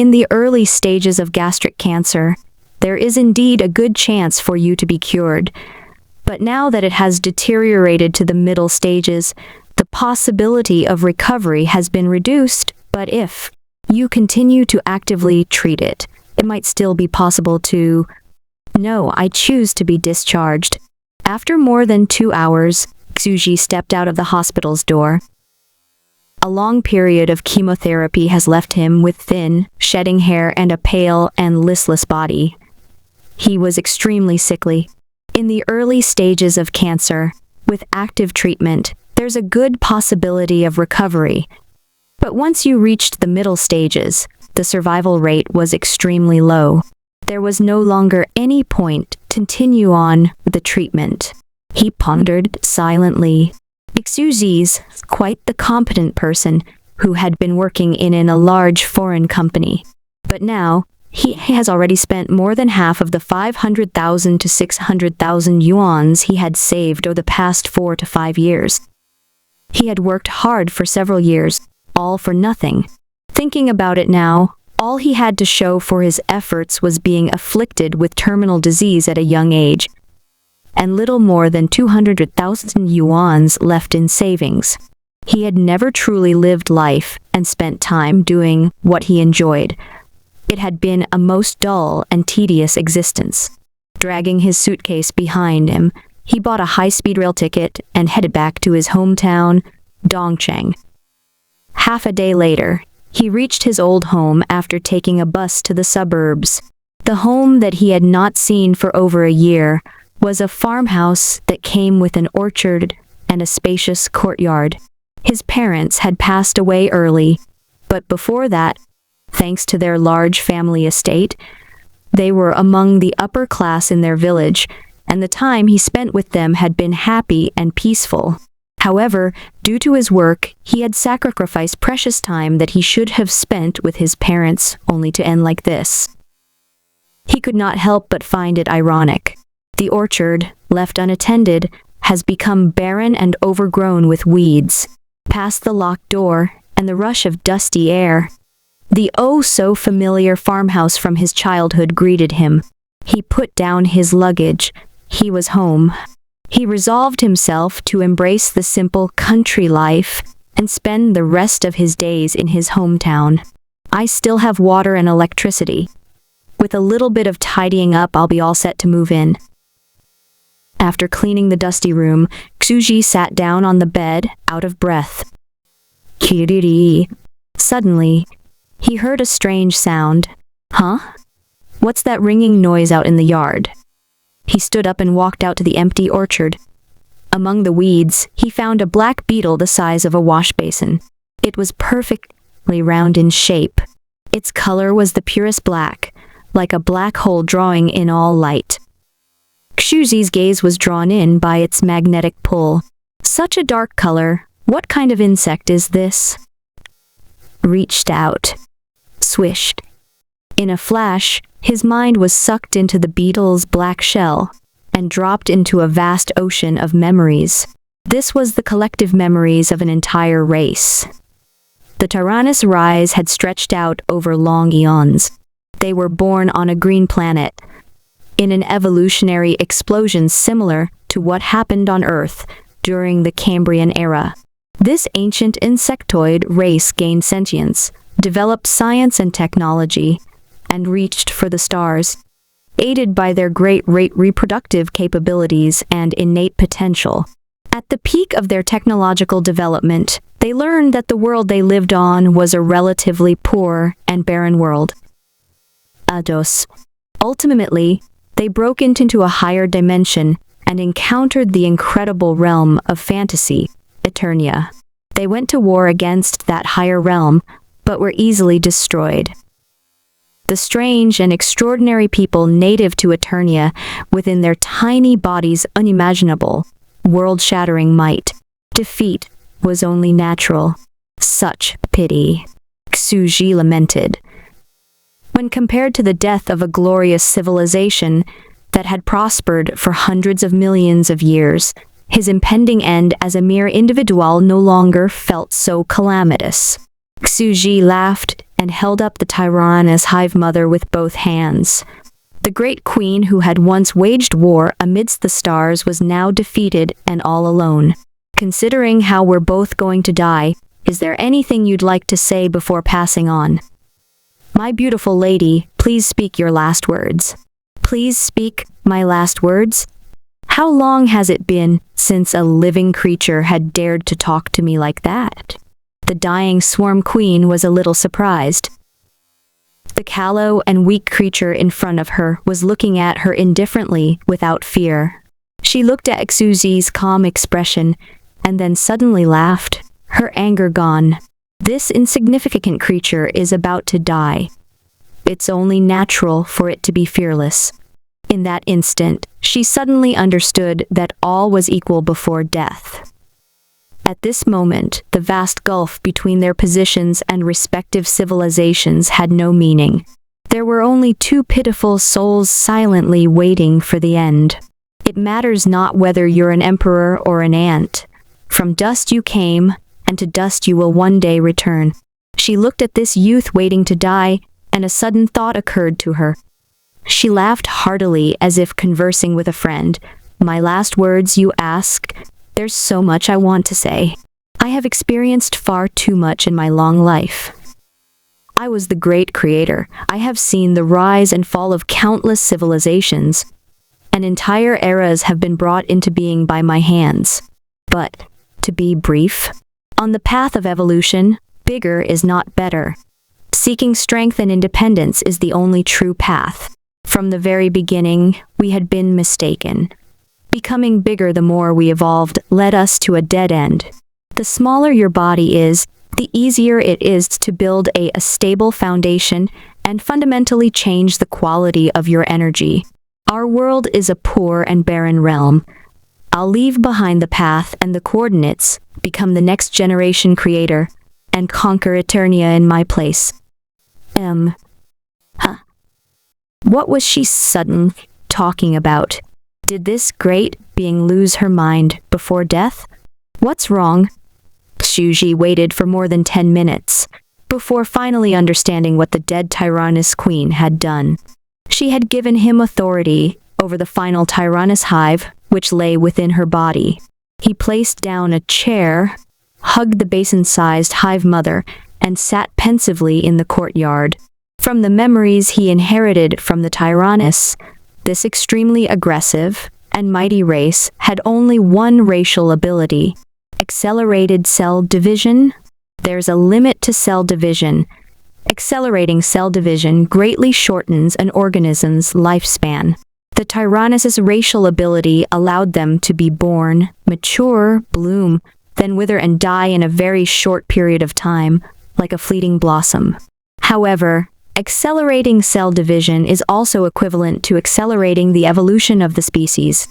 In the early stages of gastric cancer, there is indeed a good chance for you to be cured. But now that it has deteriorated to the middle stages, the possibility of recovery has been reduced. But if you continue to actively treat it, it might still be possible to... No, I choose to be discharged. After more than 2 hours, Xuji stepped out of the hospital's door. A long period of chemotherapy has left him with thin, shedding hair and a pale and listless body. He was extremely sickly. In the early stages of cancer, with active treatment, there's a good possibility of recovery. But once you reached the middle stages, the survival rate was extremely low. There was no longer any point to continue on with the treatment. He pondered silently. Xuji's quite the competent person who had been working in a large foreign company. But now, he has already spent more than half of the 500,000 to 600,000 yuans he had saved over the past 4 to 5 years. He had worked hard for several years, all for nothing. Thinking about it now, all he had to show for his efforts was being afflicted with terminal disease at a young age, and little more than 200,000 yuans left in savings. He had never truly lived life and spent time doing what he enjoyed. It had been a most dull and tedious existence. Dragging his suitcase behind him, he bought a high-speed rail ticket and headed back to his hometown, Dongcheng. Half a day later, he reached his old home after taking a bus to the suburbs. The home that he had not seen for over a year was a farmhouse that came with an orchard and a spacious courtyard. His parents had passed away early, but before that, thanks to their large family estate, they were among the upper class in their village, and the time he spent with them had been happy and peaceful. However, due to his work, he had sacrificed precious time that he should have spent with his parents, only to end like this. He could not help but find it ironic. The orchard, left unattended, has become barren and overgrown with weeds. Past the locked door and the rush of dusty air, the oh-so-familiar farmhouse from his childhood greeted him. He put down his luggage. He was home. He resolved himself to embrace the simple country life and spend the rest of his days in his hometown. I still have water and electricity. With a little bit of tidying up, I'll be all set to move in. After cleaning the dusty room, Xuji sat down on the bed, out of breath. Kiriri. Suddenly, he heard a strange sound. Huh? What's that ringing noise out in the yard? He stood up and walked out to the empty orchard. Among the weeds, he found a black beetle the size of a wash basin. It was perfectly round in shape. Its color was the purest black, like a black hole drawing in all light. Xuji's gaze was drawn in by its magnetic pull. Such a dark color. What kind of insect is this? Reached out. Swished. In a flash, his mind was sucked into the beetle's black shell and dropped into a vast ocean of memories. This was the collective memories of an entire race. The Tyrannus rise had stretched out over long eons. They were born on a green planet, in an evolutionary explosion similar to what happened on Earth during the Cambrian era. This ancient insectoid race gained sentience, developed science and technology, and reached for the stars. Aided by their great reproductive capabilities and innate potential. At the peak of their technological development, they learned that the world they lived on was a relatively poor and barren world. Ados. Ultimately, they broke into a higher dimension and encountered the incredible realm of fantasy, Eternia. They went to war against that higher realm, but were easily destroyed. The strange and extraordinary people native to Eternia, within their tiny bodies unimaginable, world-shattering might. Defeat was only natural. Such pity. Xuji lamented. When compared to the death of a glorious civilization that had prospered for hundreds of millions of years, his impending end as a mere individual no longer felt so calamitous. Xuji laughed and held up the Tyrannus hive mother with both hands. The great queen who had once waged war amidst the stars was now defeated and all alone. Considering how we're both going to die, is there anything you'd like to say before passing on? My beautiful lady, please speak your last words. Please speak my last words? How long has it been since a living creature had dared to talk to me like that? The dying swarm queen was a little surprised. The callow and weak creature in front of her was looking at her indifferently, without fear. She looked at Xuzi's calm expression, and then suddenly laughed, her anger gone. This insignificant creature is about to die. It's only natural for it to be fearless. In that instant, she suddenly understood that all was equal before death. At this moment, the vast gulf between their positions and respective civilizations had no meaning. There were only two pitiful souls silently waiting for the end. It matters not whether you're an emperor or an ant. From dust you came, and to dust you will one day return. She looked at this youth waiting to die, and a sudden thought occurred to her. She laughed heartily as if conversing with a friend. My last words, you ask? There's so much I want to say. I have experienced far too much in my long life. I was the great creator. I have seen the rise and fall of countless civilizations, and entire eras have been brought into being by my hands. But, to be brief, on the path of evolution, bigger is not better. Seeking strength and independence is the only true path. From the very beginning, we had been mistaken. Becoming bigger the more we evolved led us to a dead end. The smaller your body is, the easier it is to build a stable foundation and fundamentally change the quality of your energy. Our world is a poor and barren realm. I'll leave behind the path and the coordinates, become the next generation creator, and conquer Eternia in my place. What was she suddenly talking about? Did this great being lose her mind before death? What's wrong? Xuzi waited for more than 10 minutes, before finally understanding what the dead Tyrannus queen had done. She had given him authority over the final Tyrannus hive, which lay within her body. He placed down a chair, hugged the basin-sized hive mother, and sat pensively in the courtyard. From the memories he inherited from the Tyrannus, this extremely aggressive and mighty race had only one racial ability: accelerated cell division. There's a limit to cell division. Accelerating cell division greatly shortens an organism's lifespan. The Tyrannus's racial ability allowed them to be born, mature, bloom, then wither and die in a very short period of time, like a fleeting blossom. However, accelerating cell division is also equivalent to accelerating the evolution of the species.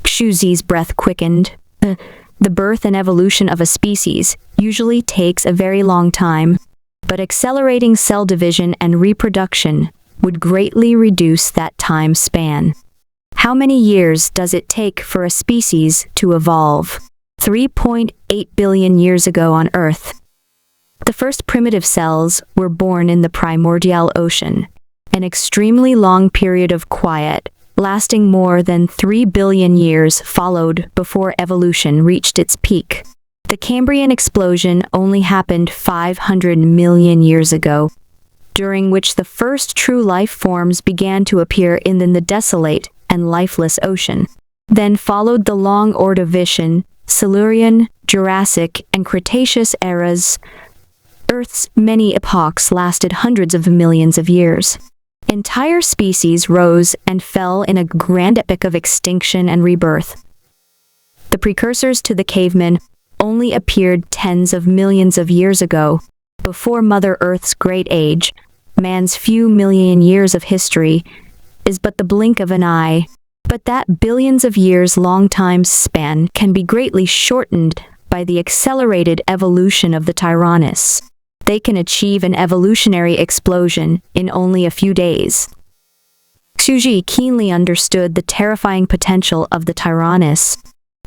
Xuzi's breath quickened. The birth and evolution of a species usually takes a very long time, but accelerating cell division and reproduction would greatly reduce that time span. How many years does it take for a species to evolve? 3.8 billion years ago on Earth. The first primitive cells were born in the primordial ocean, an extremely long period of quiet, lasting more than 3 billion years followed before evolution reached its peak. The Cambrian explosion only happened 500 million years ago, during which the first true life forms began to appear in the desolate and lifeless ocean. Then followed the long Ordovician, Silurian, Jurassic, and Cretaceous eras. Earth's many epochs lasted hundreds of millions of years. Entire species rose and fell in a grand epic of extinction and rebirth. The precursors to the cavemen only appeared tens of millions of years ago. Before Mother Earth's great age, man's few million years of history is but the blink of an eye. But that billions of years long time span can be greatly shortened by the accelerated evolution of the Tyrannus. They can achieve an evolutionary explosion in only a few days. Xuzi keenly understood the terrifying potential of the Tyrannus.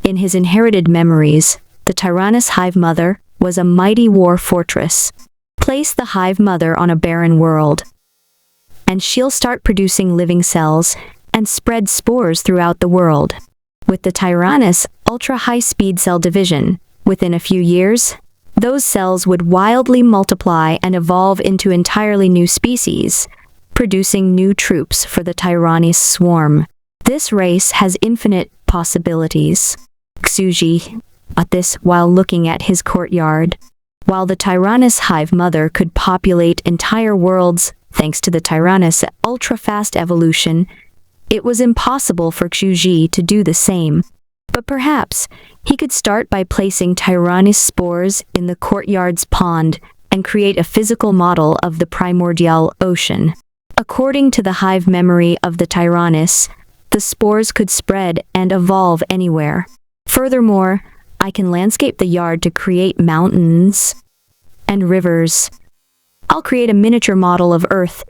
In his inherited memories, the Tyrannus hive mother was a mighty war fortress. Place the hive mother on a barren world, and she'll start producing living cells and spread spores throughout the world. With the Tyrannus ultra-high-speed cell division, within a few years, those cells would wildly multiply and evolve into entirely new species, producing new troops for the Tyrannus swarm. This race has infinite possibilities. Xuji thought this while looking at his courtyard. While the Tyrannus hive mother could populate entire worlds thanks to the Tyrannus ultra-fast evolution, it was impossible for Xuji to do the same. But perhaps he could start by placing Tyrannus spores in the courtyard's pond and create a physical model of the primordial ocean. According to the hive memory of the Tyrannus, the spores could spread and evolve anywhere. Furthermore, I can landscape the yard to create mountains and rivers. I'll create a miniature model of Earth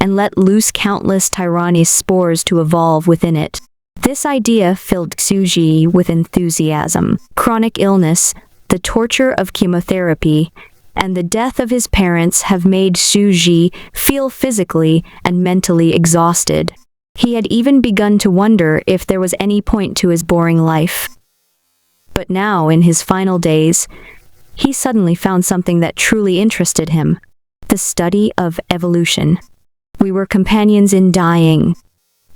and let loose countless Tyrannus spores to evolve within it. This idea filled Xuji with enthusiasm. Chronic illness, the torture of chemotherapy, and the death of his parents have made Xuji feel physically and mentally exhausted. He had even begun to wonder if there was any point to his boring life. But now, in his final days, he suddenly found something that truly interested him: the study of evolution. We were companions in dying.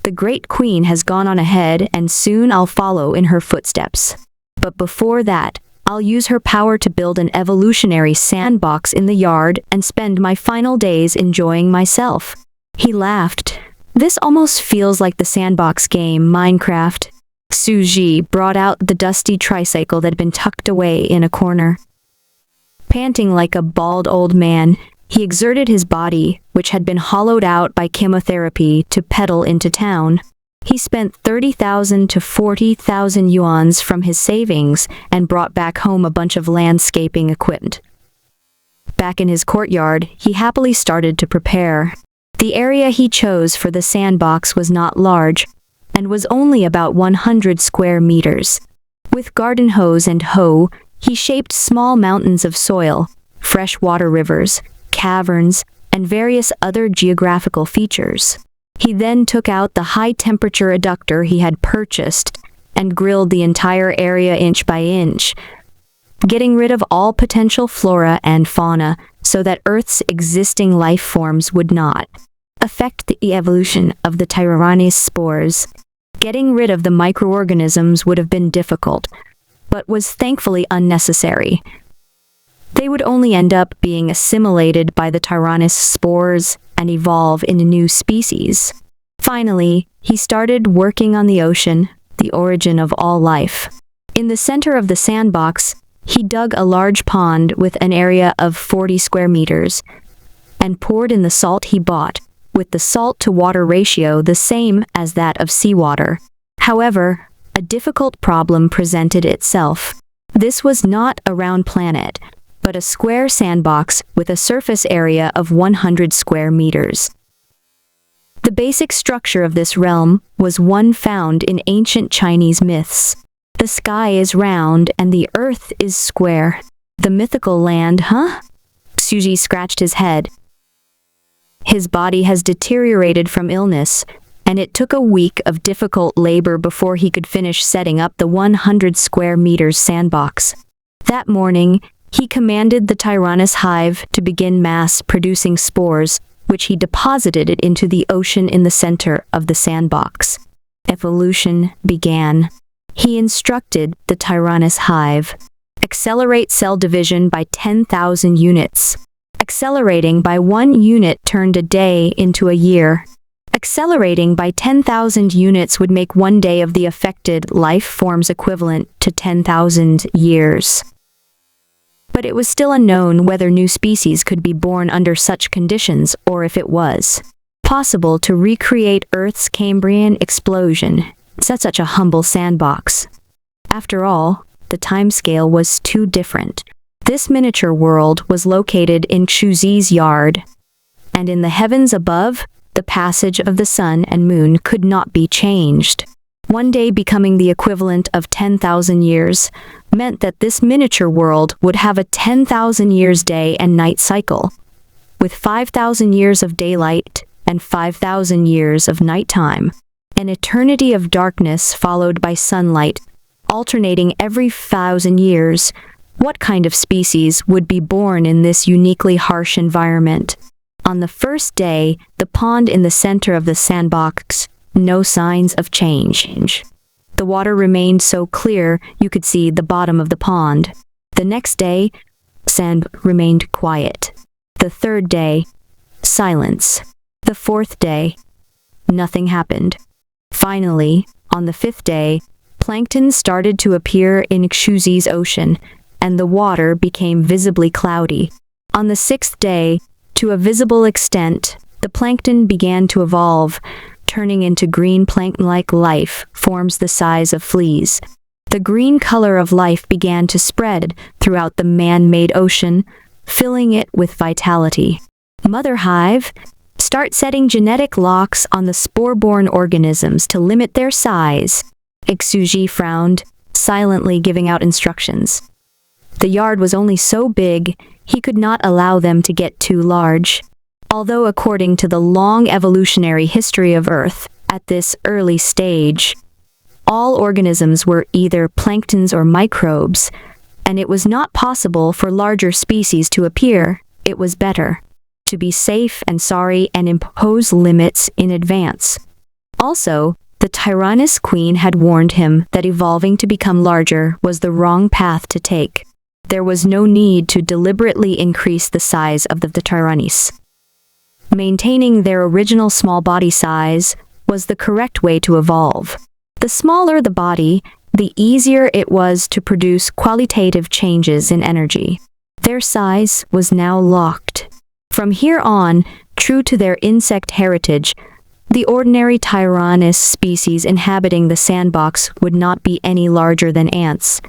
The Great Queen has gone on ahead, and soon I'll follow in her footsteps. But before that, I'll use her power to build an evolutionary sandbox in the yard and spend my final days enjoying myself. He laughed. This almost feels like the sandbox game, Minecraft. Xuji brought out the dusty tricycle that had been tucked away in a corner. Panting like a bald old man, he exerted his body, which had been hollowed out by chemotherapy, to pedal into town. He spent 30,000 to 40,000 yuans from his savings and brought back home a bunch of landscaping equipment. Back in his courtyard, he happily started to prepare. The area he chose for the sandbox was not large, and was only about 100 square meters. With garden hose and hoe, he shaped small mountains of soil, freshwater rivers, caverns, and various other geographical features. He then took out the high-temperature adductor he had purchased and grilled the entire area inch by inch, getting rid of all potential flora and fauna so that Earth's existing life forms would not affect the evolution of the Tyrannus spores. Getting rid of the microorganisms would have been difficult, but was thankfully unnecessary. They would only end up being assimilated by the Tyrannus spores and evolve into new species. Finally, he started working on the ocean, the origin of all life. In the center of the sandbox, he dug a large pond with an area of 40 square meters and poured in the salt he bought, with the salt-to-water ratio the same as that of seawater. However, a difficult problem presented itself. This was not a round planet, but a square sandbox with a surface area of 100 square meters. The basic structure of this realm was one found in ancient Chinese myths. The sky is round and the earth is square. The mythical land, huh? Xuji scratched his head. His body has deteriorated from illness, and it took a week of difficult labor before he could finish setting up the 100 square meters sandbox. That morning, he commanded the Tyrannus hive to begin mass-producing spores, which he deposited it into the ocean in the center of the sandbox. Evolution began. He instructed the Tyrannus hive: accelerate cell division by 10,000 units. Accelerating by 1 unit turned a day into a year. Accelerating by 10,000 units would make 1 day of the affected life forms equivalent to 10,000 years. But it was still unknown whether new species could be born under such conditions or if it was possible to recreate Earth's Cambrian explosion in such a humble sandbox. After all, the timescale was too different. This miniature world was located in Xuji's yard, and in the heavens above, the passage of the sun and moon could not be changed. 1 day becoming the equivalent of 10,000 years meant that this miniature world would have a 10,000 years day and night cycle, with 5,000 years of daylight and 5,000 years of nighttime, an eternity of darkness followed by sunlight, alternating every 1,000 years. What kind of species would be born in this uniquely harsh environment? On the first day, the pond in the center of the sandbox, no signs of change. The water remained so clear you could see the bottom of the pond. The next day, sand remained quiet. The third day, silence. The fourth day, nothing happened. Finally, on the fifth day, plankton started to appear in Xuxi's ocean, and the water became visibly cloudy. On the sixth day, to a visible extent, the plankton began to evolve, turning into green plankton-like life forms the size of fleas. The green color of life began to spread throughout the man-made ocean, filling it with vitality. Mother Hive, start setting genetic locks on the spore-borne organisms to limit their size. Xuxi frowned, silently giving out instructions. The yard was only so big, he could not allow them to get too large. Although according to the long evolutionary history of Earth, at this early stage, all organisms were either planktons or microbes, and it was not possible for larger species to appear. It was better to be safe and sorry and impose limits in advance. Also, the Tyrannus Queen had warned him that evolving to become larger was the wrong path to take. There was no need to deliberately increase the size of the Tyrannus. Maintaining their original small body size was the correct way to evolve. The smaller the body, the easier it was to produce qualitative changes in energy. Their size was now locked. From here on, true to their insect heritage, the ordinary Tyrannus species inhabiting the sandbox would not be any larger than ants.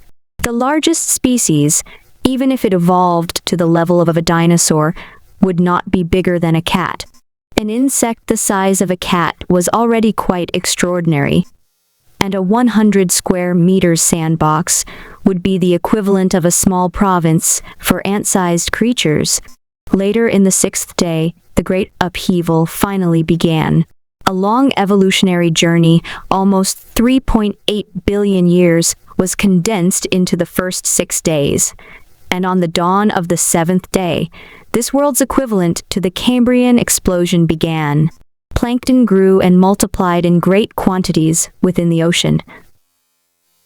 The largest species, even if it evolved to the level of a dinosaur, would not be bigger than a cat. An insect the size of a cat was already quite extraordinary, and a 100 square meters sandbox would be the equivalent of a small province for ant-sized creatures. Later in the sixth day, the great upheaval finally began. A long evolutionary journey, almost 3.8 billion years, was condensed into the first 6 days. And on the dawn of the seventh day, this world's equivalent to the Cambrian explosion began. Plankton grew and multiplied in great quantities within the ocean.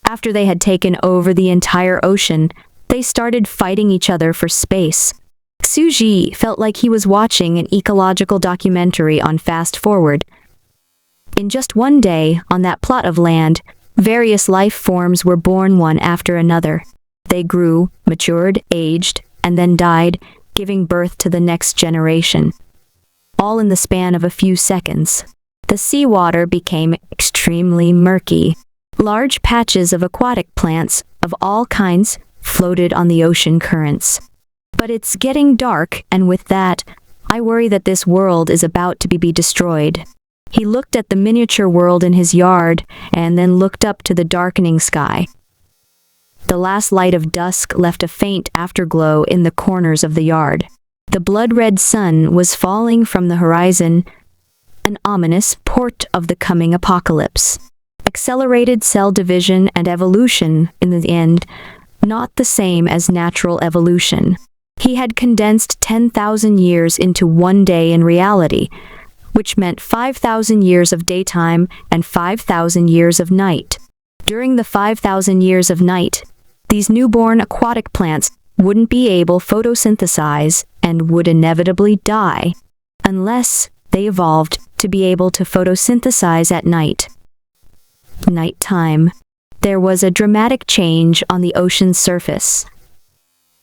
After they had taken over the entire ocean, they started fighting each other for space. Xuxi felt like he was watching an ecological documentary on fast forward. In just one day, on that plot of land, various life forms were born one after another. They grew, matured, aged, and then died, giving birth to the next generation. All in the span of a few seconds. The seawater became extremely murky. Large patches of aquatic plants of all kinds floated on the ocean currents. But it's getting dark, and with that, I worry that this world is about to be destroyed. He looked at the miniature world in his yard, and then looked up to the darkening sky. The last light of dusk left a faint afterglow in the corners of the yard. The blood-red sun was falling from the horizon, an ominous port of the coming apocalypse. Accelerated cell division and evolution, in the end, not the same as natural evolution. He had condensed 10,000 years into one day in reality, which meant 5,000 years of daytime and 5,000 years of night. During the 5,000 years of night, these newborn aquatic plants wouldn't be able to photosynthesize and would inevitably die, unless they evolved to be able to photosynthesize at night. Nighttime. There was a dramatic change on the ocean's surface.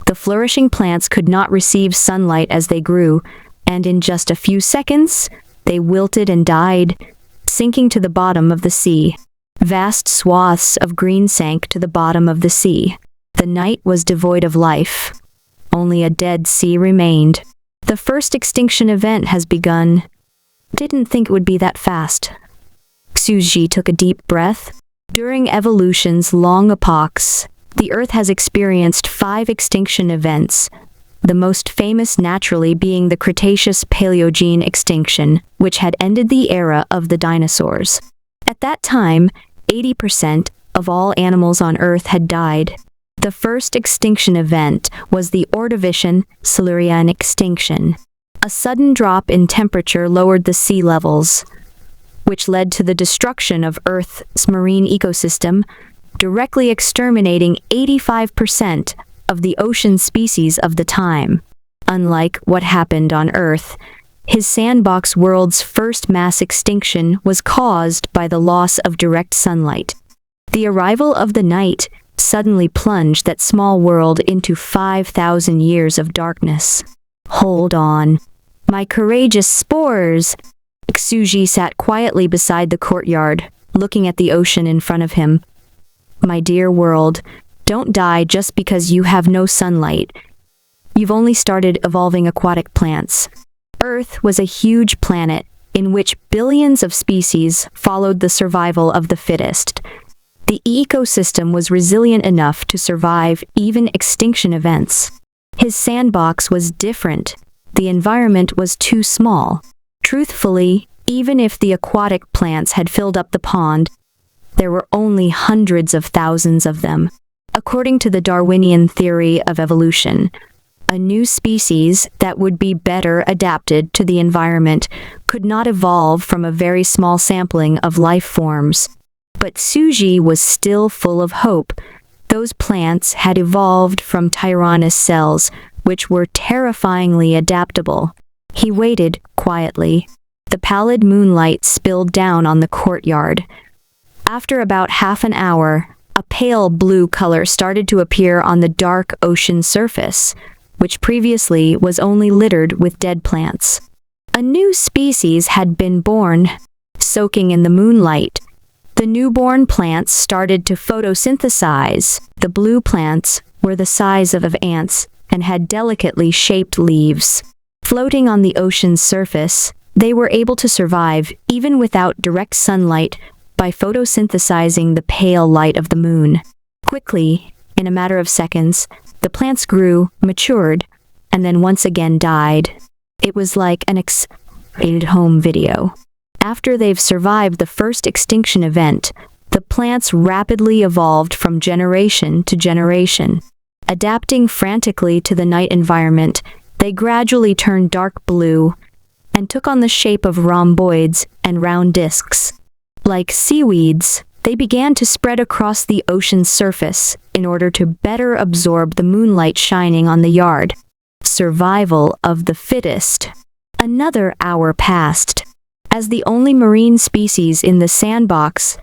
The flourishing plants could not receive sunlight as they grew, and in just a few seconds, they wilted and died, sinking to the bottom of the sea. Vast swaths of green sank to the bottom of the sea. The night was devoid of life. Only a dead sea remained. The first extinction event has begun. Didn't think it would be that fast. Xuxi took a deep breath. During evolution's long epochs, The Earth has experienced 5 extinction events, the most famous naturally being the Cretaceous-Paleogene extinction, which had ended the era of the dinosaurs. At that time, 80% of all animals on Earth had died. The first extinction event was the Ordovician-Silurian extinction. A sudden drop in temperature lowered the sea levels, which led to the destruction of Earth's marine ecosystem, directly exterminating 85% of the ocean species of the time. Unlike what happened on Earth, his sandbox world's first mass extinction was caused by the loss of direct sunlight. The arrival of the night suddenly plunged that small world into 5,000 years of darkness. Hold on. My courageous spores! Xuji sat quietly beside the courtyard, looking at the ocean in front of him. My dear world, don't die just because you have no sunlight. You've only started evolving aquatic plants. Earth was a huge planet in which billions of species followed the survival of the fittest. The ecosystem was resilient enough to survive even extinction events. His sandbox was different. The environment was too small. Truthfully, even if the aquatic plants had filled up the pond, there were only hundreds of thousands of them. According to the Darwinian theory of evolution, a new species that would be better adapted to the environment could not evolve from a very small sampling of life forms. But Suji was still full of hope. Those plants had evolved from Tyrannus cells, which were terrifyingly adaptable. He waited quietly. The pallid moonlight spilled down on the courtyard. After about half an hour, a pale blue color started to appear on the dark ocean surface, which previously was only littered with dead plants. A new species had been born, soaking in the moonlight. The newborn plants started to photosynthesize. The blue plants were the size of ants and had delicately shaped leaves. Floating on the ocean's surface, they were able to survive even without direct sunlight by photosynthesizing the pale light of the moon. Quickly, in a matter of seconds, the plants grew, matured, and then once again died. It was like an X-rated home video. After they've survived the first extinction event, the plants rapidly evolved from generation to generation. Adapting frantically to the night environment, they gradually turned dark blue and took on the shape of rhomboids and round discs. Like seaweeds, they began to spread across the ocean's surface in order to better absorb the moonlight shining on the yard. Survival of the fittest. Another hour passed. As the only marine species in the sandbox,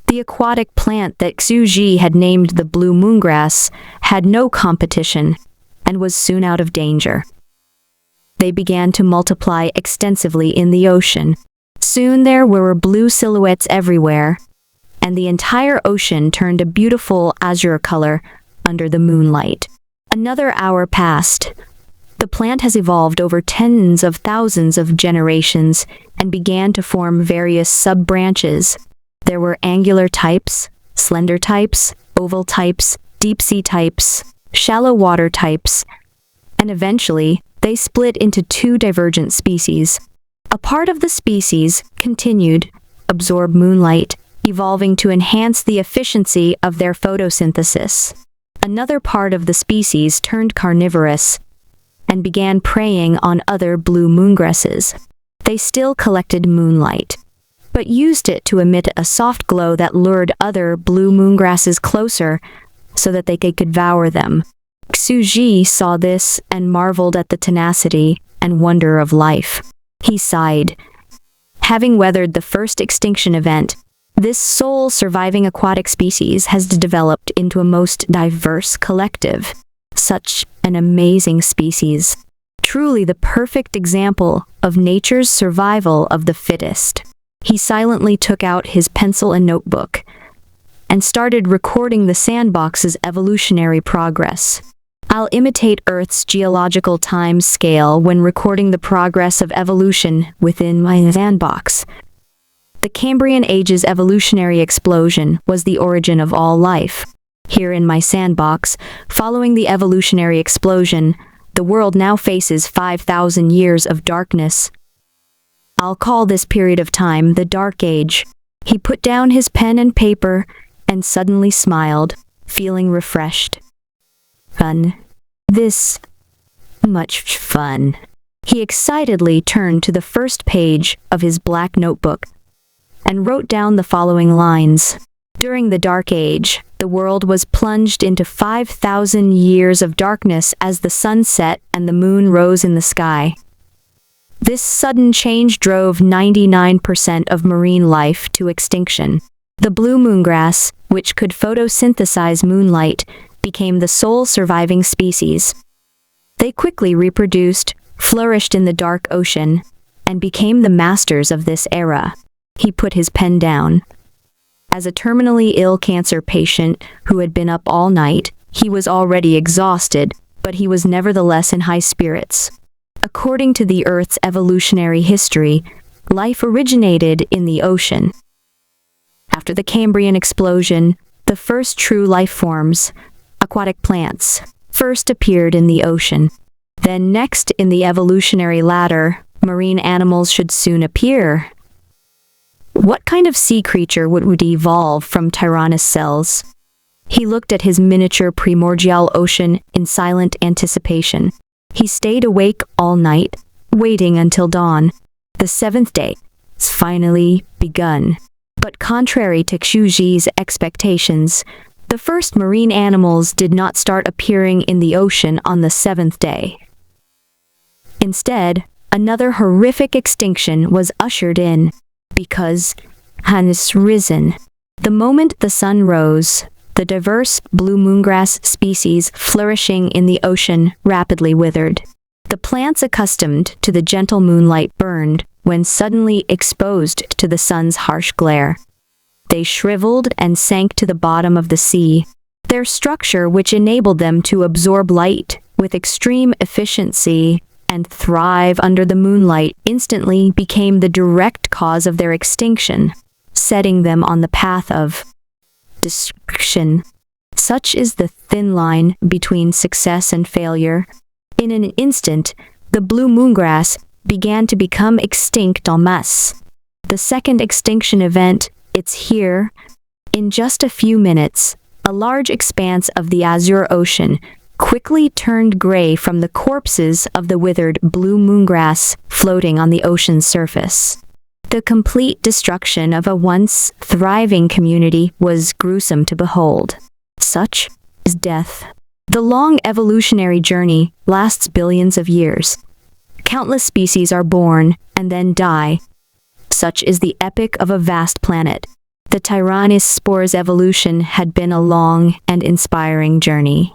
the aquatic plant that Xuji had named the blue moongrass had no competition and was soon out of danger. They began to multiply extensively in the ocean. Soon there were blue silhouettes everywhere, and the entire ocean turned a beautiful azure color under the moonlight. Another hour passed. The plant has evolved over tens of thousands of generations and began to form various sub-branches. There were angular types, slender types, oval types, deep-sea types, shallow water types, and eventually they split into 2 divergent species. A part of the species continued, absorb moonlight, evolving to enhance the efficiency of their photosynthesis. Another part of the species turned carnivorous and began preying on other blue moongrasses. They still collected moonlight, but used it to emit a soft glow that lured other blue moongrasses closer so that they could devour them. Xuji saw this and marveled at the tenacity and wonder of life. He sighed. Having weathered the first extinction event, this sole surviving aquatic species has developed into a most diverse collective. Such an amazing species. Truly the perfect example of nature's survival of the fittest. He silently took out his pencil and notebook and started recording the sandbox's evolutionary progress. I'll imitate Earth's geological time scale when recording the progress of evolution within my sandbox. The Cambrian Age's evolutionary explosion was the origin of all life. Here in my sandbox, following the evolutionary explosion, the world now faces 5,000 years of darkness. I'll call this period of time the Dark Age. He put down his pen and paper and suddenly smiled, feeling refreshed. Fun. This much fun. He excitedly turned to the first page of his black notebook and wrote down the following lines. During the Dark Age, the world was plunged into 5,000 years of darkness as the sun set and the moon rose in the sky. This sudden change drove 99% of marine life to extinction. The blue moongrass, which could photosynthesize moonlight, became the sole surviving species. They quickly reproduced, flourished in the dark ocean, and became the masters of this era. He put his pen down. As a terminally ill cancer patient who had been up all night, he was already exhausted, but he was nevertheless in high spirits. According to the Earth's evolutionary history, life originated in the ocean. After the Cambrian explosion, the first true life forms, aquatic plants, first appeared in the ocean. Then next in the evolutionary ladder, marine animals should soon appear. What kind of sea creature would evolve from Tyrannus cells? He looked at his miniature primordial ocean in silent anticipation. He stayed awake all night, waiting until dawn. The seventh day has finally begun. But contrary to Xuji's expectations, the first marine animals did not start appearing in the ocean on the seventh day. Instead, another horrific extinction was ushered in, because has risen. The moment the sun rose, the diverse blue moongrass species flourishing in the ocean rapidly withered. The plants accustomed to the gentle moonlight burned when suddenly exposed to the sun's harsh glare. They shriveled and sank to the bottom of the sea. Their structure, which enabled them to absorb light with extreme efficiency and thrive under the moonlight, instantly became the direct cause of their extinction, setting them on the path of destruction. Such is the thin line between success and failure. In an instant, the blue moongrass began to become extinct en masse. The second extinction event, it's here. In just a few minutes, a large expanse of the azure ocean quickly turned gray from the corpses of the withered blue moongrass floating on the ocean's surface. The complete destruction of a once thriving community was gruesome to behold. Such is death. The long evolutionary journey lasts billions of years. Countless species are born and then die. Such is the epic of a vast planet. The Tyrannus spore's evolution had been a long and inspiring journey.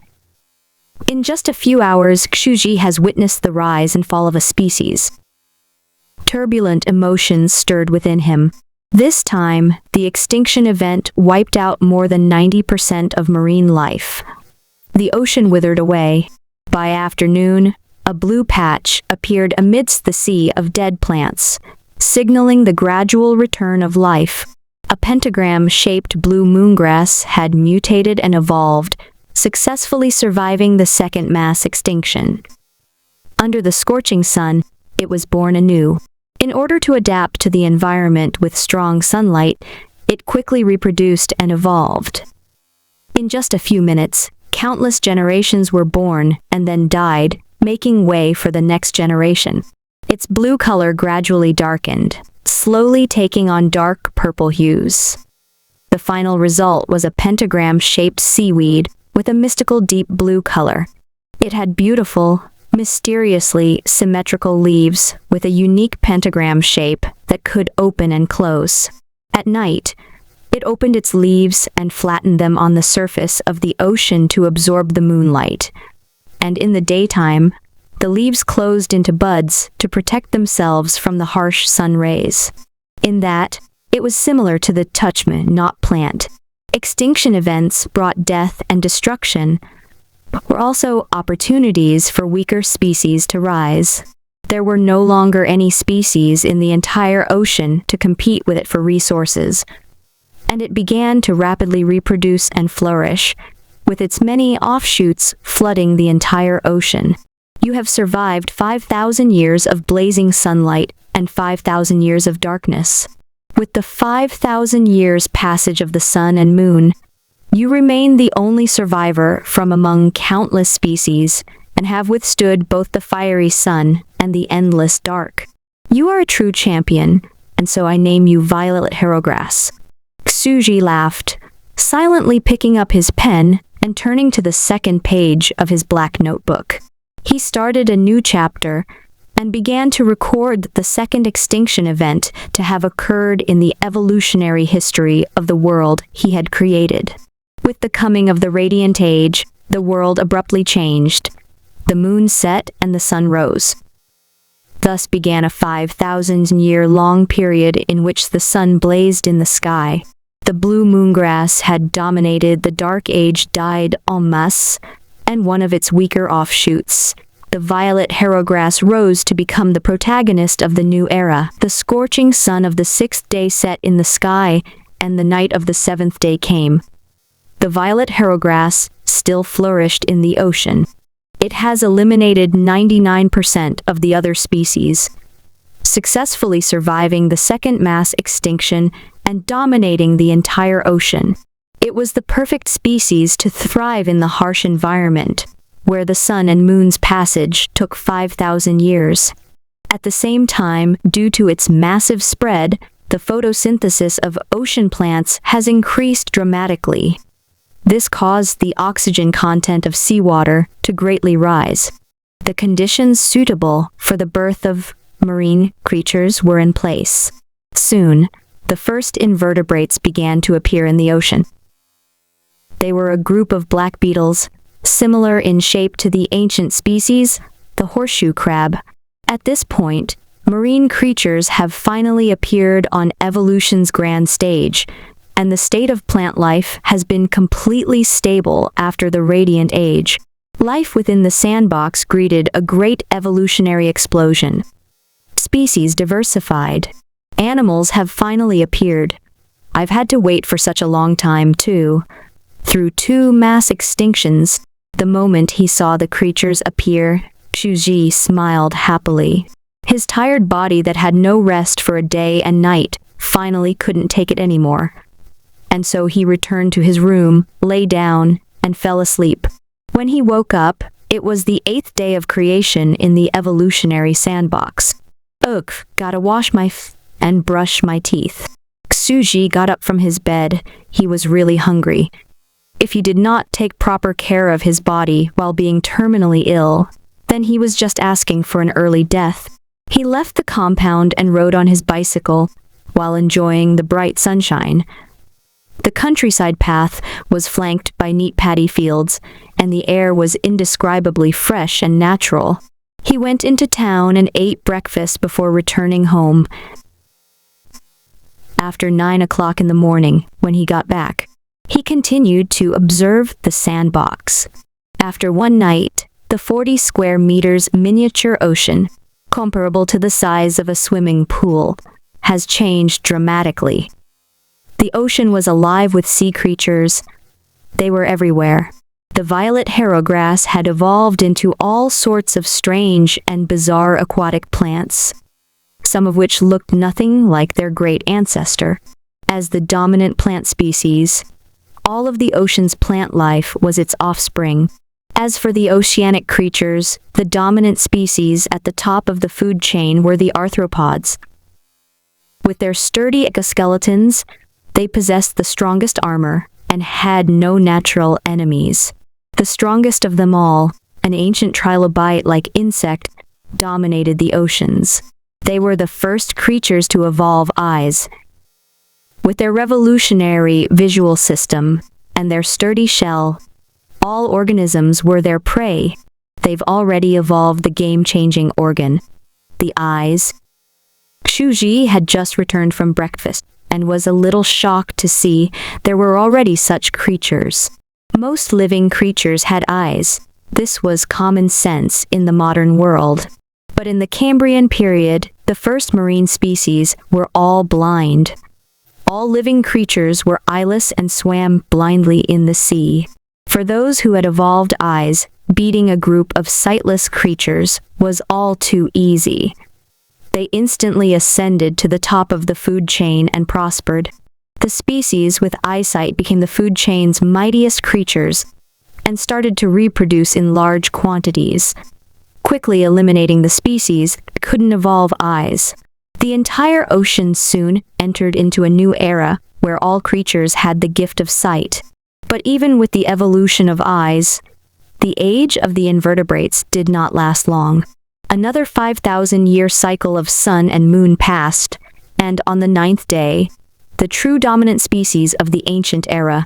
In just a few hours, Xuji has witnessed the rise and fall of a species. Turbulent emotions stirred within him. This time, the extinction event wiped out more than 90% of marine life. The ocean withered away. By afternoon, a blue patch appeared amidst the sea of dead plants, signaling the gradual return of life. A pentagram-shaped blue moongrass had mutated and evolved, successfully surviving the second mass extinction. Under the scorching sun, it was born anew. In order to adapt to the environment with strong sunlight, it quickly reproduced and evolved. In just a few minutes, countless generations were born and then died, making way for the next generation. Its blue color gradually darkened, slowly taking on dark purple hues. The final result was a pentagram-shaped seaweed with a mystical deep blue color. It had beautiful, mysteriously symmetrical leaves with a unique pentagram shape that could open and close. At night, it opened its leaves and flattened them on the surface of the ocean to absorb the moonlight. And in the daytime, the leaves closed into buds to protect themselves from the harsh sun rays. In that, it was similar to the tuchma, not plant. Extinction events brought death and destruction, but were also opportunities for weaker species to rise. There were no longer any species in the entire ocean to compete with it for resources, and it began to rapidly reproduce and flourish, with its many offshoots flooding the entire ocean. You have survived 5,000 years of blazing sunlight and 5,000 years of darkness. With the 5,000 years passage of the sun and moon, you remain the only survivor from among countless species and have withstood both the fiery sun and the endless dark. You are a true champion, and so I name you Violet Herograph. Xuji laughed, silently picking up his pen and turning to the second page of his black notebook. He started a new chapter and began to record the second extinction event to have occurred in the evolutionary history of the world he had created. With the coming of the Radiant Age, the world abruptly changed. The moon set and the sun rose. Thus began a 5,000-year-long period in which the sun blazed in the sky. The blue moongrass had dominated, the dark age died en masse, and one of its weaker offshoots, the violet herograph, rose to become the protagonist of the new era. The scorching sun of the sixth day set in the sky, and the night of the seventh day came. The violet herograph still flourished in the ocean. It has eliminated 99% of the other species, successfully surviving the second mass extinction and dominating the entire ocean. It was the perfect species to thrive in the harsh environment, where the sun and moon's passage took 5,000 years. At the same time, due to its massive spread, the photosynthesis of ocean plants has increased dramatically. This caused the oxygen content of seawater to greatly rise. The conditions suitable for the birth of marine creatures were in place. Soon, the first invertebrates began to appear in the ocean. They were a group of black beetles, similar in shape to the ancient species, the horseshoe crab. At this point, marine creatures have finally appeared on evolution's grand stage, and the state of plant life has been completely stable after the Radiant Age. Life within the sandbox greeted a great evolutionary explosion. Species diversified. Animals have finally appeared. I've had to wait for such a long time, too. Through 2 mass extinctions, the moment he saw the creatures appear, Xuji smiled happily. His tired body that had no rest for a day and night finally couldn't take it anymore. And so he returned to his room, lay down, and fell asleep. When he woke up, it was the 8th day of creation in the evolutionary sandbox. Ugh, gotta wash my and brush my teeth. Xuji got up from his bed. He was really hungry. If he did not take proper care of his body while being terminally ill, then he was just asking for an early death. He left the compound and rode on his bicycle while enjoying the bright sunshine. The countryside path was flanked by neat paddy fields, and the air was indescribably fresh and natural. He went into town and ate breakfast before returning home. After 9 o'clock in the morning, when he got back, he continued to observe the sandbox. After one night, the 40 square meters miniature ocean, comparable to the size of a swimming pool, has changed dramatically. The ocean was alive with sea creatures. They were everywhere. The violet herograph had evolved into all sorts of strange and bizarre aquatic plants, some of which looked nothing like their great ancestor. As the dominant plant species, all of the ocean's plant life was its offspring. As for the oceanic creatures, the dominant species at the top of the food chain were the arthropods. With their sturdy exoskeletons, they possessed the strongest armor and had no natural enemies. The strongest of them all, an ancient trilobite-like insect, dominated the oceans. They were the first creatures to evolve eyes. With their revolutionary visual system and their sturdy shell, all organisms were their prey. They've already evolved the game-changing organ, the eyes. Xuji had just returned from breakfast and was a little shocked to see there were already such creatures. Most living creatures had eyes. This was common sense in the modern world. But in the Cambrian period, the first marine species were all blind. All living creatures were eyeless and swam blindly in the sea. For those who had evolved eyes, beating a group of sightless creatures was all too easy. They instantly ascended to the top of the food chain and prospered. The species with eyesight became the food chain's mightiest creatures and started to reproduce in large quantities, quickly eliminating the species that couldn't evolve eyes. The entire ocean soon entered into a new era where all creatures had the gift of sight. But even with the evolution of eyes, the age of the invertebrates did not last long. Another 5,000-year cycle of sun and moon passed, and on the 9th day, the true dominant species of the ancient era,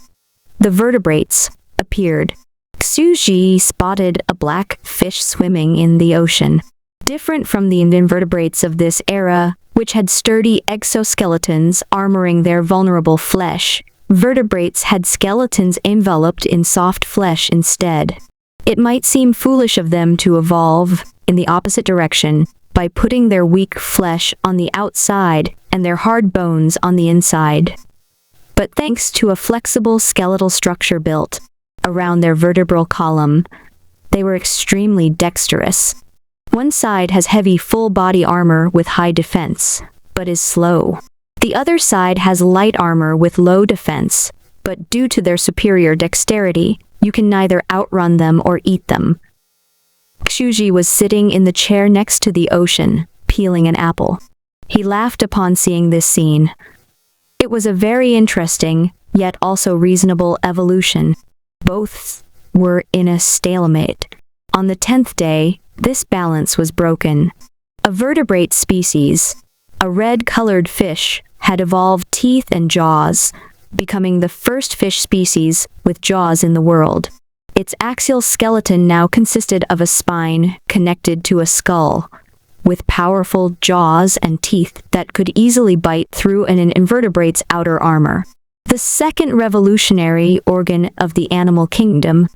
the vertebrates, appeared. Xu Ji spotted a black fish swimming in the ocean. Different from the invertebrates of this era, which had sturdy exoskeletons armoring their vulnerable flesh, vertebrates had skeletons enveloped in soft flesh instead. It might seem foolish of them to evolve in the opposite direction by putting their weak flesh on the outside and their hard bones on the inside. But thanks to a flexible skeletal structure built around their vertebral column, they were extremely dexterous. One side has heavy full-body armor with high defense, but is slow. The other side has light armor with low defense, but due to their superior dexterity, you can neither outrun them or eat them. Xuji was sitting in the chair next to the ocean, peeling an apple. He laughed upon seeing this scene. It was a very interesting, yet also reasonable evolution. Both were in a stalemate. On the 10th day, this balance was broken. A vertebrate species, a red-colored fish, had evolved teeth and jaws, becoming the first fish species with jaws in the world. Its axial skeleton now consisted of a spine connected to a skull, with powerful jaws and teeth that could easily bite through an invertebrate's outer armor. The second revolutionary organ of the animal kingdom,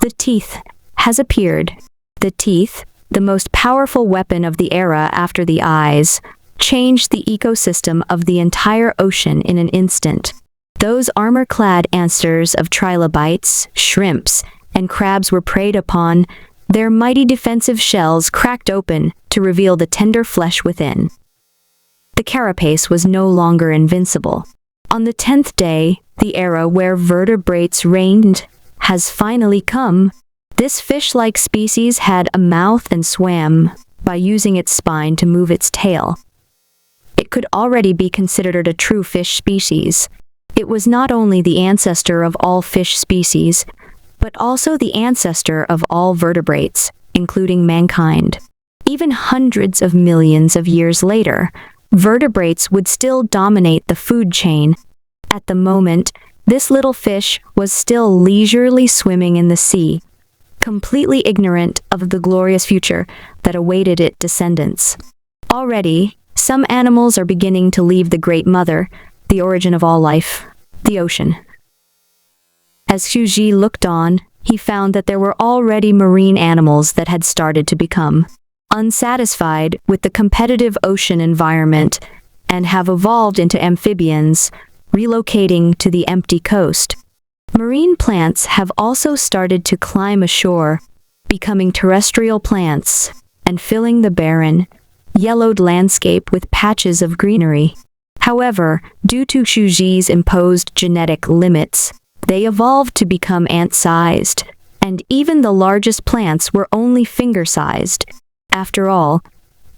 the teeth, has appeared. The teeth, the most powerful weapon of the era after the eyes, changed the ecosystem of the entire ocean in an instant. Those armor-clad ancestors of trilobites, shrimps, and crabs were preyed upon, their mighty defensive shells cracked open to reveal the tender flesh within. The carapace was no longer invincible. On the 10th day, the era where vertebrates reigned has finally come. This fish-like species had a mouth and swam by using its spine to move its tail. It could already be considered a true fish species. It was not only the ancestor of all fish species, but also the ancestor of all vertebrates, including mankind. Even hundreds of millions of years later, vertebrates would still dominate the food chain. At the moment, this little fish was still leisurely swimming in the sea, completely ignorant of the glorious future that awaited its descendants. Already, some animals are beginning to leave the Great Mother, the origin of all life, the ocean. As Xuji looked on, he found that there were already marine animals that had started to become unsatisfied with the competitive ocean environment and have evolved into amphibians, relocating to the empty coast. Marine plants have also started to climb ashore, becoming terrestrial plants, and filling the barren, yellowed landscape with patches of greenery. However, due to Xuji's imposed genetic limits, they evolved to become ant-sized, and even the largest plants were only finger-sized. After all,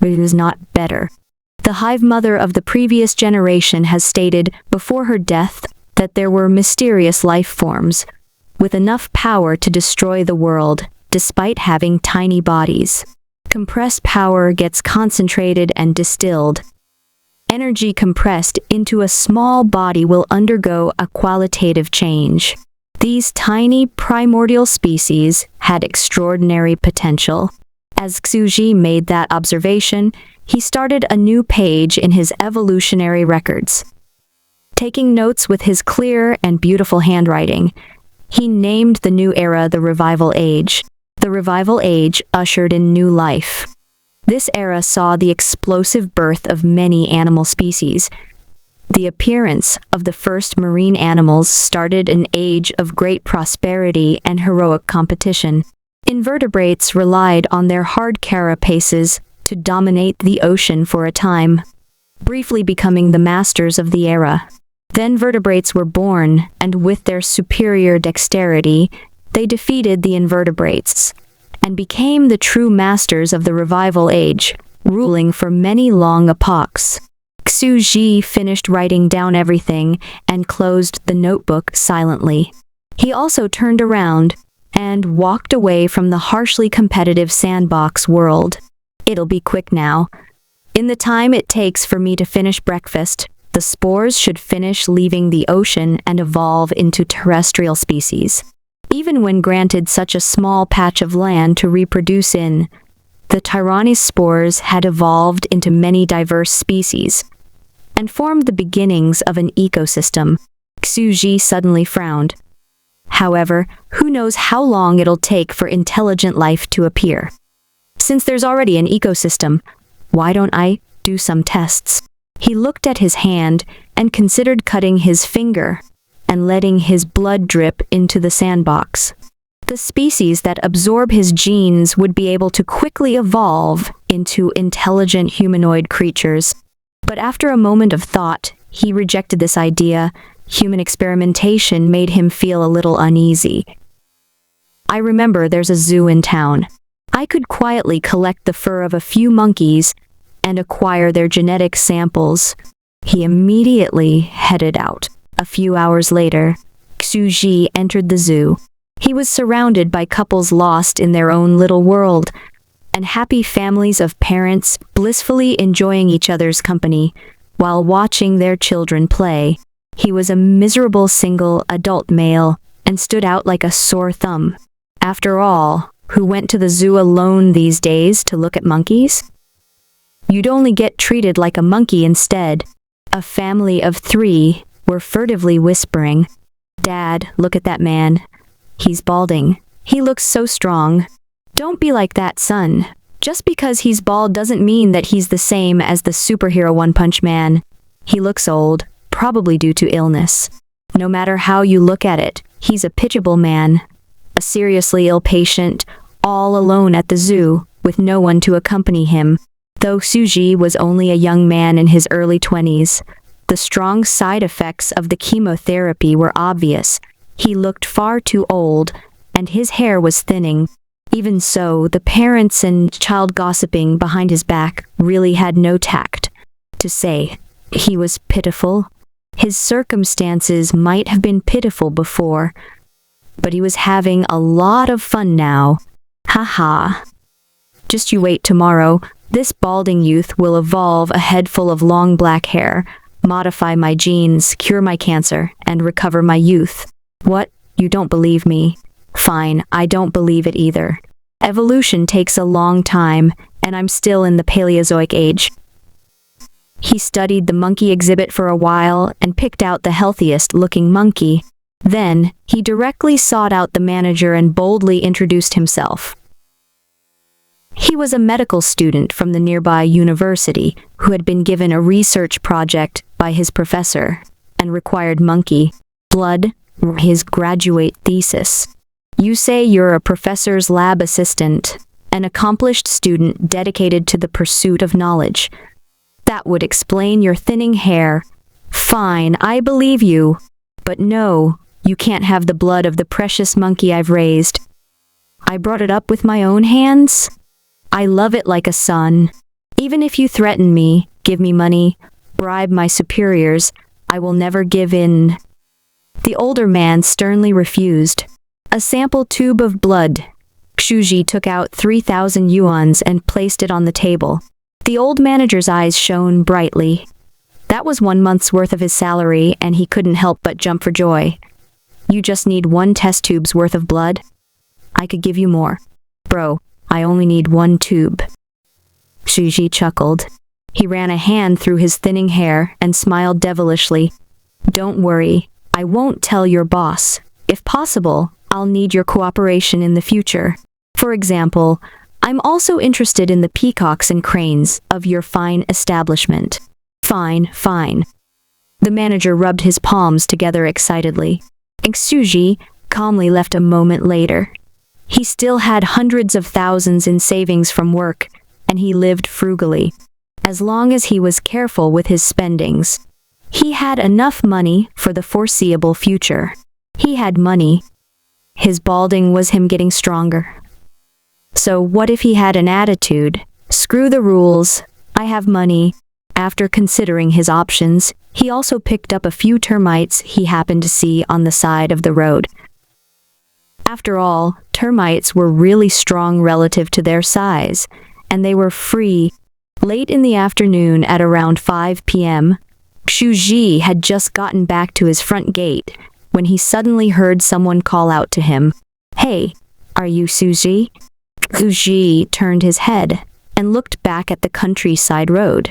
it is not better. The hive mother of the previous generation has stated before her death that there were mysterious life forms with enough power to destroy the world despite having tiny bodies. Compressed power gets concentrated and distilled. Energy compressed into a small body will undergo a qualitative change. These tiny primordial species had extraordinary potential. As Xuji made that observation, he started a new page in his evolutionary records. Taking notes with his clear and beautiful handwriting, he named the new era the Revival Age. The Revival Age ushered in new life. This era saw the explosive birth of many animal species. The appearance of the first marine animals started an age of great prosperity and heroic competition. Invertebrates relied on their hard carapaces to dominate the ocean for a time, briefly becoming the masters of the era. Then vertebrates were born, and with their superior dexterity, they defeated the invertebrates and became the true masters of the revival age, ruling for many long epochs. Xu Ji finished writing down everything and closed the notebook silently. He also turned around and walked away from the harshly competitive sandbox world. It'll be quick now. In the time it takes for me to finish breakfast, the spores should finish leaving the ocean and evolve into terrestrial species. Even when granted such a small patch of land to reproduce in, the Tyrannis spores had evolved into many diverse species and formed the beginnings of an ecosystem. Xu Ji suddenly frowned. However, who knows how long it'll take for intelligent life to appear? Since there's already an ecosystem, why don't I do some tests? He looked at his hand and considered cutting his finger and letting his blood drip into the sandbox. The species that absorb his genes would be able to quickly evolve into intelligent humanoid creatures. But after a moment of thought, he rejected this idea. Human experimentation made him feel a little uneasy. I remember there's a zoo in town. I could quietly collect the fur of a few monkeys and acquire their genetic samples. He immediately headed out. A few hours later, Xu Ji entered the zoo. He was surrounded by couples lost in their own little world, and happy families of parents blissfully enjoying each other's company while watching their children play. He was a miserable single adult male and stood out like a sore thumb. After all, who went to the zoo alone these days to look at monkeys? You'd only get treated like a monkey instead. A family of 3 were furtively whispering, "Dad, look at that man. He's balding. He looks so strong." Don't be like that, son. Just because he's bald doesn't mean that he's the same as the superhero One Punch Man. He looks old, probably due to illness. No matter how you look at it, he's a pitiable man. A seriously ill patient, all alone at the zoo, with no one to accompany him. Though Xu Ji was only a young man in his early 20s, the strong side effects of the chemotherapy were obvious. He looked far too old, and his hair was thinning. Even so, the parents and child gossiping behind his back really had no tact. To say he was pitiful, his circumstances might have been pitiful before, but he was having a lot of fun now. Ha. Just you wait tomorrow. This balding youth will evolve a head full of long black hair, modify my genes, cure my cancer, and recover my youth. What? You don't believe me? Fine, I don't believe it either. Evolution takes a long time, and I'm still in the Paleozoic age. He studied the monkey exhibit for a while and picked out the healthiest-looking monkey. Then, he directly sought out the manager and boldly introduced himself. He was a medical student from the nearby university who had been given a research project by his professor and required monkey blood for his graduate thesis. You say you're a professor's lab assistant, an accomplished student dedicated to the pursuit of knowledge. That would explain your thinning hair. Fine, I believe you. But no, you can't have the blood of the precious monkey I've raised. I brought it up with my own hands. I love it like a son. Even if you threaten me, give me money, bribe my superiors, I will never give in. The older man sternly refused. A sample tube of blood. Xu Ji took out 3,000 yuans and placed it on the table. The old manager's eyes shone brightly. That was 1 month's worth of his salary, and he couldn't help but jump for joy. You just need 1 test tube's worth of blood? I could give you more. Bro, I only need 1 tube. Xu Ji chuckled. He ran a hand through his thinning hair and smiled devilishly. Don't worry, I won't tell your boss. If possible, I'll need your cooperation in the future. For example, I'm also interested in the peacocks and cranes of your fine establishment. Fine. The manager rubbed his palms together excitedly. Xuji calmly left a moment later. He still had hundreds of thousands in savings from work, and he lived frugally. As long as he was careful with his spendings, he had enough money for the foreseeable future. He had money. His balding was him getting stronger. So what if he had an attitude? Screw the rules, I have money. After considering his options, he also picked up a few termites he happened to see on the side of the road. After all, termites were really strong relative to their size, and they were free. Late in the afternoon at around 5 p.m., Xu had just gotten back to his front gate when he suddenly heard someone call out to him, "Hey, are you Suji?" Xu turned his head and looked back at the countryside road.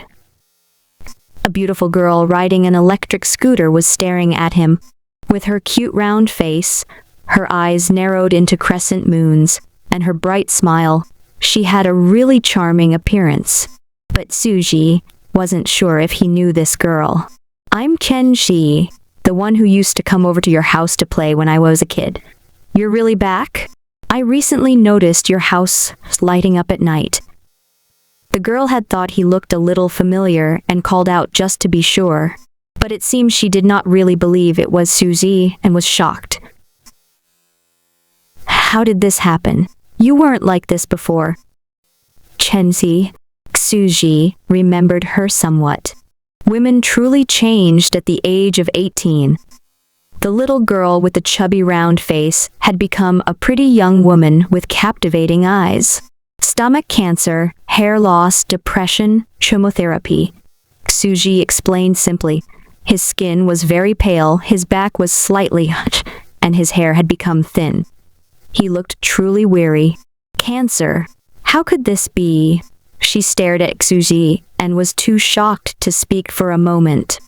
A beautiful girl riding an electric scooter was staring at him. With her cute round face, her eyes narrowed into crescent moons, and her bright smile, she had a really charming appearance. But Suji wasn't sure if he knew this girl. "I'm Chen Shi, the one who used to come over to your house to play when I was a kid. You're really back? I recently noticed your house lighting up at night." The girl had thought he looked a little familiar and called out just to be sure, but it seemed she did not really believe it was Suji and was shocked. "How did this happen? You weren't like this before." Chenxi, Suji, remembered her somewhat. Women truly changed at the age of 18. The little girl with the chubby round face had become a pretty young woman with captivating eyes. Stomach cancer, hair loss, depression, chemotherapy. Suji explained simply. His skin was very pale, his back was slightly hunched, and his hair had become thin. He looked truly weary. Cancer? How could this be? She stared at Suji and was too shocked to speak for a moment.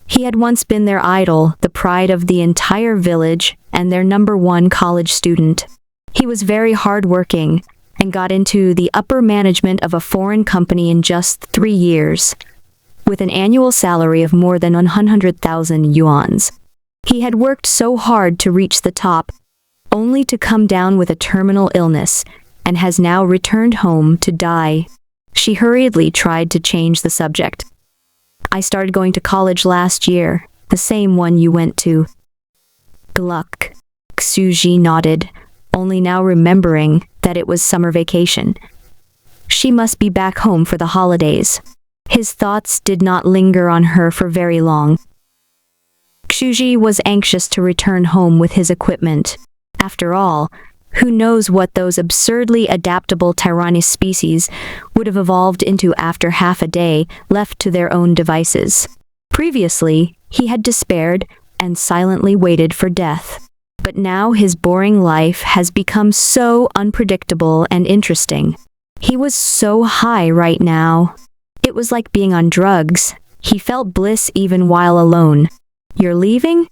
He had once been their idol, the pride of the entire village, and their #1 college student. He was very hardworking and got into the upper management of a foreign company in just 3 years, with an annual salary of more than 100,000 yuans. He had worked so hard to reach the top, only to come down with a terminal illness, and has now returned home to die. She hurriedly tried to change the subject. "I started going to college last year, the same one you went to." Gluck. Suji nodded, only now remembering that it was summer vacation. She must be back home for the holidays. His thoughts did not linger on her for very long. Xu was anxious to return home with his equipment. After all, who knows what those absurdly adaptable Tyrannis species would have evolved into after half a day left to their own devices. Previously, he had despaired and silently waited for death. But now his boring life has become so unpredictable and interesting. He was so high right now. It was like being on drugs. He felt bliss even while alone. "You're leaving?"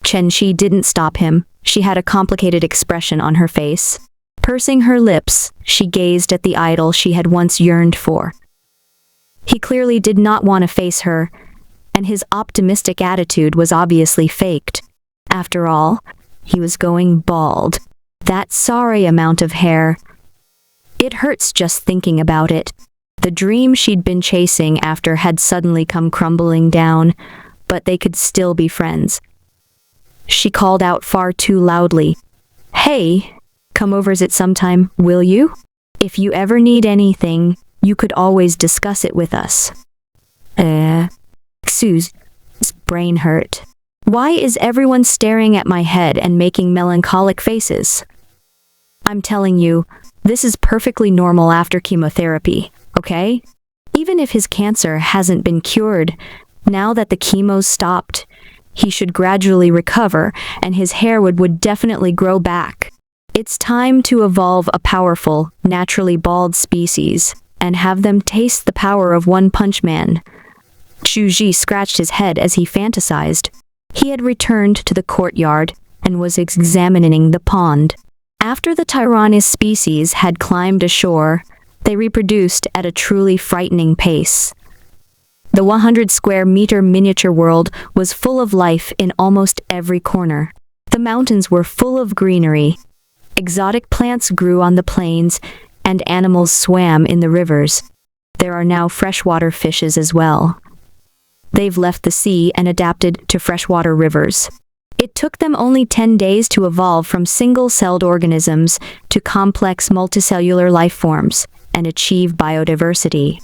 Chenxi didn't stop him. She had a complicated expression on her face. Pursing her lips, she gazed at the idol she had once yearned for. He clearly did not want to face her, and his optimistic attitude was obviously faked. After all, he was going bald. That sorry amount of hair. It hurts just thinking about it. The dream she'd been chasing after had suddenly come crumbling down, but they could still be friends. She called out far too loudly. "Hey, come over at sometime, will you? If you ever need anything, you could always discuss it with us." Xu's brain hurt. Why is everyone staring at my head and making melancholic faces? I'm telling you, this is perfectly normal after chemotherapy, okay? Even if his cancer hasn't been cured, now that the chemo's stopped, he should gradually recover and his hair would definitely grow back. It's time to evolve a powerful, naturally bald species and have them taste the power of One Punch Man. Xu scratched his head as he fantasized. He had returned to the courtyard and was examining the pond. After the Tyrannis species had climbed ashore, they reproduced at a truly frightening pace. The 100 square meter miniature world was full of life in almost every corner. The mountains were full of greenery. Exotic plants grew on the plains, and animals swam in the rivers. There are now freshwater fishes as well. They've left the sea and adapted to freshwater rivers. It took them only 10 days to evolve from single-celled organisms to complex multicellular life forms and achieve biodiversity.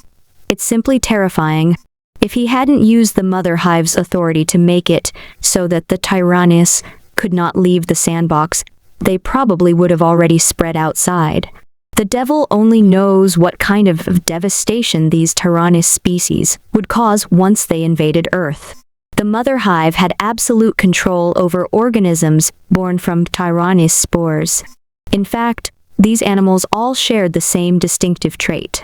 It's simply terrifying. If he hadn't used the mother hive's authority to make it so that the Tyrannis could not leave the sandbox, they probably would have already spread outside. The devil only knows what kind of devastation these Tyrannis species would cause once they invaded Earth. The mother hive had absolute control over organisms born from Tyrannis spores. In fact, these animals all shared the same distinctive trait.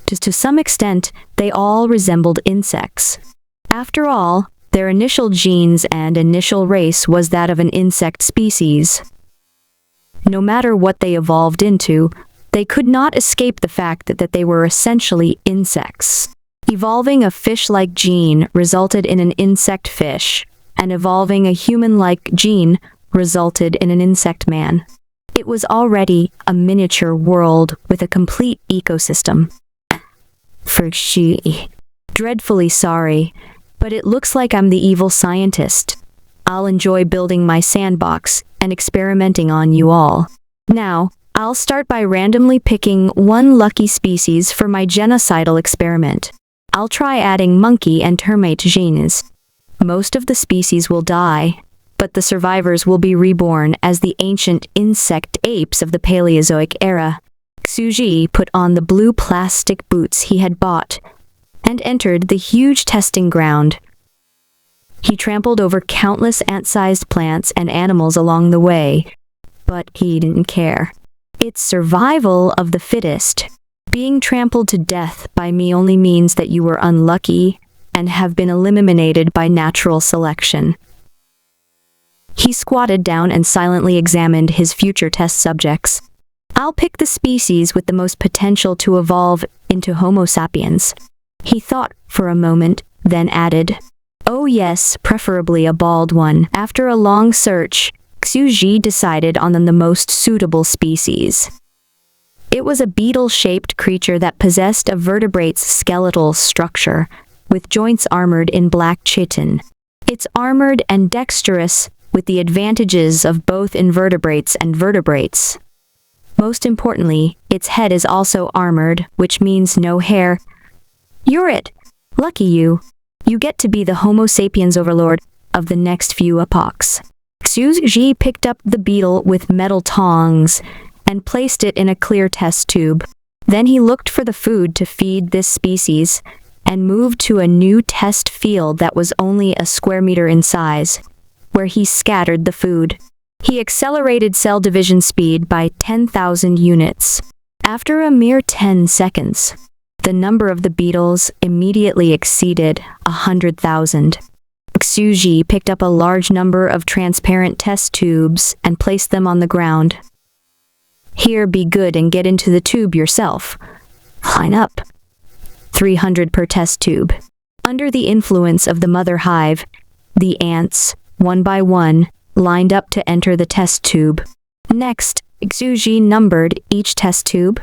To some extent, they all resembled insects. After all, their initial genes and initial race was that of an insect species. No matter what they evolved into, they could not escape the fact that they were essentially insects. Evolving a fish-like gene resulted in an insect fish, and evolving a human-like gene resulted in an insect man. It was already a miniature world with a complete ecosystem. Dreadfully sorry, but it looks like I'm the evil scientist. I'll enjoy building my sandbox and experimenting on you all. Now, I'll start by randomly picking one lucky species for my genocidal experiment. I'll try adding monkey and termite genes. Most of the species will die, but the survivors will be reborn as the ancient insect apes of the Paleozoic era. Xuji put on the blue plastic boots he had bought and entered the huge testing ground. He trampled over countless ant-sized plants and animals along the way, but he didn't care. It's survival of the fittest. Being trampled to death by me only means that you were unlucky and have been eliminated by natural selection. He squatted down and silently examined his future test subjects. I'll pick the species with the most potential to evolve into Homo sapiens. He thought for a moment, then added, "Oh yes, preferably a bald one." After a long search, Xuji decided on the most suitable species. It was a beetle-shaped creature that possessed a vertebrate's skeletal structure, with joints armored in black chitin. It's armored and dexterous, with the advantages of both invertebrates and vertebrates. Most importantly, its head is also armored, which means no hair. You're it! Lucky you! You get to be the Homo sapiens overlord of the next few epochs. Xuji picked up the beetle with metal tongs and placed it in a clear test tube. Then he looked for the food to feed this species and moved to a new test field that was only a square meter in size, where he scattered the food. He accelerated cell division speed by 10,000 units. After a mere 10 seconds, the number of the beetles immediately exceeded 100,000. Xuji picked up a large number of transparent test tubes and placed them on the ground. Here, be good and get into the tube yourself. Line up. 300 per test tube. Under the influence of the mother hive, the ants, one by one, lined up to enter the test tube. Next, Xuji numbered each test tube.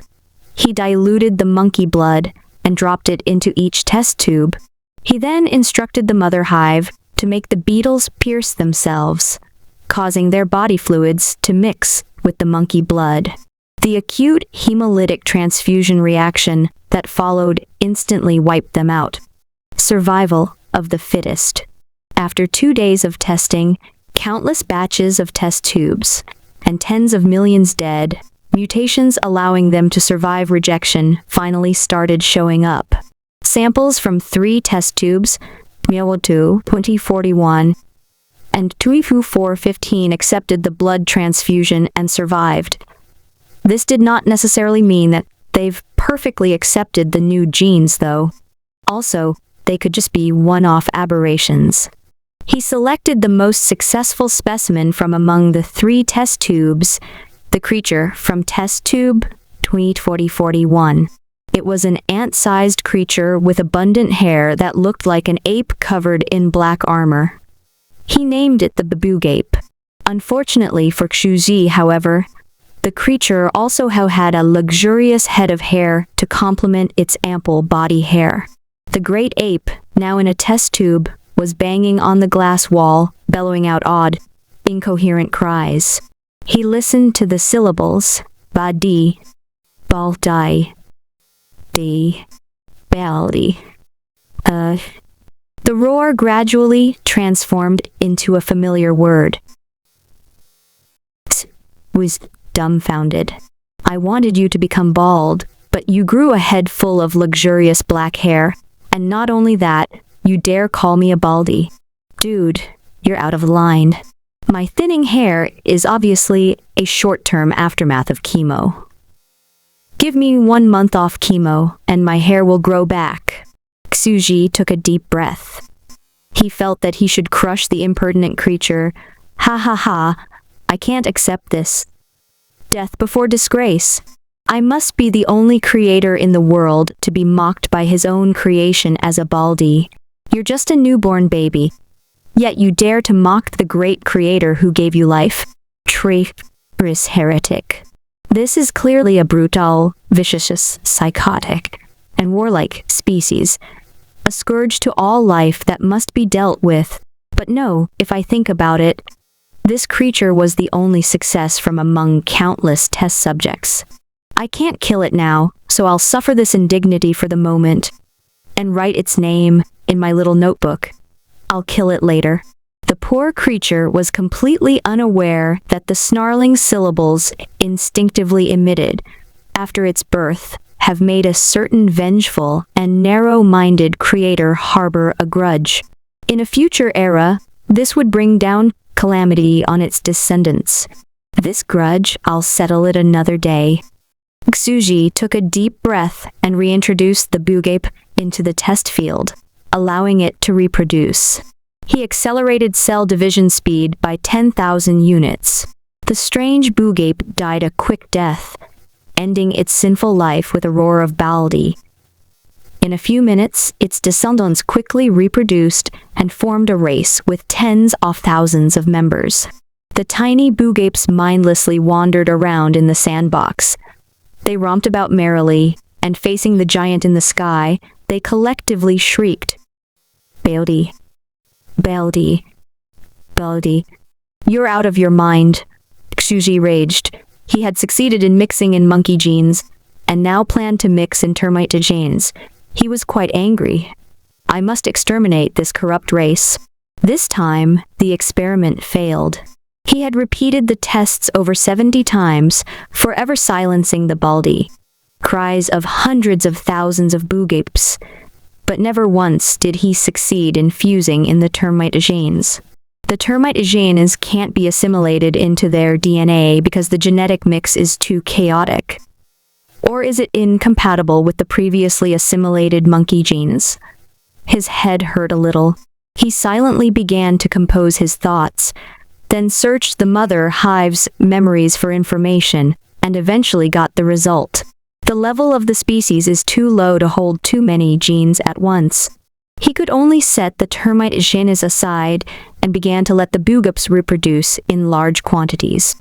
He diluted the monkey blood and dropped it into each test tube. He then instructed the mother hive to make the beetles pierce themselves, causing their body fluids to mix with the monkey blood. The acute hemolytic transfusion reaction that followed instantly wiped them out. Survival of the fittest. After 2 days of testing, countless batches of test tubes, and tens of millions dead, mutations allowing them to survive rejection finally started showing up. Samples from 3 test tubes, Myewo-2, 2041, and Tuifu 415 accepted the blood transfusion and survived. This did not necessarily mean that they've perfectly accepted the new genes, though. Also, they could just be one-off aberrations. He selected the most successful specimen from among the 3 test tubes, the creature from test tube 2041. It was an ant-sized creature with abundant hair that looked like an ape covered in black armor. He named it the Baboog ape. Unfortunately for Xuji, however, the creature also had a luxurious head of hair to complement its ample body hair. The great ape, now in a test tube, was banging on the glass wall, bellowing out odd, incoherent cries. He listened to the syllables, Badi, Baldai, Di, Baldi. The roar gradually transformed into a familiar word. Was dumbfounded. I wanted you to become bald, but you grew a head full of luxurious black hair, and not only that, you dare call me a baldy. Dude, you're out of line. My thinning hair is obviously a short-term aftermath of chemo. Give me 1 month off chemo, and my hair will grow back. Xuji took a deep breath. He felt that he should crush the impertinent creature. Ha ha ha, I can't accept this. Death before disgrace. I must be the only creator in the world to be mocked by his own creation as a baldy. You're just a newborn baby. Yet you dare to mock the great creator who gave you life. Traitorous heretic. This is clearly a brutal, vicious, psychotic, and warlike species. A scourge to all life that must be dealt with. But no, if I think about it, this creature was the only success from among countless test subjects. I can't kill it now, so I'll suffer this indignity for the moment, and write its name in my little notebook. I'll kill it later. The poor creature was completely unaware that the snarling syllables instinctively emitted after its birth have made a certain vengeful and narrow-minded creator harbor a grudge. In a future era, this would bring down calamity on its descendants. This grudge, I'll settle it another day. Xuji took a deep breath and reintroduced the Boogape into the test field, allowing it to reproduce. He accelerated cell division speed by 10,000 units. The strange Boogape died a quick death, ending its sinful life with a roar of Baldi. In a few minutes, its descendants quickly reproduced and formed a race with tens of thousands of members. The tiny Boogapes mindlessly wandered around in the sandbox. They romped about merrily, and facing the giant in the sky, they collectively shrieked, Baldi, Baldi, Baldi. You're out of your mind, Xuji raged. He had succeeded in mixing in monkey genes, and now planned to mix in termite genes. He was quite angry. I must exterminate this corrupt race. This time, the experiment failed. He had repeated the tests over 70 times, forever silencing the Baldi. Cries of hundreds of thousands of Boogapes, but never once did he succeed in fusing in the termite genes. The termite genes can't be assimilated into their DNA because the genetic mix is too chaotic. Or is it incompatible with the previously assimilated monkey genes? His head hurt a little. He silently began to compose his thoughts, then searched the mother hive's memories for information, and eventually got the result. The level of the species is too low to hold too many genes at once. He could only set the termite genes aside and began to let the Boogapes reproduce in large quantities.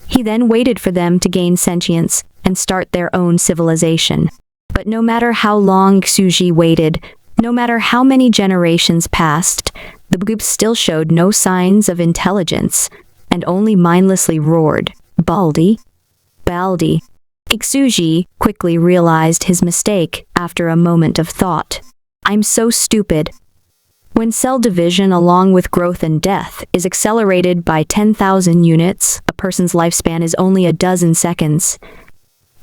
He then waited for them to gain sentience and start their own civilization. But no matter how long Xuji waited, no matter how many generations passed, the Boogapes still showed no signs of intelligence, and only mindlessly roared, Baldi, Baldi. Xuji quickly realized his mistake after a moment of thought. I'm so stupid. When cell division along with growth and death is accelerated by 10,000 units, a person's lifespan is only a dozen seconds.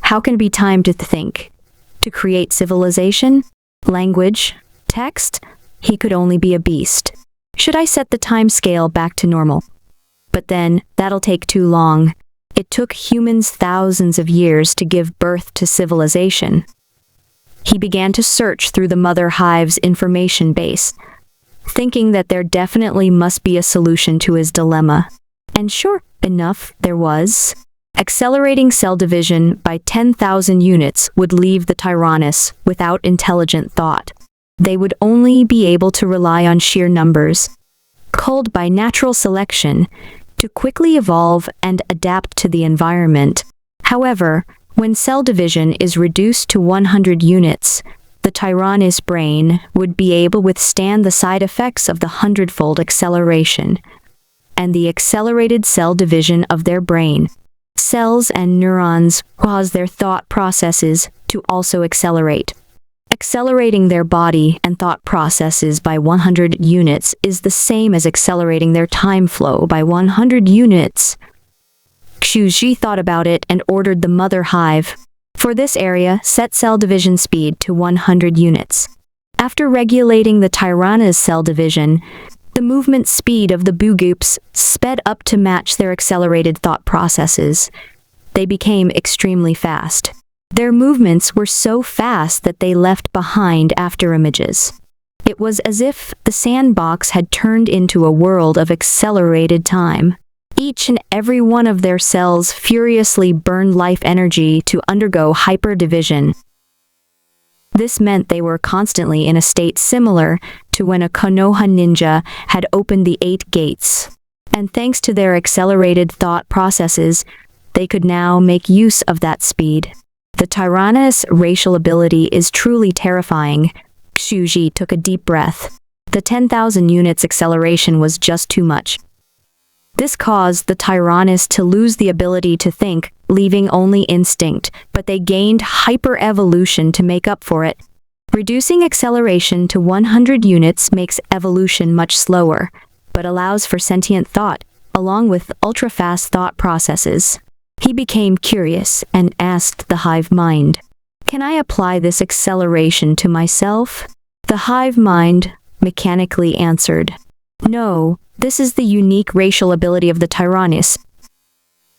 How can it be time to think? To create civilization? Language? Text? He could only be a beast. Should I set the time scale back to normal? But then, that'll take too long. It took humans thousands of years to give birth to civilization. He began to search through the mother hive's information base, thinking that there definitely must be a solution to his dilemma. And sure enough, there was. Accelerating cell division by 10,000 units would leave the Tyrannus without intelligent thought. They would only be able to rely on sheer numbers, culled by natural selection, to quickly evolve and adapt to the environment. However, when cell division is reduced to 100 units, the Tyrannus brain would be able to withstand the side effects of the hundredfold acceleration and the accelerated cell division of their brain. Cells and neurons cause their thought processes to also accelerate. Accelerating their body and thought processes by 100 units is the same as accelerating their time flow by 100 units. Xuji thought about it and ordered the mother hive. For this area, set cell division speed to 100 units. After regulating the Tyrannus cell division, the movement speed of the Bugoops sped up to match their accelerated thought processes. They became extremely fast. Their movements were so fast that they left behind after images. It was as if the sandbox had turned into a world of accelerated time. Each and every one of their cells furiously burned life energy to undergo hyperdivision. This meant they were constantly in a state similar to when a Konoha ninja had opened the 8 gates. And thanks to their accelerated thought processes, they could now make use of that speed. The Tyrannus' racial ability is truly terrifying. Xuji took a deep breath. The 10,000 units acceleration was just too much. This caused the Tyrannus to lose the ability to think, leaving only instinct, but they gained hyper-evolution to make up for it. Reducing acceleration to 100 units makes evolution much slower, but allows for sentient thought, along with ultra-fast thought processes. He became curious and asked the hive mind, "Can I apply this acceleration to myself?" The hive mind mechanically answered, "No, this is the unique racial ability of the Tyrannus.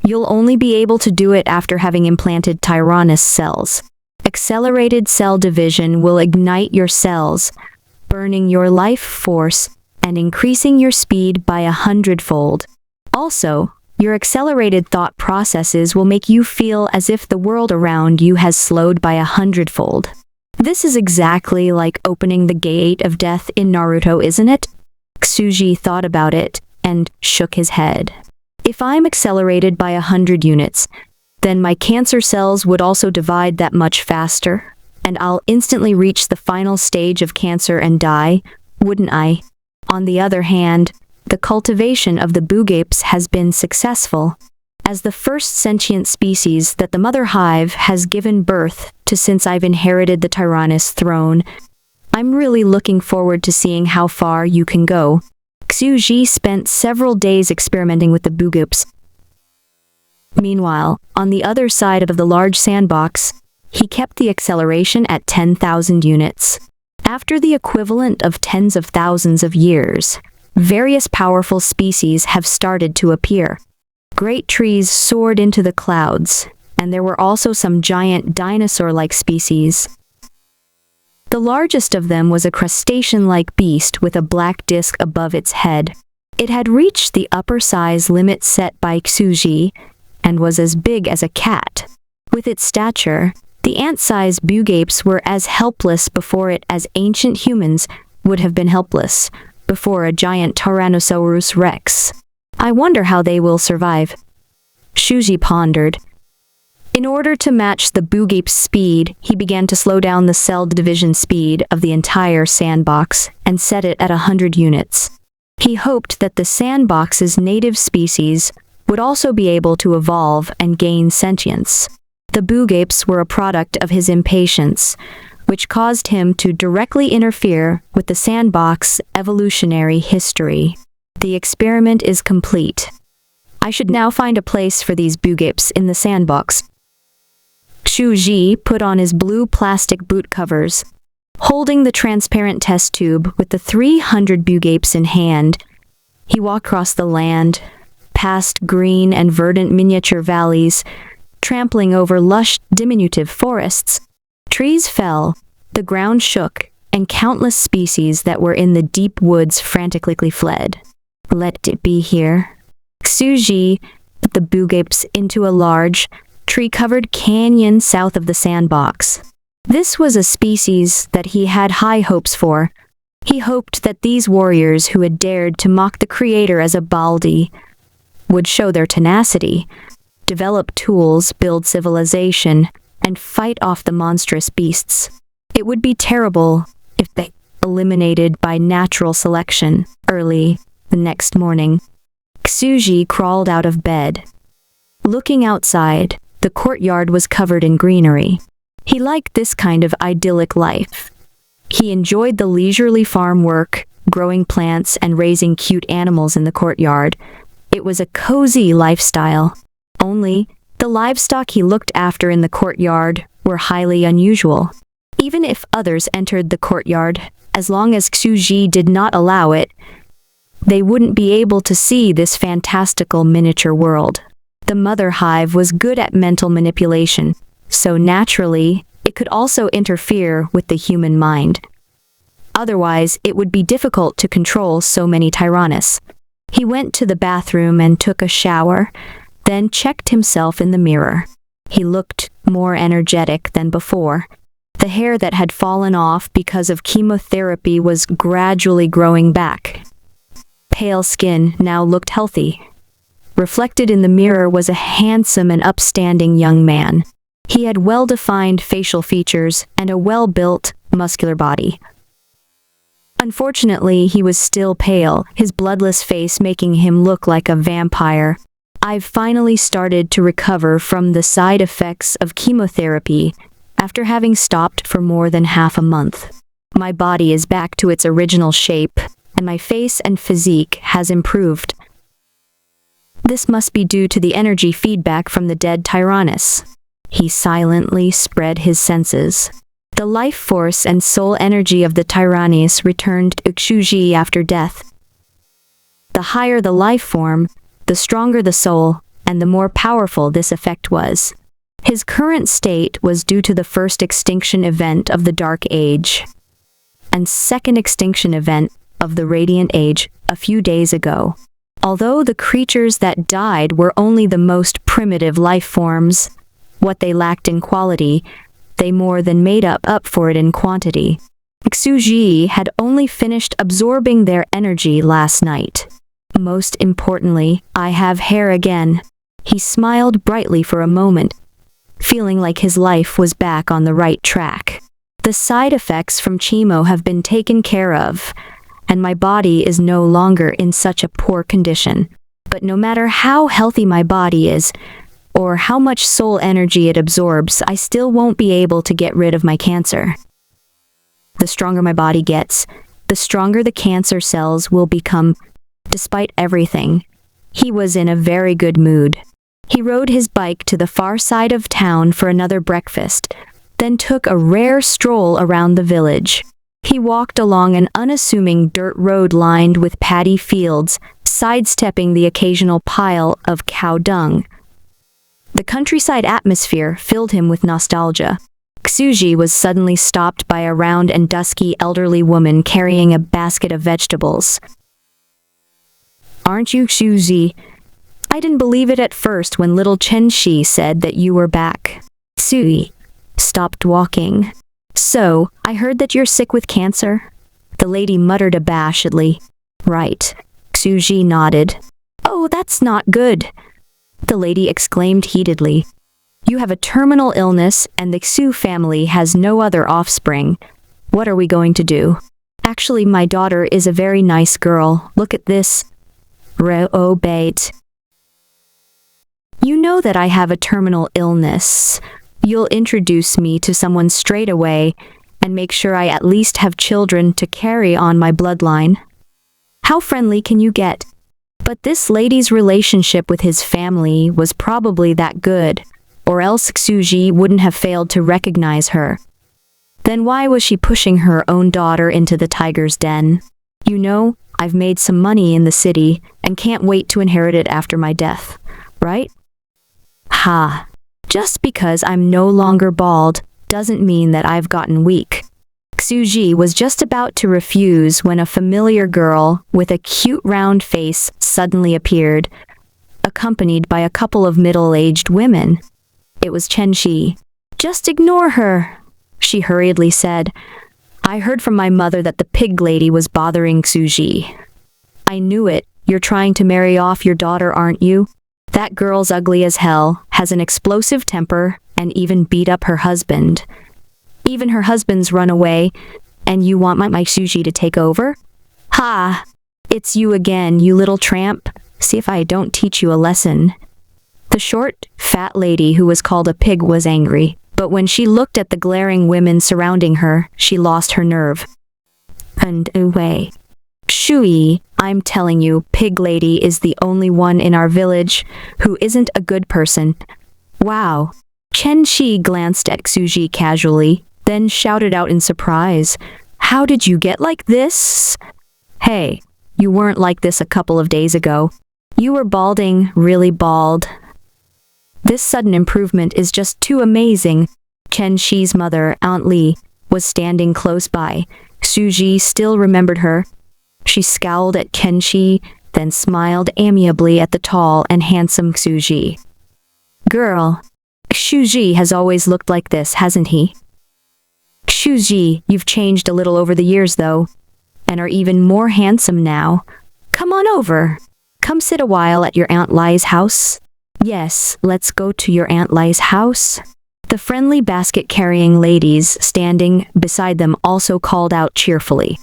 You'll only be able to do it after having implanted Tyrannus cells. Accelerated cell division will ignite your cells, burning your life force and increasing your speed by 100-fold. Also, your accelerated thought processes will make you feel as if the world around you has slowed by 100-fold. This is exactly like opening the gate of death in Naruto, isn't it?" Xuji thought about it and shook his head. "If I'm accelerated by 100 units, then my cancer cells would also divide that much faster, and I'll instantly reach the final stage of cancer and die, wouldn't I? On the other hand, the cultivation of the Bugapes has been successful. As the first sentient species that the mother hive has given birth to since I've inherited the Tyrannus throne, I'm really looking forward to seeing how far you can go." Xuji spent several days experimenting with the Bugoops. Meanwhile, on the other side of the large sandbox, he kept the acceleration at 10,000 units. After the equivalent of tens of thousands of years, various powerful species have started to appear. Great trees soared into the clouds, and there were also some giant dinosaur-like species. The largest of them was a crustacean-like beast with a black disc above its head. It had reached the upper size limit set by Xuji and was as big as a cat. With its stature, the ant-sized Bugapes were as helpless before it as ancient humans would have been helpless before a giant Tyrannosaurus Rex. I wonder how they will survive. Xuji pondered. In order to match the Bugape's speed, he began to slow down the cell division speed of the entire sandbox and set it at 100 units. He hoped that the sandbox's native species would also be able to evolve and gain sentience. The Bugapes were a product of his impatience, which caused him to directly interfere with the sandbox evolutionary history. The experiment is complete. I should now find a place for these Bugapes in the sandbox. Xuji put on his blue plastic boot covers. Holding the transparent test tube with the 300 Bugapes in hand, he walked across the land, past green and verdant miniature valleys, trampling over lush, diminutive forests. Trees fell, the ground shook, and countless species that were in the deep woods frantically fled. Let it be here. Xuji the boogapes into a large, tree-covered canyon south of the sandbox. This was a species that he had high hopes for. He hoped that these warriors who had dared to mock the creator as a baldi would show their tenacity, develop tools, build civilization, and fight off the monstrous beasts. It would be terrible if they eliminated by natural selection. Early the next morning, Xuji crawled out of bed. Looking outside, the courtyard was covered in greenery. He liked this kind of idyllic life. He enjoyed the leisurely farm work, growing plants and raising cute animals in the courtyard. It was a cozy lifestyle. Only, the livestock he looked after in the courtyard were highly unusual. Even if others entered the courtyard, as long as Xuji did not allow it, they wouldn't be able to see this fantastical miniature world. The mother hive was good at mental manipulation, so naturally, it could also interfere with the human mind. Otherwise, it would be difficult to control so many Tyrannus. He went to the bathroom and took a shower, then checked himself in the mirror. He looked more energetic than before. The hair that had fallen off because of chemotherapy was gradually growing back. Pale skin now looked healthy. Reflected in the mirror was a handsome and upstanding young man. He had well-defined facial features and a well-built, muscular body. Unfortunately, he was still pale, his bloodless face making him look like a vampire. I've finally started to recover from the side effects of chemotherapy after having stopped for more than half a month. My body is back to its original shape, and my face and physique has improved. This must be due to the energy feedback from the dead Tyrannus. He silently spread his senses. The life force and soul energy of the Tyrannus returned to Xuji after death. The higher the life form, the stronger the soul, and the more powerful this effect was. His current state was due to the first extinction event of the Dark Age, and second extinction event of the Radiant Age a few days ago. Although the creatures that died were only the most primitive life forms, what they lacked in quality, they more than made up for it in quantity. Xuji had only finished absorbing their energy last night. Most importantly, I have hair again. He smiled brightly for a moment, feeling like his life was back on the right track. The side effects from chemo have been taken care of, and my body is no longer in such a poor condition. But no matter how healthy my body is, or how much soul energy it absorbs, I still won't be able to get rid of my cancer. The stronger my body gets, the stronger the cancer cells will become. Despite everything, he was in a very good mood. He rode his bike to the far side of town for another breakfast, then took a rare stroll around the village. He walked along an unassuming dirt road lined with paddy fields, sidestepping the occasional pile of cow dung. The countryside atmosphere filled him with nostalgia. Xuji was suddenly stopped by a round and dusky elderly woman carrying a basket of vegetables. "Aren't you Xuji? I didn't believe it at first when little Chen Shi said that you were back." Xuji stopped walking. "So, I heard that you're sick with cancer?" The lady muttered abashedly. "Right." Xuji nodded. "Oh, that's not good," the lady exclaimed heatedly. "You have a terminal illness and the Xu family has no other offspring. What are we going to do?" "Actually, my daughter is a very nice girl. Look at this." Reobate. "You know that I have a terminal illness. You'll introduce me to someone straight away and make sure I at least have children to carry on my bloodline. How friendly can you get?" But this lady's relationship with his family was probably that good, or else Xuji wouldn't have failed to recognize her. Then why was she pushing her own daughter into the tiger's den? "You know, I've made some money in the city and can't wait to inherit it after my death, right?" "Ha! Just because I'm no longer bald doesn't mean that I've gotten weak." Xuji was just about to refuse when a familiar girl with a cute round face suddenly appeared. accompanied by a couple of middle-aged women. It was Chen Shi. "Just ignore her," she hurriedly said. "I heard from my mother that the pig lady was bothering Suji." "I knew it. You're trying to marry off your daughter, aren't you? That girl's ugly as hell, has an explosive temper, and even beat up her husband. Even her husband's run away, and you want my Suji to take over? Ha! It's you again, you little tramp. See if I don't teach you a lesson." The short, fat lady who was called a pig was angry, but when she looked at the glaring women surrounding her, she lost her nerve. "And away. Shui, I'm telling you, pig lady is the only one in our village who isn't a good person." "Wow." Chen Shi glanced at Suji casually, then shouted out in surprise, "How did you get like this?" "Hey, you weren't like this a couple of days ago. You were balding, really bald." "This sudden improvement is just too amazing." Chen Shi's mother, Aunt Li, was standing close by. Suji still remembered her. She scowled at Chen Shi, then smiled amiably at the tall and handsome Suji. "Girl, Suji has always looked like this, hasn't he?" "Suji, you've changed a little over the years though, and are even more handsome now. Come on over. Come sit a while at your Aunt Li's house." "Yes, let's go to your Aunt Li's house." The friendly basket-carrying ladies standing beside them also called out cheerfully.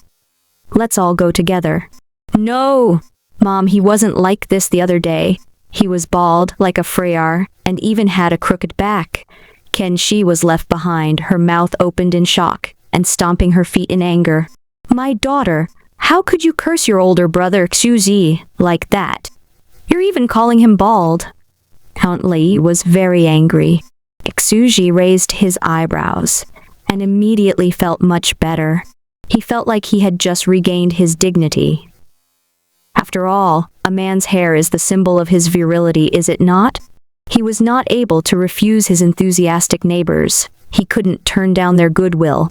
"Let's all go together." "No! Mom, he wasn't like this the other day. He was bald, like a Freyar, and even had a crooked back." Ken Shi was left behind, her mouth opened in shock, and stomping her feet in anger. "My daughter, how could you curse your older brother Xuzi like that? You're even calling him bald." Aunt Li was very angry. Xuji raised his eyebrows, and immediately felt much better. He felt like he had just regained his dignity. After all, a man's hair is the symbol of his virility, is it not? He was not able to refuse his enthusiastic neighbors. He couldn't turn down their goodwill.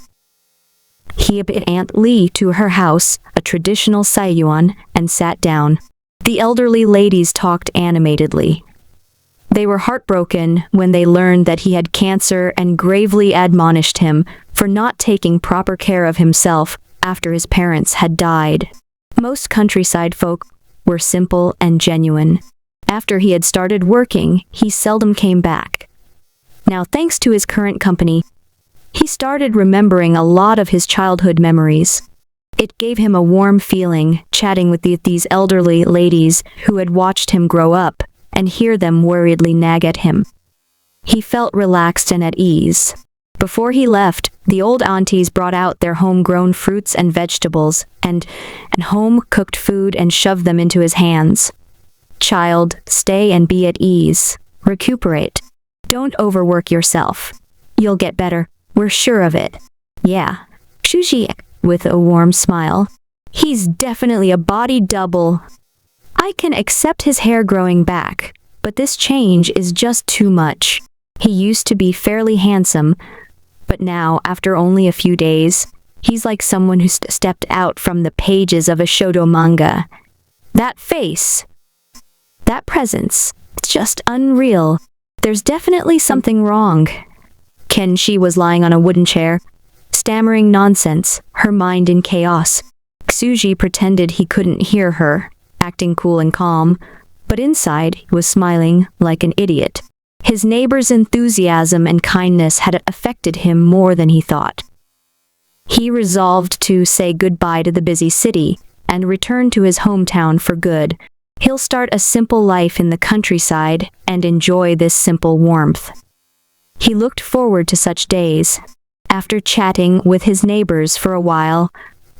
He bid Aunt Li to her house, a traditional Saiyuan, and sat down. The elderly ladies talked animatedly. They were heartbroken when they learned that he had cancer and gravely admonished him for not taking proper care of himself after his parents had died. Most countryside folk were simple and genuine. After he had started working, he seldom came back. Now, thanks to his current company, he started remembering a lot of his childhood memories. It gave him a warm feeling chatting with these elderly ladies who had watched him grow up and hear them worriedly nag at him. He felt relaxed and at ease. Before he left, the old aunties brought out their homegrown fruits and vegetables and home-cooked food and shoved them into his hands. "Child, stay and be at ease. Recuperate. Don't overwork yourself. You'll get better. We're sure of it." "Yeah." Shuji, with a warm smile. "He's definitely a body double. I can accept his hair growing back, but this change is just too much. He used to be fairly handsome, but now, after only a few days, he's like someone who stepped out from the pages of a shoujo manga. That face, that presence, it's just unreal. There's definitely something wrong." Ken Shi was lying on a wooden chair, stammering nonsense, her mind in chaos. Xuji pretended he couldn't hear her, acting cool and calm, but inside he was smiling like an idiot. His neighbor's enthusiasm and kindness had affected him more than he thought. He resolved to say goodbye to the busy city and return to his hometown for good. He'll start a simple life in the countryside and enjoy this simple warmth. He looked forward to such days. After chatting with his neighbors for a while,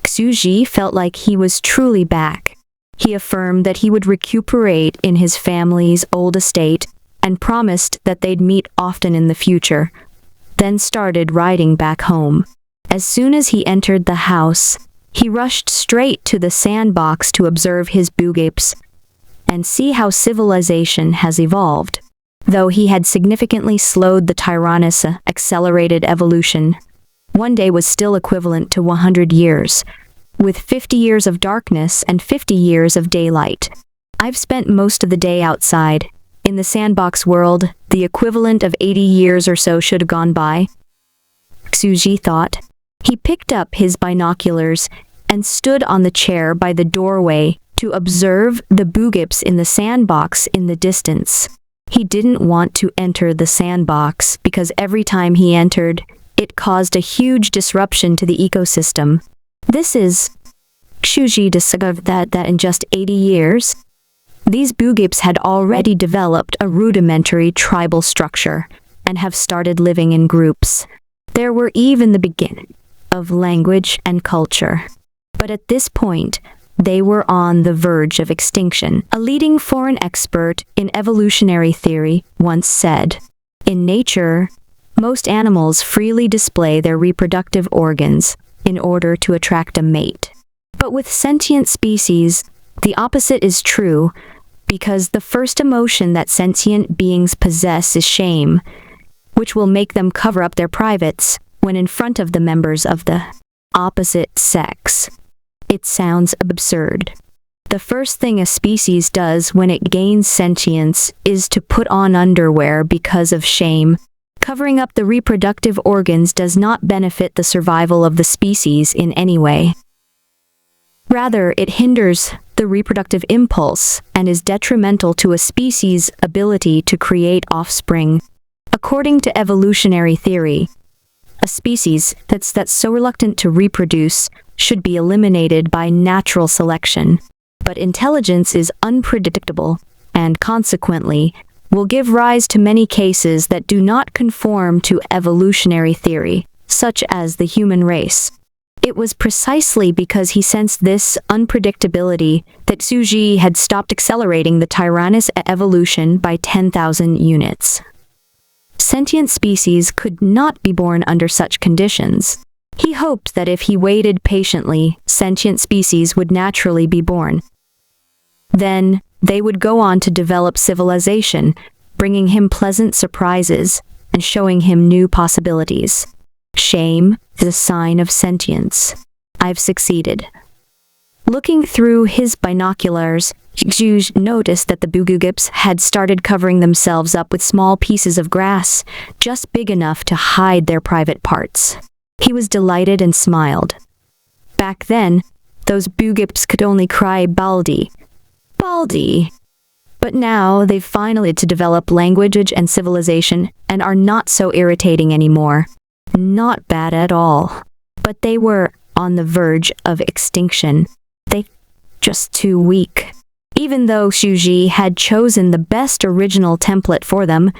Xuji felt like he was truly back. He affirmed that he would recuperate in his family's old estate and promised that they'd meet often in the future, then started riding back home. As soon as he entered the house, he rushed straight to the sandbox to observe his boogapes and see how civilization has evolved. Though he had significantly slowed the Tyrannosaurus' accelerated evolution, one day was still equivalent to 100 years, with 50 years of darkness and 50 years of daylight. I've spent most of the day outside. In the sandbox world, the equivalent of 80 years or so should have gone by, Xuji thought. He picked up his binoculars and stood on the chair by the doorway to observe the boogips in the sandbox in the distance. He didn't want to enter the sandbox because every time he entered, it caused a huge disruption to the ecosystem. Xuji discovered that in just 80 years, these boogips had already developed a rudimentary tribal structure and have started living in groups. There were even the beginning of language and culture. But at this point, they were on the verge of extinction. A leading foreign expert in evolutionary theory once said, "In nature, most animals freely display their reproductive organs in order to attract a mate. But with sentient species, the opposite is true, because the first emotion that sentient beings possess is shame, which will make them cover up their privates when in front of the members of the opposite sex." It sounds absurd. The first thing a species does when it gains sentience is to put on underwear because of shame. Covering up the reproductive organs does not benefit the survival of the species in any way. Rather, it hinders the reproductive impulse and is detrimental to a species' ability to create offspring. According to evolutionary theory, a species that's so reluctant to reproduce should be eliminated by natural selection. But intelligence is unpredictable and consequently will give rise to many cases that do not conform to evolutionary theory, such as the human race. It was precisely because he sensed this unpredictability that Xuji had stopped accelerating the Tyrannus evolution by 10,000 units. Sentient species could not be born under such conditions. He hoped that if he waited patiently, sentient species would naturally be born. Then, they would go on to develop civilization, bringing him pleasant surprises and showing him new possibilities. Shame is a sign of sentience. I've succeeded. Looking through his binoculars, Xuji noticed that the boogips had started covering themselves up with small pieces of grass, just big enough to hide their private parts. He was delighted and smiled. Back then, those boogips could only cry baldi. Baldi. But now they've finally to develop language and civilization and are not so irritating anymore. Not bad at all. But they were on the verge of extinction. They just too weak. Even though Xuji had chosen the best original template for them,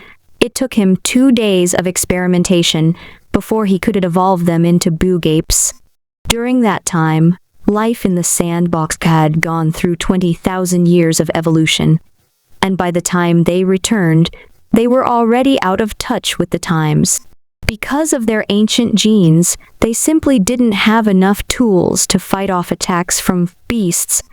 it took him 2 days of experimentation before he could evolve them into boogapes. During that time, life in the sandbox had gone through 20,000 years of evolution, and by the time they returned, they were already out of touch with the times. Because of their ancient genes, they simply didn't have enough tools to fight off attacks from beasts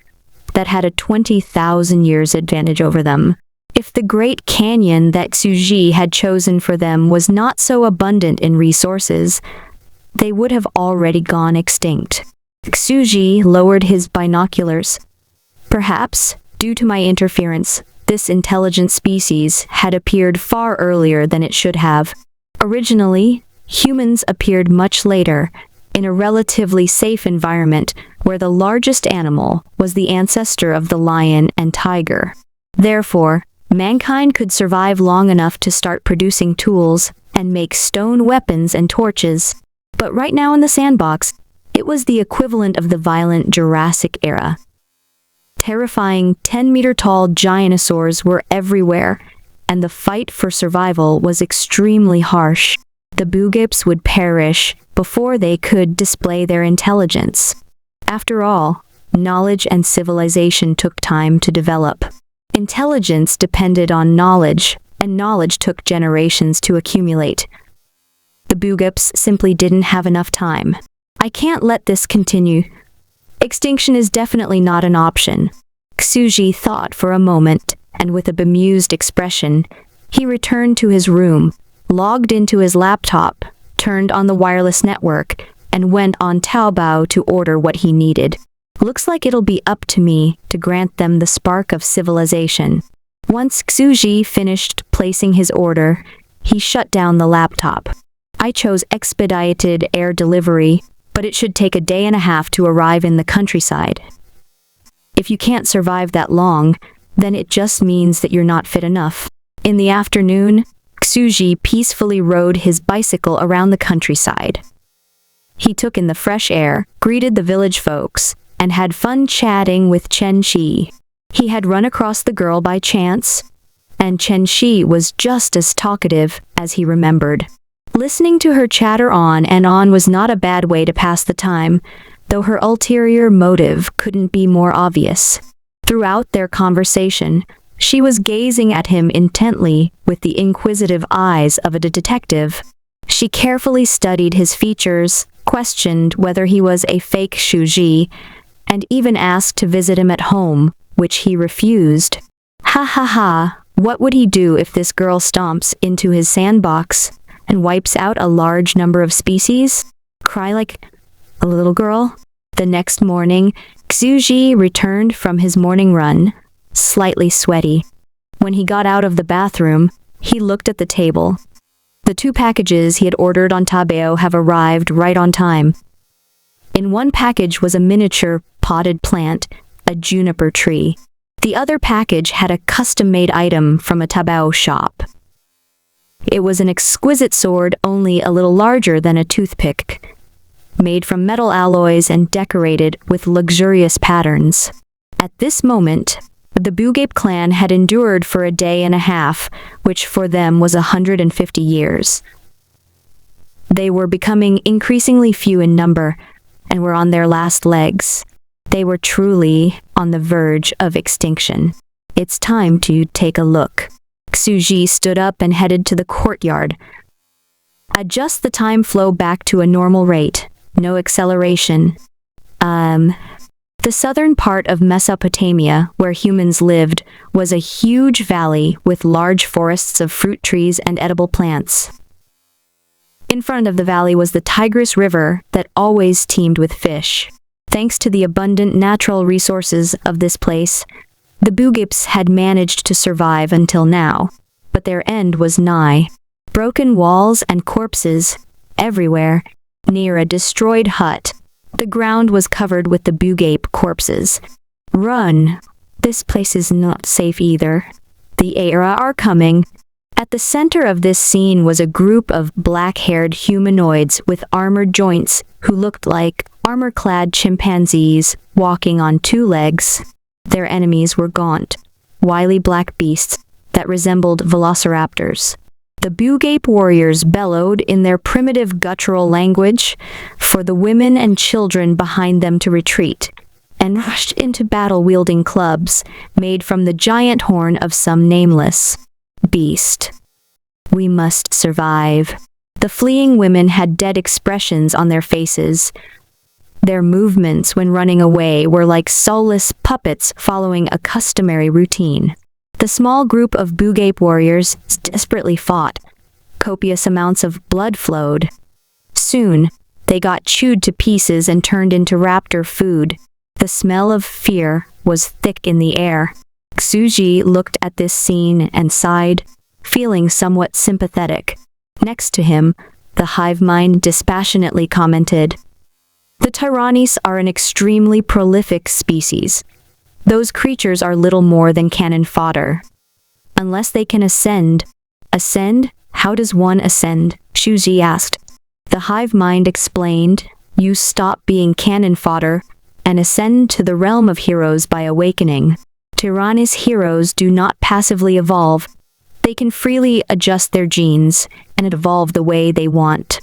that had a 20,000 years advantage over them. If the Great Canyon that Xuji had chosen for them was not so abundant in resources, they would have already gone extinct. Xuji lowered his binoculars. Perhaps, due to my interference, this intelligent species had appeared far earlier than it should have. Originally, humans appeared much later, in a relatively safe environment where the largest animal was the ancestor of the lion and tiger. Therefore, mankind could survive long enough to start producing tools and make stone weapons and torches. But right now in the sandbox, it was the equivalent of the violent Jurassic era. Terrifying 10-meter-tall giantosaurs were everywhere, and the fight for survival was extremely harsh. The boogips would perish before they could display their intelligence. After all, knowledge and civilization took time to develop. Intelligence depended on knowledge, and knowledge took generations to accumulate. The boogips simply didn't have enough time. I can't let this continue. Extinction is definitely not an option. Xuji thought for a moment, and with a bemused expression, he returned to his room, logged into his laptop, turned on the wireless network, and went on Taobao to order what he needed. Looks like it'll be up to me to grant them the spark of civilization. Once Xuji finished placing his order, he shut down the laptop. I chose expedited air delivery, but it should take a day and a half to arrive in the countryside. If you can't survive that long, then it just means that you're not fit enough. In the afternoon, Xuji peacefully rode his bicycle around the countryside. He took in the fresh air, greeted the village folks, and had fun chatting with Chen Shi. He had run across the girl by chance, and Chen Shi was just as talkative as he remembered. Listening to her chatter on and on was not a bad way to pass the time, though her ulterior motive couldn't be more obvious. Throughout their conversation, she was gazing at him intently with the inquisitive eyes of a detective. She carefully studied his features, questioned whether he was a fake Xuji, and even asked to visit him at home, which he refused. Ha ha ha, what would he do if this girl stomps into his sandbox and wipes out a large number of species? Cry like a little girl? The next morning, Xuji returned from his morning run, slightly sweaty. When he got out of the bathroom, he looked at the table. The 2 packages he had ordered on Taobao have arrived right on time. In one package was a miniature potted plant, a juniper tree. The other package had a custom-made item from a Taobao shop. It was an exquisite sword only a little larger than a toothpick, made from metal alloys and decorated with luxurious patterns. At this moment, the Bugape clan had endured for a day and a half, which for them was 150 years. They were becoming increasingly few in number, and were on their last legs. They were truly on the verge of extinction. It's time to take a look. Xuji stood up and headed to the courtyard. Adjust the time flow back to a normal rate. No acceleration. The southern part of Mesopotamia, where humans lived, was a huge valley with large forests of fruit trees and edible plants. In front of the valley was the Tigris River that always teemed with fish. Thanks to the abundant natural resources of this place, the Bugapes had managed to survive until now, but their end was nigh. Broken walls and corpses everywhere. Near a destroyed hut, the ground was covered with the Bugape corpses. Run! This place is not safe either. The Era are coming. At the center of this scene was a group of black-haired humanoids with armored joints who looked like armor-clad chimpanzees walking on 2 legs. Their enemies were gaunt, wily black beasts that resembled velociraptors. The Bugape warriors bellowed in their primitive guttural language for the women and children behind them to retreat, and rushed into battle wielding clubs made from the giant horn of some nameless beast. We must survive. The fleeing women had dead expressions on their faces. Their movements when running away were like soulless puppets following a customary routine. The small group of Bugape warriors desperately fought. Copious amounts of blood flowed. Soon, they got chewed to pieces and turned into raptor food. The smell of fear was thick in the air. Xuji looked at this scene and sighed, feeling somewhat sympathetic. Next to him, the hive mind dispassionately commented, "The Tyrannis are an extremely prolific species. Those creatures are little more than cannon fodder. Unless they can ascend." "Ascend? How does one ascend?" Xuji asked. The hive mind explained, "You stop being cannon fodder and ascend to the realm of heroes by awakening. Tyrannis heroes do not passively evolve. They can freely adjust their genes and evolve the way they want.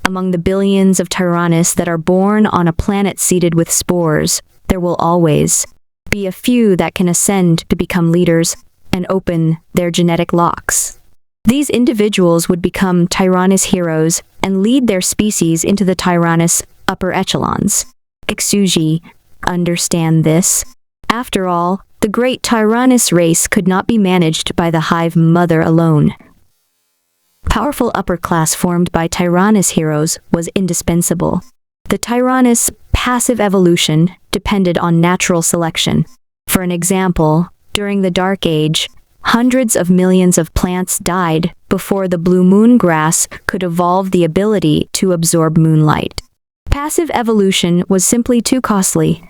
Among the billions of Tyrannis that are born on a planet seeded with spores, there will always be a few that can ascend to become leaders and open their genetic locks. These individuals would become Tyrannis heroes and lead their species into the Tyrannis upper echelons." Xuji, understand this? After all, the great Tyrannis race could not be managed by the hive mother alone. Powerful upper class formed by Tyrannis heroes was indispensable. The Tyrannis passive evolution depended on natural selection. For an example, during the Dark Age, hundreds of millions of plants died before the blue moon grass could evolve the ability to absorb moonlight. Passive evolution was simply too costly,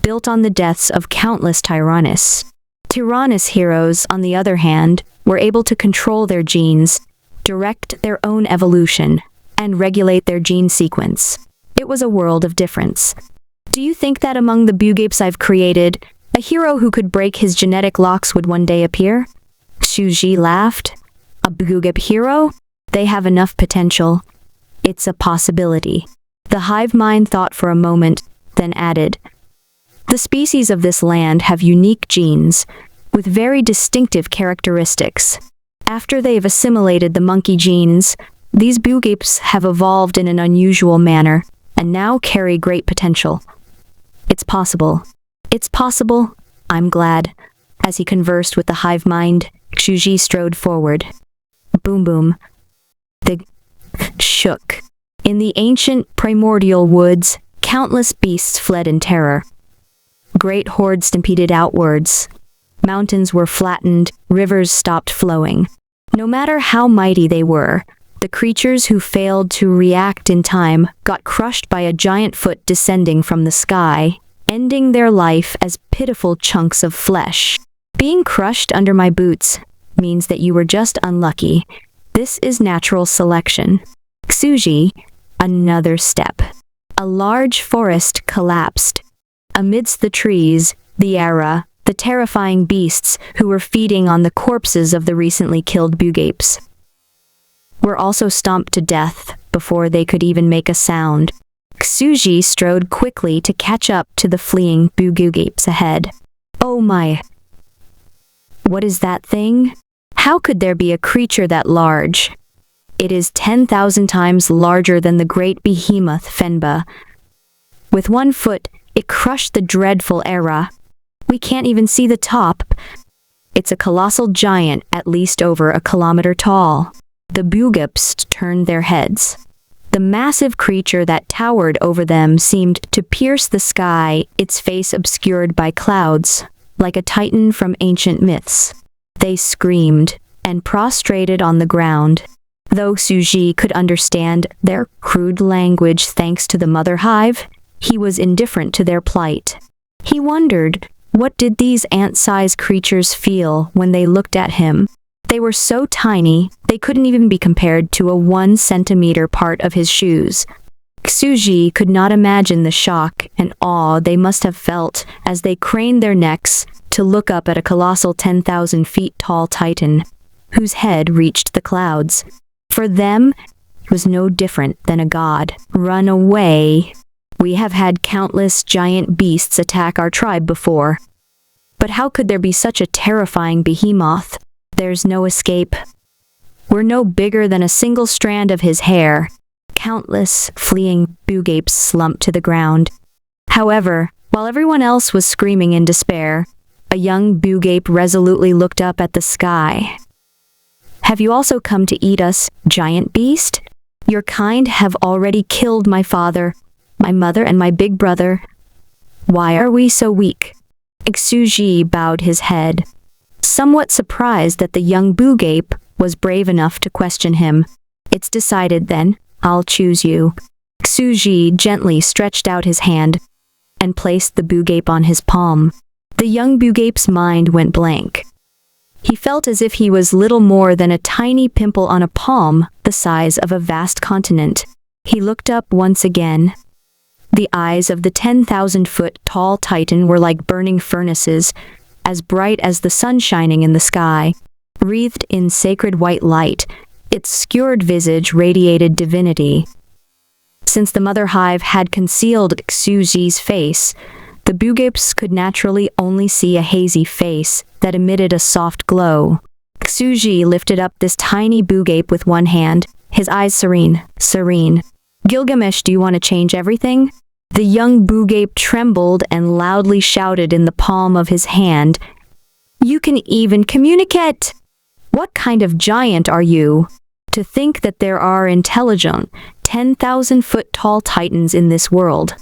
built on the deaths of countless Tyrannus. Tyrannus heroes, on the other hand, were able to control their genes, direct their own evolution, and regulate their gene sequence. It was a world of difference. Do you think that among the bugapes I've created, a hero who could break his genetic locks would one day appear? Shuji laughed. A bugape hero? They have enough potential. It's a possibility. The hive mind thought for a moment, then added, the species of this land have unique genes, with very distinctive characteristics. After they've assimilated the monkey genes, these bugapes have evolved in an unusual manner, and now carry great potential. It's possible. It's possible. I'm glad. As he conversed with the hive mind, Shuji strode forward. Boom boom. They shook. In the ancient primordial woods, countless beasts fled in terror. Great hordes stampeded outwards. Mountains were flattened, rivers stopped flowing. No matter how mighty they were, the creatures who failed to react in time got crushed by a giant foot descending from the sky, ending their life as pitiful chunks of flesh. Being crushed under my boots means that you were just unlucky. This is natural selection. Tsuji, another step. A large forest collapsed. Amidst the trees, the terrifying beasts who were feeding on the corpses of the recently killed bugapes were also stomped to death before they could even make a sound. Tsuji strode quickly to catch up to the fleeing bugapes ahead. Oh my! What is that thing? How could there be a creature that large? It is 10,000 times larger than the great behemoth Fenba. With one foot, it crushed the dreadful Era. We can't even see the top. It's a colossal giant at least over a kilometer tall. The bugapes turned their heads. The massive creature that towered over them seemed to pierce the sky, its face obscured by clouds, like a titan from ancient myths. They screamed and prostrated on the ground. Though Suji could understand their crude language thanks to the mother hive, he was indifferent to their plight. He wondered, what did these ant-sized creatures feel when they looked at him? They were so tiny, they couldn't even be compared to a 1 centimeter part of his shoes. Suji could not imagine the shock and awe they must have felt as they craned their necks to look up at a colossal 10,000 feet tall titan, whose head reached the clouds. For them, it was no different than a god. Run away. We have had countless giant beasts attack our tribe before. But how could there be such a terrifying behemoth? There's no escape. We're no bigger than a single strand of his hair. Countless fleeing bugapes slumped to the ground. However, while everyone else was screaming in despair, a young bugape resolutely looked up at the sky. Have you also come to eat us, giant beast? Your kind have already killed my father, my mother, and my big brother. Why are we so weak? Xuji bowed his head, somewhat surprised that the young bugape was brave enough to question him. It's decided then, I'll choose you. Xuji gently stretched out his hand and placed the bugape on his palm. The young bugape's mind went blank. He felt as if he was little more than a tiny pimple on a palm the size of a vast continent. He looked up once again. The eyes of the 10,000-foot tall titan were like burning furnaces, as bright as the sun shining in the sky. Wreathed in sacred white light, its skewered visage radiated divinity. Since the mother hive had concealed Xuji's face, the bugapes could naturally only see a hazy face that emitted a soft glow. Xuji lifted up this tiny bugape with one hand, his eyes serene. Gilgamesh, do you want to change everything? The young bugape trembled and loudly shouted in the palm of his hand, You can even communicate! What kind of giant are you? To think that there are intelligent, 10,000-foot tall titans in this world.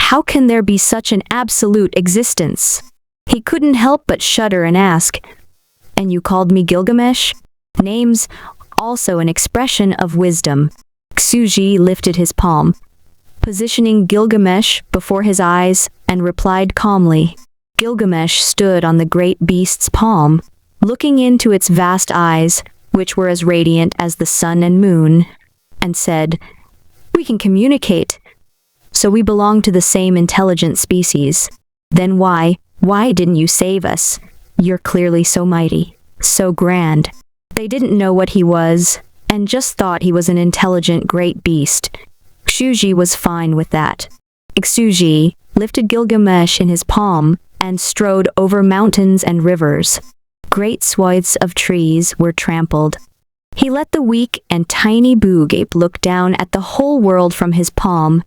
how can there be such an absolute existence? He couldn't help but shudder and ask, "And you called me Gilgamesh?" Names, also an expression of wisdom. Xuji lifted his palm, positioning Gilgamesh before his eyes, and replied calmly. Gilgamesh stood on the great beast's palm, looking into its vast eyes, which were as radiant as the sun and moon, and said, "We can communicate. So we belong to the same intelligent species. Then why didn't you save us? You're clearly so mighty, so grand." They didn't know what he was, and just thought he was an intelligent great beast. Xuji was fine with that. Xuji lifted Gilgamesh in his palm and strode over mountains and rivers. Great swaths of trees were trampled. He let the weak and tiny Boogape look down at the whole world from his palm,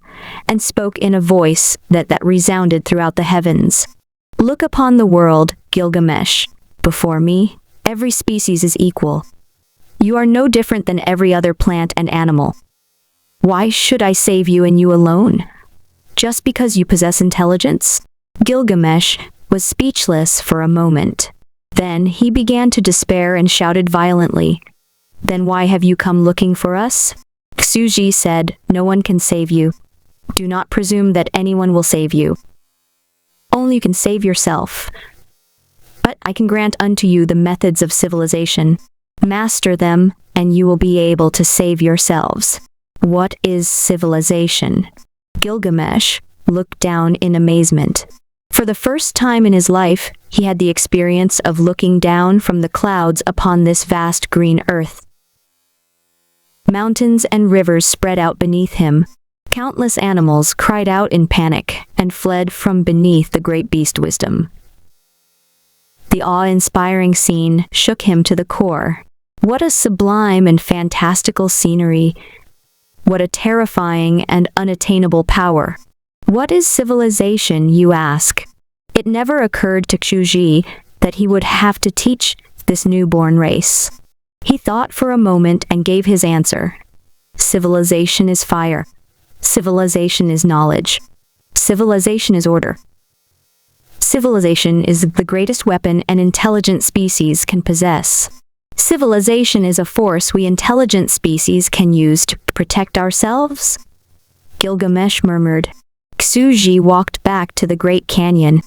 and spoke in a voice that resounded throughout the heavens. "Look upon the world, Gilgamesh. Before me, every species is equal. You are no different than every other plant and animal. Why should I save you and you alone? Just because you possess intelligence?" Gilgamesh was speechless for a moment. Then he began to despair and shouted violently, "Then why have you come looking for us?" Xuji said, "No one can save you. Do not presume that anyone will save you. Only you can save yourself. But I can grant unto you the methods of civilization. Master them, and you will be able to save yourselves." What is civilization? Gilgamesh looked down in amazement. For the first time in his life, he had the experience of looking down from the clouds upon this vast green earth. Mountains and rivers spread out beneath him. Countless animals cried out in panic and fled from beneath the great beast wisdom. The awe-inspiring scene shook him to the core. What a sublime and fantastical scenery! What a terrifying and unattainable power! What is civilization, you ask? It never occurred to Xuji that he would have to teach this newborn race. He thought for a moment and gave his answer. Civilization is fire. Civilization is knowledge. Civilization is order. Civilization is the greatest weapon an intelligent species can possess. Civilization is a force we intelligent species can use to protect ourselves. Gilgamesh murmured. Xuji walked back to the Great Canyon.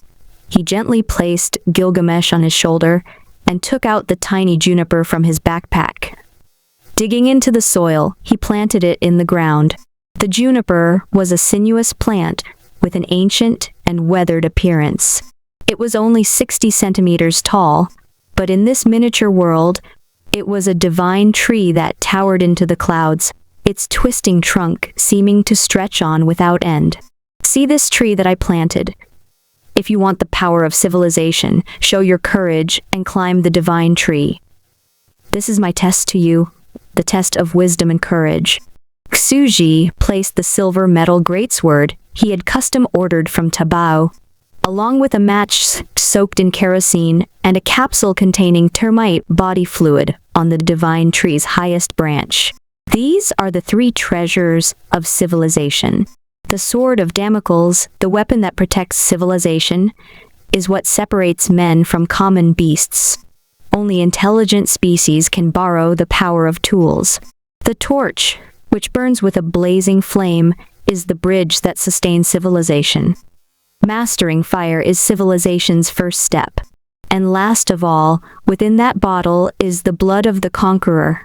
He gently placed Gilgamesh on his shoulder and took out the tiny juniper from his backpack. Digging into the soil, he planted it in the ground. The juniper was a sinuous plant with an ancient and weathered appearance. It was only 60 centimeters tall, but in this miniature world, it was a divine tree that towered into the clouds, its twisting trunk seeming to stretch on without end. See this tree that I planted. If you want the power of civilization, show your courage and climb the divine tree. This is my test to you, the test of wisdom and courage. Xuji placed the silver metal greatsword he had custom ordered from Tabao, along with a match soaked in kerosene and a capsule containing termite body fluid on the divine tree's highest branch. These are the three treasures of civilization. The sword of Damocles, the weapon that protects civilization, is what separates men from common beasts. Only intelligent species can borrow the power of tools. The torch, which burns with a blazing flame, is the bridge that sustains civilization. Mastering fire is civilization's first step. And last of all, within that bottle is the blood of the conqueror,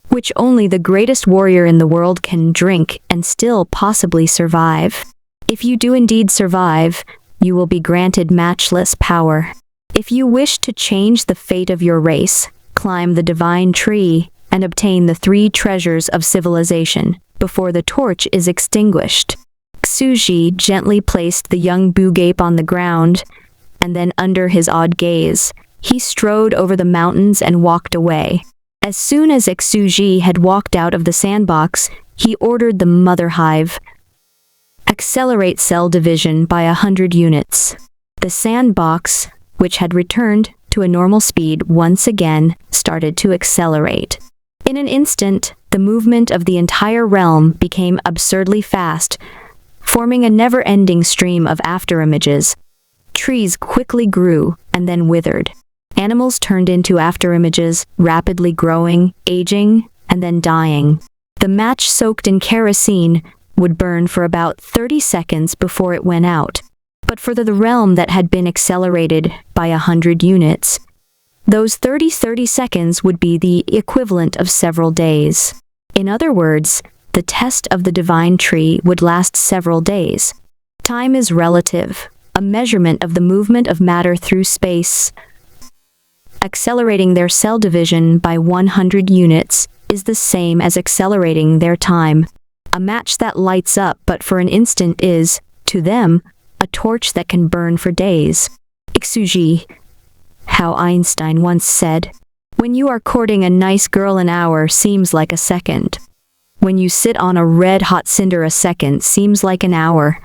which only the greatest warrior in the world can drink and still possibly survive. If you do indeed survive, you will be granted matchless power. If you wish to change the fate of your race, climb the divine tree and obtain the three treasures of civilization before the torch is extinguished. Xuji gently placed the young Boogape on the ground, and then under his awed gaze, he strode over the mountains and walked away. As soon as Xuji had walked out of the sandbox, he ordered the mother hive. Accelerate cell division by 100 units. The sandbox, which had returned to a normal speed once again, started to accelerate. In an instant, the movement of the entire realm became absurdly fast, forming a never-ending stream of afterimages. Trees quickly grew and then withered. Animals turned into afterimages, rapidly growing, aging, and then dying. The match soaked in kerosene would burn for about 30 seconds before it went out. But for the realm that had been accelerated by 100 units, those 30 seconds would be the equivalent of several days. In other words, the test of the divine tree would last several days. Time is relative, a measurement of the movement of matter through space. Accelerating their cell division by 100 units is the same as accelerating their time. A match that lights up but for an instant is, to them, a torch that can burn for days. Ixuji, how Einstein once said, "When you are courting a nice girl, an hour seems like a second. When you sit on a red-hot cinder, a second seems like an hour."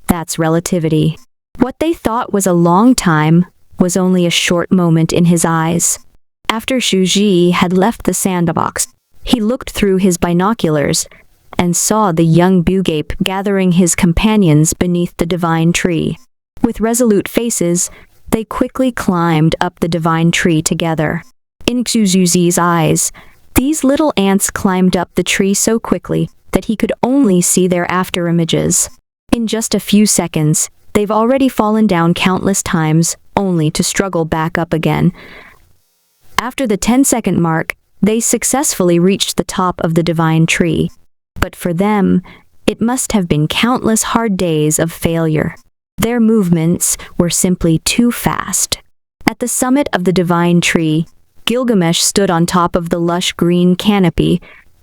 That's relativity. What they thought was a long time was only a short moment in his eyes. After Shuji had left the sandbox, he looked through his binoculars and saw the young Bugape gathering his companions beneath the divine tree. With resolute faces, they quickly climbed up the divine tree together. In Xuzuzi's eyes, these little ants climbed up the tree so quickly that he could only see their afterimages. In just a few seconds, they've already fallen down countless times, only to struggle back up again. After the 10-second mark, they successfully reached the top of the divine tree. But for them, it must have been countless hard days of failure. Their movements were simply too fast. At the summit of the divine tree, Gilgamesh stood on top of the lush green canopy,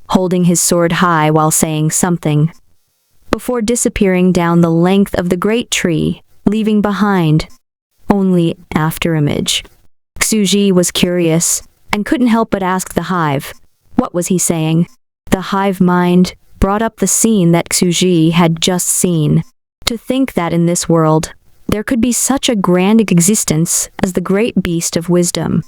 holding his sword high while saying something, before disappearing down the length of the great tree, leaving behind only afterimage. Xuji was curious and couldn't help but ask the hive, what was he saying? The hive mind brought up the scene that Xuji had just seen. To think that in this world, there could be such a grand existence as the great beast of wisdom.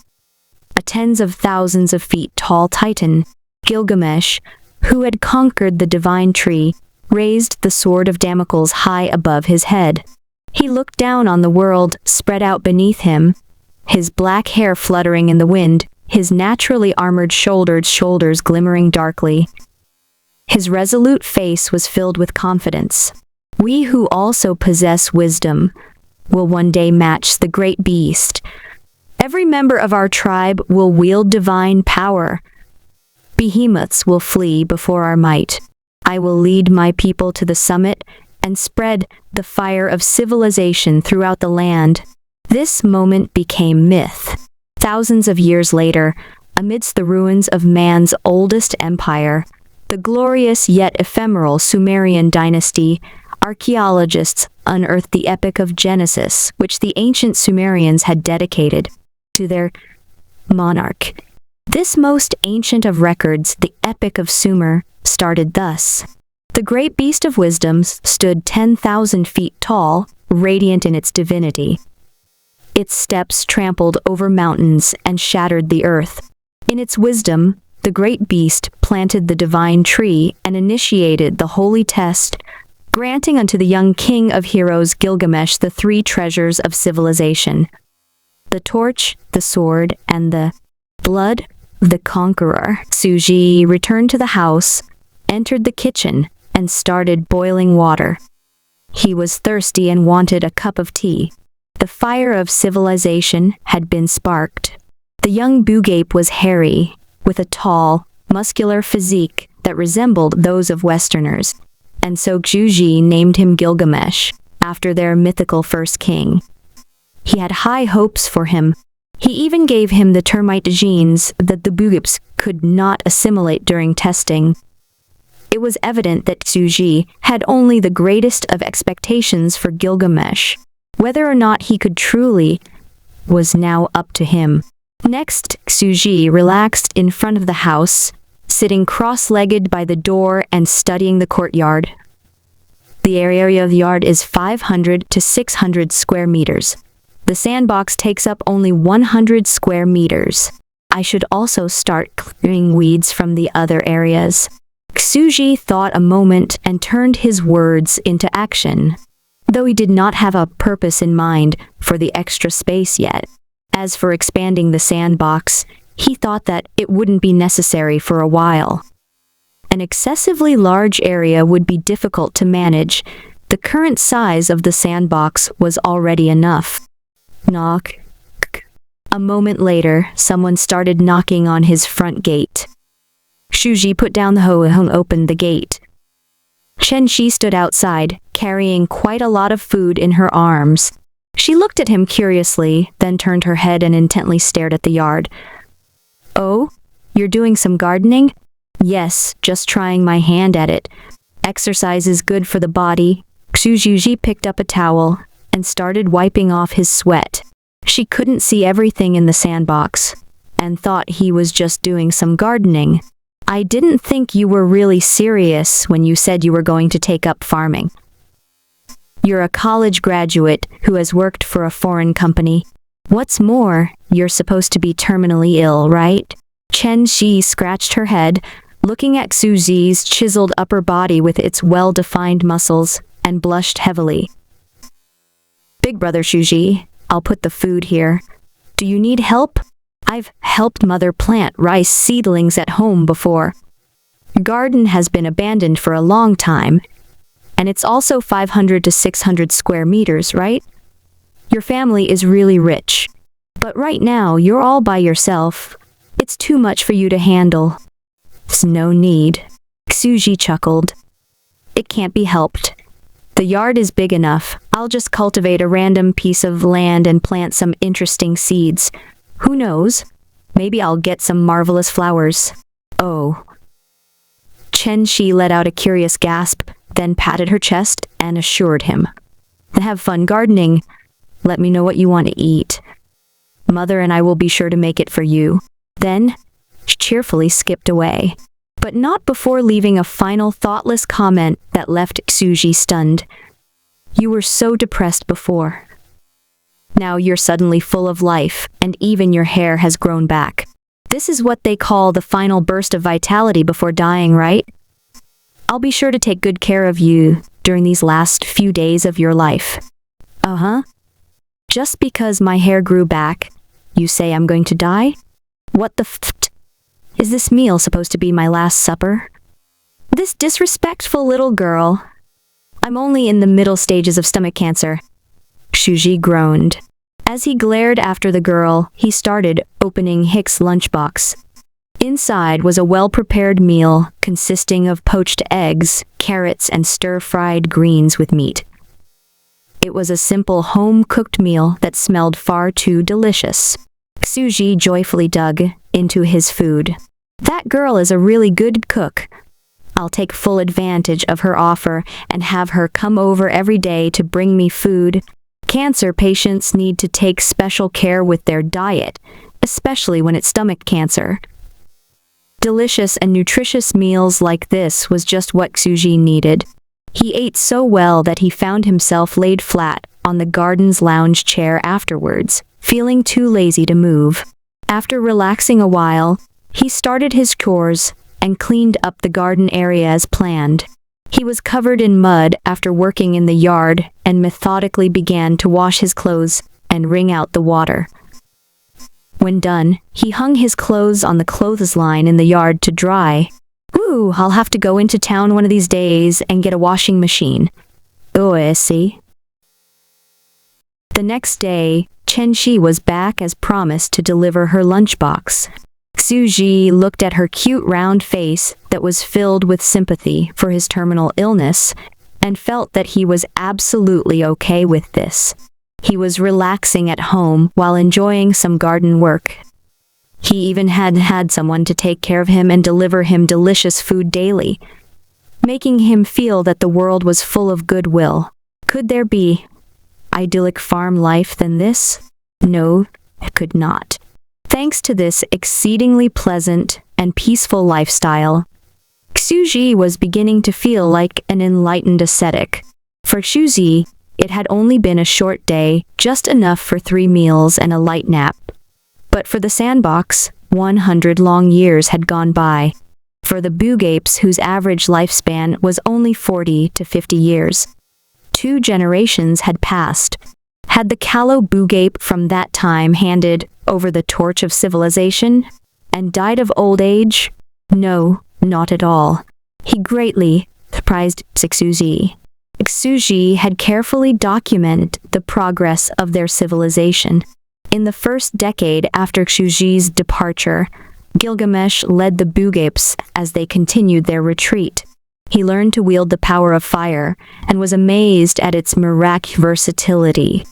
A tens of thousands of feet tall titan, Gilgamesh, who had conquered the divine tree, raised the sword of Damocles high above his head. He looked down on the world spread out beneath him, his black hair fluttering in the wind, his naturally armored shoulders glimmering darkly. His resolute face was filled with confidence. We who also possess wisdom will one day match the great beast. Every member of our tribe will wield divine power. Behemoths will flee before our might. I will lead my people to the summit and spread the fire of civilization throughout the land. This moment became myth. Thousands of years later, amidst the ruins of man's oldest empire, the glorious yet ephemeral Sumerian dynasty, archaeologists unearthed the epic of Genesis, which the ancient Sumerians had dedicated to their monarch. This most ancient of records, the Epic of Sumer, started thus. The great beast of wisdom stood 10,000 feet tall, radiant in its divinity. Its steps trampled over mountains and shattered the earth. In its wisdom, the great beast planted the divine tree and initiated the holy test, granting unto the young king of heroes Gilgamesh the three treasures of civilization: the torch, the sword, and the blood of the conqueror. Suji returned to the house, entered the kitchen, and started boiling water. He was thirsty and wanted a cup of tea. The fire of civilization had been sparked. The young Bugape was hairy, with a tall, muscular physique that resembled those of Westerners, and so Xuji named him Gilgamesh, after their mythical first king. He had high hopes for him. He even gave him the termite genes that the Bugapes could not assimilate during testing. It was evident that Xuji had only the greatest of expectations for Gilgamesh. Whether or not he could truly was now up to him. Next, Xuji relaxed in front of the house, sitting cross-legged by the door and studying the courtyard. The area of the yard is 500 to 600 square meters. The sandbox takes up only 100 square meters. I should also start clearing weeds from the other areas. Suji thought a moment and turned his words into action, though he did not have a purpose in mind for the extra space yet. As for expanding the sandbox, he thought that it wouldn't be necessary for a while. An excessively large area would be difficult to manage. The current size of the sandbox was already enough. Knock. A moment later, someone started knocking on his front gate. Shuji put down the hoe and opened the gate. Chenxi stood outside, carrying quite a lot of food in her arms. She looked at him curiously, then turned her head and intently stared at the yard. "Oh, you're doing some gardening?" "Yes, just trying my hand at it. Exercise is good for the body." Xujuji picked up a towel and started wiping off his sweat. She couldn't see everything in the sandbox and thought he was just doing some gardening. "I didn't think you were really serious when you said you were going to take up farming. You're a college graduate who has worked for a foreign company. What's more, you're supposed to be terminally ill, right?" Chen Shi scratched her head, looking at Xuji's chiseled upper body with its well-defined muscles, and blushed heavily. "Big brother Shuji, I'll put the food here. Do you need help? I've helped mother plant rice seedlings at home before. Your garden has been abandoned for a long time, and it's also 500 to 600 square meters, right? Your family is really rich, but right now you're all by yourself. It's too much for you to handle." "It's no need." Xuji chuckled. "It can't be helped. The yard is big enough. I'll just cultivate a random piece of land and plant some interesting seeds. Who knows? Maybe I'll get some marvelous flowers." "Oh." Chen Shi let out a curious gasp, then patted her chest and assured him. "Have fun gardening. Let me know what you want to eat. Mother and I will be sure to make it for you." Then, she cheerfully skipped away, but not before leaving a final thoughtless comment that left Xuji stunned. "You were so depressed before. Now you're suddenly full of life, and even your hair has grown back. This is what they call the final burst of vitality before dying, right? I'll be sure to take good care of you during these last few days of your life." "Uh-huh. Just because my hair grew back, you say I'm going to die? What the Is this meal supposed to be my last supper? This disrespectful little girl. I'm only in the middle stages of stomach cancer." Shuji groaned. As he glared after the girl, he started opening Hick's lunchbox. Inside was a well-prepared meal consisting of poached eggs, carrots, and stir-fried greens with meat. It was a simple home-cooked meal that smelled far too delicious. Xuji joyfully dug into his food. "That girl is a really good cook. I'll take full advantage of her offer and have her come over every day to bring me food. Cancer patients need to take special care with their diet, especially when it's stomach cancer." Delicious and nutritious meals like this was just what Xuji needed. He ate so well that he found himself laid flat on the garden's lounge chair afterwards, feeling too lazy to move. After relaxing a while, he started his chores and cleaned up the garden area as planned. He was covered in mud after working in the yard and methodically began to wash his clothes and wring out the water. When done, he hung his clothes on the clothesline in the yard to dry. "Ooh, I'll have to go into town one of these days and get a washing machine. Oh, I see." The next day, Chen Shi was back as promised to deliver her lunchbox. Xuji looked at her cute round face that was filled with sympathy for his terminal illness and felt that he was absolutely okay with this. He was relaxing at home while enjoying some garden work. He even had someone to take care of him and deliver him delicious food daily, making him feel that the world was full of goodwill. Could there be idyllic farm life than this? No, it could not. Thanks to this exceedingly pleasant and peaceful lifestyle, Xuji was beginning to feel like an enlightened ascetic. For Xuji, it had only been a short day, just enough for 3 meals and a light nap. But for the sandbox, 100 long years had gone by. for the Bugapes whose average lifespan was only 40 to 50 years. 2 generations had passed. Had the callow Bugape from that time handed over the torch of civilization and died of old age? No, not at all. He greatly prized Xuji. Xuji had carefully documented the progress of their civilization. In the first decade after Xuji's departure, Gilgamesh led the Bugapes as they continued their retreat. He learned to wield the power of fire and was amazed at its miraculous versatility.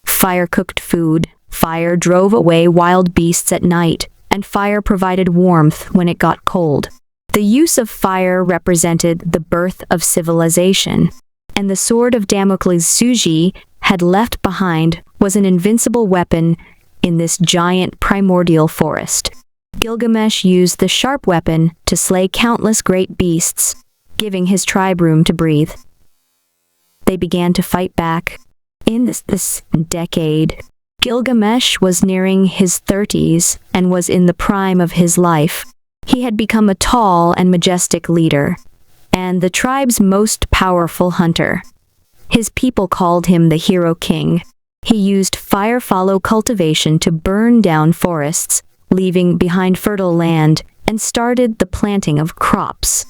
Fire cooked food, fire drove away wild beasts at night, and fire provided warmth when it got cold. The use of fire represented the birth of civilization, and the sword of Damocles Xuji had left behind was an invincible weapon in this giant primordial forest. Gilgamesh used the sharp weapon to slay countless great beasts, giving his tribe room to breathe. They began to fight back. In this decade, Gilgamesh was nearing his 30s and was in the prime of his life. He had become a tall and majestic leader, and the tribe's most powerful hunter. His people called him the Hero King. He used fire-follow cultivation to burn down forests, leaving behind fertile land, and started the planting of crops.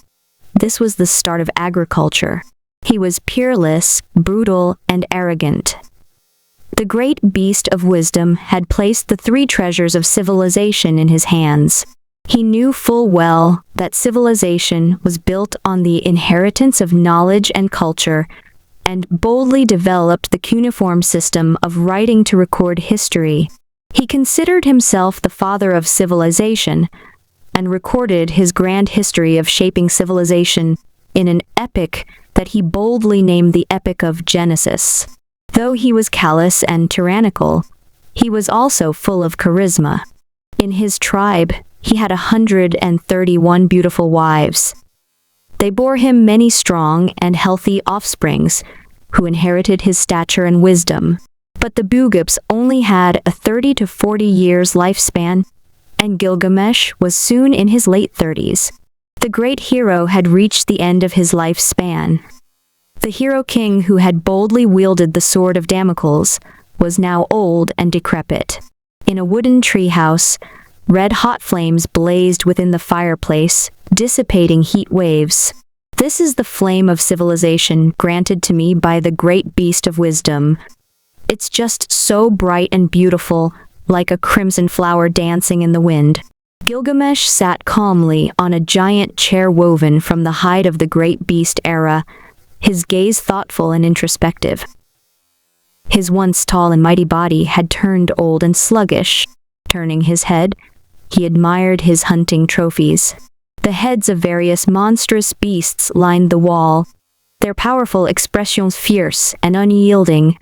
This was the start of agriculture. He was peerless, brutal, and arrogant. The great beast of wisdom had placed the 3 treasures of civilization in his hands. He knew full well that civilization was built on the inheritance of knowledge and culture, and boldly developed the cuneiform system of writing to record history. He considered himself the father of civilization, and recorded his grand history of shaping civilization in an epic that he boldly named the Epic of Genesis. Though he was callous and tyrannical, he was also full of charisma. In his tribe, he had 131 beautiful wives. They bore him many strong and healthy offsprings, who inherited his stature and wisdom. But the Bugapes only had a 30 to 40 years lifespan, and Gilgamesh was soon in his late 30s. The great hero had reached the end of his lifespan. The Hero King who had boldly wielded the sword of Damocles was now old and decrepit. In a wooden treehouse, red-hot flames blazed within the fireplace, dissipating heat waves. This is the flame of civilization granted to me by the great beast of wisdom. It's just so bright and beautiful, like a crimson flower dancing in the wind. Gilgamesh sat calmly on a giant chair woven from the hide of the great beast era, his gaze thoughtful and introspective. His once tall and mighty body had turned old and sluggish. Turning his head, he admired his hunting trophies. The heads of various monstrous beasts lined the wall, their powerful expressions fierce and unyielding,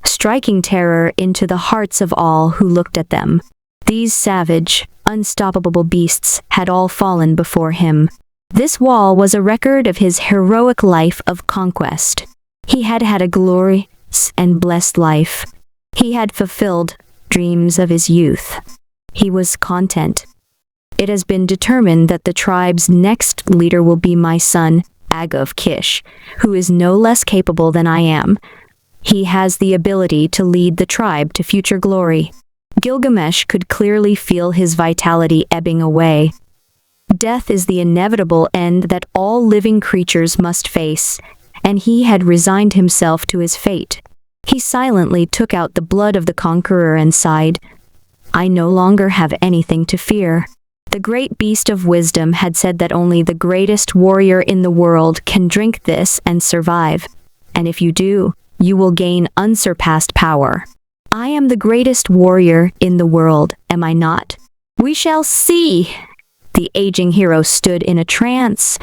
striking terror into the hearts of all who looked at them. These savage, unstoppable beasts had all fallen before him. This wall was a record of his heroic life of conquest. He had had a glorious and blessed life. He had fulfilled dreams of his youth. He was content. It has been determined that the tribe's next leader will be my son, Ag of Kish, who is no less capable than I am. He has the ability to lead the tribe to future glory. Gilgamesh could clearly feel his vitality ebbing away. Death is the inevitable end that all living creatures must face, and he had resigned himself to his fate. He silently took out the blood of the conqueror and sighed, "I no longer have anything to fear." The great beast of wisdom had said that only the greatest warrior in the world can drink this and survive, and if you do, you will gain unsurpassed power. I am the greatest warrior in the world, am I not? We shall see. The aging hero stood in a trance,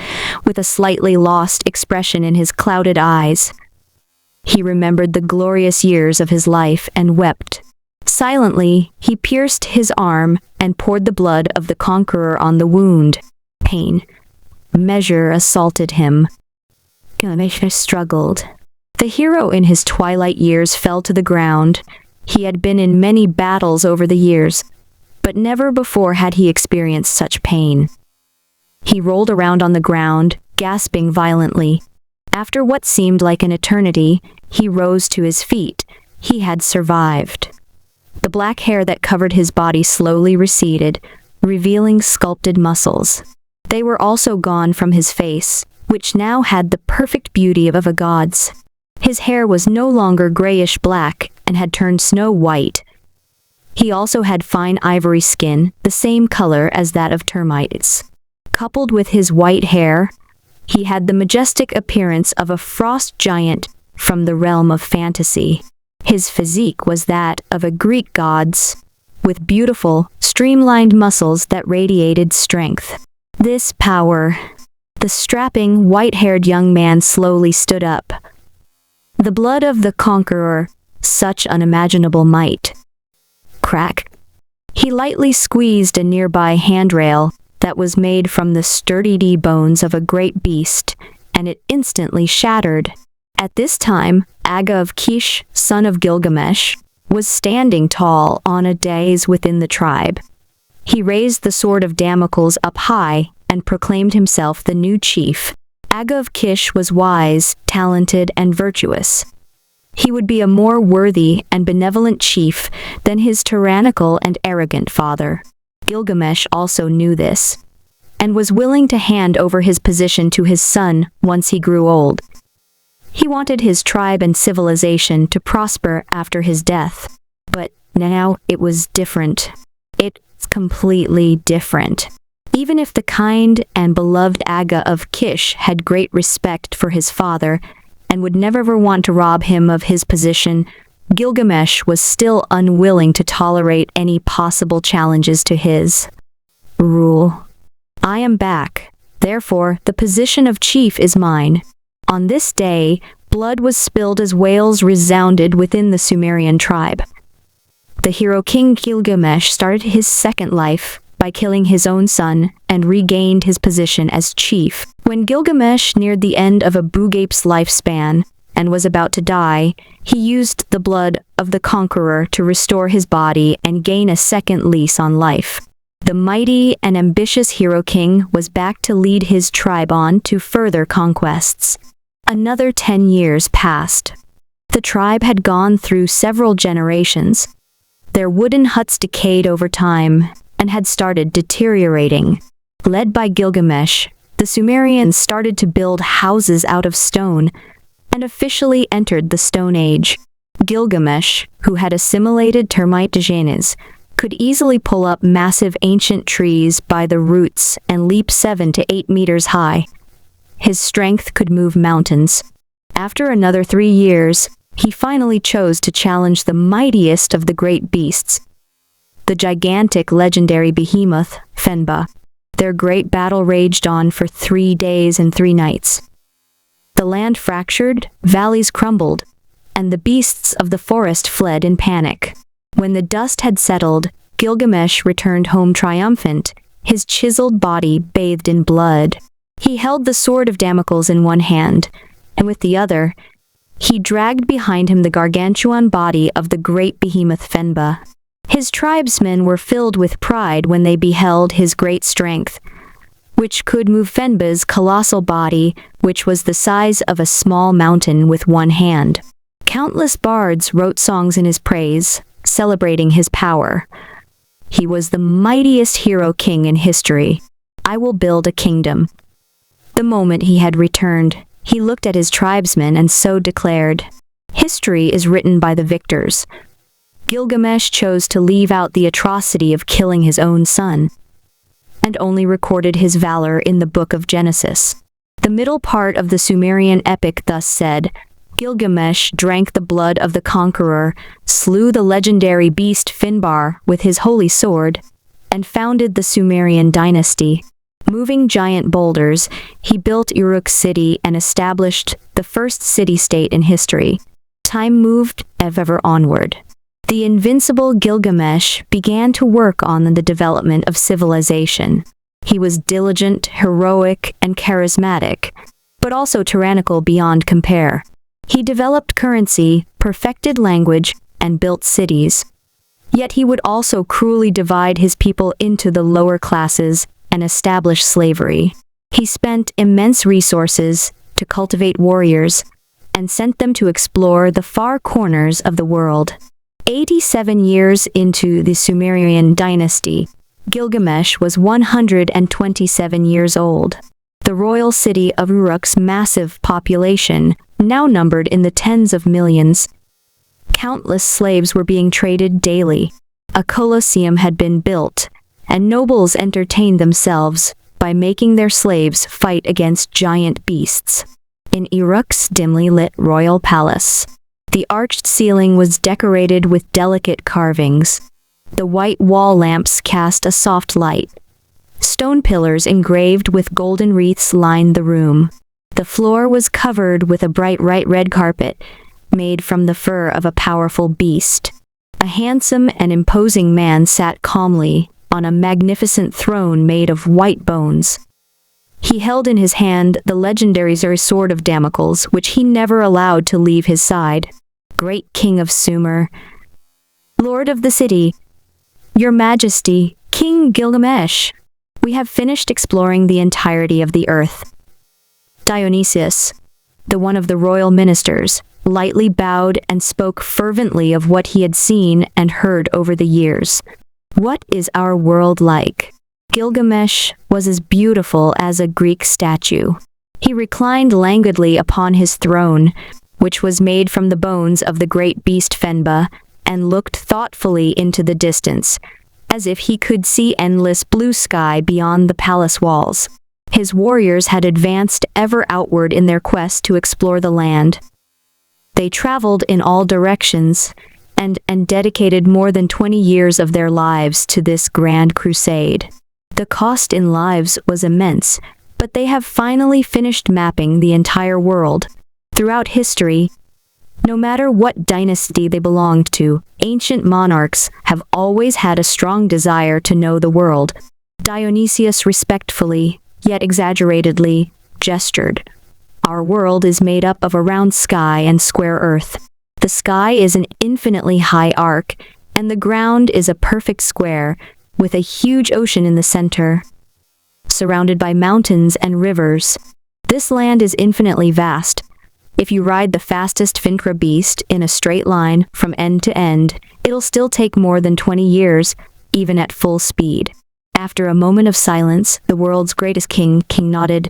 with a slightly lost expression in his clouded eyes. He remembered the glorious years of his life and wept. Silently, he pierced his arm and poured the blood of the conqueror on the wound. Pain. Measure assaulted him. Gilgamesh struggled. The hero in his twilight years fell to the ground. He had been in many battles over the years, but never before had he experienced such pain. He rolled around on the ground, gasping violently. After what seemed like an eternity, he rose to his feet. He had survived. The black hair that covered his body slowly receded, revealing sculpted muscles. They were also gone from his face, which now had the perfect beauty of a god's. His hair was no longer grayish-black and had turned snow-white. He also had fine ivory skin, the same color as that of termites. Coupled with his white hair, he had the majestic appearance of a frost giant from the realm of fantasy. His physique was that of a Greek god's, with beautiful, streamlined muscles that radiated strength. This power. The strapping, white-haired young man slowly stood up. The blood of the conqueror, such unimaginable might. Crack. He lightly squeezed a nearby handrail that was made from the sturdy bones of a great beast, and it instantly shattered. At this time, Aga of Kish, son of Gilgamesh, was standing tall on a dais within the tribe. He raised the sword of Damocles up high and proclaimed himself the new chief. Aga of Kish was wise, talented, and virtuous. He would be a more worthy and benevolent chief than his tyrannical and arrogant father. Gilgamesh also knew this, and was willing to hand over his position to his son once he grew old. He wanted his tribe and civilization to prosper after his death. But now it was different. It's completely different. Even if the kind and beloved Aga of Kish had great respect for his father and would never want to rob him of his position, Gilgamesh was still unwilling to tolerate any possible challenges to his rule. I am back. Therefore, the position of chief is mine. On this day, blood was spilled as wails resounded within the Sumerian tribe. The hero King Gilgamesh started his second life by killing his own son and regained his position as chief. When Gilgamesh neared the end of Abu Ghraib's lifespan and was about to die, he used the blood of the conqueror to restore his body and gain a second lease on life. The mighty and ambitious hero king was back to lead his tribe on to further conquests. Another 10 years passed. The tribe had gone through several generations. Their wooden huts decayed over time and had started deteriorating. Led by Gilgamesh, the Sumerians started to build houses out of stone and officially entered the Stone Age. Gilgamesh, who had assimilated termite genes, could easily pull up massive ancient trees by the roots and leap 7 to 8 meters high. His strength could move mountains. After another 3 years, he finally chose to challenge the mightiest of the great beasts, the gigantic legendary behemoth, Fenba. Their great battle raged on for 3 days and 3 nights. The land fractured, valleys crumbled, and the beasts of the forest fled in panic. When the dust had settled, Gilgamesh returned home triumphant, his chiseled body bathed in blood. He held the sword of Damocles in one hand, and with the other, he dragged behind him the gargantuan body of the great behemoth Fenba. His tribesmen were filled with pride when they beheld his great strength, which could move Fenba's colossal body, which was the size of a small mountain with one hand. Countless bards wrote songs in his praise, celebrating his power. He was the mightiest hero king in history. I will build a kingdom. The moment he had returned, he looked at his tribesmen and so declared, "History is written by the victors." Gilgamesh chose to leave out the atrocity of killing his own son, and only recorded his valor in the Book of Genesis. The middle part of the Sumerian epic thus said, Gilgamesh drank the blood of the conqueror, slew the legendary beast Finbar with his holy sword, and founded the Sumerian dynasty. Moving giant boulders, he built Uruk city and established the first city-state in history. Time moved ever onward. The invincible Gilgamesh began to work on the development of civilization. He was diligent, heroic, and charismatic, but also tyrannical beyond compare. He developed currency, perfected language, and built cities. Yet he would also cruelly divide his people into the lower classes and establish slavery. He spent immense resources to cultivate warriors and sent them to explore the far corners of the world. 87 years into the Sumerian dynasty, Gilgamesh was 127 years old. The royal city of Uruk's massive population now numbered in the tens of millions. Countless slaves were being traded daily. A colosseum had been built, and nobles entertained themselves by making their slaves fight against giant beasts. In Uruk's dimly lit royal palace, the arched ceiling was decorated with delicate carvings. The white wall lamps cast a soft light. Stone pillars engraved with golden wreaths lined the room. The floor was covered with a bright red carpet, made from the fur of a powerful beast. A handsome and imposing man sat calmly on a magnificent throne made of white bones. He held in his hand the legendary sword of Damocles, which he never allowed to leave his side. Great King of Sumer, Lord of the city, Your Majesty, King Gilgamesh, we have finished exploring the entirety of the earth. Dionysius, the one of the royal ministers, lightly bowed and spoke fervently of what he had seen and heard over the years. What is our world like? Gilgamesh was as beautiful as a Greek statue. He reclined languidly upon his throne, which was made from the bones of the great beast Fenba, and looked thoughtfully into the distance, as if he could see endless blue sky beyond the palace walls. His warriors had advanced ever outward in their quest to explore the land. They traveled in all directions, and dedicated more than 20 years of their lives to this grand crusade. The cost in lives was immense, but they have finally finished mapping the entire world. Throughout history, no matter what dynasty they belonged to, ancient monarchs have always had a strong desire to know the world. Dionysius respectfully, yet exaggeratedly, gestured. Our world is made up of a round sky and square earth. The sky is an infinitely high arc, and the ground is a perfect square, with a huge ocean in the center, surrounded by mountains and rivers. This land is infinitely vast. If you ride the fastest Finkra beast in a straight line from end to end, it'll still take more than 20 years, even at full speed. After a moment of silence, the world's greatest king nodded.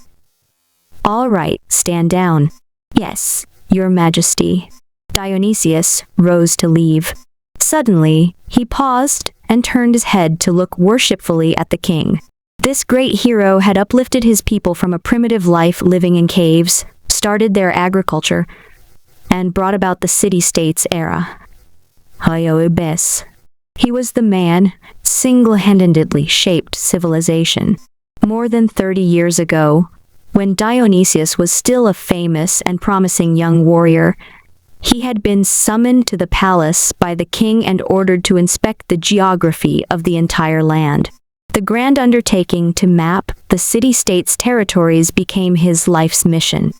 All right, stand down. Yes, Your Majesty. Dionysius rose to leave. Suddenly, he paused and turned his head to look worshipfully at the king. This great hero had uplifted his people from a primitive life living in caves, started their agriculture, and brought about the city-states era. He was the man single-handedly shaped civilization. More than 30 years ago, when Dionysius was still a famous and promising young warrior, he had been summoned to the palace by the king and ordered to inspect the geography of the entire land. The grand undertaking to map the city-states' territories became his life's mission.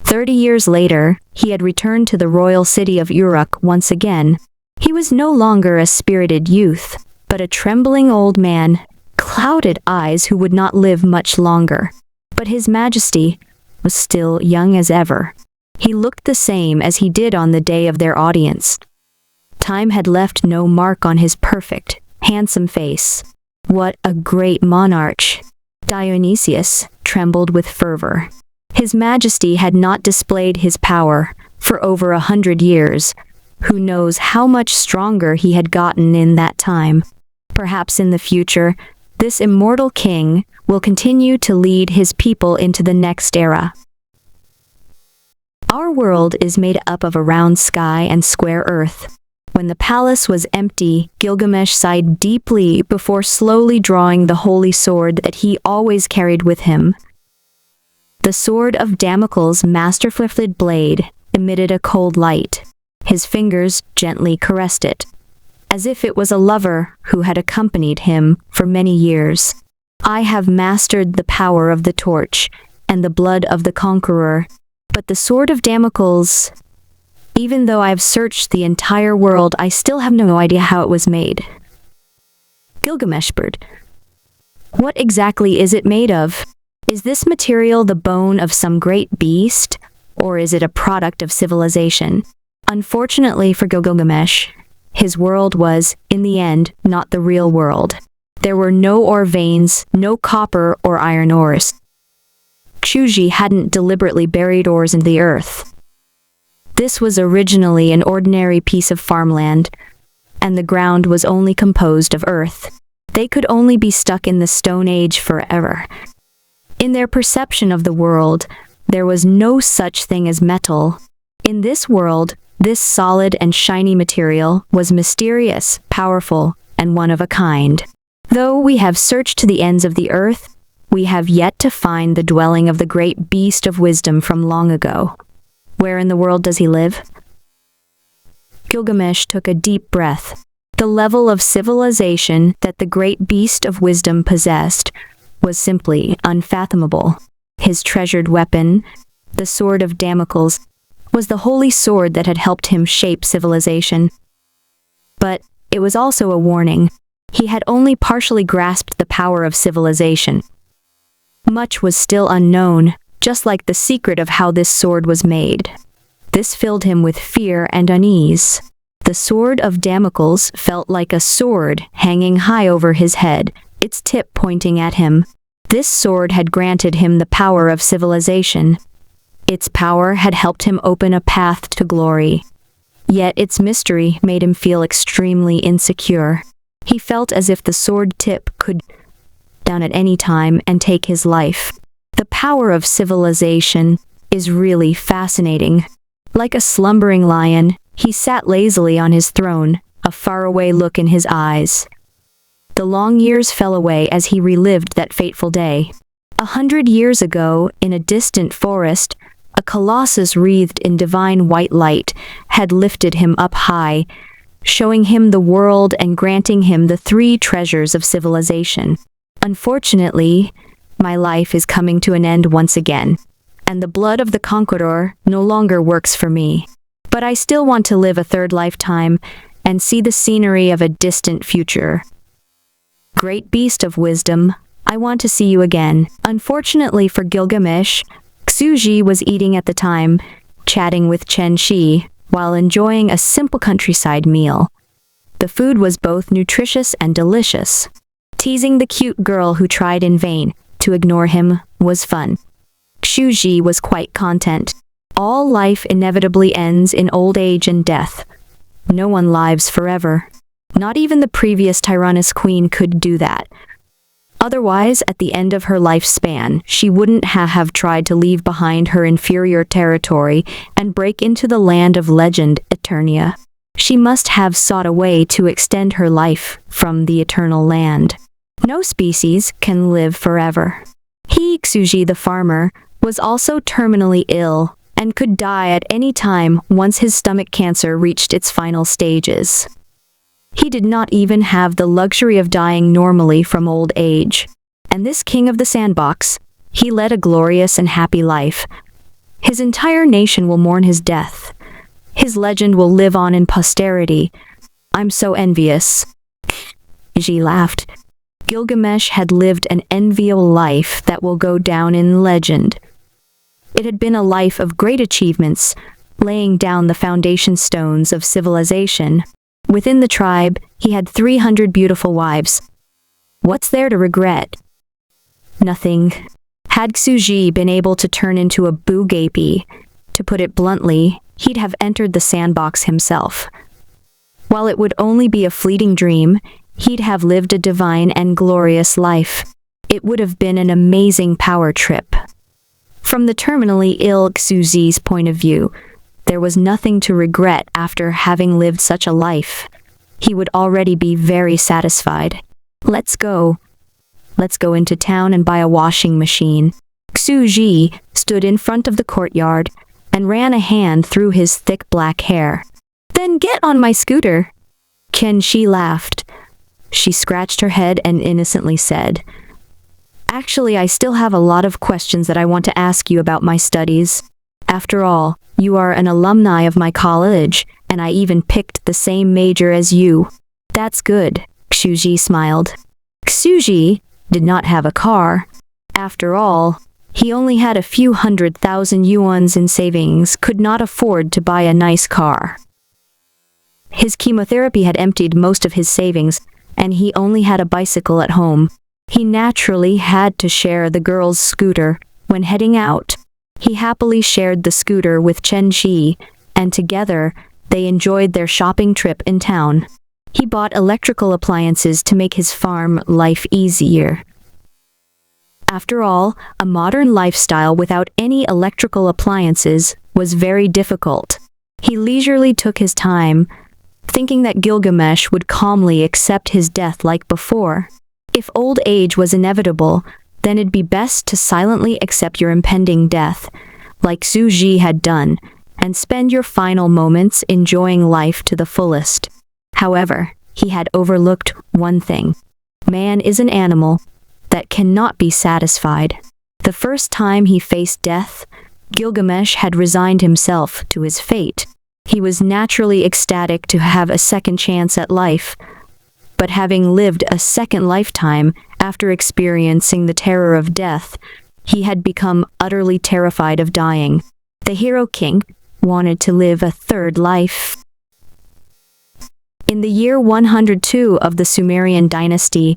30 years later, he had returned to the royal city of Uruk once again. He was no longer a spirited youth, but a trembling old man, clouded eyes who would not live much longer. But His Majesty was still young as ever. He looked the same as he did on the day of their audience. Time had left no mark on his perfect, handsome face. What a great monarch! Dionysius trembled with fervor. His Majesty had not displayed his power for over 100 years. Who knows how much stronger he had gotten in that time? Perhaps in the future, this immortal king will continue to lead his people into the next era. Our world is made up of a round sky and square earth. When the palace was empty, Gilgamesh sighed deeply before slowly drawing the holy sword that he always carried with him. The sword of Damocles' masterfully blade emitted a cold light. His fingers gently caressed it, as if it was a lover who had accompanied him for many years. I have mastered the power of the torch and the blood of the conqueror, but the sword of Damocles, even though I have searched the entire world, I still have no idea how it was made. Gilgamesh bird. What exactly is it made of? Is this material the bone of some great beast, or is it a product of civilization? Unfortunately for Gilgamesh, his world was, in the end, not the real world. There were no ore veins, no copper or iron ores. Xuji hadn't deliberately buried ores in the earth. This was originally an ordinary piece of farmland, and the ground was only composed of earth. They could only be stuck in the Stone Age forever. In their perception of the world, there was no such thing as metal. In this world, this solid and shiny material was mysterious, powerful, and one of a kind. Though we have searched to the ends of the earth, we have yet to find the dwelling of the great beast of wisdom from long ago. Where in the world does he live? Gilgamesh took a deep breath. The level of civilization that the great beast of wisdom possessed was simply unfathomable. His treasured weapon, the sword of Damocles, was the holy sword that had helped him shape civilization. But it was also a warning. He had only partially grasped the power of civilization. Much was still unknown, just like the secret of how this sword was made. This filled him with fear and unease. The sword of Damocles felt like a sword hanging high over his head, its tip pointing at him. This sword had granted him the power of civilization. Its power had helped him open a path to glory. Yet its mystery made him feel extremely insecure. He felt as if the sword tip could down at any time and take his life. The power of civilization is really fascinating. Like a slumbering lion, he sat lazily on his throne, a faraway look in his eyes. The long years fell away as he relived that fateful day. 100 years ago, in a distant forest, a colossus wreathed in divine white light had lifted him up high, showing him the world and granting him the 3 treasures of civilization. Unfortunately, my life is coming to an end once again, and the blood of the conqueror no longer works for me. But I still want to live a 3rd lifetime and see the scenery of a distant future. Great beast of wisdom, I want to see you again. Unfortunately for Gilgamesh, Xuji was eating at the time, chatting with Chen Shi, while enjoying a simple countryside meal. The food was both nutritious and delicious. Teasing the cute girl who tried in vain to ignore him was fun. Xuji was quite content. All life inevitably ends in old age and death. No one lives forever. Not even the previous Tyrannus Queen could do that. Otherwise, at the end of her lifespan, she wouldn't have tried to leave behind her inferior territory and break into the land of legend, Eternia. She must have sought a way to extend her life from the eternal land. No species can live forever. He, Xuji the farmer, was also terminally ill and could die at any time once his stomach cancer reached its final stages. He did not even have the luxury of dying normally from old age. And this king of the sandbox, he led a glorious and happy life. His entire nation will mourn his death. His legend will live on in posterity. I'm so envious. Ji laughed. Gilgamesh had lived an enviable life that will go down in legend. It had been a life of great achievements, laying down the foundation stones of civilization. Within the tribe, he had 300 beautiful wives. What's there to regret? Nothing. Had Xuji been able to turn into a bugapi, to put it bluntly, he'd have entered the sandbox himself. While it would only be a fleeting dream, he'd have lived a divine and glorious life. It would have been an amazing power trip. From the terminally ill Xuji's point of view, there was nothing to regret after having lived such a life. He would already be very satisfied. Let's go. Let's go into town and buy a washing machine. Xuji stood in front of the courtyard and ran a hand through his thick black hair. Then get on my scooter. Chen Shi laughed. She scratched her head and innocently said, Actually, I still have a lot of questions that I want to ask you about my studies. After all, you are an alumni of my college, and I even picked the same major as you. That's good, Xuji smiled. Xuji, did not have a car. After all, he only had a few 100,000 yuans in savings, could not afford to buy a nice car. His chemotherapy had emptied most of his savings, and he only had a bicycle at home. He naturally had to share the girl's scooter when heading out. He happily shared the scooter with Chen Shi, and together they enjoyed their shopping trip in town. He bought electrical appliances to make his farm life easier. After all, a modern lifestyle without any electrical appliances was very difficult. He leisurely took his time, thinking that Gilgamesh would calmly accept his death like before. If old age was inevitable, then it'd be best to silently accept your impending death, like Su Ji had done, and spend your final moments enjoying life to the fullest. However, he had overlooked one thing. Man is an animal that cannot be satisfied. The first time he faced death, Gilgamesh had resigned himself to his fate. He was naturally ecstatic to have a second chance at life, but having lived a second lifetime after experiencing the terror of death, he had become utterly terrified of dying. The hero king wanted to live a third life. In the year 102 of the Sumerian dynasty,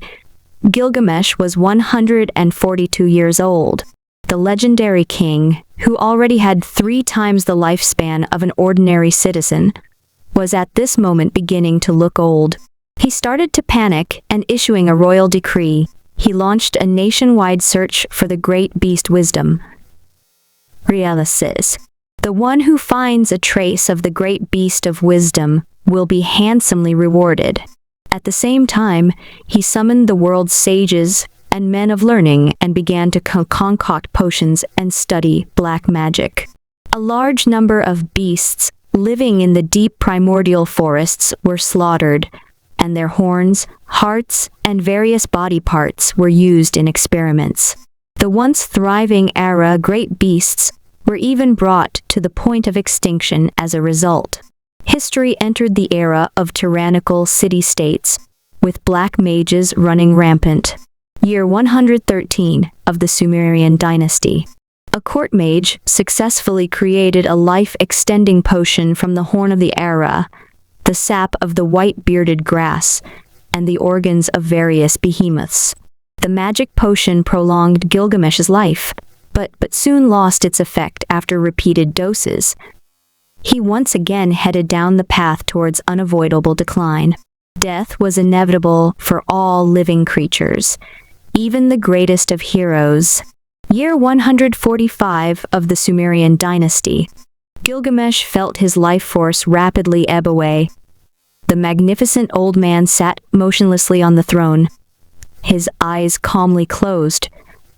Gilgamesh was 142 years old. The legendary king, who already had 3 times the lifespan of an ordinary citizen, was at this moment beginning to look old. He started to panic, and issuing a royal decree, he launched a nationwide search for the great beast wisdom. Realises. The one who finds a trace of the great beast of wisdom will be handsomely rewarded. At the same time, he summoned the world's sages and men of learning and began to concoct potions and study black magic. A large number of beasts living in the deep primordial forests were slaughtered, and their horns, hearts, and various body parts were used in experiments. The once thriving era great beasts were even brought to the point of extinction as a result. History entered the era of tyrannical city-states, with black mages running rampant. Year 113 of the Sumerian dynasty. A court mage successfully created a life-extending potion from the horn of the era, the sap of the white-bearded grass, and the organs of various behemoths. The magic potion prolonged Gilgamesh's life, but soon lost its effect after repeated doses. He once again headed down the path towards unavoidable decline. Death was inevitable for all living creatures, even the greatest of heroes. Year 145 of the Sumerian dynasty. Gilgamesh felt his life force rapidly ebb away. The magnificent old man sat motionlessly on the throne, his eyes calmly closed.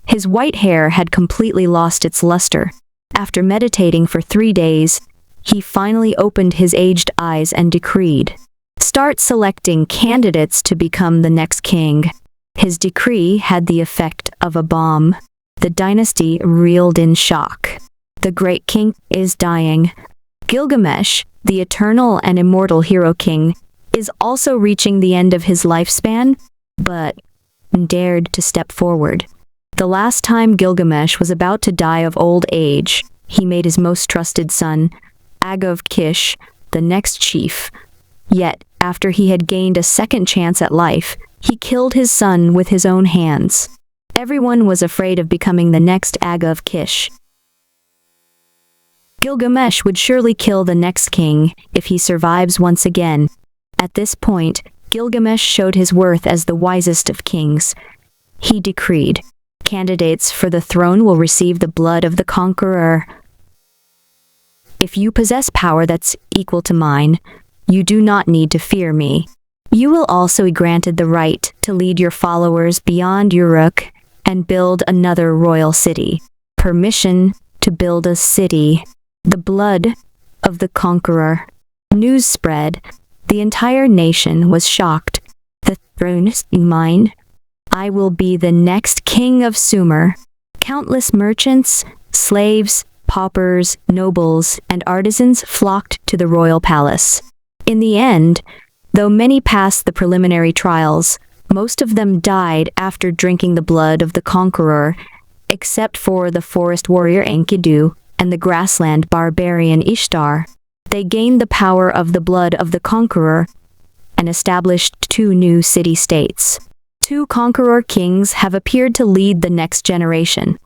His white hair had completely lost its luster. After meditating for 3 days, he finally opened his aged eyes and decreed, "Start selecting candidates to become the next king." His decree had the effect of a bomb. The dynasty reeled in shock. The great king is dying. Gilgamesh, the eternal and immortal hero king, is also reaching the end of his lifespan, but dared to step forward. The last time Gilgamesh was about to die of old age, he made his most trusted son, Agov Kish, the next chief. Yet, after he had gained a second chance at life, he killed his son with his own hands. Everyone was afraid of becoming the next Agov Kish. Gilgamesh would surely kill the next king if he survives once again. At this point, Gilgamesh showed his worth as the wisest of kings. He decreed, "Candidates for the throne will receive the blood of the conqueror. If you possess power that's equal to mine, you do not need to fear me. You will also be granted the right to lead your followers beyond Uruk and build another royal city. Permission to build a city. The blood of the conqueror." News spread. The entire nation was shocked. "The throne is mine. I will be the next king of Sumer." Countless merchants, slaves, paupers, nobles, and artisans flocked to the royal palace. In the end, though many passed the preliminary trials, Most of them died after drinking the blood of the conqueror, except for the forest warrior Enkidu and the grassland barbarian Ishtar. They gained the power of the blood of the conqueror and established 2 new city-states. 2 conqueror kings have appeared to lead the next generation.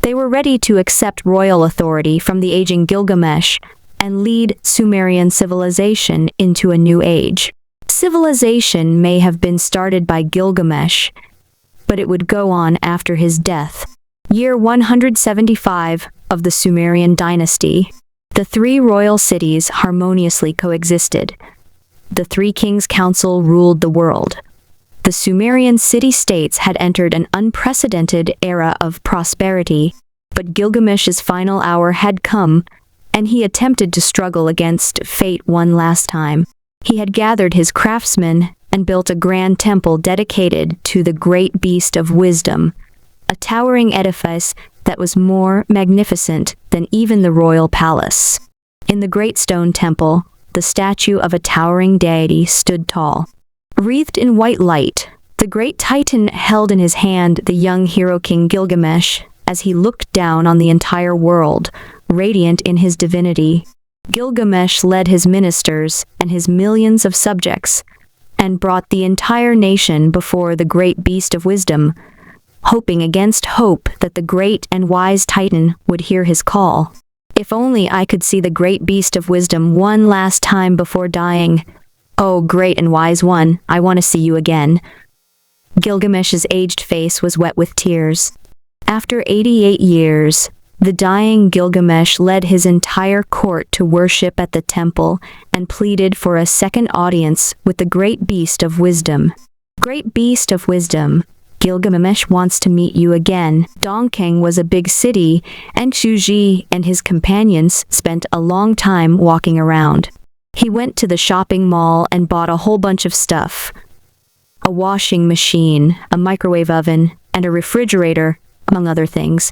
They were ready to accept royal authority from the aging Gilgamesh and lead Sumerian civilization into a new age. Civilization may have been started by Gilgamesh, but it would go on after his death. Year 175 of the Sumerian dynasty. The 3 royal cities harmoniously coexisted. The 3 kings' council ruled the world. The Sumerian city-states had entered an unprecedented era of prosperity, but Gilgamesh's final hour had come, and he attempted to struggle against fate one last time. He had gathered his craftsmen and built a grand temple dedicated to the great beast of wisdom, a towering edifice that was more magnificent than even the royal palace. In the great stone temple, the statue of a towering deity stood tall. Wreathed in white light, the great titan held in his hand the young hero king Gilgamesh as he looked down on the entire world, radiant in his divinity. Gilgamesh led his ministers and his millions of subjects and brought the entire nation before the great beast of wisdom, hoping against hope that the great and wise titan would hear his call. If only I could see the great beast of wisdom one last time before dying. Oh, great and wise one, I want to see you again. Gilgamesh's aged face was wet with tears. After 88 years, the dying Gilgamesh led his entire court to worship at the temple and pleaded for a second audience with the great beast of wisdom. Great beast of wisdom, Gilgamesh wants to meet you again. Dongkeng was a big city, and Shuji and his companions spent a long time walking around. He went to the shopping mall and bought a whole bunch of stuff. A washing machine, a microwave oven, and a refrigerator, among other things.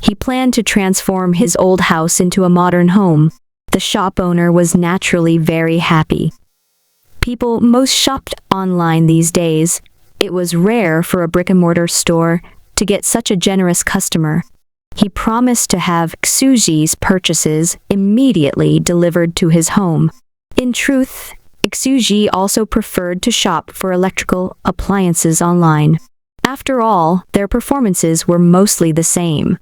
He planned to transform his old house into a modern home. The shop owner was naturally very happy. People most shopped online these days. It was rare for a brick-and-mortar store to get such a generous customer. He promised to have Xuji's purchases immediately delivered to his home. In truth, Xuji also preferred to shop for electrical appliances online. After all, their performances were mostly the same.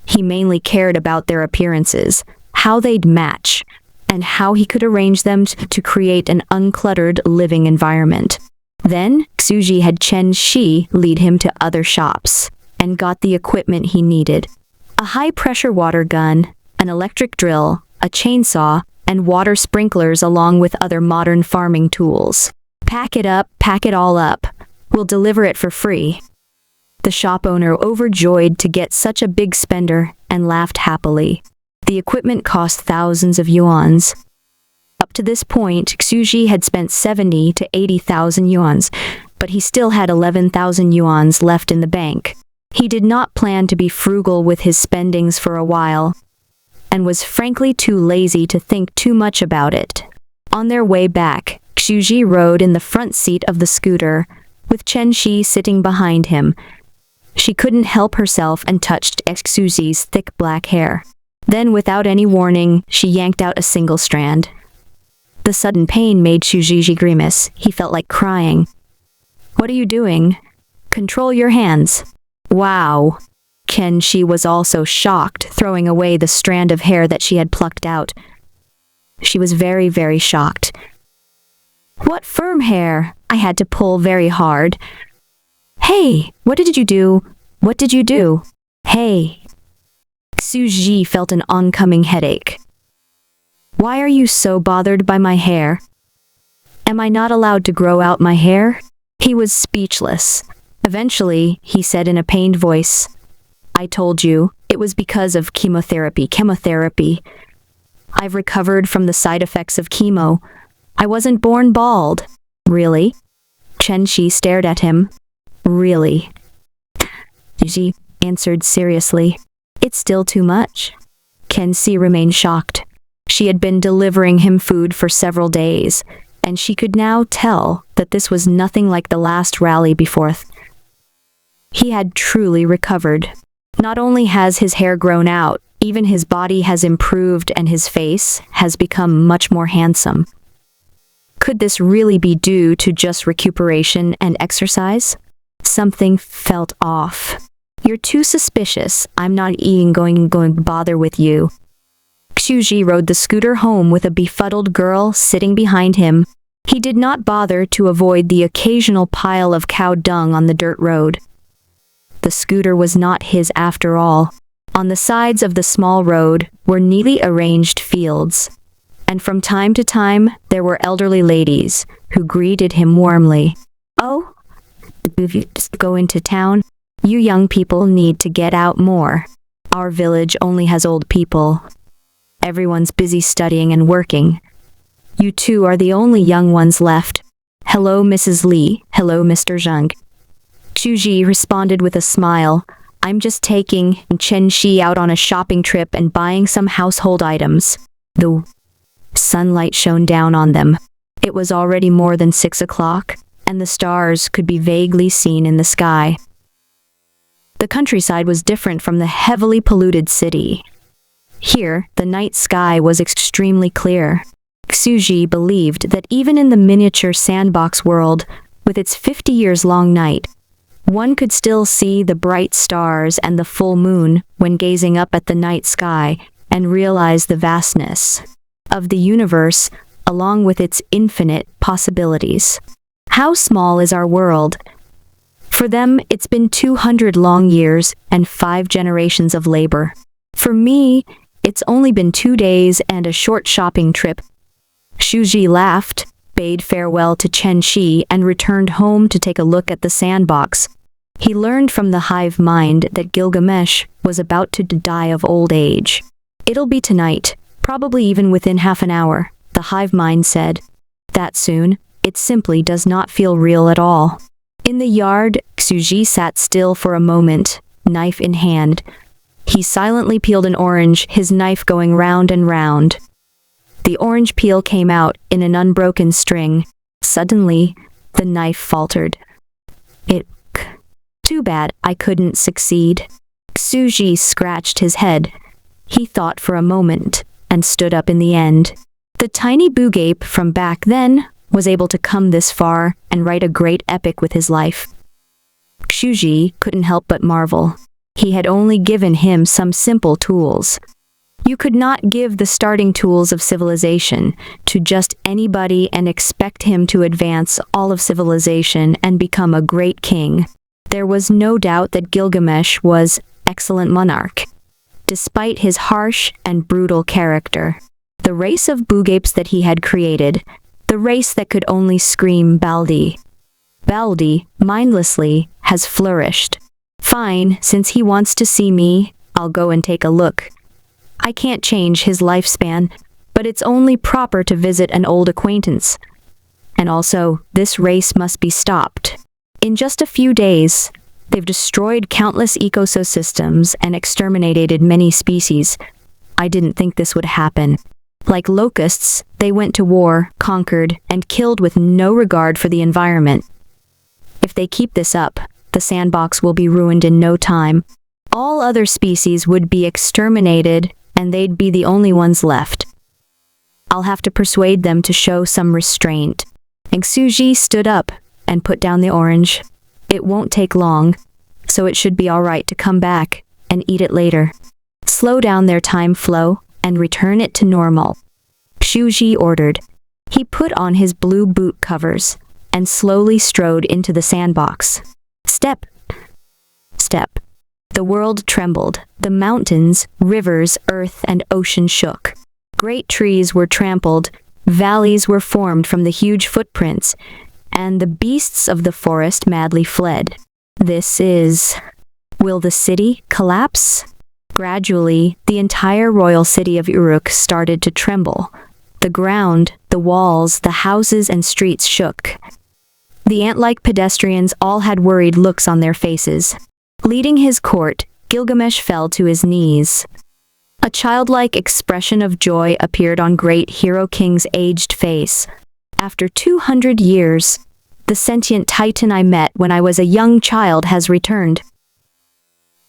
He mainly cared about their appearances, how they'd match, and how he could arrange them to create an uncluttered living environment. Then, Xuji had Chen Shi lead him to other shops and got the equipment he needed. A high-pressure water gun, an electric drill, a chainsaw, and water sprinklers along with other modern farming tools. Pack it up, pack it all up. We'll deliver it for free. The shop owner overjoyed to get such a big spender and laughed happily. The equipment cost thousands of yuans. Up to this point, Xuji had spent 70 to 80,000 yuans, but he still had 11,000 yuans left in the bank. He did not plan to be frugal with his spendings for a while, and was frankly too lazy to think too much about it. On their way back, Xuji rode in the front seat of the scooter, with Chen Shi sitting behind him. She couldn't help herself and touched Xuji's thick black hair. Then, without any warning, she yanked out a single strand. The sudden pain made Xuji grimace. He felt like crying. "What are you doing? Control your hands." "Wow." Chen Shi was also shocked, throwing away the strand of hair that she had plucked out. She was very, very shocked. "What firm hair? I had to pull very hard." "Hey, what did you do? What did you do? Hey." Xuji felt an oncoming headache. "Why are you so bothered by my hair? Am I not allowed to grow out my hair?" He was speechless. Eventually, he said in a pained voice, "I told you, it was because of chemotherapy. I've recovered from the side effects of chemo. I wasn't born bald." "Really?" Chen Shi stared at him. "Really?" Xuji answered seriously. "It's still too much." Chen Shi remained shocked. She had been delivering him food for several days, and she could now tell that this was nothing like the last rally before. He had truly recovered. Not only has his hair grown out, even his body has improved and his face has become much more handsome. Could this really be due to just recuperation and exercise? Something felt off. You're too suspicious. I'm not even going to bother with you. Xuji rode the scooter home with a befuddled girl sitting behind him. He did not bother to avoid the occasional pile of cow dung on the dirt road. The scooter was not his after all. On the sides of the small road were neatly arranged fields, and from time to time there were elderly ladies who greeted him warmly. "Oh, if you just go into town, you young people need to get out more. Our village only has old people. Everyone's busy studying and working. You two are the only young ones left. Hello, Mrs. Li. Hello, Mr. Zheng." Xuji responded with a smile. "I'm just taking Chen Shi out on a shopping trip and buying some household items." The sunlight shone down on them. It was already more than 6 o'clock, and the stars could be vaguely seen in the sky. The countryside was different from the heavily polluted city. Here, the night sky was extremely clear. Xuji believed that even in the miniature sandbox world, with its 50 years long night, one could still see the bright stars and the full moon when gazing up at the night sky and realize the vastness of the universe along with its infinite possibilities. How small is our world? For them, it's been 200 long years and 5 generations of labor. For me, it's only been 2 days and a short shopping trip. Xuji laughed, bade farewell to Chen Shi, and returned home to take a look at the sandbox. He learned from the hive mind that Gilgamesh was about to die of old age. "It'll be tonight, probably even within half an hour," the hive mind said. "That soon? It simply does not feel real at all." In the yard, Xuji sat still for a moment, knife in hand. He silently peeled an orange, his knife going round and round. The orange peel came out in an unbroken string. Suddenly, the knife faltered. Too bad I couldn't succeed." Xuji scratched his head. He thought for a moment and stood up in the end. The tiny boogape from back then was able to come this far and write a great epic with his life. Xuji couldn't help but marvel. He had only given him some simple tools. You could not give the starting tools of civilization to just anybody and expect him to advance all of civilization and become a great king. There was no doubt that Gilgamesh was excellent monarch, despite his harsh and brutal character. The race of boogapes that he had created, the race that could only scream Baldi, mindlessly, has flourished. Fine, since he wants to see me, I'll go and take a look. I can't change his lifespan, but it's only proper to visit an old acquaintance. And also, this race must be stopped. In just a few days, they've destroyed countless ecosystems and exterminated many species. I didn't think this would happen. Like locusts, they went to war, conquered, and killed with no regard for the environment. If they keep this up, the sandbox will be ruined in no time. All other species would be exterminated, and they'd be the only ones left. I'll have to persuade them to show some restraint. And Xuji stood up and put down the orange. It won't take long, so it should be all right to come back and eat it later. Slow down their time flow and return it to normal, Xuji ordered. He put on his blue boot covers and slowly strode into the sandbox. Step, step. The world trembled. The mountains, rivers, earth, and ocean shook. Great trees were trampled, valleys were formed from the huge footprints, and the beasts of the forest madly fled. Will the city collapse? Gradually, the entire royal city of Uruk started to tremble. The ground, the walls, the houses and streets shook. The ant-like pedestrians all had worried looks on their faces. Leading his court, Gilgamesh fell to his knees. A childlike expression of joy appeared on Great Hero King's aged face. After 200 years, the sentient titan I met when I was a young child has returned.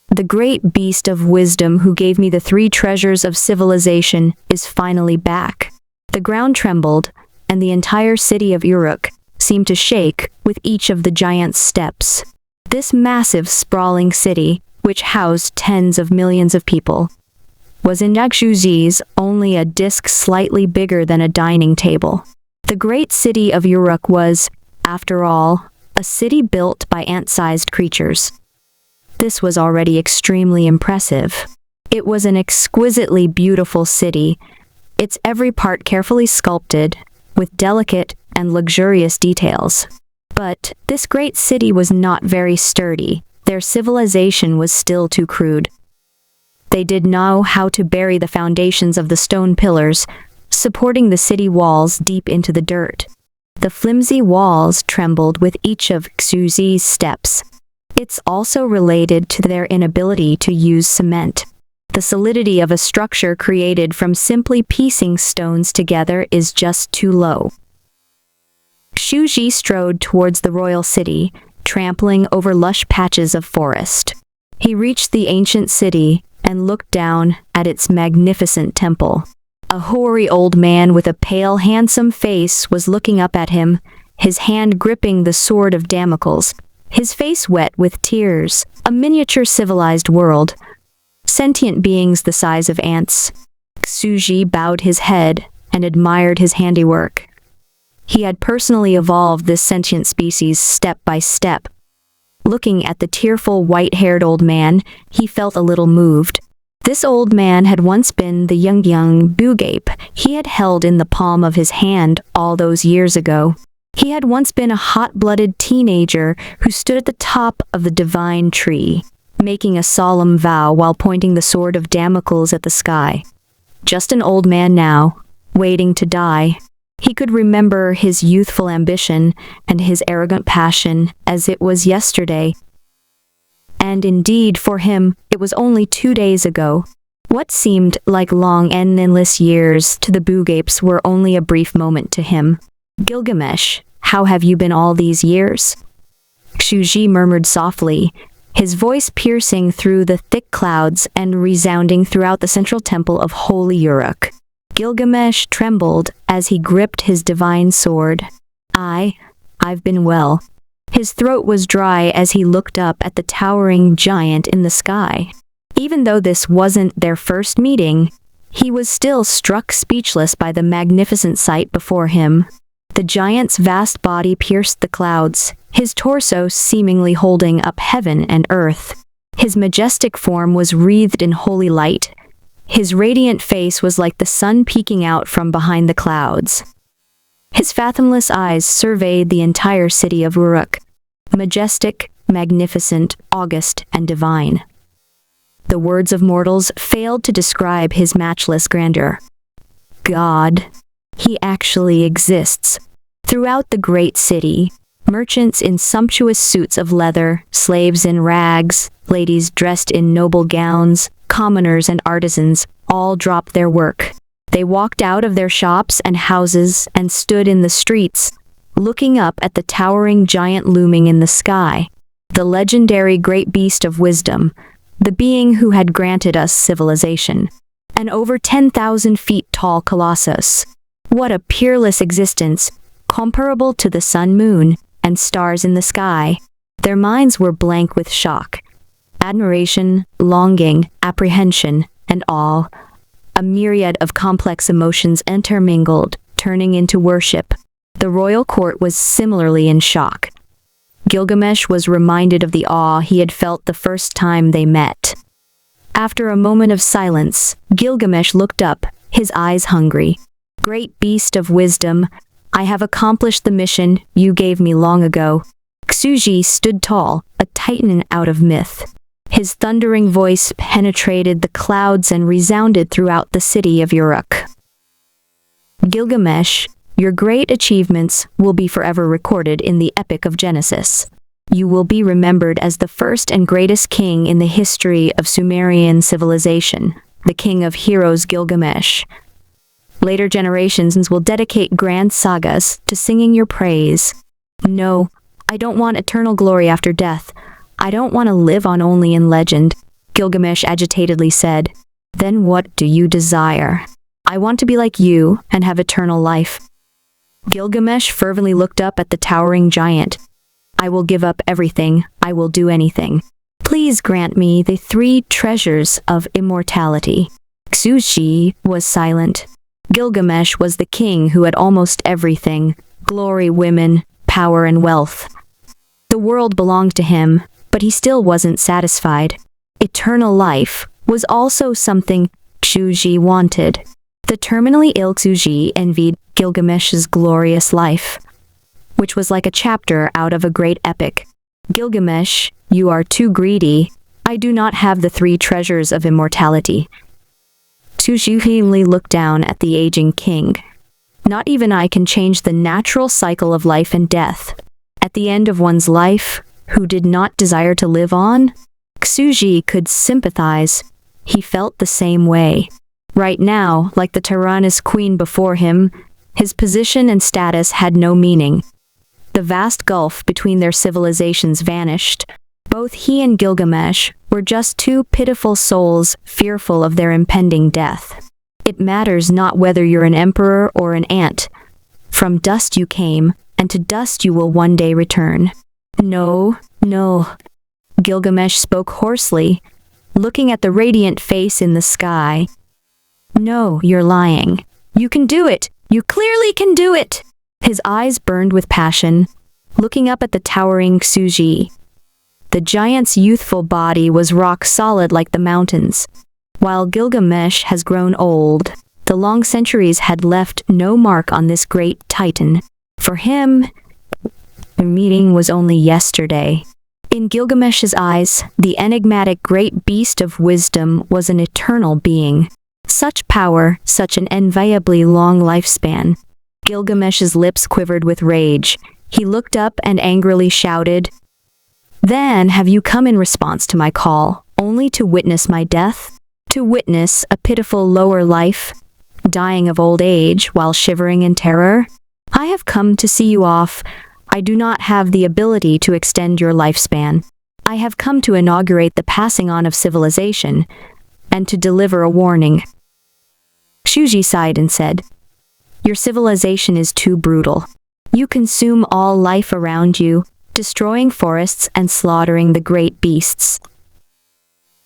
The great beast of wisdom who gave me the 3 treasures of civilization is finally back. The ground trembled, and the entire city of Uruk seemed to shake with each of the giant's steps. This massive, sprawling city, which housed tens of millions of people, was in Yakshuzi's only a disk slightly bigger than a dining table. The great city of Uruk was, after all, a city built by ant-sized creatures. This was already extremely impressive. It was an exquisitely beautiful city, its every part carefully sculpted, with delicate and luxurious details. But this great city was not very sturdy. Their civilization was still too crude. They did know how to bury the foundations of the stone pillars, supporting the city walls deep into the dirt. The flimsy walls trembled with each of Xuzi's steps. It's also related to their inability to use cement. The solidity of a structure created from simply piecing stones together is just too low. Xuji strode towards the royal city, trampling over lush patches of forest. He reached the ancient city and looked down at its magnificent temple. A hoary old man with a pale, handsome face was looking up at him, his hand gripping the sword of Damocles, his face wet with tears. A miniature civilized world. Sentient beings the size of ants. Xuji bowed his head and admired his handiwork. He had personally evolved this sentient species step by step. Looking at the tearful white-haired old man, he felt a little moved. This old man had once been the young Bugape he had held in the palm of his hand all those years ago. He had once been a hot-blooded teenager who stood at the top of the divine tree, making a solemn vow while pointing the sword of Damocles at the sky. Just an old man now, waiting to die. He could remember his youthful ambition and his arrogant passion as it was yesterday. And indeed, for him, it was only 2 days ago. What seemed like long and endless years to the Bugapes were only a brief moment to him. Gilgamesh, how have you been all these years? Xuji murmured softly, his voice piercing through the thick clouds and resounding throughout the central temple of Holy Uruk. Gilgamesh trembled as he gripped his divine sword. I've been well. His throat was dry as he looked up at the towering giant in the sky. Even though this wasn't their first meeting, he was still struck speechless by the magnificent sight before him. The giant's vast body pierced the clouds, his torso seemingly holding up heaven and earth. His majestic form was wreathed in holy light. His radiant face was like the sun peeking out from behind the clouds. His fathomless eyes surveyed the entire city of Uruk, majestic, magnificent, august, and divine. The words of mortals failed to describe his matchless grandeur. God, he actually exists. Throughout the great city, merchants in sumptuous suits of leather, slaves in rags, ladies dressed in noble gowns, commoners and artisans, all dropped their work. They walked out of their shops and houses and stood in the streets, looking up at the towering giant looming in the sky, the legendary great beast of wisdom, the being who had granted us civilization, an over 10,000 feet tall colossus. What a peerless existence, comparable to the sun, moon, and stars in the sky. Their minds were blank with shock, admiration, longing, apprehension, and awe. A myriad of complex emotions intermingled, turning into worship. The royal court was similarly in shock. Gilgamesh was reminded of the awe he had felt the first time they met. After a moment of silence, Gilgamesh looked up, his eyes hungry. Great beast of wisdom, I have accomplished the mission you gave me long ago. Xuji stood tall, a titan out of myth. His thundering voice penetrated the clouds and resounded throughout the city of Uruk. Gilgamesh, your great achievements will be forever recorded in the Epic of Genesis. You will be remembered as the first and greatest king in the history of Sumerian civilization, the king of heroes Gilgamesh. Later generations will dedicate grand sagas to singing your praise. No, I don't want eternal glory after death. I don't want to live on only in legend, Gilgamesh agitatedly said. Then what do you desire? I want to be like you and have eternal life. Gilgamesh fervently looked up at the towering giant. I will give up everything. I will do anything. Please grant me the 3 treasures of immortality. Xuji was silent. Gilgamesh was the king who had almost everything: glory, women, power, and wealth. The world belonged to him, but he still wasn't satisfied. Eternal life was also something Xuji wanted. The terminally ill Xuji envied Gilgamesh's glorious life, which was like a chapter out of a great epic. Gilgamesh, you are too greedy. I do not have the 3 treasures of immortality. Xuji looked down at the aging king. Not even I can change the natural cycle of life and death. At the end of one's life, who did not desire to live on? Xuji could sympathize. He felt the same way. Right now, like the tyrannous queen before him, his position and status had no meaning. The vast gulf between their civilizations vanished. Both he and Gilgamesh were just 2 pitiful souls fearful of their impending death. It matters not whether you're an emperor or an ant. From dust you came, and to dust you will one day return. No, no. Gilgamesh spoke hoarsely, looking at the radiant face in the sky. No, you're lying. You can do it. You clearly can do it. His eyes burned with passion, looking up at the towering Xuji. The giant's youthful body was rock solid like the mountains. While Gilgamesh has grown old, the long centuries had left no mark on this great titan. For him, the meeting was only yesterday. In Gilgamesh's eyes, the enigmatic great beast of wisdom was an eternal being. Such power, such an enviably long lifespan. Gilgamesh's lips quivered with rage. He looked up and angrily shouted, "Then have you come in response to my call, only to witness my death? To witness a pitiful lower life, dying of old age while shivering in terror? I have come to see you off. I do not have the ability to extend your lifespan. I have come to inaugurate the passing on of civilization, and to deliver a warning." Xuji sighed and said, "Your civilization is too brutal. You consume all life around you, destroying forests and slaughtering the great beasts.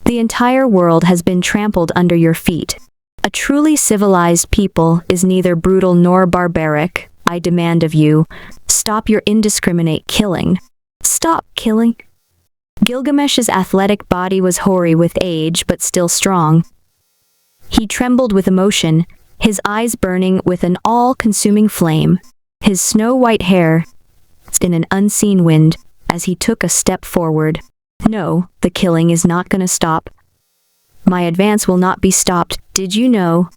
The entire world has been trampled under your feet. A truly civilized people is neither brutal nor barbaric. I demand of you, stop your indiscriminate killing. Stop killing." Gilgamesh's athletic body was hoary with age but still strong. He trembled with emotion, his eyes burning with an all-consuming flame, his snow-white hair in an unseen wind as he took a step forward. "No, the killing is not going to stop. My advance will not be stopped. Did you know?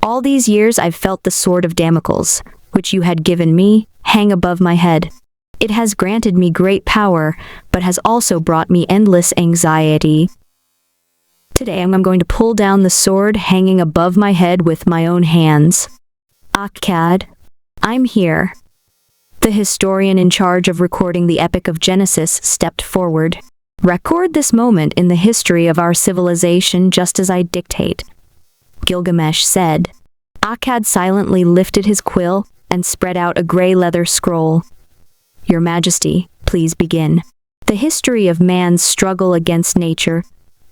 All these years I've felt the sword of Damocles, which you had given me, hang above my head. It has granted me great power, but has also brought me endless anxiety. Today I'm going to pull down the sword hanging above my head with my own hands. Akkad, I'm here." The historian in charge of recording the Epic of Genesis stepped forward. "Record this moment in the history of our civilization just as I dictate," Gilgamesh said. Akkad silently lifted his quill and spread out a gray leather scroll. "Your Majesty, please begin. The history of man's struggle against nature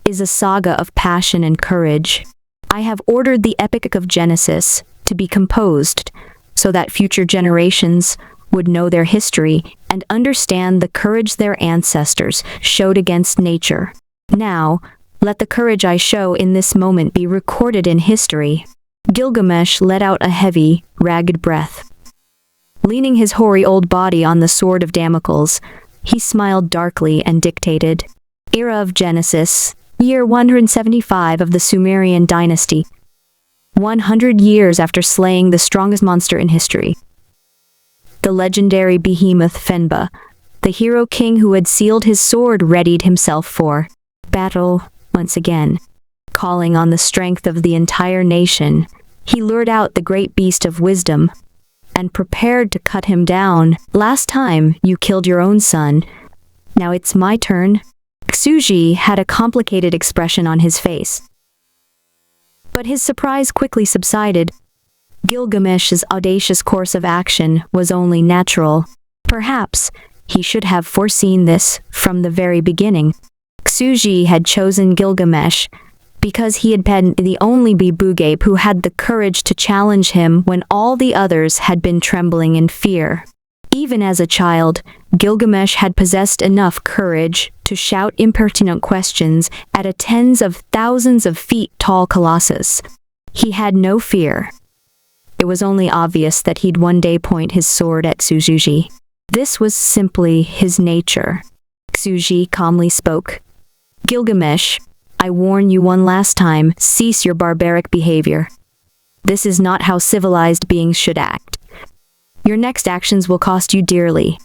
is a saga of passion and courage. I have ordered the Epic of Genesis to be composed so that future generations would know their history and understand the courage their ancestors showed against nature. Now, let the courage I show in this moment be recorded in history." Gilgamesh let out a heavy, ragged breath. Leaning his hoary old body on the sword of Damocles, he smiled darkly and dictated, "Era of Genesis, year 175 of the Sumerian dynasty. 100 years after slaying the strongest monster in history. The legendary behemoth Fenba, the hero king who had sealed his sword, readied himself for battle once again, calling on the strength of the entire nation He lured out the great beast of wisdom and prepared to cut him down. Last time, you killed your own son. Now it's my turn. Xuji had a complicated expression on his face. But his surprise quickly subsided. Gilgamesh's audacious course of action was only natural. Perhaps he should have foreseen this from the very beginning. Xuji had chosen Gilgamesh because he had been the only Bugab who had the courage to challenge him when all the others had been trembling in fear. Even as a child, Gilgamesh had possessed enough courage to shout impertinent questions at a tens of thousands of feet tall colossus. He had no fear. It was only obvious that he'd one day point his sword at Xuji. This was simply his nature. Xuji calmly spoke. Gilgamesh, I warn you one last time, cease your barbaric behavior. This is not how civilized beings should act. Your next actions will cost you dearly.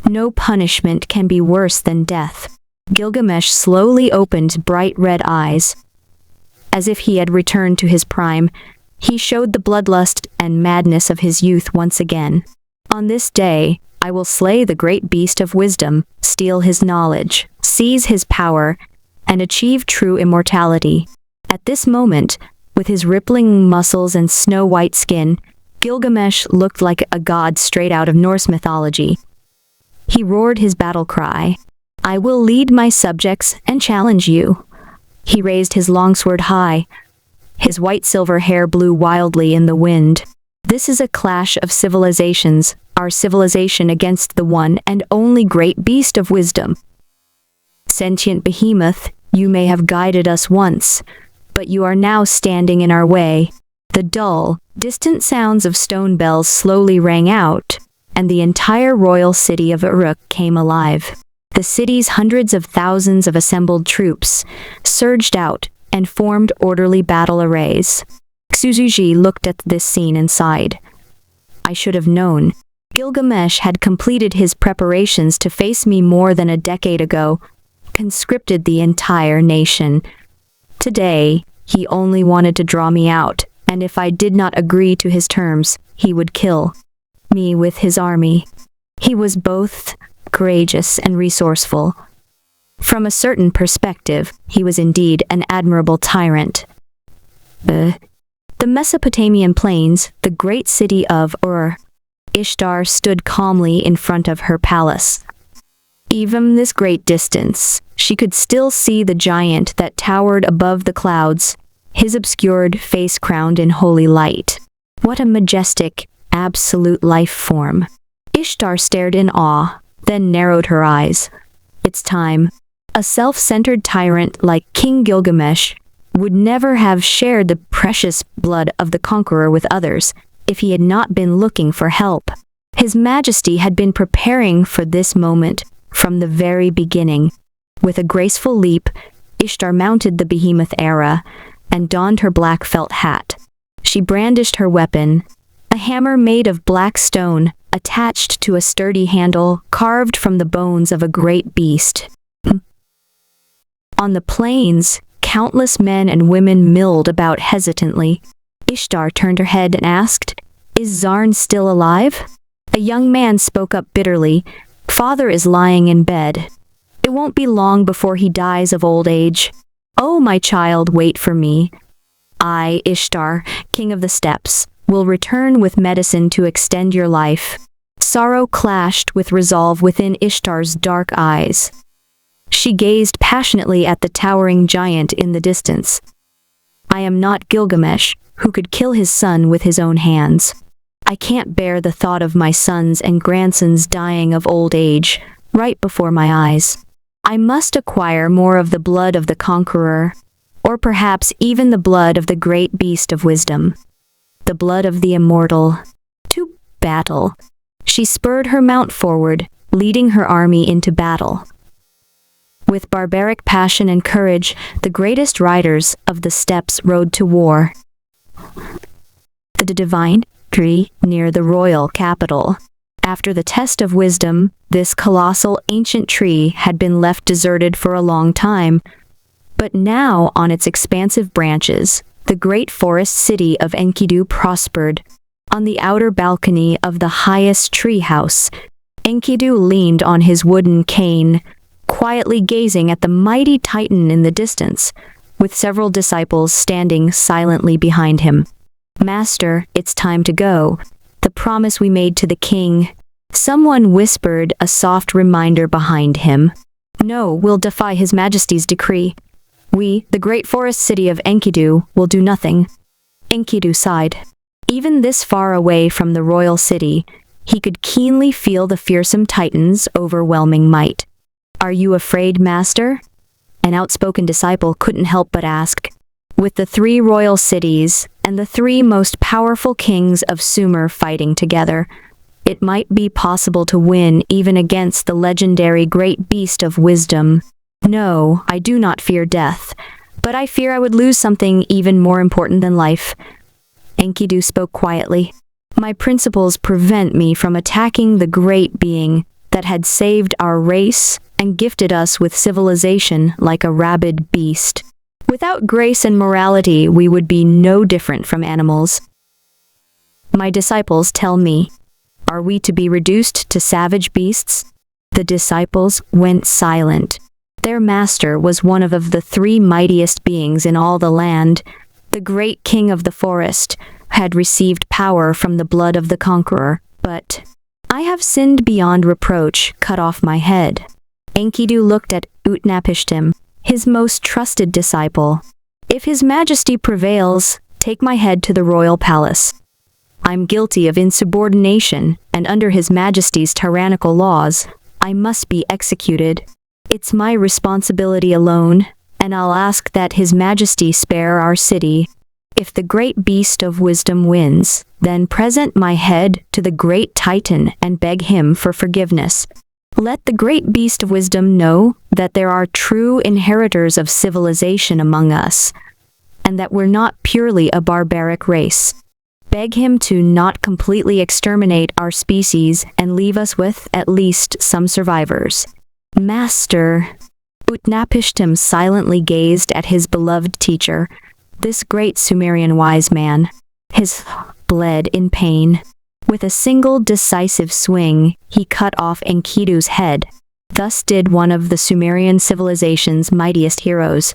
No punishment can be worse than death. Gilgamesh slowly opened bright red eyes. As if he had returned to his prime, he showed the bloodlust and madness of his youth once again. On this day, I will slay the great beast of wisdom, steal his knowledge, seize his power, and achieve true immortality. At this moment, with his rippling muscles and snow-white skin, Gilgamesh looked like a god straight out of Norse mythology. He roared his battle cry, I will lead my subjects and challenge you. He raised his longsword high. His white-silver hair blew wildly in the wind. This is a clash of civilizations, our civilization against the one and only great beast of wisdom. Sentient behemoth, you may have guided us once, but you are now standing in our way. The dull, distant sounds of stone bells slowly rang out, and the entire royal city of Uruk came alive. The city's hundreds of thousands of assembled troops surged out and formed orderly battle arrays. Xuji looked at this scene and sighed. I should have known. Gilgamesh had completed his preparations to face me more than a decade ago, conscripted the entire nation. Today, he only wanted to draw me out, and if I did not agree to his terms, he would kill me with his army. He was both courageous and resourceful. From a certain perspective, he was indeed an admirable tyrant. The Mesopotamian plains, the great city of Ur, Ishtar stood calmly in front of her palace. Even this great distance, she could still see the giant that towered above the clouds, his obscured face crowned in holy light. What a majestic, absolute life form. Ishtar stared in awe, then narrowed her eyes. It's time. A self-centered tyrant like King Gilgamesh would never have shared the precious blood of the conqueror with others if he had not been looking for help. His Majesty had been preparing for this moment from the very beginning. With a graceful leap, Ishtar mounted the behemoth Era and donned her black felt hat. She brandished her weapon, a hammer made of black stone, attached to a sturdy handle carved from the bones of a great beast. On the plains, countless men and women milled about hesitantly. Ishtar turned her head and asked, Is Zarn still alive? A young man spoke up bitterly, Father is lying in bed. It won't be long before he dies of old age. Oh, my child, wait for me. I, Ishtar, king of the steppes, will return with medicine to extend your life. Sorrow clashed with resolve within Ishtar's dark eyes. She gazed passionately at the towering giant in the distance. I am not Gilgamesh, who could kill his son with his own hands. I can't bear the thought of my sons and grandsons dying of old age, right before my eyes. I must acquire more of the blood of the conqueror, or perhaps even the blood of the great beast of wisdom. The blood of the immortal. To battle. She spurred her mount forward, leading her army into battle. With barbaric passion and courage, the greatest riders of the steppes rode to war. The divine tree near the royal capital. After the test of wisdom, this colossal ancient tree had been left deserted for a long time, but now on its expansive branches, the great forest city of Enkidu prospered. On the outer balcony of the highest tree house, Enkidu leaned on his wooden cane, quietly gazing at the mighty Titan in the distance, with several disciples standing silently behind him. "Master, it's time to go. The promise we made to the king." Someone whispered a soft reminder behind him. "No, we'll defy His Majesty's decree. We, the great forest city of Enkidu, will do nothing." Enkidu sighed. Even this far away from the royal city, he could keenly feel the fearsome Titan's overwhelming might. "Are you afraid, Master?" An outspoken disciple couldn't help but ask. With the 3 royal cities and the 3 most powerful kings of Sumer fighting together, it might be possible to win even against the legendary great beast of wisdom. "No, I do not fear death, but I fear I would lose something even more important than life." Enkidu spoke quietly. "My principles prevent me from attacking the great being that had saved our race and gifted us with civilization like a rabid beast. Without grace and morality, we would be no different from animals. My disciples tell me, are we to be reduced to savage beasts?" The disciples went silent. Their master was one of the 3 mightiest beings in all the land. The great king of the forest had received power from the blood of the conqueror, but "I have sinned beyond reproach, cut off my head." Enkidu looked at Utnapishtim, his most trusted disciple. "If His Majesty prevails, take my head to the royal palace. I'm guilty of insubordination, and under His Majesty's tyrannical laws, I must be executed. It's my responsibility alone, and I'll ask that His Majesty spare our city. If the great beast of wisdom wins, then present my head to the great Titan and beg him for forgiveness. Let the great beast of wisdom know that there are true inheritors of civilization among us, and that we're not purely a barbaric race. Beg him to not completely exterminate our species and leave us with at least some survivors." "Master," Utnapishtim silently gazed at his beloved teacher, this great Sumerian wise man. His bled in pain. With a single decisive swing, he cut off Enkidu's head. Thus did one of the Sumerian civilization's mightiest heroes,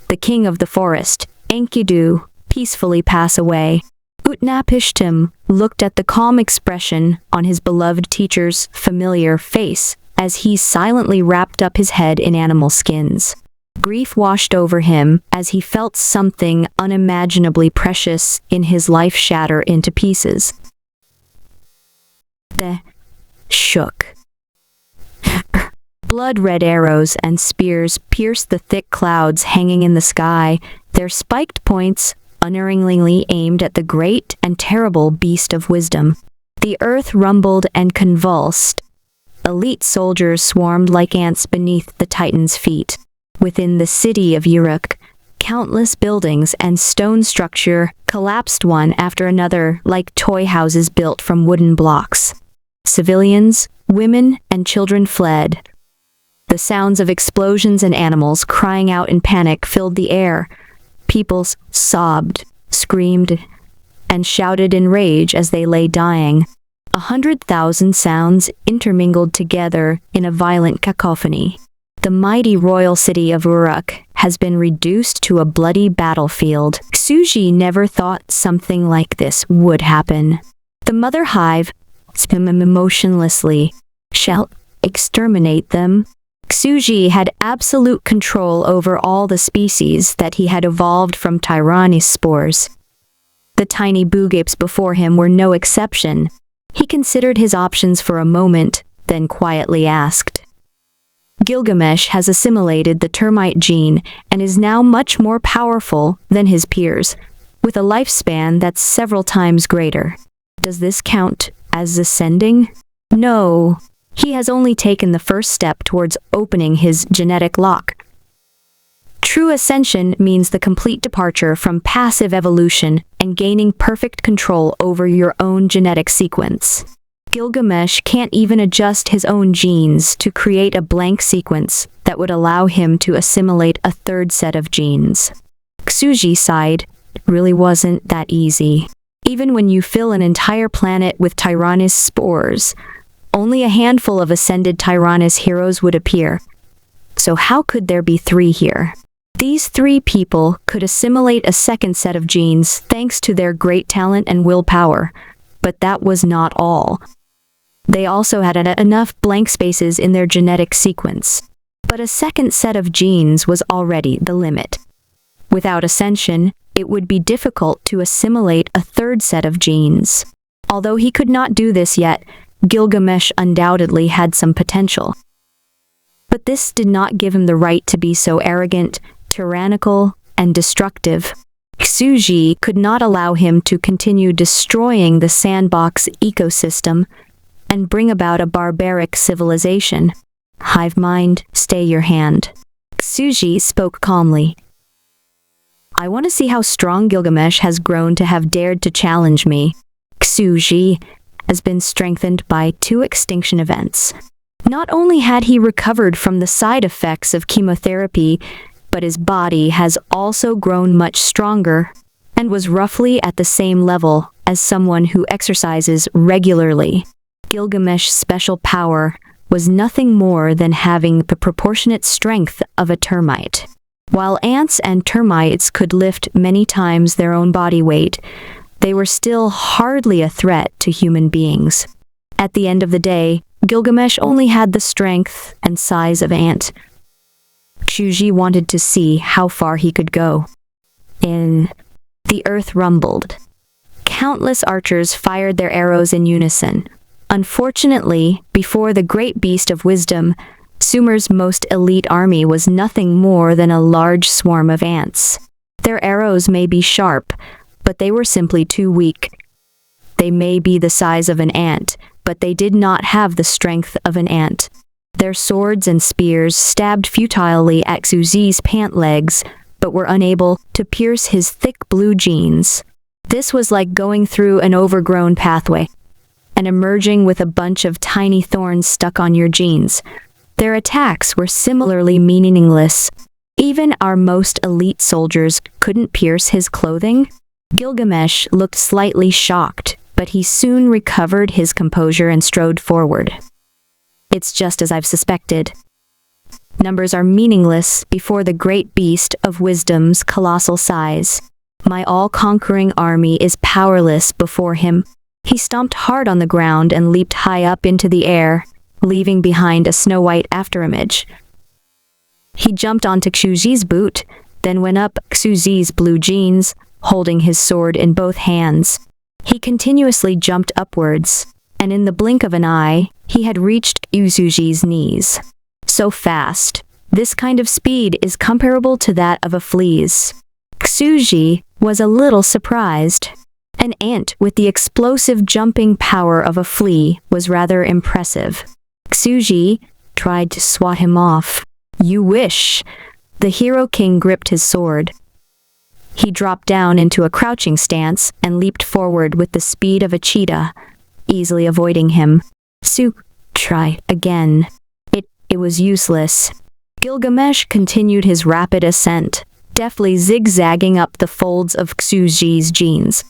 the king of the forest, Enkidu, peacefully pass away. Utnapishtim looked at the calm expression on his beloved teacher's familiar face as he silently wrapped up his head in animal skins. Grief washed over him as he felt something unimaginably precious in his life shatter into pieces. The shook. Blood-red arrows and spears pierced the thick clouds hanging in the sky, their spiked points unerringly aimed at the great and terrible beast of wisdom. The earth rumbled and convulsed. Elite soldiers swarmed like ants beneath the Titan's feet. Within the city of Uruk, countless buildings and stone structure collapsed one after another like toy houses built from wooden blocks. Civilians, women, and children fled. The sounds of explosions and animals crying out in panic filled the air. People sobbed, screamed, and shouted in rage as they lay dying. 100,000 sounds intermingled together in a violent cacophony. The mighty royal city of Uruk has been reduced to a bloody battlefield. Xuji never thought something like this would happen. The mother hive swam emotionlessly. Shall exterminate them? Xuji had absolute control over all the species that he had evolved from Tyrannis spores. The tiny boogapes before him were no exception. He considered his options for a moment, then quietly asked. Gilgamesh has assimilated the termite gene and is now much more powerful than his peers, with a lifespan that's several times greater. Does this count as ascending? No. He has only taken the first step towards opening his genetic lock. True ascension means the complete departure from passive evolution and gaining perfect control over your own genetic sequence. Gilgamesh can't even adjust his own genes to create a blank sequence that would allow him to assimilate a third set of genes. Xuji sighed, It really wasn't that easy. Even when you fill an entire planet with Tyrannus spores, only a handful of ascended Tyrannus heroes would appear. So how could there be 3 here? These 3 people could assimilate a second set of genes thanks to their great talent and willpower, but that was not all. They also had enough blank spaces in their genetic sequence. But a second set of genes was already the limit. Without ascension, it would be difficult to assimilate a third set of genes. Although he could not do this yet, Gilgamesh undoubtedly had some potential. But this did not give him the right to be so arrogant, tyrannical, and destructive. Xuji could not allow him to continue destroying the sandbox ecosystem and bring about a barbaric civilization. Hive mind, stay your hand. Xuji spoke calmly. I want to see how strong Gilgamesh has grown to have dared to challenge me. Xuji has been strengthened by 2 extinction events. Not only had he recovered from the side effects of chemotherapy, but his body has also grown much stronger and was roughly at the same level as someone who exercises regularly. Gilgamesh's special power was nothing more than having the proportionate strength of a termite. While ants and termites could lift many times their own body weight, they were still hardly a threat to human beings. At the end of the day, Gilgamesh only had the strength and size of ant. Xuji wanted to see how far he could go. The earth rumbled. Countless archers fired their arrows in unison. Unfortunately, before the great beast of wisdom, Sumer's most elite army was nothing more than a large swarm of ants. Their arrows may be sharp, but they were simply too weak. They may be the size of an ant, but they did not have the strength of an ant. Their swords and spears stabbed futilely at Xuji's pant legs, but were unable to pierce his thick blue jeans. This was like going through an overgrown pathway and emerging with a bunch of tiny thorns stuck on your jeans. Their attacks were similarly meaningless. Even our most elite soldiers couldn't pierce his clothing. Gilgamesh looked slightly shocked, but he soon recovered his composure and strode forward. It's just as I've suspected. Numbers are meaningless before the great beast of wisdom's colossal size. My all-conquering army is powerless before him. He stomped hard on the ground and leaped high up into the air, leaving behind a snow-white afterimage. He jumped onto Xuji's boot, then went up Xuji's blue jeans, holding his sword in both hands. He continuously jumped upwards, and in the blink of an eye, he had reached Xuji's knees. So fast, this kind of speed is comparable to that of a flea's. Xuji was a little surprised. An ant with the explosive jumping power of a flea was rather impressive. Xuji tried to swat him off. You wish. The hero king gripped his sword. He dropped down into a crouching stance and leaped forward with the speed of a cheetah, easily avoiding him. Try again. It was useless. Gilgamesh continued his rapid ascent, deftly zigzagging up the folds of Xuji's jeans.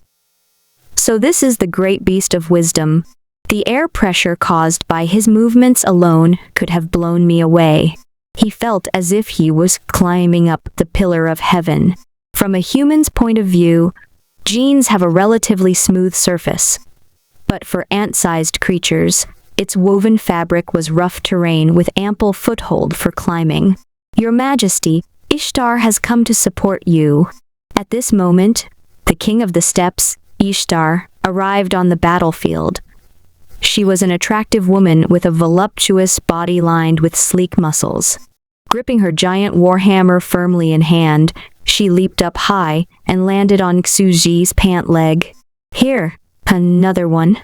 So this is the great beast of wisdom. The air pressure caused by his movements alone could have blown me away. He felt as if he was climbing up the pillar of heaven. From a human's point of view, jeans have a relatively smooth surface. But for ant-sized creatures, its woven fabric was rough terrain with ample foothold for climbing. Your Majesty, Ishtar has come to support you. At this moment, the king of the steppes, Ishtar, arrived on the battlefield. She was an attractive woman with a voluptuous body lined with sleek muscles. Gripping her giant warhammer firmly in hand, she leaped up high and landed on Xuji's pant leg. Here, another one.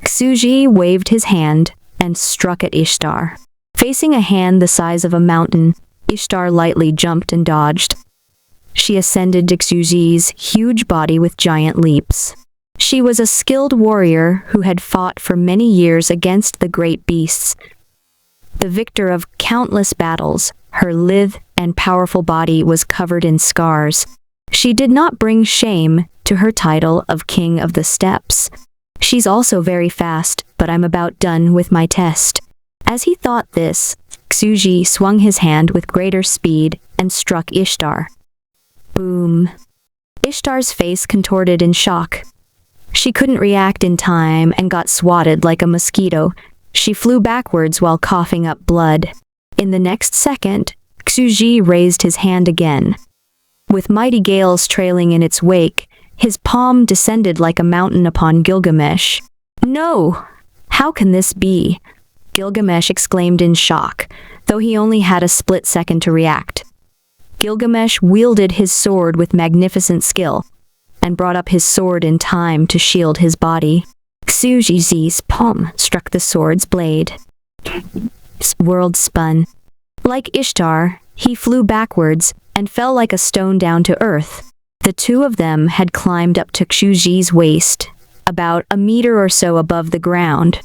Xuji waved his hand and struck at Ishtar. Facing a hand the size of a mountain, Ishtar lightly jumped and dodged. She ascended to Xuji's huge body with giant leaps. She was a skilled warrior who had fought for many years against the great beasts. The victor of countless battles, her lithe and powerful body was covered in scars. She did not bring shame to her title of King of the Steppes. She's also very fast, but I'm about done with my test. As he thought this, Xuji swung his hand with greater speed and struck Ishtar. Boom. Ishtar's face contorted in shock. She couldn't react in time and got swatted like a mosquito. She flew backwards while coughing up blood. In the next second, Xuji raised his hand again. With mighty gales trailing in its wake, his palm descended like a mountain upon Gilgamesh. No! How can this be? Gilgamesh exclaimed in shock, though he only had a split second to react. Gilgamesh wielded his sword with magnificent skill, and brought up his sword in time to shield his body. Xuji's palm struck the sword's blade. His world spun. Like Ishtar, he flew backwards and fell like a stone down to earth. The two of them had climbed up to Xuji's waist, about a meter or so above the ground.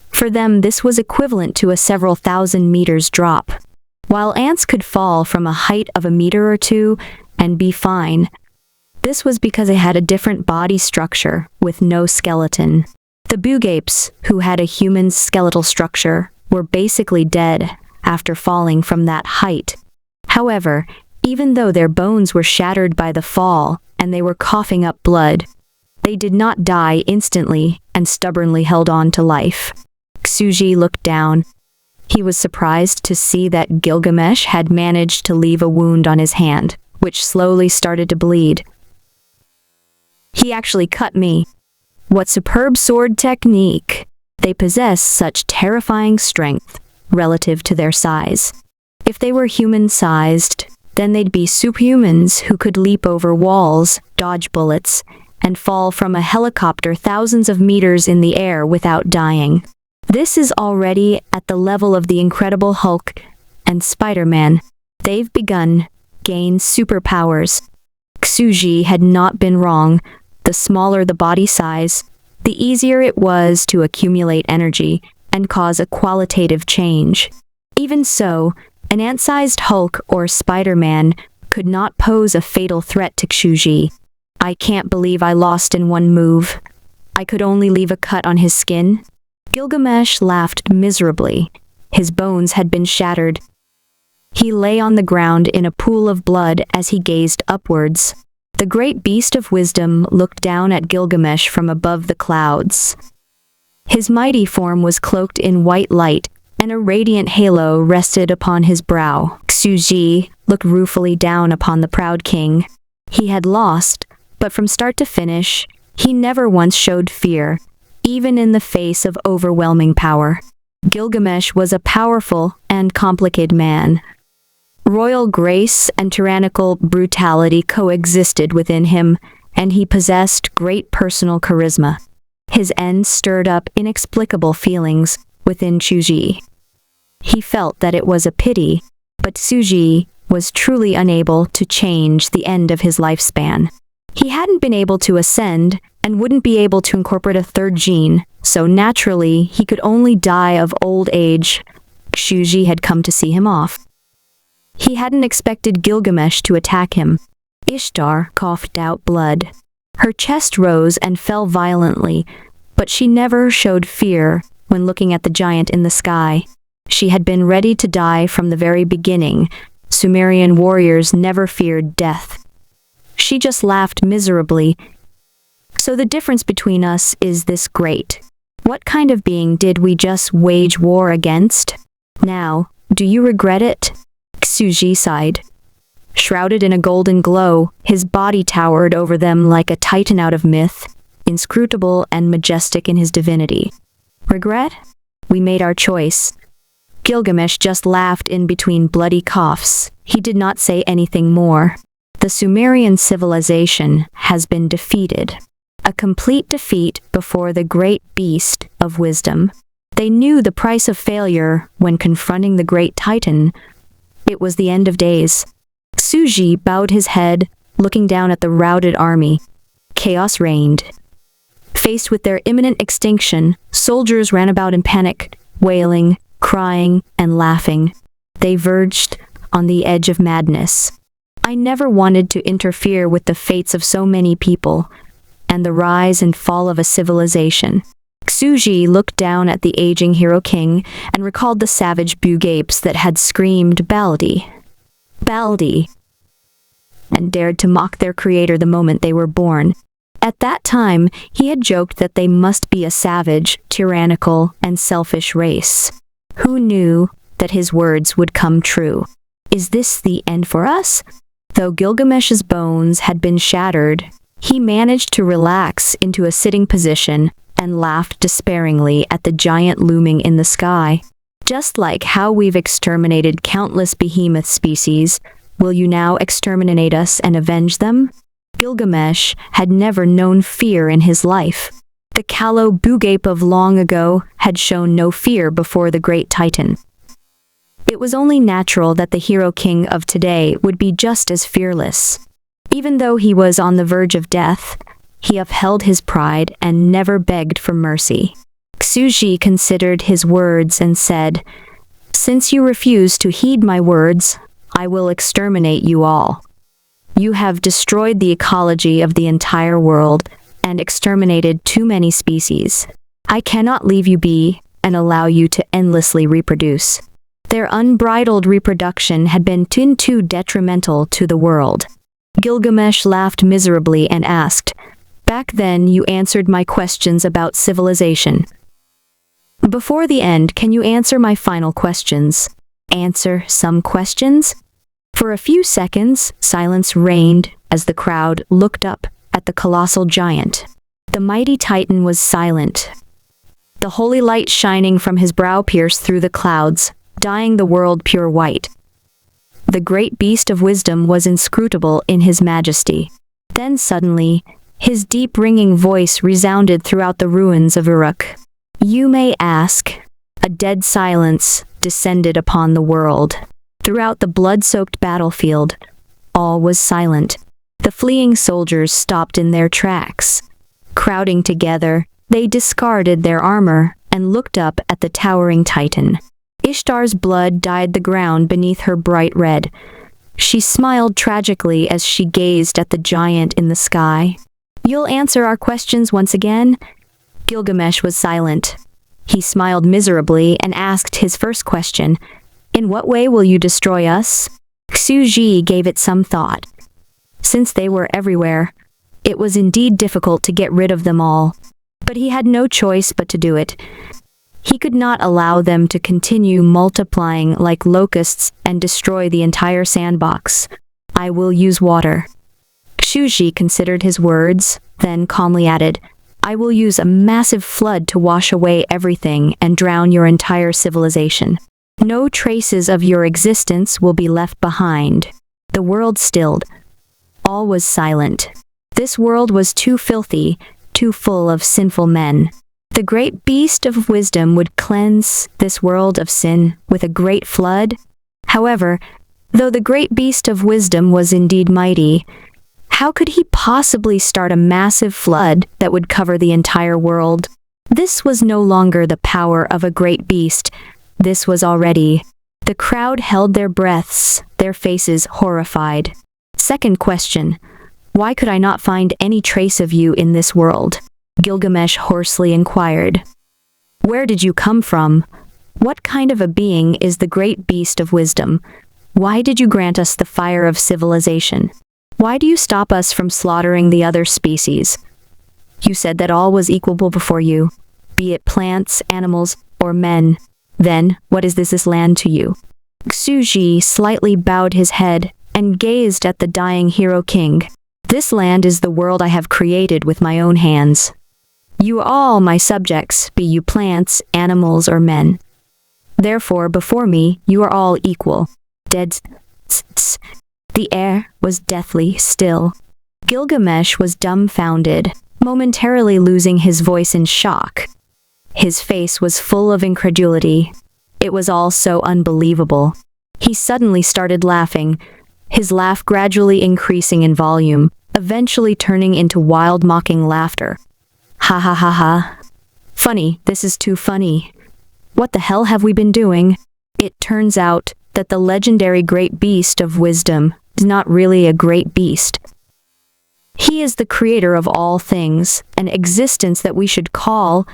For them, this was equivalent to a several thousand meters drop. While ants could fall from a height of a meter or two and be fine, this was because they had a different body structure with no skeleton. The bugapes, who had a human skeletal structure, were basically dead after falling from that height. However, even though their bones were shattered by the fall and they were coughing up blood, they did not die instantly and stubbornly held on to life. Xuji looked down. He was surprised to see that Gilgamesh had managed to leave a wound on his hand, which slowly started to bleed. He actually cut me. What superb sword technique! They possess such terrifying strength relative to their size. If they were human-sized, then they'd be superhumans who could leap over walls, dodge bullets, and fall from a helicopter thousands of meters in the air without dying. This is already at the level of the Incredible Hulk and Spider-Man. They've begun gain superpowers. Xuji had not been wrong. The smaller the body size, the easier it was to accumulate energy and cause a qualitative change. Even so, an ant-sized Hulk or Spider-Man could not pose a fatal threat to Xuji. I can't believe I lost in one move. I could only leave a cut on his skin. Gilgamesh laughed miserably. His bones had been shattered. He lay on the ground in a pool of blood as he gazed upwards. The great beast of wisdom looked down at Gilgamesh from above the clouds. His mighty form was cloaked in white light, and a radiant halo rested upon his brow. Xuji looked ruefully down upon the proud king. He had lost, but from start to finish, he never once showed fear, even in the face of overwhelming power. Gilgamesh was a powerful and complicated man. Royal grace and tyrannical brutality coexisted within him, and he possessed great personal charisma. His end stirred up inexplicable feelings within Xuji. He felt that it was a pity, but Xuji was truly unable to change the end of his lifespan. He hadn't been able to ascend and wouldn't be able to incorporate a third gene, so naturally he could only die of old age. Xuji had come to see him off. He hadn't expected Gilgamesh to attack him. Ishtar coughed out blood. Her chest rose and fell violently, but she never showed fear when looking at the giant in the sky. She had been ready to die from the very beginning. Sumerian warriors never feared death. She just laughed miserably. So the difference between us is this great. What kind of being did we just wage war against? Now, do you regret it? Xuji sighed. Shrouded in a golden glow, his body towered over them like a titan out of myth, inscrutable and majestic in his divinity. Regret? We made our choice. Gilgamesh just laughed in between bloody coughs. He did not say anything more. The Sumerian civilization has been defeated. A complete defeat before the great beast of wisdom. They knew the price of failure when confronting the great titan. It was the end of days. Xuji bowed his head, looking down at the routed army. Chaos reigned. Faced with their imminent extinction, soldiers ran about in panic, wailing, crying, and laughing. They verged on the edge of madness. I never wanted to interfere with the fates of so many people, and the rise and fall of a civilization. Xuji looked down at the aging hero king and recalled the savage Bugapes that had screamed Baldi, Baldi, and dared to mock their creator the moment they were born. At that time, he had joked that they must be a savage, tyrannical, and selfish race. Who knew that his words would come true? Is this the end for us? Though Gilgamesh's bones had been shattered, he managed to relax into a sitting position and laughed despairingly at the giant looming in the sky. Just like how we've exterminated countless behemoth species, will you now exterminate us and avenge them? Gilgamesh had never known fear in his life. The callow Bugape of long ago had shown no fear before the great Titan. It was only natural that the hero king of today would be just as fearless. Even though he was on the verge of death, he upheld his pride and never begged for mercy. Xuji considered his words and said, "Since you refuse to heed my words, I will exterminate you all. You have destroyed the ecology of the entire world and exterminated too many species. I cannot leave you be and allow you to endlessly reproduce." Their unbridled reproduction had been too detrimental to the world. Gilgamesh laughed miserably and asked, "Back then you answered my questions about civilization. Before the end, can you answer my final questions? Answer some questions?" For a few seconds, silence reigned as the crowd looked up at the colossal giant. The mighty Titan was silent. The holy light shining from his brow pierced through the clouds, dyeing the world pure white. The great beast of wisdom was inscrutable in his majesty. Then suddenly, his deep ringing voice resounded throughout the ruins of Uruk. "You may ask." A dead silence descended upon the world. Throughout the blood-soaked battlefield, all was silent. The fleeing soldiers stopped in their tracks. Crowding together, they discarded their armor and looked up at the towering Titan. Ishtar's blood dyed the ground beneath her bright red. She smiled tragically as she gazed at the giant in the sky. "You'll answer our questions once again?" Gilgamesh was silent. He smiled miserably and asked his first question, "In what way will you destroy us?" Xuji gave it some thought. Since they were everywhere, it was indeed difficult to get rid of them all. But he had no choice but to do it. He could not allow them to continue multiplying like locusts and destroy the entire sandbox. "I will use water." Xuji considered his words, then calmly added, "I will use a massive flood to wash away everything and drown your entire civilization. No traces of your existence will be left behind." The world stilled. All was silent. This world was too filthy, too full of sinful men. The great beast of wisdom would cleanse this world of sin with a great flood. However, though the great beast of wisdom was indeed mighty, how could he possibly start a massive flood that would cover the entire world? This was no longer the power of a great beast. This was already. The crowd held their breaths, their faces horrified. Second question, why could I not find any trace of you in this world? Gilgamesh hoarsely inquired. Where did you come from? What kind of a being is the great beast of wisdom? Why did you grant us the fire of civilization? Why do you stop us from slaughtering the other species? You said that all was equal before you, be it plants, animals, or men. Then, what is this land to you? Xuji slightly bowed his head and gazed at the dying hero king. This land is the world I have created with my own hands. You are all my subjects, be you plants, animals, or men. Therefore, before me, you are all equal. Dead. The air was deathly still. Gilgamesh was dumbfounded, momentarily losing his voice in shock. His face was full of incredulity. It was all so unbelievable. He suddenly started laughing, his laugh gradually increasing in volume, eventually turning into wild mocking laughter. Ha ha ha ha. Funny, this is too funny. What the hell have we been doing? It turns out that the legendary great beast of wisdom is not really a great beast. He is the creator of all things, an existence that we should call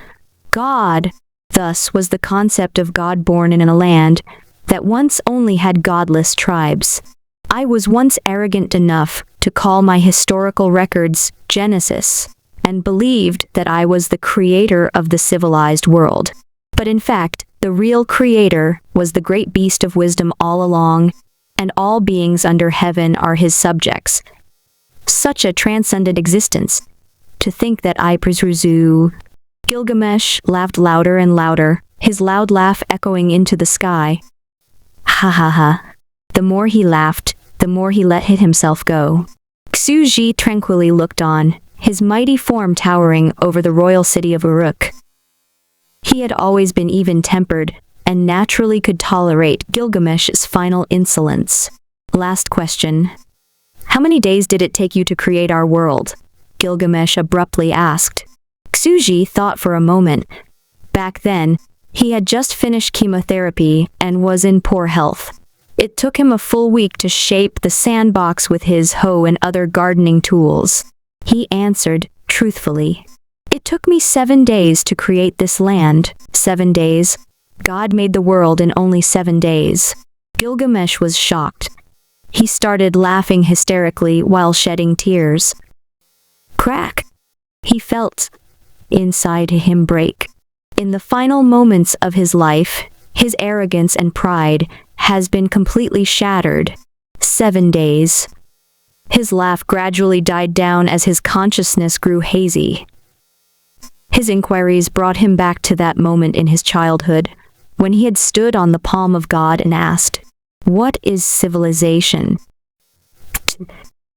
God. Thus was the concept of God born in a land that once only had godless tribes. I was once arrogant enough to call my historical records Genesis, and believed that I was the creator of the civilized world. But in fact, the real creator was the great beast of wisdom all along, and all beings under heaven are his subjects. Such a transcendent existence. To think that I pursue. Gilgamesh laughed louder and louder, his loud laugh echoing into the sky. Ha ha ha. The more he laughed, the more he let himself go. Xuji tranquilly looked on, his mighty form towering over the royal city of Uruk. He had always been even-tempered, and naturally could tolerate Gilgamesh's final insolence. Last question. How many days did it take you to create our world? Gilgamesh abruptly asked. Xuji thought for a moment. Back then, he had just finished chemotherapy and was in poor health. It took him a full week to shape the sandbox with his hoe and other gardening tools. He answered, truthfully. It took me 7 days to create this land. 7 days? God made the world in only 7 days. Gilgamesh was shocked. He started laughing hysterically while shedding tears. Crack! He felt inside him break. In the final moments of his life, his arrogance and pride has been completely shattered. 7 days. His laugh gradually died down as his consciousness grew hazy. His inquiries brought him back to that moment in his childhood, when he had stood on the palm of God and asked, "What is civilization?"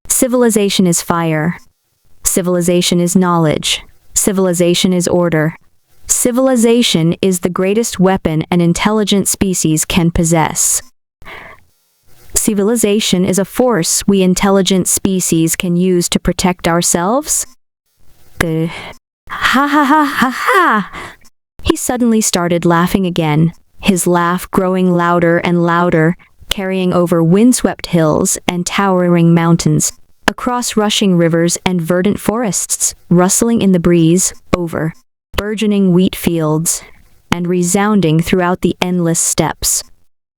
Civilization is fire. Civilization is knowledge. Civilization is order. Civilization is the greatest weapon an intelligent species can possess. Civilization is a force we intelligent species can use to protect ourselves. Ha ha ha ha ha! He suddenly started laughing again, his laugh growing louder and louder, carrying over windswept hills and towering mountains, across rushing rivers and verdant forests, rustling in the breeze, over burgeoning wheat fields, and resounding throughout the endless steppes.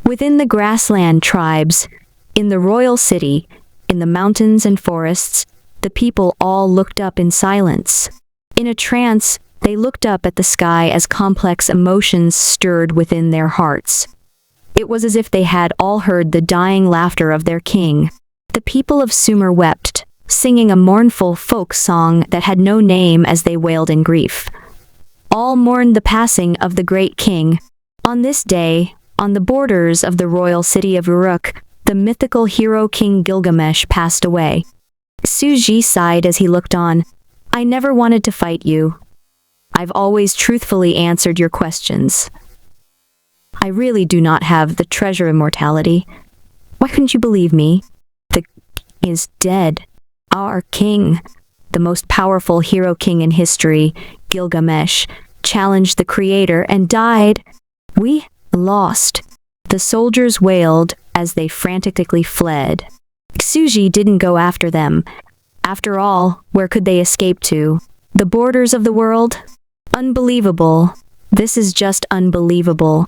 Within the grassland tribes, in the royal city, in the mountains and forests, the people all looked up in silence. In a trance, they looked up at the sky as complex emotions stirred within their hearts. It was as if they had all heard the dying laughter of their king. The people of Sumer wept, singing a mournful folk song that had no name as they wailed in grief. All mourned the passing of the great king. On this day, on the borders of the royal city of Uruk, the mythical hero King Gilgamesh passed away. Suji sighed as he looked on. I never wanted to fight you. I've always truthfully answered your questions. I really do not have the treasure immortality. Why couldn't you believe me? The king is dead. Our king, the most powerful hero king in history, Gilgamesh, challenged the creator and died. We lost. The soldiers wailed as they frantically fled. Xuji didn't go after them. After all, where could they escape to? The borders of the world? Unbelievable. This is just unbelievable.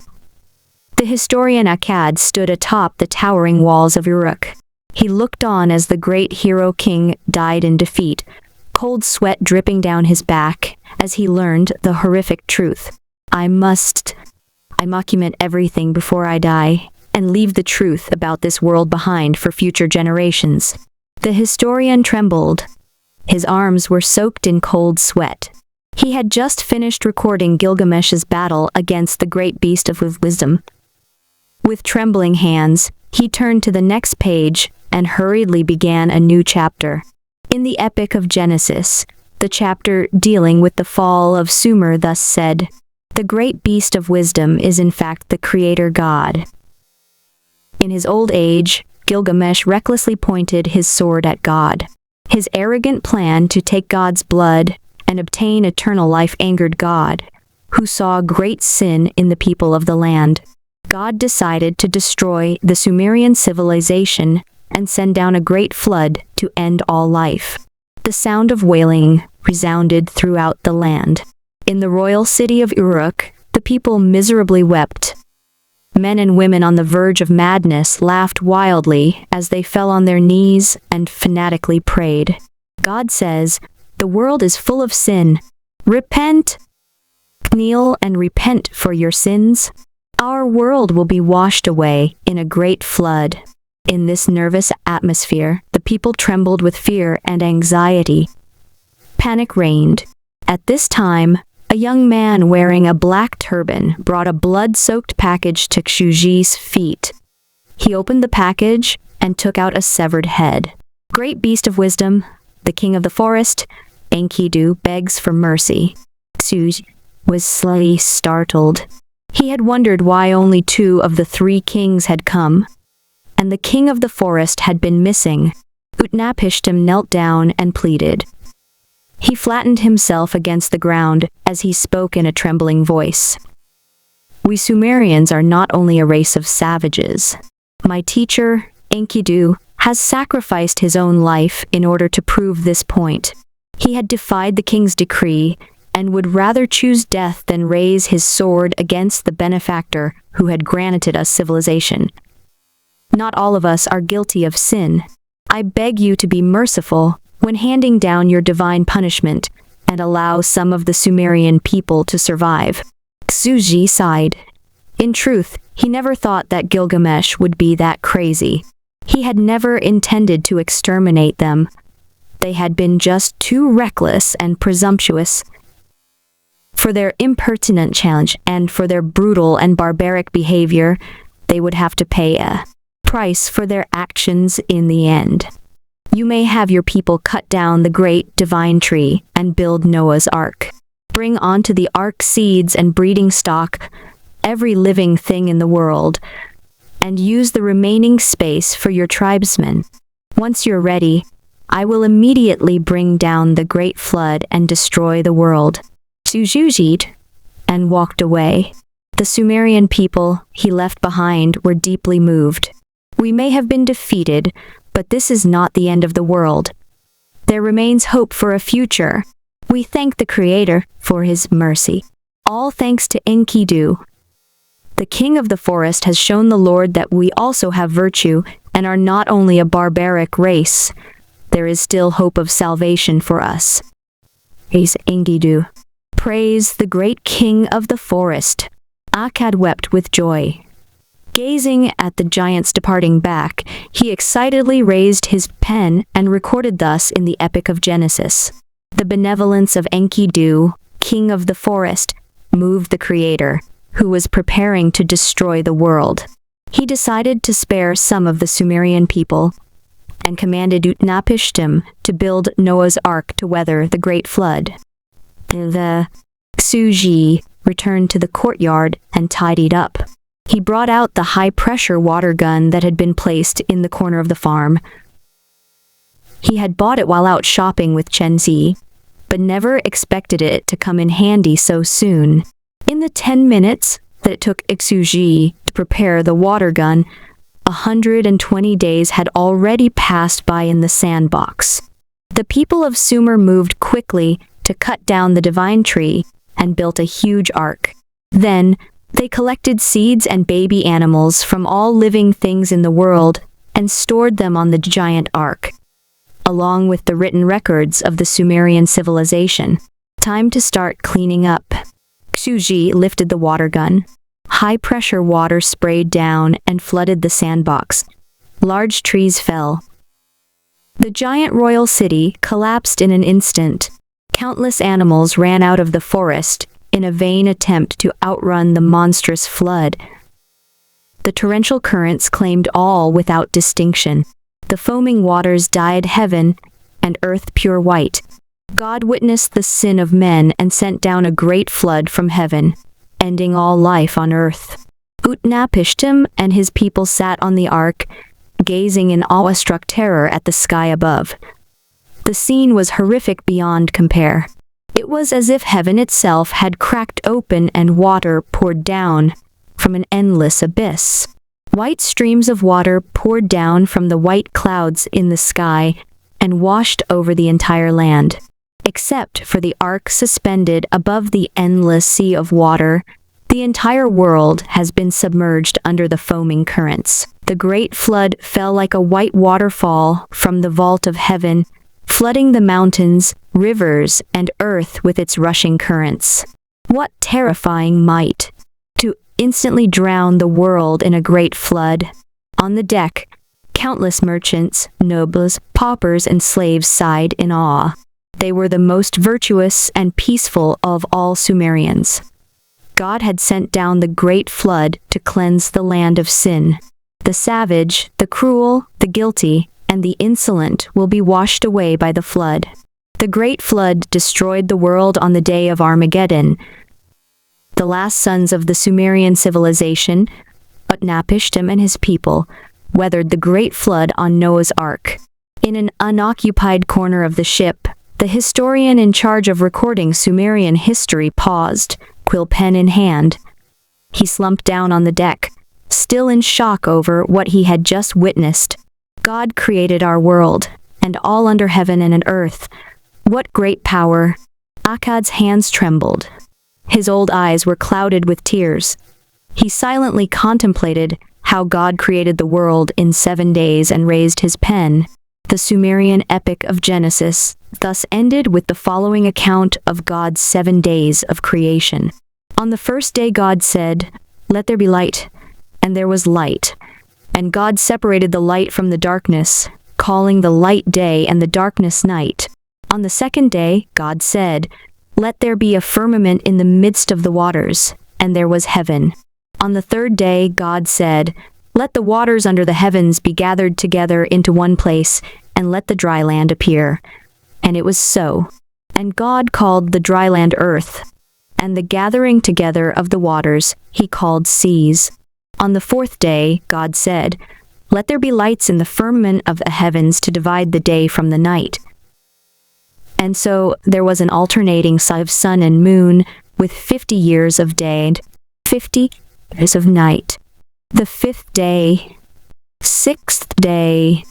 The historian Akkad stood atop the towering walls of Uruk. He looked on as the great hero king died in defeat, cold sweat dripping down his back as he learned the horrific truth. I document everything before I die, and leave the truth about this world behind for future generations. The historian trembled. His arms were soaked in cold sweat. He had just finished recording Gilgamesh's battle against the great beast of wisdom. With trembling hands, he turned to the next page and hurriedly began a new chapter. In the Epic of Genesis, the chapter dealing with the fall of Sumer thus said, "The great beast of wisdom is in fact the creator God." In his old age, Gilgamesh recklessly pointed his sword at God. His arrogant plan to take God's blood and obtain eternal life angered God, who saw great sin in the people of the land. God decided to destroy the Sumerian civilization and send down a great flood to end all life. The sound of wailing resounded throughout the land. In the royal city of Uruk, the people miserably wept. Men and women on the verge of madness laughed wildly as they fell on their knees and fanatically prayed. God says, "The world is full of sin. Repent! Kneel and repent for your sins. Our world will be washed away in a great flood." In this nervous atmosphere, the people trembled with fear and anxiety. Panic reigned. At this time, a young man wearing a black turban brought a blood-soaked package to Xuji's feet. He opened the package and took out a severed head. "Great beast of wisdom, the king of the forest, Enkidu begs for mercy." Xuji was slightly startled. He had wondered why only 2 of the 3 kings had come, and the king of the forest had been missing. Utnapishtim knelt down and pleaded. He flattened himself against the ground as he spoke in a trembling voice. "We Sumerians are not only a race of savages. My teacher, Enkidu, has sacrificed his own life in order to prove this point. He had defied the king's decree and would rather choose death than raise his sword against the benefactor who had granted us civilization. Not all of us are guilty of sin. I beg you to be merciful when handing down your divine punishment and allow some of the Sumerian people to survive." Xuji sighed. In truth, he never thought that Gilgamesh would be that crazy. He had never intended to exterminate them. They had been just too reckless and presumptuous. For their impertinent challenge and for their brutal and barbaric behavior, they would have to pay a price for their actions in the end. You may have your people cut down the great divine tree and build Noah's Ark. Bring onto the ark seeds and breeding stock, every living thing in the world, and use the remaining space for your tribesmen. Once you're ready, I will immediately bring down the great flood and destroy the world." Sujujit and walked away. The Sumerian people he left behind were deeply moved. "We may have been defeated, but this is not the end of the world. There remains hope for a future. We thank the Creator for his mercy. All thanks to Enkidu. The king of the forest has shown the Lord that we also have virtue and are not only a barbaric race. There is still hope of salvation for us." Praise Enkidu. Praise the great king of the forest. Akkad wept with joy. Gazing at the giant's departing back, he excitedly raised his pen and recorded thus in the epic of Genesis. The benevolence of Enkidu, king of the forest, moved the Creator, who was preparing to destroy the world. He decided to spare some of the Sumerian people and commanded Utnapishtim to build Noah's Ark to weather the great flood. The Xuji returned to the courtyard and tidied up. He brought out the high-pressure water gun that had been placed in the corner of the farm. He had bought it while out shopping with Chenzi, but never expected it to come in handy so soon. In the 10 minutes that it took Xuji to prepare the water gun, 120 days had already passed by in the sandbox. The people of Sumer moved quickly to cut down the divine tree and built a huge ark. Then, they collected seeds and baby animals from all living things in the world and stored them on the giant ark, along with the written records of the Sumerian civilization. Time to start cleaning up. Xuji lifted the water gun. High-pressure water sprayed down and flooded the sandbox. Large trees fell. The giant royal city collapsed in an instant. Countless animals ran out of the forest in a vain attempt to outrun the monstrous flood. The torrential currents claimed all without distinction. The foaming waters dyed heaven and earth pure white. God witnessed the sin of men and sent down a great flood from heaven, ending all life on earth. Utnapishtim and his people sat on the ark, gazing in awe-struck terror at the sky above. The scene was horrific beyond compare. It was as if heaven itself had cracked open and water poured down from an endless abyss. White streams of water poured down from the white clouds in the sky and washed over the entire land. Except for the ark suspended above the endless sea of water, the entire world has been submerged under the foaming currents. The great flood fell like a white waterfall from the vault of heaven, flooding the mountains, rivers, and earth with its rushing currents. What terrifying might! To instantly drown the world in a great flood. On the deck, countless merchants, nobles, paupers, and slaves sighed in awe. They were the most virtuous and peaceful of all Sumerians. God had sent down the great flood to cleanse the land of sin. The savage, the cruel, the guilty, and the insolent will be washed away by the flood. The great flood destroyed the world on the day of Armageddon. The last sons of the Sumerian civilization, Utnapishtim and his people, weathered the great flood on Noah's Ark. In an unoccupied corner of the ship, the historian in charge of recording Sumerian history paused, quill pen in hand. He slumped down on the deck, still in shock over what he had just witnessed. God created our world, and all under heaven and earth. What great power! Akkad's hands trembled. His old eyes were clouded with tears. He silently contemplated how God created the world in 7 days and raised his pen. The Sumerian epic of Genesis thus ended with the following account of God's 7 days of creation. On the first day God said, "Let there be light," and there was light. And God separated the light from the darkness, calling the light day and the darkness night. On the second day God said, "Let there be a firmament in the midst of the waters," and there was heaven. On the third day God said, "Let the waters under the heavens be gathered together into one place, and let the dry land appear." And it was so. And God called the dry land earth, and the gathering together of the waters he called seas. On the fourth day God said, "Let there be lights in the firmament of the heavens to divide the day from the night." And so there was an alternating of sun and moon, with 50 years of day and 50 years of night. The fifth day, sixth day,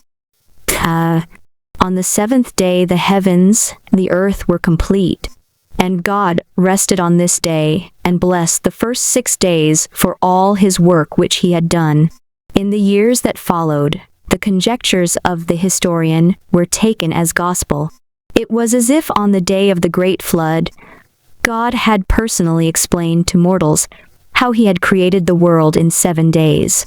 on the seventh day the heavens and the earth were complete. And God rested on this day and blessed the first 6 days for all his work which he had done. In the years that followed, the conjectures of the historian were taken as gospel. It was as if on the day of the great flood, God had personally explained to mortals how he had created the world in 7 days.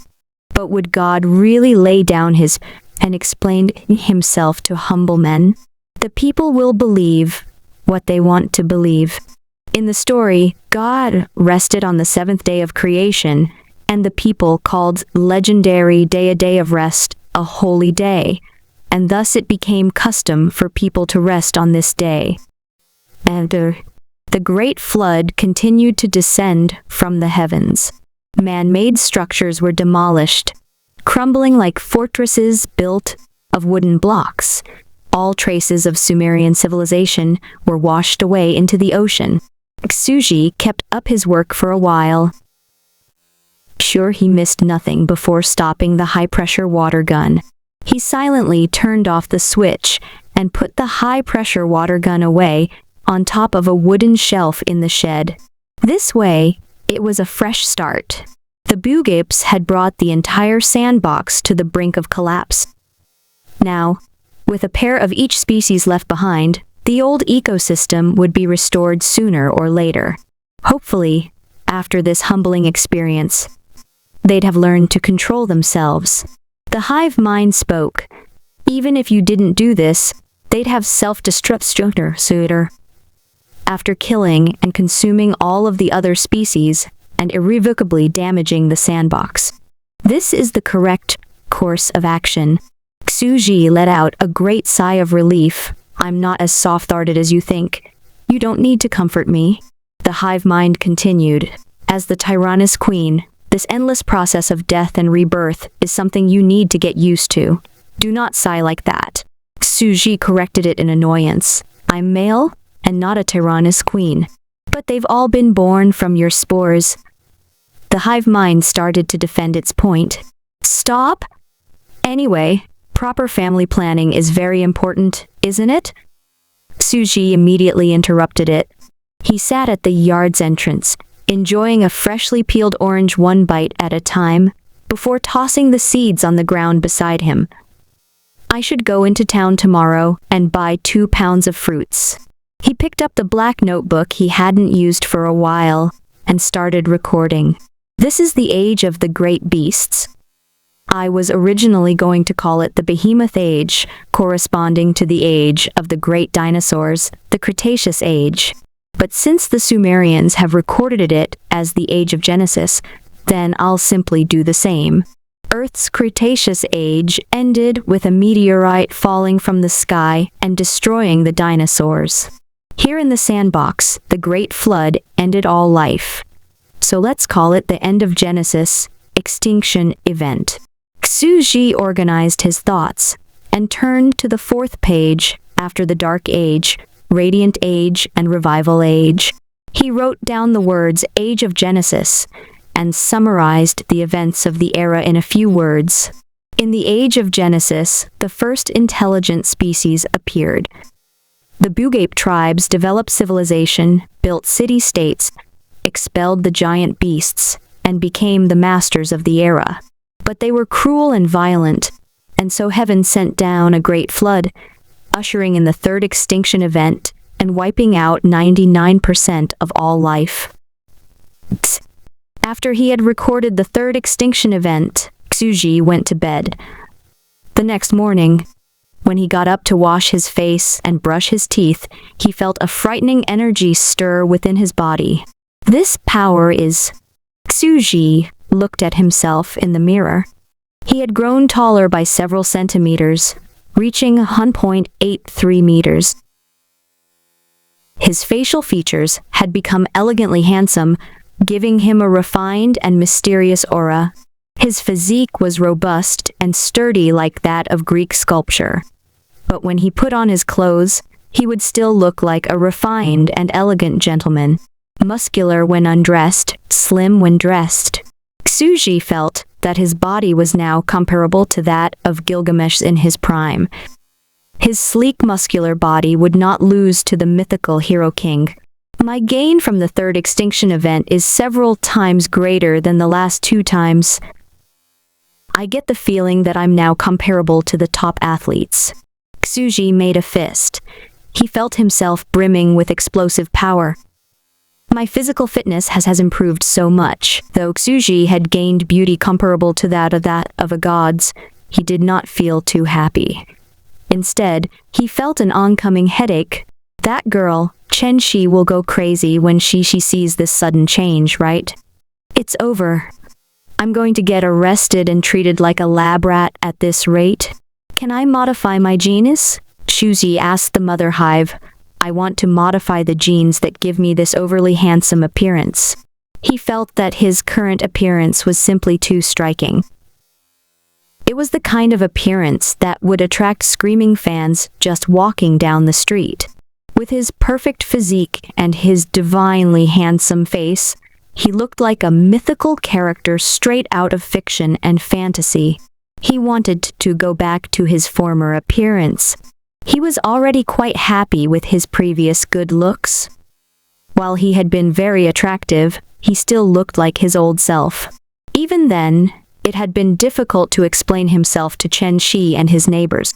But would God really lay down his and explain himself to humble men? The people will believe what they want to believe. In the story, God rested on the 7th day of creation, and the people called legendary day a day of rest, a holy day, and thus it became custom for people to rest on this day. And the great flood continued to descend from the heavens. Man-made structures were demolished, crumbling like fortresses built of wooden blocks. All traces of Sumerian civilization were washed away into the ocean. Xuji kept up his work for a while. Sure, he missed nothing before stopping the high-pressure water gun. He silently turned off the switch and put the high-pressure water gun away on top of a wooden shelf in the shed. This way, it was a fresh start. The Bugapes had brought the entire sandbox to the brink of collapse. Now, with a pair of each species left behind, the old ecosystem would be restored sooner or later. Hopefully, after this humbling experience, they'd have learned to control themselves. The hive mind spoke. Even if you didn't do this, they'd have self-destruct sooner. After killing and consuming all of the other species and irrevocably damaging the sandbox. This is the correct course of action. Xuji let out a great sigh of relief. "I'm not as soft-hearted as you think. You don't need to comfort me." The hive mind continued. "As the tyrannous queen, this endless process of death and rebirth is something you need to get used to. Do not sigh like that." Xuji corrected it in annoyance. "I'm male and not a tyrannous queen. But they've all been born from your spores." The hive mind started to defend its point. Stop! Anyway, proper family planning is very important, isn't it? Suji immediately interrupted it. He sat at the yard's entrance, enjoying a freshly peeled orange one bite at a time, before tossing the seeds on the ground beside him. I should go into town tomorrow and buy 2 pounds of fruits. He picked up the black notebook he hadn't used for a while and started recording. This is the age of the great beasts. I was originally going to call it the Behemoth Age, corresponding to the age of the great dinosaurs, the Cretaceous Age. But since the Sumerians have recorded it as the Age of Genesis, then I'll simply do the same. Earth's Cretaceous Age ended with a meteorite falling from the sky and destroying the dinosaurs. Here in the sandbox, the Great Flood ended all life. So let's call it the end of Genesis, extinction event. Suji organized his thoughts and turned to the 4th page after the Dark Age, Radiant Age, and Revival Age. He wrote down the words Age of Genesis and summarized the events of the era in a few words. In the Age of Genesis, the first intelligent species appeared. The Bugape tribes developed civilization, built city-states, expelled the giant beasts, and became the masters of the era. But they were cruel and violent, and so heaven sent down a great flood, ushering in the 3rd extinction event and wiping out 99% of all life. After he had recorded the 3rd extinction event, Suji went to bed. The next morning, when he got up to wash his face and brush his teeth, he felt a frightening energy stir within his body. This power is... Suji looked at himself in the mirror. He had grown taller by several centimeters, reaching 1.83 meters. His facial features had become elegantly handsome, giving him a refined and mysterious aura. His physique was robust and sturdy like that of Greek sculpture. But when he put on his clothes, he would still look like a refined and elegant gentleman, muscular when undressed, slim when dressed. Suji felt that his body was now comparable to that of Gilgamesh in his prime. His sleek muscular body would not lose to the mythical hero king. My gain from the 3rd extinction event is several times greater than the last 2 times. I get the feeling that I'm now comparable to the top athletes. Suji made a fist. He felt himself brimming with explosive power. My physical fitness has improved so much. Though Suji had gained beauty comparable to that of a god's, he did not feel too happy. Instead, he felt an oncoming headache. That girl, Chen Shi, will go crazy when she sees this sudden change, right? It's over. I'm going to get arrested and treated like a lab rat at this rate. Can I modify my genes? Suji asked the mother hive. I want to modify the genes that give me this overly handsome appearance. He felt that his current appearance was simply too striking. It was the kind of appearance that would attract screaming fans just walking down the street. With his perfect physique and his divinely handsome face, he looked like a mythical character straight out of fiction and fantasy. He wanted to go back to his former appearance. He was already quite happy with his previous good looks. While he had been very attractive, he still looked like his old self. Even then, it had been difficult to explain himself to Chen Shi and his neighbors.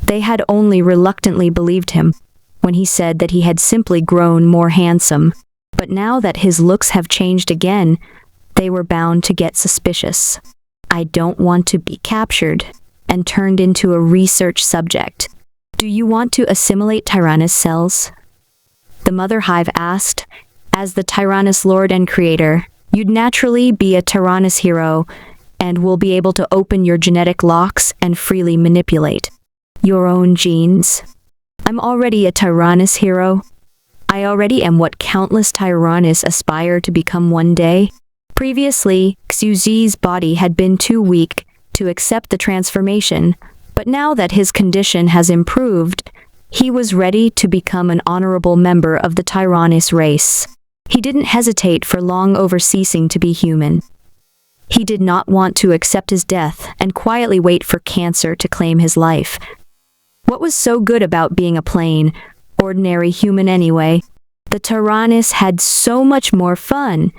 They had only reluctantly believed him when he said that he had simply grown more handsome. But now that his looks have changed again, they were bound to get suspicious. I don't want to be captured and turned into a research subject. Do you want to assimilate Tyrannus cells? The mother hive asked. As the Tyrannus lord and creator, you'd naturally be a Tyrannus hero and will be able to open your genetic locks and freely manipulate your own genes. I'm already a Tyrannus hero. I already am what countless Tyrannus aspire to become one day. Previously, Xuzi's body had been too weak to accept the transformation, but now that his condition has improved, he was ready to become an honorable member of the Tyrannus race. He didn't hesitate for long over ceasing to be human. He did not want to accept his death and quietly wait for cancer to claim his life. What was so good about being a plain, ordinary human anyway? The Tyrannus had so much more fun.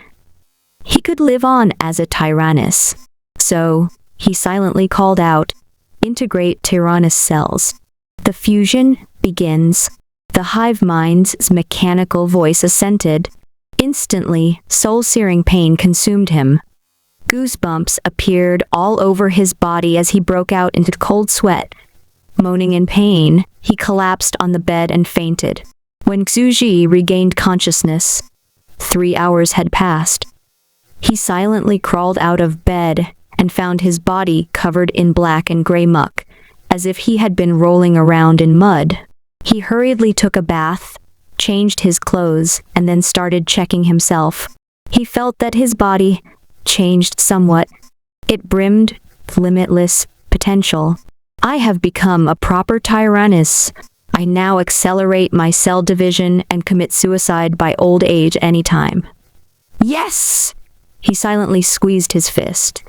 He could live on as a Tyrannus. So, he silently called out, "Integrate Tyrannus cells." The fusion begins. The hive mind's mechanical voice assented. Instantly, soul-searing pain consumed him. Goosebumps appeared all over his body as he broke out into cold sweat. Moaning in pain, he collapsed on the bed and fainted. When Xuji regained consciousness, 3 hours had passed. He silently crawled out of bed and found his body covered in black and gray muck, as if he had been rolling around in mud. He hurriedly took a bath, changed his clothes, and then started checking himself. He felt that his body changed somewhat. It brimmed with limitless potential. I have become a proper Tyrannus. I now accelerate my cell division and commit suicide by old age anytime. Yes! He silently squeezed his fist.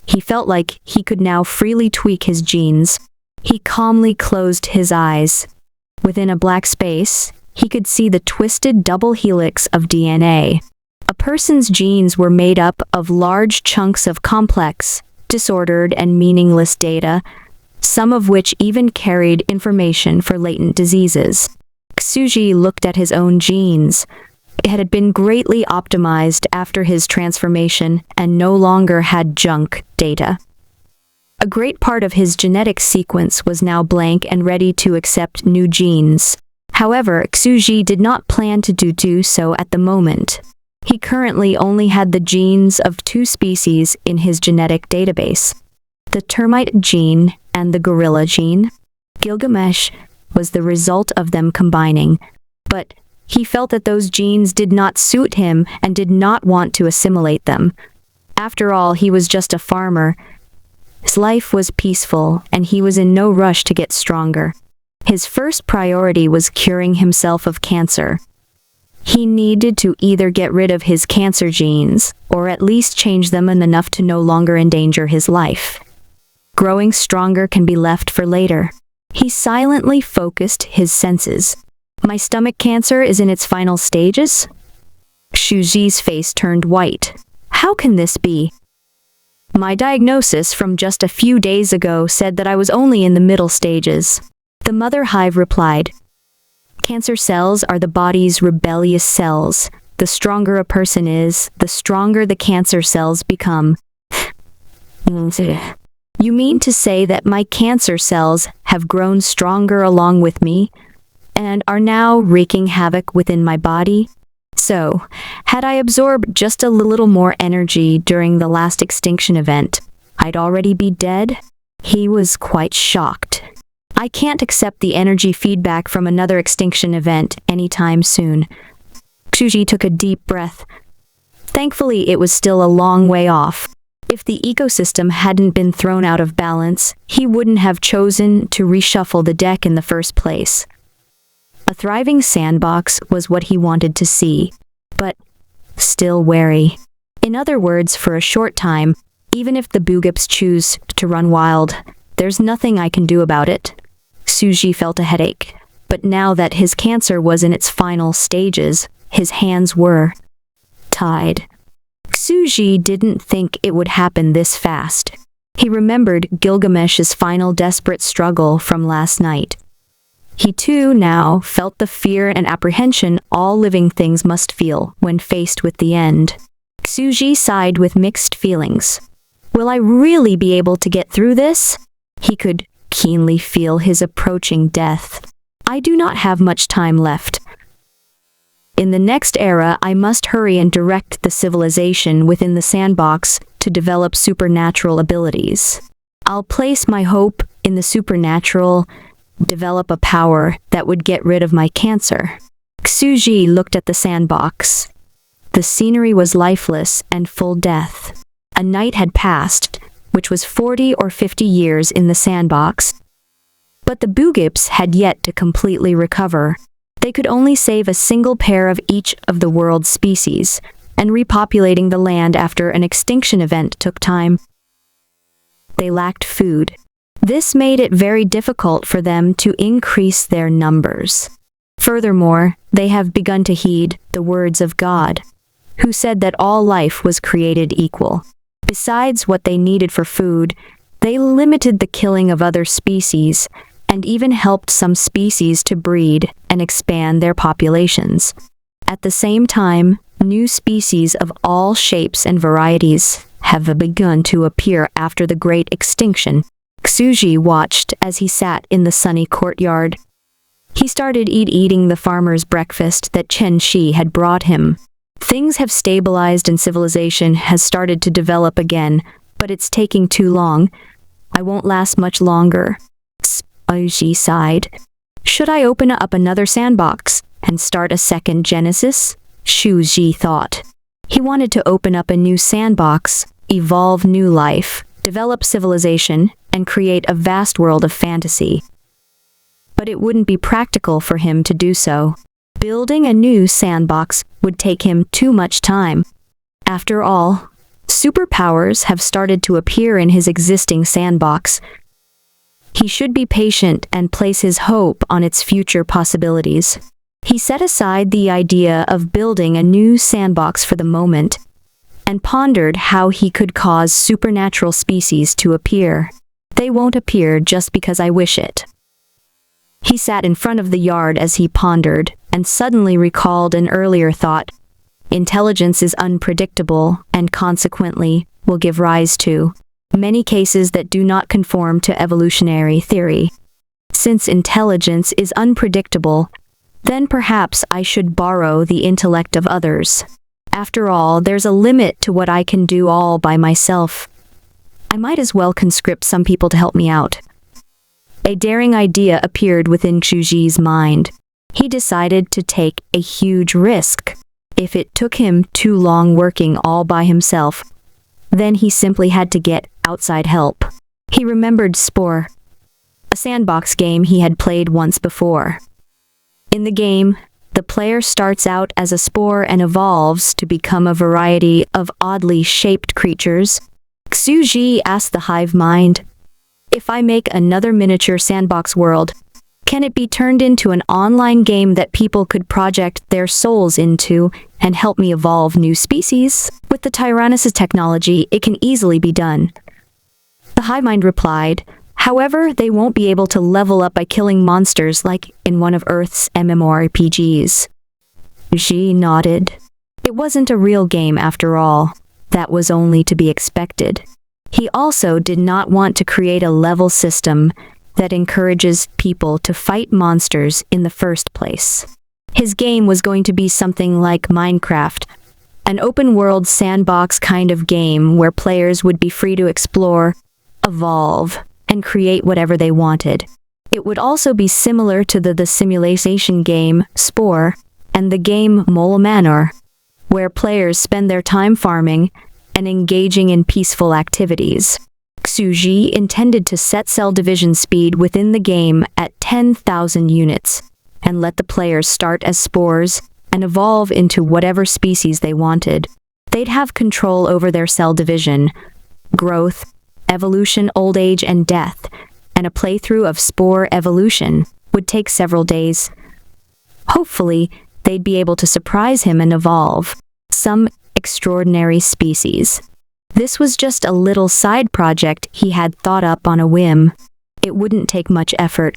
He felt like he could now freely tweak his genes. He calmly closed his eyes. Within a black space, he could see the twisted double helix of DNA. A person's genes were made up of large chunks of complex, disordered, and meaningless data, some of which even carried information for latent diseases. Xuji looked at his own genes. It had been greatly optimized after his transformation and no longer had junk data. A great part of his genetic sequence was now blank and ready to accept new genes. However, Xuji did not plan to do so at the moment. He currently only had the genes of 2 species in his genetic database: the termite gene and the gorilla gene. Gilgamesh was the result of them combining, but he felt that those genes did not suit him and did not want to assimilate them. After all, he was just a farmer. His life was peaceful, and he was in no rush to get stronger. His first priority was curing himself of cancer. He needed to either get rid of his cancer genes, or at least change them enough to no longer endanger his life. Growing stronger can be left for later. He silently focused his senses. My stomach cancer is in its final stages? Xuji's face turned white. How can this be? My diagnosis from just a few days ago said that I was only in the middle stages. The mother hive replied, "Cancer cells are the body's rebellious cells. The stronger a person is, the stronger the cancer cells become." You mean to say that my cancer cells have grown stronger along with me, and are now wreaking havoc within my body? So, had I absorbed just a little more energy during the last extinction event, I'd already be dead? He was quite shocked. I can't accept the energy feedback from another extinction event anytime soon. Xuji took a deep breath. Thankfully, it was still a long way off. If the ecosystem hadn't been thrown out of balance, he wouldn't have chosen to reshuffle the deck in the first place. A thriving sandbox was what he wanted to see, but still wary. In other words, for a short time, even if the Boogips choose to run wild, there's nothing I can do about it. Xuji felt a headache, but now that his cancer was in its final stages, his hands were tied. Xuji didn't think it would happen this fast. He remembered Gilgamesh's final desperate struggle from last night. He too now felt the fear and apprehension all living things must feel when faced with the end. Xuji sighed with mixed feelings. Will I really be able to get through this? He could keenly feel his approaching death. I do not have much time left. In the next era, I must hurry and direct the civilization within the sandbox to develop supernatural abilities. I'll place my hope in the supernatural, develop a power that would get rid of my cancer. Xuji looked at the sandbox. The scenery was lifeless and full death. A night had passed, which was 40 or 50 years in the sandbox. But the Boogips had yet to completely recover. They could only save a single pair of each of the world's species, and repopulating the land after an extinction event took time. They lacked food. This made it very difficult for them to increase their numbers. Furthermore, they have begun to heed the words of God, who said that all life was created equal. Besides what they needed for food, they limited the killing of other species and even helped some species to breed and expand their populations. At the same time, new species of all shapes and varieties have begun to appear after the great extinction. Xuji watched as he sat in the sunny courtyard. He started eating the farmer's breakfast that Chen Shi had brought him. Things have stabilized and civilization has started to develop again, but it's taking too long. I won't last much longer. Xuji sighed. Should I open up another sandbox and start a second Genesis? Xuji thought. He wanted to open up a new sandbox, evolve new life, develop civilization, and create a vast world of fantasy. But it wouldn't be practical for him to do so. Building a new sandbox would take him too much time. After all, superpowers have started to appear in his existing sandbox. He should be patient and place his hope on its future possibilities. He set aside the idea of building a new sandbox for the moment and pondered how he could cause supernatural species to appear. They won't appear just because I wish it. He sat in front of the yard as he pondered, and suddenly recalled an earlier thought. Intelligence is unpredictable, and consequently, will give rise to many cases that do not conform to evolutionary theory. Since intelligence is unpredictable, then perhaps I should borrow the intellect of others. After all, there's a limit to what I can do all by myself. I might as well conscript some people to help me out. A daring idea appeared within Xuji's mind. He decided to take a huge risk. If it took him too long working all by himself, then he simply had to get outside help. He remembered Spore, a sandbox game he had played once before. In the game, the player starts out as a spore and evolves to become a variety of oddly shaped creatures. Xuji asked the hive mind, if I make another miniature sandbox world, can it be turned into an online game that people could project their souls into and help me evolve new species? With the Tyrannosaurus technology, it can easily be done. The hive mind replied, however, they won't be able to level up by killing monsters like in one of Earth's MMORPGs. She nodded. It wasn't a real game after all. That was only to be expected. He also did not want to create a level system that encourages people to fight monsters in the first place. His game was going to be something like Minecraft, an open-world sandbox kind of game where players would be free to explore, evolve, and create whatever they wanted. It would also be similar to the simulation game Spore and the game Mole Manor, where players spend their time farming and engaging in peaceful activities. Xuji intended to set cell division speed within the game at 10,000 units and let the players start as spores and evolve into whatever species they wanted. They'd have control over their cell division, growth, evolution, old age, and death, and a playthrough of spore evolution would take several days. Hopefully, they'd be able to surprise him and evolve some extraordinary species. This was just a little side project he had thought up on a whim. It wouldn't take much effort,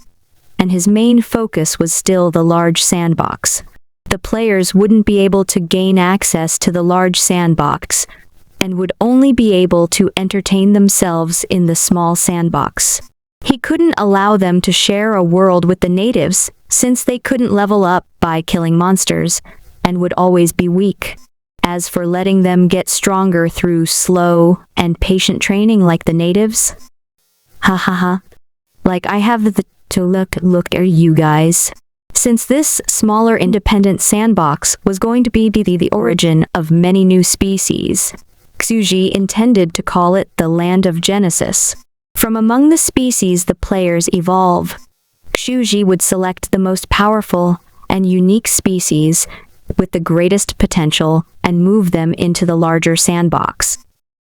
and his main focus was still the large sandbox. The players wouldn't be able to gain access to the large sandbox and would only be able to entertain themselves in the small sandbox. He couldn't allow them to share a world with the natives since they couldn't level up by killing monsters and would always be weak. As for letting them get stronger through slow and patient training like the natives, ha ha ha, like I have to look at you guys. Since this smaller independent sandbox was going to be the origin of many new species, Xuji intended to call it the Land of Genesis. From among the species the players evolve, Xuji would select the most powerful and unique species with the greatest potential and move them into the larger sandbox.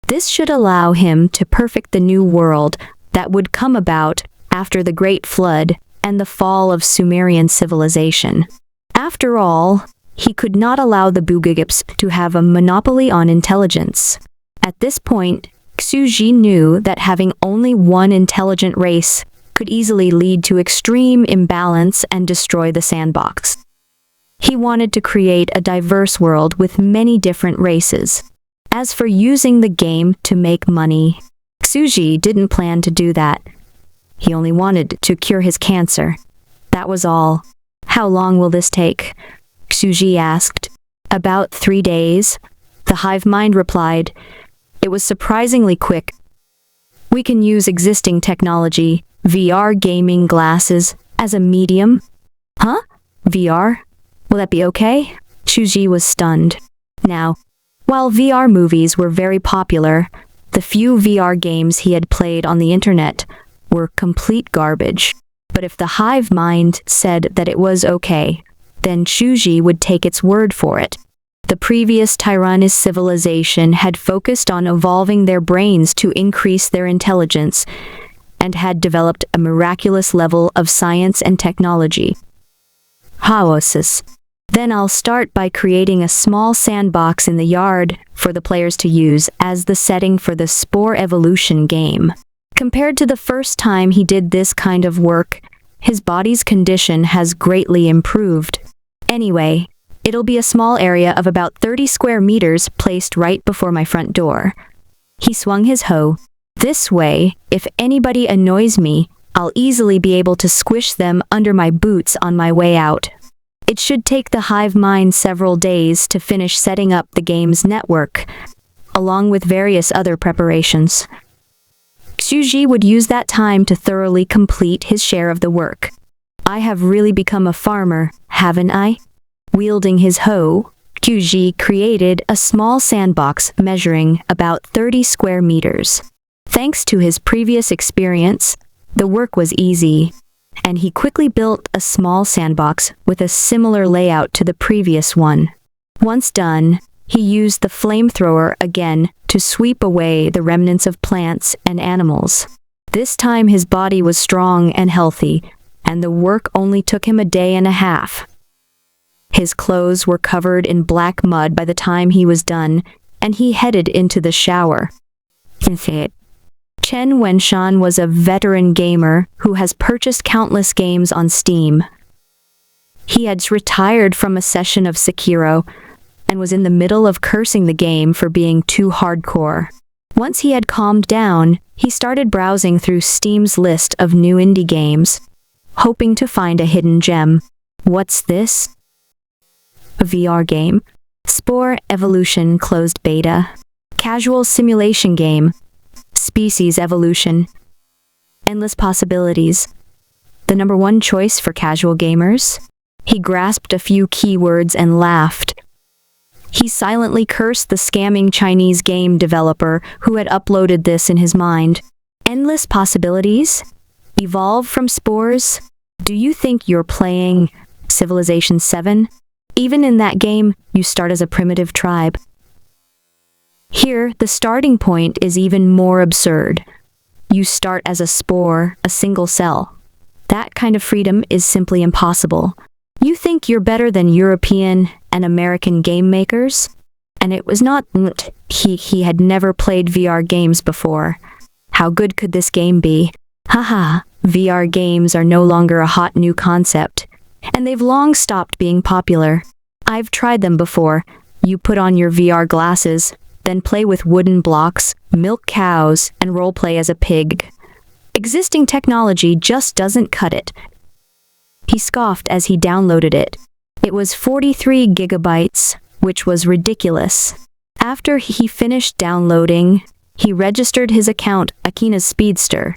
This should allow him to perfect the new world that would come about after the Great Flood and the fall of Sumerian civilization. After all, he could not allow the Bugigips to have a monopoly on intelligence. At this point, Xuji knew that having only one intelligent race could easily lead to extreme imbalance and destroy the sandbox. He wanted to create a diverse world with many different races. As for using the game to make money, Xuji didn't plan to do that. He only wanted to cure his cancer. That was all. How long will this take? Xuji asked. About 3 days, the hive mind replied. It was surprisingly quick. We can use existing technology, VR gaming glasses, as a medium. Huh? VR? Will that be okay? Xuji was stunned. Now, while VR movies were very popular, the few VR games he had played on the internet were complete garbage. But if the hive mind said that it was okay, then Xuji would take its word for it. The previous Tyrannus civilization had focused on evolving their brains to increase their intelligence and had developed a miraculous level of science and technology. Haosis. Then I'll start by creating a small sandbox in the yard for the players to use as the setting for the Spore Evolution game. Compared to the first time he did this kind of work, his body's condition has greatly improved. Anyway, it'll be a small area of about 30 square meters placed right before my front door. He swung his hoe. This way, if anybody annoys me, I'll easily be able to squish them under my boots on my way out. It should take the hive mind several days to finish setting up the game's network, along with various other preparations. Xuji would use that time to thoroughly complete his share of the work. I have really become a farmer, haven't I? Wielding his hoe, Xuji created a small sandbox measuring about 30 square meters. Thanks to his previous experience, the work was easy, and he quickly built a small sandbox with a similar layout to the previous one. Once done, he used the flamethrower again to sweep away the remnants of plants and animals. This time his body was strong and healthy, and the work only took him a day and a half. His clothes were covered in black mud by the time he was done, and he headed into the shower. Chen Wenshan was a veteran gamer who has purchased countless games on Steam. He had retired from a session of Sekiro and was in the middle of cursing the game for being too hardcore. Once he had calmed down, he started browsing through Steam's list of new indie games, hoping to find a hidden gem. What's this? A VR game. Spore Evolution Closed Beta. Casual simulation game. Species evolution. Endless possibilities. The number one choice for casual gamers? He grasped a few keywords and laughed. He silently cursed the scamming Chinese game developer who had uploaded this in his mind. Endless possibilities? Evolve from spores? Do you think you're playing Civilization 7? Even in that game, you start as a primitive tribe. Here, the starting point is even more absurd. You start as a spore, a single cell. That kind of freedom is simply impossible. You think you're better than European and American game makers? And it was not he had never played VR games before. How good could this game be? Haha, VR games are no longer a hot new concept, and they've long stopped being popular. I've tried them before. You put on your VR glasses, then play with wooden blocks, milk cows, and roleplay as a pig. Existing technology just doesn't cut it. He scoffed as he downloaded it. It was 43 gigabytes, which was ridiculous. After he finished downloading, he registered his account Akina's Speedster,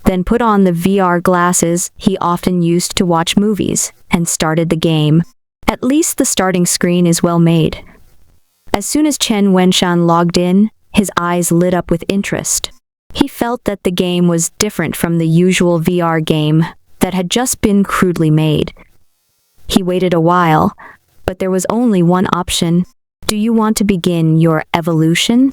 then put on the VR glasses he often used to watch movies, and started the game. At least the starting screen is well made. As soon as Chen Wenshan logged in, his eyes lit up with interest. He felt that the game was different from the usual VR game that had just been crudely made. He waited a while, but but there was only one option. Do you want to begin your evolution?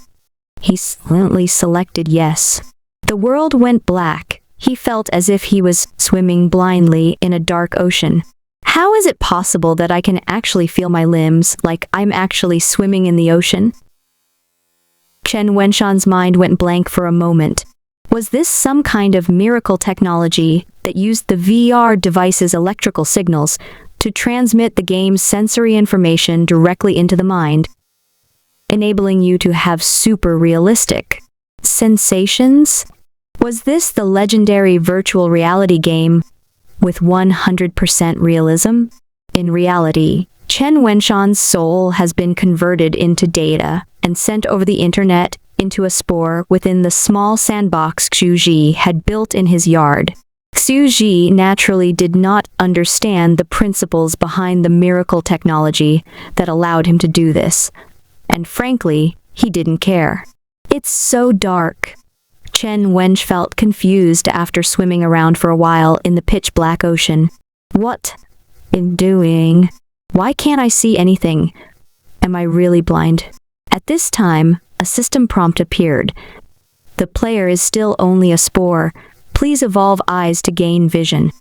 He silently selected yes. The world went black. He felt as if he was swimming blindly in a dark ocean. How is it possible that I can actually feel my limbs, like I'm actually swimming in the ocean? Chen Wenshan's mind went blank for a moment. Was this some kind of miracle technology that used the VR device's electrical signals to transmit the game's sensory information directly into the mind, enabling you to have super realistic sensations? Was this the legendary virtual reality game with 100% realism? In reality, Chen Wenshan's soul has been converted into data and sent over the internet into a spore within the small sandbox Xu Ji had built in his yard. Xu Ji naturally did not understand the principles behind the miracle technology that allowed him to do this, and frankly, he didn't care. It's so dark. Chen Wensh felt confused after swimming around for a while in the pitch-black ocean. What am I doing? Why can't I see anything? Am I really blind? At this time, a system prompt appeared. The player is still only a spore. Please evolve eyes to gain vision.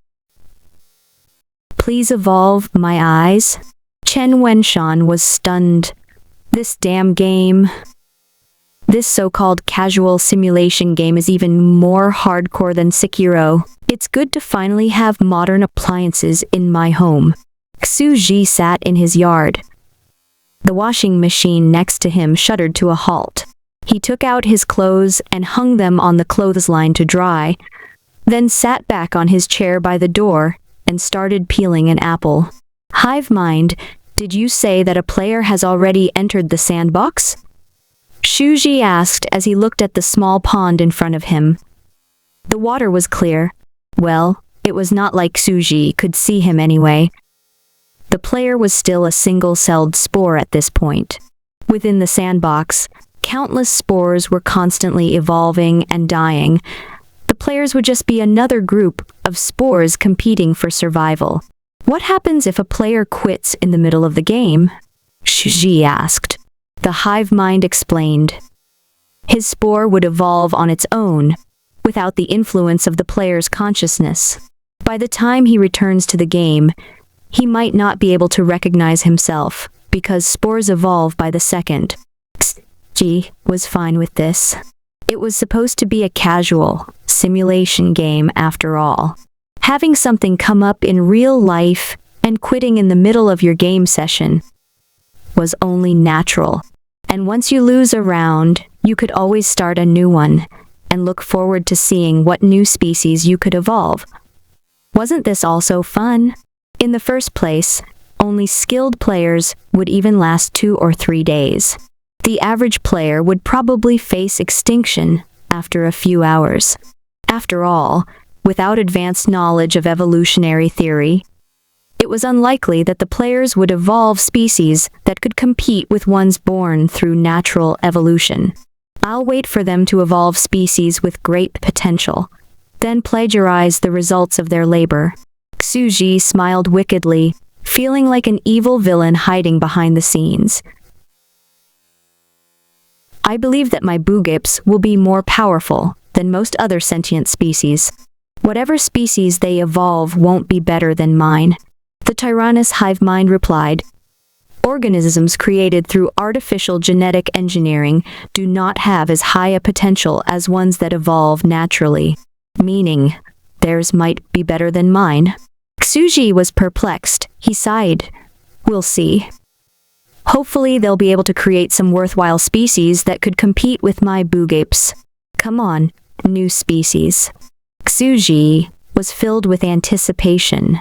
Please evolve my eyes? Chen Wenshan was stunned. This damn game. This so-called casual simulation game is even more hardcore than Sekiro. It's good to finally have modern appliances in my home. Xu Ji sat in his yard. The washing machine next to him shuddered to a halt. He took out his clothes and hung them on the clothesline to dry, then sat back on his chair by the door and started peeling an apple. Hive mind, did you say that a player has already entered the sandbox? Xu Ji asked as he looked at the small pond in front of him. The water was clear. Well, it was not like Xu Ji could see him anyway. The player was still a single-celled spore at this point. Within the sandbox, countless spores were constantly evolving and dying. The players would just be another group of spores competing for survival. What happens if a player quits in the middle of the game? Xu Ji asked. The hive mind explained. His spore would evolve on its own, without the influence of the player's consciousness. By the time he returns to the game, he might not be able to recognize himself, because spores evolve by the second. Xi was fine with this. It was supposed to be a casual simulation game after all. Having something come up in real life and quitting in the middle of your game session was only natural. And once you lose a round, you could always start a new one and look forward to seeing what new species you could evolve. Wasn't this also fun? In the first place, only skilled players would even last 2 or 3 days. The average player would probably face extinction after a few hours. After all, without advanced knowledge of evolutionary theory, it was unlikely that the players would evolve species that could compete with ones born through natural evolution. I'll wait for them to evolve species with great potential, then plagiarize the results of their labor. Xu Ji smiled wickedly, feeling like an evil villain hiding behind the scenes. I believe that my boogips will be more powerful than most other sentient species. Whatever species they evolve won't be better than mine. The tyrannous hive mind replied. Organisms created through artificial genetic engineering do not have as high a potential as ones that evolve naturally, meaning theirs might be better than mine. Xu Ji was perplexed. He sighed. We'll see. Hopefully they'll be able to create some worthwhile species that could compete with my boogapes. Come on, new species. Xu Ji was filled with anticipation.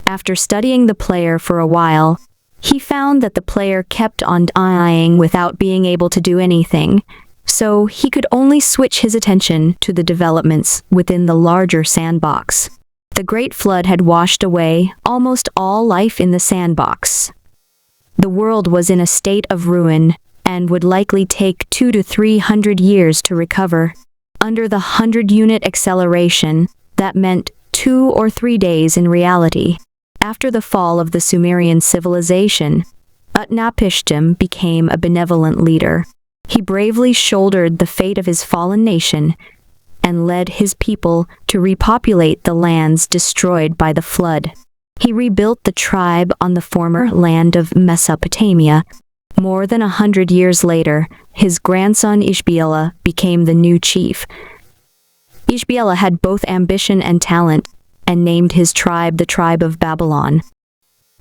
After studying the player for a while, he found that the player kept on dying without being able to do anything, so he could only switch his attention to the developments within the larger sandbox. The Great Flood had washed away almost all life in the sandbox. The world was in a state of ruin and would likely take 200 to 300 years to recover. Under the 100-unit acceleration, that meant 2 or 3 days in reality. After the fall of the Sumerian civilization, Utnapishtim became a benevolent leader. He bravely shouldered the fate of his fallen nation and led his people to repopulate the lands destroyed by the flood. He rebuilt the tribe on the former land of Mesopotamia. More than 100 years later, his grandson Ishbiela became the new chief. Ishbiela had both ambition and talent, and named his tribe the tribe of Babylon.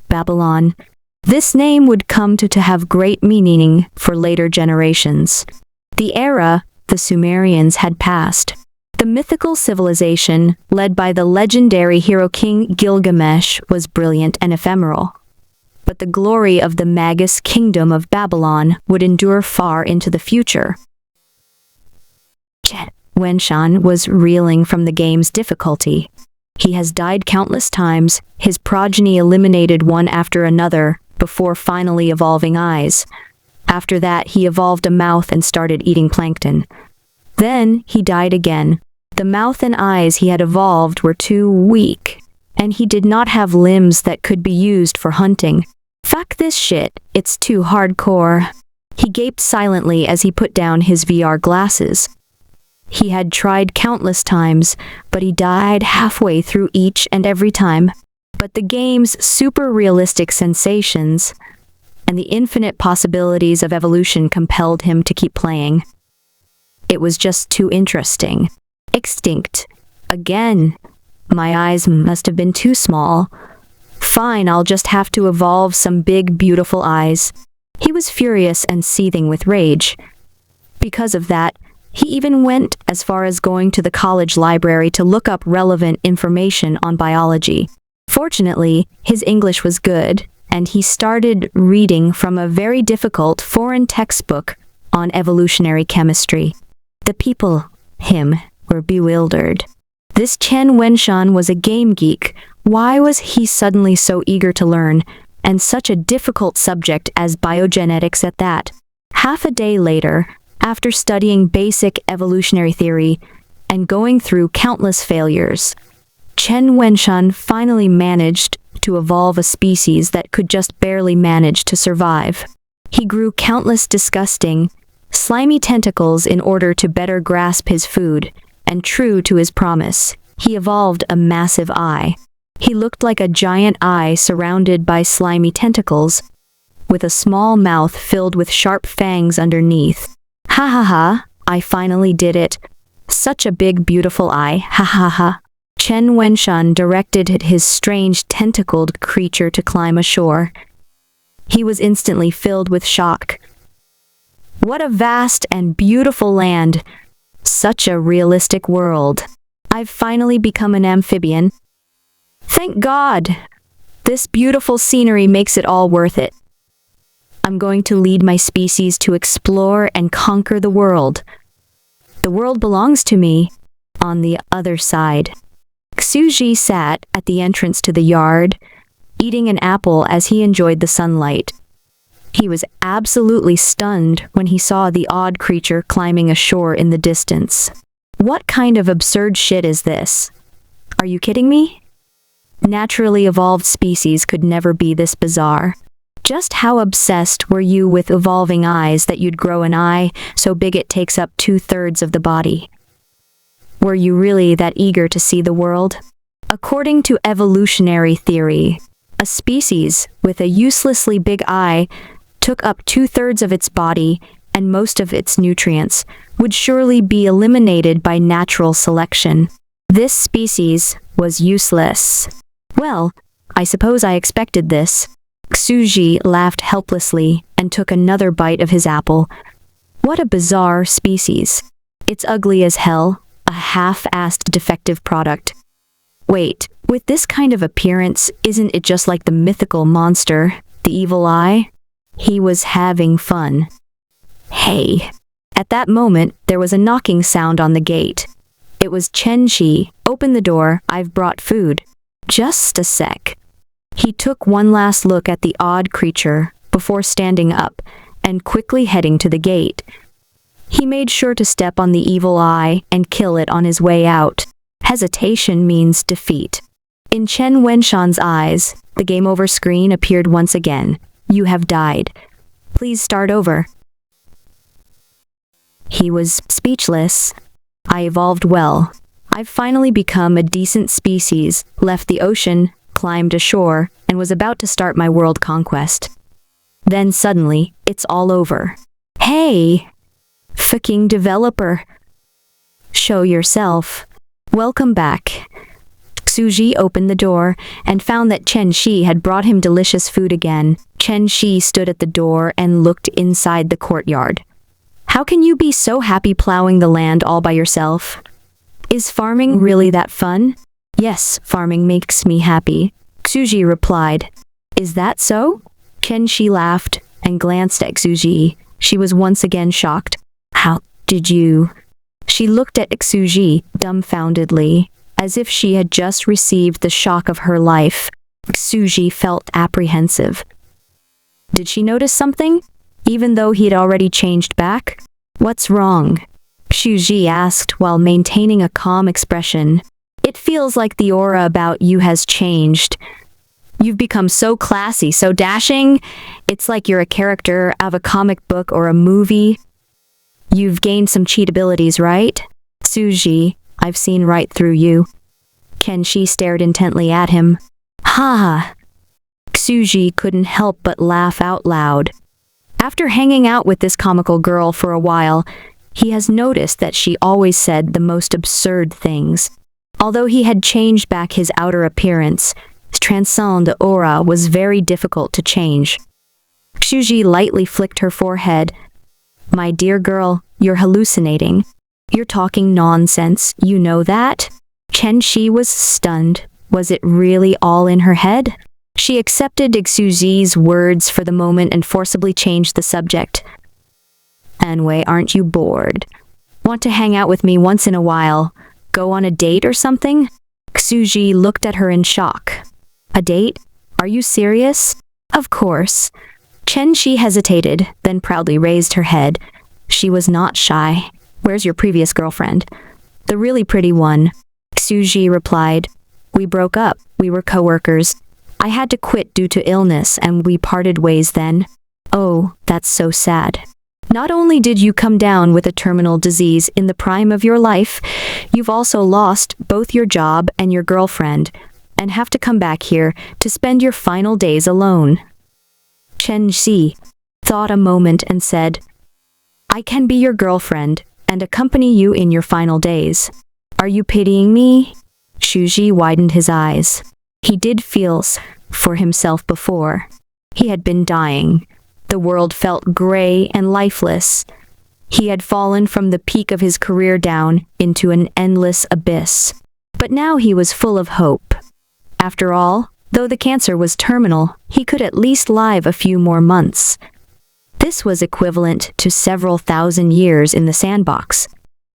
Babylon. This name would come to have great meaning for later generations. The era the Sumerians had passed. The mythical civilization, led by the legendary hero King Gilgamesh, was brilliant and ephemeral. But the glory of the Magus kingdom of Babylon would endure far into the future. Chen Wenshan was reeling from the game's difficulty. He has died countless times, his progeny eliminated one after another, before finally evolving eyes. After that, he evolved a mouth and started eating plankton. Then, he died again. The mouth and eyes he had evolved were too weak, and he did not have limbs that could be used for hunting. Fuck this shit, it's too hardcore. He gaped silently as he put down his VR glasses. He had tried countless times, but he died halfway through each and every time. But the game's super realistic sensations and the infinite possibilities of evolution compelled him to keep playing. It was just too interesting. Extinct. Again. My eyes must have been too small. Fine, I'll just have to evolve some big, beautiful eyes. He was furious and seething with rage. Because of that, he even went as far as going to the college library to look up relevant information on biology. Fortunately, his English was good, and he started reading from a very difficult foreign textbook on evolutionary chemistry. The people, him, were bewildered. This Chen Wenshan was a game geek. Why was he suddenly so eager to learn, and such a difficult subject as biogenetics at that? Half a day later, after studying basic evolutionary theory and going through countless failures, Chen Wenshan finally managed to evolve a species that could just barely manage to survive. He grew countless disgusting, slimy tentacles in order to better grasp his food, and true to his promise, he evolved a massive eye. He looked like a giant eye surrounded by slimy tentacles, with a small mouth filled with sharp fangs underneath. Ha ha ha, I finally did it. Such a big beautiful eye, ha ha ha. Chen Wenshan directed his strange tentacled creature to climb ashore. He was instantly filled with shock. What a vast and beautiful land! Such a realistic world. I've finally become an amphibian. Thank God! This beautiful scenery makes it all worth it. I'm going to lead my species to explore and conquer the world. The world belongs to me, on the other side. Xuji sat at the entrance to the yard, eating an apple as he enjoyed the sunlight. He was absolutely stunned when he saw the odd creature climbing ashore in the distance. What kind of absurd shit is this? Are you kidding me? Naturally evolved species could never be this bizarre. Just how obsessed were you with evolving eyes that you'd grow an eye so big it takes up 2/3 of the body? Were you really that eager to see the world? According to evolutionary theory, a species with a uselessly big eye took up 2/3 of its body and most of its nutrients would surely be eliminated by natural selection. This species was useless. Well, I suppose I expected this. Xuji laughed helplessly and took another bite of his apple. What a bizarre species. It's ugly as hell, a half-assed defective product. Wait, with this kind of appearance, isn't it just like the mythical monster, the evil eye? He was having fun. Hey. At that moment, there was a knocking sound on the gate. It was Chen Shi. Open the door, I've brought food. Just a sec. He took one last look at the odd creature before standing up and quickly heading to the gate. He made sure to step on the evil eye and kill it on his way out. Hesitation means defeat. In Chen Wenshan's eyes, the game over screen appeared once again. You have died. Please start over. He was speechless. I evolved well. I've finally become a decent species, left the ocean, climbed ashore, and was about to start my world conquest. Then suddenly, it's all over. Hey! Fucking developer. Show yourself. Welcome back. Suji opened the door and found that Chen Shi had brought him delicious food again. Chen Shi stood at the door and looked inside the courtyard. How can you be so happy plowing the land all by yourself? Is farming really that fun? Yes, farming makes me happy, Suji replied. Is that so? Chen Shi laughed and glanced at Suji. She was once again shocked. How did you? She looked at Suji dumbfoundedly, as if she had just received the shock of her life. Suji felt apprehensive. Did she notice something? Even though he'd already changed back? What's wrong? Suji asked while maintaining a calm expression. It feels like the aura about you has changed. You've become so classy, so dashing. It's like you're a character of a comic book or a movie. You've gained some cheat abilities, right? Suji, I've seen right through you. Chen Shi stared intently at him. Ha! Suji couldn't help but laugh out loud. After hanging out with this comical girl for a while, he has noticed that she always said the most absurd things. Although he had changed back his outer appearance, his transcend aura was very difficult to change. Suji lightly flicked her forehead. My dear girl, you're hallucinating. You're talking nonsense, you know that? Chen Shi was stunned. Was it really all in her head? She accepted Suji's words for the moment and forcibly changed the subject. Anyway, aren't you bored? Want to hang out with me once in a while? Go on a date or something? Suji looked at her in shock. A date? Are you serious? Of course. Chen Shi hesitated, then proudly raised her head. She was not shy. Where's your previous girlfriend? The really pretty one. Suji replied. We broke up. We were co-workers. I had to quit due to illness and we parted ways then. Oh, that's so sad. Not only did you come down with a terminal disease in the prime of your life, you've also lost both your job and your girlfriend, and have to come back here to spend your final days alone. Chen Shi thought a moment and said, I can be your girlfriend and accompany you in your final days. Are you pitying me? Suji widened his eyes. He did feel for himself before. He had been dying. The world felt gray and lifeless. He had fallen from the peak of his career down into an endless abyss. But now he was full of hope. After all, though the cancer was terminal, he could at least live a few more months. This was equivalent to several thousand years in the sandbox.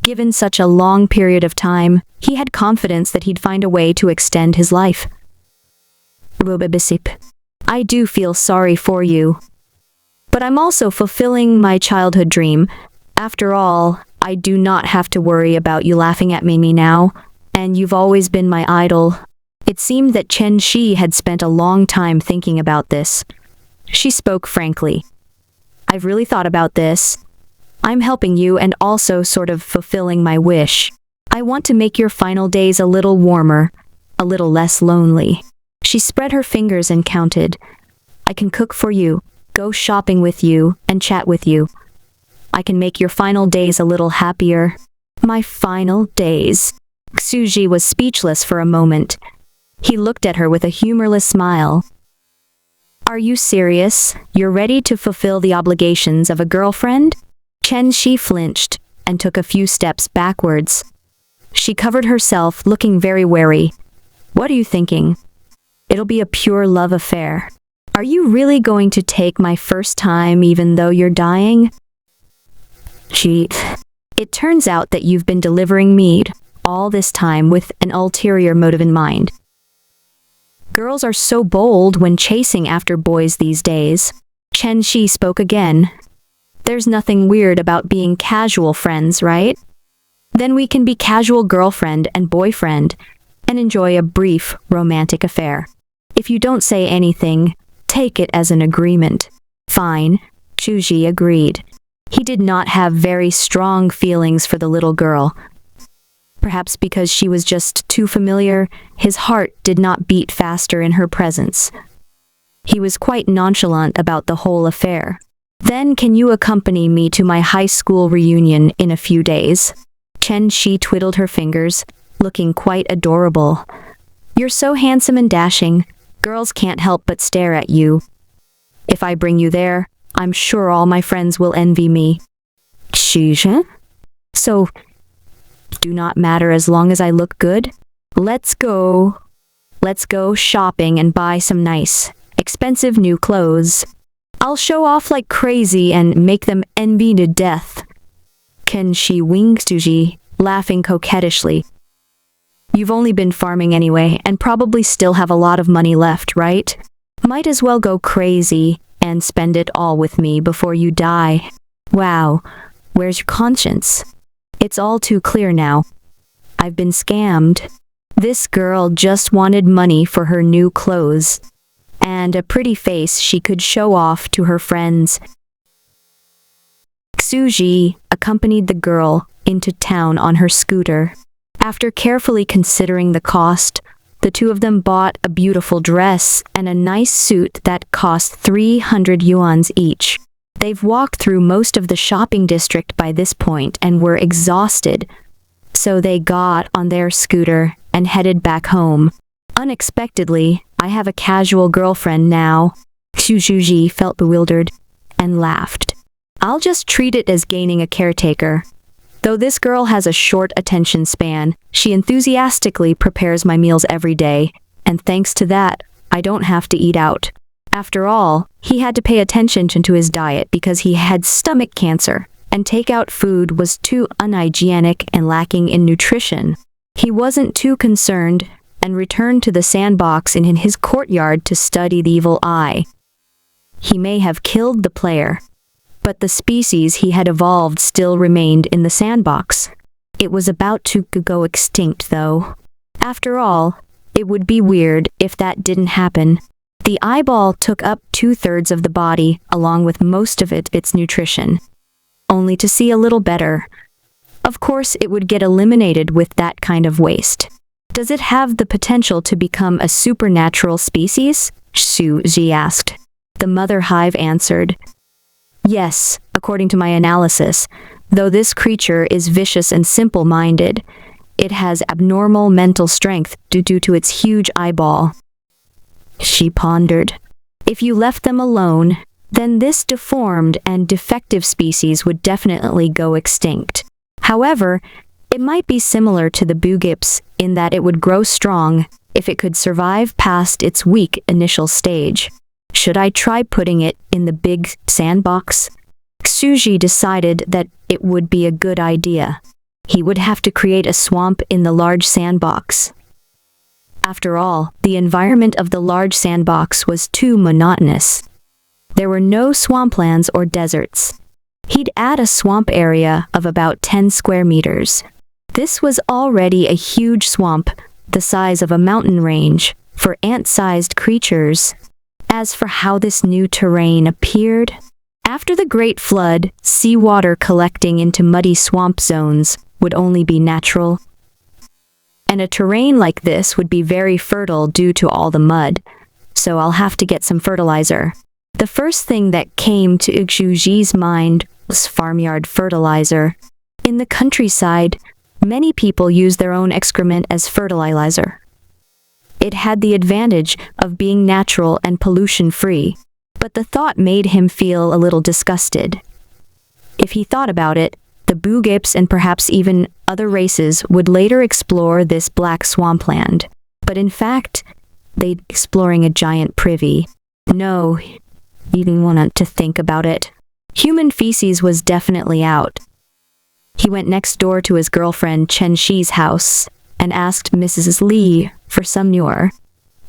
Given such a long period of time, he had confidence that he'd find a way to extend his life. I do feel sorry for you. But I'm also fulfilling my childhood dream. After all, I do not have to worry about you laughing at me now, and you've always been my idol. It seemed that Chen Shi had spent a long time thinking about this. She spoke frankly. I've really thought about this. I'm helping you and also sort of fulfilling my wish. I want to make your final days a little warmer, a little less lonely. She spread her fingers and counted. I can cook for you, go shopping with you, and chat with you. I can make your final days a little happier. My final days. Suji was speechless for a moment. He looked at her with a humorless smile. Are you serious? You're ready to fulfill the obligations of a girlfriend? Chen Shi flinched and took a few steps backwards. She covered herself, looking very wary. What are you thinking? It'll be a pure love affair. Are you really going to take my first time even though you're dying? It turns out that you've been delivering mead all this time with an ulterior motive in mind. Girls are so bold when chasing after boys these days. Chen Shi spoke again. There's nothing weird about being casual friends, right? Then we can be casual girlfriend and boyfriend and enjoy a brief romantic affair. If you don't say anything, take it as an agreement. Fine, Shuji agreed. He did not have very strong feelings for the little girl. Perhaps because she was just too familiar, his heart did not beat faster in her presence. He was quite nonchalant about the whole affair. Then can you accompany me to my high school reunion in a few days? Chen Shi twiddled her fingers, looking quite adorable. You're so handsome and dashing, girls can't help but stare at you. If I bring you there, I'm sure all my friends will envy me. Shusha? So, do not matter as long as I look good? Let's go. Let's go shopping and buy some nice, expensive new clothes. I'll show off like crazy and make them envy to death. Ken Shi winged Suji, laughing coquettishly. You've only been farming anyway, and probably still have a lot of money left, right? Might as well go crazy and spend it all with me before you die. Wow, where's your conscience? It's all too clear now. I've been scammed. This girl just wanted money for her new clothes and a pretty face she could show off to her friends. Suji accompanied the girl into town on her scooter. After carefully considering the cost, the two of them bought a beautiful dress and a nice suit that cost 300 yuans each. They've walked through most of the shopping district by this point and were exhausted, so they got on their scooter and headed back home. Unexpectedly, I have a casual girlfriend now. Shuji felt bewildered and laughed. I'll just treat it as gaining a caretaker. Though this girl has a short attention span, she enthusiastically prepares my meals every day, and thanks to that, I don't have to eat out. After all, he had to pay attention to his diet because he had stomach cancer, and takeout food was too unhygienic and lacking in nutrition. He wasn't too concerned and returned to the sandbox in his courtyard to study the evil eye. He may have killed the player, but the species he had evolved still remained in the sandbox. It was about to go extinct, though. After all, it would be weird if that didn't happen. The eyeball took up 2/3 of the body, along with most of its nutrition, only to see a little better. Of course, it would get eliminated with that kind of waste. Does it have the potential to become a supernatural species? Suji asked. The mother hive answered. Yes, according to my analysis, though this creature is vicious and simple-minded, it has abnormal mental strength due to its huge eyeball. She pondered. If you left them alone, then this deformed and defective species would definitely go extinct. However, it might be similar to the Bugips in that it would grow strong if it could survive past its weak initial stage. Should I try putting it in the big sandbox? Suji decided that it would be a good idea. He would have to create a swamp in the large sandbox. After all, the environment of the large sandbox was too monotonous. There were no swamplands or deserts. He'd add a swamp area of about 10 square meters. This was already a huge swamp, the size of a mountain range, for ant-sized creatures. As for how this new terrain appeared, after the Great Flood, seawater collecting into muddy swamp zones would only be natural. And a terrain like this would be very fertile due to all the mud, so I'll have to get some fertilizer. The first thing that came to Shuji's mind was farmyard fertilizer. In the countryside, many people use their own excrement as fertilizer. It had the advantage of being natural and pollution-free, but the thought made him feel a little disgusted. If he thought about it, the Bugips and perhaps even other races would later explore this black swampland. But in fact, they'd be exploring a giant privy. No, he didn't want to think about it. Human feces was definitely out. He went next door to his girlfriend Chen Shi's house and asked Mrs. Li for some manure,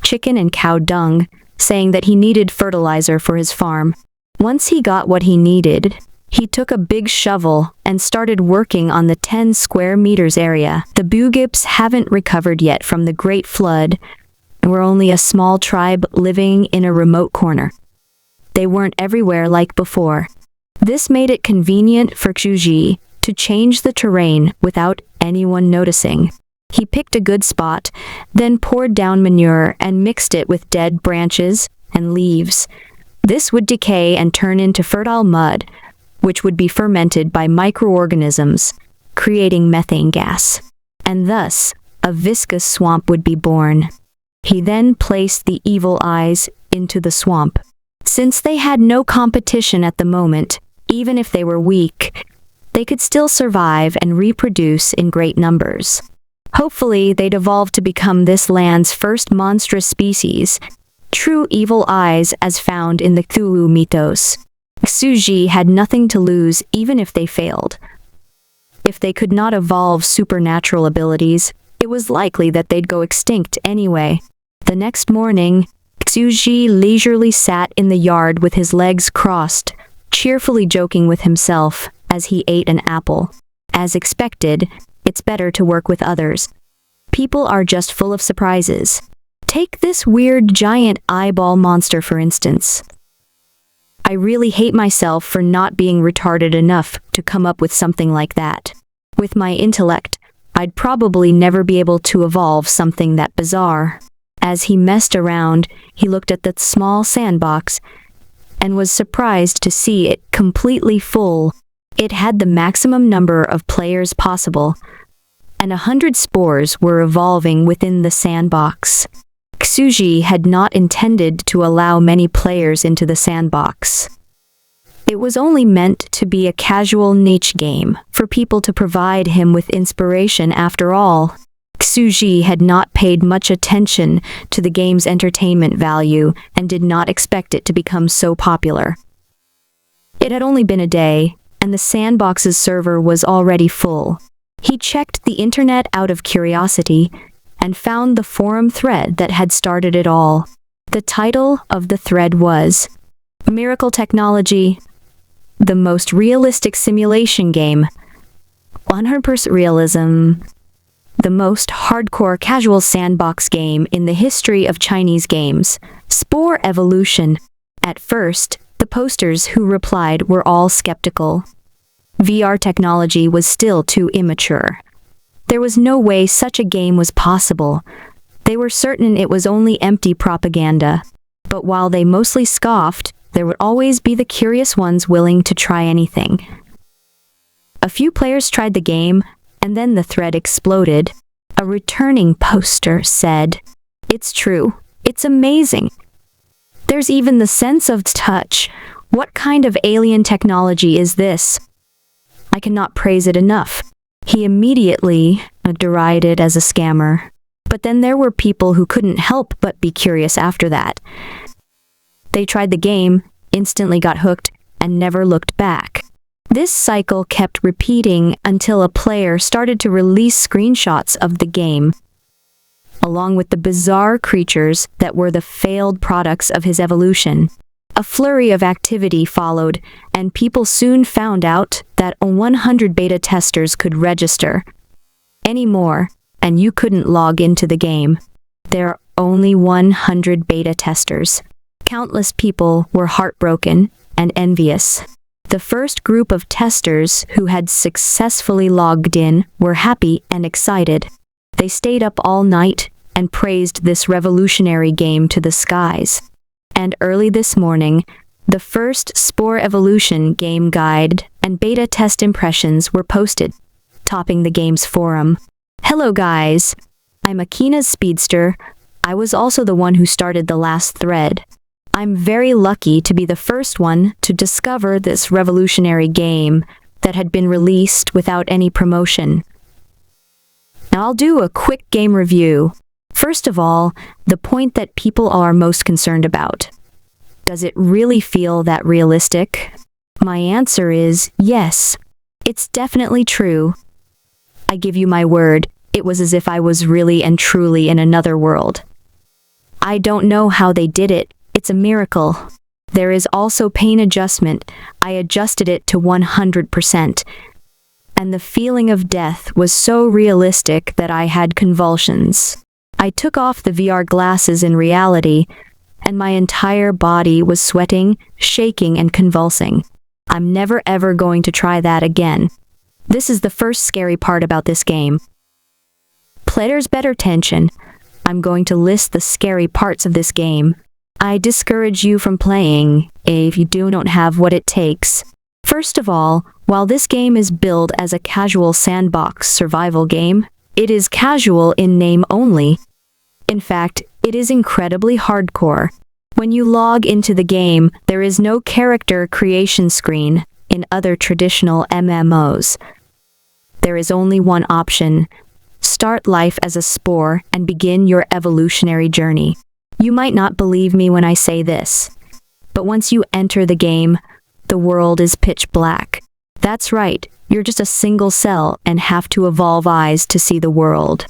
chicken and cow dung, saying that he needed fertilizer for his farm. Once he got what he needed, he took a big shovel and started working on the 10 square meters area. The Bugips haven't recovered yet from the Great Flood, were only a small tribe living in a remote corner. They weren't everywhere like before. This made it convenient for Xuji to change the terrain without anyone noticing. He picked a good spot, then poured down manure and mixed it with dead branches and leaves. This would decay and turn into fertile mud, which would be fermented by microorganisms, creating methane gas. And thus, a viscous swamp would be born. He then placed the evil eyes into the swamp. Since they had no competition at the moment, even if they were weak, they could still survive and reproduce in great numbers. Hopefully, they'd evolve to become this land's first monstrous species, true evil eyes as found in the Cthulhu mythos. Xuji had nothing to lose even if they failed. If they could not evolve supernatural abilities, it was likely that they'd go extinct anyway. The next morning, Xuji leisurely sat in the yard with his legs crossed, cheerfully joking with himself as he ate an apple. As expected, it's better to work with others. People are just full of surprises. Take this weird giant eyeball monster for instance. I really hate myself for not being retarded enough to come up with something like that. With my intellect, I'd probably never be able to evolve something that bizarre. As he messed around, he looked at the small sandbox and was surprised to see it completely full. It had the maximum number of players possible, and 100 spores were evolving within the sandbox. Xuji had not intended to allow many players into the sandbox. It was only meant to be a casual niche game, for people to provide him with inspiration after all. Xuji had not paid much attention to the game's entertainment value and did not expect it to become so popular. It had only been a day, and the sandbox's server was already full. He checked the internet out of curiosity and found the forum thread that had started it all. The title of the thread was Miracle Technology, the most realistic simulation game. 100% realism. The most hardcore casual sandbox game in the history of Chinese games. Spore evolution. At first, the posters who replied were all skeptical. VR technology was still too immature. There was no way such a game was possible. They were certain it was only empty propaganda. But while they mostly scoffed, there would always be the curious ones willing to try anything. A few players tried the game, and then the thread exploded. A returning poster said, "It's true. It's amazing. There's even the sense of touch. What kind of alien technology is this? I cannot praise it enough." He immediately derided as a scammer. But then there were people who couldn't help but be curious after that. They tried the game, instantly got hooked, and never looked back. This cycle kept repeating until a player started to release screenshots of the game, along with the bizarre creatures that were the failed products of his evolution. A flurry of activity followed, and people soon found out that 100 beta testers could register anymore, and you couldn't log into the game. There are only 100 beta testers. Countless people were heartbroken and envious. The first group of testers who had successfully logged in were happy and excited. They stayed up all night and praised this revolutionary game to the skies. And early this morning, the first Spore Evolution game guide and beta test impressions were posted, topping the game's forum. "Hello guys, I'm Akina's speedster. I was also the one who started the last thread. I'm very lucky to be the first one to discover this revolutionary game that had been released without any promotion. Now I'll do a quick game review. First of all, the point that people are most concerned about. Does it really feel that realistic? My answer is yes. It's definitely true. I give you my word, it was as if I was really and truly in another world. I don't know how they did it. It's a miracle. There is also pain adjustment. I adjusted it to 100%. And the feeling of death was so realistic that I had convulsions. I took off the VR glasses in reality, and my entire body was sweating, shaking, and convulsing. I'm never ever going to try that again. This is the first scary part about this game. Players better attention. I'm going to list the scary parts of this game. I discourage you from playing if you don't have what it takes. First of all, while this game is billed as a casual sandbox survival game, it is casual in name only. In fact, it is incredibly hardcore. When you log into the game, there is no character creation screen in other traditional MMOs. There is only one option: start life as a spore and begin your evolutionary journey. You might not believe me when I say this, but once you enter the game, the world is pitch black. That's right, you're just a single cell and have to evolve eyes to see the world.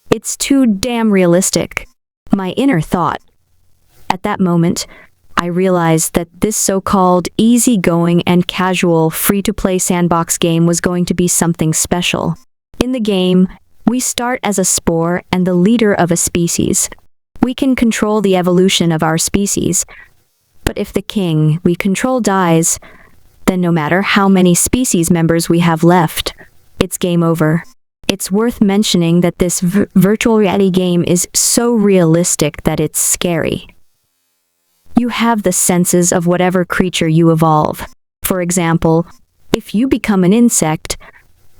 It's too damn realistic. My inner thought. At that moment, I realized that this so-called easygoing and casual free-to-play sandbox game was going to be something special. In the game, we start as a spore and the leader of a species. We can control the evolution of our species, but if the king we control dies, then no matter how many species members we have left, it's game over. It's worth mentioning that this virtual reality game is so realistic that it's scary. You have the senses of whatever creature you evolve. For example, if you become an insect,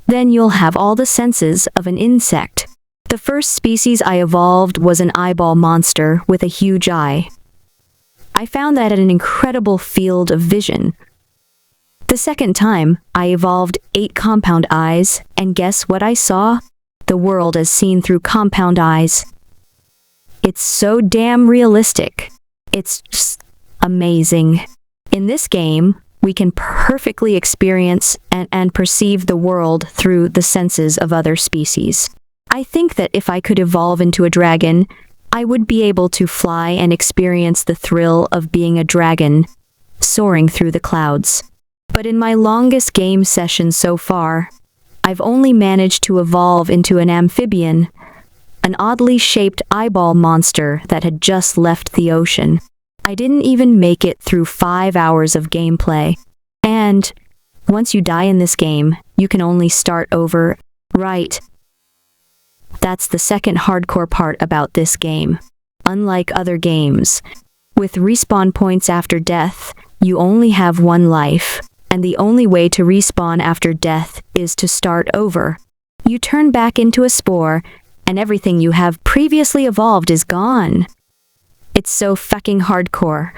then you'll have all the senses of an insect. The first species I evolved was an eyeball monster with a huge eye. I found that an incredible field of vision. The second time, I evolved 8 compound eyes, and guess what I saw? The world as seen through compound eyes. It's so damn realistic. It's just amazing. In this game, we can perfectly experience and perceive the world through the senses of other species. I think that if I could evolve into a dragon, I would be able to fly and experience the thrill of being a dragon, soaring through the clouds. But in my longest game session so far, I've only managed to evolve into an amphibian, an oddly shaped eyeball monster that had just left the ocean. I didn't even make it through 5 hours of gameplay. And once you die in this game, you can only start over, right? That's the second hardcore part about this game. Unlike other games, with respawn points after death, you only have one life, and the only way to respawn after death is to start over. You turn back into a spore, and everything you have previously evolved is gone. It's so fucking hardcore.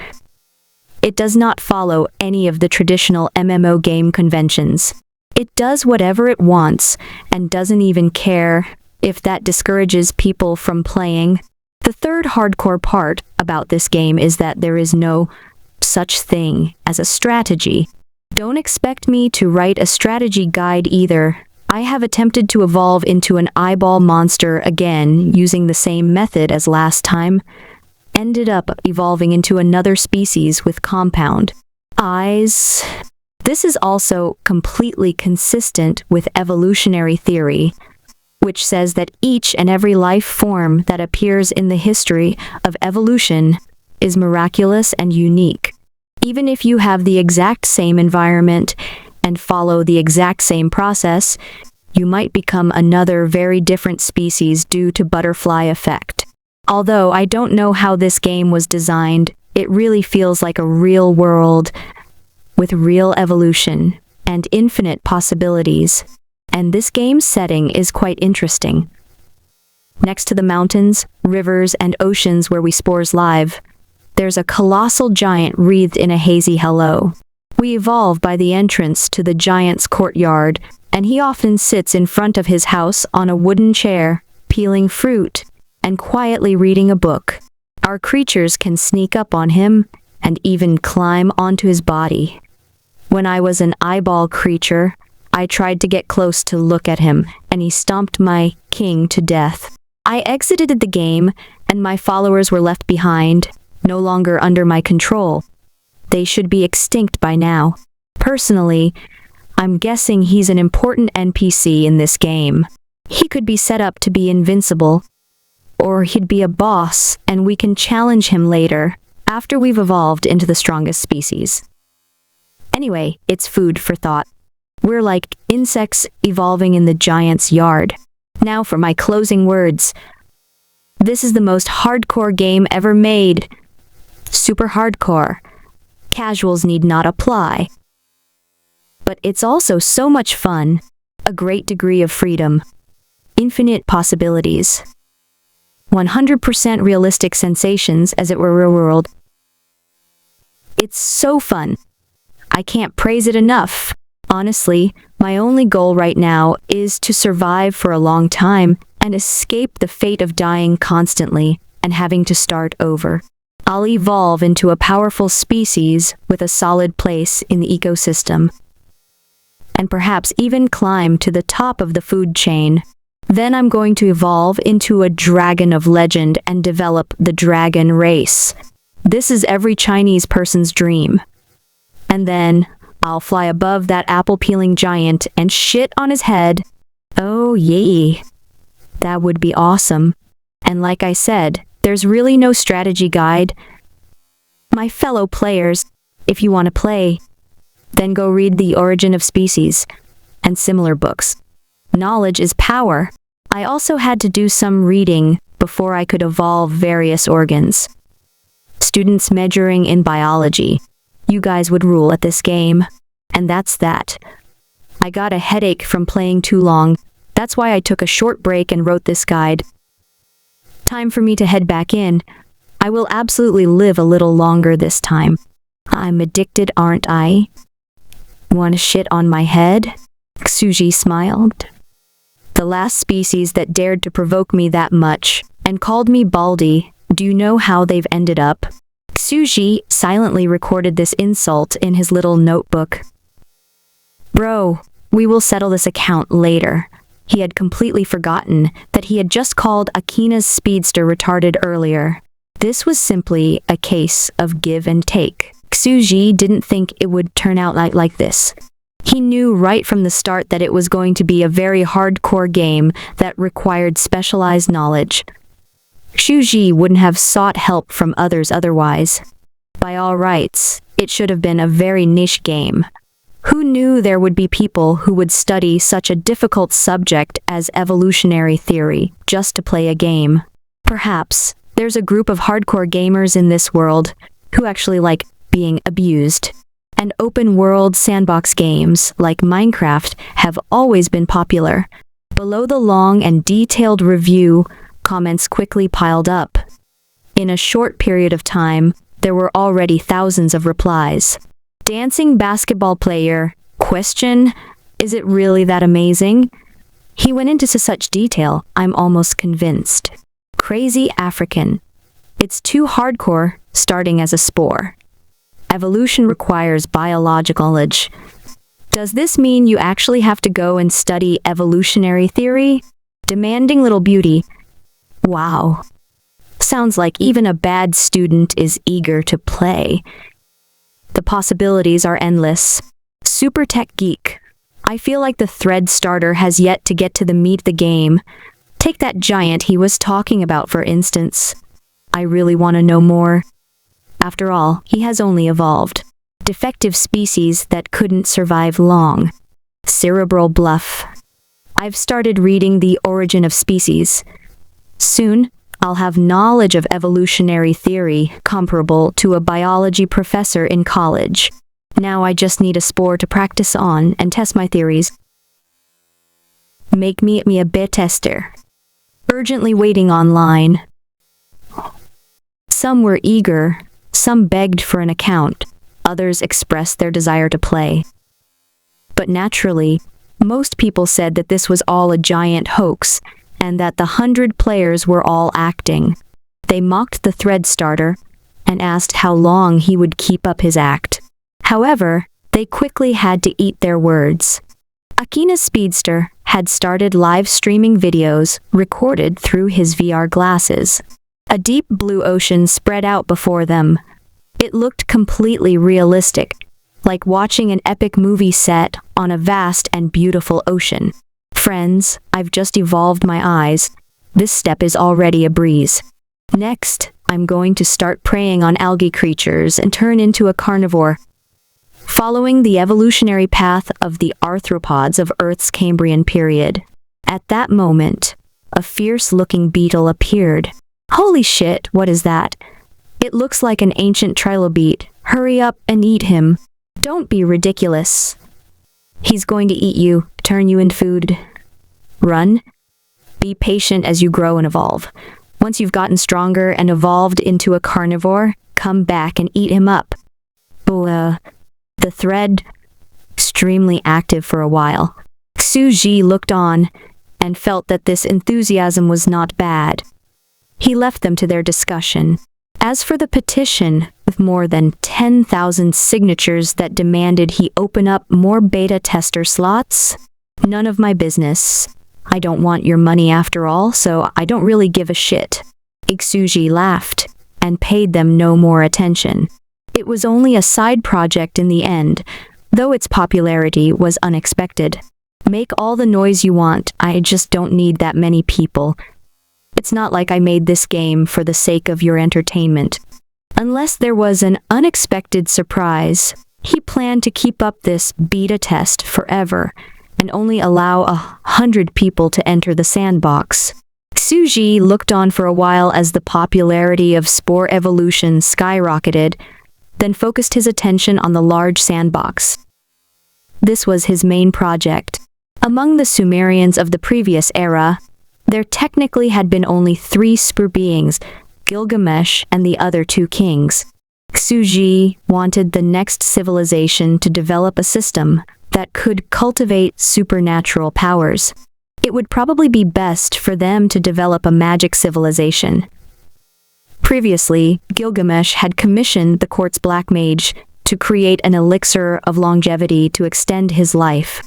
It does not follow any of the traditional MMO game conventions. It does whatever it wants, and doesn't even care if that discourages people from playing. The third hardcore part about this game is that there is no such thing as a strategy. Don't expect me to write a strategy guide either. I have attempted to evolve into an eyeball monster again using the same method as last time. Ended up evolving into another species with compound eyes. This is also completely consistent with evolutionary theory, which says that each and every life form that appears in the history of evolution is miraculous and unique. Even if you have the exact same environment and follow the exact same process, you might become another very different species due to butterfly effect. Although I don't know how this game was designed, it really feels like a real world with real evolution and infinite possibilities. And this game's setting is quite interesting. Next to the mountains, rivers, and oceans where we spores live, there's a colossal giant wreathed in a hazy hello. We evolve by the entrance to the giant's courtyard, and he often sits in front of his house on a wooden chair, peeling fruit and quietly reading a book. Our creatures can sneak up on him and even climb onto his body. When I was an eyeball creature, I tried to get close to look at him, and he stomped my king to death. I exited the game, and my followers were left behind, no longer under my control. They should be extinct by now. Personally, I'm guessing he's an important NPC in this game. He could be set up to be invincible. or he'd be a boss and we can challenge him later, after we've evolved into the strongest species. Anyway, it's food for thought. We're like insects evolving in the giant's yard. Now for my closing words. This is the most hardcore game ever made. Super hardcore. Casuals need not apply. But it's also so much fun, a great degree of freedom, infinite possibilities, 100% realistic sensations as it were real world. It's so fun. I can't praise it enough. Honestly, my only goal right now is to survive for a long time and escape the fate of dying constantly and having to start over. I'll evolve into a powerful species with a solid place in the ecosystem, and perhaps even climb to the top of the food chain. Then I'm going to evolve into a dragon of legend and develop the dragon race. This is every Chinese person's dream. And then I'll fly above that apple-peeling giant and shit on his head. Oh yay. That would be awesome. And like I said, there's really no strategy guide. My fellow players, if you want to play, then go read The Origin of Species and similar books. Knowledge is power. I also had to do some reading before I could evolve various organs. Students majoring in biology, you guys would rule at this game. And that's that. I got a headache from playing too long. That's why I took a short break and wrote this guide. Time for me to head back in. I will absolutely live a little longer this time. I'm addicted, aren't I? Want to shit on my head? Xuji smiled. The last species that dared to provoke me that much and called me Baldy, do you know how they've ended up? Xuji silently recorded this insult in his little notebook. Bro, we will settle this account later. He had completely forgotten that he had just called Akina's speedster retarded earlier. This was simply a case of give and take. Xuji didn't think it would turn out like this. He knew right from the start that it was going to be a very hardcore game that required specialized knowledge. Xuji wouldn't have sought help from others otherwise. By all rights, it should have been a very niche game. Who knew there would be people who would study such a difficult subject as evolutionary theory just to play a game? Perhaps there's a group of hardcore gamers in this world who actually like being abused. And open-world sandbox games like Minecraft have always been popular. Below the long and detailed review, comments quickly piled up. In a short period of time, there were already thousands of replies. Dancing basketball player, question, is it really that amazing? He went into such detail, I'm almost convinced. Crazy African. It's too hardcore, starting as a spore. Evolution requires biological knowledge. Does this mean you actually have to go and study evolutionary theory? Demanding little beauty. Wow. Sounds like even a bad student is eager to play. The possibilities are endless. Super tech geek. I feel like the thread starter has yet to get to the meat of the game. Take that giant he was talking about, for instance. I really want to know more. After all, he has only evolved. Defective species that couldn't survive long. Cerebral bluff. I've started reading The Origin of Species. Soon, I'll have knowledge of evolutionary theory comparable to a biology professor in college. Now I just need a spore to practice on and test my theories. Make me a bit tester. Urgently waiting online. Some were eager, some begged for an account, others expressed their desire to play. But naturally, most people said that this was all a giant hoax, and that the 100 players were all acting. They mocked the thread starter, and asked how long he would keep up his act. However, they quickly had to eat their words. Akina's speedster had started live streaming videos recorded through his VR glasses. A deep blue ocean spread out before them. It looked completely realistic, like watching an epic movie set on a vast and beautiful ocean. Friends, I've just evolved my eyes. this step is already a breeze. Next, I'm going to start preying on algae creatures and turn into a carnivore. Following the evolutionary path of the arthropods of Earth's Cambrian period. At that moment, a fierce-looking beetle appeared. Holy shit, what is that? It looks like an ancient trilobite. Hurry up and eat him. Don't be ridiculous. He's going to eat you, turn you into food. Run. Be patient as you grow and evolve. Once you've gotten stronger and evolved into a carnivore, come back and eat him up. The thread, extremely active for a while. Xu looked on and felt that this enthusiasm was not bad. He left them to their discussion. As for the petition, with more than 10,000 signatures that demanded he open up more beta tester slots, none of my business. I don't want your money after all, so I don't really give a shit. Xu laughed and paid them no more attention. It was only a side project in the end, though its popularity was unexpected. Make all the noise you want, I just don't need that many people. It's not like I made this game for the sake of your entertainment. Unless there was an unexpected surprise, he planned to keep up this beta test forever and only allow 100 people to enter the sandbox. Xu looked on for a while as the popularity of spore evolution skyrocketed, then focused his attention on the large sandbox. This was his main project. Among the Sumerians of the previous era, there technically had been only 3 super beings, Gilgamesh and the other 2 kings. Xu wanted the next civilization to develop a system that could cultivate supernatural powers. It would probably be best for them to develop a magic civilization. Previously, Gilgamesh had commissioned the court's black mage to create an elixir of longevity to extend his life.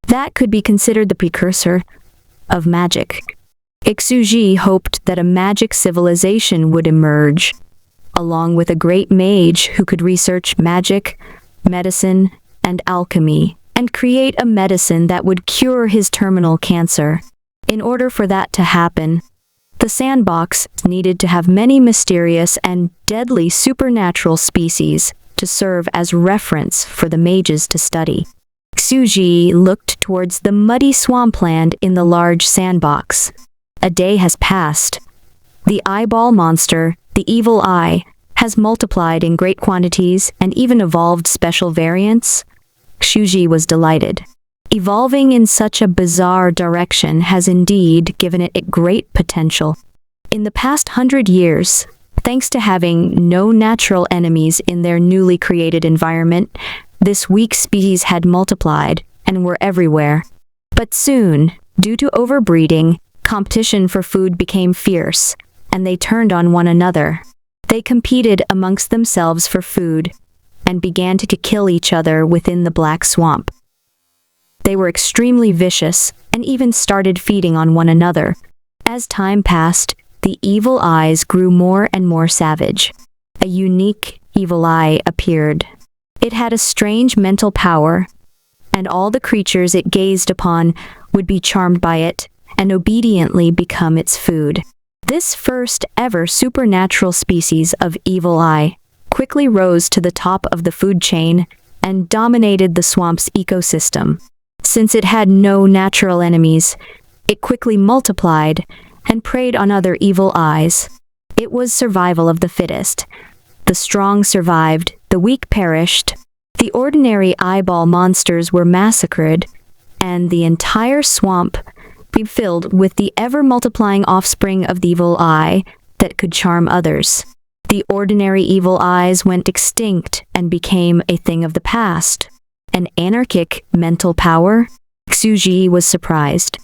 That could be considered the precursor of magic. Xu hoped that a magic civilization would emerge, along with a great mage who could research magic, medicine, and alchemy, and create a medicine that would cure his terminal cancer. In order for that to happen, the sandbox needed to have many mysterious and deadly supernatural species to serve as reference for the mages to study. Xu looked towards the muddy swampland in the large sandbox. A day has passed. The eyeball monster, the evil eye, has multiplied in great quantities and even evolved special variants. Xu was delighted. Evolving in such a bizarre direction has indeed given it great potential. In the past 100 years, thanks to having no natural enemies in their newly created environment, this weak species had multiplied and were everywhere. But soon, due to overbreeding, competition for food became fierce, and they turned on one another. They competed amongst themselves for food, and began to kill each other within the black swamp. They were extremely vicious, and even started feeding on one another. As time passed, the evil eyes grew more and more savage. A unique evil eye appeared. It had a strange mental power, and all the creatures it gazed upon would be charmed by it and obediently become its food. This first ever supernatural species of evil eye quickly rose to the top of the food chain and dominated the swamp's ecosystem. Since it had no natural enemies, it quickly multiplied and preyed on other evil eyes. It was survival of the fittest. The strong survived, the weak perished. The ordinary eyeball monsters were massacred, and the entire swamp be filled with the ever-multiplying offspring of the evil eye that could charm others. The ordinary evil eyes went extinct and became a thing of the past. An anarchic mental power? Xu was surprised.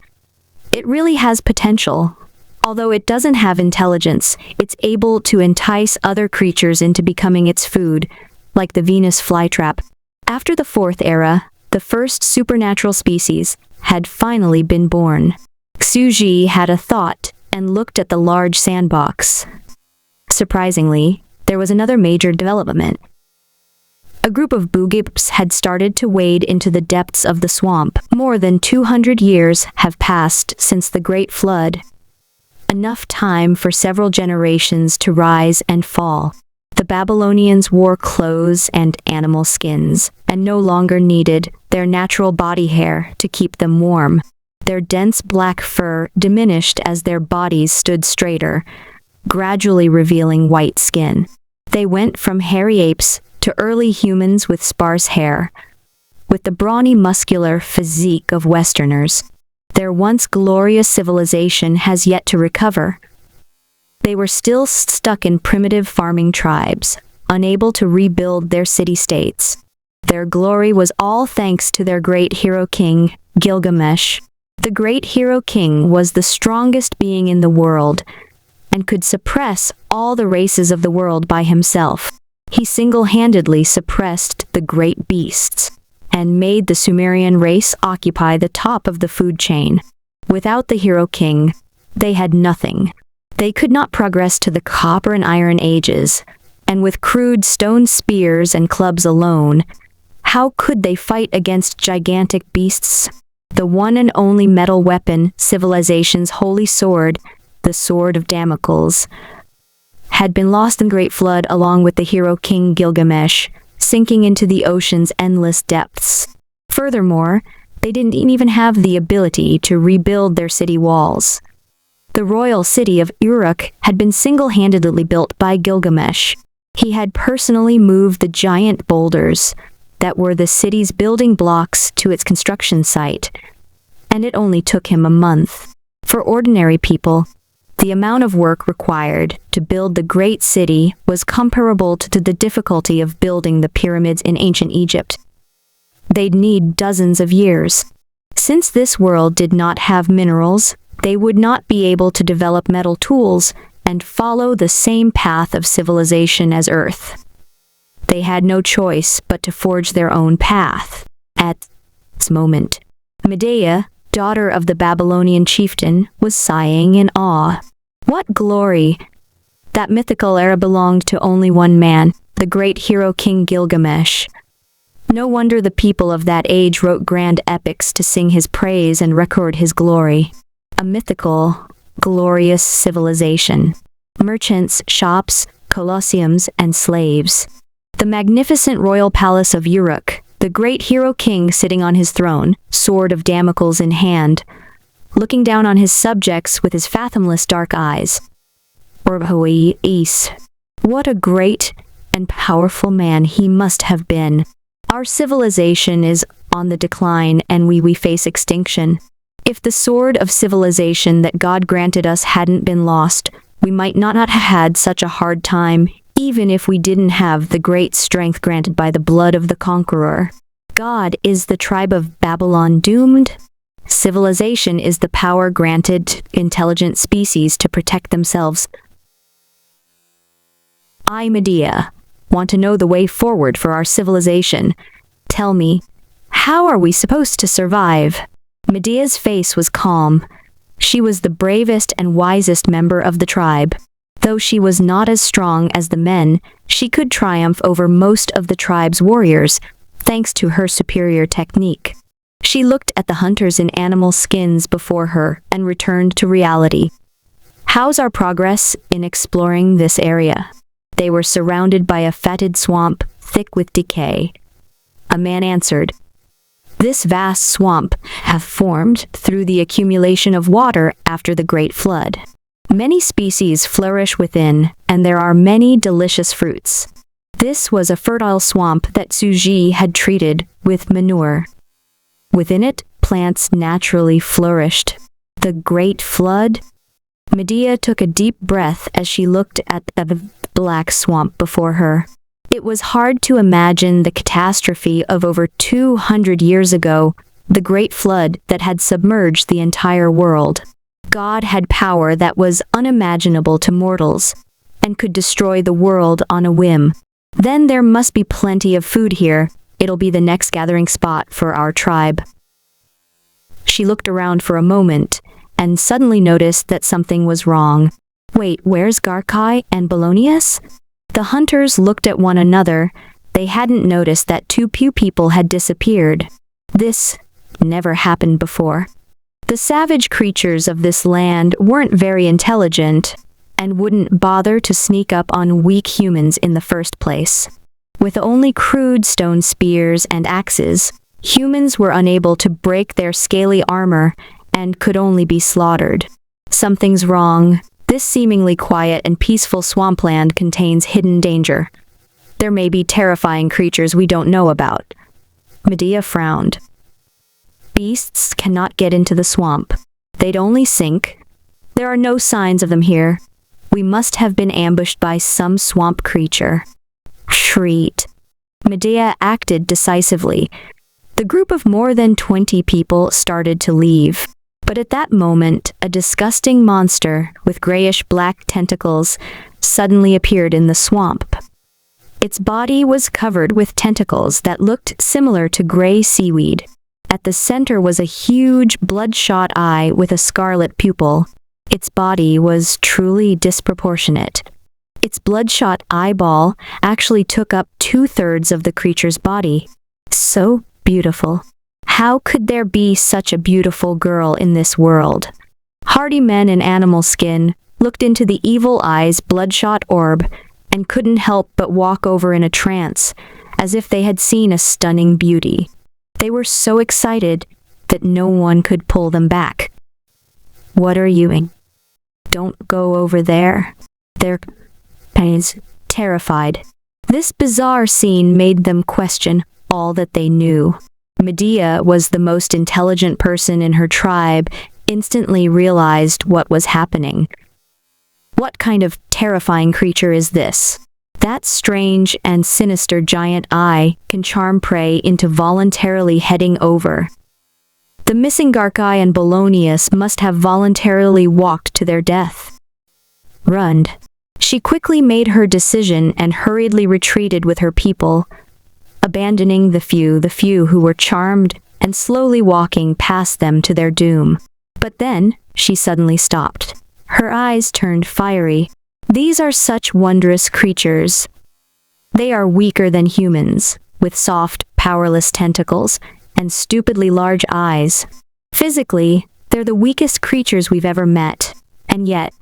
It really has potential. Although it doesn't have intelligence, it's able to entice other creatures into becoming its food, like the Venus flytrap. After the 4th era, the first supernatural species had finally been born. Xu had a thought and looked at the large sandbox. Surprisingly, there was another major development. A group of boogips had started to wade into the depths of the swamp. More than 200 years have passed since the Great Flood. enough time for several generations to rise and fall. The Babylonians wore clothes and animal skins, and no longer needed their natural body hair to keep them warm. Their dense black fur diminished as their bodies stood straighter, gradually revealing white skin. They went from hairy apes to early humans with sparse hair. With the brawny muscular physique of Westerners, their once glorious civilization has yet to recover. They were still stuck in primitive farming tribes, unable to rebuild their city-states. Their glory was all thanks to their great hero king, Gilgamesh. The great hero king was the strongest being in the world, and could suppress all the races of the world by himself. He single-handedly suppressed the great beasts, and made the Sumerian race occupy the top of the food chain. Without the hero king, they had nothing. They could not progress to the copper and iron ages, and with crude stone spears and clubs alone, how could they fight against gigantic beasts? The one and only metal weapon, civilization's holy sword, the sword of Damocles, had been lost in the Great Flood along with the hero king Gilgamesh, sinking into the ocean's endless depths. Furthermore, they didn't even have the ability to rebuild their city walls. The royal city of Uruk had been single-handedly built by Gilgamesh. He had personally moved the giant boulders that were the city's building blocks to its construction site, and it only took him a month. For ordinary people, the amount of work required to build the great city was comparable to the difficulty of building the pyramids in ancient Egypt. They'd need dozens of years. Since this world did not have minerals, they would not be able to develop metal tools and follow the same path of civilization as Earth. They had no choice but to forge their own path. At this moment, Medea, daughter of the Babylonian chieftain, was sighing in awe. What glory! That mythical era belonged to only one man, the great hero king Gilgamesh. No wonder the people of that age wrote grand epics to sing his praise and record his glory. A mythical, glorious civilization. Merchants, shops, colosseums, and slaves. The magnificent royal palace of Uruk, the great hero king sitting on his throne, sword of Damocles in hand, looking down on his subjects with his fathomless dark eyes. What a great and powerful man he must have been. Our civilization is on the decline and we face extinction. If the sword of civilization that God granted us hadn't been lost, we might not have had such a hard time, even if we didn't have the great strength granted by the blood of the conqueror. God, is the tribe of Babylon doomed? Civilization is the power granted to intelligent species to protect themselves. I, Medea, want to know the way forward for our civilization. Tell me, how are we supposed to survive? Medea's face was calm. She was the bravest and wisest member of the tribe. Though she was not as strong as the men, she could triumph over most of the tribe's warriors, thanks to her superior technique. She looked at the hunters in animal skins before her and returned to reality. How's our progress in exploring this area? They were surrounded by a fetid swamp, thick with decay. A man answered, "This vast swamp hath formed through the accumulation of water after the great flood. Many species flourish within, and there are many delicious fruits. This was a fertile swamp that Suji had treated with manure. Within it, plants naturally flourished. The great flood?" Medea took a deep breath as she looked at the black swamp before her. It was hard to imagine the catastrophe of over 200 years ago, the great flood that had submerged the entire world. God had power that was unimaginable to mortals, and could destroy the world on a whim. Then there must be plenty of food here. It'll be the next gathering spot for our tribe. She looked around for a moment, and suddenly noticed that something was wrong. Wait, where's Garkai and Bolonius? The hunters looked at one another. They hadn't noticed that two people had disappeared. This never happened before. The savage creatures of this land weren't very intelligent and wouldn't bother to sneak up on weak humans in the first place. With only crude stone spears and axes, humans were unable to break their scaly armor and could only be slaughtered. Something's wrong. This seemingly quiet and peaceful swampland contains hidden danger. There may be terrifying creatures we don't know about. Medea frowned. Beasts cannot get into the swamp. They'd only sink. There are no signs of them here. We must have been ambushed by some swamp creature. Shrieked. Medea acted decisively. The group of more than 20 people started to leave. But at that moment, a disgusting monster with grayish-black tentacles suddenly appeared in the swamp. Its body was covered with tentacles that looked similar to gray seaweed. At the center was a huge, bloodshot eye with a scarlet pupil. Its body was truly disproportionate. Its bloodshot eyeball actually took up 2/3 of the creature's body. So beautiful. How could there be such a beautiful girl in this world? Hardy men in animal skin looked into the evil eye's bloodshot orb and couldn't help but walk over in a trance, as if they had seen a stunning beauty. They were so excited that no one could pull them back. What are you doing? Don't go over there. They're terrified. This bizarre scene made them question all that they knew. Medea was the most intelligent person in her tribe, instantly realized what was happening. What kind of terrifying creature is this? That strange and sinister giant eye can charm prey into voluntarily heading over. The missing Garchai and Bolonius must have voluntarily walked to their death. Run. She quickly made her decision and hurriedly retreated with her people, abandoning the few who were charmed and slowly walking past them to their doom. But then, she suddenly stopped. Her eyes turned fiery. These are such wondrous creatures. They are weaker than humans, with soft, powerless tentacles and stupidly large eyes. Physically, they're the weakest creatures we've ever met, and yet,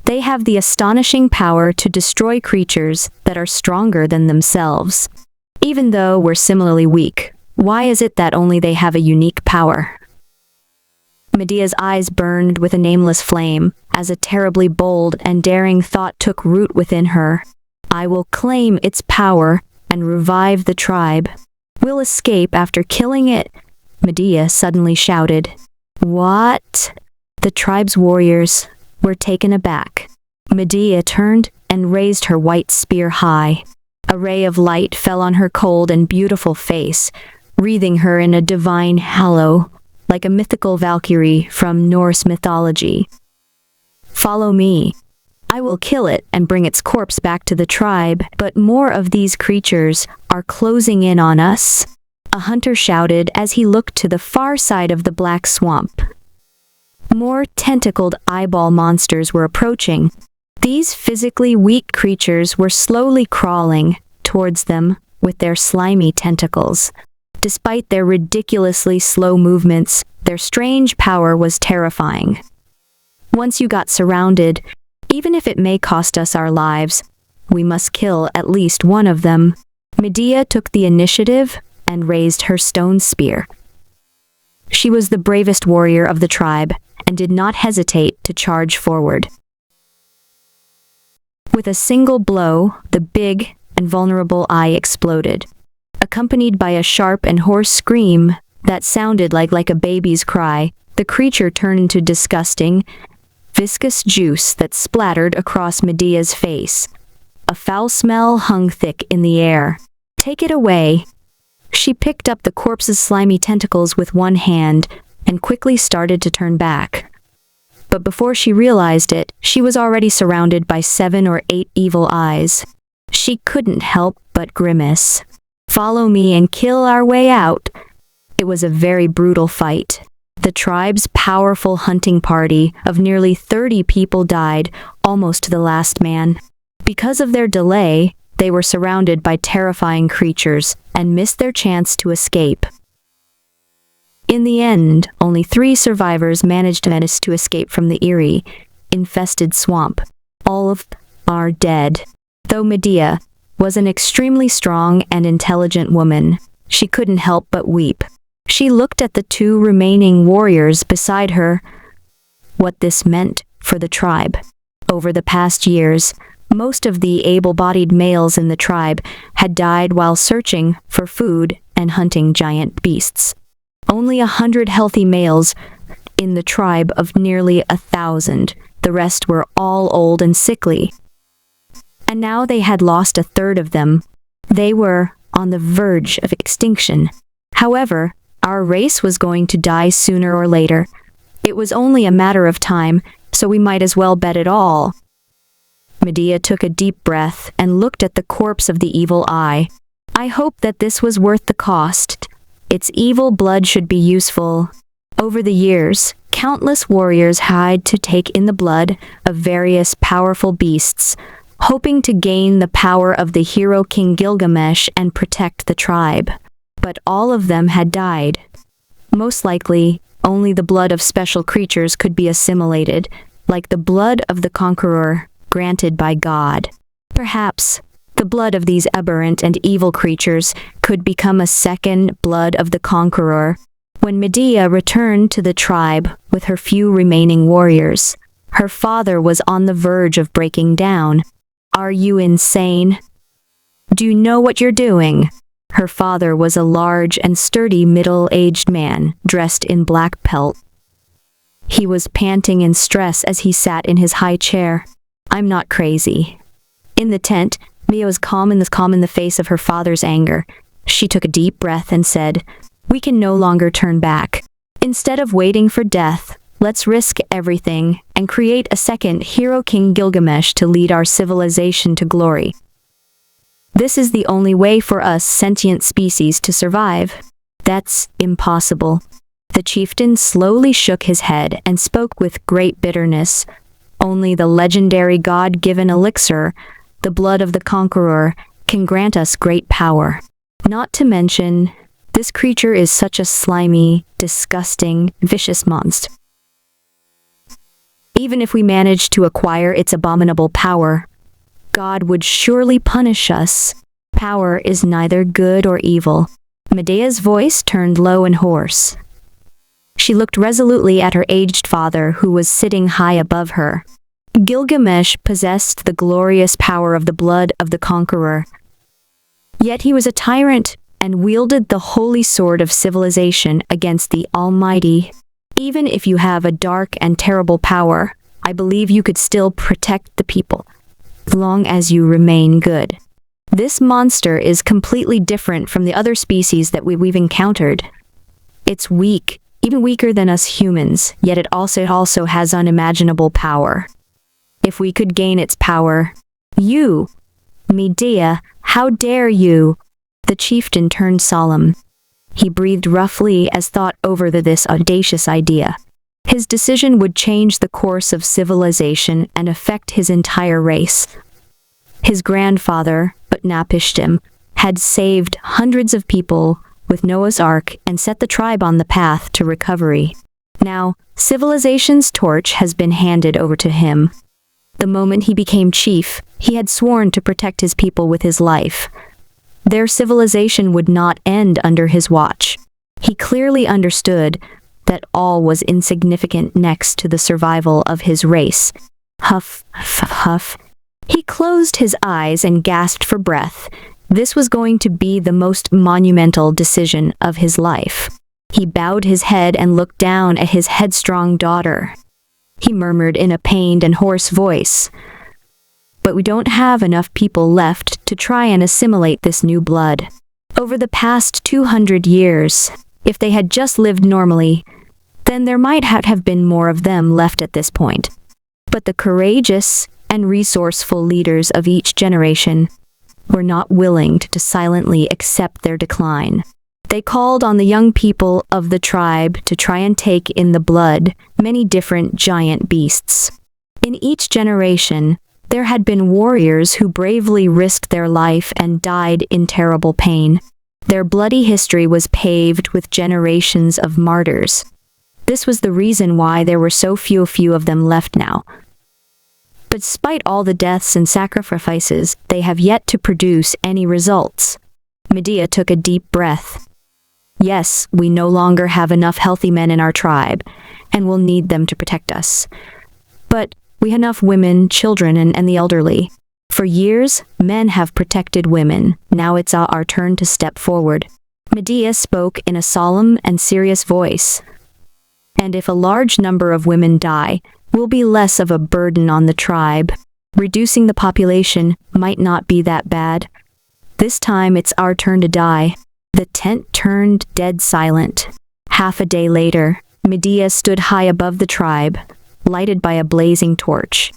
they have the astonishing power to destroy creatures that are stronger than themselves. Even though we're similarly weak, why is it that only they have a unique power? Medea's eyes burned with a nameless flame, as a terribly bold and daring thought took root within her. I will claim its power and revive the tribe. We'll escape after killing it, Medea suddenly shouted. What? The tribe's warriors were taken aback. Medea turned and raised her white spear high. A ray of light fell on her cold and beautiful face, wreathing her in a divine halo, like a mythical Valkyrie from Norse mythology. Follow me. I will kill it and bring its corpse back to the tribe, but more of these creatures are closing in on us, a hunter shouted as he looked to the far side of the black swamp. More tentacled eyeball monsters were approaching. These physically weak creatures were slowly crawling towards them with their slimy tentacles. Despite their ridiculously slow movements, their strange power was terrifying. Once you got surrounded, even if it may cost us our lives, we must kill at least one of them. Medea took the initiative and raised her stone spear. She was the bravest warrior of the tribe and did not hesitate to charge forward. With a single blow, the big and vulnerable eye exploded, accompanied by a sharp and hoarse scream that sounded like a baby's cry. The creature turned into disgusting, viscous juice that splattered across Medea's face. A foul smell hung thick in the air. Take it away. She picked up the corpse's slimy tentacles with one hand and quickly started to turn back. But before she realized it, she was already surrounded by 7 or 8 evil eyes. She couldn't help but grimace. Follow me and kill our way out. It was a very brutal fight. The tribe's powerful hunting party of nearly 30 people died, almost to the last man. Because of their delay, they were surrounded by terrifying creatures and missed their chance to escape. In the end, only 3 survivors managed to escape from the eerie, infested swamp. All of them are dead. Though Medea was an extremely strong and intelligent woman, she couldn't help but weep. She looked at the 2 remaining warriors beside her. What this meant for the tribe. Over the past years, most of the able-bodied males in the tribe had died while searching for food and hunting giant beasts. Only 100 healthy males in the tribe of nearly 1,000. The rest were all old and sickly. And now they had lost 1/3 of them. They were on the verge of extinction. However, our race was going to die sooner or later. It was only a matter of time, so we might as well bet it all. Medea took a deep breath and looked at the corpse of the evil eye. I hope that this was worth the cost. Its evil blood should be useful. Over the years, countless warriors had to take in the blood of various powerful beasts, hoping to gain the power of the hero King Gilgamesh and protect the tribe. But all of them had died. Most likely, only the blood of special creatures could be assimilated, like the blood of the conqueror, granted by God. Perhaps the blood of these aberrant and evil creatures could become a second blood of the conqueror. When Medea returned to the tribe with her few remaining warriors, her father was on the verge of breaking down. Are you insane? Do you know what you're doing? Her father was a large and sturdy middle-aged man, dressed in black pelt. He was panting in stress as he sat in his high chair. I'm not crazy. In the tent, Mia was calm in the face of her father's anger. She took a deep breath and said, "We can no longer turn back. Instead of waiting for death, let's risk everything and create a second hero King Gilgamesh to lead our civilization to glory. This is the only way for us sentient species to survive." "That's impossible." The chieftain slowly shook his head and spoke with great bitterness. "Only the legendary God-given elixir, the blood of the conqueror, can grant us great power. Not to mention, this creature is such a slimy, disgusting, vicious monster. Even if we manage to acquire its abominable power, God would surely punish us. Power is neither good or evil." Medea's voice turned low and hoarse. She looked resolutely at her aged father, who was sitting high above her. Gilgamesh possessed the glorious power of the blood of the conqueror. Yet he was a tyrant and wielded the holy sword of civilization against the Almighty. Even if you have a dark and terrible power, I believe you could still protect the people, as long as you remain good. This monster is completely different from the other species that we've encountered. It's weak, even weaker than us humans, yet it also has unimaginable power. If we could gain its power, you, Medea, how dare you?" The chieftain turned solemn. He breathed roughly as thought over this audacious idea. His decision would change the course of civilization and affect his entire race. His grandfather, Utnapishtim, had saved hundreds of people with Noah's Ark and set the tribe on the path to recovery. Now, civilization's torch has been handed over to him. The moment he became chief, he had sworn to protect his people with his life. Their civilization would not end under his watch. He clearly understood that all was insignificant next to the survival of his race. Huff, huff, huff. He closed his eyes and gasped for breath. This was going to be the most monumental decision of his life. He bowed his head and looked down at his headstrong daughter. He murmured in a pained and hoarse voice, "But we don't have enough people left to try and assimilate this new blood. Over the past 200 years, if they had just lived normally, then there might have been more of them left at this point. But the courageous and resourceful leaders of each generation were not willing to silently accept their decline. They called on the young people of the tribe to try and take in the blood many different giant beasts. In each generation, there had been warriors who bravely risked their life and died in terrible pain. Their bloody history was paved with generations of martyrs. This was the reason why there were so few of them left now. But despite all the deaths and sacrifices, they have yet to produce any results. Medea took a deep breath. Yes, we no longer have enough healthy men in our tribe, and we'll need them to protect us. But we have enough women, children, and the elderly. For years, men have protected women. Now it's our turn to step forward. Medea spoke in a solemn and serious voice. And if a large number of women die, we'll be less of a burden on the tribe. Reducing the population might not be that bad. This time it's our turn to die. The tent turned dead silent. Half a day later, Medea stood high above the tribe, lighted by a blazing torch.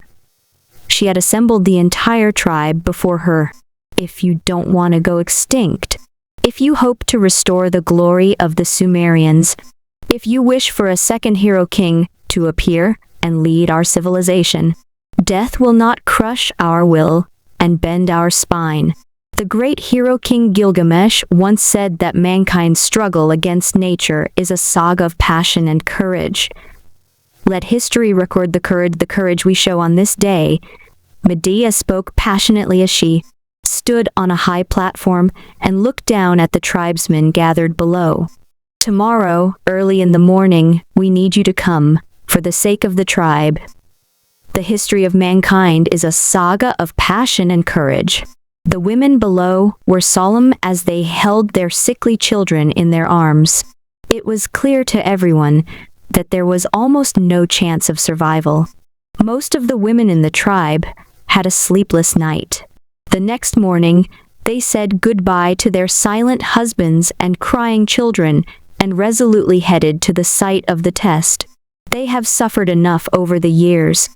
She had assembled the entire tribe before her. If you don't want to go extinct, if you hope to restore the glory of the Sumerians, if you wish for a second hero king to appear and lead our civilization, death will not crush our will and bend our spine. The great hero king Gilgamesh once said that mankind's struggle against nature is a saga of passion and courage. Let history record the courage we show on this day. Medea spoke passionately as she stood on a high platform and looked down at the tribesmen gathered below. Tomorrow, early in the morning, we need you to come, for the sake of the tribe. The history of mankind is a saga of passion and courage. The women below were solemn as they held their sickly children in their arms. It was clear to everyone that there was almost no chance of survival. Most of the women in the tribe had a sleepless night. The next morning, they said goodbye to their silent husbands and crying children and resolutely headed to the site of the test. They have suffered enough over the years.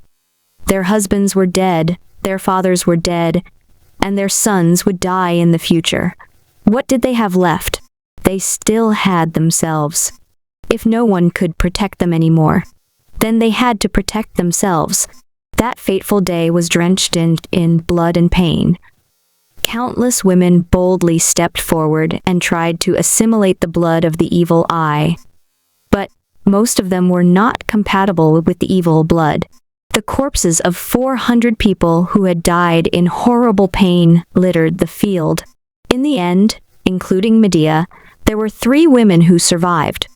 Their husbands were dead, their fathers were dead, and their sons would die in the future. What did they have left? They still had themselves. If no one could protect them anymore, then they had to protect themselves. That fateful day was drenched in blood and pain. Countless women boldly stepped forward and tried to assimilate the blood of the evil eye. But most of them were not compatible with the evil blood. The corpses of 400 people who had died in horrible pain littered the field. In the end, including Medea, there were 3 women who survived.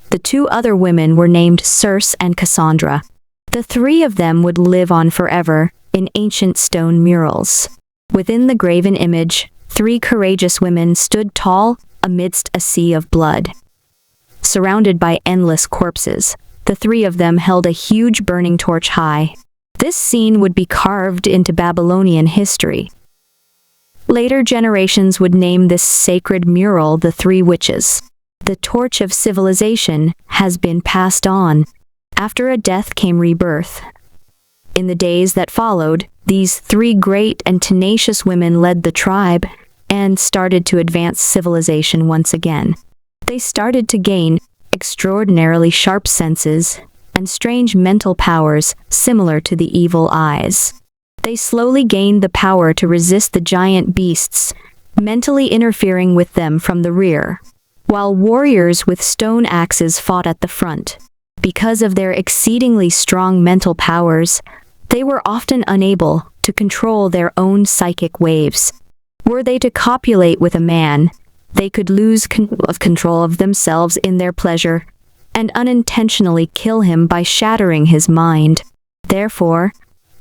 The 2 other women were named Circe and Cassandra. The 3 of them would live on forever in ancient stone murals. Within the graven image, 3 courageous women stood tall amidst a sea of blood. Surrounded by endless corpses, the 3 of them held a huge burning torch high. This scene would be carved into Babylonian history. Later generations would name this sacred mural the 3 Witches. The torch of civilization has been passed on. After a death came rebirth. In the days that followed, these 3 great and tenacious women led the tribe and started to advance civilization once again. They started to gain extraordinarily sharp senses and strange mental powers similar to the evil eyes. They slowly gained the power to resist the giant beasts, mentally interfering with them from the rear, while warriors with stone axes fought at the front. Because of their exceedingly strong mental powers, they were often unable to control their own psychic waves. Were they to copulate with a man, they could lose control of themselves in their pleasure and unintentionally kill him by shattering his mind. Therefore,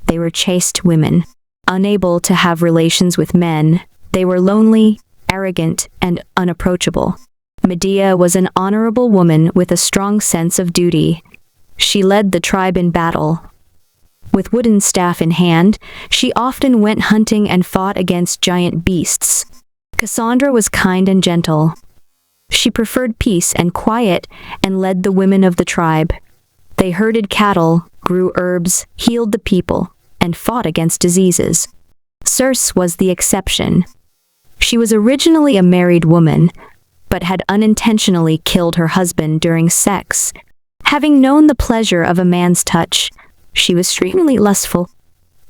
they were chaste women. Unable to have relations with men, they were lonely, arrogant, and unapproachable. Medea was an honorable woman with a strong sense of duty. She led the tribe in battle. With wooden staff in hand, she often went hunting and fought against giant beasts. Cassandra was kind and gentle. She preferred peace and quiet and led the women of the tribe. They herded cattle, grew herbs, healed the people, and fought against diseases. Circe was the exception. She was originally a married woman, but had unintentionally killed her husband during sex. Having known the pleasure of a man's touch, she was extremely lustful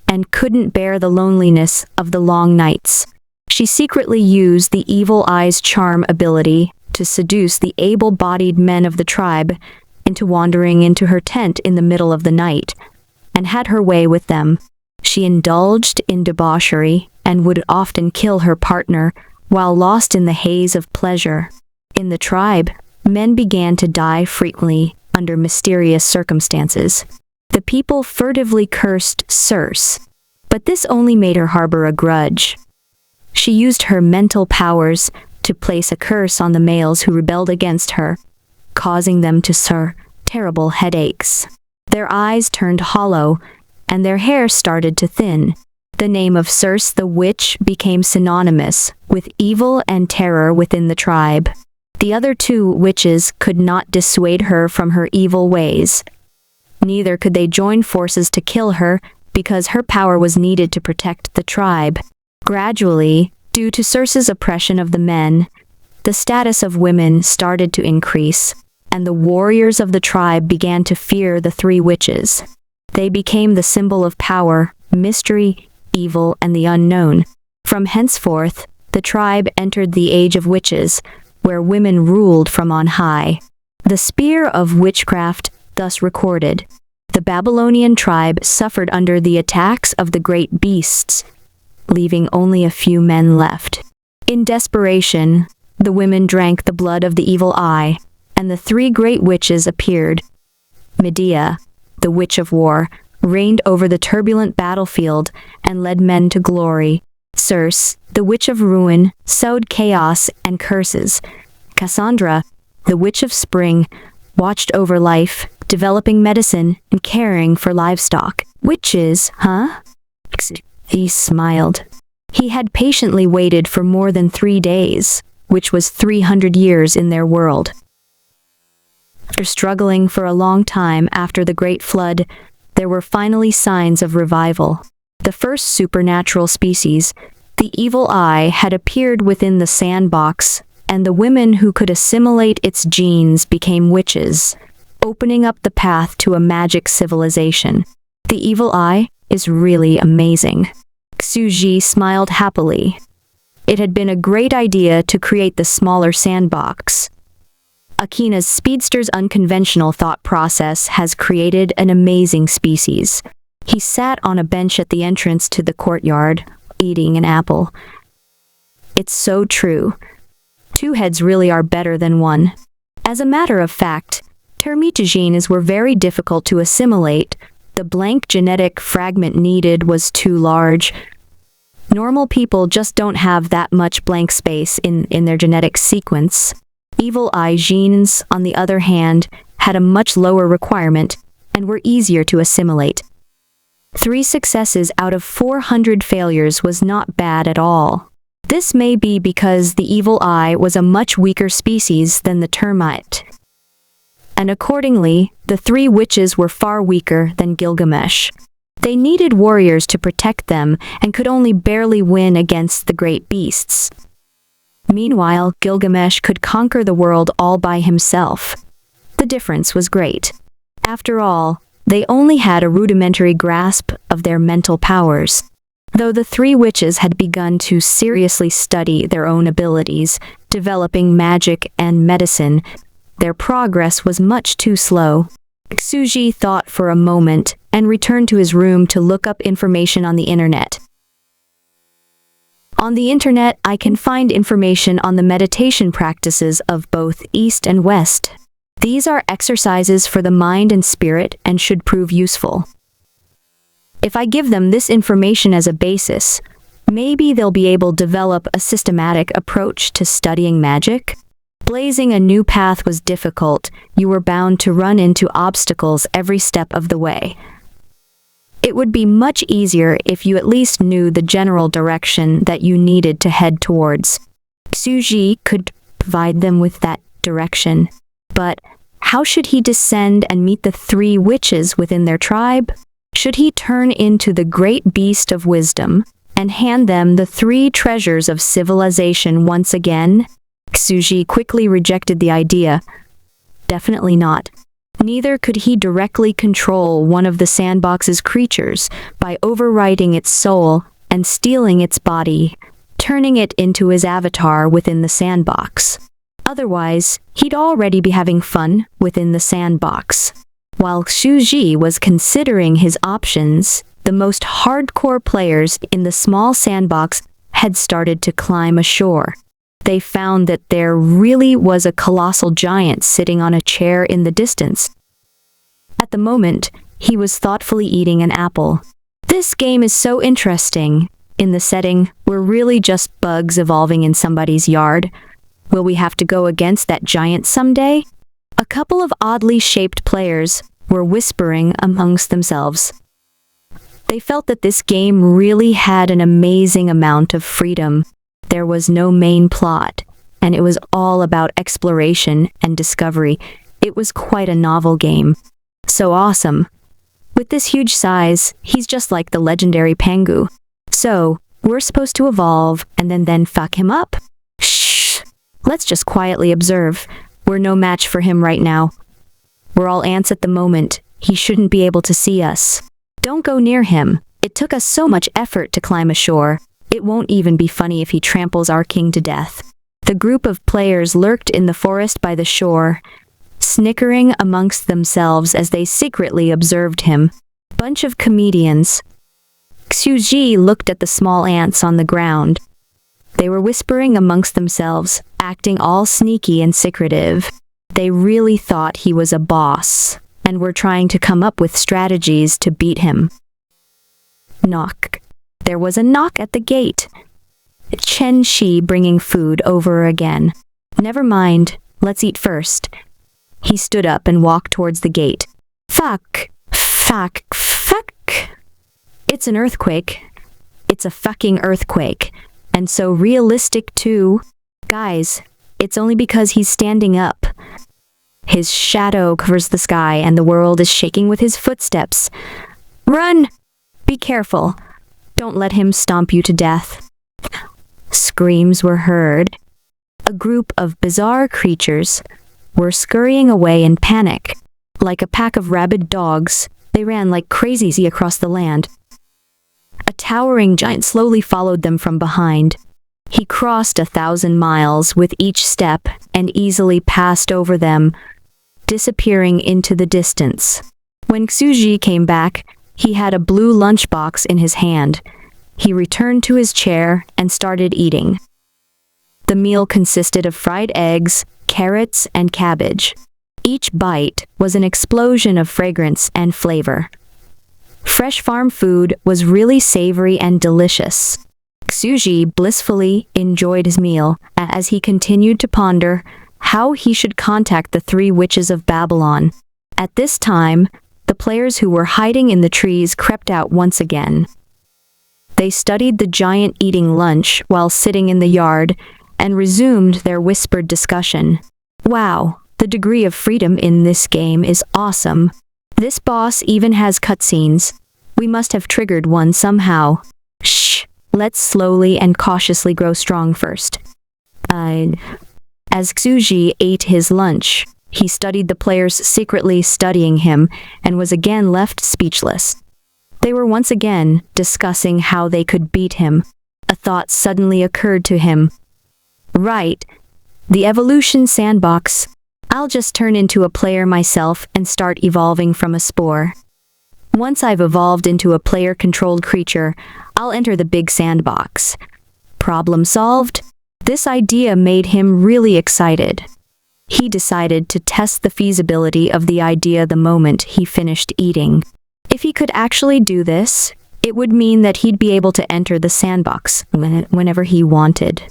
and couldn't bear the loneliness of the long nights. She secretly used the evil eye's charm ability to seduce the able-bodied men of the tribe into wandering into her tent in the middle of the night, and had her way with them. She indulged in debauchery and would often kill her partner while lost in the haze of pleasure. In the tribe, men began to die frequently under mysterious circumstances. The people furtively cursed Circe, but this only made her harbor a grudge. She used her mental powers to place a curse on the males who rebelled against her, causing them to suffer terrible headaches. Their eyes turned hollow, and their hair started to thin. The name of Circe the witch became synonymous with evil and terror within the tribe. The other two witches could not dissuade her from her evil ways. Neither could they join forces to kill her because her power was needed to protect the tribe. Gradually, due to Circe's oppression of the men, the status of women started to increase, and the warriors of the tribe began to fear the three witches. They became the symbol of power, mystery, evil, and the unknown. From henceforth, the tribe entered the age of witches, where women ruled from on high. The spear of witchcraft thus recorded. The Babylonian tribe suffered under the attacks of the great beasts, leaving only a few men left. In desperation, the women drank the blood of the evil eye, and the three great witches appeared. Medea, the witch of war, reigned over the turbulent battlefield and led men to glory. Circe, the witch of ruin, sowed chaos and curses. Cassandra, the witch of spring, watched over life, developing medicine and caring for livestock. Witches, huh? He smiled. He had patiently waited for more than 3 days, which was 300 years in their world. After struggling for a long time after the Great Flood, there were finally signs of revival. The first supernatural species, the evil eye, had appeared within the sandbox, and the women who could assimilate its genes became witches, opening up the path to a magic civilization. The evil eye is really amazing. Xuji smiled happily. It had been a great idea to create the smaller sandbox. Akina's speedster's unconventional thought process has created an amazing species. He sat on a bench at the entrance to the courtyard, eating an apple. It's so true. 2 heads really are better than 1. As a matter of fact, termitogenes were very difficult to assimilate. The blank genetic fragment needed was too large. Normal people just don't have that much blank space in their genetic sequence. Evil eye genes, on the other hand, had a much lower requirement and were easier to assimilate. 3 successes out of 400 failures was not bad at all. This may be because the evil eye was a much weaker species than the termite. And accordingly, the 3 witches were far weaker than Gilgamesh. They needed warriors to protect them and could only barely win against the great beasts. Meanwhile, Gilgamesh could conquer the world all by himself. The difference was great. After all, they only had a rudimentary grasp of their mental powers. Though the 3 witches had begun to seriously study their own abilities, developing magic and medicine, their progress was much too slow. Xuji thought for a moment and returned to his room to look up information on the internet. On the internet, I can find information on the meditation practices of both East and West. These are exercises for the mind and spirit and should prove useful. If I give them this information as a basis, maybe they'll be able to develop a systematic approach to studying magic. Blazing a new path was difficult. You were bound to run into obstacles every step of the way. It would be much easier if you at least knew the general direction that you needed to head towards. Xuji could provide them with that direction. But how should he descend and meet the 3 witches within their tribe? Should he turn into the great beast of wisdom and hand them the 3 treasures of civilization once again? Xuji quickly rejected the idea. Definitely not. Neither could he directly control one of the sandbox's creatures by overriding its soul and stealing its body turning it into his avatar within the sandbox. Otherwise, he'd already be having fun within the sandbox. While Xuji was considering his options, the most hardcore players in the small sandbox had started to climb ashore. They found that there really was a colossal giant sitting on a chair in the distance. At the moment, he was thoughtfully eating an apple. This game is so interesting. In the setting, we're really just bugs evolving in somebody's yard. Will we have to go against that giant someday? A couple of oddly shaped players were whispering amongst themselves. They felt that this game really had an amazing amount of freedom. There was no main plot, and it was all about exploration and discovery. It was quite a novel game. So awesome. With this huge size, he's just like the legendary Pangu. So, we're supposed to evolve and then fuck him up? Shh! Let's just quietly observe. We're no match for him right now. We're all ants at the moment. He shouldn't be able to see us. Don't go near him. It took us so much effort to climb ashore. It won't even be funny if he tramples our king to death. The group of players lurked in the forest by the shore, snickering amongst themselves as they secretly observed him. Bunch of comedians. Xuji looked at the small ants on the ground. They were whispering amongst themselves, acting all sneaky and secretive. They really thought he was a boss, and were trying to come up with strategies to beat him. Knock. There was a knock at the gate. Chen Shi bringing food over again. Never mind, let's eat first. He stood up and walked towards the gate. Fuck. Fuck. Fuck. It's an earthquake. It's a fucking earthquake. And so realistic too. Guys, it's only because he's standing up. His shadow covers the sky and the world is shaking with his footsteps. Run! Be careful. Don't let him stomp you to death. Screams were heard. A group of bizarre creatures were scurrying away in panic. Like a pack of rabid dogs, they ran like crazies across the land. A towering giant slowly followed them from behind. He crossed 1,000 miles with each step and easily passed over them, disappearing into the distance. When Xuji came back, he had a blue lunchbox in his hand. He returned to his chair and started eating. The meal consisted of fried eggs, carrots, and cabbage. Each bite was an explosion of fragrance and flavor. Fresh farm food was really savory and delicious. Xuji blissfully enjoyed his meal as he continued to ponder how he should contact the 3 witches of Babylon. At this time, the players who were hiding in the trees crept out once again. They studied the giant eating lunch while sitting in the yard and resumed their whispered discussion. Wow, the degree of freedom in this game is awesome. This boss even has cutscenes. We must have triggered one somehow. Shh, let's slowly and cautiously grow strong first. As Xuji ate his lunch, he studied the players secretly studying him and was again left speechless. They were once again discussing how they could beat him. A thought suddenly occurred to him. Right, the evolution sandbox. I'll just turn into a player myself and start evolving from a spore. Once I've evolved into a player-controlled creature, I'll enter the big sandbox. Problem solved? This idea made him really excited. He decided to test the feasibility of the idea the moment he finished eating. If he could actually do this, it would mean that he'd be able to enter the sandbox whenever he wanted.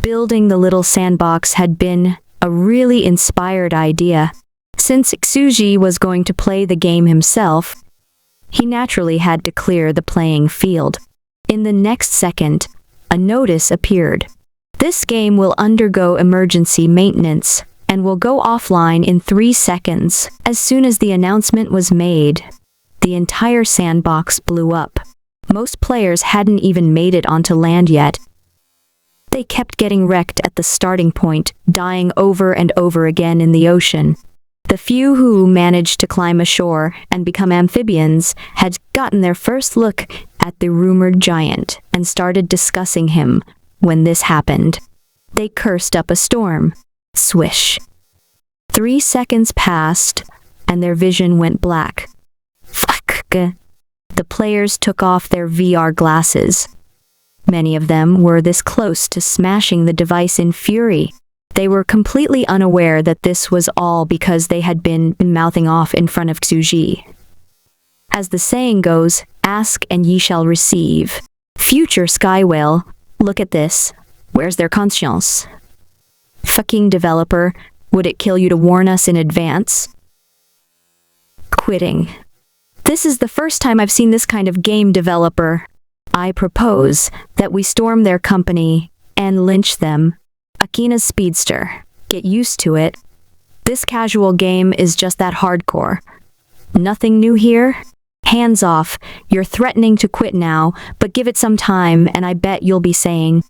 Building the little sandbox had been a really inspired idea. Since Xuji was going to play the game himself, he naturally had to clear the playing field. In the next second, a notice appeared. This game will undergo emergency maintenance and will go offline in 3 seconds. As soon as the announcement was made, the entire sandbox blew up. Most players hadn't even made it onto land yet. They kept getting wrecked at the starting point, dying over and over again in the ocean. The few who managed to climb ashore and become amphibians had gotten their first look at the rumored giant and started discussing him when this happened. They cursed up a storm. Swish. 3 seconds passed, and their vision went black. Fuck. The players took off their VR glasses. Many of them were this close to smashing the device in fury. They were completely unaware that this was all because they had been mouthing off in front of Xuji. As the saying goes, ask and ye shall receive. Future Sky Whale, look at this. Where's their conscience? Fucking developer, would it kill you to warn us in advance? Quitting. This is the first time I've seen this kind of game developer. I propose that we storm their company and lynch them. Akina's speedster. Get used to it. This casual game is just that hardcore. Nothing new here? Hands off. You're threatening to quit now, but give it some time and I bet you'll be saying,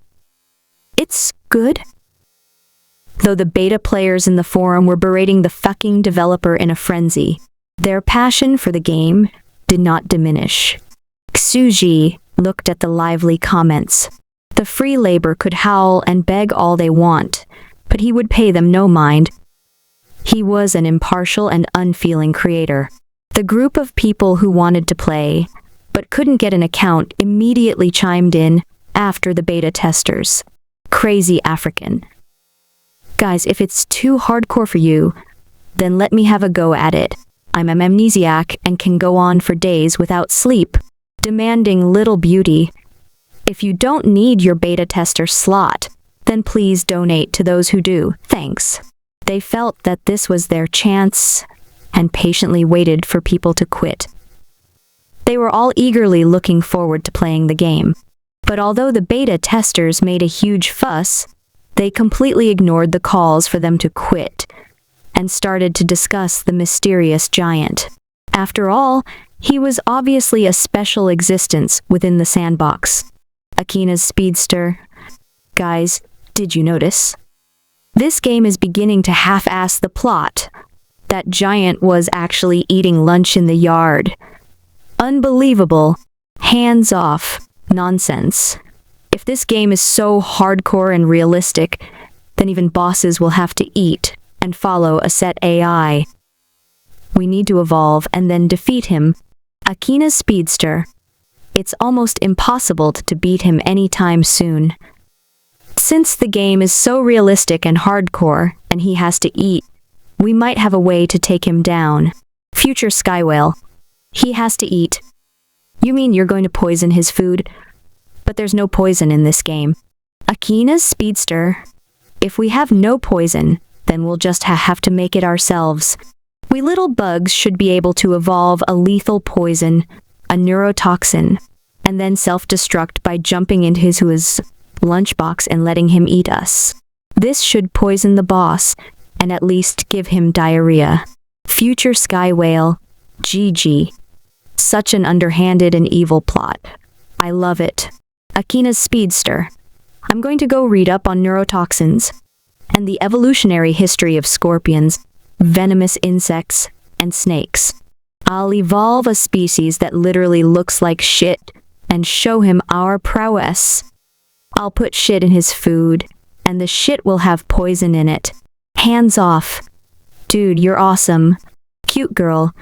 "It's good." Though the beta players in the forum were berating the fucking developer in a frenzy, their passion for the game did not diminish. Xuji looked at the lively comments. The free labor could howl and beg all they want, but he would pay them no mind. He was an impartial and unfeeling creator. The group of people who wanted to play, but couldn't get an account, immediately chimed in after the beta testers. Crazy African. Guys, if it's too hardcore for you, then let me have a go at it. I'm an amnesiac and can go on for days without sleep, demanding little beauty. If you don't need your beta tester slot, then please donate to those who do. Thanks. They felt that this was their chance and patiently waited for people to quit. They were all eagerly looking forward to playing the game. But although the beta testers made a huge fuss, they completely ignored the calls for them to quit and started to discuss the mysterious giant. After all, he was obviously a special existence within the sandbox. Akina's speedster. Guys, did you notice? This game is beginning to half-ass the plot. That giant was actually eating lunch in the yard. Unbelievable. Hands off. Nonsense. If this game is so hardcore and realistic, then even bosses will have to eat and follow a set AI. We need to evolve and then defeat him. Akina's speedster. It's almost impossible to beat him anytime soon. Since the game is so realistic and hardcore, and he has to eat, we might have a way to take him down. Future Sky Whale. He has to eat. You mean you're going to poison his food? But there's no poison in this game. Akina's speedster. If we have no poison, then we'll just have to make it ourselves. We little bugs should be able to evolve a lethal poison, a neurotoxin, and then self-destruct by jumping into his lunchbox and letting him eat us. This should poison the boss, and at least give him diarrhea. Future Sky Whale. GG. Such an underhanded and evil plot. I love it. Akina's speedster. I'm going to go read up on neurotoxins and the evolutionary history of scorpions, venomous insects, and snakes. I'll evolve a species that literally looks like shit and show him our prowess. I'll put shit in his food, and the shit will have poison in it. Hands off. Dude, you're awesome. Cute girl.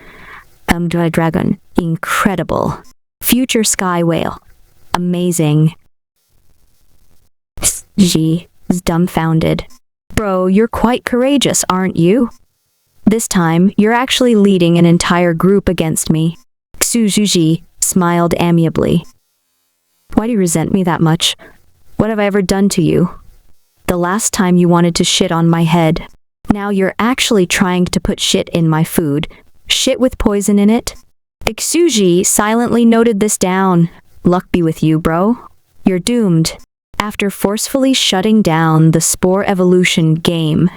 Dragon. Incredible. Future Sky Whale. Amazing. G is dumbfounded. Bro, you're quite courageous, aren't you? This time, you're actually leading an entire group against me. Xuji smiled amiably. Why do you resent me that much? What have I ever done to you? The last time you wanted to shit on my head. Now you're actually trying to put shit in my food. Shit with poison in it? Xuji silently noted this down. Luck be with you, bro. You're doomed. After forcefully shutting down the Spore Evolution game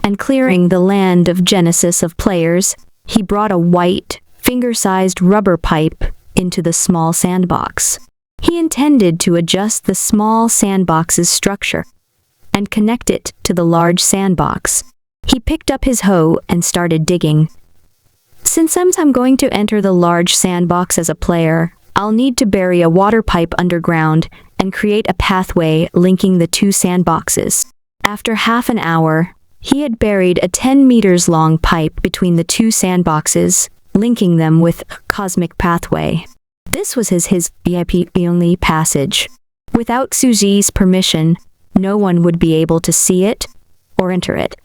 and clearing the land of Genesis of players, he brought a white, finger-sized rubber pipe into the small sandbox. He intended to adjust the small sandbox's structure and connect it to the large sandbox. He picked up his hoe and started digging. Since I'm going to enter the large sandbox as a player, I'll need to bury a water pipe underground and create a pathway linking the two sandboxes. After half an hour, he had buried a 10 meters long pipe between the two sandboxes, linking them with a cosmic pathway. This was his VIP-only passage. Without Xuji's permission, no one would be able to see it or enter it.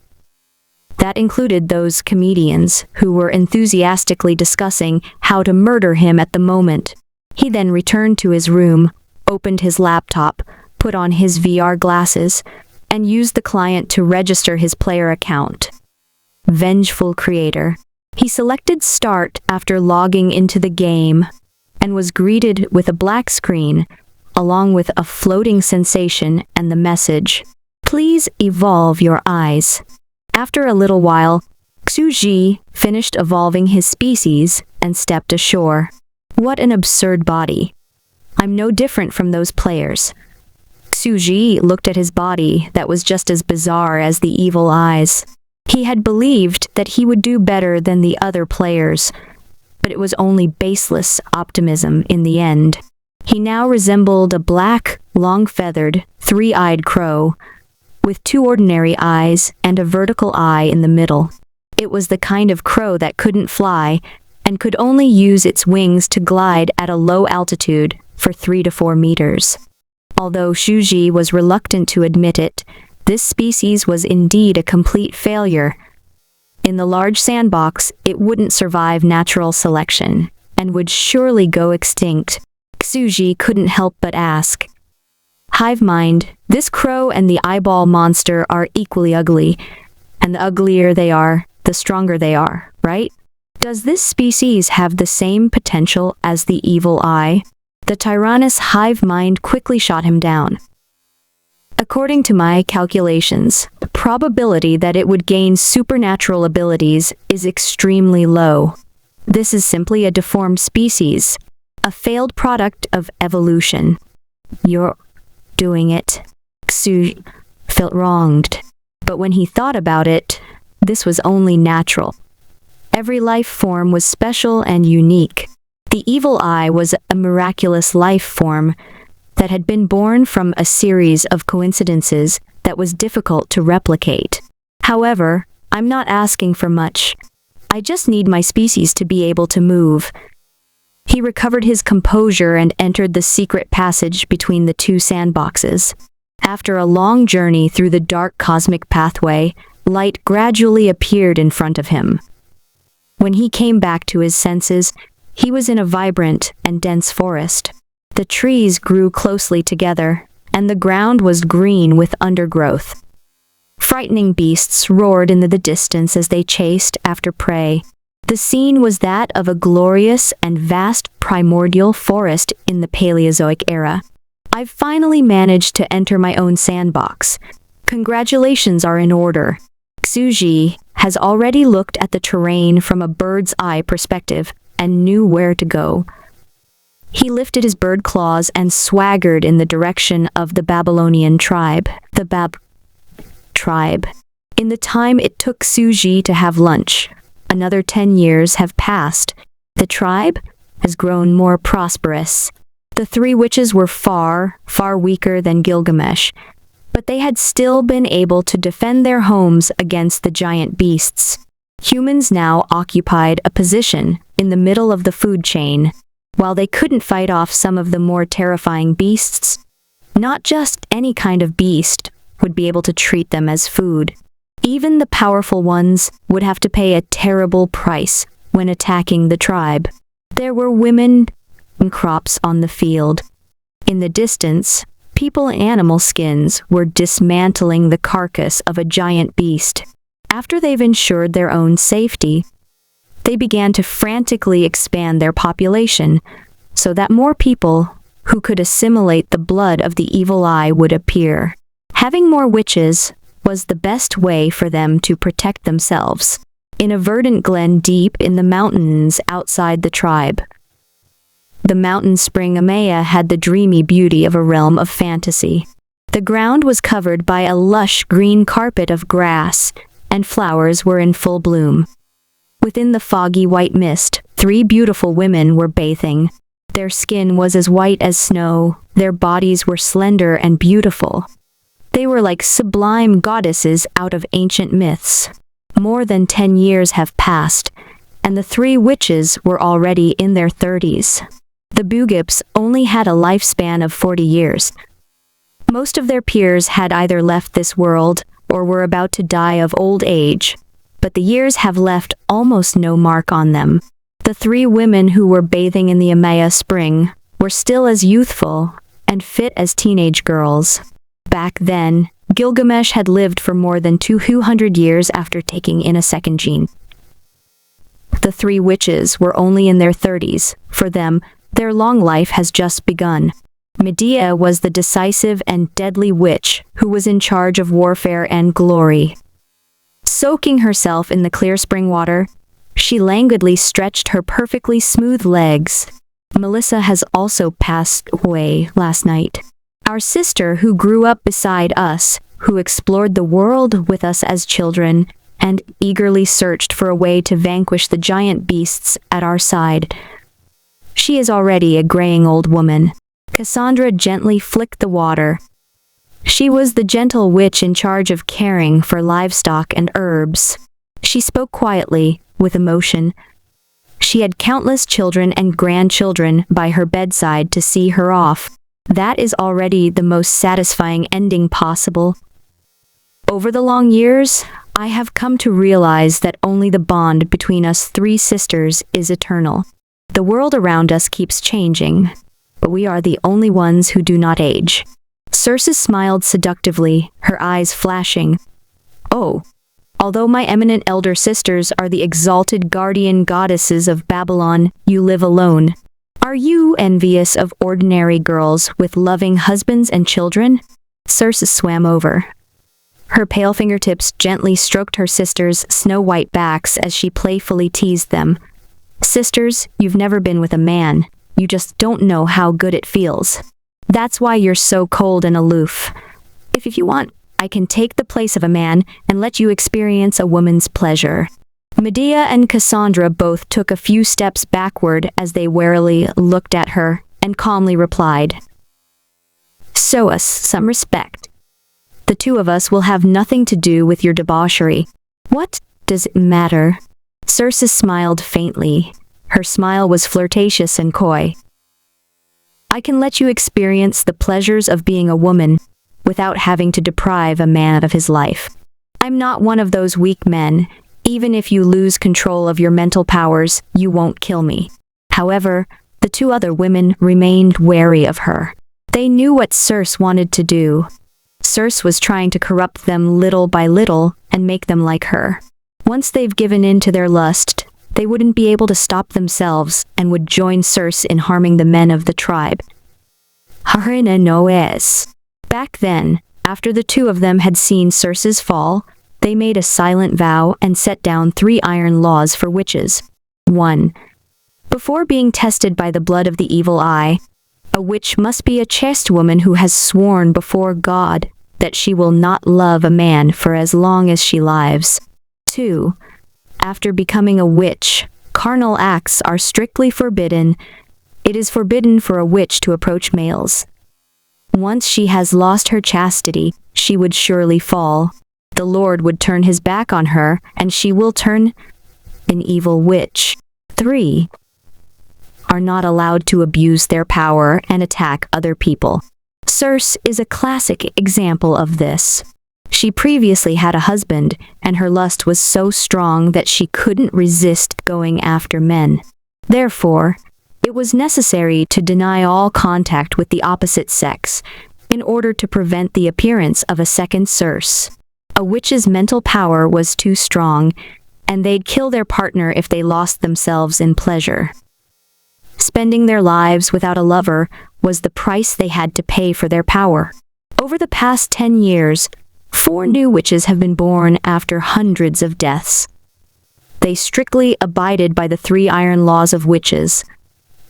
That included those comedians who were enthusiastically discussing how to murder him at the moment. He then returned to his room, opened his laptop, put on his VR glasses, and used the client to register his player account. Vengeful creator. He selected Start after logging into the game and was greeted with a black screen, along with a floating sensation and the message, "Please evolve your eyes." After a little while, Xuji finished evolving his species and stepped ashore. What an absurd body. I'm no different from those players. Xuji looked at his body that was just as bizarre as the evil eyes. He had believed that he would do better than the other players, but it was only baseless optimism in the end. He now resembled a black, long-feathered, three-eyed crow, with two ordinary eyes and a vertical eye in the middle. It was the kind of crow that couldn't fly and could only use its wings to glide at a low altitude for 3 to 4 meters. Although Xuji was reluctant to admit it, this species was indeed a complete failure. In the large sandbox, it wouldn't survive natural selection and would surely go extinct. Xuji couldn't help but ask, "Hive mind, this crow and the eyeball monster are equally ugly, and the uglier they are, the stronger they are, right? Does this species have the same potential as the evil eye?" The tyrannous hive mind quickly shot him down. According to my calculations, the probability that it would gain supernatural abilities is extremely low. This is simply a deformed species, a failed product of evolution. You're doing it. Xu felt wronged, but when he thought about it, this was only natural. Every life form was special and unique. The evil eye was a miraculous life form that had been born from a series of coincidences that was difficult to replicate. However, I'm not asking for much. I just need my species to be able to move. He recovered his composure and entered the secret passage between the two sandboxes. After a long journey through the dark cosmic pathway, light gradually appeared in front of him. When he came back to his senses, he was in a vibrant and dense forest. The trees grew closely together, and the ground was green with undergrowth. Frightening beasts roared into the distance as they chased after prey. The scene was that of a glorious and vast primordial forest in the Paleozoic era. I've finally managed to enter my own sandbox. Congratulations are in order. Xuji has already looked at the terrain from a bird's eye perspective and knew where to go. He lifted his bird claws and swaggered in the direction of the Babylonian tribe. The Bab tribe. In the time it took Xuji to have lunch, another 10 years have passed. The tribe has grown more prosperous. The three witches were far weaker than Gilgamesh, but they had still been able to defend their homes against the giant beasts. Humans now occupied a position in the middle of the food chain. While they couldn't fight off some of the more terrifying beasts, not just any kind of beast would be able to treat them as food. Even the powerful ones would have to pay a terrible price when attacking the tribe. There were women and crops on the field. In the distance, people and animal skins were dismantling the carcass of a giant beast. After they've ensured their own safety, they began to frantically expand their population so that more people who could assimilate the blood of the evil eye would appear. Having more witches was the best way for them to protect themselves. In a verdant glen deep in the mountains outside the tribe, the mountain spring Amaya had the dreamy beauty of a realm of fantasy. The ground was covered by a lush green carpet of grass, and flowers were in full bloom. Within the foggy white mist, 3 beautiful women were bathing. Their skin was as white as snow, their bodies were slender and beautiful. They were like sublime goddesses out of ancient myths. More than 10 years have passed, and the 3 witches were already in their 30s. The Bugips only had a lifespan of 40 years. Most of their peers had either left this world or were about to die of old age, but the years have left almost no mark on them. The 3 women who were bathing in the Amaya spring were still as youthful and fit as teenage girls. Back then, Gilgamesh had lived for more than 200 years after taking in a second gene. The 3 witches were only in their 30s. For them, their long life has just begun. Medea was the decisive and deadly witch who was in charge of warfare and glory. Soaking herself in the clear spring water, she languidly stretched her perfectly smooth legs. Melissa has also passed away last night. Our sister who grew up beside us, who explored the world with us as children, and eagerly searched for a way to vanquish the giant beasts at our side. She is already a graying old woman. Cassandra gently flicked the water. She was the gentle witch in charge of caring for livestock and herbs. She spoke quietly, with emotion. She had countless children and grandchildren by her bedside to see her off. That is already the most satisfying ending possible. Over the long years, I have come to realize that only the bond between us 3 sisters is eternal. The world around us keeps changing, but we are the only ones who do not age. Circe smiled seductively, her eyes flashing. Oh, although my eminent elder sisters are the exalted guardian goddesses of Babylon, you live alone. Are you envious of ordinary girls with loving husbands and children? Circe swam over. Her pale fingertips gently stroked her sisters' snow-white backs as she playfully teased them. Sisters, you've never been with a man. You just don't know how good it feels. That's why you're so cold and aloof. If you want, I can take the place of a man and let you experience a woman's pleasure. Medea and Cassandra both took a few steps backward as they warily looked at her and calmly replied, "Show us some respect. The 2 of us will have nothing to do with your debauchery." "What does it matter?" Circe smiled faintly. Her smile was flirtatious and coy. "I can let you experience the pleasures of being a woman without having to deprive a man of his life. I'm not one of those weak men. Even if you lose control of your mental powers, you won't kill me." However, the 2 other women remained wary of her. They knew what Circe wanted to do. Circe was trying to corrupt them little by little and make them like her. Once they've given in to their lust, they wouldn't be able to stop themselves and would join Circe in harming the men of the tribe. Harina Noes. Back then, after the 2 of them had seen Circe's fall, they made a silent vow and set down 3 iron laws for witches. 1. Before being tested by the blood of the evil eye, a witch must be a chaste woman who has sworn before God that she will not love a man for as long as she lives. 2. After becoming a witch, carnal acts are strictly forbidden. It is forbidden for a witch to approach males. Once she has lost her chastity, she would surely fall. The Lord would turn his back on her, and she will turn an evil witch. 3. Are not allowed to abuse their power and attack other people. Circe is a classic example of this. She previously had a husband, and her lust was so strong that she couldn't resist going after men. Therefore, it was necessary to deny all contact with the opposite sex, in order to prevent the appearance of a second Circe. A witch's mental power was too strong, and they'd kill their partner if they lost themselves in pleasure. Spending their lives without a lover was the price they had to pay for their power. Over the past 10 years, 4 new witches have been born after hundreds of deaths. They strictly abided by the 3 iron laws of witches,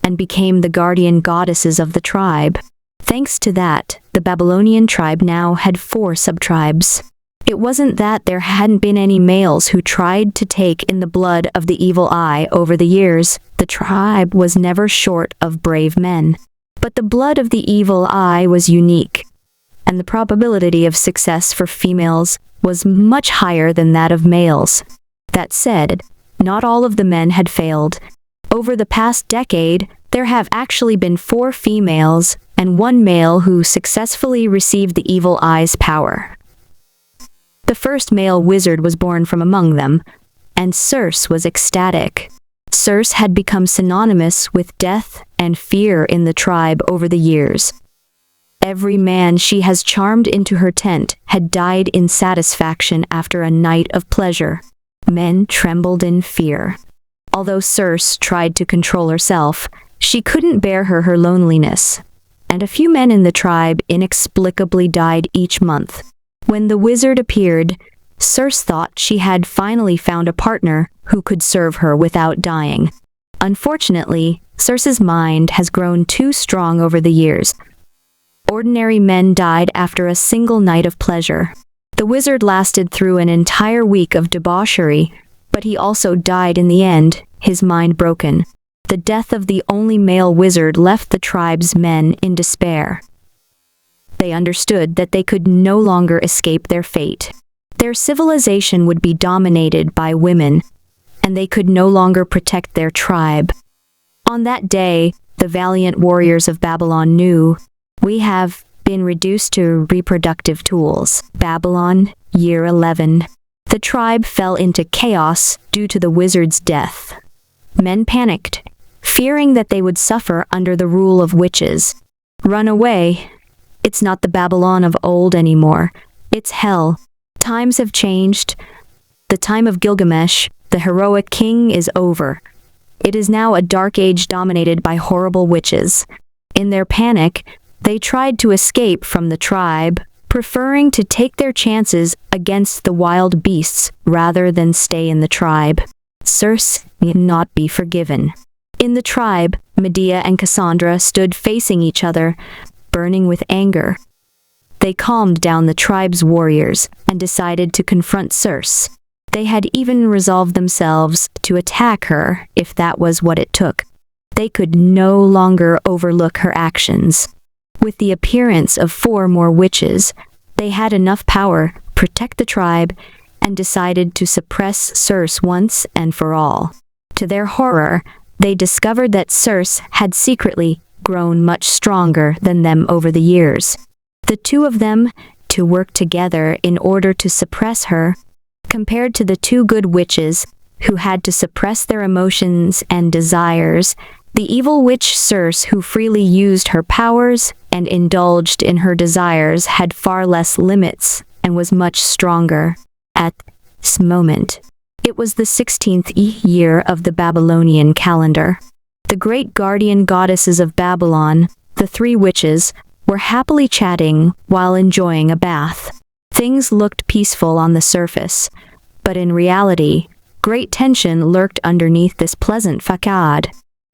and became the guardian goddesses of the tribe. Thanks to that, the Babylonian tribe now had 4 subtribes. It wasn't that there hadn't been any males who tried to take in the blood of the evil eye over the years, The tribe was never short of brave men. But the blood of the evil eye was unique, and the probability of success for females was much higher than that of males. That said, not all of the men had failed. Over the past decade, there have actually been 4 females and 1 male who successfully received the evil eye's power. The first male wizard was born from among them, and Circe was ecstatic. Circe had become synonymous with death and fear in the tribe over the years. Every man she has charmed into her tent had died in satisfaction after a night of pleasure. Men trembled in fear. Although Circe tried to control herself, she couldn't bear her loneliness, and a few men in the tribe inexplicably died each month. When the wizard appeared, Circe thought she had finally found a partner who could serve her without dying. Unfortunately, Circe's mind has grown too strong over the years. Ordinary men died after a single night of pleasure. The wizard lasted through an entire week of debauchery, but he also died in the end, his mind broken. The death of the only male wizard left the tribe's men in despair. They understood that they could no longer escape their fate. Their civilization would be dominated by women, and they could no longer protect their tribe. On that day, the valiant warriors of Babylon knew, "We have been reduced to reproductive tools." Babylon, year 11. The tribe fell into chaos due to the wizard's death. Men panicked, fearing that they would suffer under the rule of witches. Run away. It's not the Babylon of old anymore. It's hell. Times have changed. The time of Gilgamesh, the heroic king, is over. It is now a dark age dominated by horrible witches. In their panic, they tried to escape from the tribe, preferring to take their chances against the wild beasts rather than stay in the tribe. Circe need not be forgiven. In the tribe, Medea and Cassandra stood facing each other, burning with anger. They calmed down the tribe's warriors and decided to confront Circe. They had even resolved themselves to attack her if that was what it took. They could no longer overlook her actions. With the appearance of 4 more witches, they had enough power to protect the tribe and decided to suppress Circe once and for all. To their horror, they discovered that Circe had secretly grown much stronger than them over the years. The 2 of them to work together in order to suppress her, compared to the 2 good witches who had to suppress their emotions and desires. The evil witch Circe, who freely used her powers and indulged in her desires, had far less limits and was much stronger. At this moment, it was the 16th year of the Babylonian calendar. The great guardian goddesses of Babylon, the 3 witches, were happily chatting while enjoying a bath. Things looked peaceful on the surface, but in reality, great tension lurked underneath this pleasant facade.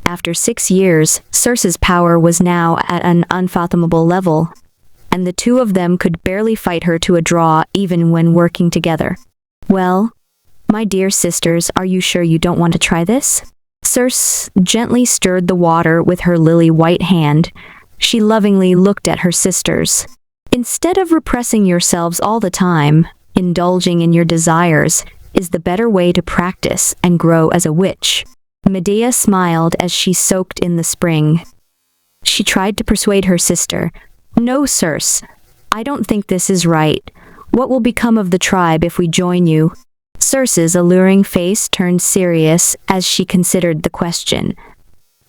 After 6 years, Circe's power was now at an unfathomable level, and the 2 of them could barely fight her to a draw even when working together. "Well, my dear sisters, are you sure you don't want to try this?" Circe gently stirred the water with her lily-white hand. She lovingly looked at her sisters. "Instead of repressing yourselves all the time, indulging in your desires is the better way to practice and grow as a witch." Medea smiled as she soaked in the spring. She tried to persuade her sister, "No, Circe, I don't think this is right. What will become of the tribe if we join you?" Circe's alluring face turned serious as she considered the question.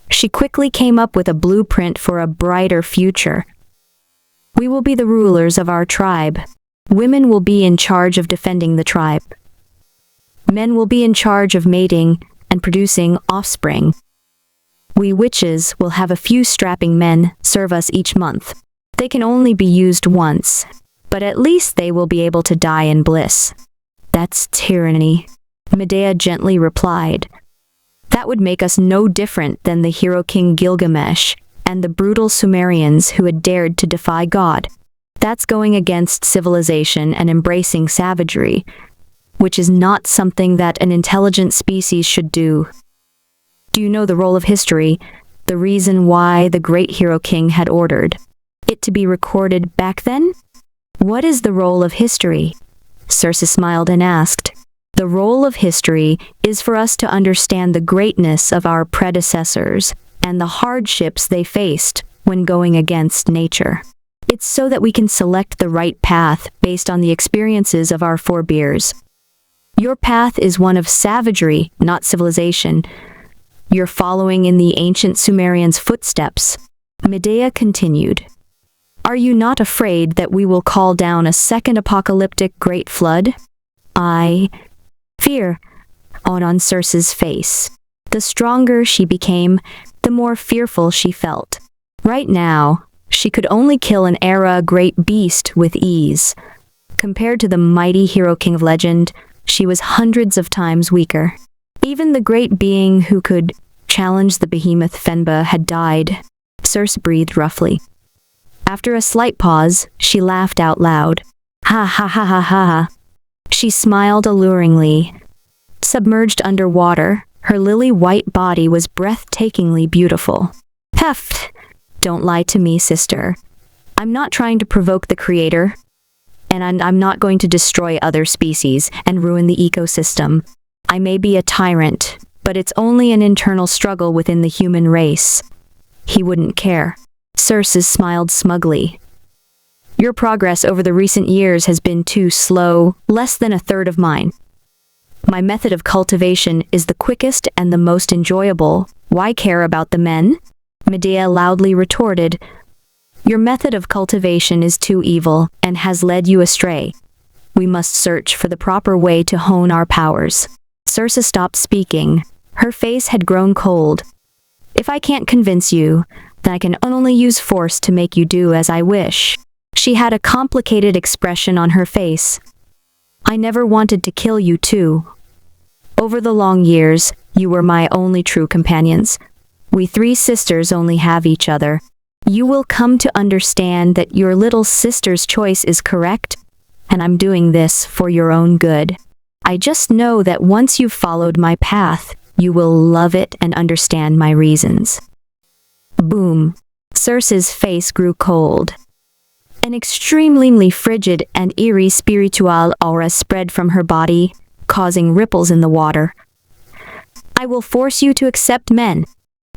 She quickly came up with a blueprint for a brighter future. "We will be the rulers of our tribe. Women will be in charge of defending the tribe. Men will be in charge of mating and producing offspring. We witches will have a few strapping men serve us each month. They can only be used once, but at least they will be able to die in bliss." "That's tyranny," Medea gently replied. "That would make us no different than the hero king Gilgamesh and the brutal Sumerians who had dared to defy God. That's going against civilization and embracing savagery, which is not something that an intelligent species should do." Do you know the role of history, the reason why the great hero king had ordered it to be recorded back then? What is the role of history? Circe smiled and asked. The role of history is for us to understand the greatness of our predecessors and the hardships they faced when going against nature. It's so that we can select the right path based on the experiences of our forebears. Your path is one of savagery, not civilization. You're following in the ancient Sumerians' footsteps. Medea continued. Are you not afraid that we will call down a second apocalyptic great flood? I fear on Circe's face. The stronger she became, the more fearful she felt. Right now, she could only kill an era great beast with ease. Compared to the mighty hero king of legend, she was hundreds of times weaker. Even the great being who could challenge the behemoth Fenba had died. Circe breathed roughly. After a slight pause, she laughed out loud. Ha ha ha ha ha. She smiled alluringly. Submerged underwater, her lily-white body was breathtakingly beautiful. Heft! Don't lie to me, sister. I'm not trying to provoke the creator, and I'm not going to destroy other species and ruin the ecosystem. I may be a tyrant, but it's only an internal struggle within the human race. He wouldn't care. Circe smiled smugly. Your progress over the recent years has been too slow, less than a third of mine. My method of cultivation is the quickest and the most enjoyable. Why care about the men? Medea loudly retorted. Your method of cultivation is too evil and has led you astray. We must search for the proper way to hone our powers. Circe stopped speaking. Her face had grown cold. If I can't convince you, then I can only use force to make you do as I wish. She had a complicated expression on her face. I never wanted to kill you too. Over the long years, you were my only true companions. We three sisters only have each other. You will come to understand that your little sister's choice is correct, and I'm doing this for your own good. I just know that once you've followed my path, you will love it and understand my reasons. Boom. Circe's face grew cold. An extremely frigid and eerie spiritual aura spread from her body, causing ripples in the water. I will force you to accept men.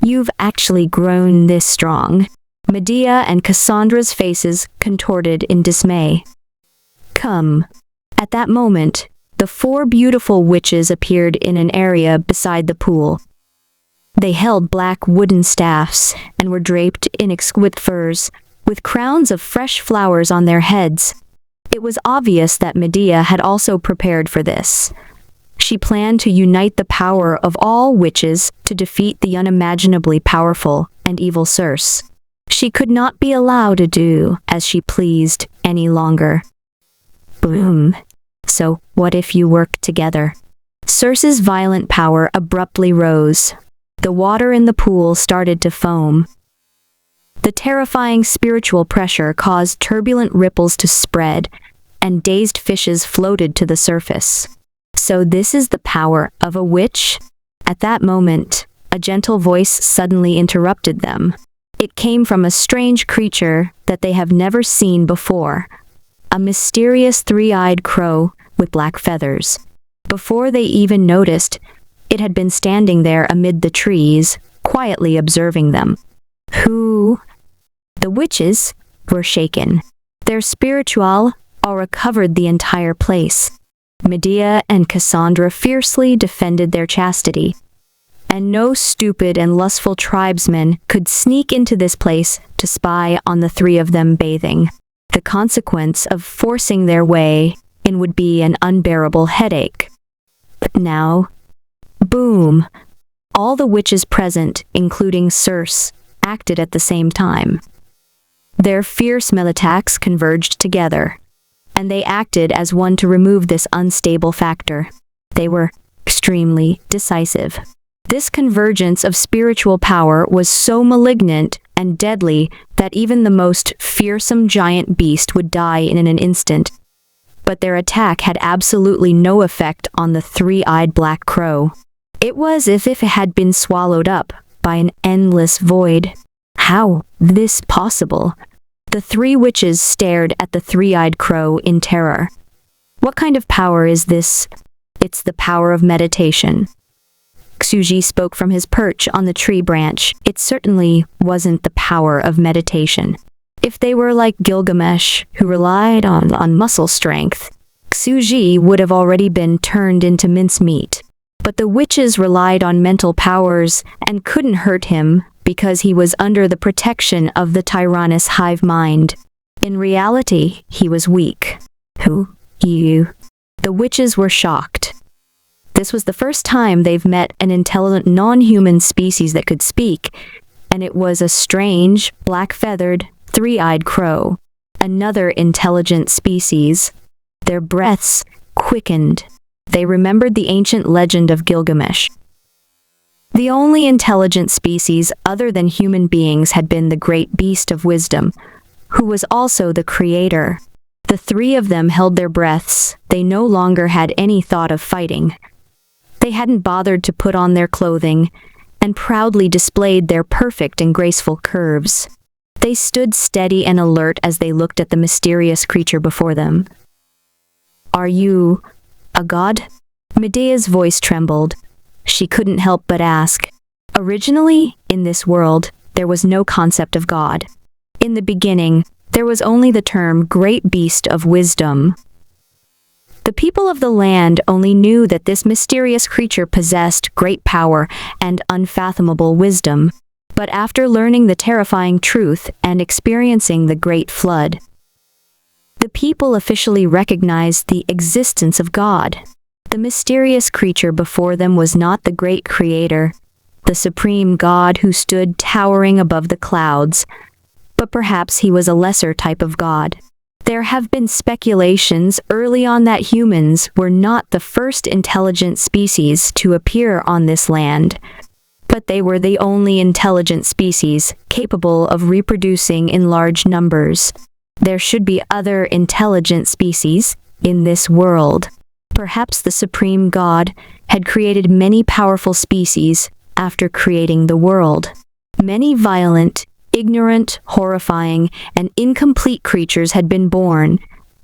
You've actually grown this strong. Medea and Cassandra's faces contorted in dismay. Come. At that moment, the four beautiful witches appeared in an area beside the pool. They held black wooden staffs and were draped in exquisite furs, with crowns of fresh flowers on their heads. It was obvious that Medea had also prepared for this. She planned to unite the power of all witches to defeat the unimaginably powerful and evil Circe. She could not be allowed to do as she pleased any longer. Boom. So, what if you work together? Circe's violent power abruptly rose. The water in the pool started to foam. The terrifying spiritual pressure caused turbulent ripples to spread, and dazed fishes floated to the surface. So this is the power of a witch? At that moment, a gentle voice suddenly interrupted them. It came from a strange creature that they have never seen before. A mysterious three-eyed crow with black feathers. Before they even noticed, it had been standing there amid the trees, quietly observing them. Who? The witches were shaken. Their spiritual aura covered the entire place. Medea and Cassandra fiercely defended their chastity. And no stupid and lustful tribesmen could sneak into this place to spy on the three of them bathing. The consequence of forcing their way in would be an unbearable headache. But now, boom! All the witches present, including Circe, acted at the same time. Their fierce melee attacks converged together, and they acted as one to remove this unstable factor. They were extremely decisive. This convergence of spiritual power was so malignant and deadly that even the most fearsome giant beast would die in an instant. But their attack had absolutely no effect on the three-eyed black crow. It was as if it had been swallowed up by an endless void. How this possible? The three witches stared at the three-eyed crow in terror. What kind of power is this? It's the power of meditation. Xuji spoke from his perch on the tree branch. It certainly wasn't the power of meditation. If they were like Gilgamesh, who relied on muscle strength, Xuji would have already been turned into mincemeat. But the witches relied on mental powers and couldn't hurt him because he was under the protection of the tyrannous hive mind. In reality, he was weak. Who? You? The witches were shocked. This was the first time they've met an intelligent non-human species that could speak, and it was a strange, black-feathered, three-eyed crow, another intelligent species. Their breaths quickened. They remembered the ancient legend of Gilgamesh. The only intelligent species other than human beings had been the great beast of wisdom, who was also the creator. The three of them held their breaths. They no longer had any thought of fighting. They hadn't bothered to put on their clothing, and proudly displayed their perfect and graceful curves. They stood steady and alert as they looked at the mysterious creature before them. Are you a god? Medea's voice trembled. She couldn't help but ask. Originally, in this world, there was no concept of God. In the beginning, there was only the term Great Beast of Wisdom. The people of the land only knew that this mysterious creature possessed great power and unfathomable wisdom. But after learning the terrifying truth and experiencing the Great Flood, the people officially recognized the existence of God. The mysterious creature before them was not the great creator, the supreme God who stood towering above the clouds, but perhaps he was a lesser type of God. There have been speculations early on that humans were not the first intelligent species to appear on this land, but they were the only intelligent species capable of reproducing in large numbers. There should be other intelligent species in this world. Perhaps the Supreme God had created many powerful species after creating the world. Many violent, ignorant, horrifying, and incomplete creatures had been born,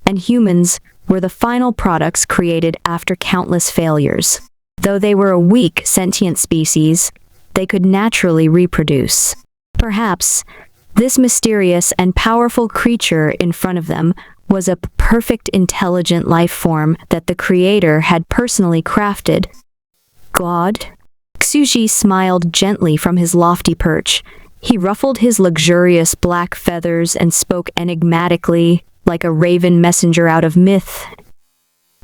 and humans were the final products created after countless failures. Though they were a weak, sentient species, they could naturally reproduce. Perhaps this mysterious and powerful creature in front of them was a perfect intelligent life form that the Creator had personally crafted. God? Xuji smiled gently from his lofty perch. He ruffled his luxurious black feathers and spoke enigmatically, like a raven messenger out of myth.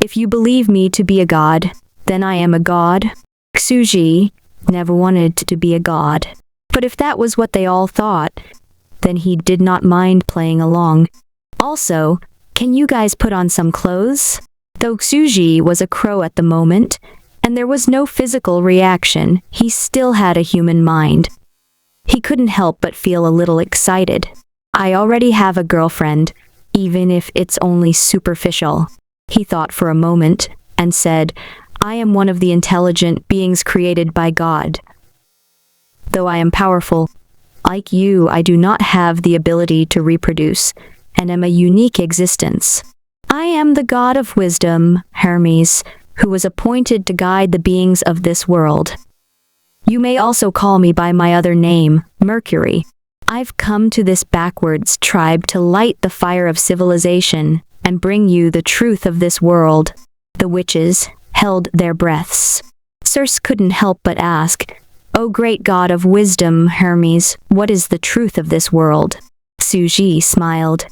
If you believe me to be a god, then I am a god. Xuji never wanted to be a god. But if that was what they all thought, then he did not mind playing along. Also, can you guys put on some clothes? Though Xuji was a crow at the moment, and there was no physical reaction, he still had a human mind. He couldn't help but feel a little excited. I already have a girlfriend, even if it's only superficial. He thought for a moment, and said, I am one of the intelligent beings created by God. Though I am powerful, like you, I do not have the ability to reproduce, and am a unique existence. I am the god of wisdom, Hermes, who was appointed to guide the beings of this world. You may also call me by my other name, Mercury. I've come to this backwards tribe to light the fire of civilization and bring you the truth of this world. The witches held their breaths. Circe couldn't help but ask, O great god of wisdom, Hermes, what is the truth of this world? Xuji smiled.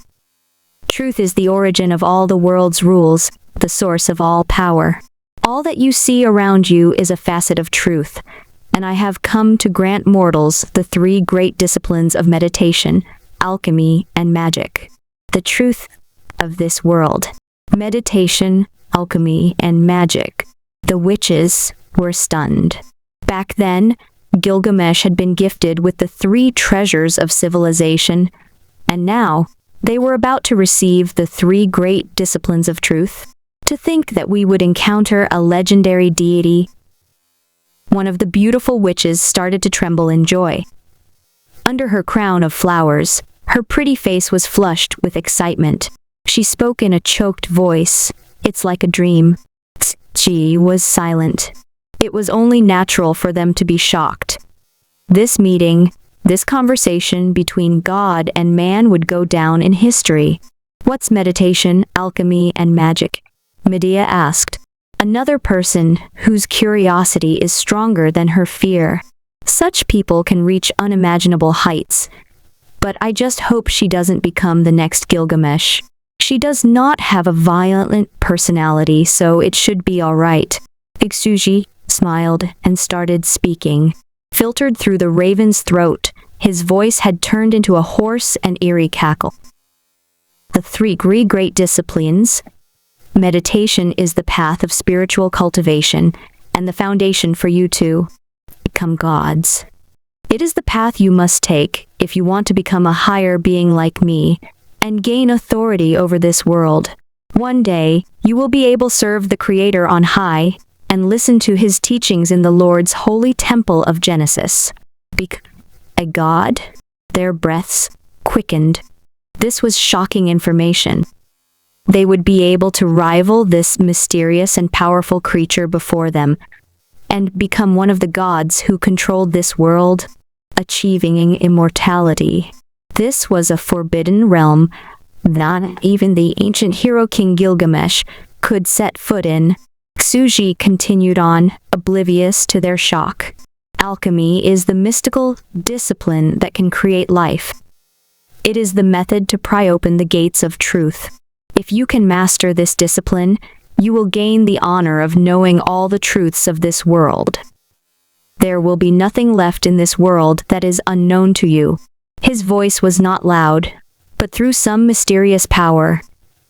Truth is the origin of all the world's rules, the source of all power. All that you see around you is a facet of truth, and I have come to grant mortals the three great disciplines of meditation, alchemy, and magic. The truth of this world. Meditation, alchemy, and magic. The witches were stunned. Back then, Gilgamesh had been gifted with the three treasures of civilization, and now they were about to receive the three great disciplines of truth. To think that we would encounter a legendary deity One of the beautiful witches started to tremble in joy. Under her crown of flowers, her pretty face was flushed with excitement. She spoke in a choked voice. "It's like a dream." She was silent. It was only natural for them to be shocked. This meeting, this conversation between God and man would go down in history. "What's meditation, alchemy, and magic?" Medea asked. Another person whose curiosity is stronger than her fear. Such people can reach unimaginable heights. But I just hope she doesn't become the next Gilgamesh. She does not have a violent personality, so it should be all right. Iksuji smiled and started speaking. Filtered through the raven's throat, his voice had turned into a hoarse and eerie cackle. The three great disciplines. Meditation is the path of spiritual cultivation and the foundation for you to become gods. It is the path you must take if you want to become a higher being like me and gain authority over this world. One day, you will be able to serve the Creator on high and listen to his teachings in the Lord's holy temple of Genesis. A god? Their breaths quickened. This was shocking information. They would be able to rival this mysterious and powerful creature before them and become one of the gods who controlled this world, achieving immortality. This was a forbidden realm not even the ancient hero King Gilgamesh could set foot in. Iksuji continued on, oblivious to their shock. Alchemy is the mystical discipline that can create life. It is the method to pry open the gates of truth. If you can master this discipline, you will gain the honor of knowing all the truths of this world. There will be nothing left in this world that is unknown to you. His voice was not loud, but through some mysterious power,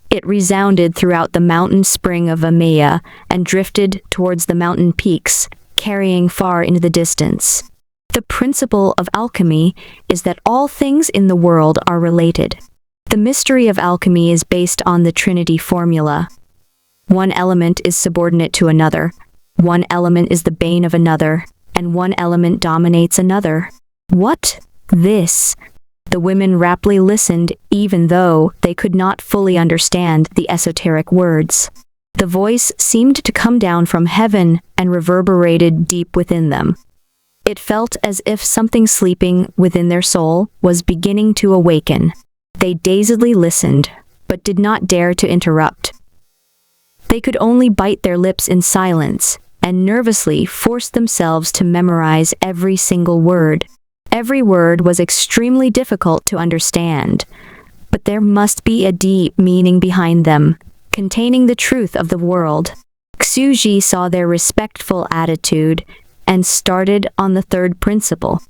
it resounded throughout the mountain spring of Amaya and drifted towards the mountain peaks, carrying far into the distance. The principle of alchemy is that all things in the world are related. The mystery of alchemy is based on the Trinity formula. One element is subordinate to another, one element is the bane of another, and one element dominates another. What? This? The women raptly listened, even though they could not fully understand the esoteric words. The voice seemed to come down from heaven and reverberated deep within them. It felt as if something sleeping within their soul was beginning to awaken. They dazedly listened, but did not dare to interrupt. They could only bite their lips in silence and nervously force themselves to memorize every single word. Every word was extremely difficult to understand, but there must be a deep meaning behind them, containing the truth of the world. Iksuji saw their respectful attitude and started on the third principle.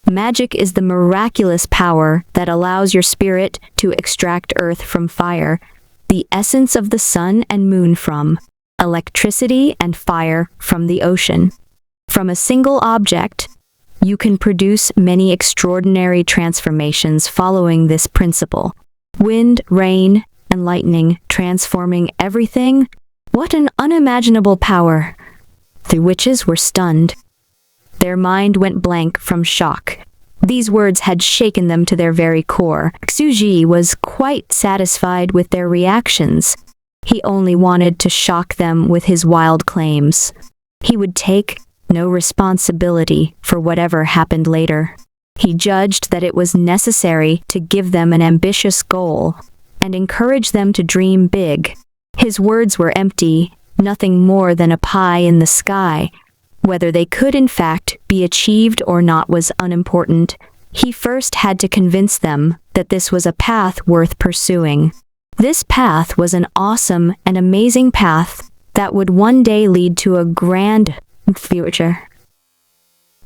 Magic is the miraculous power that allows your spirit to extract earth from fire, the essence of the sun and moon from electricity and fire from the ocean. From a single object, you can produce many extraordinary transformations following this principle. Wind, rain, and lightning transforming everything. What an unimaginable power! The witches were stunned. Their mind went blank from shock. These words had shaken them to their very core. Iksuji was quite satisfied with their reactions. He only wanted to shock them with his wild claims. He would take no responsibility for whatever happened later. He judged that it was necessary to give them an ambitious goal and encourage them to dream big. His words were empty, nothing more than a pie in the sky. Whether they could in fact be achieved or not was unimportant. He first had to convince them that this was a path worth pursuing. This path was an awesome and amazing path that would one day lead to a grand future.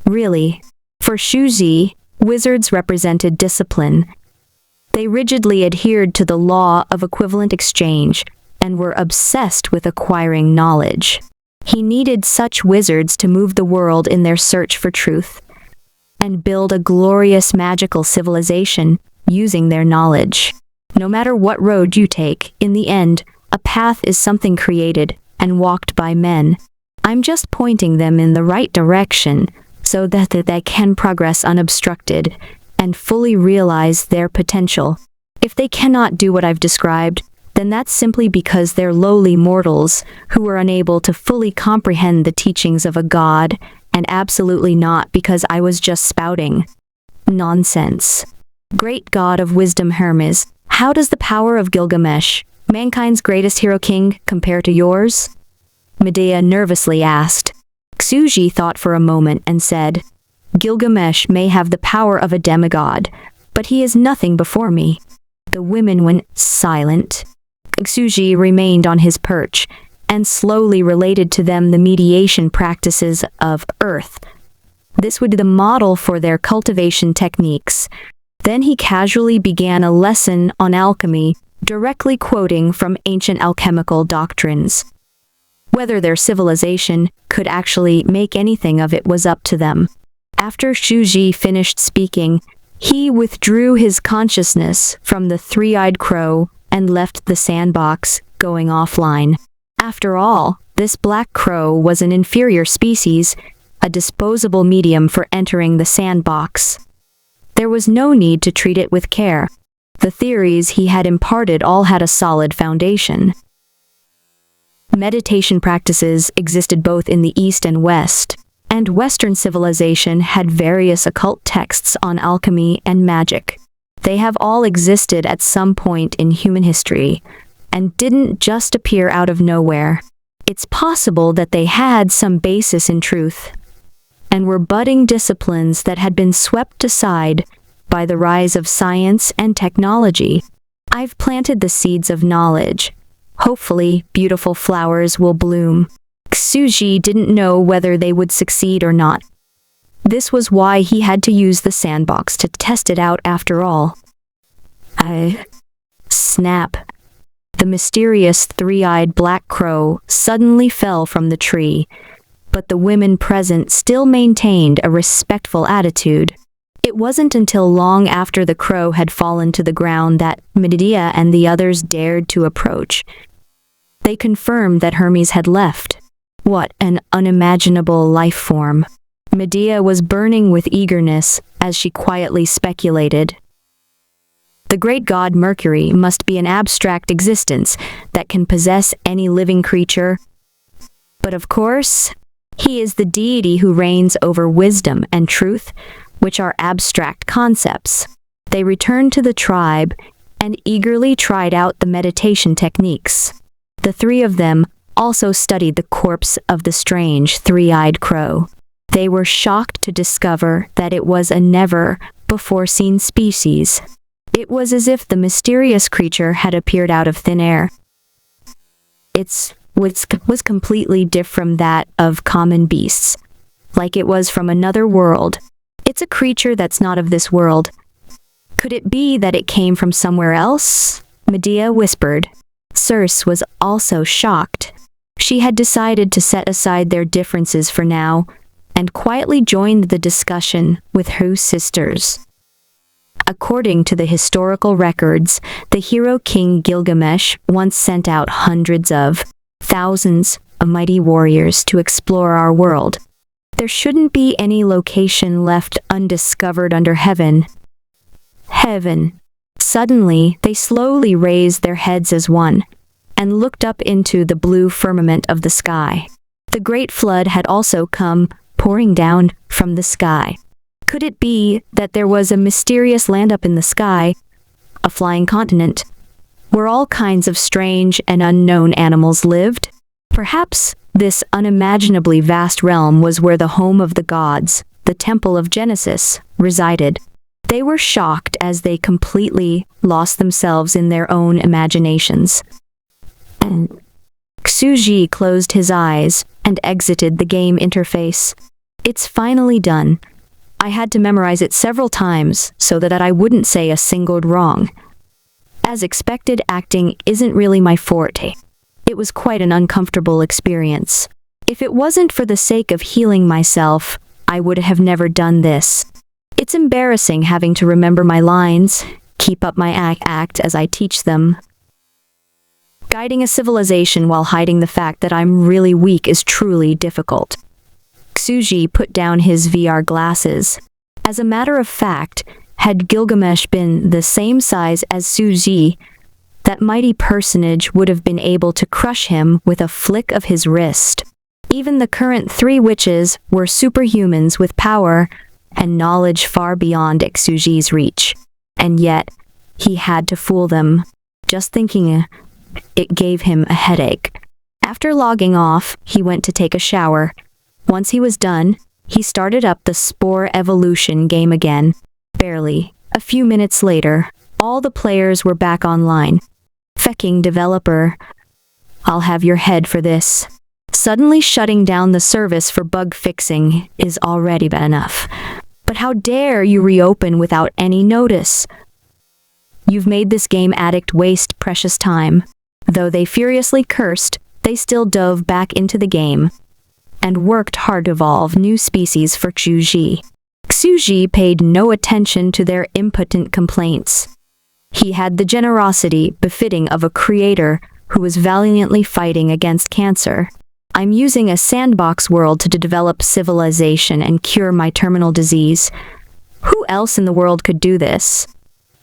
Really, for Shuji, wizards represented discipline. They rigidly adhered to the law of equivalent exchange and were obsessed with acquiring knowledge. He needed such wizards to move the world in their search for truth and build a glorious magical civilization using their knowledge. No matter what road you take, in the end, a path is something created and walked by men. I'm just pointing them in the right direction so that they can progress unobstructed and fully realize their potential. If they cannot do what I've described, then that's simply because they're lowly mortals who are unable to fully comprehend the teachings of a god, and absolutely not because I was just spouting nonsense. Great god of wisdom Hermes, how does the power of Gilgamesh, mankind's greatest hero king, compare to yours? Medea nervously asked. Xuji thought for a moment and said, Gilgamesh may have the power of a demigod, but he is nothing before me. The women went silent. Xuji remained on his perch and slowly related to them the mediation practices of Earth. This would be the model for their cultivation techniques. Then he casually began a lesson on alchemy, directly quoting from ancient alchemical doctrines. Whether their civilization could actually make anything of it was up to them. After Xuji finished speaking, he withdrew his consciousness from the three-eyed crow and left the sandbox, going offline. After all, this black crow was an inferior species, a disposable medium for entering the sandbox. There was no need to treat it with care. The theories he had imparted all had a solid foundation. Meditation practices existed both in the East and West, and Western civilization had various occult texts on alchemy and magic. They have all existed at some point in human history, and didn't just appear out of nowhere. It's possible that they had some basis in truth, and were budding disciplines that had been swept aside by the rise of science and technology. I've planted the seeds of knowledge. Hopefully, beautiful flowers will bloom. Xuji didn't know whether they would succeed or not. This was why he had to use the sandbox to test it out after all. Snap. The mysterious three-eyed black crow suddenly fell from the tree, but the women present still maintained a respectful attitude. It wasn't until long after the crow had fallen to the ground that Medea and the others dared to approach. They confirmed that Hermes had left. What an unimaginable life form. Medea was burning with eagerness as she quietly speculated. The great god Mercury must be an abstract existence that can possess any living creature. But of course, he is the deity who reigns over wisdom and truth, which are abstract concepts. They returned to the tribe and eagerly tried out the meditation techniques. The three of them also studied the corpse of the strange three-eyed crow. They were shocked to discover that it was a never-before-seen species. It was as if the mysterious creature had appeared out of thin air. It was completely different from that of common beasts, like it was from another world. It's a creature that's not of this world. Could it be that it came from somewhere else? Medea whispered. Circe was also shocked. She had decided to set aside their differences for now, and quietly joined the discussion with her sisters. According to the historical records, the hero king Gilgamesh once sent out hundreds of thousands of mighty warriors to explore our world. There shouldn't be any location left undiscovered under heaven. Suddenly, they slowly raised their heads as one, and looked up into the blue firmament of the sky. The great flood had also come pouring down from the sky. Could it be that there was a mysterious land up in the sky, a flying continent, where all kinds of strange and unknown animals lived? Perhaps this unimaginably vast realm was where the home of the gods, the Temple of Genesis, resided. They were shocked as they completely lost themselves in their own imaginations. Xuji closed his eyes and exited the game interface. It's finally done. I had to memorize it several times so that I wouldn't say a single wrong. As expected, acting isn't really my forte. It was quite an uncomfortable experience. If it wasn't for the sake of healing myself, I would have never done this. It's embarrassing having to remember my lines, keep up my act as I teach them. Guiding a civilization while hiding the fact that I'm really weak is truly difficult. Xuji put down his VR glasses. As a matter of fact, had Gilgamesh been the same size as Suji, that mighty personage would have been able to crush him with a flick of his wrist. Even the current 3 witches were superhumans with power and knowledge far beyond Xuji's reach. And yet, he had to fool them. Just thinking it gave him a headache. After logging off, he went to take a shower. Once he was done, he started up the Spore Evolution game again. Barely. A few minutes later, all the players were back online. Fecking developer. I'll have your head for this. Suddenly shutting down the service for bug fixing is already bad enough. But how dare you reopen without any notice? You've made this game addict waste precious time. Though they furiously cursed, they still dove back into the game and worked hard to evolve new species for Xuji. Xuji paid no attention to their impotent complaints. He had the generosity befitting of a creator who was valiantly fighting against cancer. I'm using a sandbox world to develop civilization and cure my terminal disease. Who else in the world could do this?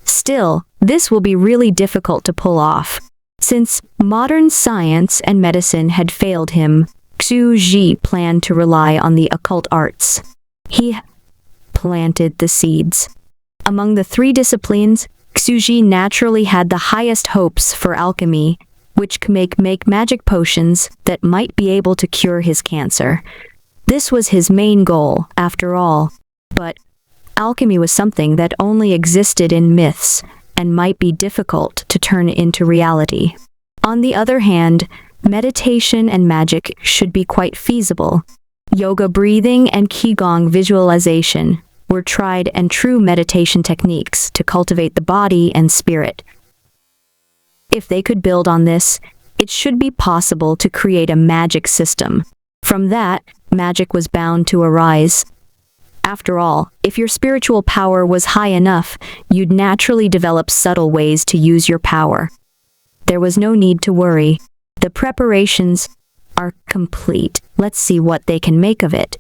Still, this will be really difficult to pull off. Since modern science and medicine had failed him, Xuji planned to rely on the occult arts. He planted the seeds. Among the 3 disciplines, Xuji naturally had the highest hopes for alchemy, which could make magic potions that might be able to cure his cancer. This was his main goal, after all. But alchemy was something that only existed in myths and might be difficult to turn into reality. On the other hand, meditation and magic should be quite feasible. Yoga breathing and Qigong visualization were tried and true meditation techniques to cultivate the body and spirit. If they could build on this, it should be possible to create a magic system. From that, magic was bound to arise. After all, if your spiritual power was high enough, you'd naturally develop subtle ways to use your power. There was no need to worry. The preparations are complete. Let's see what they can make of it.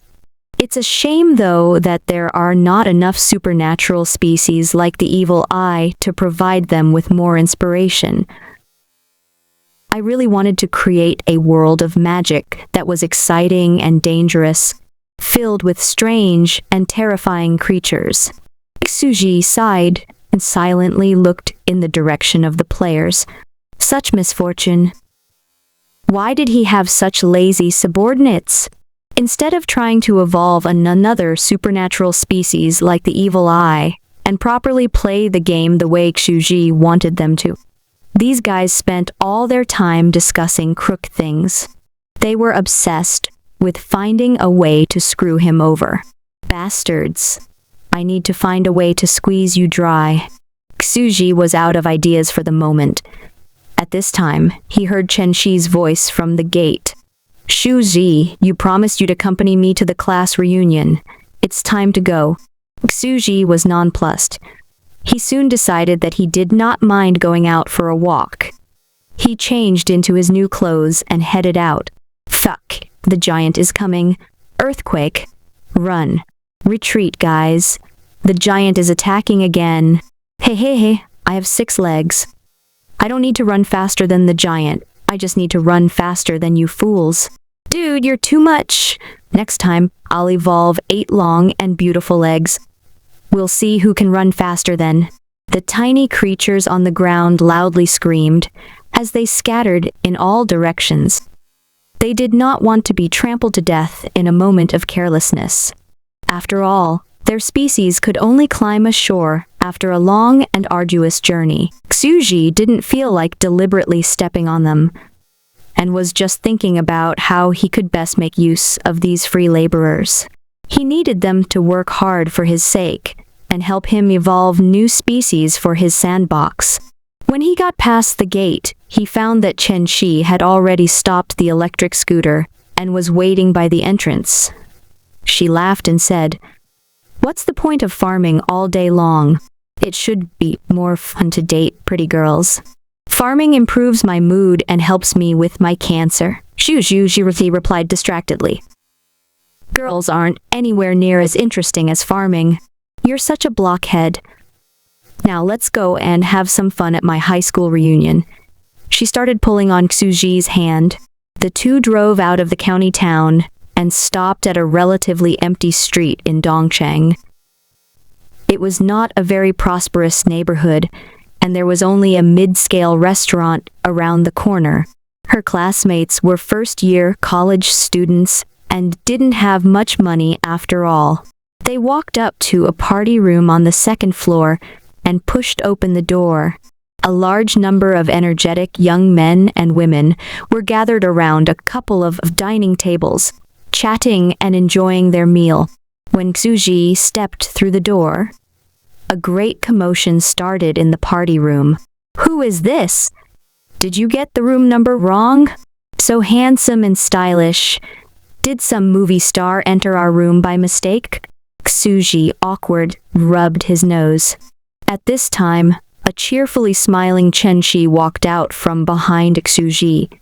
It's a shame, though, that there are not enough supernatural species like the evil eye to provide them with more inspiration. I really wanted to create a world of magic that was exciting and dangerous, filled with strange and terrifying creatures. Xuji sighed and silently looked in the direction of the players. Such misfortune. Why did he have such lazy subordinates? Instead of trying to evolve another supernatural species like the evil eye and properly play the game the way Xuji wanted them to, these guys spent all their time discussing crook things. They were obsessed with finding a way to screw him over. Bastards. I need to find a way to squeeze you dry. Xuji was out of ideas for the moment. At this time, he heard Chen Shi's voice from the gate. Xuji, you promised you'd accompany me to the class reunion. It's time to go. Xuji was nonplussed. He soon decided that he did not mind going out for a walk. He changed into his new clothes and headed out. Fuck, the giant is coming. Earthquake. Run. Retreat, guys. The giant is attacking again. Hey, I have 6 legs. I don't need to run faster than the giant. I just need to run faster than you fools. Dude, you're too much. Next time, I'll evolve 8 long and beautiful legs. We'll see who can run faster then. The tiny creatures on the ground loudly screamed as they scattered in all directions. They did not want to be trampled to death in a moment of carelessness. After all, their species could only climb ashore after a long and arduous journey. Xuji didn't feel like deliberately stepping on them, and was just thinking about how he could best make use of these free laborers. He needed them to work hard for his sake, and help him evolve new species for his sandbox. When he got past the gate, he found that Chen Shi had already stopped the electric scooter, and was waiting by the entrance. She laughed and said, "What's the point of farming all day long? It should be more fun to date pretty girls." Farming improves my mood and helps me with my cancer. She replied distractedly. Girls aren't anywhere near as interesting as farming. You're such a blockhead. Now let's go and have some fun at my high school reunion. She started pulling on Xuji's hand. The two drove out of the county town and stopped at a relatively empty street in Dongcheng. It was not a very prosperous neighborhood, and there was only a mid-scale restaurant around the corner. Her classmates were first-year college students and didn't have much money after all. They walked up to a party room on the second floor and pushed open the door. A large number of energetic young men and women were gathered around a couple of dining tables, chatting and enjoying their meal. When Xuji stepped through the door, a great commotion started in the party room. Who is this? Did you get the room number wrong? So handsome and stylish. Did some movie star enter our room by mistake? Xuji, awkward, rubbed his nose. At this time, a cheerfully smiling Chen Shi walked out from behind Xuji.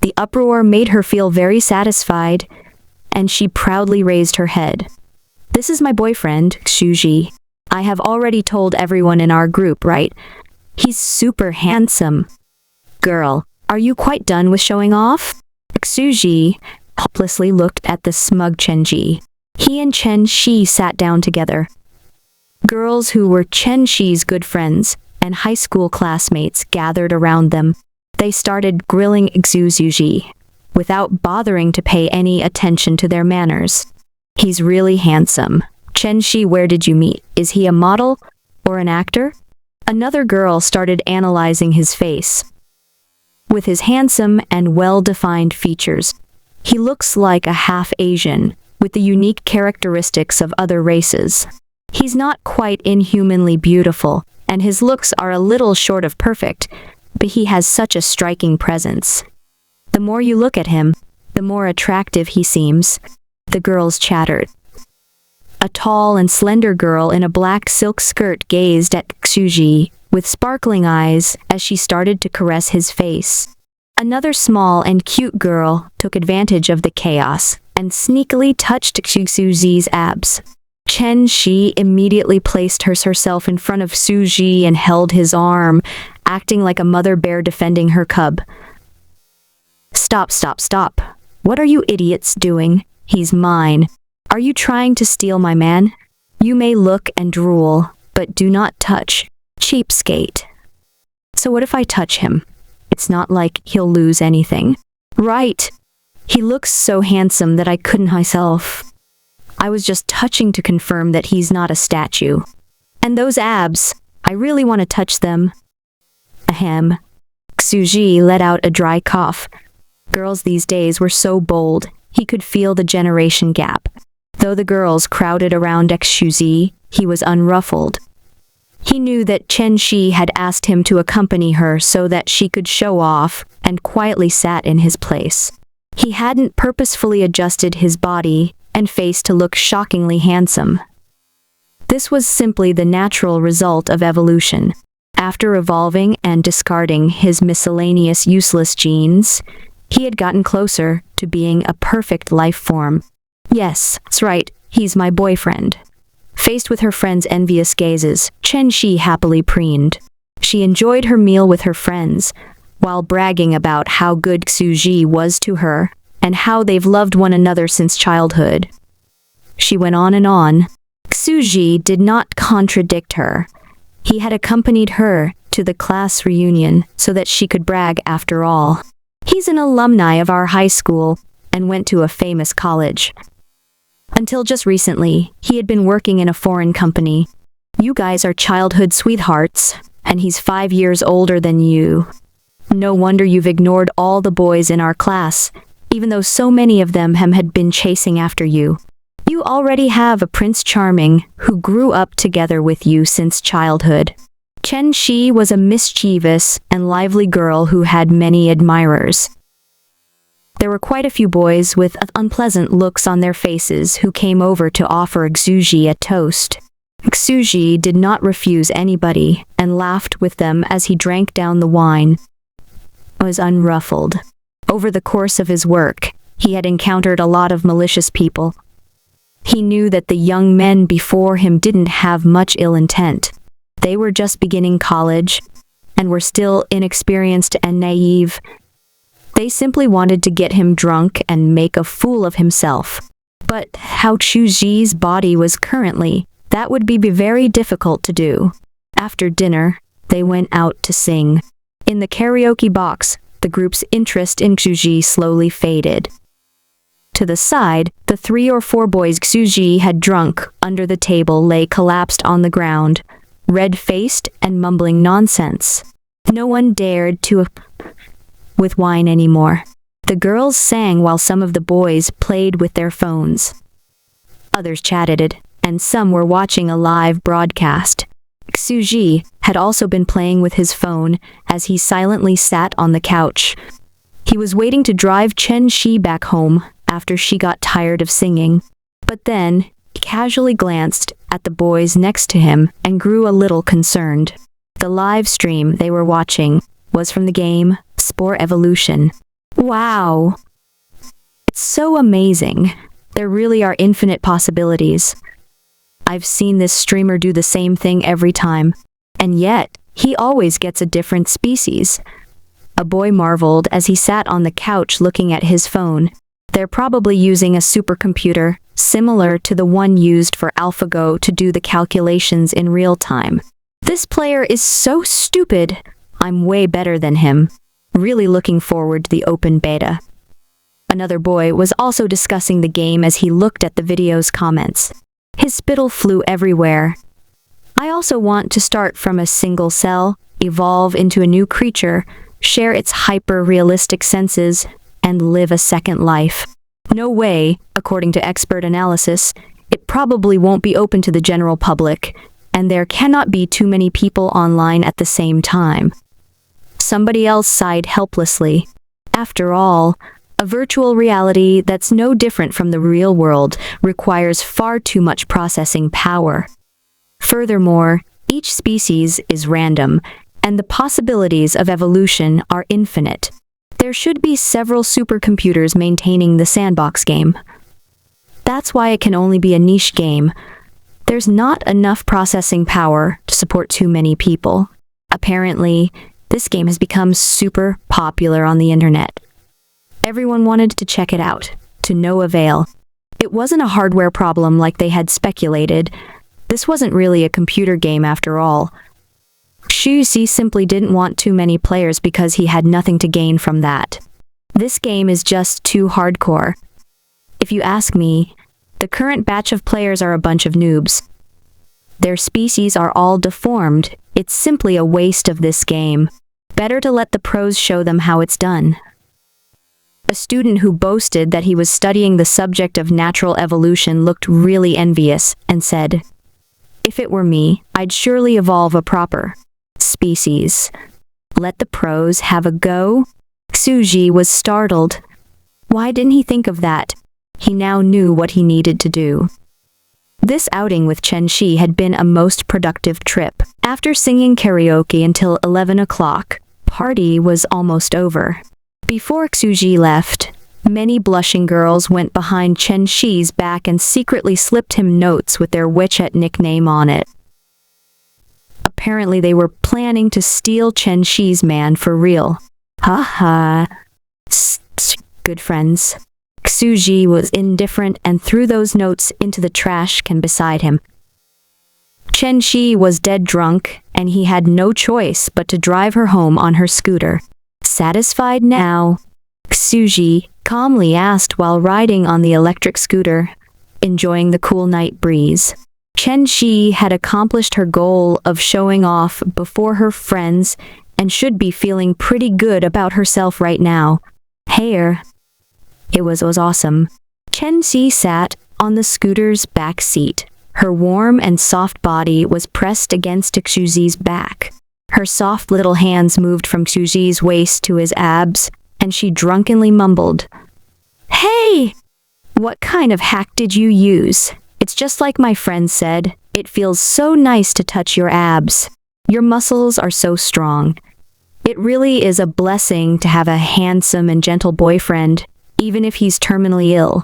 The uproar made her feel very satisfied, and she proudly raised her head. This is my boyfriend, Xuji. I have already told everyone in our group, right? He's super handsome. Girl, are you quite done with showing off? Xuji helplessly looked at the smug Chen Shi. He and Chen Shi sat down together. Girls who were Chen Shi's good friends and high school classmates gathered around them. They started grilling Xuji without bothering to pay any attention to their manners. He's really handsome. Chen Shi, where did you meet? Is he a model or an actor? Another girl started analyzing his face. With his handsome and well-defined features, he looks like a half-Asian with the unique characteristics of other races. He's not quite inhumanly beautiful, and his looks are a little short of perfect, but he has such a striking presence. The more you look at him, the more attractive he seems, the girls chattered. A tall and slender girl in a black silk skirt gazed at Xuji with sparkling eyes as she started to caress his face. Another small and cute girl took advantage of the chaos and sneakily touched Xuji's abs. Chen Shi immediately placed herself in front of Xuji and held his arm, acting like a mother bear defending her cub. Stop, stop, stop. What are you idiots doing? He's mine. Are you trying to steal my man? You may look and drool, but do not touch. Cheapskate. So what if I touch him? It's not like he'll lose anything. Right. He looks so handsome that I couldn't myself. I was just touching to confirm that he's not a statue. And those abs, I really want to touch them. Ahem. Xuji let out a dry cough. Girls these days were so bold, he could feel the generation gap. Though the girls crowded around Xuji, he was unruffled. He knew that Chen Shi had asked him to accompany her so that she could show off, and quietly sat in his place. He hadn't purposefully adjusted his body and face to look shockingly handsome. This was simply the natural result of evolution. After evolving and discarding his miscellaneous useless genes, he had gotten closer to being a perfect life form. Yes, that's right, he's my boyfriend. Faced with her friend's envious gazes, Chen Shi happily preened. She enjoyed her meal with her friends, while bragging about how good Xuji was to her, and how they've loved one another since childhood. She went on and on. Xuji did not contradict her. He had accompanied her to the class reunion so that she could brag after all. He's an alumni of our high school and went to a famous college. Until just recently, he had been working in a foreign company. You guys are childhood sweethearts, and he's 5 years older than you. No wonder you've ignored all the boys in our class, even though so many of them had been chasing after you. You already have a Prince Charming who grew up together with you since childhood. Chen Shi was a mischievous and lively girl who had many admirers. There were quite a few boys with unpleasant looks on their faces who came over to offer Xuji a toast. Xuji did not refuse anybody and laughed with them as he drank down the wine. was unruffled. Over the course of his work, he had encountered a lot of malicious people. He knew that the young men before him didn't have much ill intent. They were just beginning college, and were still inexperienced and naive. They simply wanted to get him drunk and make a fool of himself. But how Xuji's body was currently, that would be very difficult to do. After dinner, they went out to sing. In the karaoke box, the group's interest in Xuji slowly faded. To the side, the 3 or 4 boys Xuji had drunk under the table lay collapsed on the ground, red-faced and mumbling nonsense. No one dared to with wine anymore. The girls sang while some of the boys played with their phones. Others chatted, and some were watching a live broadcast. Xuji had also been playing with his phone as he silently sat on the couch. He was waiting to drive Chen Shi back home after she got tired of singing. But then, he casually glanced at the boys next to him and grew a little concerned. The live stream they were watching was from the game Spore Evolution. Wow! It's so amazing. There really are infinite possibilities. I've seen this streamer do the same thing every time, and yet, he always gets a different species. A boy marveled as he sat on the couch looking at his phone. They're probably using a supercomputer, similar to the one used for AlphaGo to do the calculations in real time. This player is so stupid. I'm way better than him. Really looking forward to the open beta. Another boy was also discussing the game as he looked at the video's comments. His spittle flew everywhere. I also want to start from a single cell, evolve into a new creature, share its hyper-realistic senses, and live a second life. No way, according to expert analysis, it probably won't be open to the general public, and there cannot be too many people online at the same time. Somebody else sighed helplessly. After all, a virtual reality that's no different from the real world requires far too much processing power. Furthermore, each species is random, and the possibilities of evolution are infinite. There should be several supercomputers maintaining the sandbox game. That's why it can only be a niche game. There's not enough processing power to support too many people. Apparently, this game has become super popular on the internet. Everyone wanted to check it out, to no avail. It wasn't a hardware problem like they had speculated. This wasn't really a computer game after all. Xuji simply didn't want too many players because he had nothing to gain from that. This game is just too hardcore. If you ask me, the current batch of players are a bunch of noobs. Their species are all deformed. It's simply a waste of this game. Better to let the pros show them how it's done. A student who boasted that he was studying the subject of natural evolution looked really envious and said, "If it were me, I'd surely evolve a proper species. Let the pros have a go." Xuji was startled. Why didn't he think of that? He now knew what he needed to do. This outing with Chen Shi had been a most productive trip. After singing karaoke until 11 o'clock, party was almost over. Before Xuji left, many blushing girls went behind Chen Shi's back and secretly slipped him notes with their WeChat nickname on it. Apparently they were planning to steal Chen Shi's man for real. Ha. Good friends. Xuji was indifferent and threw those notes into the trash can beside him. Chen Shi was dead drunk, and he had no choice but to drive her home on her scooter. Satisfied now? Xuji calmly asked while riding on the electric scooter, enjoying the cool night breeze. Chen Shi had accomplished her goal of showing off before her friends and should be feeling pretty good about herself right now. Hey, it was awesome. Chen Shi sat on the scooter's back seat. Her warm and soft body was pressed against Xuji's back. Her soft little hands moved from Xuji's waist to his abs, and she drunkenly mumbled, "Hey! What kind of hack did you use? It's just like my friend said, it feels so nice to touch your abs. Your muscles are so strong. It really is a blessing to have a handsome and gentle boyfriend, even if he's terminally ill.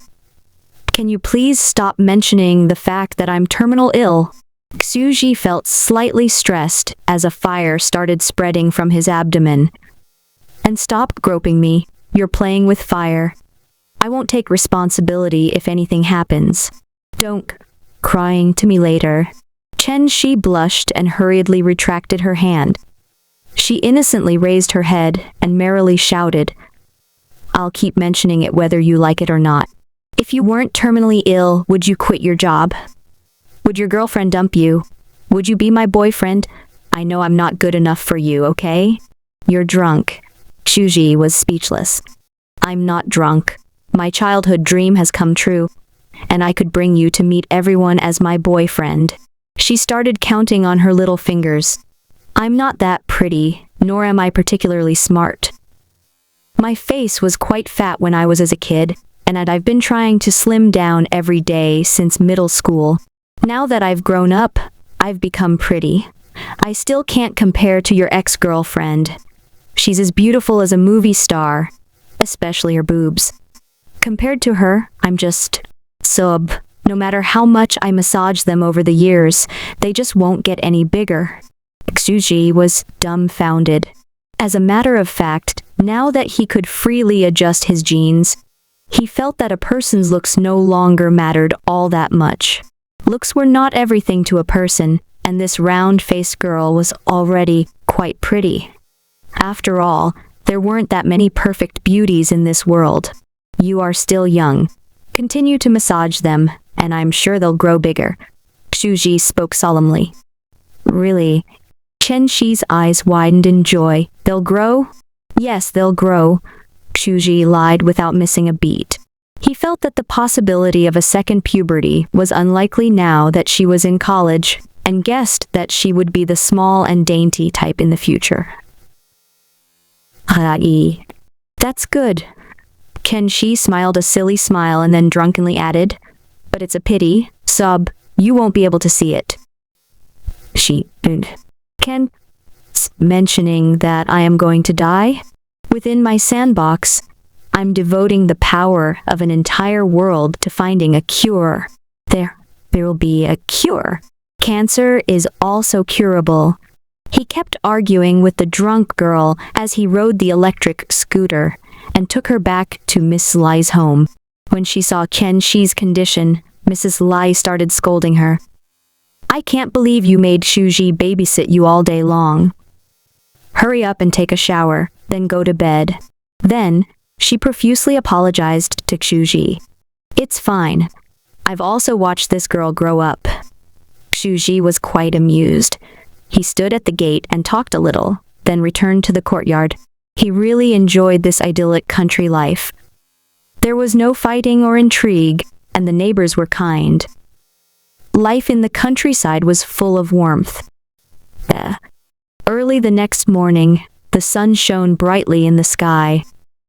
Can you please stop mentioning the fact that I'm terminal ill? Xuji felt slightly stressed as a fire started spreading from his abdomen. And stop groping me. You're playing with fire. I won't take responsibility if anything happens. Don't crying to me later. Chen Shi blushed and hurriedly retracted her hand. She innocently raised her head and merrily shouted, I'll keep mentioning it whether you like it or not. If you weren't terminally ill, would you quit your job? Would your girlfriend dump you? Would you be my boyfriend? I know I'm not good enough for you, okay? You're drunk. Xuji was speechless. I'm not drunk. My childhood dream has come true, and I could bring you to meet everyone as my boyfriend. She started counting on her little fingers. I'm not that pretty, nor am I particularly smart. My face was quite fat when I was as a kid, and I've been trying to slim down every day since middle school. Now that I've grown up, I've become pretty. I still can't compare to your ex-girlfriend. She's as beautiful as a movie star, especially her boobs. Compared to her, I'm just sub. No matter how much I massage them over the years, they just won't get any bigger. Xuji was dumbfounded. As a matter of fact, now that he could freely adjust his jeans, he felt that a person's looks no longer mattered all that much. Looks were not everything to a person, and this round-faced girl was already quite pretty. After all, there weren't that many perfect beauties in this world. You are still young. Continue to massage them, and I'm sure they'll grow bigger. Xuji spoke solemnly. Really? Chen Shi's eyes widened in joy. They'll grow? Yes, they'll grow. Xuji lied without missing a beat. He felt that the possibility of a second puberty was unlikely now that she was in college, and guessed that she would be the small and dainty type in the future. That's good. Chen Shi smiled a silly smile and then drunkenly added, but it's a pity, sub, you won't be able to see it. Ken, mentioning that I am going to die? Within my sandbox, I'm devoting the power of an entire world to finding a cure. There will be a cure. Cancer is also curable. He kept arguing with the drunk girl as he rode the electric scooter and took her back to Miss Lai's home. When she saw Chen Shi's condition, Mrs. Lai started scolding her. I can't believe you made Xuji babysit you all day long. Hurry up and take a shower, then go to bed. Then, she profusely apologized to Xuji. It's fine. I've also watched this girl grow up. Xuji was quite amused. He stood at the gate and talked a little, then returned to the courtyard. He really enjoyed this idyllic country life. There was no fighting or intrigue, and the neighbors were kind. Life in the countryside was full of warmth. Early the next morning, the sun shone brightly in the sky.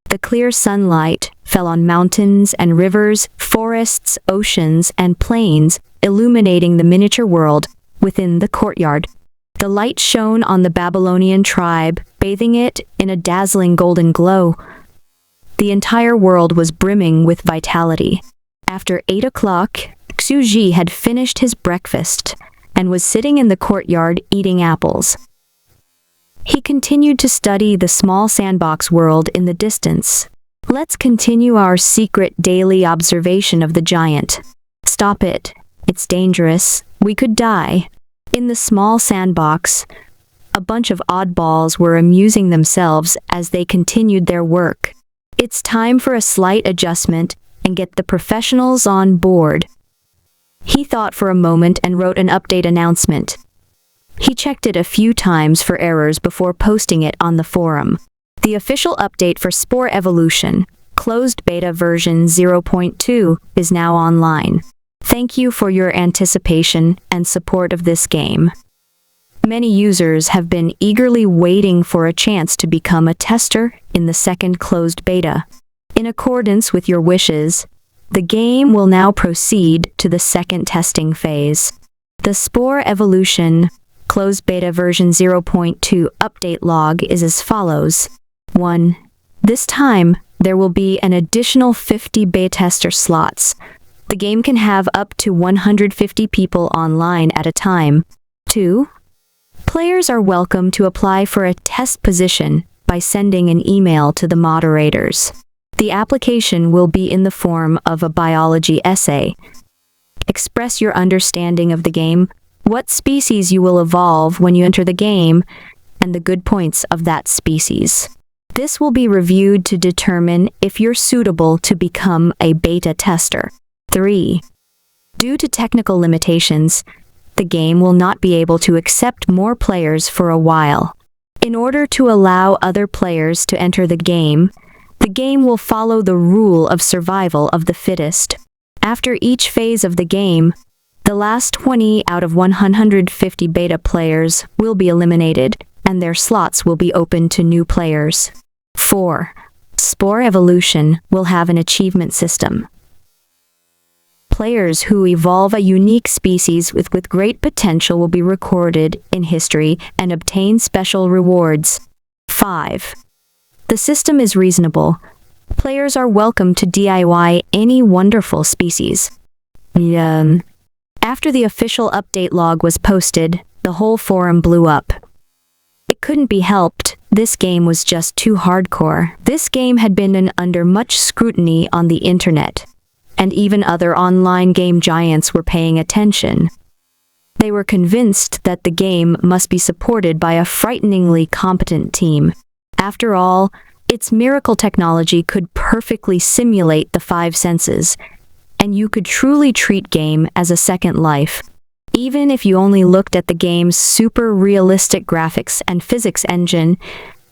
The clear sunlight fell on mountains and rivers, forests, oceans, and plains, illuminating the miniature world within the courtyard. The light shone on the Babylonian tribe, bathing it in a dazzling golden glow. The entire world was brimming with vitality. After 8 o'clock, Xuji had finished his breakfast and was sitting in the courtyard eating apples. He continued to study the small sandbox world in the distance. Let's continue our secret daily observation of the giant. Stop it. It's dangerous. We could die. In the small sandbox, a bunch of oddballs were amusing themselves as they continued their work. It's time for a slight adjustment and get the professionals on board. He thought for a moment and wrote an update announcement. He checked it a few times for errors before posting it on the forum. The official update for Spore Evolution, closed beta version 0.2, is now online. Thank you for your anticipation and support of this game. Many users have been eagerly waiting for a chance to become a tester in the second closed beta. In accordance with your wishes, the game will now proceed to the second testing phase. The Spore Evolution closed beta version 0.2 update log is as follows. 1. This time, there will be an additional 50 beta tester slots. The game can have up to 150 people online at a time. 2. Players are welcome to apply for a test position by sending an email to the moderators. The application will be in the form of a biology essay. Express your understanding of the game, what species you will evolve when you enter the game, and the good points of that species. This will be reviewed to determine if you're suitable to become a beta tester. 3. Due to technical limitations, the game will not be able to accept more players for a while. In order to allow other players to enter the game will follow the rule of survival of the fittest. After each phase of the game, the last 20 out of 150 beta players will be eliminated, and their slots will be open to new players. 4. Spore Evolution will have an achievement system. Players who evolve a unique species with great potential will be recorded in history and obtain special rewards. 5. The system is reasonable. Players are welcome to DIY any wonderful species. After the official update log was posted, the whole forum blew up. It couldn't be helped. This game was just too hardcore. This game had been under much scrutiny on the internet, and even other online game giants were paying attention. They were convinced that the game must be supported by a frighteningly competent team. After all, its miracle technology could perfectly simulate the 5 senses, and you could truly treat game as a second life. Even if you only looked at the game's super realistic graphics and physics engine,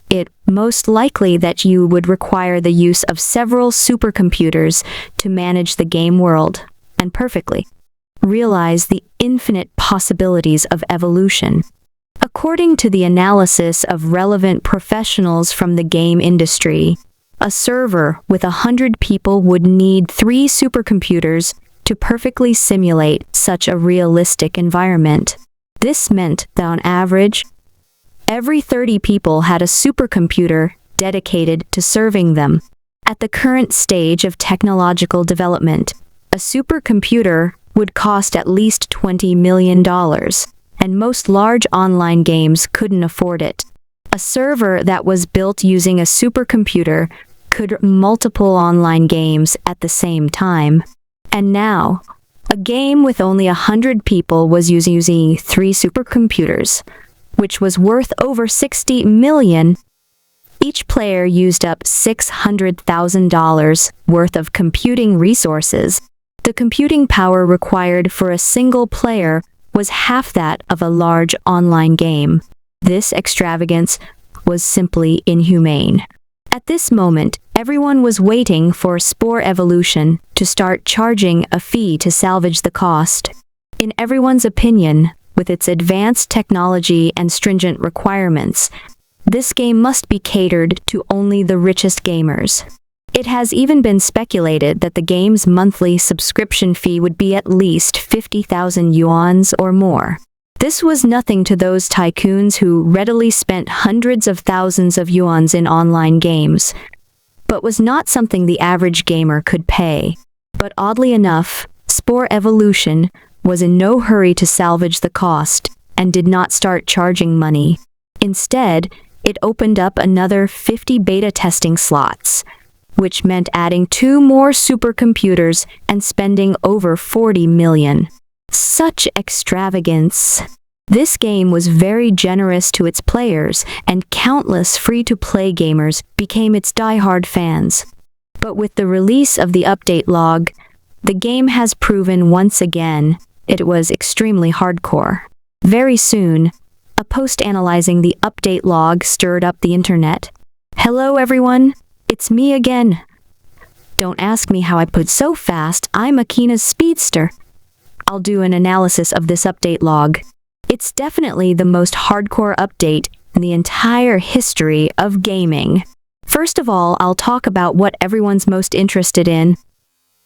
it most likely that you would require the use of several supercomputers to manage the game world and perfectly realize the infinite possibilities of evolution. According to the analysis of relevant professionals from the game industry, a server with 100 people would need 3 supercomputers to perfectly simulate such a realistic environment. This meant that on average, every 30 people had a supercomputer dedicated to serving them. At the current stage of technological development, a supercomputer would cost at least $20 million, and most large online games couldn't afford it. A server that was built using a supercomputer could run multiple online games at the same time. And now, a game with only 100 people was using 3 supercomputers, which was worth over $60 million. Each player used up $600,000 worth of computing resources. The computing power required for a single player was half that of a large online game. This extravagance was simply inhumane. At this moment, everyone was waiting for Spore Evolution to start charging a fee to salvage the cost. In everyone's opinion, with its advanced technology and stringent requirements, this game must be catered to only the richest gamers. It has even been speculated that the game's monthly subscription fee would be at least 50,000 yuans or more. This was nothing to those tycoons who readily spent hundreds of thousands of yuans in online games, but was not something the average gamer could pay. But oddly enough, Spore Evolution was in no hurry to salvage the cost and did not start charging money. Instead, it opened up another 50 beta testing slots, which meant adding 2 more supercomputers and spending over 40 million. Such extravagance. This game was very generous to its players, and countless free-to-play gamers became its die-hard fans. But with the release of the update log, the game has proven once again it was extremely hardcore. Very soon, a post analyzing the update log stirred up the internet. Hello everyone, it's me again. Don't ask me how I put so fast, I'm Akina's speedster. I'll do an analysis of this update log. It's definitely the most hardcore update in the entire history of gaming. First of all, I'll talk about what everyone's most interested in: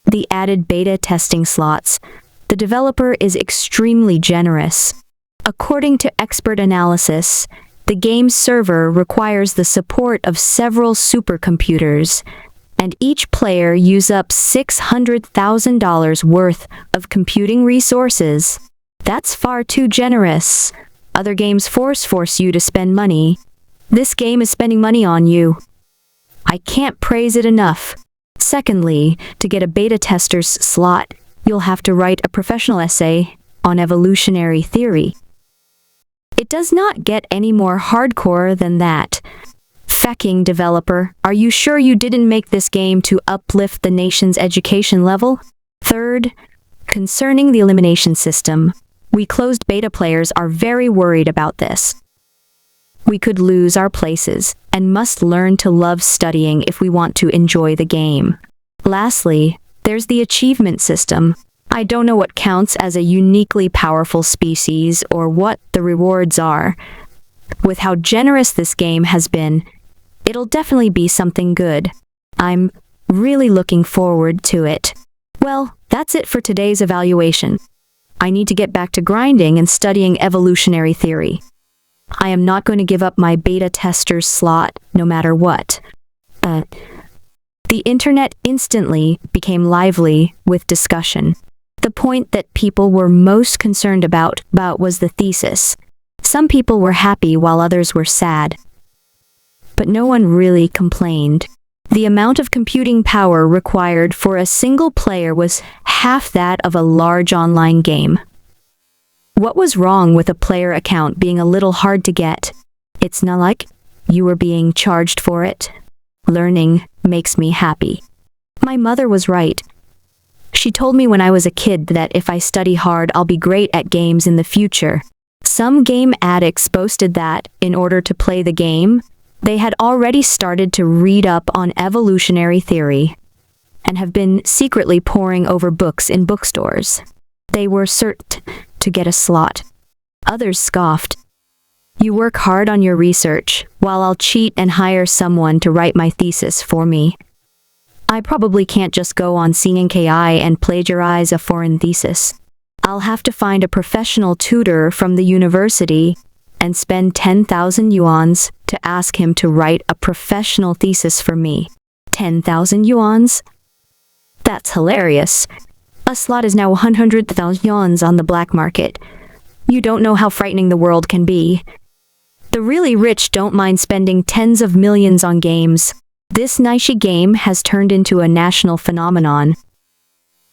the added beta testing slots. The developer is extremely generous. According to expert analysis, the game's server requires the support of several supercomputers, and each player use up $600,000 worth of computing resources. That's far too generous. Other games force you to spend money. This game is spending money on you. I can't praise it enough. Secondly, to get a beta tester's slot, you'll have to write a professional essay on evolutionary theory. It does not get any more hardcore than that. Fecking developer, are you sure you didn't make this game to uplift the nation's education level? Third, concerning the elimination system, we closed beta players are very worried about this. We could lose our places and must learn to love studying if we want to enjoy the game. Lastly, there's the achievement system. I don't know what counts as a uniquely powerful species or what the rewards are. With how generous this game has been, it'll definitely be something good. I'm really looking forward to it. Well, that's it for today's evaluation. I need to get back to grinding and studying evolutionary theory. I am not going to give up my beta tester's slot no matter what. The internet instantly became lively with discussion. The point that people were most concerned about was the thesis. Some people were happy while others were sad. But no one really complained. The amount of computing power required for a single player was half that of a large online game. What was wrong with a player account being a little hard to get? It's not like you were being charged for it. Learning makes me happy. My mother was right. She told me when I was a kid that if I study hard, I'll be great at games in the future. Some game addicts boasted that, in order to play the game, they had already started to read up on evolutionary theory and have been secretly poring over books in bookstores. They were certain to get a slot. Others scoffed. You work hard on your research, while I'll cheat and hire someone to write my thesis for me. I probably can't just go on CNKI and plagiarize a foreign thesis. I'll have to find a professional tutor from the university and spend 10,000 yuans to ask him to write a professional thesis for me. 10,000 yuans? That's hilarious. A slot is now 100,000 yuans on the black market. You don't know how frightening the world can be. The really rich don't mind spending tens of millions on games. This niche game has turned into a national phenomenon.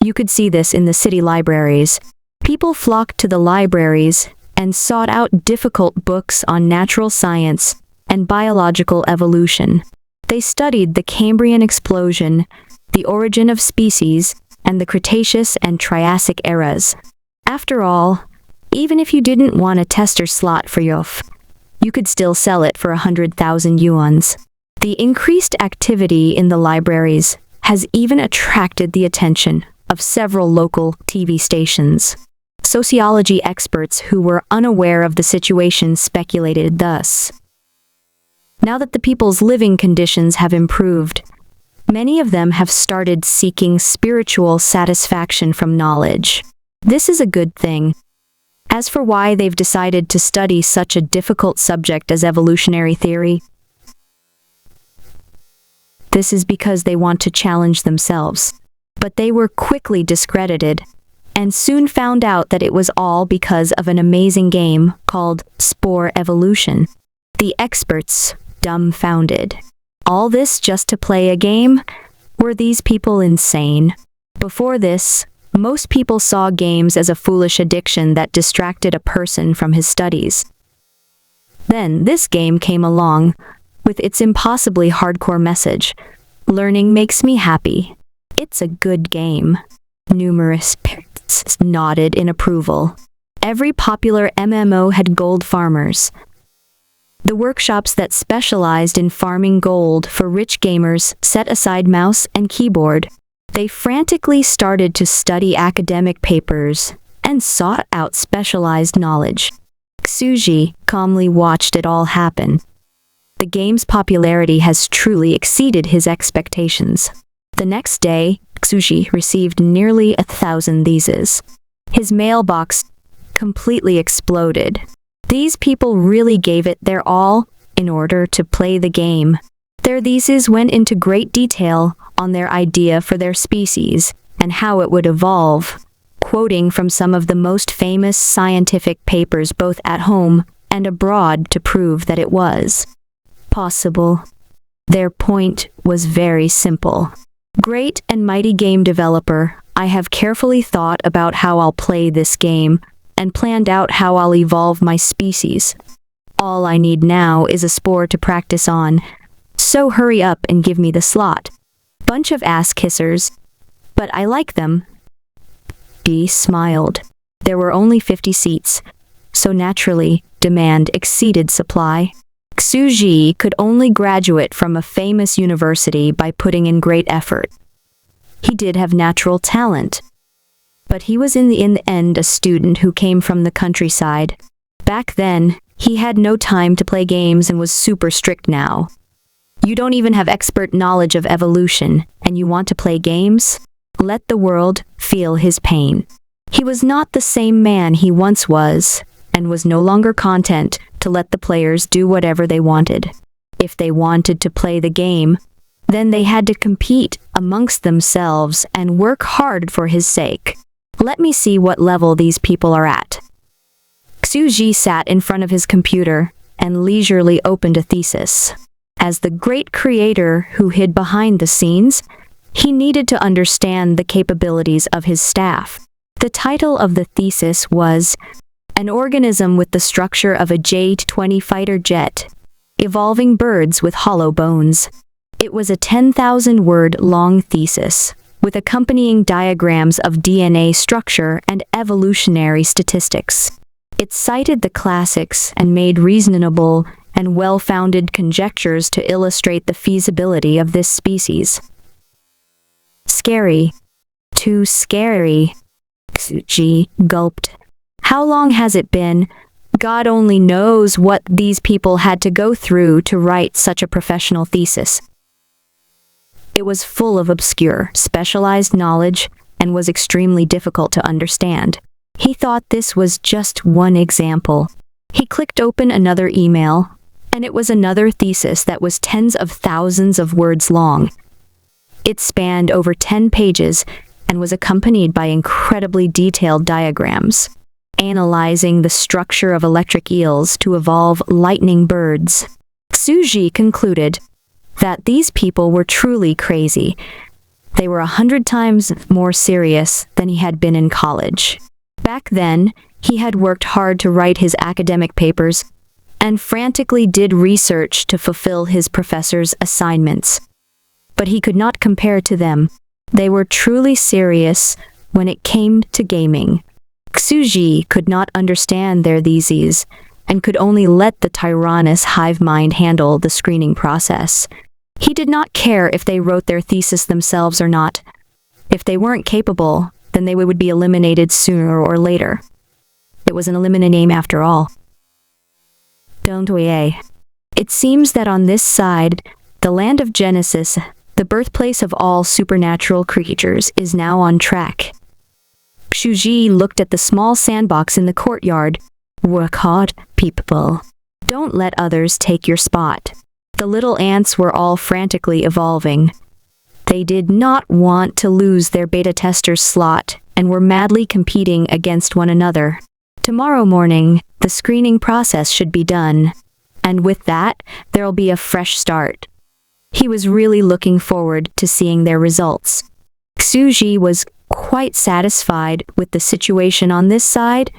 You could see this in the city libraries. People flocked to the libraries and sought out difficult books on natural science and biological evolution. They studied the Cambrian explosion, the origin of species, and the Cretaceous and Triassic eras. After all, even if you didn't want a tester slot for you could still sell it for 100,000 yuans. The increased activity in the libraries has even attracted the attention of several local TV stations. Sociology experts who were unaware of the situation speculated thus. Now that the people's living conditions have improved, many of them have started seeking spiritual satisfaction from knowledge. This is a good thing. As for why they've decided to study such a difficult subject as evolutionary theory, this is because they want to challenge themselves. But they were quickly discredited, and soon found out that it was all because of an amazing game called Spore Evolution. The experts dumbfounded. All this just to play a game? Were these people insane? Before this, most people saw games as a foolish addiction that distracted a person from his studies. Then this game came along, with its impossibly hardcore message. Learning makes me happy. It's a good game. Numerous parents nodded in approval. Every popular MMO had gold farmers. The workshops that specialized in farming gold for rich gamers set aside mouse and keyboard. They frantically started to study academic papers and sought out specialized knowledge. Xuji calmly watched it all happen. The game's popularity has truly exceeded his expectations. The next day, Xuji received nearly 1,000 theses. His mailbox completely exploded. These people really gave it their all in order to play the game. Their theses went into great detail on their idea for their species and how it would evolve, quoting from some of the most famous scientific papers both at home and abroad to prove that it was possible. Their point was very simple. Great and mighty game developer, I have carefully thought about how I'll play this game and planned out how I'll evolve my species. All I need now is a spore to practice on, so hurry up and give me the slot. Bunch of ass kissers, but I like them. He smiled. There were only 50 seats, so naturally, demand exceeded supply. Xuji could only graduate from a famous university by putting in great effort. He did have natural talent, but he was in the end a student who came from the countryside. Back then, he had no time to play games and was super strict now. You don't even have expert knowledge of evolution, and you want to play games? Let the world feel his pain. He was not the same man he once was, and was no longer content to let the players do whatever they wanted. If they wanted to play the game, then they had to compete amongst themselves and work hard for his sake. Let me see what level these people are at. Xuji sat in front of his computer and leisurely opened a thesis. As the great creator who hid behind the scenes, he needed to understand the capabilities of his staff. The title of the thesis was An Organism with the Structure of a J-20 Fighter Jet, Evolving Birds with Hollow Bones. It was a 10,000-word long thesis, with accompanying diagrams of DNA structure and evolutionary statistics. It cited the classics and made reasonable and well-founded conjectures to illustrate the feasibility of this species. Scary. Too scary. Xuji gulped. How long has it been? God only knows what these people had to go through to write such a professional thesis. It was full of obscure, specialized knowledge and was extremely difficult to understand. He thought this was just one example. He clicked open another email, and it was another thesis that was tens of thousands of words long. It spanned over 10 pages and was accompanied by incredibly detailed diagrams, analyzing the structure of electric eels to evolve lightning birds. Xuji concluded that these people were truly crazy. They were 100 times more serious than he had been in college. Back then, he had worked hard to write his academic papers and frantically did research to fulfill his professor's assignments. But he could not compare to them. They were truly serious when it came to gaming. Xuji could not understand their theses and could only let the tyrannous hive mind handle the screening process. He did not care if they wrote their thesis themselves or not. If they weren't capable, then they would be eliminated sooner or later. It was an eliminate name after all. Don't we, eh? It seems that on this side, the land of Genesis, the birthplace of all supernatural creatures, is now on track. Xuji looked at the small sandbox in the courtyard. Work hard, people. Don't let others take your spot. The little ants were all frantically evolving. They did not want to lose their beta tester's slot and were madly competing against one another. Tomorrow morning, the screening process should be done, and with that, there'll be a fresh start. He was really looking forward to seeing their results. Xuji was quite satisfied with the situation on this side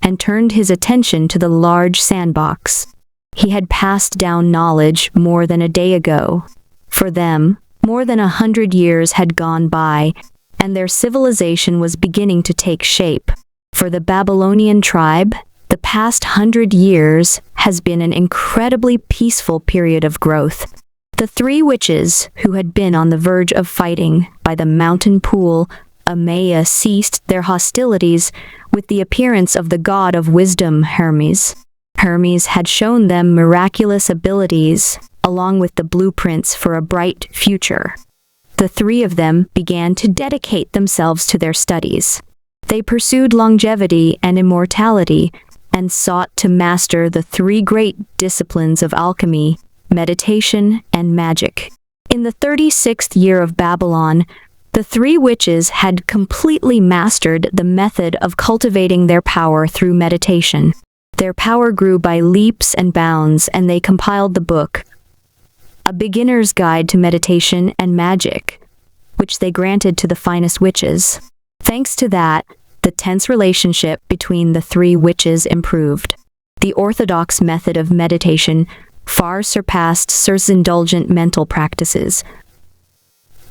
and turned his attention to the large sandbox. He had passed down knowledge more than a day ago. For them, more than 100 years had gone by, and their civilization was beginning to take shape. For the Babylonian tribe, the past 100 years has been an incredibly peaceful period of growth. The three witches, who had been on the verge of fighting by the mountain pool, Amaya, ceased their hostilities with the appearance of the god of wisdom, Hermes. Hermes had shown them miraculous abilities, along with the blueprints for a bright future. The three of them began to dedicate themselves to their studies. They pursued longevity and immortality and sought to master the three great disciplines of alchemy, meditation, and magic. In the 36th year of Babylon, the three witches had completely mastered the method of cultivating their power through meditation. Their power grew by leaps and bounds, and they compiled the book, A Beginner's Guide to Meditation and Magic, which they granted to the finest witches. Thanks to that, the tense relationship between the three witches improved. The orthodox method of meditation far surpassed Circe's indulgent mental practices.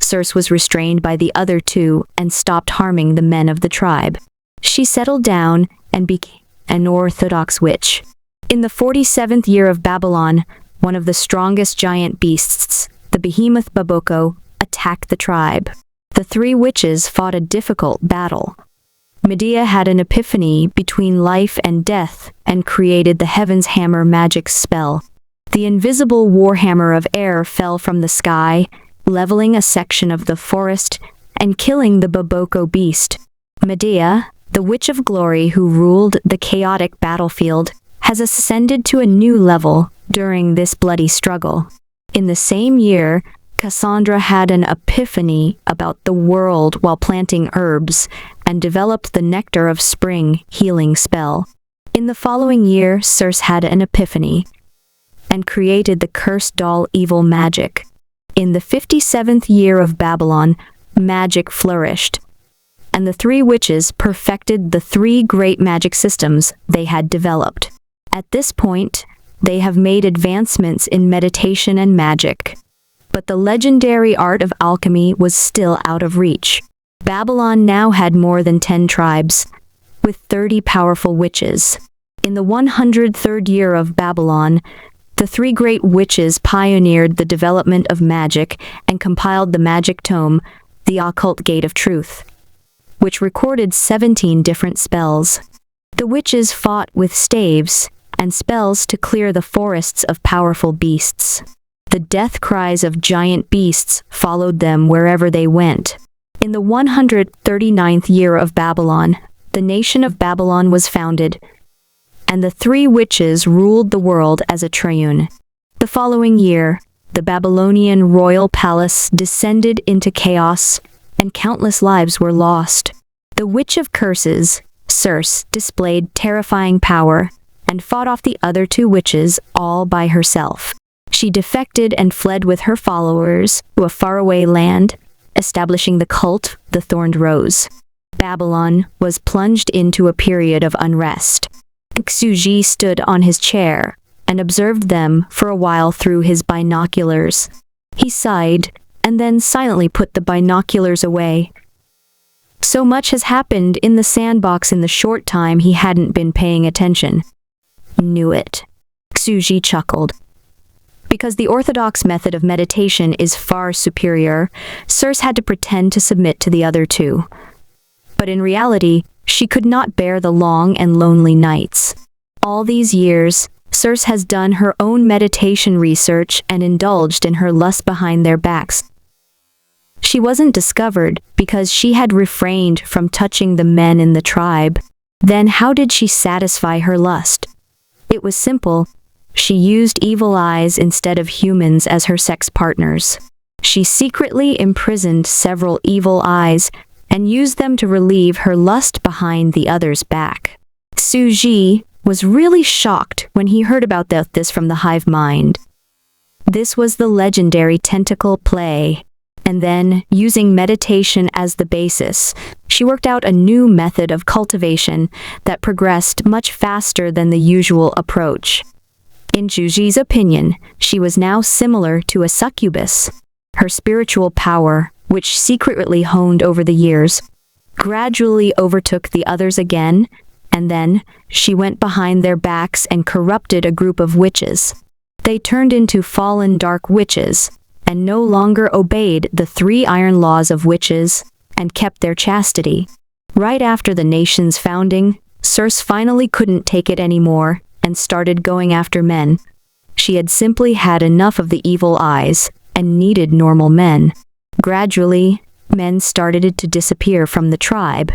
Circe was restrained by the other two and stopped harming the men of the tribe. She settled down and became an orthodox witch. In the 47th year of Babylon, one of the strongest giant beasts, the behemoth Baboko, attacked the tribe. The three witches fought a difficult battle. Medea had an epiphany between life and death and created the Heaven's Hammer magic spell. The invisible warhammer of air fell from the sky, leveling a section of the forest and killing the Baboko beast. Medea, the Witch of Glory who ruled the chaotic battlefield, has ascended to a new level during this bloody struggle. In the same year, Cassandra had an epiphany about the world while planting herbs and developed the Nectar of Spring healing spell. In the following year, Circe had an epiphany and created the cursed doll evil magic. In the 57th year of Babylon, magic flourished, and the three witches perfected the three great magic systems they had developed. At this point, they have made advancements in meditation and magic, but the legendary art of alchemy was still out of reach. Babylon now had more than 10 tribes, with 30 powerful witches. In the 103rd year of Babylon, the three great witches pioneered the development of magic and compiled the magic tome, The Occult Gate of Truth, which recorded 17 different spells. The witches fought with staves and spells to clear the forests of powerful beasts. The death cries of giant beasts followed them wherever they went. In the 139th year of Babylon, the nation of Babylon was founded, and the three witches ruled the world as a triune. The following year, the Babylonian royal palace descended into chaos, and countless lives were lost. The Witch of Curses, Circe, displayed terrifying power and fought off the other two witches all by herself. She defected and fled with her followers to a faraway land, establishing the cult, the Thorned Rose. Babylon was plunged into a period of unrest. Xuji stood on his chair and observed them for a while through his binoculars. He sighed and then silently put the binoculars away. So much has happened in the sandbox in the short time he hadn't been paying attention. Knew it. Xuji chuckled. Because the orthodox method of meditation is far superior, Circe had to pretend to submit to the other two. But in reality, she could not bear the long and lonely nights. All these years, Circe has done her own meditation research and indulged in her lust behind their backs. She wasn't discovered because she had refrained from touching the men in the tribe. Then how did she satisfy her lust? It was simple. She used evil eyes instead of humans as her sex partners. She secretly imprisoned several evil eyes and used them to relieve her lust behind the other's back. Suji was really shocked when he heard about this from the hive mind. This was the legendary tentacle play. And then, using meditation as the basis, she worked out a new method of cultivation that progressed much faster than the usual approach. In Juji's opinion, she was now similar to a succubus. Her spiritual power, which secretly honed over the years, gradually overtook the others again, and then she went behind their backs and corrupted a group of witches. They turned into fallen dark witches, and no longer obeyed the 3 iron laws of witches, and kept their chastity. Right after the nation's founding, Circe finally couldn't take it anymore, and started going after men. She had simply had enough of the evil eyes, and needed normal men. Gradually, men started to disappear from the tribe.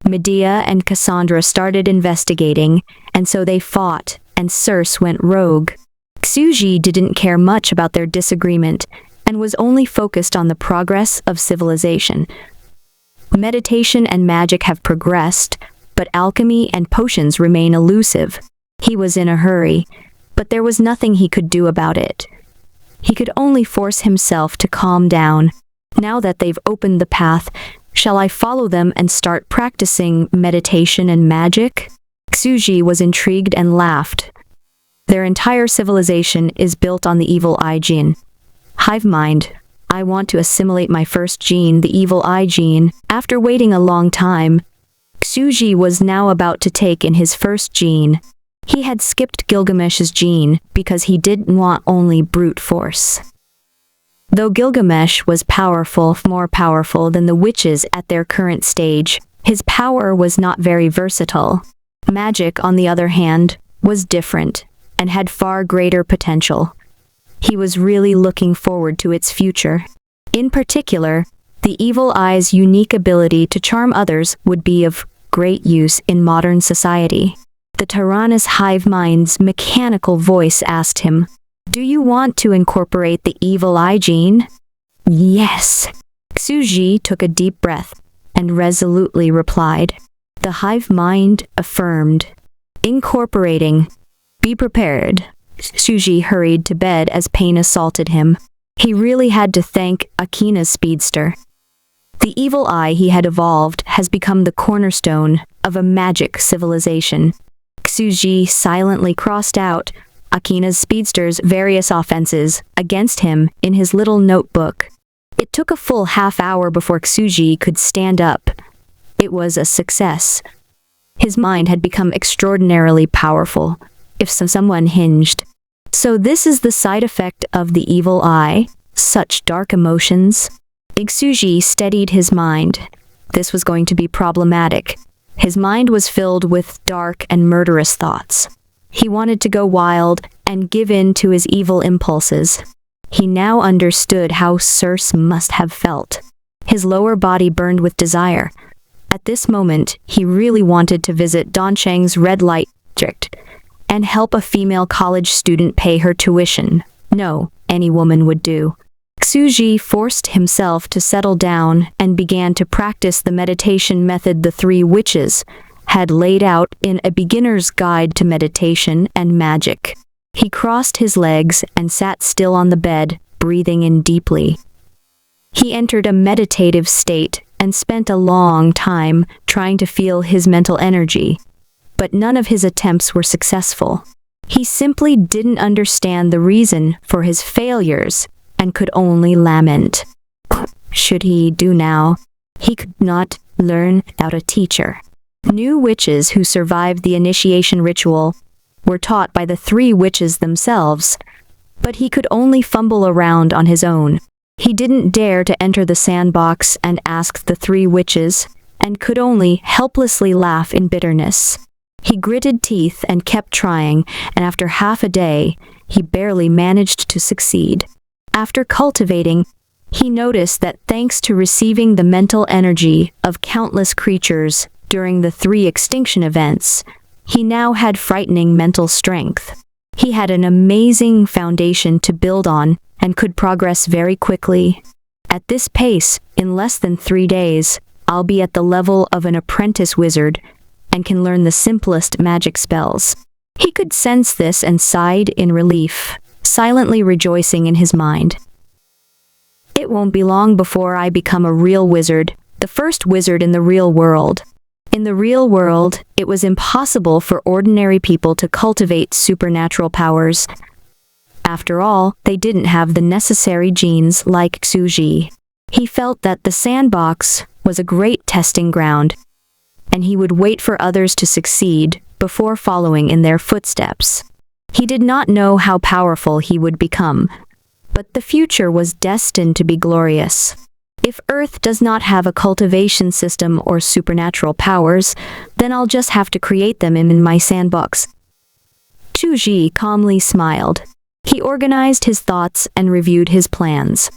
Medea and Cassandra started investigating, and so they fought, and Circe went rogue. Xuji didn't care much about their disagreement, and was only focused on the progress of civilization. Meditation and magic have progressed, but alchemy and potions remain elusive. He was in a hurry, but there was nothing he could do about it. He could only force himself to calm down. Now that they've opened the path, shall I follow them and start practicing meditation and magic? Xuji was intrigued and laughed. Their entire civilization is built on the evil eye gene. Hive mind. I want to assimilate my first gene, the evil eye gene. After waiting a long time, Xuji was now about to take in his first gene. He had skipped Gilgamesh's gene because he didn't want only brute force. Though Gilgamesh was powerful, more powerful than the witches at their current stage, his power was not very versatile. Magic, on the other hand, was different and had far greater potential. He was really looking forward to its future. In particular, the evil eye's unique ability to charm others would be of great use in modern society. The tyrannous hive mind's mechanical voice asked him, "Do you want to incorporate the evil eye gene?" "Yes." Xuji took a deep breath and resolutely replied. The hive mind affirmed, "Incorporating. Be prepared." Xuji hurried to bed as pain assaulted him. He really had to thank Akina's speedster. The evil eye he had evolved has become the cornerstone of a magic civilization. Xuji silently crossed out Akina's speedster's various offenses against him in his little notebook. It took a full half-hour before Xuji could stand up. It was a success. His mind had become extraordinarily powerful, if someone hinged. So this is the side effect of the evil eye? Such dark emotions? Xuji steadied his mind. This was going to be problematic. His mind was filled with dark and murderous thoughts. He wanted to go wild and give in to his evil impulses. He now understood how Circe must have felt. His lower body burned with desire. At this moment, he really wanted to visit Dongcheng's red light district and help a female college student pay her tuition. No, any woman would do. Xuji forced himself to settle down and began to practice the meditation method the three witches had laid out in A Beginner's Guide to Meditation and Magic. He crossed his legs and sat still on the bed, breathing in deeply. He entered a meditative state and spent a long time trying to feel his mental energy. But none of his attempts were successful. He simply didn't understand the reason for his failures and could only lament. Should he do now? He could not learn without a teacher. New witches who survived the initiation ritual were taught by the three witches themselves, but he could only fumble around on his own. He didn't dare to enter the sandbox and ask the three witches, and could only helplessly laugh in bitterness. He gritted teeth and kept trying, and after half a day, he barely managed to succeed. After cultivating, he noticed that thanks to receiving the mental energy of countless creatures during the 3 extinction events, he now had frightening mental strength. He had an amazing foundation to build on and could progress very quickly. At this pace, in less than 3 days, I'll be at the level of an apprentice wizard and can learn the simplest magic spells. He could sense this and sighed in relief, silently rejoicing in his mind. It won't be long before I become a real wizard, the first wizard in the real world. In the real world, it was impossible for ordinary people to cultivate supernatural powers. After all, they didn't have the necessary genes like Xuji. He felt that the sandbox was a great testing ground, and he would wait for others to succeed before following in their footsteps. He did not know how powerful he would become, but the future was destined to be glorious. If Earth does not have a cultivation system or supernatural powers, then I'll just have to create them in my sandbox. Xuji calmly smiled. He organized his thoughts and reviewed his plans.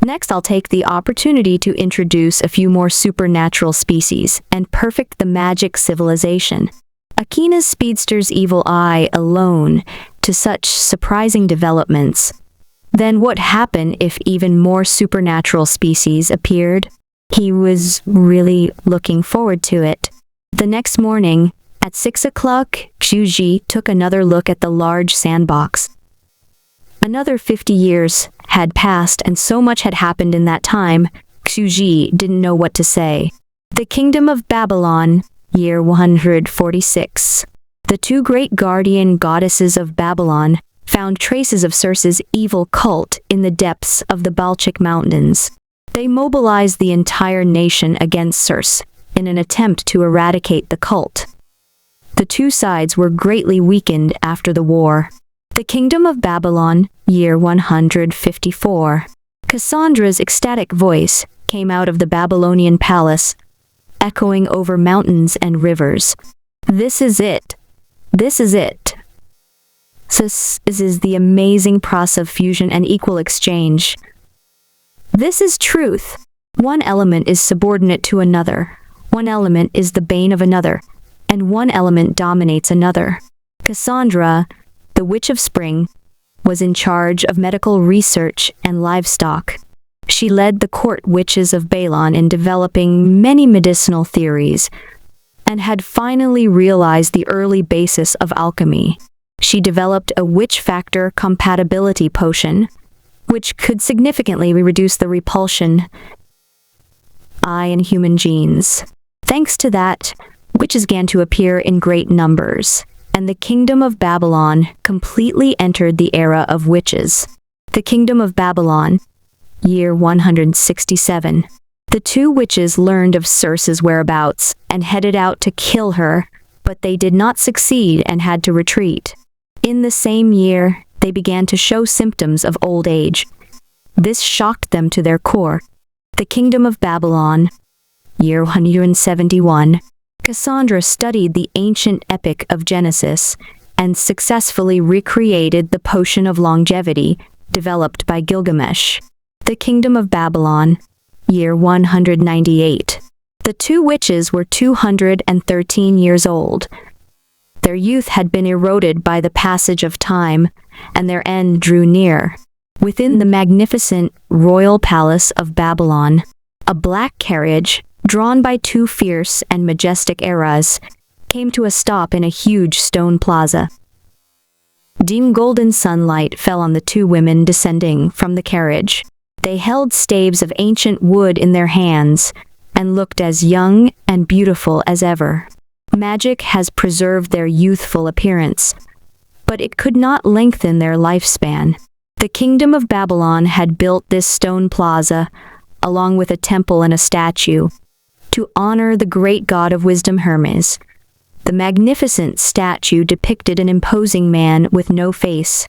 Next, I'll take the opportunity to introduce a few more supernatural species and perfect the magic civilization. Akina's speedster's evil eye alone to such surprising developments. Then what happened if even more supernatural species appeared? He was really looking forward to it. The next morning, at 6 o'clock, Xuji took another look at the large sandbox. Another 50 years had passed and so much had happened in that time, Xuji didn't know what to say. The Kingdom of Babylon, year 146. The two great guardian goddesses of Babylon found traces of Circe's evil cult in the depths of the Balchik Mountains. They mobilized the entire nation against Circe in an attempt to eradicate the cult. The two sides were greatly weakened after the war. The Kingdom of Babylon, year 154. Cassandra's ecstatic voice came out of the Babylonian palace, echoing over mountains and rivers. This is it. This is it. This is the amazing process of fusion and equal exchange. This is truth. One element is subordinate to another. One element is the bane of another, and one element dominates another. Cassandra, the Witch of Spring, was in charge of medical research and livestock. She led the court witches of Balon in developing many medicinal theories, and had finally realized the early basis of alchemy. She developed a witch factor compatibility potion, which could significantly reduce the repulsion in human genes. Thanks to that, witches began to appear in great numbers, and the Kingdom of Babylon completely entered the era of witches. The Kingdom of Babylon, year 167. The two witches learned of Circe's whereabouts and headed out to kill her, but they did not succeed and had to retreat. In the same year, they began to show symptoms of old age. This shocked them to their core. The Kingdom of Babylon, year 171. Cassandra studied the ancient epic of Genesis and successfully recreated the potion of longevity developed by Gilgamesh. The Kingdom of Babylon, year 198. The two witches were 213 years old. Their youth had been eroded by the passage of time, and their end drew near. Within the magnificent royal palace of Babylon, a black carriage, drawn by two fierce and majestic eras, came to a stop in a huge stone plaza. Dim golden sunlight fell on the two women descending from the carriage. They held staves of ancient wood in their hands and looked as young and beautiful as ever. Magic has preserved their youthful appearance, but it could not lengthen their lifespan. The Kingdom of Babylon had built this stone plaza, along with a temple and a statue, to honor the great god of wisdom Hermes. The magnificent statue depicted an imposing man with no face.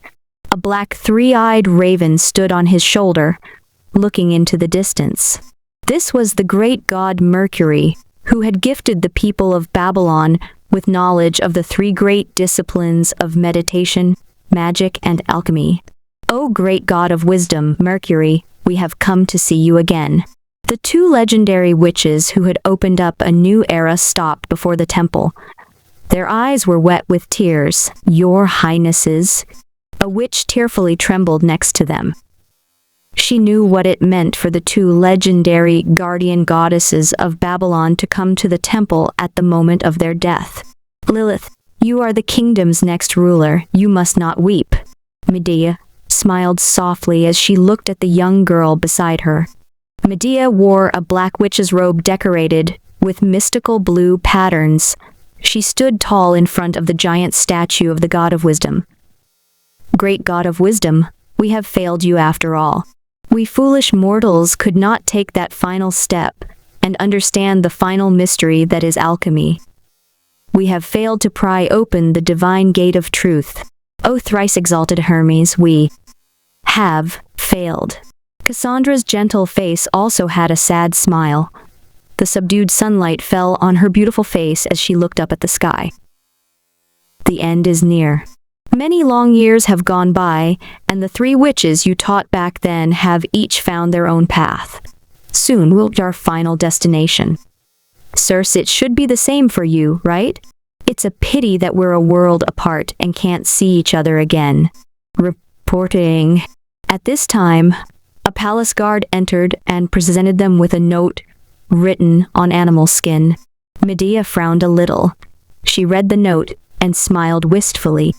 A black three-eyed raven stood on his shoulder, looking into the distance. This was the great god Mercury, who had gifted the people of Babylon with knowledge of the three great disciplines of meditation, magic, and alchemy. O great god of wisdom, Mercury, we have come to see you again. The two legendary witches who had opened up a new era stopped before the temple. Their eyes were wet with tears. Your Highnesses. A witch tearfully trembled next to them. She knew what it meant for the two legendary guardian goddesses of Babylon to come to the temple at the moment of their death. Lilith, you are the kingdom's next ruler. You must not weep. Medea smiled softly as she looked at the young girl beside her. Medea wore a black witch's robe decorated with mystical blue patterns. She stood tall in front of the giant statue of the god of wisdom. Great god of wisdom, we have failed you after all. We foolish mortals could not take that final step and understand the final mystery that is alchemy. We have failed to pry open the divine gate of truth. O thrice exalted Hermes, we have failed. Cassandra's gentle face also had a sad smile. The subdued sunlight fell on her beautiful face as she looked up at the sky. The end is near. Many long years have gone by, and the three witches you taught back then have each found their own path. Soon we'll reach our final destination. Circe, it should be the same for you, right? It's a pity that we're a world apart and can't see each other again. Reporting. At this time, a palace guard entered and presented them with a note written on animal skin. Medea frowned a little. She read the note and smiled wistfully.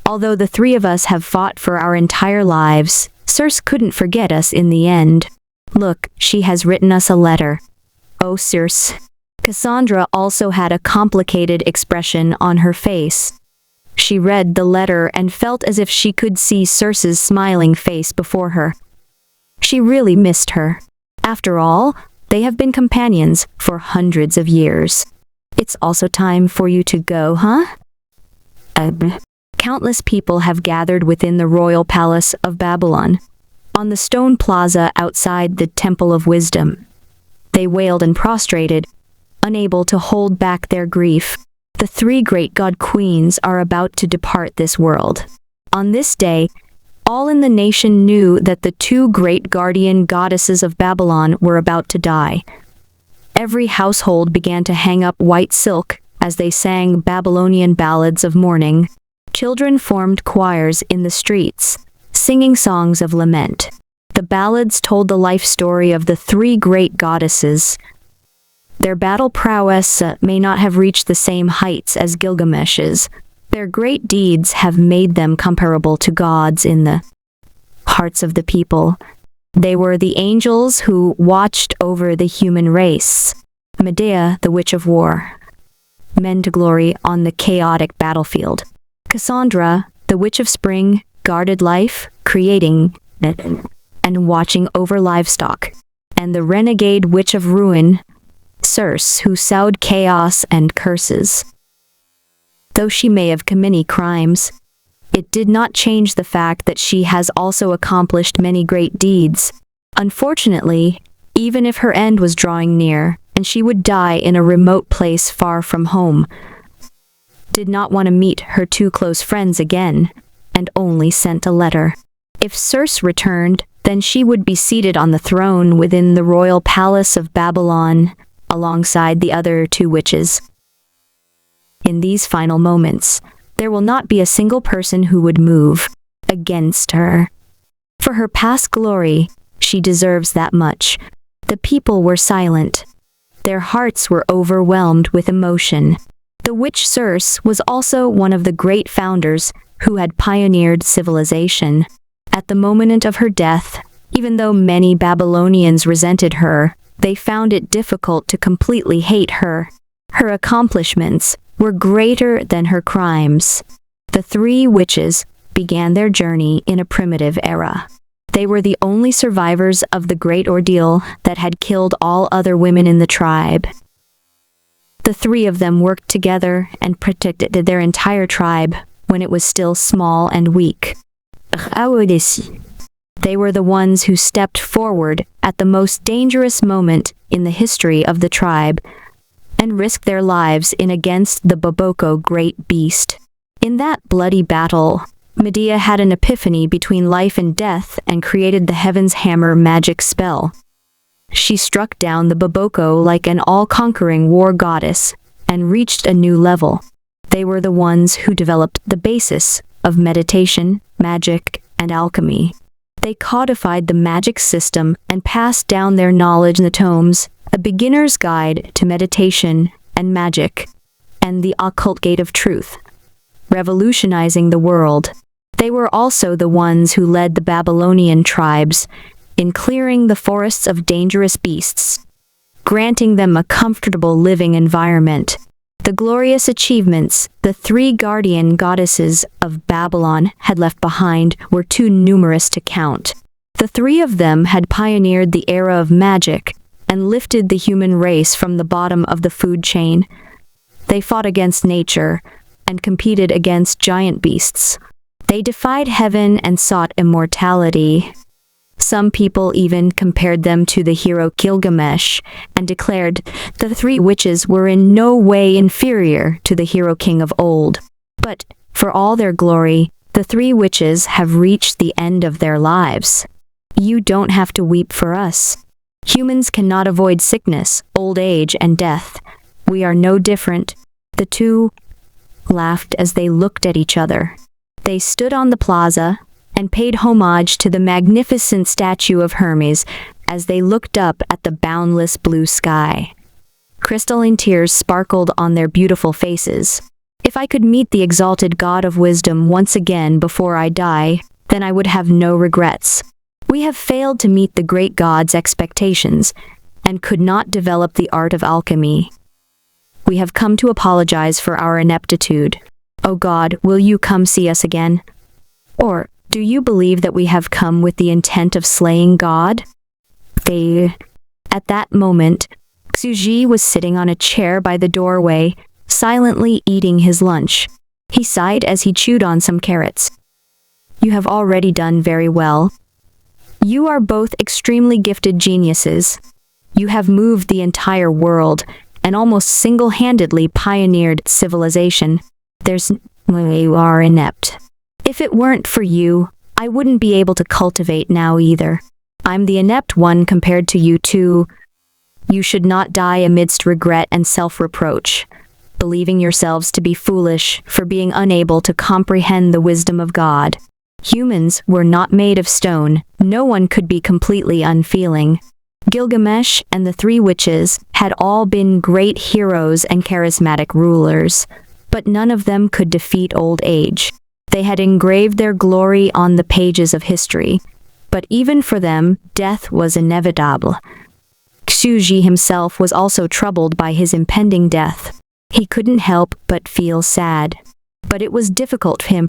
Although the three of us have fought for our entire lives, Circe couldn't forget us in the end. Look, she has written us a letter. Oh, Circe. Cassandra also had a complicated expression on her face. She read the letter and felt as if she could see Circe's smiling face before her. She really missed her. After all, they have been companions for hundreds of years. It's also time for you to go, huh? Countless people have gathered within the royal palace of Babylon, on the stone plaza outside the Temple of Wisdom. They wailed and prostrated, unable to hold back their grief. The three great god queens are about to depart this world. On this day, all in the nation knew that the two great guardian goddesses of Babylon were about to die. Every household began to hang up white silk as they sang Babylonian ballads of mourning. Children formed choirs in the streets, singing songs of lament. The ballads told the life story of the three great goddesses. Their battle prowess may not have reached the same heights as Gilgamesh's. Their great deeds have made them comparable to gods in the hearts of the people. They were the angels who watched over the human race. Medea, the witch of war, men to glory on the chaotic battlefield. Cassandra, the witch of spring, guarded life, creating and watching over livestock. And the renegade witch of ruin, Circe, who sowed chaos and curses. Though she may have committed many crimes, it did not change the fact that she has also accomplished many great deeds. Unfortunately, even if her end was drawing near, and she would die in a remote place far from home, did not want to meet her two close friends again, and only sent a letter. If Circe returned, then she would be seated on the throne within the royal palace of Babylon, alongside the other two witches. In these final moments, there will not be a single person who would move against her. For her past glory, she deserves that much. The people were silent. Their hearts were overwhelmed with emotion. The witch Circe was also one of the great founders who had pioneered civilization. At the moment of her death, even though many Babylonians resented her, they found it difficult to completely hate her. Her accomplishments were greater than her crimes. The three witches began their journey in a primitive era. They were the only survivors of the great ordeal that had killed all other women in the tribe. The three of them worked together and protected their entire tribe when it was still small and weak. They were the ones who stepped forward at the most dangerous moment in the history of the tribe and risked their lives in against the Boboko great beast. In that bloody battle, Medea had an epiphany between life and death and created the Heaven's Hammer magic spell. She struck down the Boboko like an all-conquering war goddess and reached a new level. They were the ones who developed the basis of meditation, magic, and alchemy. They codified the magic system and passed down their knowledge in the tomes, A Beginner's Guide to Meditation and Magic, and The Occult Gate of Truth, revolutionizing the world. They were also the ones who led the Babylonian tribes in clearing the forests of dangerous beasts, granting them a comfortable living environment. The glorious achievements the three guardian goddesses of Babylon had left behind were too numerous to count. The three of them had pioneered the era of magic and lifted the human race from the bottom of the food chain. They fought against nature and competed against giant beasts. They defied heaven and sought immortality. Some people even compared them to the hero Gilgamesh and declared the three witches were in no way inferior to the hero king of old. But For all their glory, the three witches have reached the end of their lives. You don't have to weep for us. Humans cannot avoid sickness, old age, and death. We are no different. The two laughed as they looked at each other. They stood on the plaza and paid homage to the magnificent statue of Hermes as they looked up at the boundless blue sky. Crystalline tears sparkled on their beautiful faces. If I could meet the exalted God of wisdom once again before I die, then I would have no regrets. We have failed to meet the great God's expectations and could not develop the art of alchemy. We have come to apologize for our ineptitude. O God, will you come see us again? Or do you believe that we have come with the intent of slaying God? At that moment, Xuji was sitting on a chair by the doorway, silently eating his lunch. He sighed as he chewed on some carrots. You have already done very well. You are both extremely gifted geniuses. You have moved the entire world and almost single-handedly pioneered civilization. You are inept. If it weren't for you, I wouldn't be able to cultivate now either. I'm the inept one compared to you two. You should not die amidst regret and self-reproach, believing yourselves to be foolish for being unable to comprehend the wisdom of God. Humans were not made of stone. No one could be completely unfeeling. Gilgamesh and the three witches had all been great heroes and charismatic rulers, but none of them could defeat old age. They had engraved their glory on the pages of history, but even for them, death was inevitable. Xuji himself was also troubled by his impending death. He couldn't help but feel sad, but it was difficult for him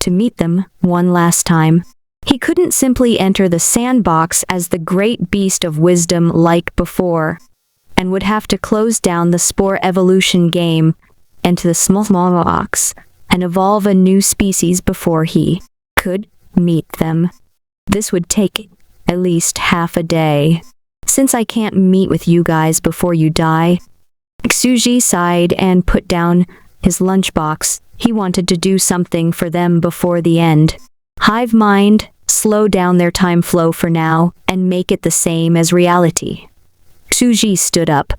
to meet them one last time. He couldn't simply enter the sandbox as the great beast of wisdom like before, and would have to close down the spore evolution game into the small box and evolve a new species before he could meet them. This would take at least half a day. Since I can't meet with you guys before you die, Xuji sighed and put down his lunchbox. He wanted to do something for them before the end. Hive mind, slow down their time flow for now and make it the same as reality. Xuji stood up,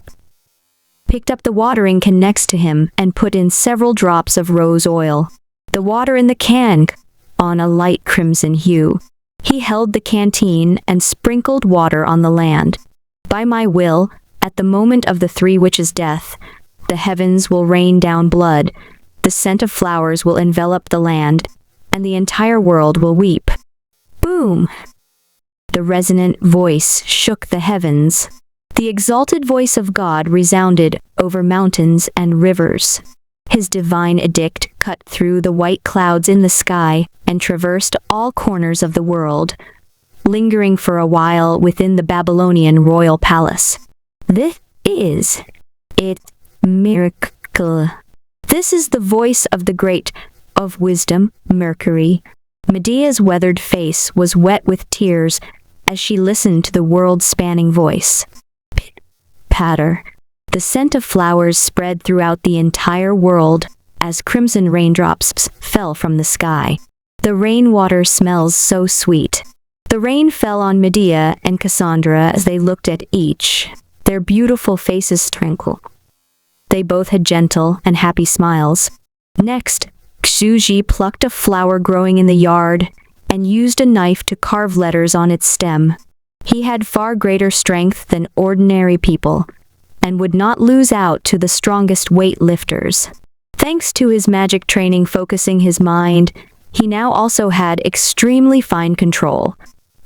picked up the watering can next to him and put in several drops of rose oil. The water in the can on a light crimson hue. He held the canteen and sprinkled water on the land. By my will, at the moment of the three witches' death, the heavens will rain down blood, the scent of flowers will envelop the land, and the entire world will weep. Boom! The resonant voice shook the heavens. The exalted voice of God resounded over mountains and rivers. His divine edict cut through the white clouds in the sky and traversed all corners of the world, lingering for a while within the Babylonian royal palace. This is it miracle. This is the voice of the great of wisdom, Mercury. Medea's weathered face was wet with tears as she listened to the world-spanning voice. Patter. The scent of flowers spread throughout the entire world as crimson raindrops fell from the sky. The rainwater smells so sweet. The rain fell on Medea and Cassandra as they looked at each. Their beautiful faces twinkled. They both had gentle and happy smiles. Next, Xuji plucked a flower growing in the yard and used a knife to carve letters on its stem. He had far greater strength than ordinary people, and would not lose out to the strongest weightlifters. Thanks to his magic training focusing his mind, he now also had extremely fine control,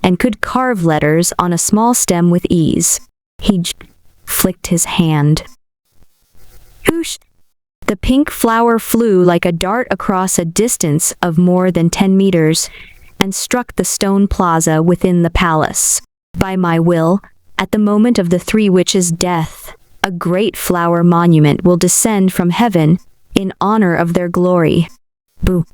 and could carve letters on a small stem with ease. He flicked his hand. Whoosh! The pink flower flew like a dart across a distance of more than 10 meters, and struck the stone plaza within the palace. By my will, at the moment of the three witches' death, a great flower monument will descend from heaven in honor of their glory. Boo!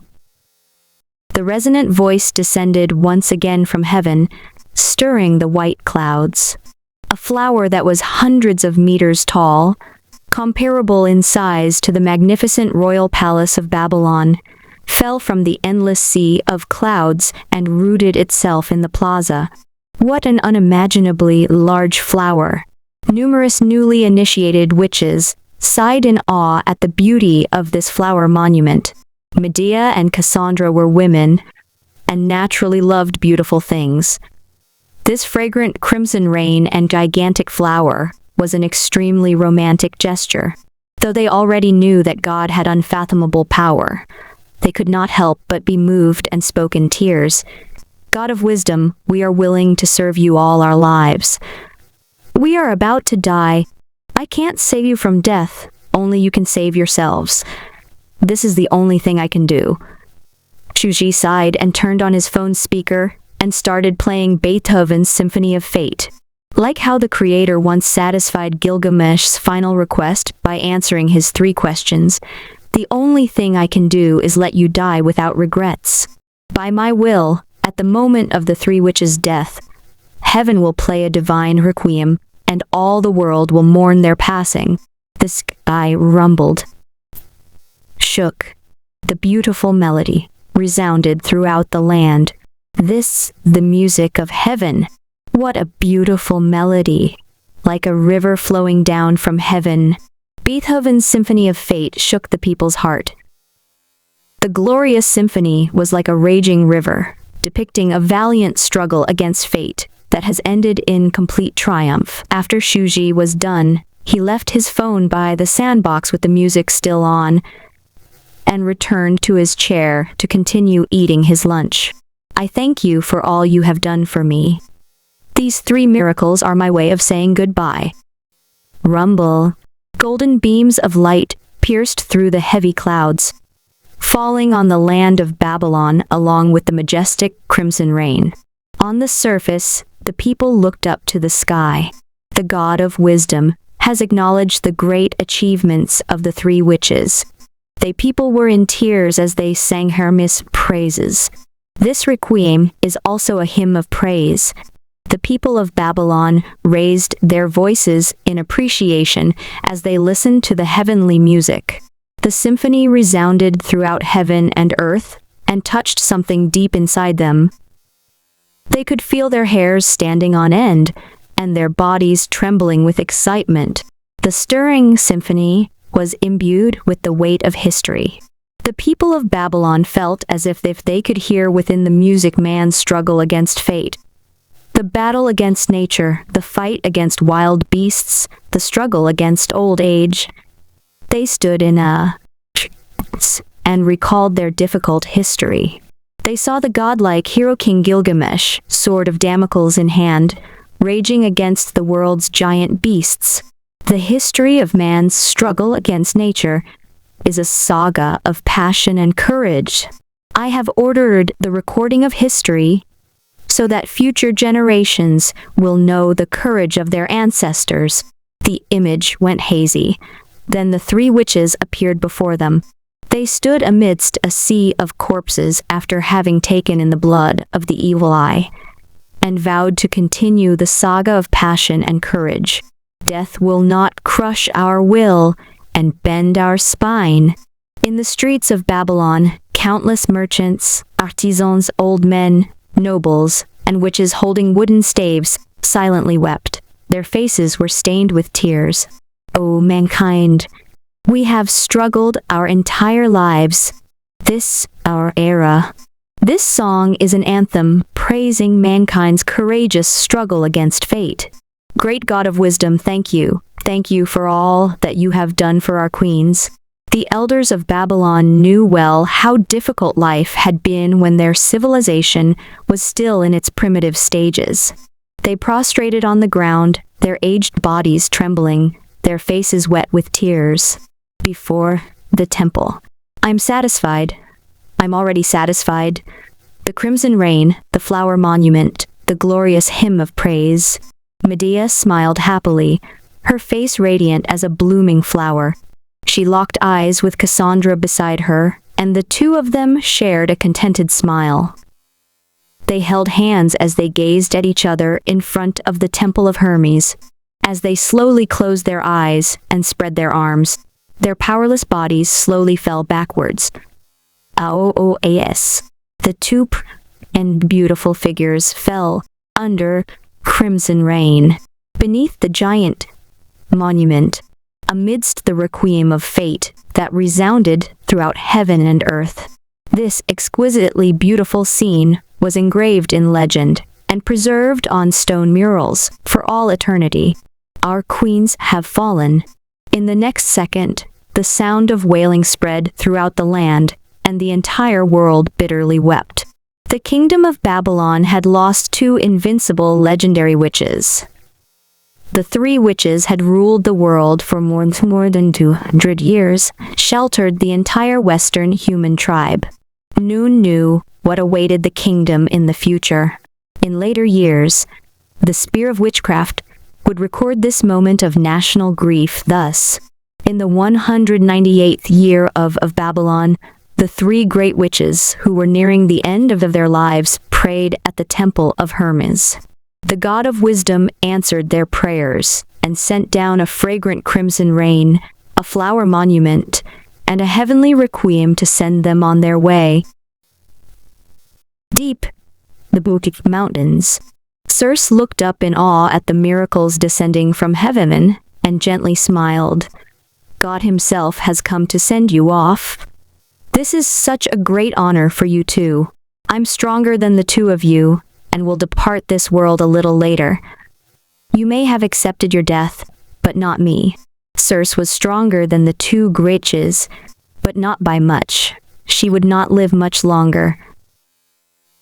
The resonant voice descended once again from heaven, stirring the white clouds. A flower that was hundreds of meters tall, comparable in size to the magnificent royal palace of Babylon, fell from the endless sea of clouds and rooted itself in the plaza. What an unimaginably large flower! Numerous newly initiated witches sighed in awe at the beauty of this flower monument. Medea and Cassandra were women, and naturally loved beautiful things. This fragrant crimson rain and gigantic flower was an extremely romantic gesture. Though they already knew that God had unfathomable power, they could not help but be moved and spoke in tears. God of wisdom, we are willing to serve you all our lives. We are about to die. I can't save you from death, only you can save yourselves. This is the only thing I can do. Shuji sighed and turned on his phone speaker and started playing Beethoven's Symphony of Fate. Like how the creator once satisfied Gilgamesh's final request by answering his 3 questions, the only thing I can do is let you die without regrets. By my will, at the moment of the 3 witches' death, heaven will play a divine requiem, and all the world will mourn their passing. The sky rumbled, shook. The beautiful melody resounded throughout the land. This, the music of heaven. What a beautiful melody! Like a river flowing down from heaven. Beethoven's Symphony of Fate shook the people's heart. The glorious symphony was like a raging river, depicting a valiant struggle against fate that has ended in complete triumph. After Shuji was done, he left his phone by the sandbox with the music still on, and returned to his chair to continue eating his lunch. I thank you for all you have done for me. These 3 miracles are my way of saying goodbye. Rumble. Golden beams of light pierced through the heavy clouds, falling on the land of Babylon along with the majestic crimson rain. On the surface, the people looked up to the sky. The God of wisdom has acknowledged the great achievements of the 3 witches. The people were in tears as they sang Hermes' praises. This requiem is also a hymn of praise. The people of Babylon raised their voices in appreciation as they listened to the heavenly music. The symphony resounded throughout heaven and earth and touched something deep inside them. They could feel their hairs standing on end and their bodies trembling with excitement. The stirring symphony was imbued with the weight of history. The people of Babylon felt as if they could hear within the music man's struggle against fate. The battle against nature, the fight against wild beasts, the struggle against old age. They stood in a trance and recalled their difficult history. They saw the godlike hero King Gilgamesh, sword of Damocles in hand, raging against the world's giant beasts. The history of man's struggle against nature is a saga of passion and courage. I have ordered the recording of history so that future generations will know the courage of their ancestors. The image went hazy. Then the 3 witches appeared before them. They stood amidst a sea of corpses after having taken in the blood of the evil eye, and vowed to continue the saga of passion and courage. Death will not crush our will and bend our spine. In the streets of Babylon, countless merchants, artisans, old men, nobles, and witches holding wooden staves silently wept. Their faces were stained with tears. O mankind, we have struggled our entire lives. This, our era. This song is an anthem praising mankind's courageous struggle against fate. Great God of wisdom, thank you. Thank you for all that you have done for our queens. The elders of Babylon knew well how difficult life had been when their civilization was still in its primitive stages. They prostrated on the ground, their aged bodies trembling, their faces wet with tears, before the temple. I'm satisfied. I'm already satisfied. The crimson rain, the flower monument, the glorious hymn of praise. Medea smiled happily, her face radiant as a blooming flower. She locked eyes with Cassandra beside her, and the 2 of them shared a contented smile. They held hands as they gazed at each other in front of the Temple of Hermes. As they slowly closed their eyes and spread their arms, their powerless bodies slowly fell backwards. Aoas. The two and beautiful figures fell under crimson rain. Beneath the giant monument, amidst the requiem of fate that resounded throughout heaven and earth, this exquisitely beautiful scene was engraved in legend and preserved on stone murals for all eternity. Our queens have fallen. In the next second, the sound of wailing spread throughout the land, and the entire world bitterly wept. The kingdom of Babylon had lost two invincible legendary witches. The three witches had ruled the world for more than 200 years, sheltered the entire Western human tribe. None knew what awaited the kingdom in the future. In later years, the spear of witchcraft would record this moment of national grief. Thus, in the 198th year of Babylon, the three great witches, who were nearing the end of their lives, prayed at the temple of Hermes. The god of wisdom answered their prayers and sent down a fragrant crimson rain, a flower monument, and a heavenly requiem to send them on their way. Deep, the Boutique Mountains. Circe looked up in awe at the miracles descending from heaven and gently smiled. God himself has come to send you off. This is such a great honor for you two. I'm stronger than the two of you, and will depart this world a little later. You may have accepted your death, but not me. Circe was stronger than the two witches, but not by much. She would not live much longer.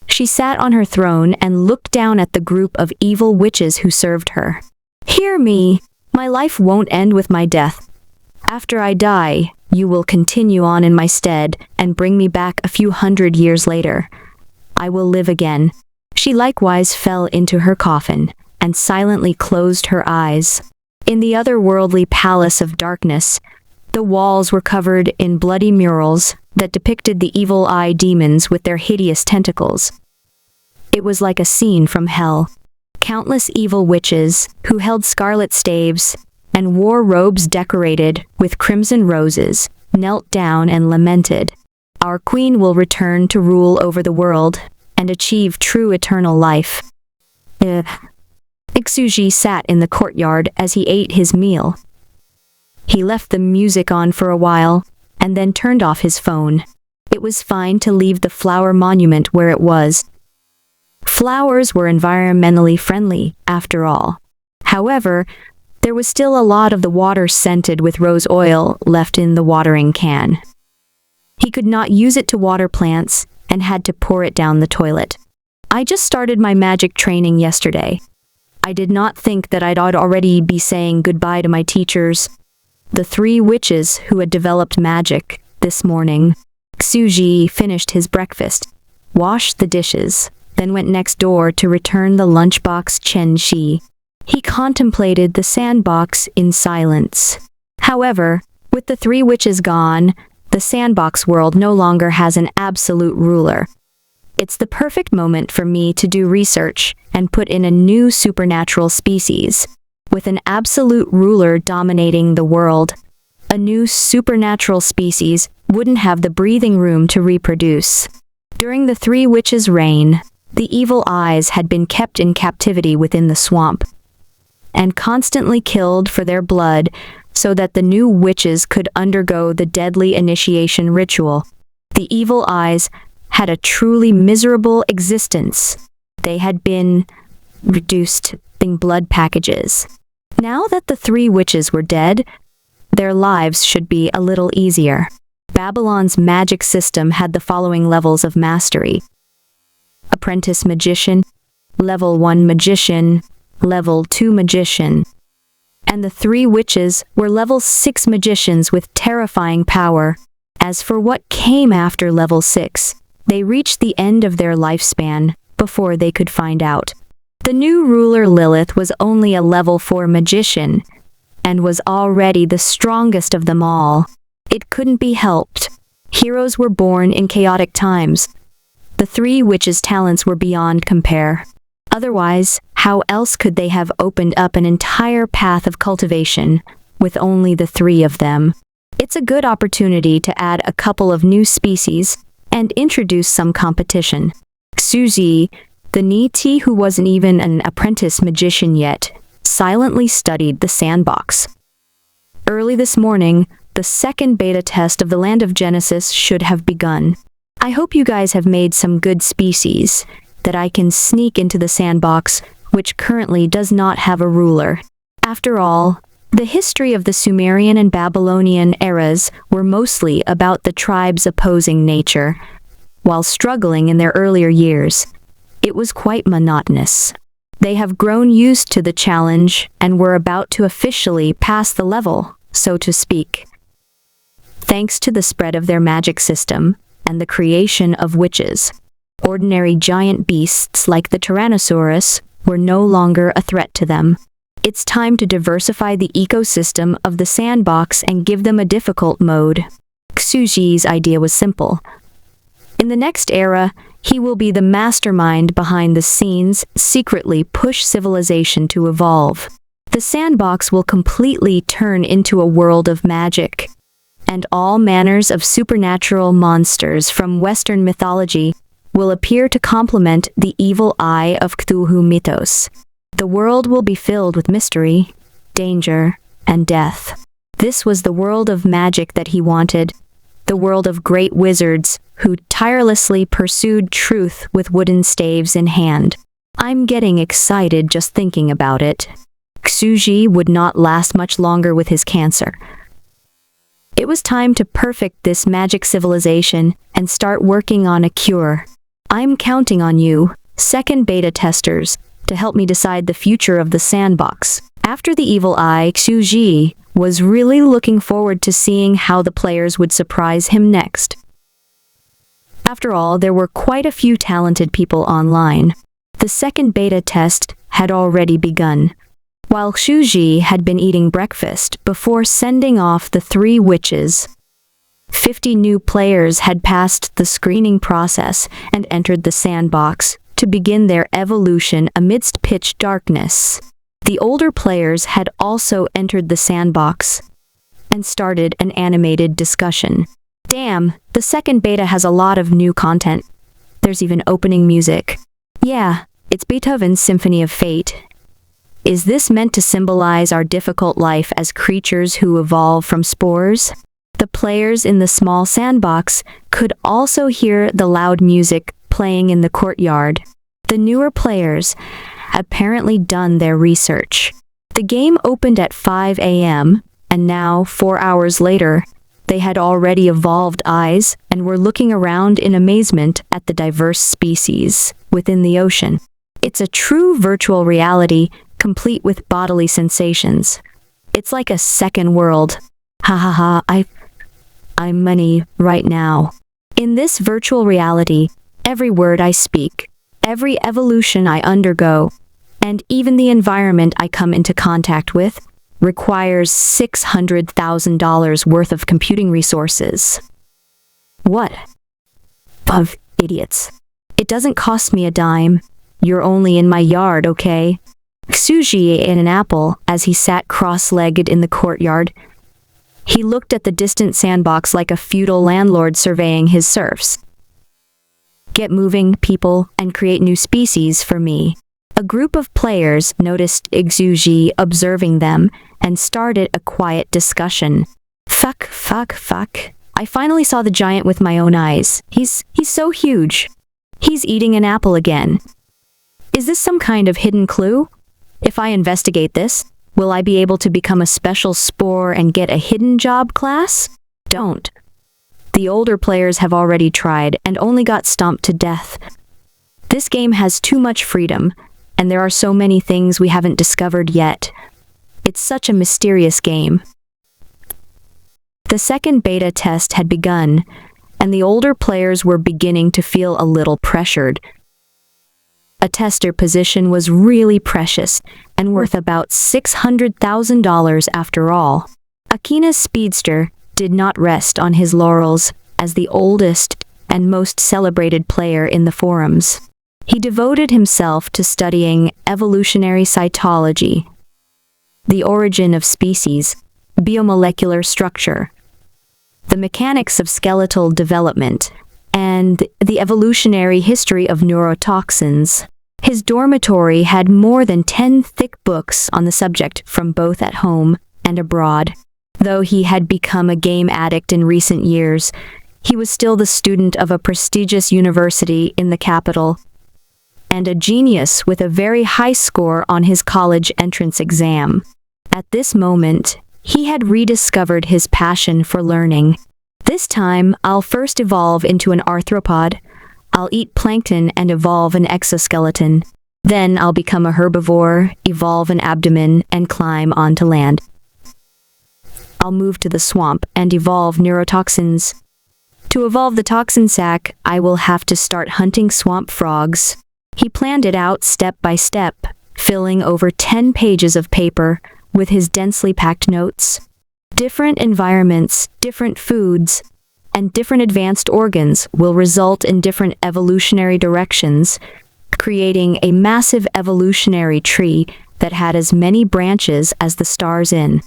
She sat on her throne and looked down at the group of evil witches who served her. Hear me. My life won't end with my death. After I die, you will continue on in my stead and bring me back a few hundred years later. I will live again. She likewise fell into her coffin and silently closed her eyes. In the otherworldly palace of darkness, the walls were covered in bloody murals that depicted the evil eye demons with their hideous tentacles. It was like a scene from hell. Countless evil witches, who held scarlet staves and wore robes decorated with crimson roses, knelt down and lamented. Our queen will return to rule over the world and achieve true eternal life. Ixuji sat in the courtyard as he ate his meal. He left the music on for a while and then turned off his phone. It was fine to leave the flower monument where it was. Flowers were environmentally friendly, after all. However, there was still a lot of the water scented with rose oil left in the watering can. He could not use it to water plants and had to pour it down the toilet. I just started my magic training yesterday. I did not think that I'd already be saying goodbye to my teachers, the three witches who had developed magic, this morning. Xuji finished his breakfast, washed the dishes, then went next door to return the lunchbox Chen Shi. He contemplated the sandbox in silence. However, with the three witches gone, the sandbox world no longer has an absolute ruler. It's the perfect moment for me to do research and put in a new supernatural species. With an absolute ruler dominating the world, a new supernatural species wouldn't have the breathing room to reproduce. During the three witches' reign, the evil eyes had been kept in captivity within the swamp and constantly killed for their blood so that the new witches could undergo the deadly initiation ritual. The evil eyes had a truly miserable existence. They had been reduced in blood packages. Now that the three witches were dead, their lives should be a little easier. Babylon's magic system had the following levels of mastery: Apprentice Magician, Level 1 Magician, Level 2 Magician. And the three witches were Level 6 magicians with terrifying power. As for what came after Level 6, they reached the end of their lifespan before they could find out. The new ruler Lilith was only a Level 4 magician, and was already the strongest of them all. It couldn't be helped. Heroes were born in chaotic times. The three witches' talents were beyond compare. Otherwise, how else could they have opened up an entire path of cultivation with only the three of them? It's a good opportunity to add a couple of new species and introduce some competition. Xuji, the Niti who wasn't even an apprentice magician yet, silently studied the sandbox. Early this morning, the second beta test of the Land of Genesis should have begun. I hope you guys have made some good species that I can sneak into the sandbox, which currently does not have a ruler. After all, the history of the Sumerian and Babylonian eras were mostly about the tribes opposing nature. While struggling in their earlier years, it was quite monotonous. They have grown used to the challenge and were about to officially pass the level, so to speak. Thanks to the spread of their magic system and the creation of witches, ordinary giant beasts like the Tyrannosaurus were no longer a threat to them. It's time to diversify the ecosystem of the sandbox and give them a difficult mode. Xuji's idea was simple. In the next era, he will be the mastermind behind the scenes, secretly push civilization to evolve. The sandbox will completely turn into a world of magic, and all manners of supernatural monsters from Western mythology will appear to complement the evil eye of Cthulhu mythos. The world will be filled with mystery, danger, and death. This was the world of magic that he wanted, the world of great wizards who tirelessly pursued truth with wooden staves in hand. I'm getting excited just thinking about it. Xuji would not last much longer with his cancer. It was time to perfect this magic civilization and start working on a cure. I'm counting on you, second beta testers, to help me decide the future of the sandbox. After the evil eye, Xuji was really looking forward to seeing how the players would surprise him next. After all, there were quite a few talented people online. The second beta test had already begun. While Xuji had been eating breakfast before sending off the 3 witches, 50 new players had passed the screening process and entered the sandbox to begin their evolution amidst pitch darkness. The older players had also entered the sandbox and started an animated discussion. Damn, the second beta has a lot of new content. There's even opening music. Yeah, it's Beethoven's Symphony of Fate. Is this meant to symbolize our difficult life as creatures who evolve from spores? The players in the small sandbox could also hear the loud music playing in the courtyard. The newer players apparently done their research. The game opened at 5 a.m., and now, 4 hours later, they had already evolved eyes and were looking around in amazement at the diverse species within the ocean. It's a true virtual reality, complete with bodily sensations. It's like a second world. Ha ha ha, I'm money right now. In this virtual reality, every word I speak, every evolution I undergo, and even the environment I come into contact with, requires $600,000 worth of computing resources. What? Of idiots. It doesn't cost me a dime. You're only in my yard, okay? Xuji ate an apple as he sat cross-legged in the courtyard. He looked at the distant sandbox like a feudal landlord surveying his serfs. Get moving, people, and create new species for me. A group of players noticed Xuji observing them and started a quiet discussion. Fuck. I finally saw the giant with my own eyes. He's so huge. He's eating an apple again. Is this some kind of hidden clue? If I investigate this, will I be able to become a special spore and get a hidden job class? Don't. The older players have already tried and only got stomped to death. This game has too much freedom, and there are so many things we haven't discovered yet. It's such a mysterious game. The second beta test had begun, and the older players were beginning to feel a little pressured. A tester position was really precious and worth about $600,000 after all. Akina's speedster did not rest on his laurels as the oldest and most celebrated player in the forums. He devoted himself to studying evolutionary cytology, the origin of species, biomolecular structure, the mechanics of skeletal development, and and the evolutionary history of neurotoxins. His dormitory had more than 10 thick books on the subject from both at home and abroad. Though he had become a game addict in recent years, he was still the student of a prestigious university in the capital, and a genius with a very high score on his college entrance exam. At this moment, he had rediscovered his passion for learning. This time, I'll first evolve into an arthropod. I'll eat plankton and evolve an exoskeleton. Then I'll become a herbivore, evolve an abdomen, and climb onto land. I'll move to the swamp and evolve neurotoxins. To evolve the toxin sac, I will have to start hunting swamp frogs. He planned it out step by step, filling over 10 pages of paper with his densely packed notes. Different environments, different foods, and different advanced organs will result in different evolutionary directions, creating a massive evolutionary tree that had as many branches as the stars in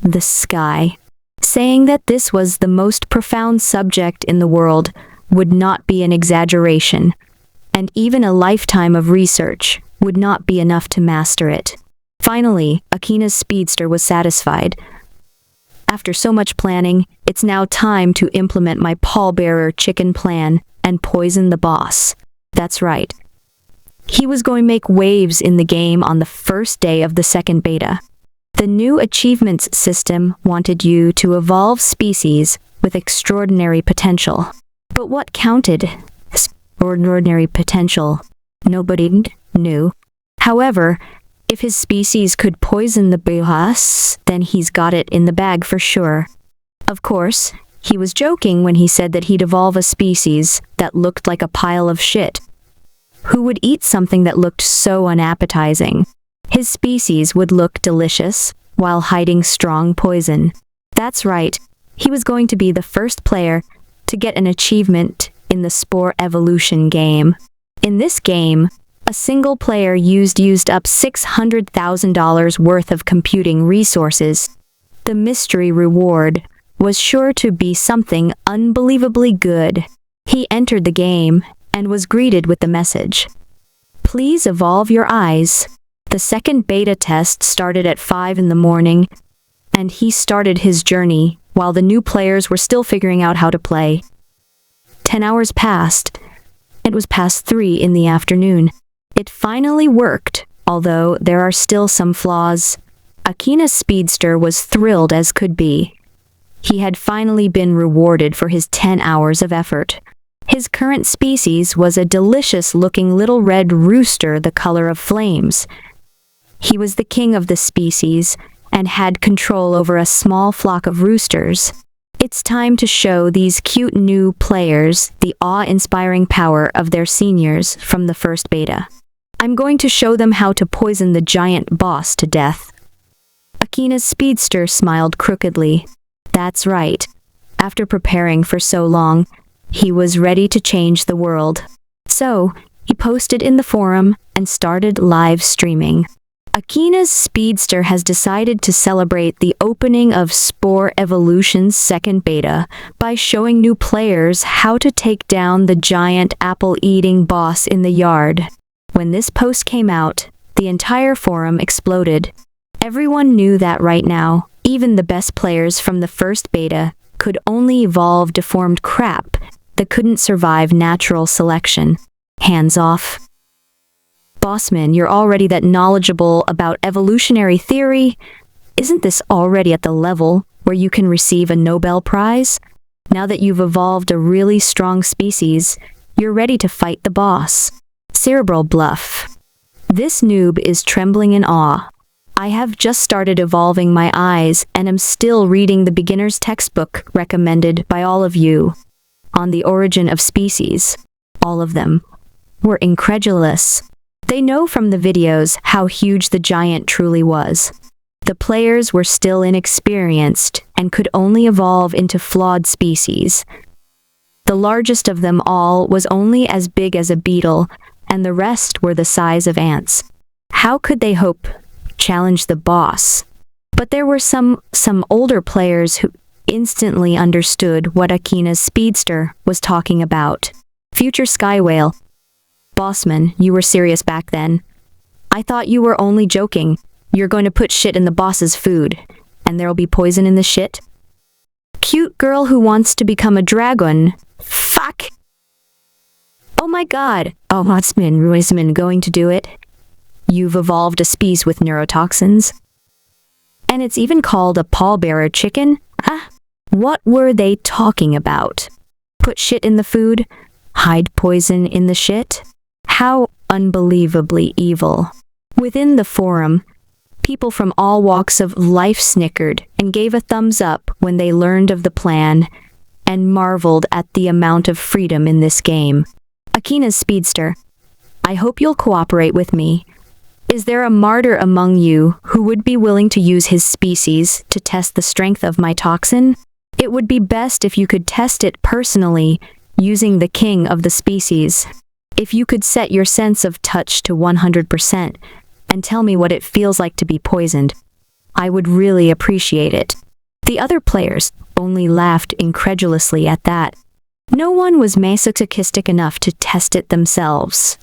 the sky. Saying that this was the most profound subject in the world would not be an exaggeration, and even a lifetime of research would not be enough to master it. Finally, Akina's speedster was satisfied. After so much planning, it's now time to implement my pallbearer chicken plan and poison the boss. That's right. He was going to make waves in the game on the first day of the second beta. The new achievements system wanted you to evolve species with extraordinary potential. But what counted as extraordinary potential? Nobody knew. However, if his species could poison the boss, then he's got it in the bag for sure. Of course, he was joking when he said that he'd evolve a species that looked like a pile of shit. Who would eat something that looked so unappetizing? His species would look delicious while hiding strong poison. That's right, he was going to be the first player to get an achievement in the Spore Evolution game. In this game, a single player used up $600,000 worth of computing resources. The mystery reward was sure to be something unbelievably good. He entered the game and was greeted with the message, "Please evolve your eyes." The second beta test started at 5 in the morning, and he started his journey while the new players were still figuring out how to play. 10 hours passed. It was past 3 in the afternoon. It finally worked, although there are still some flaws. Akina's speedster was thrilled as could be. He had finally been rewarded for his 10 hours of effort. His current species was a delicious-looking little red rooster the color of flames. He was the king of the species and had control over a small flock of roosters. It's time to show these cute new players the awe-inspiring power of their seniors from the first beta. I'm going to show them how to poison the giant boss to death. Akina's speedster smiled crookedly. That's right. After preparing for so long, he was ready to change the world. So, he posted in the forum and started live streaming. Akina's speedster has decided to celebrate the opening of Spore Evolution's second beta by showing new players how to take down the giant apple-eating boss in the yard. When this post came out, the entire forum exploded. Everyone knew that right now, even the best players from the first beta could only evolve deformed crap that couldn't survive natural selection. Hands off. Bossman, you're already that knowledgeable about evolutionary theory. Isn't this already at the level where you can receive a Nobel Prize? Now that you've evolved a really strong species, you're ready to fight the boss. Cerebral bluff. This noob is trembling in awe. I have just started evolving my eyes and am still reading the beginner's textbook recommended by all of you on the origin of species. All of them were incredulous. They know from the videos how huge the giant truly was. The players were still inexperienced and could only evolve into flawed species. The largest of them all was only as big as a beetle, and the rest were the size of ants. How could they hope challenge the boss? But there were some older players who instantly understood what Akina's speedster was talking about. Future sky whale. Bossman, you were serious back then. I thought you were only joking. You're going to put shit in the boss's food, and there'll be poison in the shit? Cute girl who wants to become a dragon. Fuck! Oh my god! Oh, Hotsman, Ruisman going to do it? You've evolved a species with neurotoxins? And it's even called a pallbearer chicken? Huh? What were they talking about? Put shit in the food? Hide poison in the shit? How unbelievably evil. Within the forum, people from all walks of life snickered and gave a thumbs up when they learned of the plan and marveled at the amount of freedom in this game. Akina's speedster. I hope you'll cooperate with me. Is there a martyr among you who would be willing to use his species to test the strength of my toxin? It would be best if you could test it personally, using the king of the species. If you could set your sense of touch to 100% and tell me what it feels like to be poisoned, I would really appreciate it. The other players only laughed incredulously at that. No one was masochistic enough to test it themselves.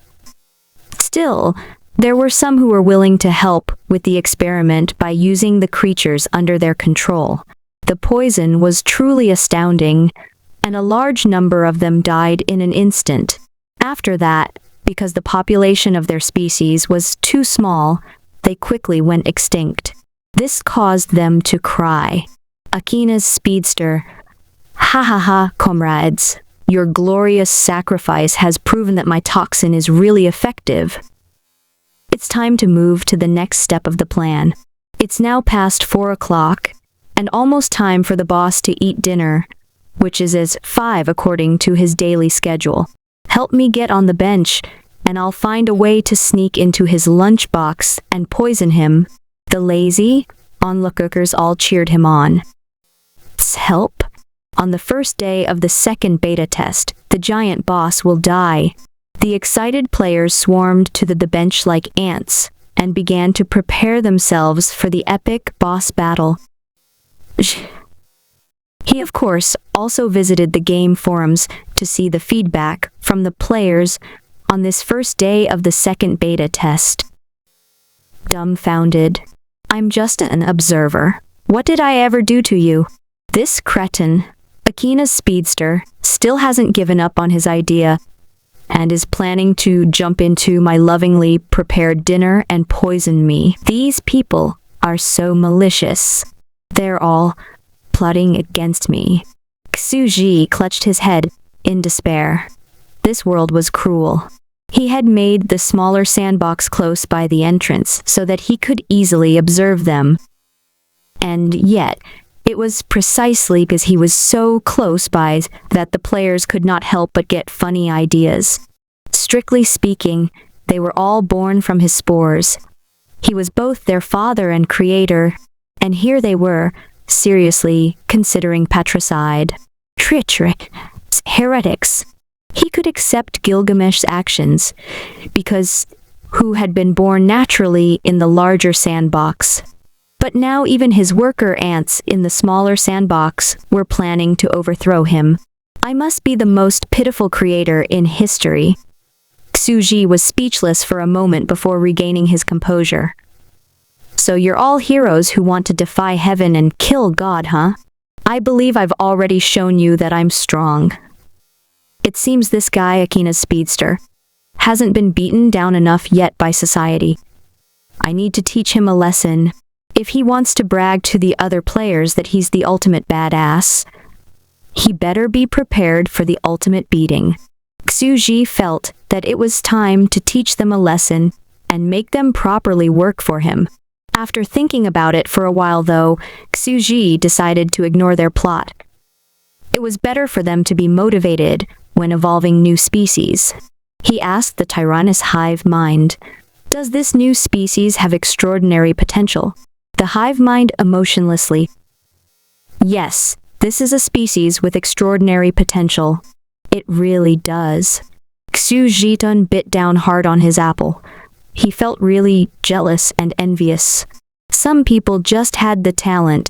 Still, there were some who were willing to help with the experiment by using the creatures under their control. The poison was truly astounding, and a large number of them died in an instant. After that, because the population of their species was too small, they quickly went extinct. This caused them to cry. Akina's speedster. Ha ha ha, comrades. Your glorious sacrifice has proven that my toxin is really effective. It's time to move to the next step of the plan. It's now past 4 o'clock, and almost time for the boss to eat dinner, which is as 5 according to his daily schedule. Help me get on the bench, and I'll find a way to sneak into his lunchbox and poison him. The lazy onlookers all cheered him on. Help. On the first day of the second beta test, the giant boss will die. The excited players swarmed to the bench like ants and began to prepare themselves for the epic boss battle. He, of course, also visited the game forums to see the feedback from the players on this first day of the second beta test. Dumbfounded. I'm just an observer. What did I ever do to you? This cretin, Akina's speedster, still hasn't given up on his idea and is planning to jump into my lovingly prepared dinner and poison me. These people are so malicious. They're all plotting against me. Xuji clutched his head in despair. This world was cruel. He had made the smaller sandbox close by the entrance so that he could easily observe them. And yet, it was precisely because he was so close by that the players could not help but get funny ideas. Strictly speaking, they were all born from his spores. He was both their father and creator, and here they were, seriously considering patricide. Treachery. Heretics. He could accept Gilgamesh's actions, because who had been born naturally in the larger sandbox. But now even his worker ants in the smaller sandbox were planning to overthrow him. I must be the most pitiful creator in history. Xuji was speechless for a moment before regaining his composure. So you're all heroes who want to defy heaven and kill God, huh? I believe I've already shown you that I'm strong. It seems this guy, Akina's speedster, hasn't been beaten down enough yet by society. I need to teach him a lesson. If he wants to brag to the other players that he's the ultimate badass, he better be prepared for the ultimate beating. Xuji felt that it was time to teach them a lesson and make them properly work for him. After thinking about it for a while though, Xuji decided to ignore their plot. It was better for them to be motivated when evolving new species. He asked the tyrannous hive mind, "Does this new species have extraordinary potential?" The hive mind emotionlessly, "Yes, this is a species with extraordinary potential. It really does." Xu Jitun bit down hard on his apple. He felt really jealous and envious. Some people just had the talent.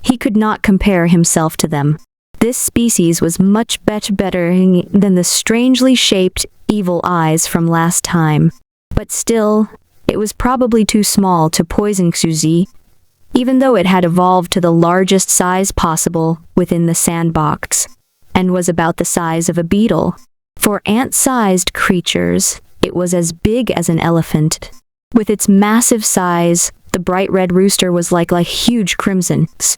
He could not compare himself to them. This species was much better than the strangely shaped evil eyes from last time. But still, it was probably too small to poison Xuji, even though it had evolved to the largest size possible within the sandbox, and was about the size of a beetle. For ant-sized creatures, it was as big as an elephant. With its massive size, the bright red rooster was like huge crimson's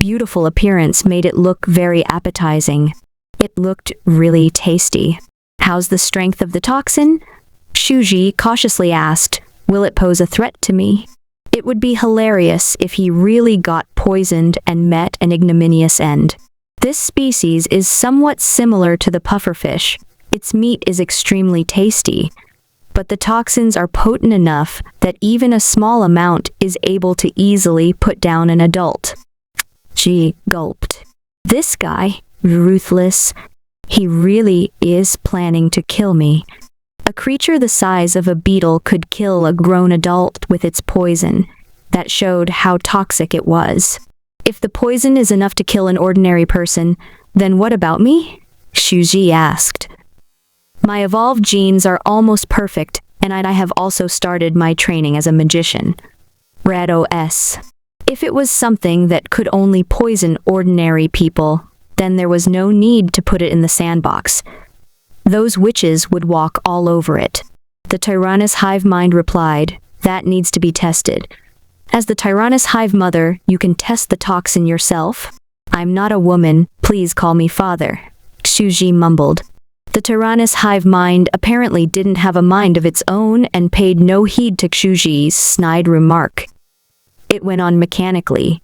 beautiful appearance made it look very appetizing. It looked really tasty. How's the strength of the toxin? Xuji cautiously asked. Will it pose a threat to me? It would be hilarious if he really got poisoned and met an ignominious end. This species is somewhat similar to the pufferfish. Its meat is extremely tasty, but the toxins are potent enough that even a small amount is able to easily put down an adult. She gulped. This guy, ruthless. He really is planning to kill me. A creature the size of a beetle could kill a grown adult with its poison. That showed how toxic it was. If the poison is enough to kill an ordinary person, then what about me? Xuji asked. My evolved genes are almost perfect, and I have also started my training as a magician. Rados. If it was something that could only poison ordinary people, then there was no need to put it in the sandbox. Those witches would walk all over it. The Tyrannus hive mind replied, that needs to be tested. As the Tyrannus hive mother, you can test the toxin yourself. I'm not a woman, please call me father. Xuji mumbled. The Tyrannus hive mind apparently didn't have a mind of its own and paid no heed to Xuji's snide remark. It went on mechanically.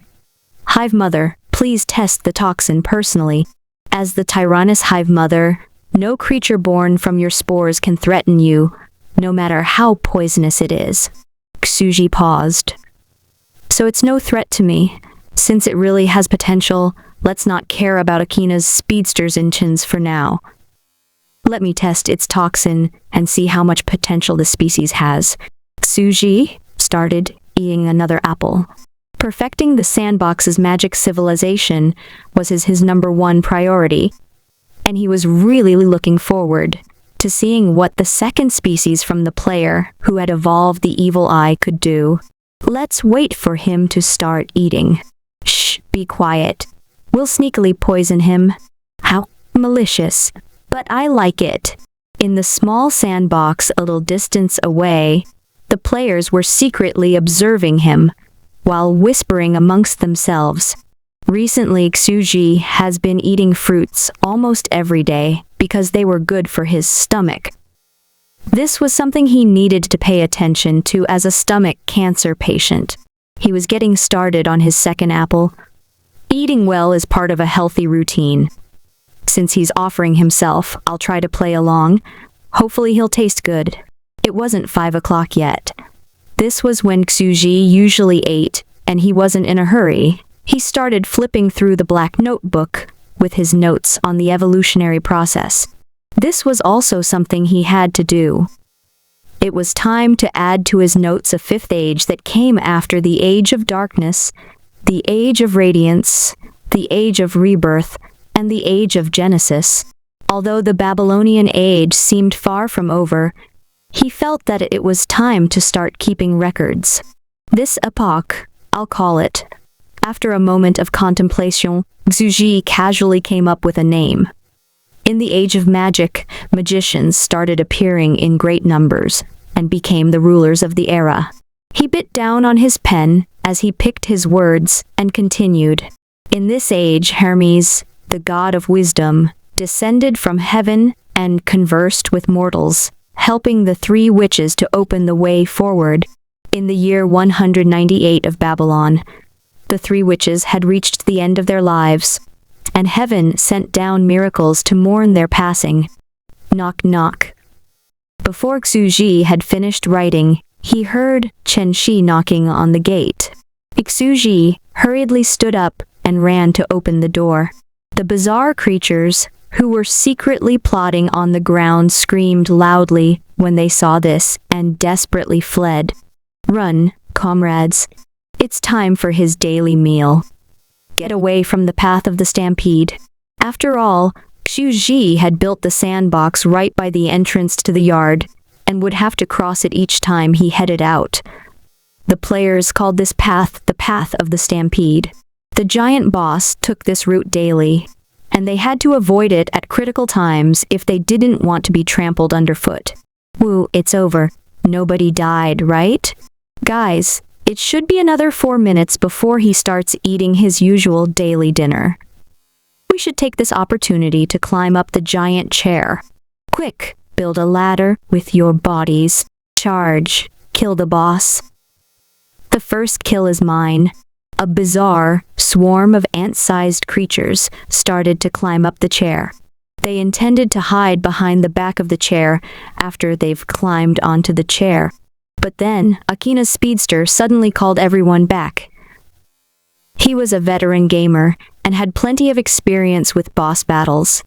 Hive mother, please test the toxin personally. As the Tyrannus hive mother, no creature born from your spores can threaten you, no matter how poisonous it is. Xuji paused. So it's no threat to me. Since it really has potential, let's not care about Akina's speedster's engines for now. Let me test its toxin and see how much potential the species has. Xuji started eating another apple. Perfecting the sandbox's magic civilization was his number one priority, and he was really looking forward to seeing what the second species from the player who had evolved the evil eye could do. Let's wait for him to start eating. Shh, be quiet. We'll sneakily poison him. How malicious. But I like it. In the small sandbox a little distance away, the players were secretly observing him, while whispering amongst themselves. Recently, Xuji has been eating fruits almost every day because they were good for his stomach. This was something he needed to pay attention to as a stomach cancer patient. He was getting started on his second apple. Eating well is part of a healthy routine. Since he's offering himself, I'll try to play along. Hopefully he'll taste good. It wasn't 5 o'clock yet. This was when Xuji usually ate, and he wasn't in a hurry. He started flipping through the black notebook with his notes on the evolutionary process. This was also something he had to do. It was time to add to his notes a fifth age that came after the age of darkness, the age of radiance, the age of rebirth, and the age of Genesis. Although the Babylonian age seemed far from over, he felt that it was time to start keeping records. This epoch, I'll call it. After a moment of contemplation, Xuji casually came up with a name. In the age of magic, magicians started appearing in great numbers and became the rulers of the era. He bit down on his pen as he picked his words and continued. In this age, Hermes, the god of wisdom, descended from heaven and conversed with mortals, helping the three witches to open the way forward. In the year 198 of Babylon, the three witches had reached the end of their lives, and heaven sent down miracles to mourn their passing. Knock knock. Before Xuji had finished writing, he heard Chen Shi knocking on the gate. Xuji hurriedly stood up and ran to open the door. The bizarre creatures, who were secretly plotting on the ground, screamed loudly when they saw this and desperately fled. Run, comrades. It's time for his daily meal. get away from the path of the stampede. After all, Xu had built the sandbox right by the entrance to the yard, and would have to cross it each time he headed out. The players called this path the path of the stampede. The giant boss took this route daily, and they had to avoid it at critical times if they didn't want to be trampled underfoot. Woo, it's over. Nobody died, right? Guys, it should be another 4 minutes before he starts eating his usual daily dinner. We should take this opportunity to climb up the giant chair. Quick, build a ladder with your bodies. Charge, kill the boss. The first kill is mine. A bizarre swarm of ant-sized creatures started to climb up the chair. They intended to hide behind the back of the chair after they've climbed onto the chair. But then, Akina's speedster suddenly called everyone back. He was a veteran gamer and had plenty of experience with boss battles.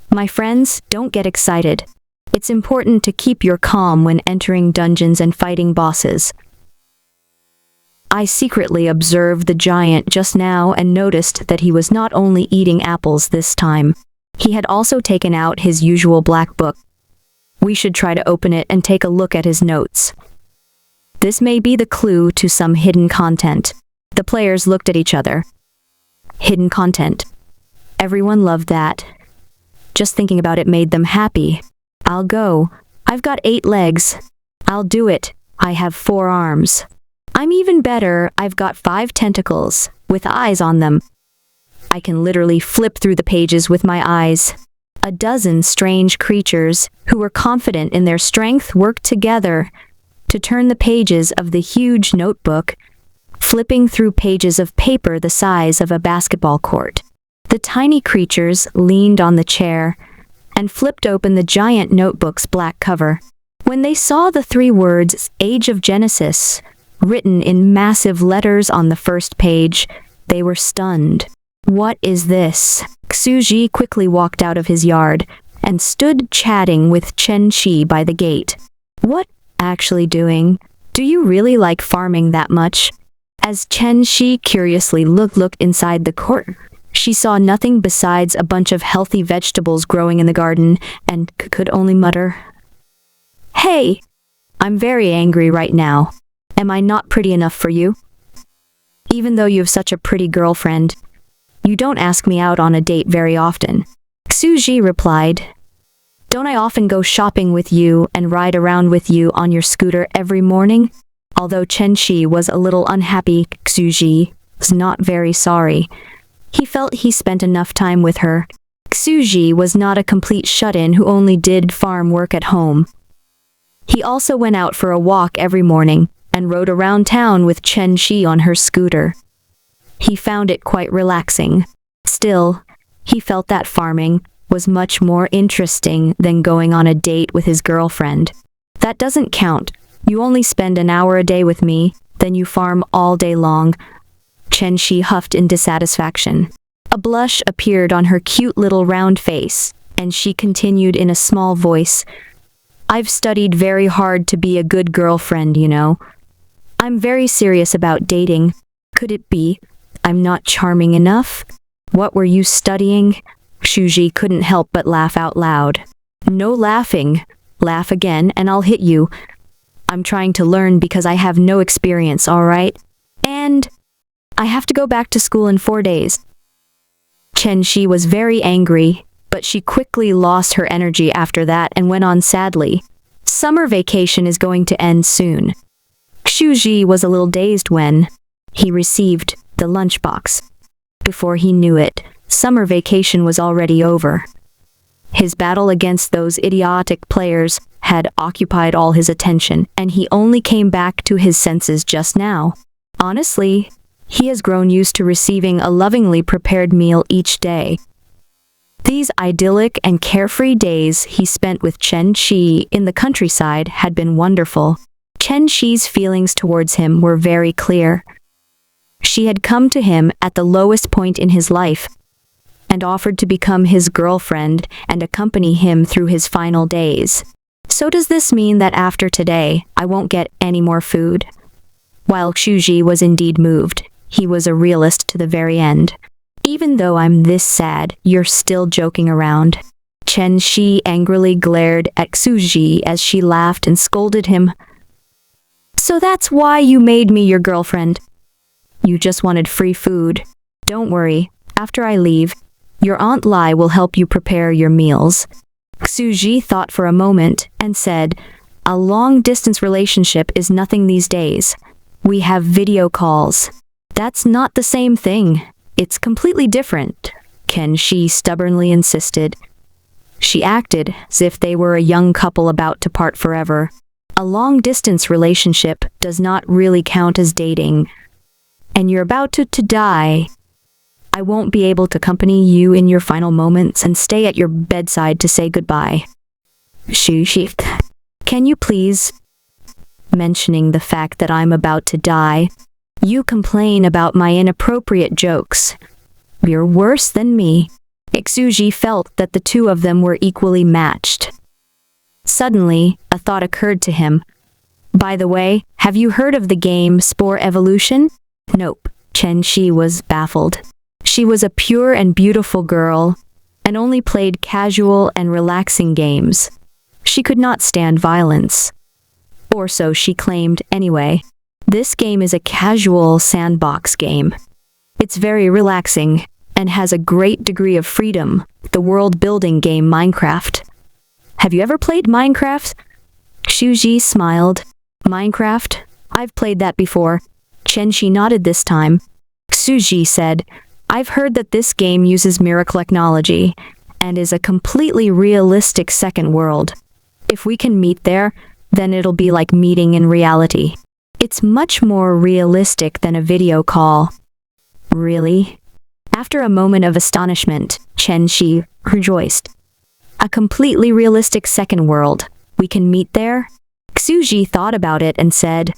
My friends, don't get excited. It's important to keep your calm when entering dungeons and fighting bosses. I secretly observed the giant just now and noticed that he was not only eating apples this time. He had also taken out his usual black book. We should try to open it and take a look at his notes. This may be the clue to some hidden content. The players looked at each other. Hidden content. Everyone loved that. Just thinking about it made them happy. I'll go. I've got 8 legs. I'll do it. I have 4 arms. I'm even better. I've got 5 tentacles, with eyes on them. I can literally flip through the pages with my eyes. A dozen strange creatures, who were confident in their strength, worked together to turn the pages of the huge notebook, flipping through pages of paper the size of a basketball court. The tiny creatures leaned on the chair and flipped open the giant notebook's black cover. When they saw the 3 words, Age of Genesis, written in massive letters on the first page, they were stunned. What is this? Xu quickly walked out of his yard and stood chatting with Chen Shi by the gate. What actually doing? Do you really like farming that much? As Chen Shi curiously looked inside the court, she saw nothing besides a bunch of healthy vegetables growing in the garden and could only mutter, "Hey, I'm very angry right now. Am I not pretty enough for you? Even though you have such a pretty girlfriend, you don't ask me out on a date very often." Xu replied, "Don't I often go shopping with you and ride around with you on your scooter every morning?" Although Chen Shi was a little unhappy, Xu was not very sorry. He felt he spent enough time with her. Xu was not a complete shut-in who only did farm work at home. He also went out for a walk every morning and rode around town with Chen Shi on her scooter. He found it quite relaxing. Still, he felt that farming was much more interesting than going on a date with his girlfriend. That doesn't count. You only spend an hour a day with me, then you farm all day long. Chen Shi huffed in dissatisfaction. A blush appeared on her cute little round face, and she continued in a small voice, "I've studied very hard to be a good girlfriend, you know. I'm very serious about dating. Could it be I'm not charming enough? What were you studying?" Xu couldn't help but laugh out loud. "No laughing. Laugh again and I'll hit you. I'm trying to learn because I have no experience, all right? And I have to go back to school in 4 days." Chen Shi was very angry, but she quickly lost her energy after that and went on sadly, "Summer vacation is going to end soon." Xu was a little dazed when he received the lunchbox. Before he knew it, summer vacation was already over. His battle against those idiotic players had occupied all his attention, and he only came back to his senses just now. Honestly, he has grown used to receiving a lovingly prepared meal each day. These idyllic and carefree days he spent with Chen Shi in the countryside had been wonderful. Chen Shi's feelings towards him were very clear. She had come to him at the lowest point in his life and offered to become his girlfriend and accompany him through his final days. So does this mean that after today, I won't get any more food? While Xu was indeed moved, He was a realist to the very end. Even though I'm this sad, you're still joking around. Chen Shi angrily glared at Xuji as she laughed and scolded him. So that's why you made me your girlfriend. You just wanted free food. Don't worry, after I leave, your Aunt Lai will help you prepare your meals. Xuji thought for a moment and said, a long-distance relationship is nothing these days. We have video calls. That's not the same thing. It's completely different, Ken Shi stubbornly insisted. She acted as if they were a young couple about to part forever. A long-distance relationship does not really count as dating. And you're about to die. I won't be able to accompany you in your final moments and stay at your bedside to say goodbye. Shu, can you please? Mentioning the fact that I'm about to die, you complain about my inappropriate jokes. You're worse than me. Xuji felt that the two of them were equally matched. Suddenly, a thought occurred to him. By the way, have you heard of the game Spore Evolution? Nope. Chen Shi was baffled. She was a pure and beautiful girl, and only played casual and relaxing games. She could not stand violence. Or so she claimed anyway. This game is a casual sandbox game. It's very relaxing, and has a great degree of freedom, the world-building game Minecraft. Have you ever played Minecraft? Xuji smiled. Minecraft? I've played that before. Chen Shi nodded this time. Xuji said, I've heard that this game uses miracle technology, and is a completely realistic second world. If we can meet there, then it'll be like meeting in reality. It's much more realistic than a video call. Really? After a moment of astonishment, Chen Shi rejoiced. A completely realistic second world. We can meet there? Xuji thought about it and said,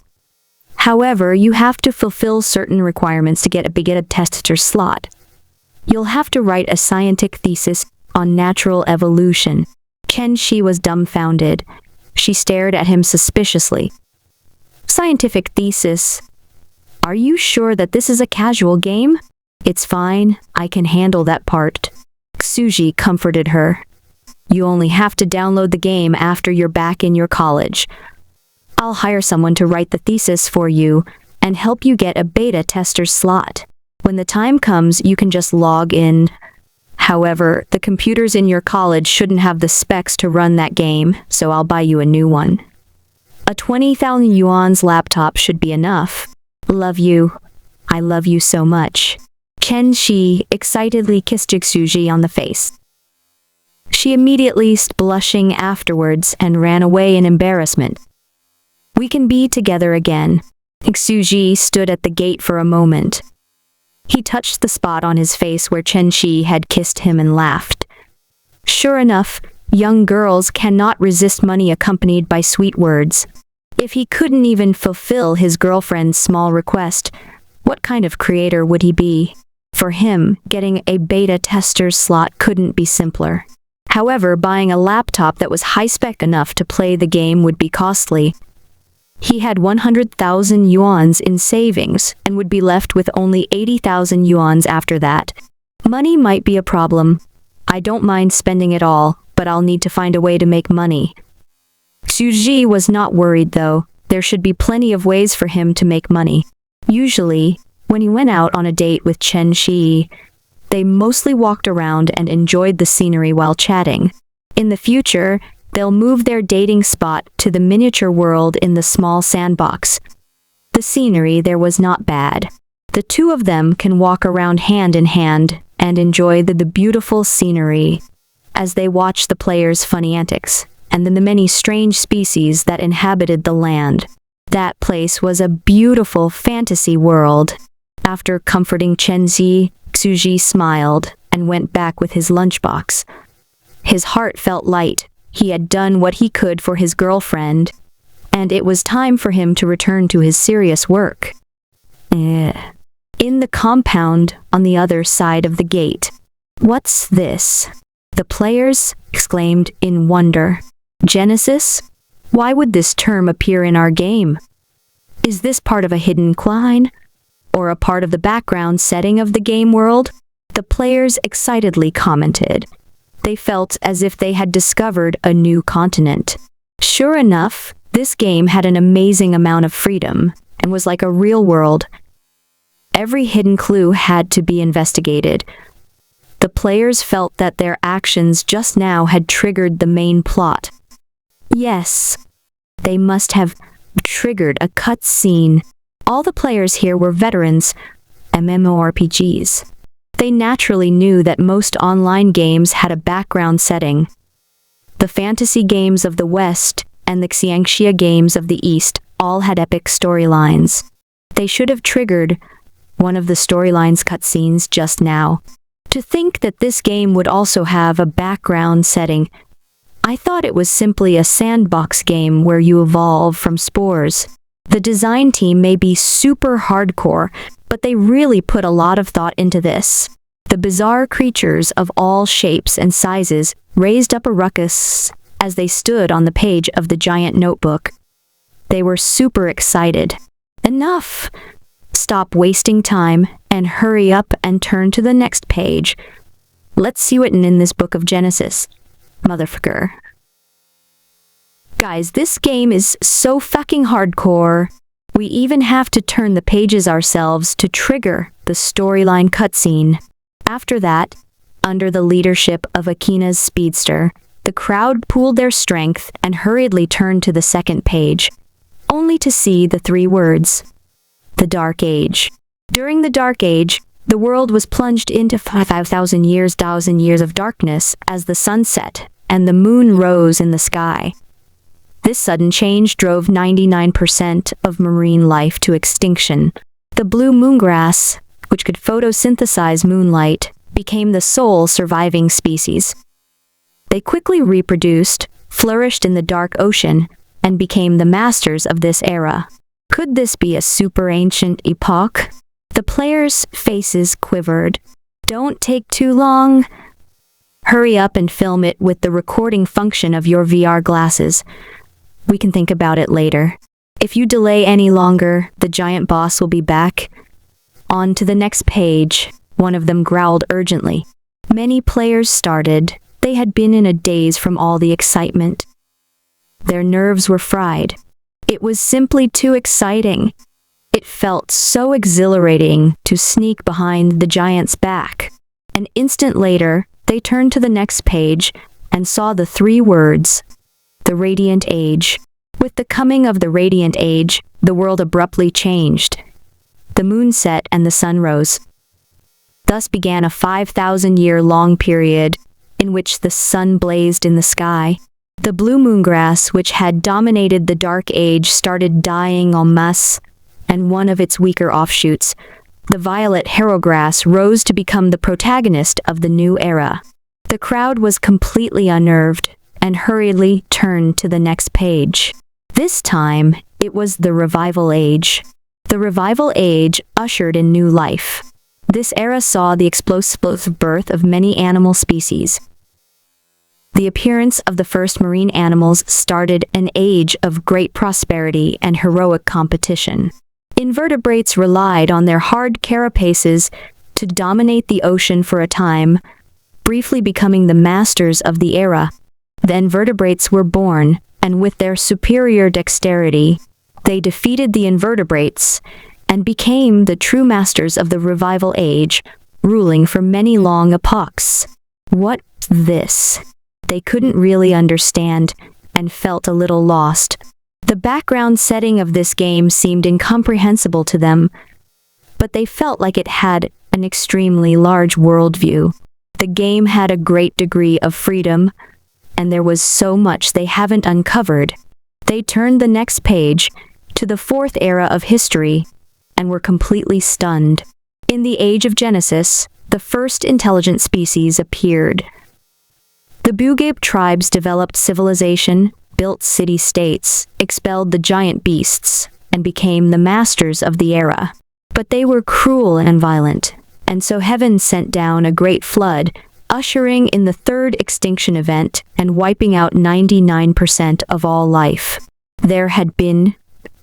however, you have to fulfill certain requirements to get a tester slot. You'll have to write a scientific thesis on natural evolution. Chen Shi was dumbfounded. She stared at him suspiciously. Scientific thesis? Are you sure that this is a casual game? It's fine, I can handle that part. Xuji comforted her. You only have to download the game after you're back in your college. I'll hire someone to write the thesis for you and help you get a beta tester slot. When the time comes, you can just log in. However, the computers in your college shouldn't have the specs to run that game, so I'll buy you a new one. A 20,000 yuan's laptop should be enough. Love you. I love you so much. Chen Shi excitedly kissed Xuji on the face. She immediately stopped blushing afterwards and ran away in embarrassment. We can be together again. Xuji stood at the gate for a moment. He touched the spot on his face where Chen Shi had kissed him and laughed. Sure enough, young girls cannot resist money accompanied by sweet words. If he couldn't even fulfill his girlfriend's small request, what kind of creator would he be? For him, getting a beta tester's slot couldn't be simpler. However, buying a laptop that was high-spec enough to play the game would be costly. He had 100,000 yuans in savings and would be left with only 80,000 yuans after that. Money might be a problem. I don't mind spending it all, but I'll need to find a way to make money. Xuji was not worried though. There should be plenty of ways for him to make money. Usually, when he went out on a date with Chen Shi, they mostly walked around and enjoyed the scenery while chatting. In the future, they'll move their dating spot to the miniature world in the small sandbox. The scenery there was not bad. The two of them can walk around hand in hand and enjoy the beautiful scenery as they watch the players' funny antics and then the many strange species that inhabited the land. That place was a beautiful fantasy world. After comforting Chen Shi, Xuji smiled and went back with his lunchbox. His heart felt light. He had done what he could for his girlfriend, and it was time for him to return to his serious work. In the compound on the other side of the gate. What's this? The players exclaimed in wonder. Genesis? Why would this term appear in our game? Is this part of a hidden line? or a part of the background setting of the game world? The players excitedly commented. They felt as if they had discovered a new continent. Sure enough, this game had an amazing amount of freedom and was like a real world. Every hidden clue had to be investigated. The players felt that their actions just now had triggered the main plot. Yes, they must have triggered a cutscene. All the players here were veterans, MMORPGs. They naturally knew that most online games had a background setting. The fantasy games of the West and the Xianxia games of the East all had epic storylines. They should have triggered one of the storyline's cutscenes just now. To think that this game would also have a background setting, I thought it was simply a sandbox game where you evolve from spores. The design team may be super hardcore, but they really put a lot of thought into this. The bizarre creatures of all shapes and sizes raised up a ruckus as they stood on the page of the giant notebook. They were super excited. Enough! Stop wasting time and hurry up and turn to the next page. Let's see what's in this book of Genesis. Motherfucker. Guys, this game is so fucking hardcore. We even have to turn the pages ourselves to trigger the storyline cutscene. After that, under the leadership of Akina's speedster, the crowd pooled their strength and hurriedly turned to the second page, only to see the 3 words: the Dark Age. During the Dark Age, the world was plunged into 5,000 years of darkness as the sun set and the moon rose in the sky. This sudden change drove 99% of marine life to extinction. The blue moongrass, which could photosynthesize moonlight, became the sole surviving species. They quickly reproduced, flourished in the dark ocean, and became the masters of this era. Could this be a super ancient epoch? The players' faces quivered. Don't take too long. Hurry up and film it with the recording function of your VR glasses. We can think about it later. If you delay any longer, the giant boss will be back. On to the next page, one of them growled urgently. Many players started. They had been in a daze from all the excitement. Their nerves were fried. It was simply too exciting. It felt so exhilarating to sneak behind the giant's back. An instant later, they turned to the next page and saw the 3 words: the Radiant Age. With the coming of the Radiant Age, the world abruptly changed. The moon set and the sun rose. Thus began a 5,000-year-long period in which the sun blazed in the sky. The blue moongrass, which had dominated the Dark Age, started dying en masse, and one of its weaker offshoots, the violet harrowgrass, rose to become the protagonist of the new era. The crowd was completely unnerved and hurriedly turned to the next page. This time, it was the Revival Age. The Revival Age ushered in new life. This era saw the explosive birth of many animal species. The appearance of the first marine animals started an age of great prosperity and heroic competition. Invertebrates relied on their hard carapaces to dominate the ocean for a time, briefly becoming the masters of the era. The invertebrates were born, and with their superior dexterity, they defeated the invertebrates and became the true masters of the Revival Age, ruling for many long epochs. What's this? They couldn't really understand and felt a little lost. The background setting of this game seemed incomprehensible to them, but they felt like it had an extremely large worldview. The game had a great degree of freedom, and there was so much they haven't uncovered. They turned the next page to the 4th era of history and were completely stunned. In the Age of Genesis, the first intelligent species appeared. The Bugab tribes developed civilization, built city-states, expelled the giant beasts, and became the masters of the era. But they were cruel and violent, and so heaven sent down a great flood, ushering in the 3rd extinction event and wiping out 99% of all life. There had been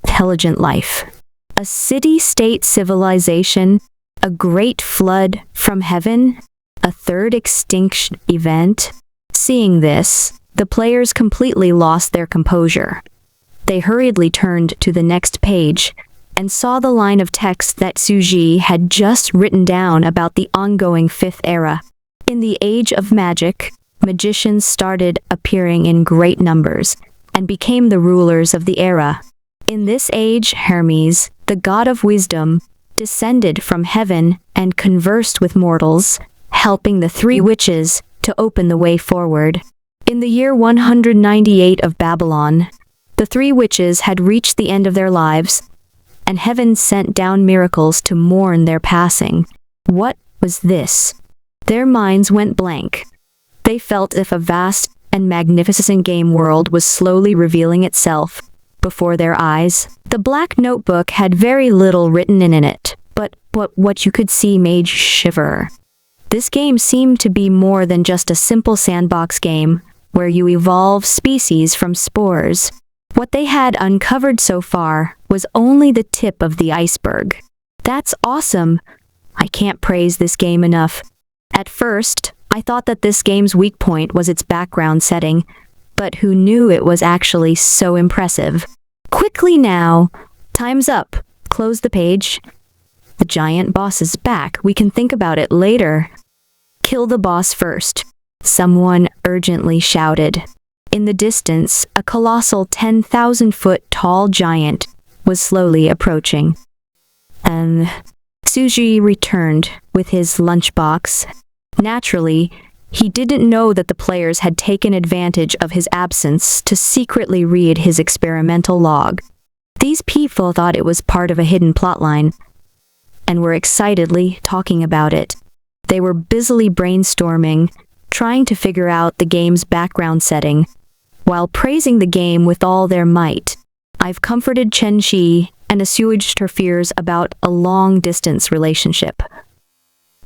intelligent life. A city-state civilization? A great flood from heaven? A third extinction event? Seeing this, the players completely lost their composure. They hurriedly turned to the next page and saw the line of text that Suji had just written down about the ongoing Fifth Era. In the Age of Magic, magicians started appearing in great numbers and became the rulers of the era. In this age, Hermes, the god of wisdom, descended from heaven and conversed with mortals, helping the three witches to open the way forward. In the year 198 of Babylon, the three witches had reached the end of their lives, and heaven sent down miracles to mourn their passing. What was this? Their minds went blank. They felt as if a vast and magnificent game world was slowly revealing itself before their eyes. The black notebook had very little written in it, but what you could see made you shiver. This game seemed to be more than just a simple sandbox game where you evolve species from spores. What they had uncovered so far was only the tip of the iceberg. That's awesome! I can't praise this game enough. At first, I thought that this game's weak point was its background setting, but who knew it was actually so impressive? Quickly now! Time's up. Close the page. The giant boss is back. We can think about it later. Kill the boss first. Someone urgently shouted. In the distance, a colossal 10,000-foot tall giant was slowly approaching. Suji returned with his lunchbox. Naturally, he didn't know that the players had taken advantage of his absence to secretly read his experimental log. These people thought it was part of a hidden plotline, and were excitedly talking about it. They were busily brainstorming, trying to figure out the game's background setting, while praising the game with all their might. I've comforted Chen Shi and assuaged her fears about a long-distance relationship.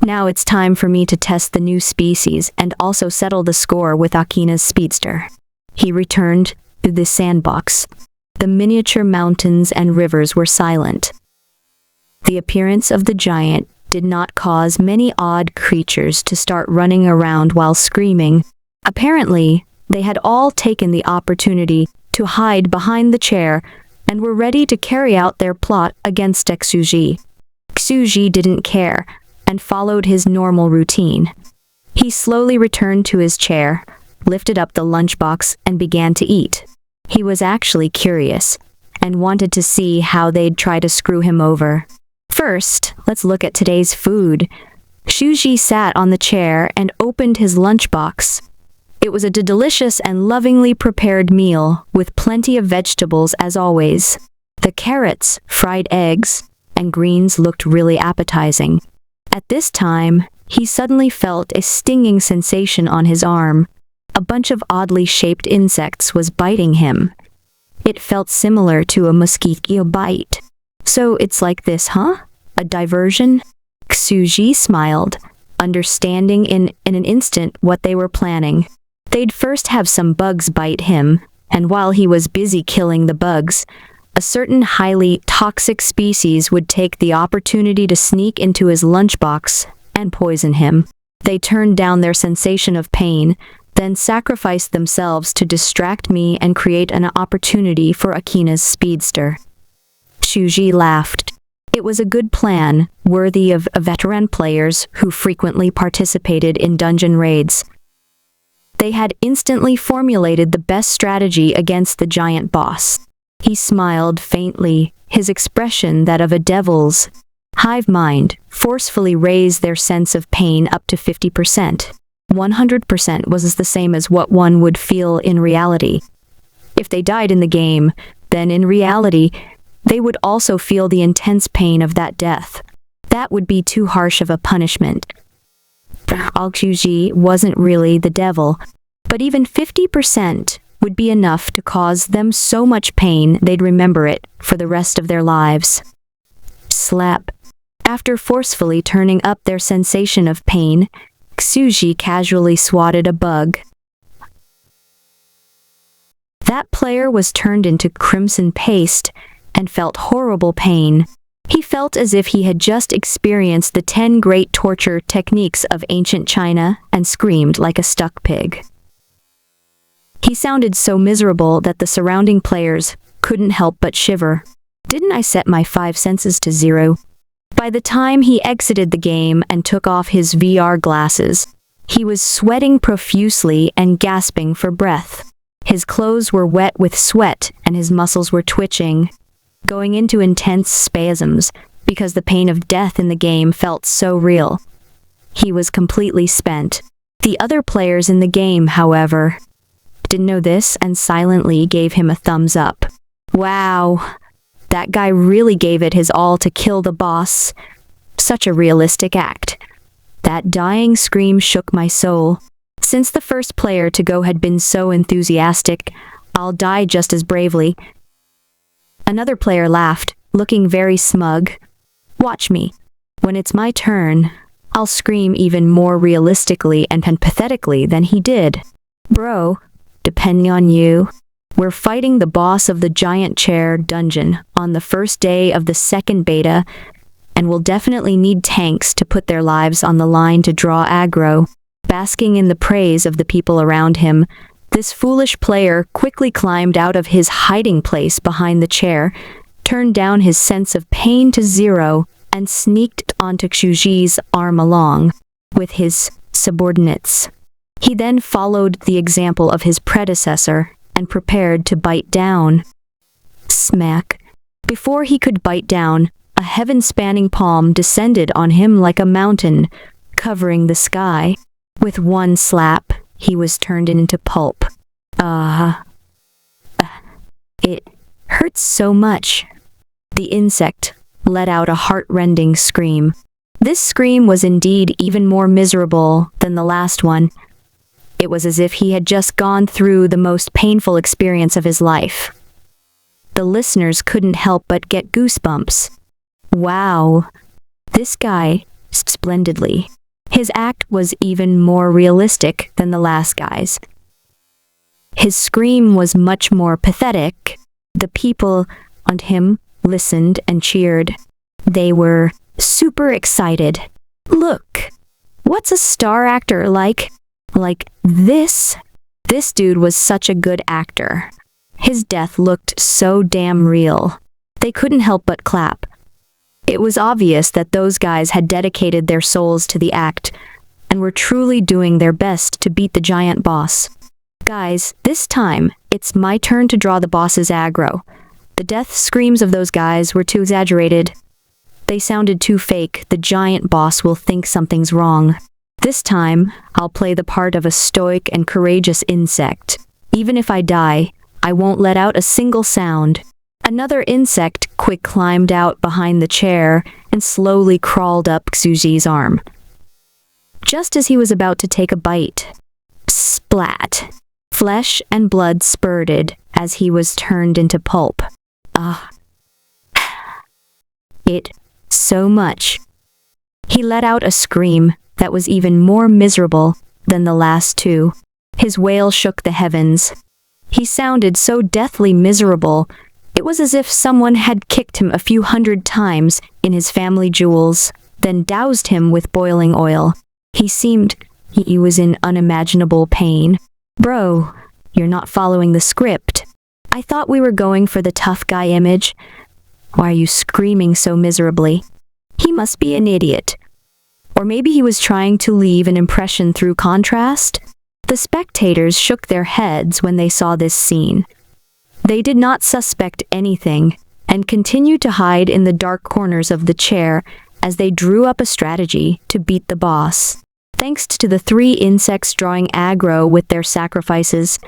Now it's time for me to test the new species and also settle the score with Akina's speedster. He returned to the sandbox. The miniature mountains and rivers were silent. The appearance of the giant did not cause many odd creatures to start running around while screaming. Apparently, they had all taken the opportunity to hide behind the chair and were ready to carry out their plot against Xuji. Xuji didn't care and followed his normal routine. He slowly returned to his chair, lifted up the lunchbox, and began to eat. He was actually curious and wanted to see how they'd try to screw him over. First, let's look at today's food. Shuji sat on the chair and opened his lunchbox. It was a delicious and lovingly prepared meal with plenty of vegetables as always. The carrots, fried eggs, and greens looked really appetizing. At this time, he suddenly felt a stinging sensation on his arm. A bunch of oddly shaped insects was biting him. It felt similar to a mosquito bite. So it's like this, huh? A diversion? Xuji smiled, understanding in an instant what they were planning. They'd first have some bugs bite him, and while he was busy killing the bugs, a certain highly toxic species would take the opportunity to sneak into his lunchbox and poison him. They turned down their sensation of pain, then sacrificed themselves to distract me and create an opportunity for Akina's speedster. Shuji laughed. It was a good plan, worthy of veteran players who frequently participated in dungeon raids. They had instantly formulated the best strategy against the giant boss. He smiled faintly, his expression that of a devil's. Hive mind forcefully raised their sense of pain up to 50%. 100% was the same as what one would feel in reality. If they died in the game, then in reality, they would also feel the intense pain of that death. That would be too harsh of a punishment. Aljuji wasn't really the devil, but even 50% would be enough to cause them so much pain they'd remember it for the rest of their lives. Slap. After forcefully turning up their sensation of pain, Xuji casually swatted a bug. That player was turned into crimson paste and felt horrible pain. He felt as if he had just experienced the 10 great torture techniques of ancient China and screamed like a stuck pig. He sounded so miserable that the surrounding players couldn't help but shiver. Didn't I set my 5 senses to 0? By the time he exited the game and took off his VR glasses, he was sweating profusely and gasping for breath. His clothes were wet with sweat and his muscles were twitching, going into intense spasms because the pain of death in the game felt so real. He was completely spent. The other players in the game, however, didn't know this and silently gave him a thumbs up. Wow, that guy really gave it his all to kill the boss. Such a realistic act. That dying scream shook my soul. Since the first player to go had been so enthusiastic, I'll die just as bravely. Another player laughed, looking very smug. Watch me. When it's my turn, I'll scream even more realistically and pathetically than he did. Bro, depending on you, we're fighting the boss of the giant chair dungeon on the first day of the second beta, and we'll definitely need tanks to put their lives on the line to draw aggro. Basking in the praise of the people around him, this foolish player quickly climbed out of his hiding place behind the chair, turned down his sense of pain to 0, and sneaked onto Xuji's arm along with his subordinates. He then followed the example of his predecessor and prepared to bite down. Smack. Before he could bite down, a heaven-spanning palm descended on him like a mountain, covering the sky. With one slap, he was turned into pulp. It hurts so much. The insect let out a heart-rending scream. This scream was indeed even more miserable than the last one. It was as if he had just gone through the most painful experience of his life. The listeners couldn't help but get goosebumps. Wow, this guy, splendidly. His act was even more realistic than the last guy's. His scream was much more pathetic. The people on him listened and cheered. They were super excited. Look, what's a star actor like? Like this? This dude was such a good actor. His death looked so damn real. They couldn't help but clap. It was obvious that those guys had dedicated their souls to the act and were truly doing their best to beat the giant boss. Guys, this time, it's my turn to draw the boss's aggro. The death screams of those guys were too exaggerated. They sounded too fake. The giant boss will think something's wrong. This time, I'll play the part of a stoic and courageous insect. Even if I die, I won't let out a single sound. Another insect quick climbed out behind the chair and slowly crawled up Xuji's arm. Just as he was about to take a bite, splat! Flesh and blood spurted as he was turned into pulp. It so much. He let out a scream that was even more miserable than the last two. His wail shook the heavens. He sounded so deathly miserable. It was as if someone had kicked him a few hundred times in his family jewels, then doused him with boiling oil. He seemed he was in unimaginable pain. Bro, you're not following the script. I thought we were going for the tough guy image. Why are you screaming so miserably? He must be an idiot. Or maybe he was trying to leave an impression through contrast? The spectators shook their heads when they saw this scene. They did not suspect anything and continued to hide in the dark corners of the chair as they drew up a strategy to beat the boss. Thanks to the 3 insects drawing aggro with their sacrifices,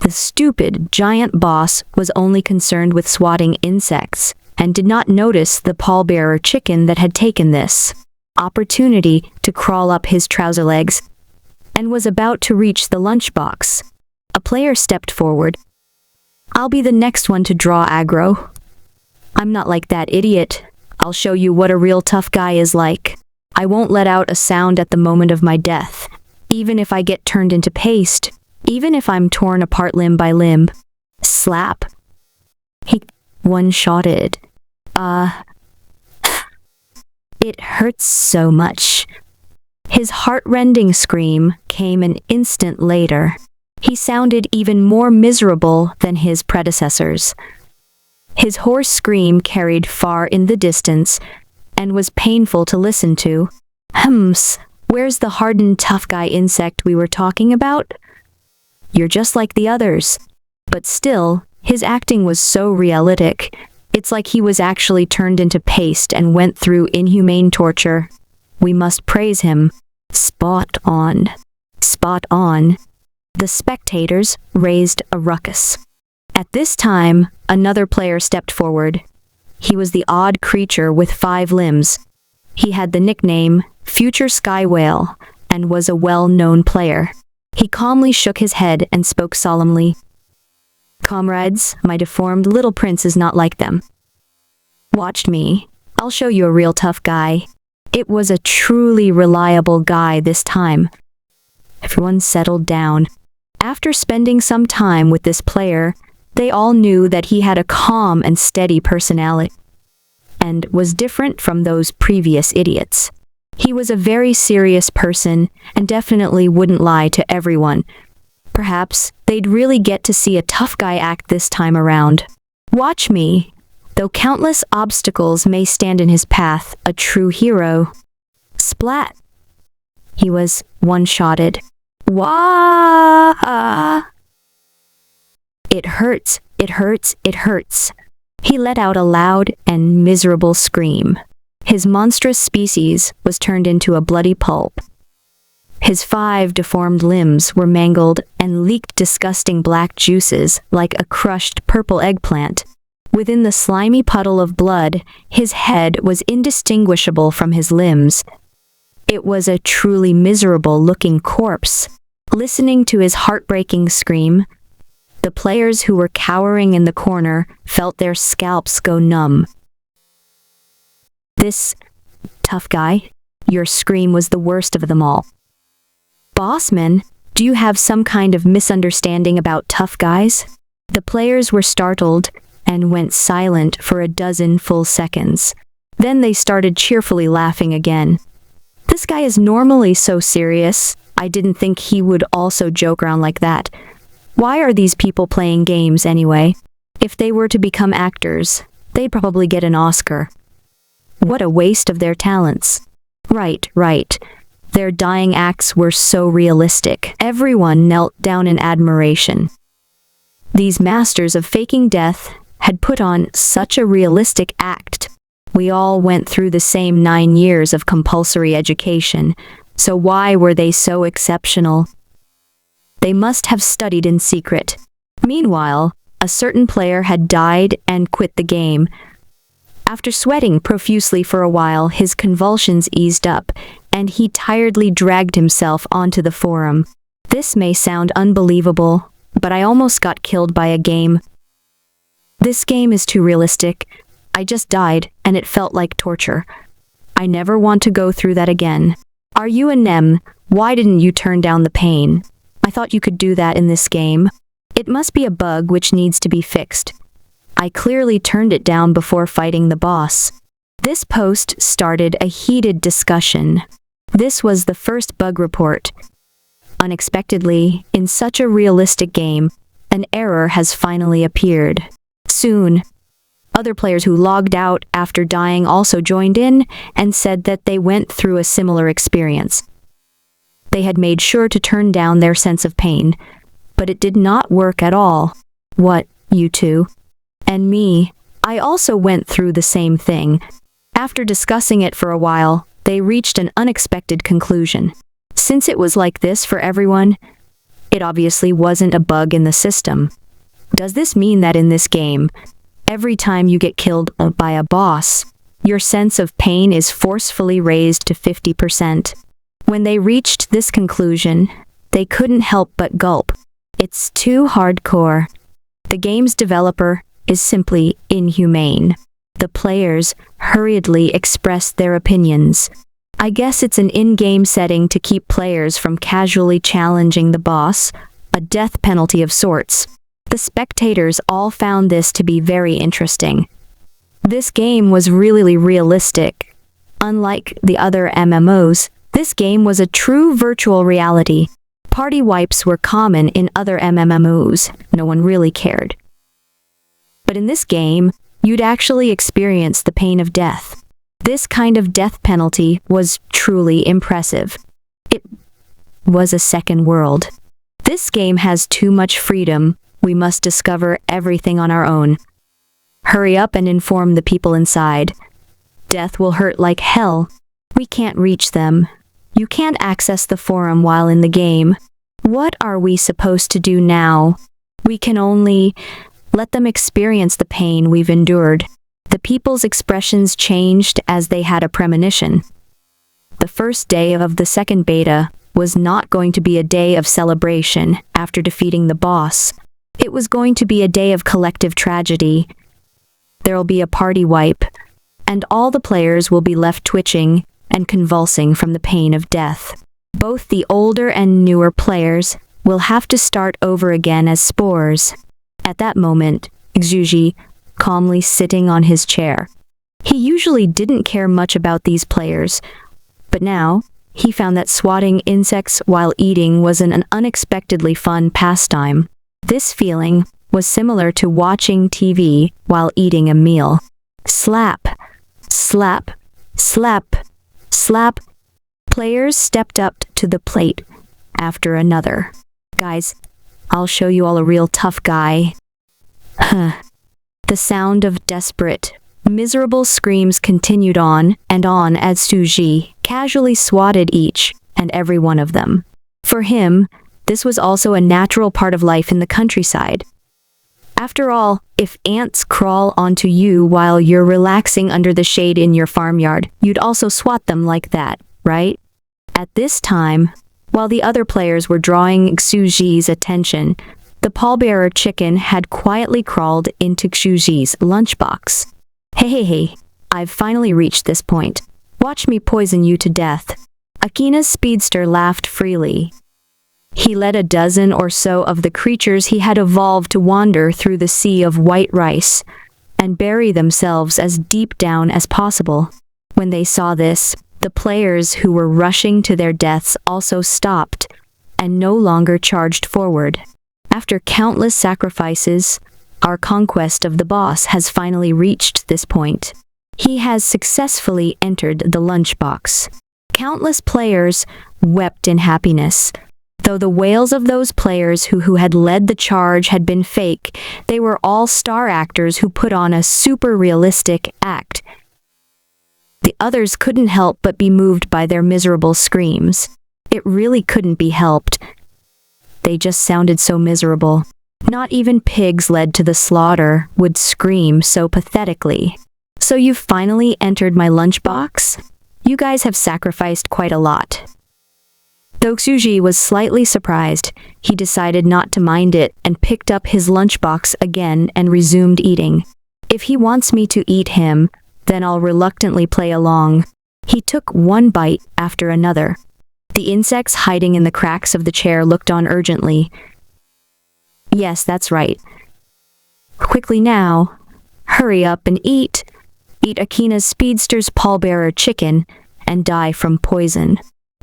the stupid giant boss was only concerned with swatting insects and did not notice the pallbearer chicken that had taken this opportunity to crawl up his trouser legs and was about to reach the lunchbox. A player stepped forward. I'll be the next one to draw aggro. I'm not like that idiot. I'll show you what a real tough guy is like. I won't let out a sound at the moment of my death, even if I get turned into paste, even if I'm torn apart limb by limb. Slap. He one-shotted. It hurts so much." His heart-rending scream came an instant later. He sounded even more miserable than his predecessors. His hoarse scream carried far in the distance and was painful to listen to. Where's the hardened tough guy insect we were talking about? You're just like the others." But still, his acting was so realistic. It's like he was actually turned into paste and went through inhumane torture. We must praise him. Spot on. Spot on. The spectators raised a ruckus. At this time, another player stepped forward. He was the odd creature with 5 limbs. He had the nickname Future Sky Whale and was a well-known player. He calmly shook his head and spoke solemnly. "Comrades, my deformed little prince is not like them. Watch me. I'll show you a real tough guy." It was a truly reliable guy this time. Everyone settled down. After spending some time with this player, they all knew that he had a calm and steady personality and was different from those previous idiots. He was a very serious person and definitely wouldn't lie to everyone. Perhaps they'd really get to see a tough guy act this time around. Watch me. Though countless obstacles may stand in his path, a true hero. Splat. He was one-shotted. Wah! It hurts, it hurts, it hurts. He let out a loud and miserable scream. His monstrous species was turned into a bloody pulp. His 5 deformed limbs were mangled and leaked disgusting black juices like a crushed purple eggplant. Within the slimy puddle of blood, his head was indistinguishable from his limbs. It was a truly miserable-looking corpse. Listening to his heartbreaking scream, the players who were cowering in the corner felt their scalps go numb. "This tough guy, your scream was the worst of them all. Bossman, do you have some kind of misunderstanding about tough guys?" The players were startled and went silent for a dozen full seconds. Then they started cheerfully laughing again. "This guy is normally so serious. I didn't think he would also joke around like that. Why are these people playing games anyway? If they were to become actors, they'd probably get an Oscar. What a waste of their talents." Right. Their dying acts were so realistic. Everyone knelt down in admiration. These masters of faking death had put on such a realistic act. We all went through the same 9 years of compulsory education, so why were they so exceptional? They must have studied in secret. Meanwhile, a certain player had died and quit the game. After sweating profusely for a while, his convulsions eased up, and he tiredly dragged himself onto the forum. This may sound unbelievable, but I almost got killed by a game. This game is too realistic. I just died, and it felt like torture. I never want to go through that again. Are you a Nem? Why didn't you turn down the pain? I thought you could do that in this game. It must be a bug which needs to be fixed. I clearly turned it down before fighting the boss. This post started a heated discussion. This was the first bug report. Unexpectedly, in such a realistic game, an error has finally appeared. Soon, other players who logged out after dying also joined in and said that they went through a similar experience. They had made sure to turn down their sense of pain, but it did not work at all. What, you two? And me, I also went through the same thing. After discussing it for a while, they reached an unexpected conclusion. Since it was like this for everyone, it obviously wasn't a bug in the system. Does this mean that in this game, every time you get killed by a boss, your sense of pain is forcefully raised to 50%? When they reached this conclusion, they couldn't help but gulp. It's too hardcore. The game's developer is simply inhumane. The players hurriedly expressed their opinions. I guess it's an in-game setting to keep players from casually challenging the boss, a death penalty of sorts. The spectators all found this to be very interesting. This game was really realistic. Unlike the other MMOs, this game was a true virtual reality. Party wipes were common in other MMOs. No one really cared. But in this game, you'd actually experience the pain of death. This kind of death penalty was truly impressive. It was a second world. This game has too much freedom. We must discover everything on our own. Hurry up and inform the people inside. Death will hurt like hell. We can't reach them. You can't access the forum while in the game. What are we supposed to do now? We can only let them experience the pain we've endured. The people's expressions changed as they had a premonition. The first day of the second beta was not going to be a day of celebration after defeating the boss. It was going to be a day of collective tragedy. There'll be a party wipe, and all the players will be left twitching and convulsing from the pain of death. Both the older and newer players will have to start over again as spores. At that moment, Xuji, calmly sitting on his chair. He usually didn't care much about these players, but now he found that swatting insects while eating was an unexpectedly fun pastime. This feeling was similar to watching TV while eating a meal. Slap, slap, slap, slap. Players stepped up to the plate after another. Guys, I'll show you all a real tough guy. The sound of desperate, miserable screams continued on and on as Xuji casually swatted each and every one of them. For him, this was also a natural part of life in the countryside. After all, if ants crawl onto you while you're relaxing under the shade in your farmyard, you'd also swat them like that, right? At this time, while the other players were drawing Xuji's attention, the pallbearer chicken had quietly crawled into Xuji's lunchbox. Hey, I've finally reached this point. Watch me poison you to death. Akina's speedster laughed freely. He led a dozen or so of the creatures he had evolved to wander through the sea of white rice and bury themselves as deep down as possible. When they saw this, the players who were rushing to their deaths also stopped and no longer charged forward. After countless sacrifices, our conquest of the boss has finally reached this point. He has successfully entered the lunchbox. Countless players wept in happiness. Though the wails of those players who had led the charge had been fake, they were all star actors who put on a super realistic act. The others couldn't help but be moved by their miserable screams. It really couldn't be helped. They just sounded so miserable. Not even pigs led to the slaughter would scream so pathetically. So you've finally entered my lunchbox? You guys have sacrificed quite a lot. Though Xuji was slightly surprised, he decided not to mind it and picked up his lunchbox again and resumed eating. If he wants me to eat him, then I'll reluctantly play along. He took one bite after another. The insects hiding in the cracks of the chair looked on urgently. Yes, that's right. Quickly now. Hurry up and eat. Eat Akina's speedster's pallbearer chicken and die from poison.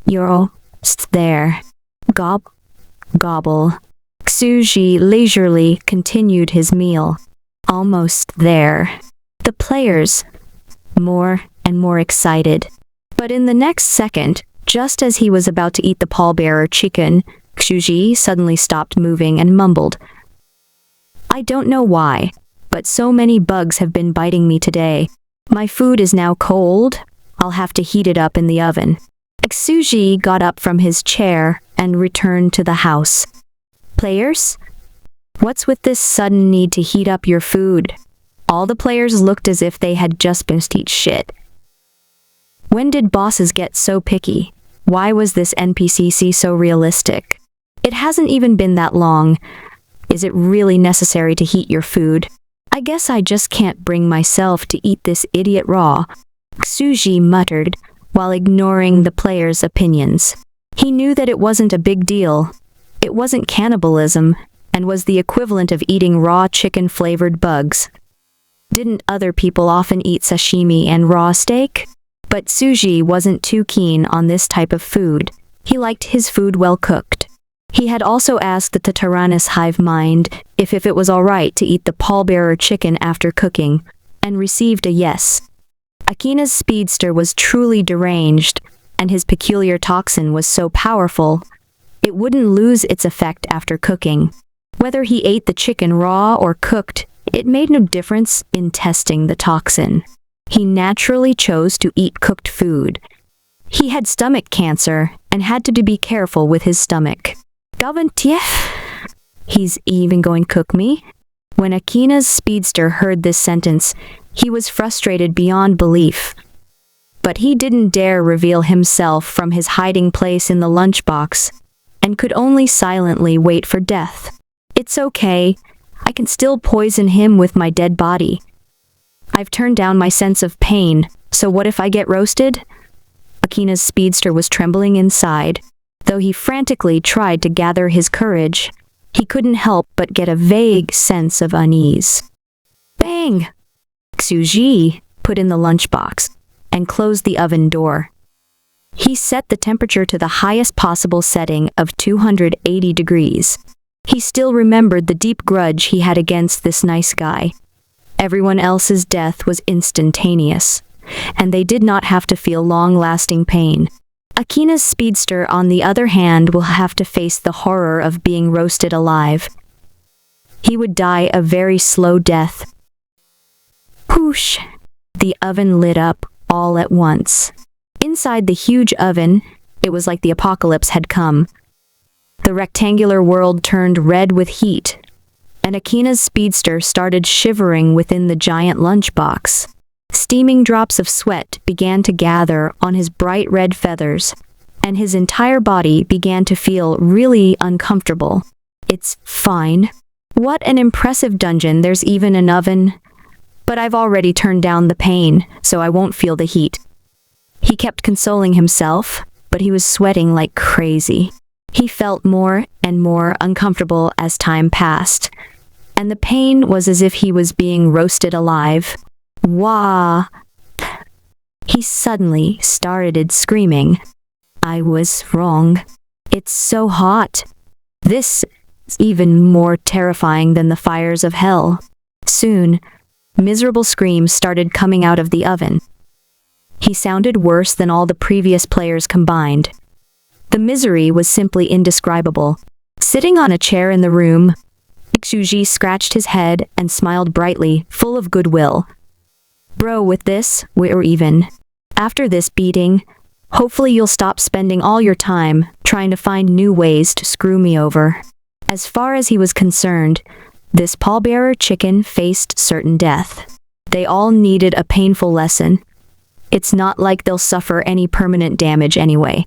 You're almost there. Gobble. Xuji leisurely continued his meal. Almost there. The players, more and more excited. But in the next second, just as he was about to eat the pallbearer chicken, Xuji suddenly stopped moving and mumbled. I don't know why, but so many bugs have been biting me today. My food is now cold. I'll have to heat it up in the oven. Xuji got up from his chair and returned to the house. Players? What's with this sudden need to heat up your food? All the players looked as if they had just been eat shit. When did bosses get so picky? Why was this NPC so realistic? It hasn't even been that long. Is it really necessary to heat your food? I guess I just can't bring myself to eat this idiot raw. Xuji muttered, while ignoring the players' opinions. He knew that it wasn't a big deal. It wasn't cannibalism, and was the equivalent of eating raw chicken-flavored bugs. Didn't other people often eat sashimi and raw steak? But Suji wasn't too keen on this type of food. He liked his food well cooked. He had also asked the Tyrannus hive mind if it was alright to eat the pallbearer chicken after cooking, and received a yes. Akina's speedster was truly deranged, and his peculiar toxin was so powerful, it wouldn't lose its effect after cooking. Whether he ate the chicken raw or cooked, it made no difference in testing the toxin. He naturally chose to eat cooked food. He had stomach cancer and had to be careful with his stomach. He's even going to cook me? When Akina's speedster heard this sentence, he was frustrated beyond belief. But he didn't dare reveal himself from his hiding place in the lunchbox, and could only silently wait for death. It's okay, I can still poison him with my dead body. I've turned down my sense of pain, so what if I get roasted? Akina's speedster was trembling inside. Though he frantically tried to gather his courage, he couldn't help but get a vague sense of unease. Bang! Suji put in the lunchbox and closed the oven door. He set the temperature to the highest possible setting of 280 degrees. He still remembered the deep grudge he had against this nice guy. Everyone else's death was instantaneous, and they did not have to feel long-lasting pain. Akina's speedster, on the other hand, will have to face the horror of being roasted alive. He would die a very slow death. Whoosh! The oven lit up all at once. Inside the huge oven, it was like the apocalypse had come. The rectangular world turned red with heat, and Akina's speedster started shivering within the giant lunchbox. Steaming drops of sweat began to gather on his bright red feathers, and his entire body began to feel really uncomfortable. It's fine. What an impressive dungeon, there's even an oven. But I've already turned down the pain, so I won't feel the heat. He kept consoling himself, but he was sweating like crazy. He felt more and more uncomfortable as time passed, and the pain was as if he was being roasted alive. Wah! He suddenly started screaming. I was wrong. It's so hot. This is even more terrifying than the fires of hell. Soon, miserable screams started coming out of the oven. He sounded worse than all the previous players combined. The misery was simply indescribable. Sitting on a chair in the room, Suji scratched his head and smiled brightly, full of goodwill. Bro, with this, we're even. After this beating, hopefully you'll stop spending all your time trying to find new ways to screw me over. As far as he was concerned, this pallbearer chicken faced certain death. They all needed a painful lesson. It's not like they'll suffer any permanent damage anyway.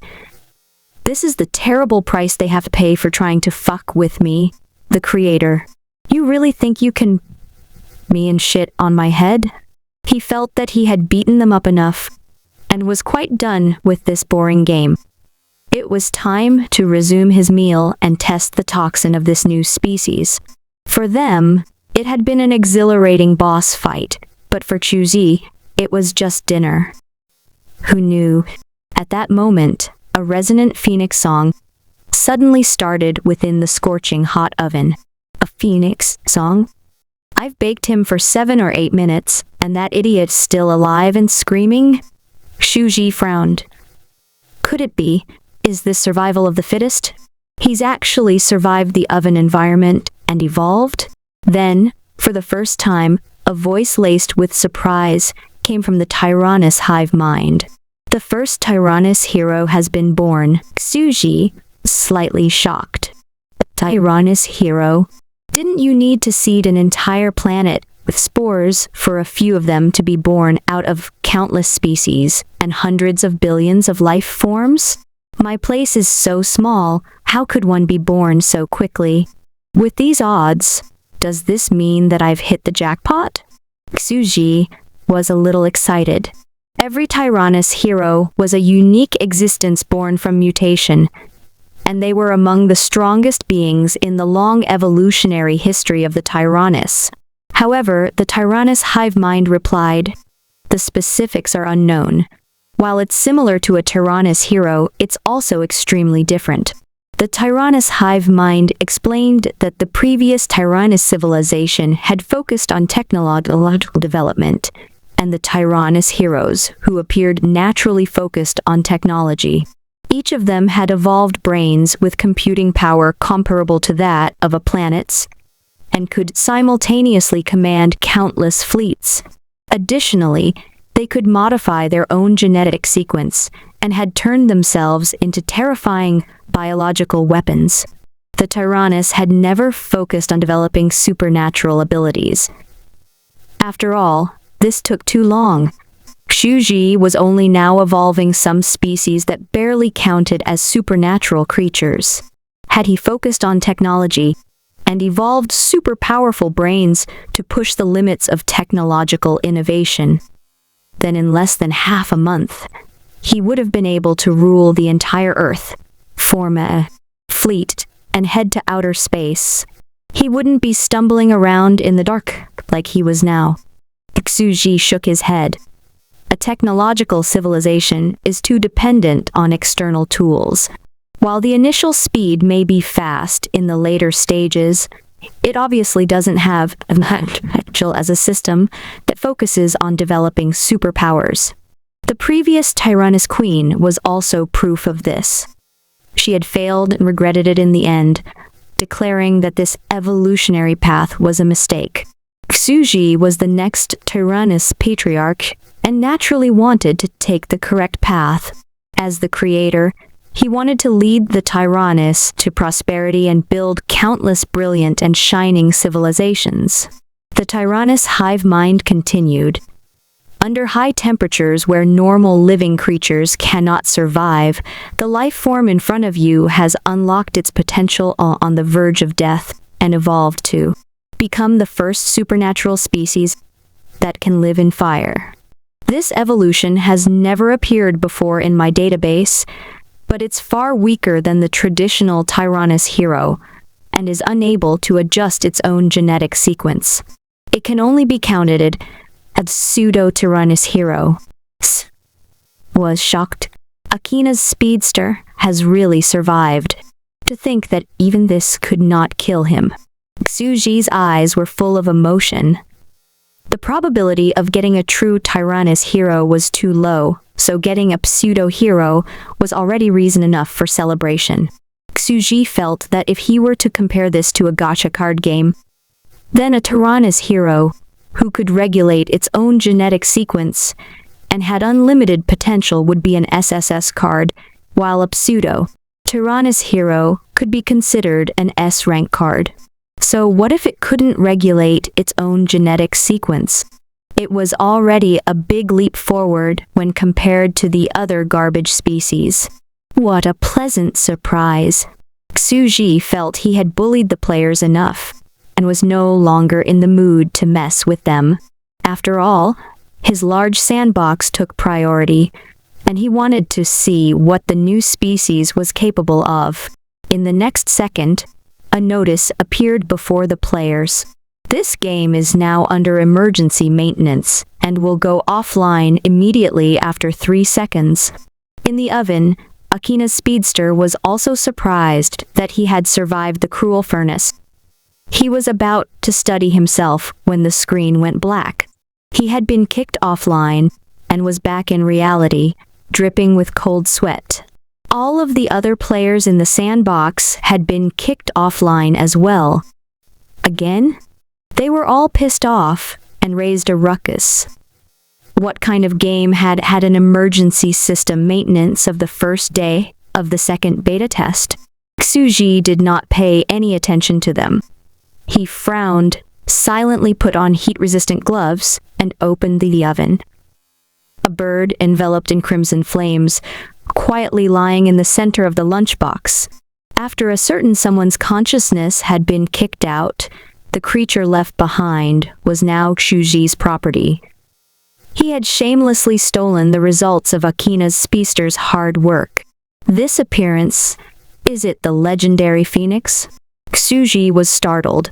This is the terrible price they have to pay for trying to fuck with me, the creator. You really think you can me and shit on my head? He felt that he had beaten them up enough, and was quite done with this boring game. It was time to resume his meal and test the toxin of this new species. For them, it had been an exhilarating boss fight, but for Chuzi, it was just dinner. Who knew? At that moment, a resonant phoenix song suddenly started within the scorching hot oven. A phoenix song? I've baked him for 7 or 8 minutes, and that idiot's still alive and screaming? Shuji frowned. Could it be? Is this survival of the fittest? He's actually survived the oven environment and evolved? Then, for the first time, a voice laced with surprise came from the Tyrannus hive mind. The first Tyrannus hero has been born. Suji, slightly shocked. Tyrannus hero? Didn't you need to seed an entire planet with spores for a few of them to be born out of countless species and hundreds of billions of life forms? My place is so small, how could one be born so quickly? With these odds, does this mean that I've hit the jackpot? Suji was a little excited. Every Tyrannus hero was a unique existence born from mutation, and they were among the strongest beings in the long evolutionary history of the Tyrannus. However, the Tyrannus hive mind replied, "The specifics are unknown. While it's similar to a Tyrannus hero, it's also extremely different. The Tyrannus hive mind explained that the previous Tyrannus civilization had focused on technological development, and the Tyrannus heroes, who appeared naturally focused on technology. Each of them had evolved brains with computing power comparable to that of a planet's, and could simultaneously command countless fleets. Additionally, they could modify their own genetic sequence and had turned themselves into terrifying biological weapons. The Tyrannus had never focused on developing supernatural abilities. After all, this took too long. Xuji was only now evolving some species that barely counted as supernatural creatures. Had he focused on technology and evolved super powerful brains to push the limits of technological innovation, then in less than half a month, he would have been able to rule the entire Earth, form a fleet, and head to outer space. He wouldn't be stumbling around in the dark like he was now. Xuji shook his head. A technological civilization is too dependent on external tools. While the initial speed may be fast in the later stages, it obviously doesn't have potential as a system that focuses on developing superpowers. The previous Tyrannus Queen was also proof of this. She had failed and regretted it in the end, declaring that this evolutionary path was a mistake. Xuji was the next Tyrannus patriarch and naturally wanted to take the correct path. As the creator, he wanted to lead the Tyrannus to prosperity and build countless brilliant and shining civilizations. The Tyrannus hive mind continued. Under high temperatures where normal living creatures cannot survive, the life form in front of you has unlocked its potential on the verge of death and evolved to become the first supernatural species that can live in fire. This evolution has never appeared before in my database, but it's far weaker than the traditional Tyrannus hero and is unable to adjust its own genetic sequence. It can only be counted as pseudo-Tyrannus hero. Was shocked. Akina's speedster has really survived. To think that even this could not kill him. Xuji's eyes were full of emotion. The probability of getting a true Tyrannus hero was too low, so getting a pseudo-hero was already reason enough for celebration. Xuji felt that if he were to compare this to a gacha card game, then a Tyrannus hero, who could regulate its own genetic sequence and had unlimited potential, would be an SSS card, while a pseudo-Tyrannus hero could be considered an S-rank card. So what if it couldn't regulate its own genetic sequence? It was already a big leap forward when compared to the other garbage species. What a pleasant surprise. Xuji felt he had bullied the players enough, and was no longer in the mood to mess with them. After all, his large sandbox took priority, and he wanted to see what the new species was capable of. In the next second, a notice appeared before the players. This game is now under emergency maintenance and will go offline immediately after 3 seconds. In the oven, Akina's speedster was also surprised that he had survived the cruel furnace. He was about to study himself when the screen went black. He had been kicked offline and was back in reality, dripping with cold sweat. All of the other players in the sandbox had been kicked offline as well. Again? They were all pissed off and raised a ruckus. What kind of game had an emergency system maintenance of the first day of the second beta test? Xuji did not pay any attention to them. He frowned, silently put on heat-resistant gloves, and opened the oven. A bird enveloped in crimson flames, quietly lying in the center of the lunchbox. After a certain someone's consciousness had been kicked out, the creature left behind was now Xuji's property. He had shamelessly stolen the results of Akina's speedster's hard work. This appearance, is it the legendary phoenix? Xuji was startled,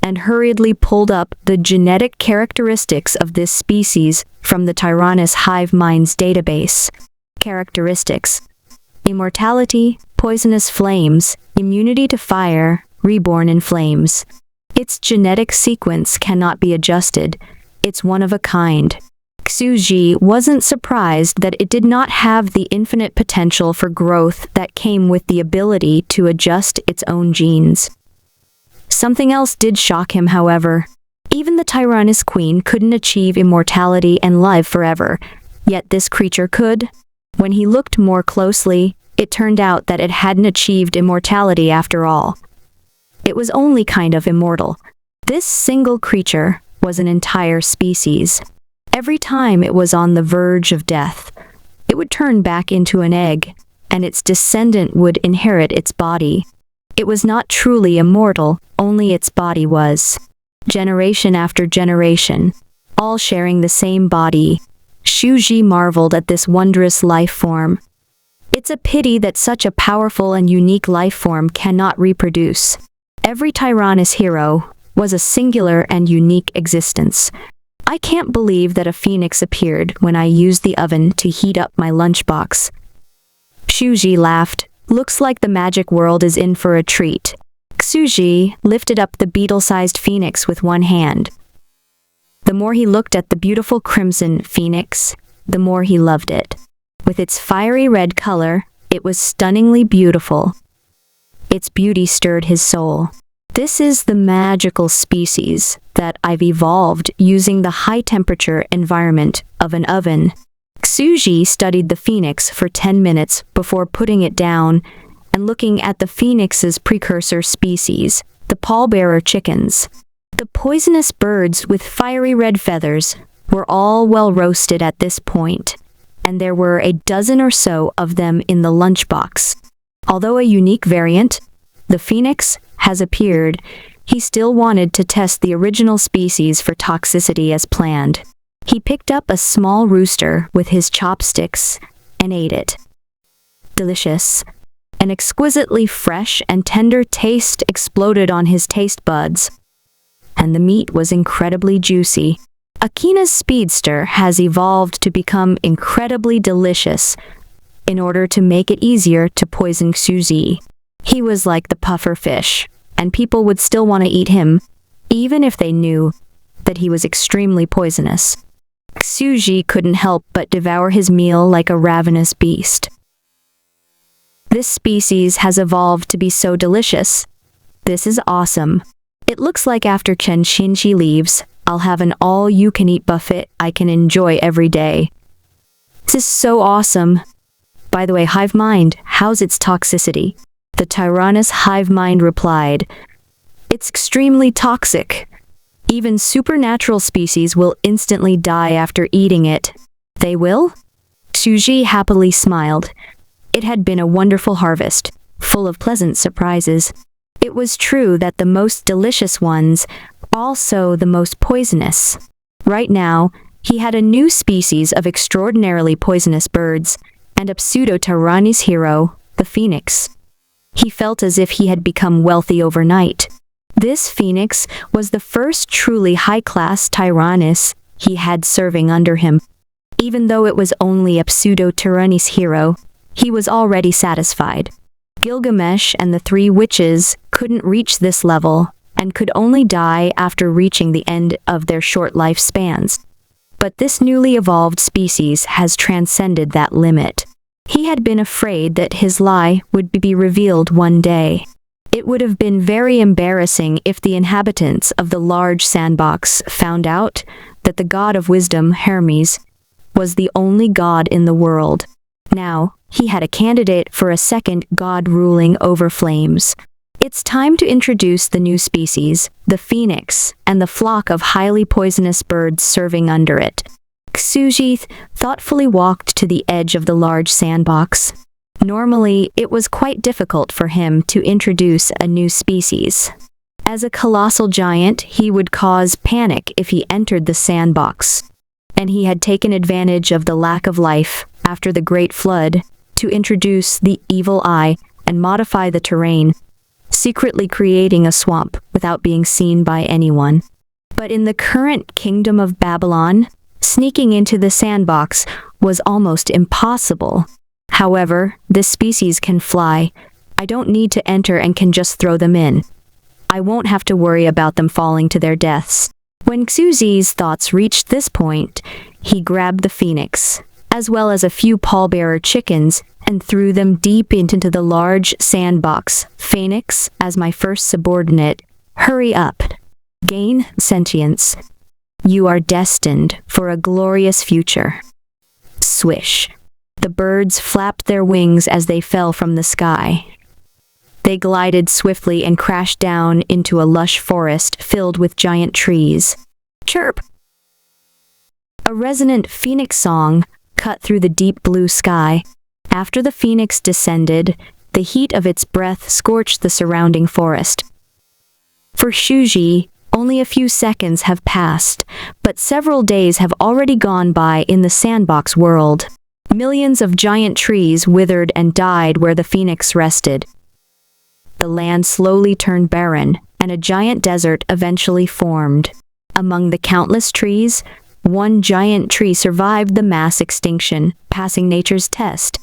and hurriedly pulled up the genetic characteristics of this species from the Tyrannus hive mind's database. Characteristics: immortality, poisonous flames, immunity to fire, reborn in flames. Its genetic sequence cannot be adjusted. It's one of a kind. Xuji wasn't surprised that it did not have the infinite potential for growth that came with the ability to adjust its own genes. Something else did shock him, however. Even the Tyrannus Queen couldn't achieve immortality and live forever, yet this creature could. When he looked more closely, it turned out that it hadn't achieved immortality after all. It was only kind of immortal. This single creature was an entire species. Every time it was on the verge of death, it would turn back into an egg, and its descendant would inherit its body. It was not truly immortal, only its body was. Generation after generation, all sharing the same body. Xuji marveled at this wondrous life form. It's a pity that such a powerful and unique life form cannot reproduce. Every Tyrannus hero was a singular and unique existence. I can't believe that a phoenix appeared when I used the oven to heat up my lunchbox. Xuji laughed. Looks like the magic world is in for a treat. Xuji lifted up the beetle-sized phoenix with one hand. The more he looked at the beautiful crimson phoenix, the more he loved it. With its fiery red color, it was stunningly beautiful. Its beauty stirred his soul. This is the magical species that I've evolved using the high-temperature environment of an oven. Xuji studied the phoenix for 10 minutes before putting it down and looking at the phoenix's precursor species, the pallbearer chickens. The poisonous birds with fiery red feathers were all well roasted at this point, and there were a dozen or so of them in the lunchbox. Although a unique variant, the phoenix, has appeared, he still wanted to test the original species for toxicity as planned. He picked up a small rooster with his chopsticks and ate it. Delicious. An exquisitely fresh and tender taste exploded on his taste buds, and the meat was incredibly juicy. Akina's speedster has evolved to become incredibly delicious in order to make it easier to poison Xuji. He was like the puffer fish, and people would still want to eat him, even if they knew that he was extremely poisonous. Xuji couldn't help but devour his meal like a ravenous beast. This species has evolved to be so delicious. This is awesome. It looks like after Chen Xinji leaves, I'll have an all-you-can-eat buffet I can enjoy every day. This is so awesome. By the way, hive mind, how's its toxicity? The Tyrannus hive mind replied, "It's extremely toxic. Even supernatural species will instantly die after eating it." "They will?" Xuji happily smiled. It had been a wonderful harvest, full of pleasant surprises. It was true that the most delicious ones were also the most poisonous. Right now, he had a new species of extraordinarily poisonous birds, and a pseudo-Tyrannus hero, the phoenix. He felt as if he had become wealthy overnight. This phoenix was the first truly high-class Tyrannus he had serving under him. Even though it was only a pseudo-Tyrannus hero, he was already satisfied. Gilgamesh and the three witches couldn't reach this level and could only die after reaching the end of their short lifespans. But this newly evolved species has transcended that limit. He had been afraid that his lie would be revealed one day. It would have been very embarrassing if the inhabitants of the large sandbox found out that the god of wisdom, Hermes, was the only god in the world. Now, he had a candidate for a second god ruling over flames. It's time to introduce the new species, the phoenix, and the flock of highly poisonous birds serving under it. Xuji thoughtfully walked to the edge of the large sandbox. Normally, it was quite difficult for him to introduce a new species. As a colossal giant, he would cause panic if he entered the sandbox. And he had taken advantage of the lack of life after the Great Flood to introduce the evil eye and modify the terrain, secretly creating a swamp without being seen by anyone. But in the current kingdom of Babylon, sneaking into the sandbox was almost impossible. However, this species can fly. I don't need to enter and can just throw them in. I won't have to worry about them falling to their deaths. When Xuji's thoughts reached this point, he grabbed the phoenix, as well as a few pallbearer chickens, and threw them deep into the large sandbox. Phoenix, as my first subordinate, hurry up. Gain sentience. You are destined for a glorious future. Swish. The birds flapped their wings as they fell from the sky. They glided swiftly and crashed down into a lush forest filled with giant trees. Chirp! A resonant phoenix song cut through the deep blue sky. After the phoenix descended, the heat of its breath scorched the surrounding forest. For Xuji, only a few seconds have passed, but several days have already gone by in the sandbox world. Millions of giant trees withered and died where the phoenix rested. The land slowly turned barren, and a giant desert eventually formed. Among the countless trees, one giant tree survived the mass extinction, passing nature's test.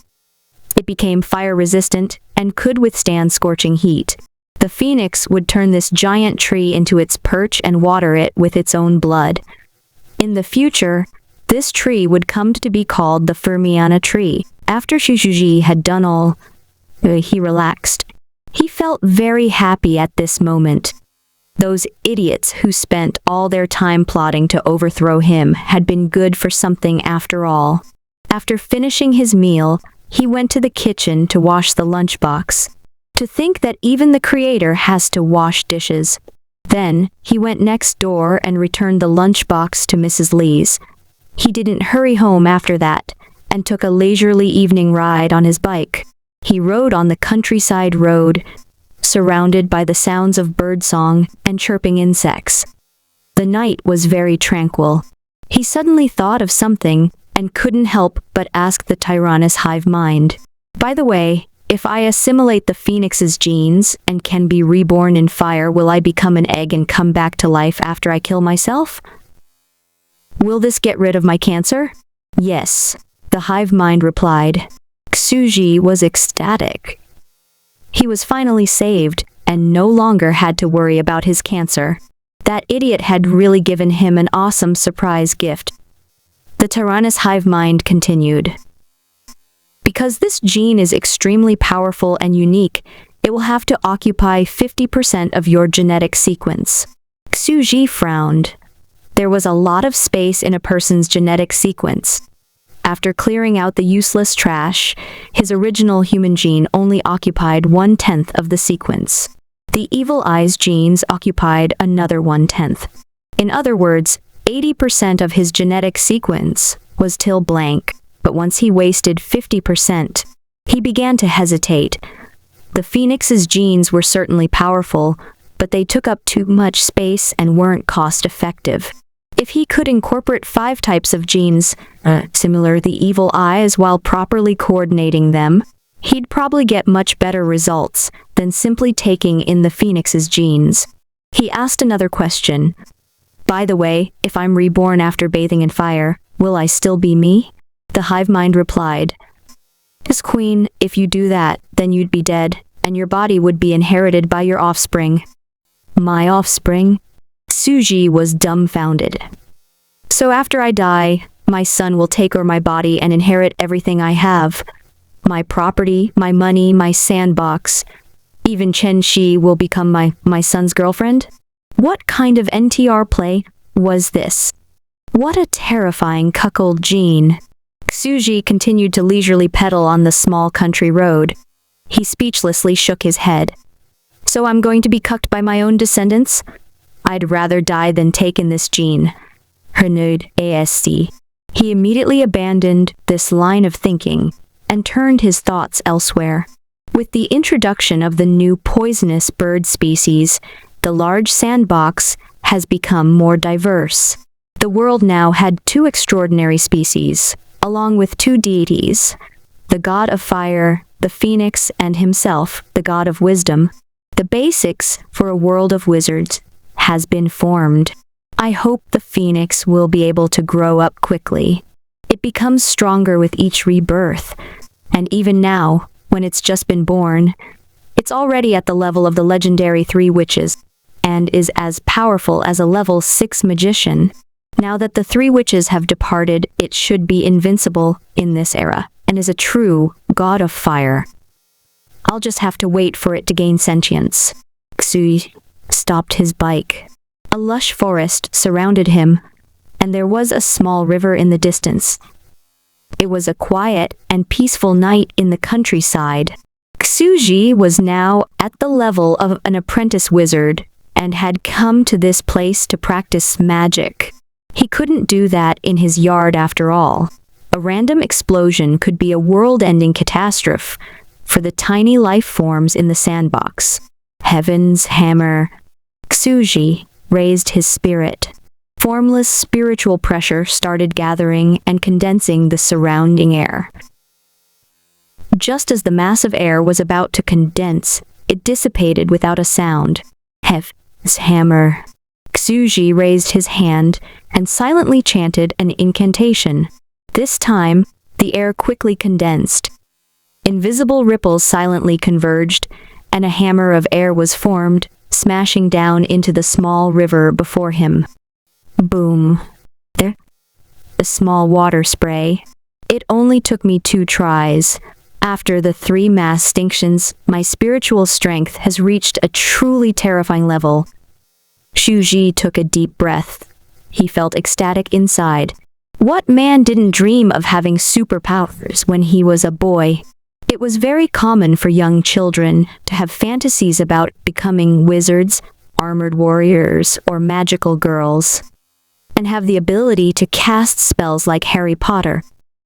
It became fire-resistant and could withstand scorching heat. The phoenix would turn this giant tree into its perch and water it with its own blood. In the future, this tree would come to be called the Fermiana tree. After Xuji had done all, he relaxed. He felt very happy at this moment. Those idiots who spent all their time plotting to overthrow him had been good for something after all. After finishing his meal, he went to the kitchen to wash the lunchbox. To think that even the creator has to wash dishes. Then, he went next door and returned the lunchbox to Mrs. Lee's. He didn't hurry home after that, and took a leisurely evening ride on his bike. He rode on the countryside road, surrounded by the sounds of birdsong and chirping insects. The night was very tranquil. He suddenly thought of something, and couldn't help but ask the Tyrannus hive mind. By the way, if I assimilate the phoenix's genes and can be reborn in fire, will I become an egg and come back to life after I kill myself? Will this get rid of my cancer? Yes, the hive mind replied. Xuji was ecstatic. He was finally saved, and no longer had to worry about his cancer. That idiot had really given him an awesome surprise gift. The Tyrannus hive mind continued. Because this gene is extremely powerful and unique, it will have to occupy 50% of your genetic sequence. Xuji frowned. There was a lot of space in a person's genetic sequence. After clearing out the useless trash, his original human gene only occupied 1/10 of the sequence. The evil eyes genes occupied another 1/10. In other words, 80% of his genetic sequence was still blank, but once he wasted 50%, he began to hesitate. The phoenix's genes were certainly powerful, but they took up too much space and weren't cost-effective. If he could incorporate 5 types of genes, similar to the evil eyes, while properly coordinating them, he'd probably get much better results than simply taking in the phoenix's genes. He asked another question. By the way, if I'm reborn after bathing in fire, will I still be me? The hive mind replied. Yes, Queen, if you do that, then you'd be dead, and your body would be inherited by your offspring. My offspring? Xuji was dumbfounded. So after I die, my son will take over my body and inherit everything I have. My property, my money, my sandbox. Even Chen Shi will become my son's girlfriend? What kind of NTR play was this? What a terrifying cuckold gene. Xuji continued to leisurely pedal on the small country road. He speechlessly shook his head. So I'm going to be cucked by my own descendants? I'd rather die than take in this gene. Renewed ASC. He immediately abandoned this line of thinking and turned his thoughts elsewhere. With the introduction of the new poisonous bird species, the large sandbox has become more diverse. The world now had 2 extraordinary species, along with 2 deities, the god of fire, the phoenix, and himself, the god of wisdom. The basics for a world of wizards has been formed. I hope the phoenix will be able to grow up quickly. It becomes stronger with each rebirth, and even now, when it's just been born, it's already at the level of the legendary 3 witches, and is as powerful as a level 6 magician. Now that the 3 witches have departed, it should be invincible in this era, and is a true god of fire. I'll just have to wait for it to gain sentience. Xui stopped his bike. A lush forest surrounded him, and there was a small river in the distance. It was a quiet and peaceful night in the countryside. Xuji was now at the level of an apprentice wizard, and had come to this place to practice magic. He couldn't do that in his yard after all. A random explosion could be a world-ending catastrophe for the tiny life forms in the sandbox. Heaven's hammer. Xuji raised his spirit. Formless spiritual pressure started gathering and condensing the surrounding air. Just as the mass of air was about to condense, it dissipated without a sound. Heaven's hammer. Xuji raised his hand and silently chanted an incantation. This time, the air quickly condensed. Invisible ripples silently converged, and a hammer of air was formed, smashing down into the small river before him. Boom. There. The small water spray. It only took me 2 tries. After the 3 mass extinctions, my spiritual strength has reached a truly terrifying level. Xuji took a deep breath. He felt ecstatic inside. What man didn't dream of having superpowers when he was a boy? It was very common for young children to have fantasies about becoming wizards, armored warriors, or magical girls, and have the ability to cast spells like Harry Potter.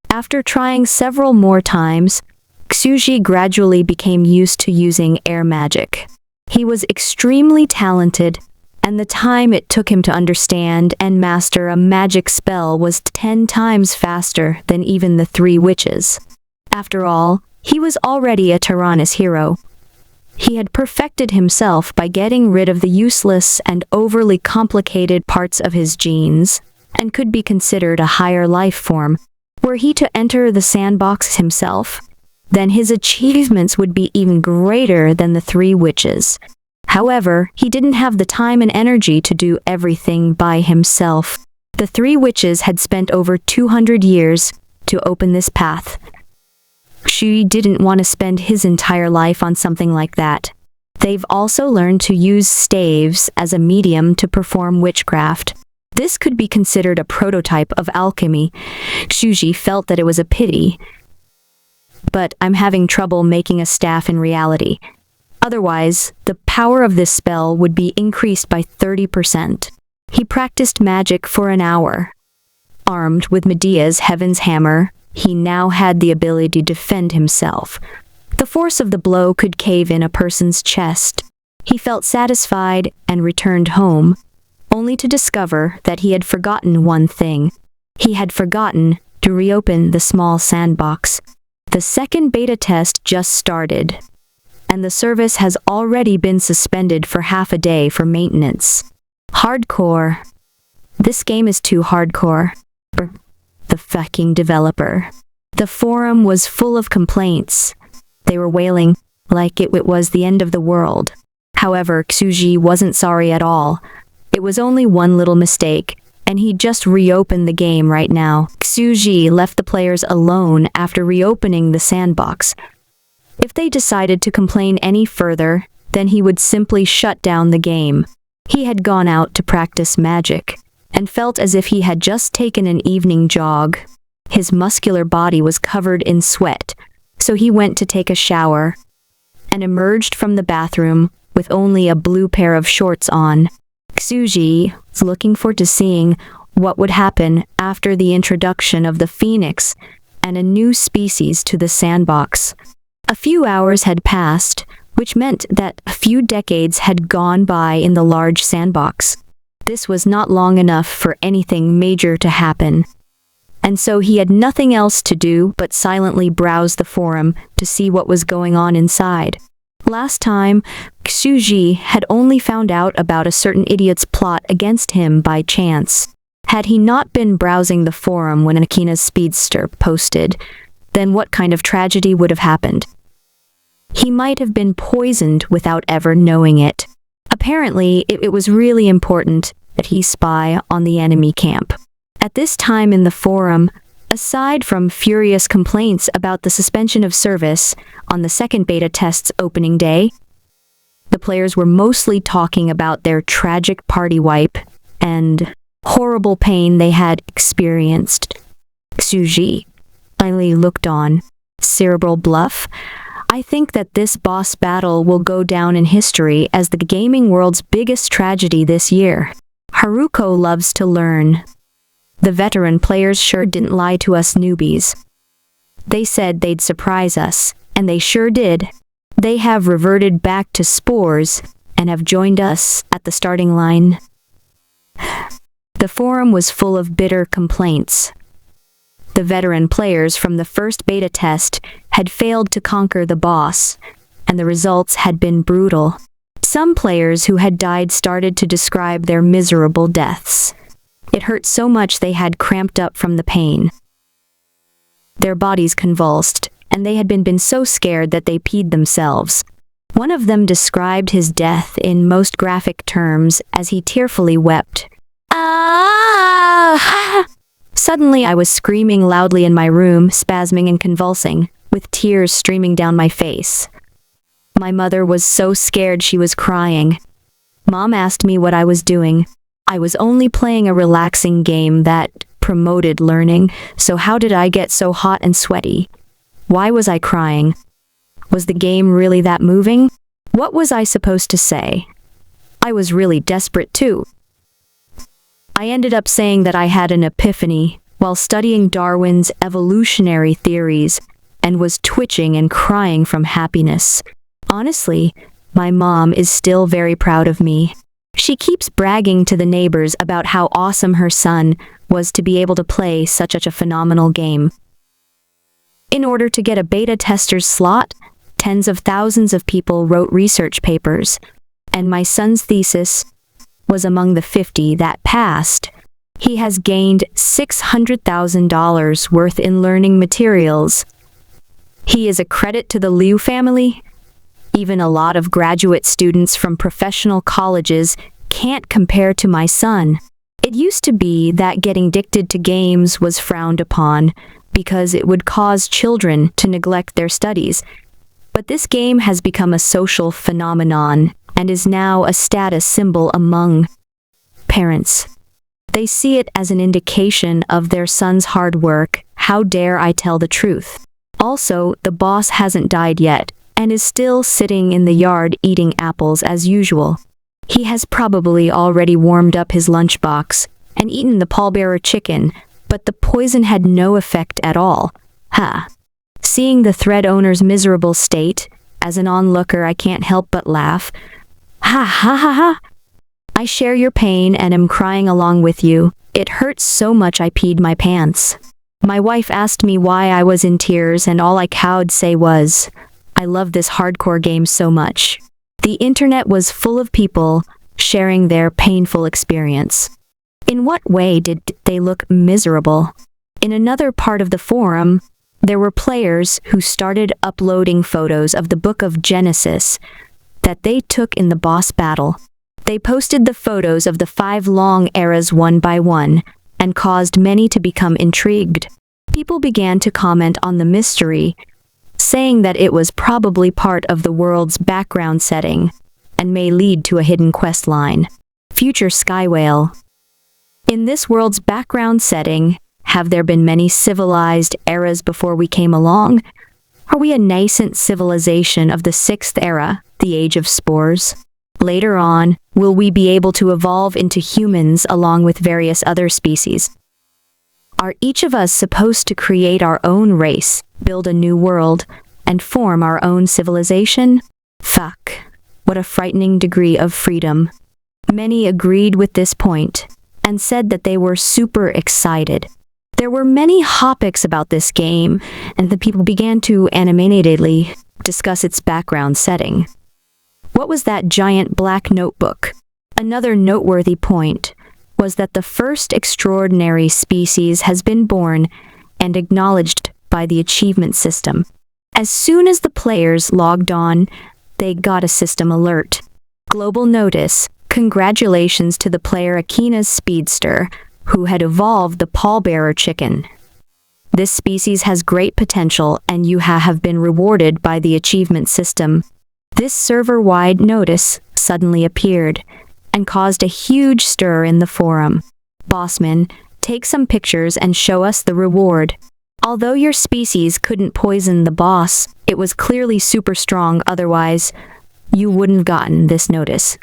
After trying several more times, Xuji gradually became used to using air magic. He was extremely talented, and the time it took him to understand and master a magic spell was 10 times faster than even the 3 witches. After all, he was already a Tyrannus hero. He had perfected himself by getting rid of the useless and overly complicated parts of his genes, and could be considered a higher life form. Were he to enter the sandbox himself, then his achievements would be even greater than the 3 witches. However, he didn't have the time and energy to do everything by himself. The 3 witches had spent over 200 years to open this path. Xu didn't want to spend his entire life on something like that. They've also learned to use staves as a medium to perform witchcraft. This could be considered a prototype of alchemy. Xuji felt that it was a pity. But I'm having trouble making a staff in reality. Otherwise, the power of this spell would be increased by 30%. He practiced magic for an hour. Armed with Medea's Heaven's Hammer, he now had the ability to defend himself. The force of the blow could cave in a person's chest. He felt satisfied and returned home, only to discover that he had forgotten one thing. He had forgotten to reopen the small sandbox. The second beta test just started, and the service has already been suspended for half a day for maintenance. Hardcore. This game is too hardcore for the fucking developer. The forum was full of complaints. They were wailing like it was the end of the world. However, Xuji wasn't sorry at all. It was only one little mistake, and he just reopened the game right now. Xuji left the players alone after reopening the sandbox. If they decided to complain any further, then he would simply shut down the game. He had gone out to practice magic, and felt as if he had just taken an evening jog. His muscular body was covered in sweat, so he went to take a shower, and emerged from the bathroom with only a blue pair of shorts on. Xuji was looking forward to seeing what would happen after the introduction of the phoenix and a new species to the sandbox. A few hours had passed, which meant that a few decades had gone by in the large sandbox. This was not long enough for anything major to happen, and so he had nothing else to do but silently browse the forum to see what was going on inside. Last time, Xuji had only found out about a certain idiot's plot against him by chance. Had he not been browsing the forum when Akina's speedster posted, then what kind of tragedy would have happened? He might have been poisoned without ever knowing it. Apparently, it was really important that he spy on the enemy camp. At this time in the forum, aside from furious complaints about the suspension of service on the second beta test's opening day, the players were mostly talking about their tragic party wipe and horrible pain they had experienced. Xuji finally looked on. Cerebral bluff. I think that this boss battle will go down in history as the gaming world's biggest tragedy this year. Haruko loves to learn. The veteran players sure didn't lie to us newbies. They said they'd surprise us, and they sure did. They have reverted back to spores and have joined us at the starting line. The forum was full of bitter complaints. The veteran players from the first beta test had failed to conquer the boss, and the results had been brutal. Some players who had died started to describe their miserable deaths. It hurt so much they had cramped up from the pain. Their bodies convulsed, and they had been so scared that they peed themselves. One of them described his death in most graphic terms as he tearfully wept. Ah! Suddenly I was screaming loudly in my room, spasming and convulsing, with tears streaming down my face. My mother was so scared she was crying. Mom asked me what I was doing. I was only playing a relaxing game that promoted learning, so how did I get so hot and sweaty? Why was I crying? Was the game really that moving? What was I supposed to say? I was really desperate too. I ended up saying that I had an epiphany while studying Darwin's evolutionary theories and was twitching and crying from happiness. Honestly, my mom is still very proud of me. She keeps bragging to the neighbors about how awesome her son was to be able to play such a phenomenal game. In order to get a beta tester's slot, tens of thousands of people wrote research papers, and my son's thesis was among the 50 that passed. He has gained $600,000 worth in learning materials. He is a credit to the Liu family. Even a lot of graduate students from professional colleges can't compare to my son. It used to be that getting addicted to games was frowned upon because it would cause children to neglect their studies. But this game has become a social phenomenon and is now a status symbol among parents. They see it as an indication of their son's hard work. How dare I tell the truth? Also, the boss hasn't died yet and is still sitting in the yard eating apples as usual. He has probably already warmed up his lunchbox and eaten the pallbearer chicken, but the poison had no effect at all. Ha! Seeing the thread owner's miserable state, as an onlooker I can't help but laugh. Ha ha ha ha! I share your pain and am crying along with you. It hurts so much I peed my pants. My wife asked me why I was in tears and all I could say was, I love this hardcore game so much. The internet was full of people sharing their painful experience. In what way did they look miserable? In another part of the forum, there were players who started uploading photos of the Book of Genesis that they took in the boss battle. They posted the photos of the 5 long eras one by one and caused many to become intrigued. People began to comment on the mystery, saying that it was probably part of the world's background setting and may lead to a hidden quest line. Future Sky Whale. In this world's background setting, have there been many civilized eras before we came along? Are we a nascent civilization of the 6th era, the age of spores? Later on, will we be able to evolve into humans along with various other species? Are each of us supposed to create our own race, build a new world, and form our own civilization? Fuck. What a frightening degree of freedom. Many agreed with this point and said that they were super excited. There were many topics about this game, and the people began to animatedly discuss its background setting. What was that giant black notebook? Another noteworthy point was that the first extraordinary species has been born and acknowledged by the achievement system. As soon as the players logged on, they got a system alert. Global notice: congratulations to the player Akina's Speedster, who had evolved the pallbearer chicken. This species has great potential and you have been rewarded by the achievement system. This server-wide notice suddenly appeared and caused a huge stir in the forum. Bossman, take some pictures and show us the reward. Although your species couldn't poison the boss, it was clearly super strong, otherwise you wouldn't gotten this notice.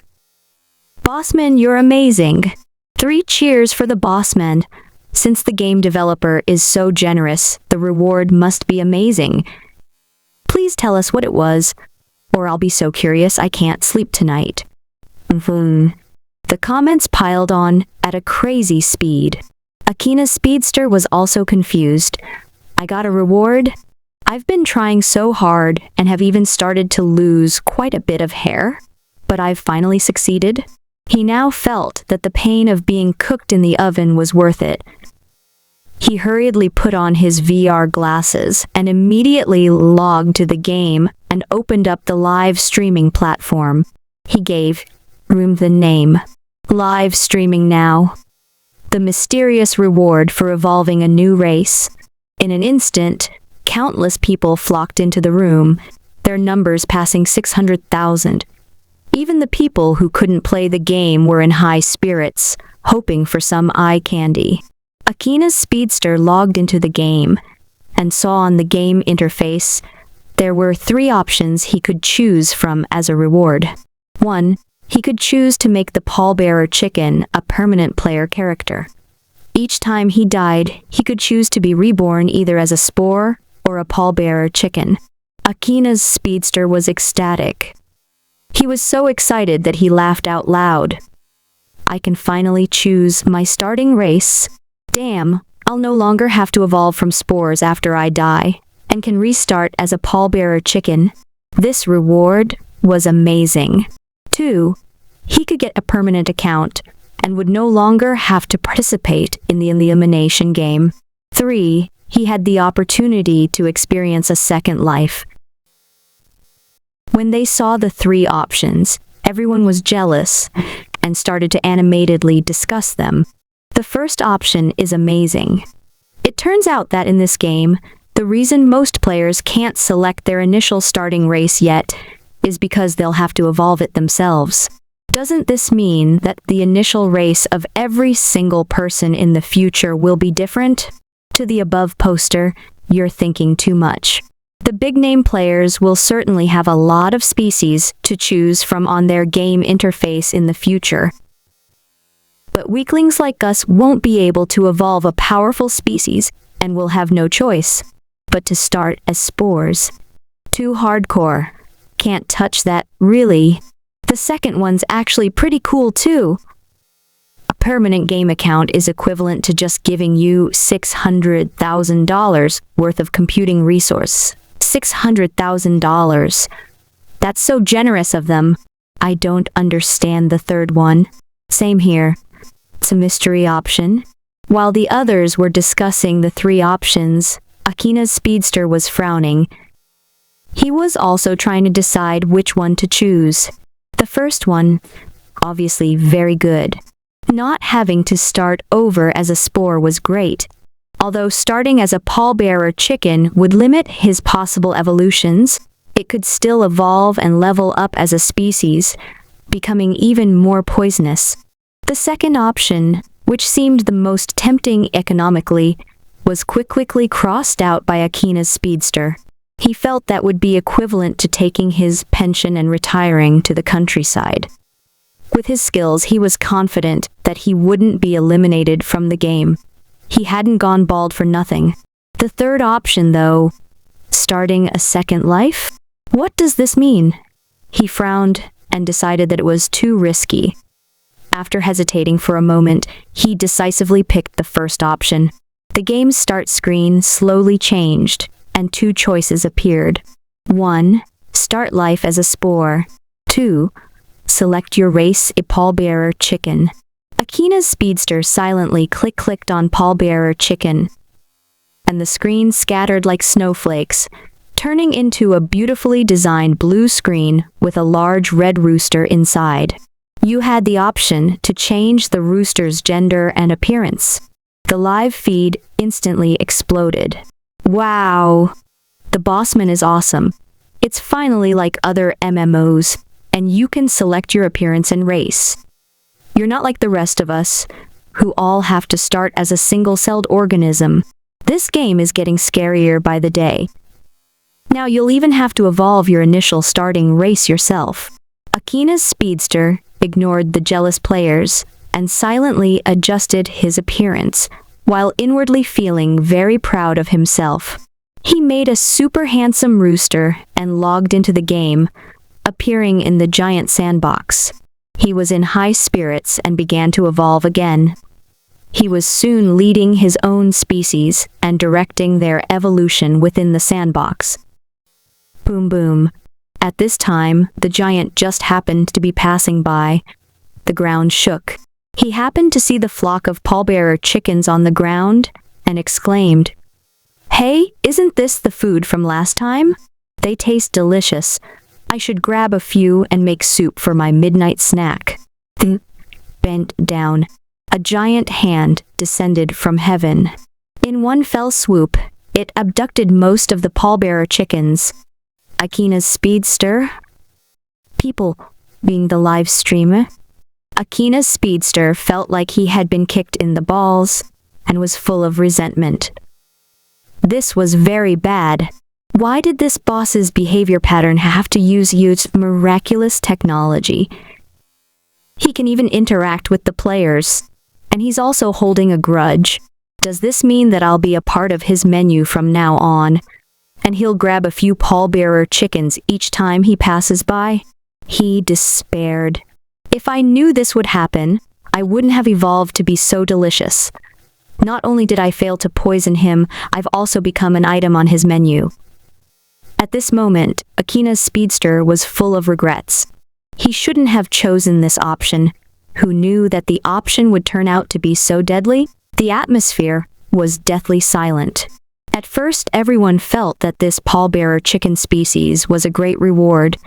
Bossman, you're amazing. 3 cheers for the Bossman. Since the game developer is so generous, the reward must be amazing. Please tell us what it was, or I'll be so curious I can't sleep tonight. The comments piled on at a crazy speed. Akina's Speedster was also confused. I got a reward? I've been trying so hard and have even started to lose quite a bit of hair, but I've finally succeeded. He now felt that the pain of being cooked in the oven was worth it. He hurriedly put on his VR glasses and immediately logged to the game and opened up the live streaming platform. He gave room the name live streaming now. The mysterious reward for evolving a new race. In an instant, countless people flocked into the room, their numbers passing 600,000. Even the people who couldn't play the game were in high spirits, hoping for some eye candy. Akina's Speedster logged into the game and saw on the game interface there were 3 options he could choose from as a reward. 1. He could choose to make the pallbearer chicken a permanent player character. Each time he died, he could choose to be reborn either as a spore or a pallbearer chicken. Akina's Speedster was ecstatic. He was so excited that he laughed out loud. I can finally choose my starting race. Damn, I'll no longer have to evolve from spores after I die, and can restart as a pallbearer chicken. This reward was amazing. 2. He could get a permanent account and would no longer have to participate in the elimination game. 3. He had the opportunity to experience a second life. When they saw the 3 options, everyone was jealous and started to animatedly discuss them. The first option is amazing. It turns out that in this game, the reason most players can't select their initial starting race yet is because they'll have to evolve it themselves. Doesn't this mean that the initial race of every single person in the future will be different? To the above poster, you're thinking too much. The big-name players will certainly have a lot of species to choose from on their game interface in the future. But weaklings like us won't be able to evolve a powerful species and will have no choice but to start as spores. Too hardcore. Can't touch that, really. The second one's actually pretty cool too. A permanent game account is equivalent to just giving you $600,000 worth of computing resource. $600,000. That's so generous of them. I don't understand the third one. Same here. It's a mystery option. While the others were discussing the 3 options, Akina's Speedster was frowning. He was also trying to decide which one to choose. The first one, obviously very good. Not having to start over as a spore was great. Although starting as a pallbearer chicken would limit his possible evolutions, it could still evolve and level up as a species, becoming even more poisonous. The second option, which seemed the most tempting economically, was quickly crossed out by Akina's Speedster. He felt that would be equivalent to taking his pension and retiring to the countryside. With his skills, he was confident that he wouldn't be eliminated from the game. He hadn't gone bald for nothing. The third option, though, starting a second life? What does this mean? He frowned and decided that it was too risky. After hesitating for a moment, he decisively picked the first option. The game's start screen slowly changed, and 2 choices appeared. 1. Start life as a spore. 2. Select your race, a pallbearer chicken. Akina's speedster silently clicked on pallbearer chicken, and the screen scattered like snowflakes, turning into a beautifully designed blue screen with a large red rooster inside. You had the option to change the rooster's gender and appearance. The live feed instantly exploded. Wow! The Bossman is awesome. It's finally like other MMOs, and you can select your appearance and race. You're not like the rest of us, who all have to start as a single-celled organism. This game is getting scarier by the day. Now you'll even have to evolve your initial starting race yourself. Akina's speedster ignored the jealous players and silently adjusted his appearance, while inwardly feeling very proud of himself. He made a super handsome rooster and logged into the game, appearing in the giant sandbox. He was in high spirits and began to evolve again. He was soon leading his own species and directing their evolution within the sandbox. Boom boom. At this time, the giant just happened to be passing by. The ground shook. He happened to see the flock of pallbearer chickens on the ground and exclaimed, "Hey, isn't this the food from last time? They taste delicious. I should grab a few and make soup for my midnight snack." Bent down. A giant hand descended from heaven. In one fell swoop, it abducted most of the pallbearer chickens. Akina's speedster? People, being the live streamer? Akina's speedster felt like he had been kicked in the balls and was full of resentment. This was very bad. Why did this boss's behavior pattern have to use miraculous technology? He can even interact with the players, and he's also holding a grudge. Does this mean that I'll be a part of his menu from now on, and he'll grab a few pallbearer chickens each time he passes by? He despaired. If I knew this would happen, I wouldn't have evolved to be so delicious. Not only did I fail to poison him, I've also become an item on his menu. At this moment, Akina's speedster was full of regrets. He shouldn't have chosen this option. Who knew that the option would turn out to be so deadly? The atmosphere was deathly silent. At first, everyone felt that this pallbearer chicken species was a great reward.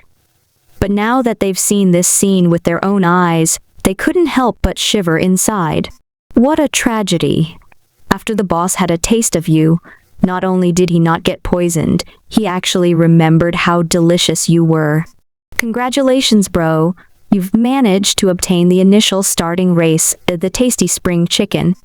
But now that they've seen this scene with their own eyes, they couldn't help but shiver inside. What a tragedy. After the boss had a taste of you, not only did he not get poisoned, he actually remembered how delicious you were. Congratulations, bro. You've managed to obtain the initial starting race, the tasty spring chicken,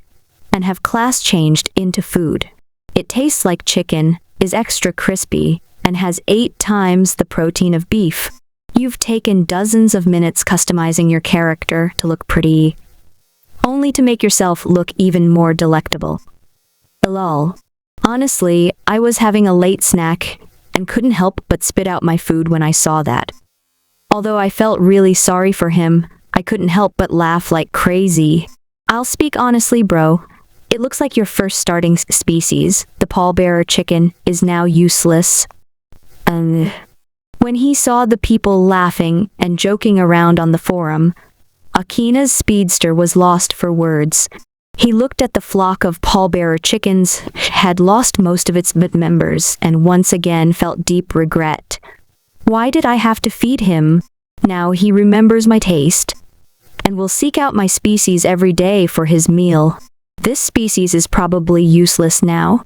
and have class changed into food. It tastes like chicken, is extra crispy, and has 8 times the protein of beef. You've taken dozens of minutes customizing your character to look pretty, only to make yourself look even more delectable. Lol. Honestly, I was having a late snack and couldn't help but spit out my food when I saw that. Although I felt really sorry for him, I couldn't help but laugh like crazy. I'll speak honestly, bro. It looks like your first starting species, the pallbearer chicken, is now useless. When he saw the people laughing and joking around on the forum, Akina's speedster was lost for words. He looked at the flock of pallbearer chickens, had lost most of its members, and once again felt deep regret. Why did I have to feed him? Now he remembers my taste, and will seek out my species every day for his meal. This species is probably useless now.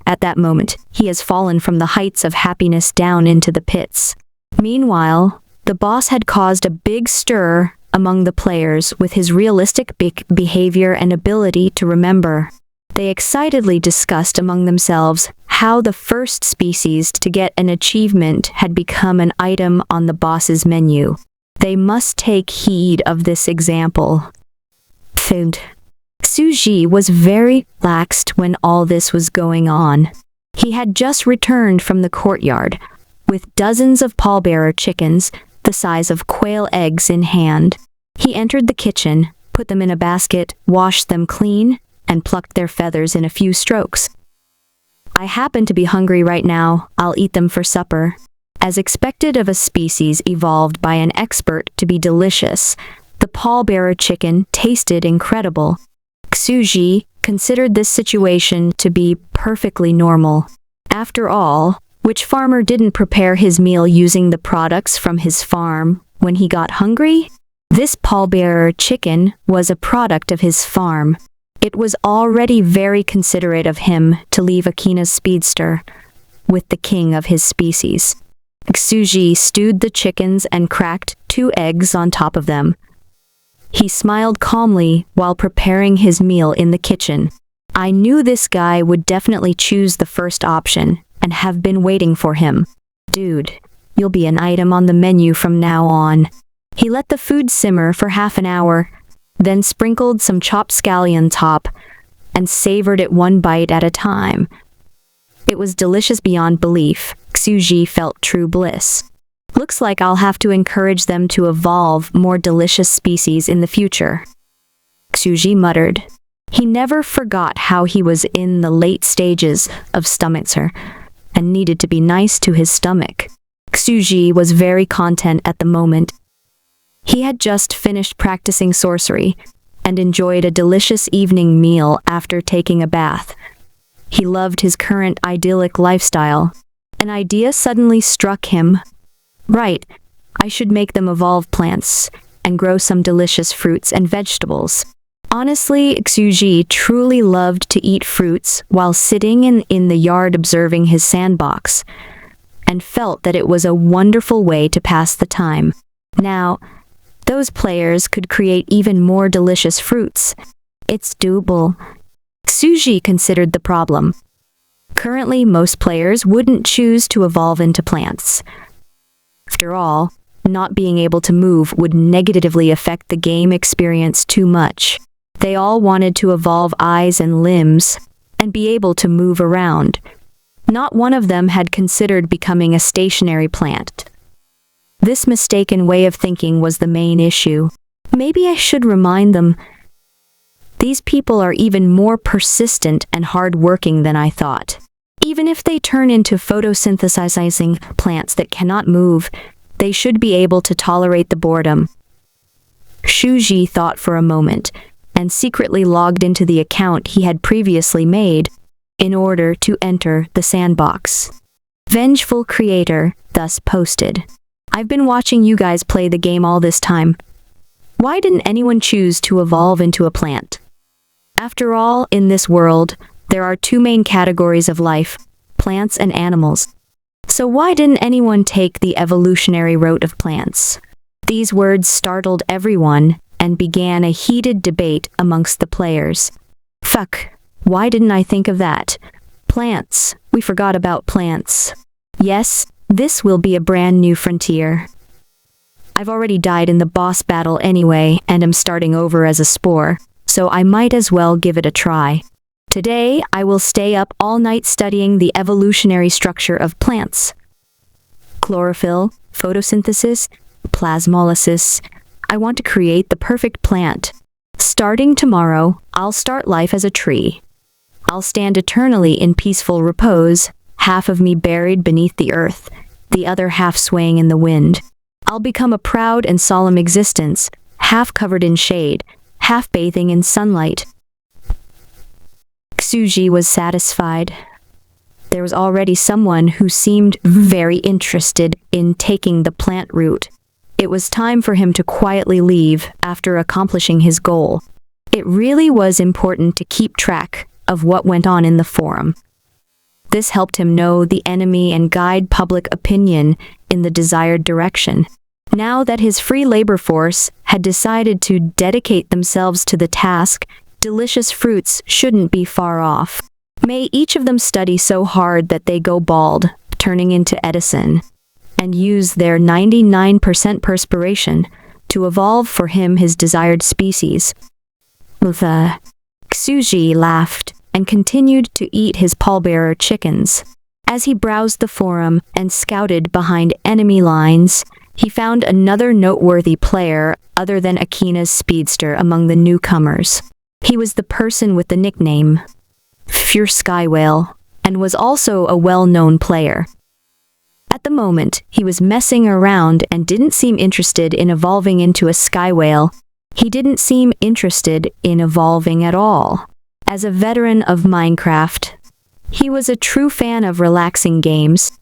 At that moment, he has fallen from the heights of happiness down into the pits. Meanwhile, the boss had caused a big stir among the players with his realistic behavior and ability to remember. They excitedly discussed among themselves how the first species to get an achievement had become an item on the boss's menu. They must take heed of this example. Food. Suji was very relaxed when all this was going on. He had just returned from the courtyard, with dozens of pallbearer chickens, the size of quail eggs in hand. He entered the kitchen, put them in a basket, washed them clean, and plucked their feathers in a few strokes. I happen to be hungry right now. I'll eat them for supper. As expected of a species evolved by an expert to be delicious, The pallbearer chicken tasted incredible. Xuji considered this situation to be perfectly normal. After all, which farmer didn't prepare his meal using the products from his farm when he got hungry? This pallbearer chicken was a product of his farm. It was already very considerate of him to leave Akina's speedster with the king of his species. Xuji stewed the chickens and cracked 2 eggs on top of them. He smiled calmly while preparing his meal in the kitchen. I knew this guy would definitely choose the first option and have been waiting for him. Dude, you'll be an item on the menu from now on. He let the food simmer for half an hour, then sprinkled some chopped scallion on top and savored it 1 bite at a time. It was delicious beyond belief. Xuji felt true bliss. Looks like I'll have to encourage them to evolve more delicious species in the future. Xuji muttered. He never forgot how he was in the late stages of stomachcer and needed to be nice to his stomach. Xuji was very content at the moment. He had just finished practicing sorcery and enjoyed a delicious evening meal after taking a bath. He loved his current idyllic lifestyle. An idea suddenly struck him. Right, I should make them evolve plants and grow some delicious fruits and vegetables. Honestly, Xuji truly loved to eat fruits while sitting in the yard observing his sandbox, and felt that it was a wonderful way to pass the time. Now, those players could create even more delicious fruits. It's doable. Xuji considered the problem. Currently, most players wouldn't choose to evolve into plants. After all, not being able to move would negatively affect the game experience too much. They all wanted to evolve eyes and limbs and be able to move around. Not one of them had considered becoming a stationary plant. This mistaken way of thinking was the main issue. Maybe I should remind them. These people are even more persistent and hard-working than I thought. Even if they turn into photosynthesizing plants that cannot move, they should be able to tolerate the boredom. Xuji thought for a moment, and secretly logged into the account he had previously made in order to enter the sandbox. Vengeful Creator thus posted, I've been watching you guys play the game all this time. Why didn't anyone choose to evolve into a plant? After all, in this world, there are 2 main categories of life, plants and animals. So why didn't anyone take the evolutionary route of plants? These words startled everyone and began a heated debate amongst the players. Fuck, why didn't I think of that? Plants, we forgot about plants. Yes, this will be a brand new frontier. I've already died in the boss battle anyway and am starting over as a spore, so I might as well give it a try. Today, I will stay up all night studying the evolutionary structure of plants. Chlorophyll, photosynthesis, plasmolysis. I want to create the perfect plant. Starting tomorrow, I'll start life as a tree. I'll stand eternally in peaceful repose, half of me buried beneath the earth, the other half swaying in the wind. I'll become a proud and solemn existence, half covered in shade, half bathing in sunlight. Xuji was satisfied. There was already someone who seemed very interested in taking the plant route. It was time for him to quietly leave after accomplishing his goal. It really was important to keep track of what went on in the forum. This helped him know the enemy and guide public opinion in the desired direction. Now that his free labor force had decided to dedicate themselves to the task, delicious fruits shouldn't be far off. May each of them study so hard that they go bald, turning into Edison, and use their 99% perspiration to evolve for him his desired species. Xuji laughed and continued to eat his pallbearer chickens. As he browsed the forum and scouted behind enemy lines, he found another noteworthy player other than Akina's speedster among the newcomers. He was the person with the nickname Fierce Sky Whale, and was also a well-known player. At the moment, he was messing around and didn't seem interested in evolving into a sky whale, He didn't seem interested in evolving at all. As a veteran of Minecraft, he was a true fan of relaxing games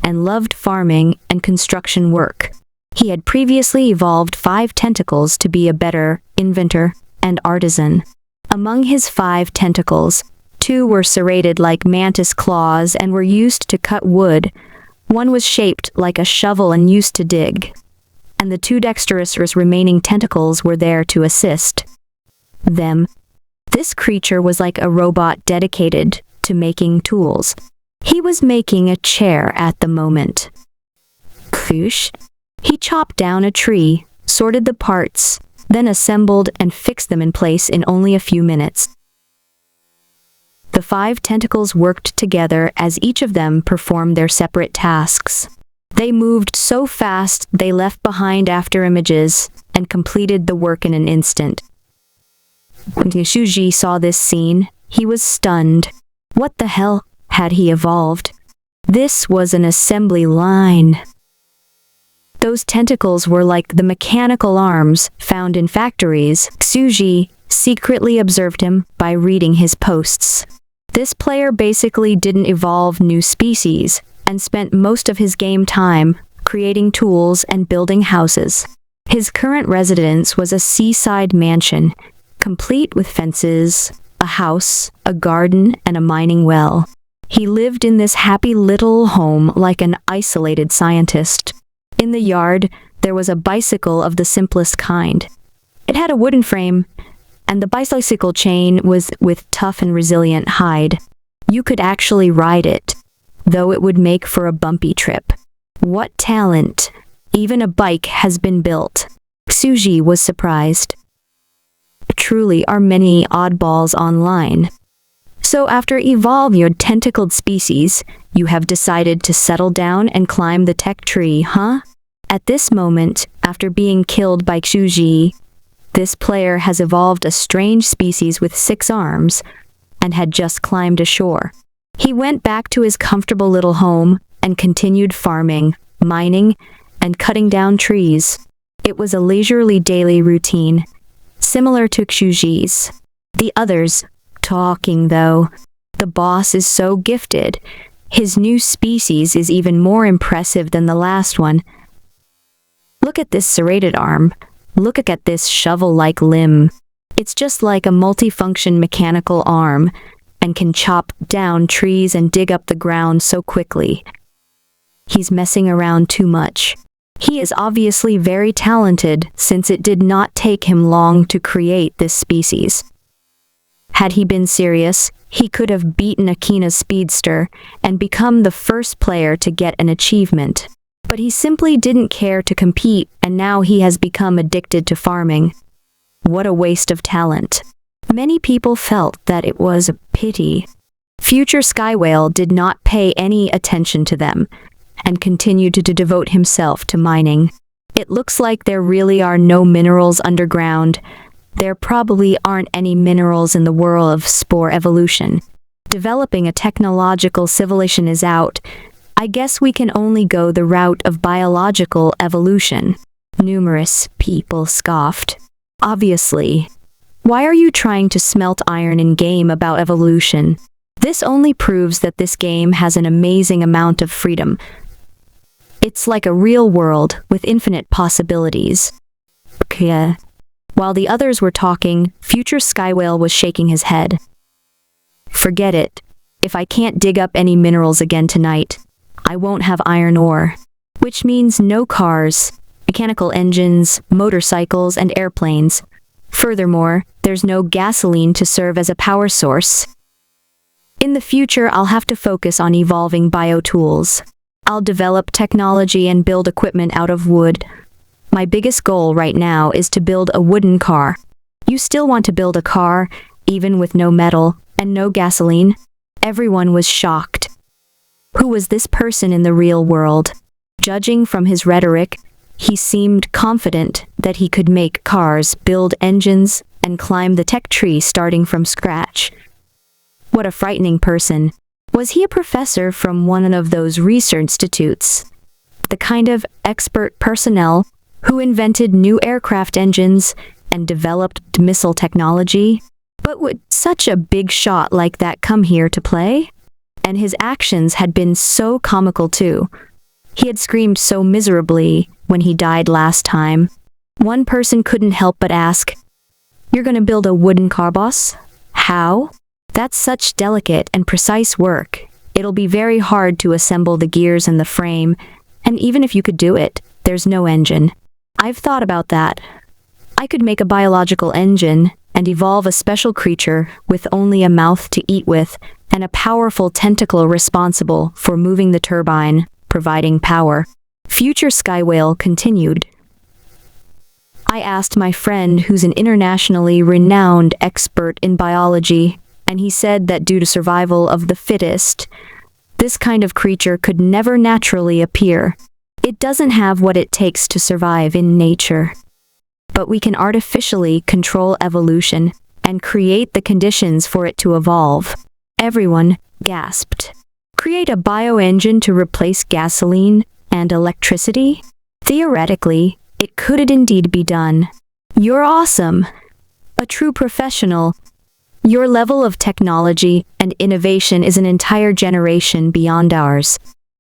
and loved farming and construction work. He had previously evolved 5 tentacles to be a better inventor and artisan. Among his 5 tentacles, 2 were serrated like mantis claws and were used to cut wood. 1 was shaped like a shovel and used to dig, and the 2 dexterous remaining tentacles were there to assist them. This creature was like a robot dedicated to making tools. He was making a chair at the moment. Whoosh. He chopped down a tree, sorted the parts, then assembled and fixed them in place in only a few minutes. The 5 tentacles worked together as each of them performed their separate tasks. They moved so fast they left behind after images and completed the work in an instant. When Shuji saw this scene, he was stunned. What the hell had he evolved? This was an assembly line. Those tentacles were like the mechanical arms found in factories. Shuji secretly observed him by reading his posts. This player basically didn't evolve new species and spent most of his game time creating tools and building houses. His current residence was a seaside mansion, complete with fences, a house, a garden, and a mining well. He lived in this happy little home like an isolated scientist. In the yard, there was a bicycle of the simplest kind. It had a wooden frame, and the bicycle chain was with tough and resilient hide. You could actually ride it, though it would make for a bumpy trip. What talent! Even a bike has been built. Shuji was surprised. Truly are many oddballs online. So after evolve your tentacled species, you have decided to settle down and climb the tech tree, huh? At this moment, after being killed by Shuji, this player has evolved a strange species with 6 arms and had just climbed ashore. He went back to his comfortable little home and continued farming, mining, and cutting down trees. It was a leisurely daily routine, similar to Shuji's. The others, talking though. The boss is so gifted. His new species is even more impressive than the last one. Look at this serrated arm. Look at this shovel-like limb. It's just like a multifunction mechanical arm and can chop down trees and dig up the ground so quickly. He's messing around too much. He is obviously very talented since it did not take him long to create this species. Had he been serious, he could have beaten Akina's speedster and become the first player to get an achievement. But he simply didn't care to compete, and now he has become addicted to farming. What a waste of talent. Many people felt that it was a pity. Future Skywhale did not pay any attention to them and continued to devote himself to mining. It looks like there really are no minerals underground. There probably aren't any minerals in the world of spore evolution. Developing a technological civilization is out. I guess we can only go the route of biological evolution. Numerous people scoffed. Obviously. Why are you trying to smelt iron in game about evolution? This only proves that this game has an amazing amount of freedom. It's like a real world with infinite possibilities. Yeah. While the others were talking, Future Skywhale was shaking his head. Forget it. If I can't dig up any minerals again tonight, I won't have iron ore. Which means no cars, mechanical engines, motorcycles, and airplanes. Furthermore, there's no gasoline to serve as a power source. In the future, I'll have to focus on evolving biotools. I'll develop technology and build equipment out of wood. My biggest goal right now is to build a wooden car. You still want to build a car, even with no metal and no gasoline? Everyone was shocked. Who was this person in the real world? Judging from his rhetoric, he seemed confident that he could make cars, build engines, and climb the tech tree starting from scratch. What a frightening person. Was he a professor from one of those research institutes? The kind of expert personnel who invented new aircraft engines and developed missile technology. But would such a big shot like that come here to play? And his actions had been so comical too. He had screamed so miserably when he died last time. One person couldn't help but ask, "You're gonna build a wooden car, boss? How? That's such delicate and precise work. It'll be very hard to assemble the gears and the frame, and even if you could do it, there's no engine." I've thought about that. I could make a biological engine and evolve a special creature with only a mouth to eat with and a powerful tentacle responsible for moving the turbine, providing power. Future Sky Whale continued. I asked my friend who's an internationally renowned expert in biology, and he said that due to survival of the fittest, this kind of creature could never naturally appear. It doesn't have what it takes to survive in nature. But we can artificially control evolution and create the conditions for it to evolve. Everyone gasped. Create a bioengine to replace gasoline and electricity? Theoretically, it could indeed be done. You're awesome. A true professional. Your level of technology and innovation is an entire generation beyond ours.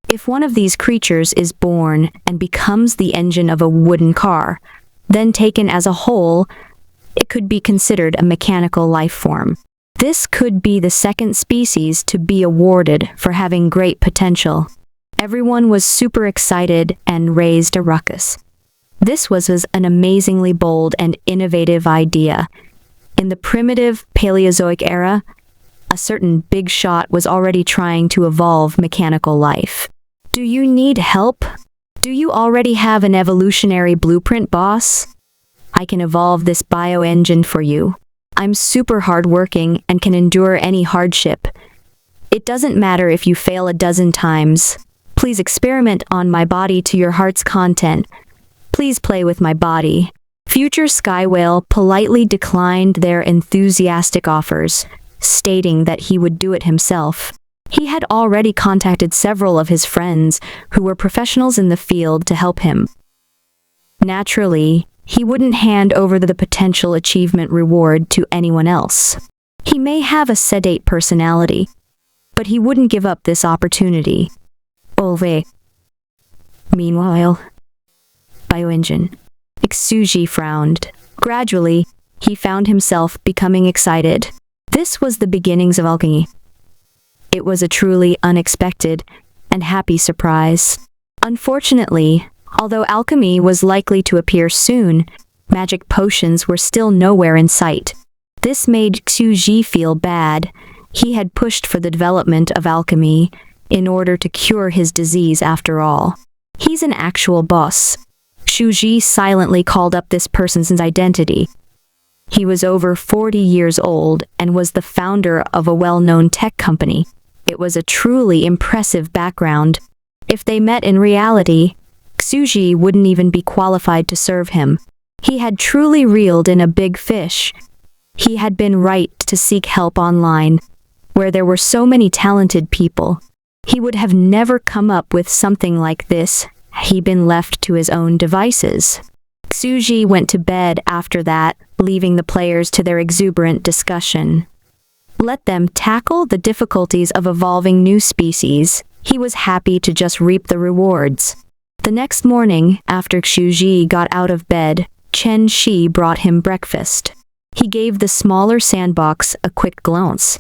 If one of these creatures is born and becomes the engine of a wooden car, then taken as a whole, it could be considered a mechanical life form. This could be the second species to be awarded for having great potential. Everyone was super excited and raised a ruckus. This was an amazingly bold and innovative idea. In the primitive Paleozoic era, a certain big shot was already trying to evolve mechanical life. Do you need help? Do you already have an evolutionary blueprint, boss? I can evolve this bioengine for you. I'm super hardworking and can endure any hardship. It doesn't matter if you fail a dozen times. Please experiment on my body to your heart's content. Please play with my body. Future Sky Whale politely declined their enthusiastic offers, stating that he would do it himself. He had already contacted several of his friends who were professionals in the field to help him. Naturally, he wouldn't hand over the potential achievement reward to anyone else. He may have a sedate personality, but he wouldn't give up this opportunity. Meanwhile, bioengine. Tsuji frowned. Gradually, he found himself becoming excited. This was the beginnings of alchemy. It was a truly unexpected and happy surprise. Unfortunately, although alchemy was likely to appear soon, magic potions were still nowhere in sight. This made Tsuji feel bad. He had pushed for the development of alchemy in order to cure his disease after all. He's an actual boss. Tsuji silently called up this person's identity. He was over 40 years old and was the founder of a well-known tech company. It was a truly impressive background. If they met in reality, Tsuji wouldn't even be qualified to serve him. He had truly reeled in a big fish. He had been right to seek help online, where there were so many talented people. He would have never come up with something like this had he been left to his own devices. Tsuji went to bed after that, leaving the players to their exuberant discussion. Let them tackle the difficulties of evolving new species. He was happy to just reap the rewards. The next morning, after Tsuji got out of bed, Chen Shi brought him breakfast. He gave the smaller sandbox a quick glance.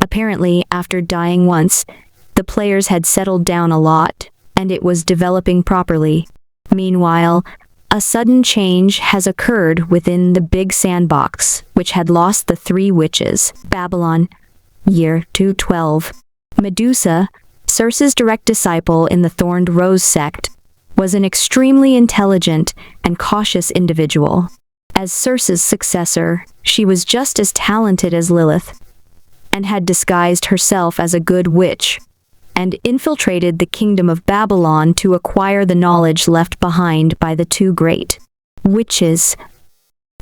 Apparently, after dying once, the players had settled down a lot, and it was developing properly. Meanwhile, a sudden change has occurred within the big sandbox, which had lost the 3 witches. Babylon, year 212. Medusa, Circe's direct disciple in the Thorned Rose sect, was an extremely intelligent and cautious individual. As Circe's successor, she was just as talented as Lilith, and had disguised herself as a good witch, and infiltrated the kingdom of Babylon to acquire the knowledge left behind by the 2 great witches.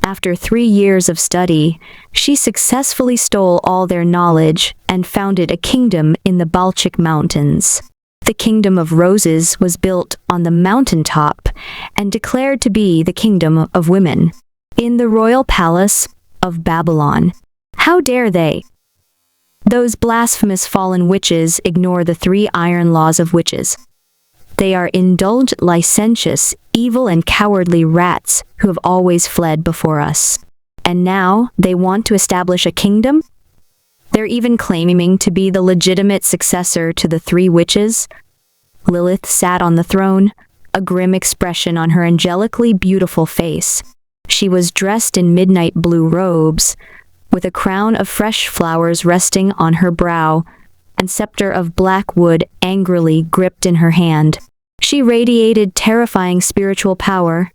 After 3 years of study, she successfully stole all their knowledge and founded a kingdom in the Balchik Mountains. The Kingdom of Roses was built on the mountaintop and declared to be the kingdom of women. in the royal palace of Babylon. How dare they? Those blasphemous fallen witches ignore the 3 iron laws of witches. They are indulgent, licentious, evil and cowardly rats who have always fled before us. And now they want to establish a kingdom? They're even claiming to be the legitimate successor to the 3 witches. Lilith sat on the throne, a grim expression on her angelically beautiful face. She was dressed in midnight blue robes, with a crown of fresh flowers resting on her brow, and scepter of black wood angrily gripped in her hand. She radiated terrifying spiritual power,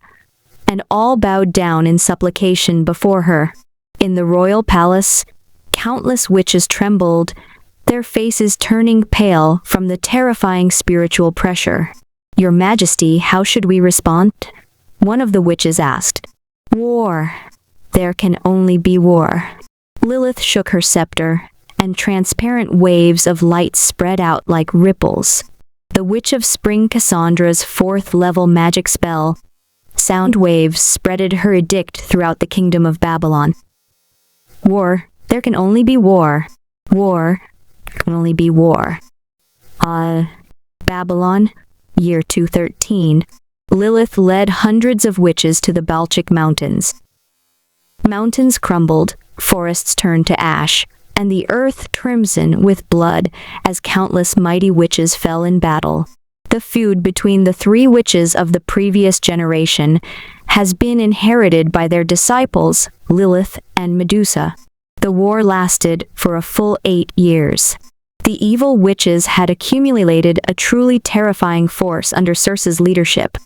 and all bowed down in supplication before her. In the royal palace, countless witches trembled, their faces turning pale from the terrifying spiritual pressure. "Your Majesty, how should we respond?" one of the witches asked. "War. There can only be war." Lilith shook her scepter, and transparent waves of light spread out like ripples. The Witch of Spring Cassandra's 4th-level magic spell, sound waves, spreaded her edict throughout the kingdom of Babylon. "War. There can only be war. War. Can only be war." Babylon, year 213. Lilith led hundreds of witches to the Balchik Mountains. Mountains crumbled, forests turned to ash, and the earth crimson with blood as countless mighty witches fell in battle. The feud between the 3 witches of the previous generation has been inherited by their disciples, Lilith and Medusa. The war lasted for a full 8 years. The evil witches had accumulated a truly terrifying force under Circe's leadership,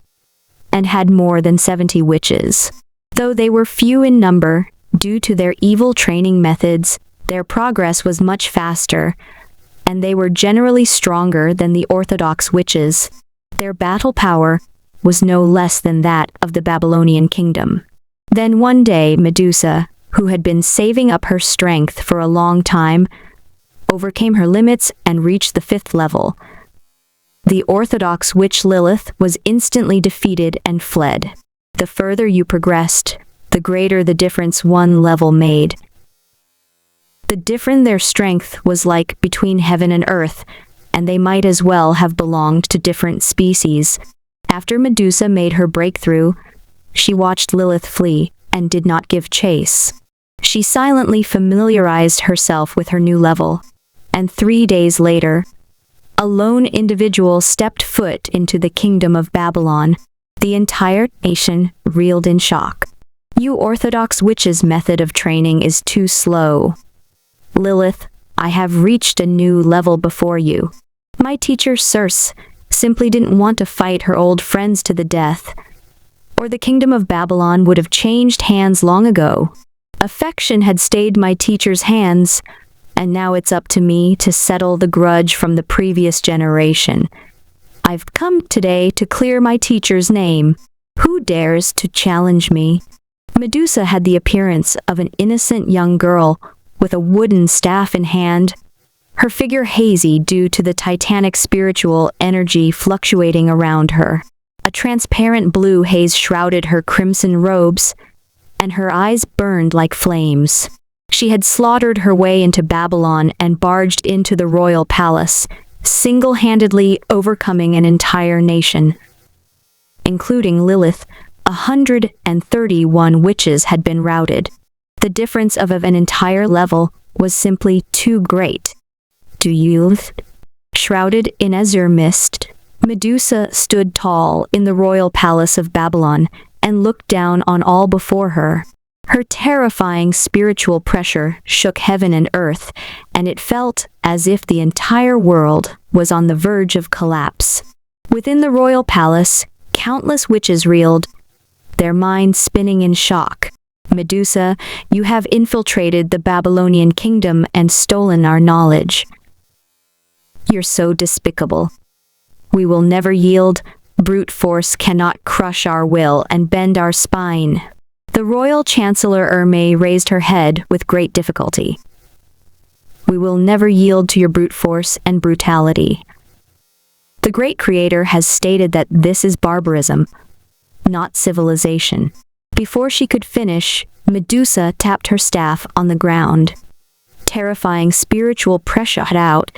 and had more than 70 witches. Though they were few in number, due to their evil training methods, their progress was much faster, and they were generally stronger than the orthodox witches. Their battle power was no less than that of the Babylonian kingdom. Then one day Medusa, who had been saving up her strength for a long time, overcame her limits and reached the 5th level. The orthodox witch Lilith was instantly defeated and fled. The further you progressed, the greater the difference one level made. The difference their strength was like between heaven and earth, and they might as well have belonged to different species. After Medusa made her breakthrough, she watched Lilith flee and did not give chase. She silently familiarized herself with her new level, and 3 days later, a lone individual stepped foot into the kingdom of Babylon. The entire nation reeled in shock. "You orthodox witches' method of training is too slow. Lilith, I have reached a new level before you. My teacher Circe simply didn't want to fight her old friends to the death, or the kingdom of Babylon would have changed hands long ago. Affection had stayed my teacher's hands, and now it's up to me to settle the grudge from the previous generation. I've come today to clear my teacher's name. Who dares to challenge me?" Medusa had the appearance of an innocent young girl with a wooden staff in hand, her figure hazy due to the titanic spiritual energy fluctuating around her. A transparent blue haze shrouded her crimson robes, and her eyes burned like flames. She had slaughtered her way into Babylon and barged into the royal palace, single-handedly overcoming an entire nation. Including Lilith, 131 witches had been routed. The difference of an entire level was simply too great. "Do you?" Shrouded in azure mist, Medusa stood tall in the royal palace of Babylon and looked down on all before her. Her terrifying spiritual pressure shook heaven and earth, and it felt as if the entire world was on the verge of collapse. Within the royal palace, countless witches reeled, their minds spinning in shock. "Medusa, you have infiltrated the Babylonian kingdom and stolen our knowledge. You're so despicable. We will never yield. Brute force cannot crush our will and bend our spine." The royal chancellor Erme raised her head with great difficulty. "We will never yield to your brute force and brutality. The great creator has stated that this is barbarism, not civilization. Before she could finish, Medusa tapped her staff on the ground. Terrifying spiritual pressure out,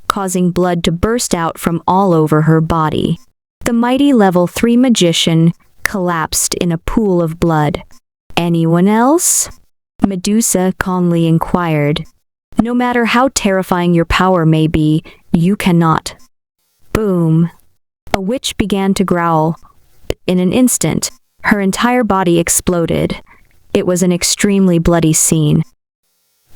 causing blood to burst out from all over her body. The mighty level 3 magician collapsed in a pool of blood. "Anyone else?" Medusa calmly inquired. "No matter how terrifying your power may be, you cannot." Boom. A witch began to growl. In an instant, her entire body exploded. It was an extremely bloody scene.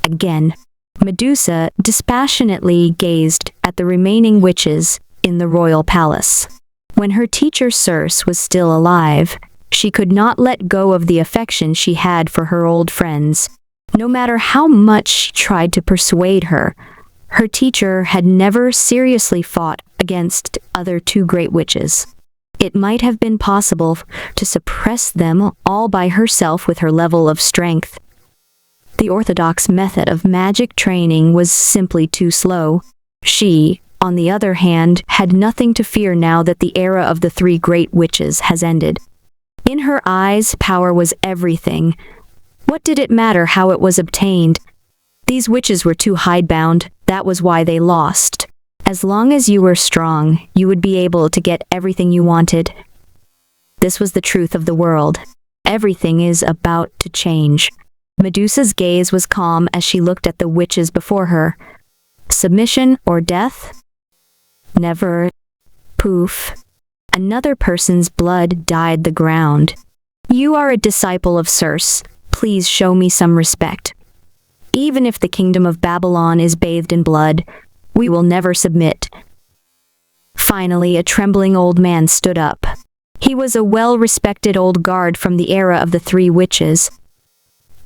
Again, Medusa dispassionately gazed at the remaining witches in the royal palace. When her teacher Circe was still alive, she could not let go of the affection she had for her old friends. No matter how much she tried to persuade her, her teacher had never seriously fought against other two great witches. It might have been possible to suppress them all by herself with her level of strength. The orthodox method of magic training was simply too slow. She, on the other hand, had nothing to fear now that the era of the three great witches has ended. In her eyes, power was everything. What did it matter how it was obtained? These witches were too hidebound, that was why they lost. As long as you were strong, you would be able to get everything you wanted. This was the truth of the world. Everything is about to change. Medusa's gaze was calm as she looked at the witches before her. Submission or death? Never. Poof. Another person's blood dyed the ground. You are a disciple of Circe. Please show me some respect. Even if the kingdom of Babylon is bathed in blood, we will never submit. Finally, a trembling old man stood up. He was a well-respected old guard from the era of the three witches.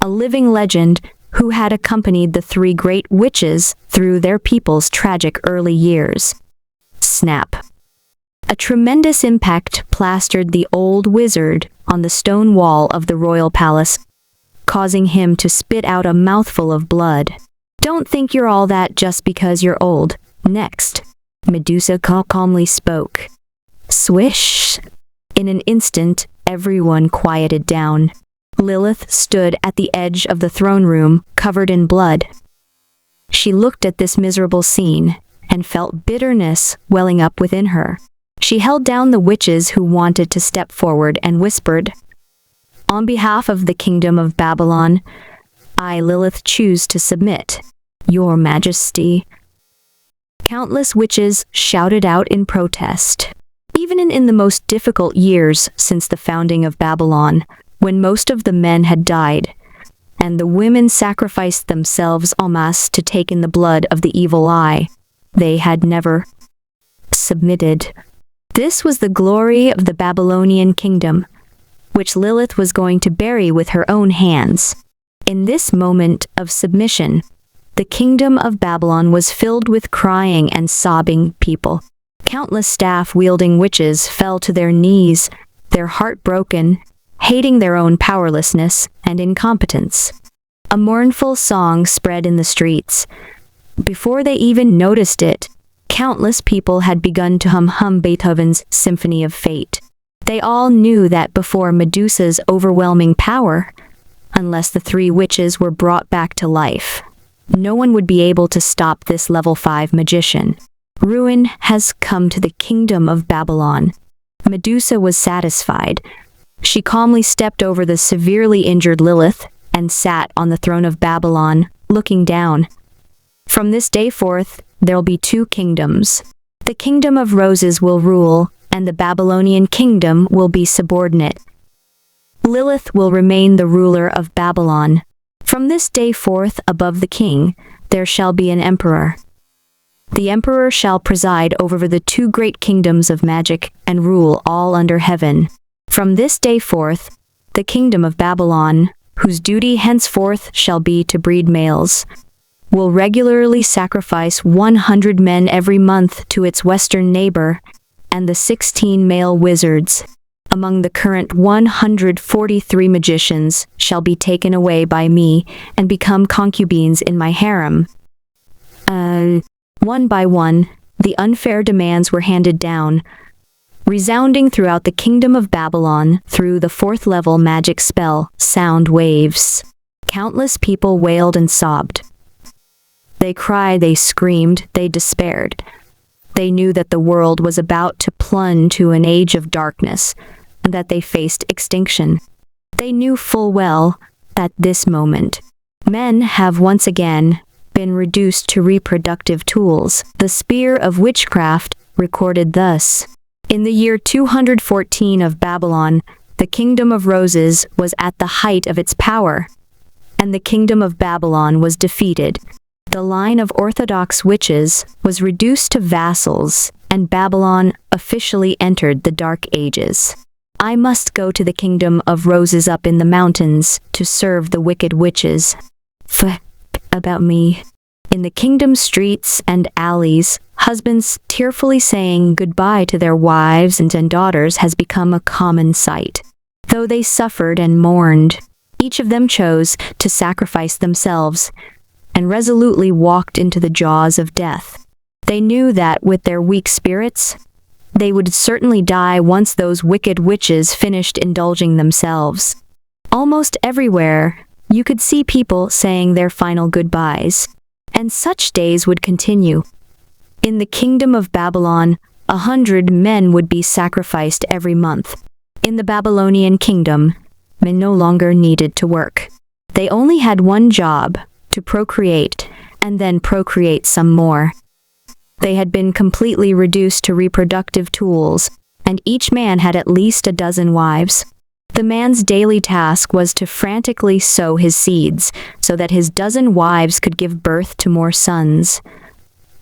A living legend who had accompanied the three great witches through their people's tragic early years. Snap. A tremendous impact plastered the old wizard on the stone wall of the royal palace, causing him to spit out a mouthful of blood. Don't think you're all that just because you're old. Next. Medusa calmly spoke. Swish. In an instant, everyone quieted down. Lilith stood at the edge of the throne room, covered in blood. She looked at this miserable scene and felt bitterness welling up within her. She held down the witches who wanted to step forward and whispered, On behalf of the kingdom of Babylon, I, Lilith, choose to submit. Your Majesty. Countless witches shouted out in protest. Even in the most difficult years since the founding of Babylon, when most of the men had died, and the women sacrificed themselves en masse to take in the blood of the evil eye, they had never submitted. This was the glory of the Babylonian kingdom, which Lilith was going to bury with her own hands. In this moment of submission, the kingdom of Babylon was filled with crying and sobbing people. Countless staff-wielding witches fell to their knees, their heart broken, hating their own powerlessness and incompetence. A mournful song spread in the streets. Before they even noticed it, countless people had begun to hum Beethoven's Symphony of Fate. They all knew that before Medusa's overwhelming power, unless the three witches were brought back to life, no one would be able to stop this level 5 magician. Ruin has come to the kingdom of Babylon. Medusa was satisfied. She calmly stepped over the severely injured Lilith and sat on the throne of Babylon, looking down. From this day forth, there'll be two kingdoms. The kingdom of roses will rule, and the Babylonian kingdom will be subordinate. Lilith will remain the ruler of Babylon. From this day forth, above the king, there shall be an emperor. The emperor shall preside over the two great kingdoms of magic and rule all under heaven. From this day forth, the kingdom of Babylon, whose duty henceforth shall be to breed males, will regularly sacrifice 100 men every month to its western neighbor, and the 16 male wizards, among the current 143 magicians, shall be taken away by me and become concubines in my harem. One by one, the unfair demands were handed down. resounding throughout the kingdom of Babylon through the fourth-level magic spell, sound waves. Countless people wailed and sobbed. They cried, they screamed, they despaired. They knew that the world was about to plunge to an age of darkness, and that they faced extinction. They knew full well, at this moment, men have once again been reduced to reproductive tools. The spear of witchcraft recorded thus. In the year 214 of Babylon, the kingdom of roses was at the height of its power, and the kingdom of Babylon was defeated. The line of orthodox witches was reduced to vassals, and Babylon officially entered the Dark Ages. I must go to the kingdom of roses up in the mountains to serve the wicked witches. About me. In the kingdom streets and alleys, husbands tearfully saying goodbye to their wives and daughters has become a common sight. Though they suffered and mourned, each of them chose to sacrifice themselves and resolutely walked into the jaws of death. They knew that with their weak spirits, they would certainly die once those wicked witches finished indulging themselves. Almost everywhere, you could see people saying their final goodbyes, and such days would continue. In the kingdom of Babylon, 100 men would be sacrificed every month. In the Babylonian kingdom, men no longer needed to work. They only had one job, to procreate, and then procreate some more. They had been completely reduced to reproductive tools, and each man had at least a dozen wives. The man's daily task was to frantically sow his seeds, so that his dozen wives could give birth to more sons,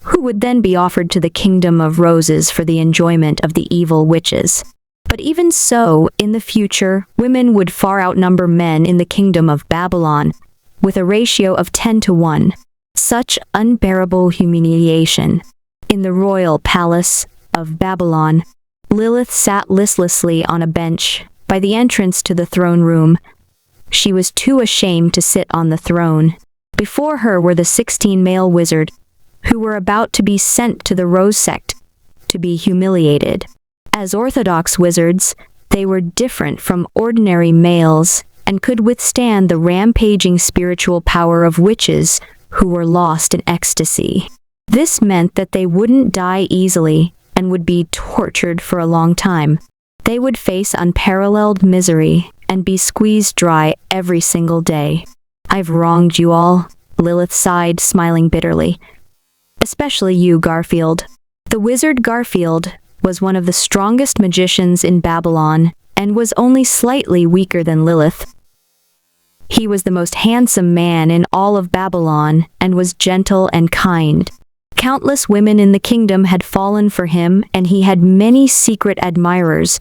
who would then be offered to the kingdom of roses for the enjoyment of the evil witches. But even so, in the future, women would far outnumber men in the kingdom of Babylon, with a ratio of 10 to 1. Such unbearable humiliation. In the royal palace of Babylon, Lilith sat listlessly on a bench by the entrance to the throne room. She was too ashamed to sit on the throne. Before her were the 16 male wizards, who were about to be sent to the Rose sect to be humiliated. As orthodox wizards, they were different from ordinary males and could withstand the rampaging spiritual power of witches who were lost in ecstasy. This meant that they wouldn't die easily and would be tortured for a long time. They would face unparalleled misery and be squeezed dry every single day. I've wronged you all, Lilith sighed, smiling bitterly. Especially you, Garfield. The wizard Garfield was one of the strongest magicians in Babylon and was only slightly weaker than Lilith. He was the most handsome man in all of Babylon and was gentle and kind. Countless women in the kingdom had fallen for him, and he had many secret admirers,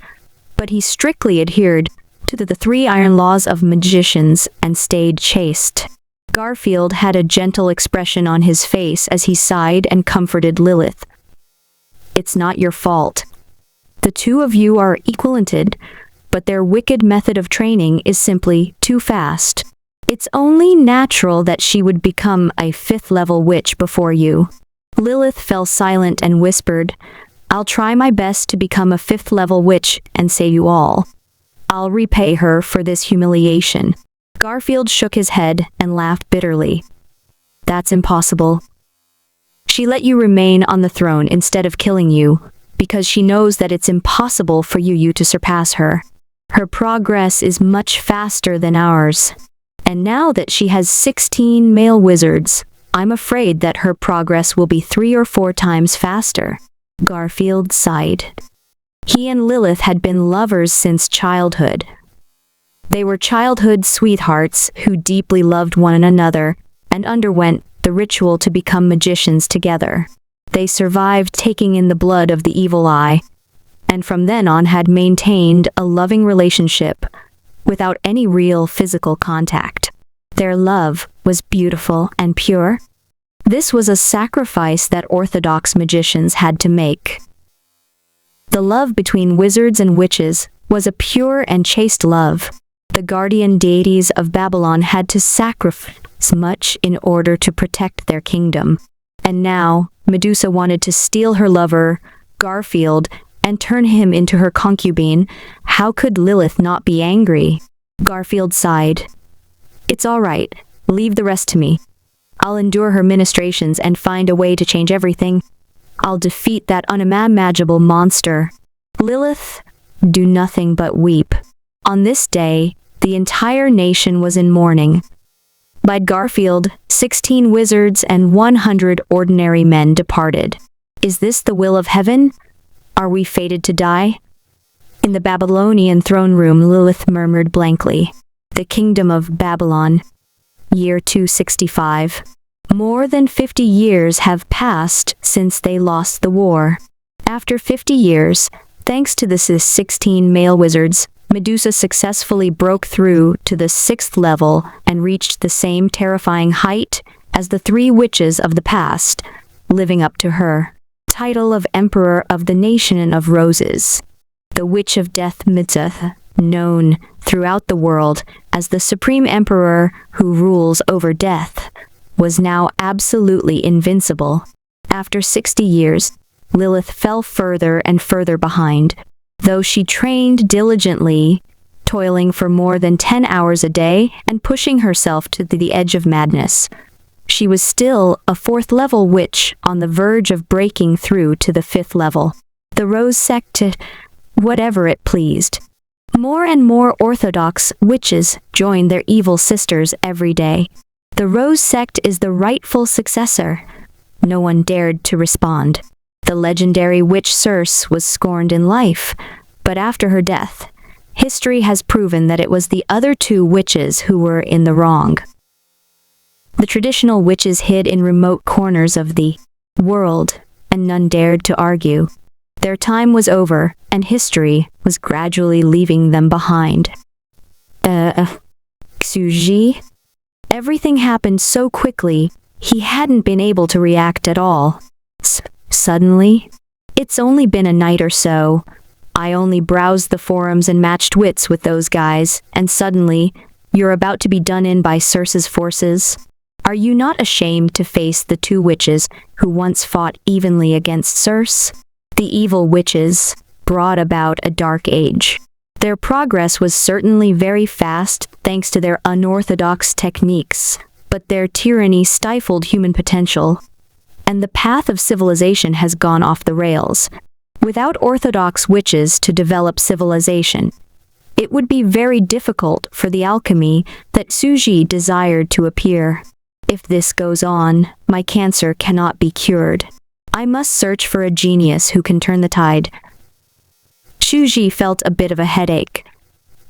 but he strictly adhered to the 3 iron laws of magicians and stayed chaste. Garfield had a gentle expression on his face as he sighed and comforted Lilith. It's not your fault. The two of you are equivalent, but their wicked method of training is simply too fast. It's only natural that she would become a 5th-level witch before you. Lilith fell silent and whispered, I'll try my best to become a 5th-level witch and save you all. I'll repay her for this humiliation. Garfield shook his head and laughed bitterly. That's impossible. She let you remain on the throne instead of killing you, because she knows that it's impossible for you to surpass her. Her progress is much faster than ours. And now that she has 16 male wizards, I'm afraid that her progress will be 3 or 4 times faster. Garfield sighed. He and Lilith had been lovers since childhood. They were childhood sweethearts who deeply loved one another and underwent the ritual to become magicians together. They survived taking in the blood of the evil eye, and from then on had maintained a loving relationship without any real physical contact. Their love was beautiful and pure. This was a sacrifice that orthodox magicians had to make. The love between wizards and witches was a pure and chaste love. The guardian deities of Babylon had to sacrifice much in order to protect their kingdom. And now, Medusa wanted to steal her lover, Garfield, and turn him into her concubine, how could Lilith not be angry? Garfield sighed. It's all right. Leave the rest to me. I'll endure her ministrations and find a way to change everything. I'll defeat that unimaginable monster. Lilith, do nothing but weep. On this day, the entire nation was in mourning. By Garfield, 16 wizards and 100 ordinary men departed. Is this the will of heaven? Are we fated to die? In the Babylonian throne room, Lilith murmured blankly. The kingdom of Babylon. Year 265. More than 50 years have passed since they lost the war. After 50 years, thanks to the 16 male wizards, Medusa successfully broke through to the 6th level and reached the same terrifying height as the 3 witches of the past, living up to her title of Emperor of the Nation of Roses. The Witch of Death Medusa, known throughout the world as the Supreme Emperor who rules over death, was now absolutely invincible. After 60 years, Lilith fell further and further behind. Though she trained diligently, toiling for more than 10 hours a day and pushing herself to the edge of madness, she was still a 4th-level witch on the verge of breaking through to the 5th level. The Rose sect did whatever it pleased. More and more orthodox witches joined their evil sisters every day. The Rose sect is the rightful successor. No one dared to respond. The legendary witch Circe was scorned in life, but after her death, history has proven that it was the other 2 witches who were in the wrong. The traditional witches hid in remote corners of the world, and none dared to argue. Their time was over, and history was gradually leaving them behind. Xuji? Everything happened so quickly, he hadn't been able to react at all. Suddenly? It's only been a night or so. I only browsed the forums and matched wits with those guys, and suddenly, you're about to be done in by Circe's forces. Are you not ashamed to face the 2 witches who once fought evenly against Circe? The evil witches brought about a dark age. Their progress was certainly very fast thanks to their unorthodox techniques, but their tyranny stifled human potential, and the path of civilization has gone off the rails. Without orthodox witches to develop civilization, it would be very difficult for the alchemy that Suji desired to appear. If this goes on, my cancer cannot be cured. I must search for a genius who can turn the tide. Shuji felt a bit of a headache.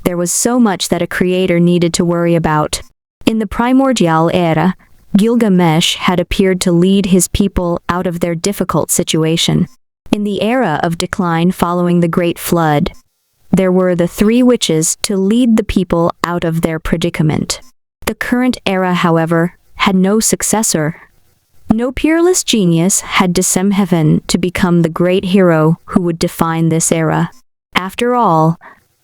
There was so much that a creator needed to worry about. In the primordial era, Gilgamesh had appeared to lead his people out of their difficult situation. In the era of decline following the Great Flood, there were the 3 witches to lead the people out of their predicament. The current era, however, had no successor. No peerless genius had descended heaven to become the great hero who would define this era. After all,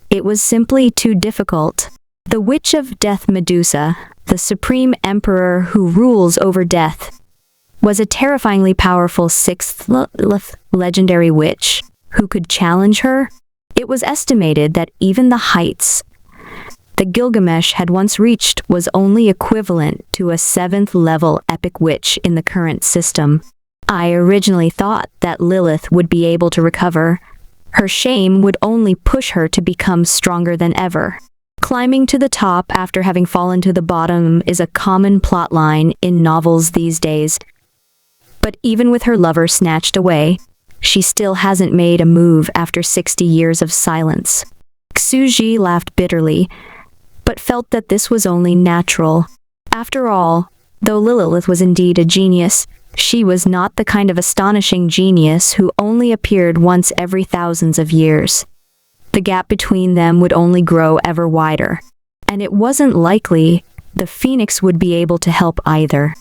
it was simply too difficult. The Witch of Death Medusa, the supreme emperor who rules over death, was a terrifyingly powerful 6th legendary witch. Who could challenge her? It was estimated that even the heights that Gilgamesh had once reached was only equivalent to a 7th level epic witch in the current system. I originally thought that Lilith would be able to recover. Her shame would only push her to become stronger than ever. Climbing to the top after having fallen to the bottom is a common plotline in novels these days. But even with her lover snatched away, she still hasn't made a move after 60 years of silence. Xuji laughed bitterly, but felt that this was only natural. After all, though Lilith was indeed a genius, she was not the kind of astonishing genius who only appeared once every thousands of years. The gap between them would only grow ever wider, and it wasn't likely the phoenix would be able to help either.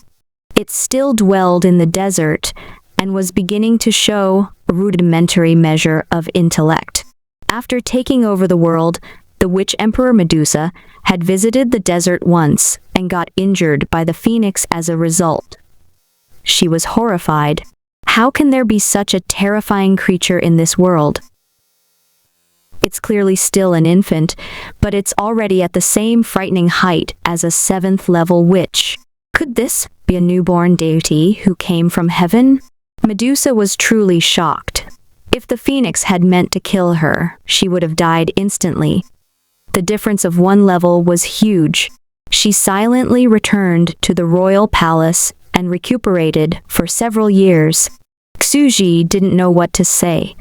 It still dwelled in the desert and was beginning to show a rudimentary measure of intellect. After taking over the world, the witch Emperor Medusa had visited the desert once and got injured by the phoenix as a result. She was horrified. How can there be such a terrifying creature in this world? It's clearly still an infant, but it's already at the same frightening height as a 7th-level witch. Could this be a newborn deity who came from heaven? Medusa was truly shocked. If the phoenix had meant to kill her, she would have died instantly. The difference of 1 level was huge. She silently returned to the royal palace and recuperated for several years. Xuji didn't know what to say.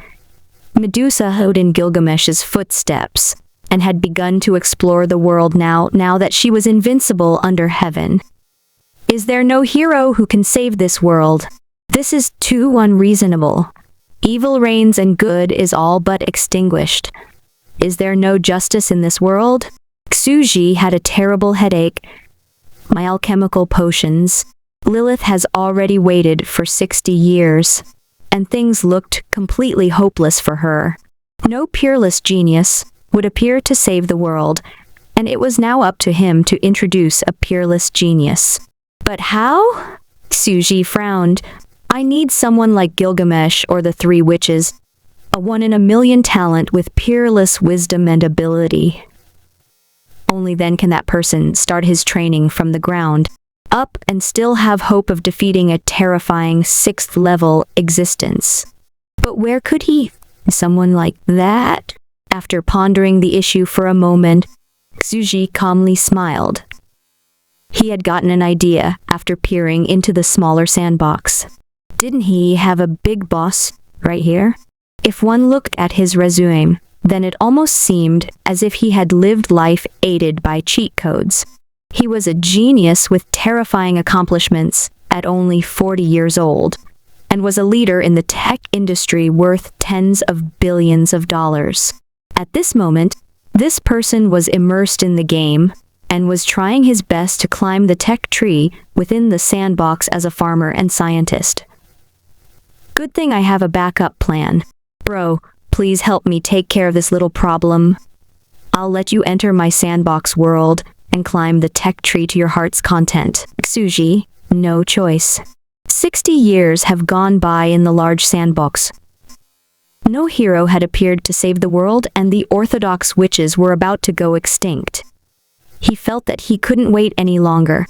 Medusa followed in Gilgamesh's footsteps and had begun to explore the world now that she was invincible under heaven. Is there no hero who can save this world? This is too unreasonable. Evil reigns and good is all but extinguished. Is there no justice in this world? Xuji had a terrible headache. My alchemical potions. Lilith has already waited for 60 years, and things looked completely hopeless for her. No peerless genius would appear to save the world, and it was now up to him to introduce a peerless genius. But how? Xuji frowned. I need someone like Gilgamesh or the 3 witches, a 1 in a million talent with peerless wisdom and ability. Only then can that person start his training from the ground up and still have hope of defeating a terrifying 6th-level existence. But where could he? Someone like that? After pondering the issue for a moment, Xuji calmly smiled. He had gotten an idea after peering into the smaller sandbox. Didn't he have a big boss right here? If one looked at his resume, then it almost seemed as if he had lived life aided by cheat codes. He was a genius with terrifying accomplishments at only 40 years old, and was a leader in the tech industry worth tens of billions of dollars. At this moment, this person was immersed in the game and was trying his best to climb the tech tree within the sandbox as a farmer and scientist. Good thing I have a backup plan. Bro, please help me take care of this little problem. I'll let you enter my sandbox world and climb the tech tree to your heart's content. Xuji, no choice. 60 years have gone by in the large sandbox. No hero had appeared to save the world, and the orthodox witches were about to go extinct. He felt that he couldn't wait any longer.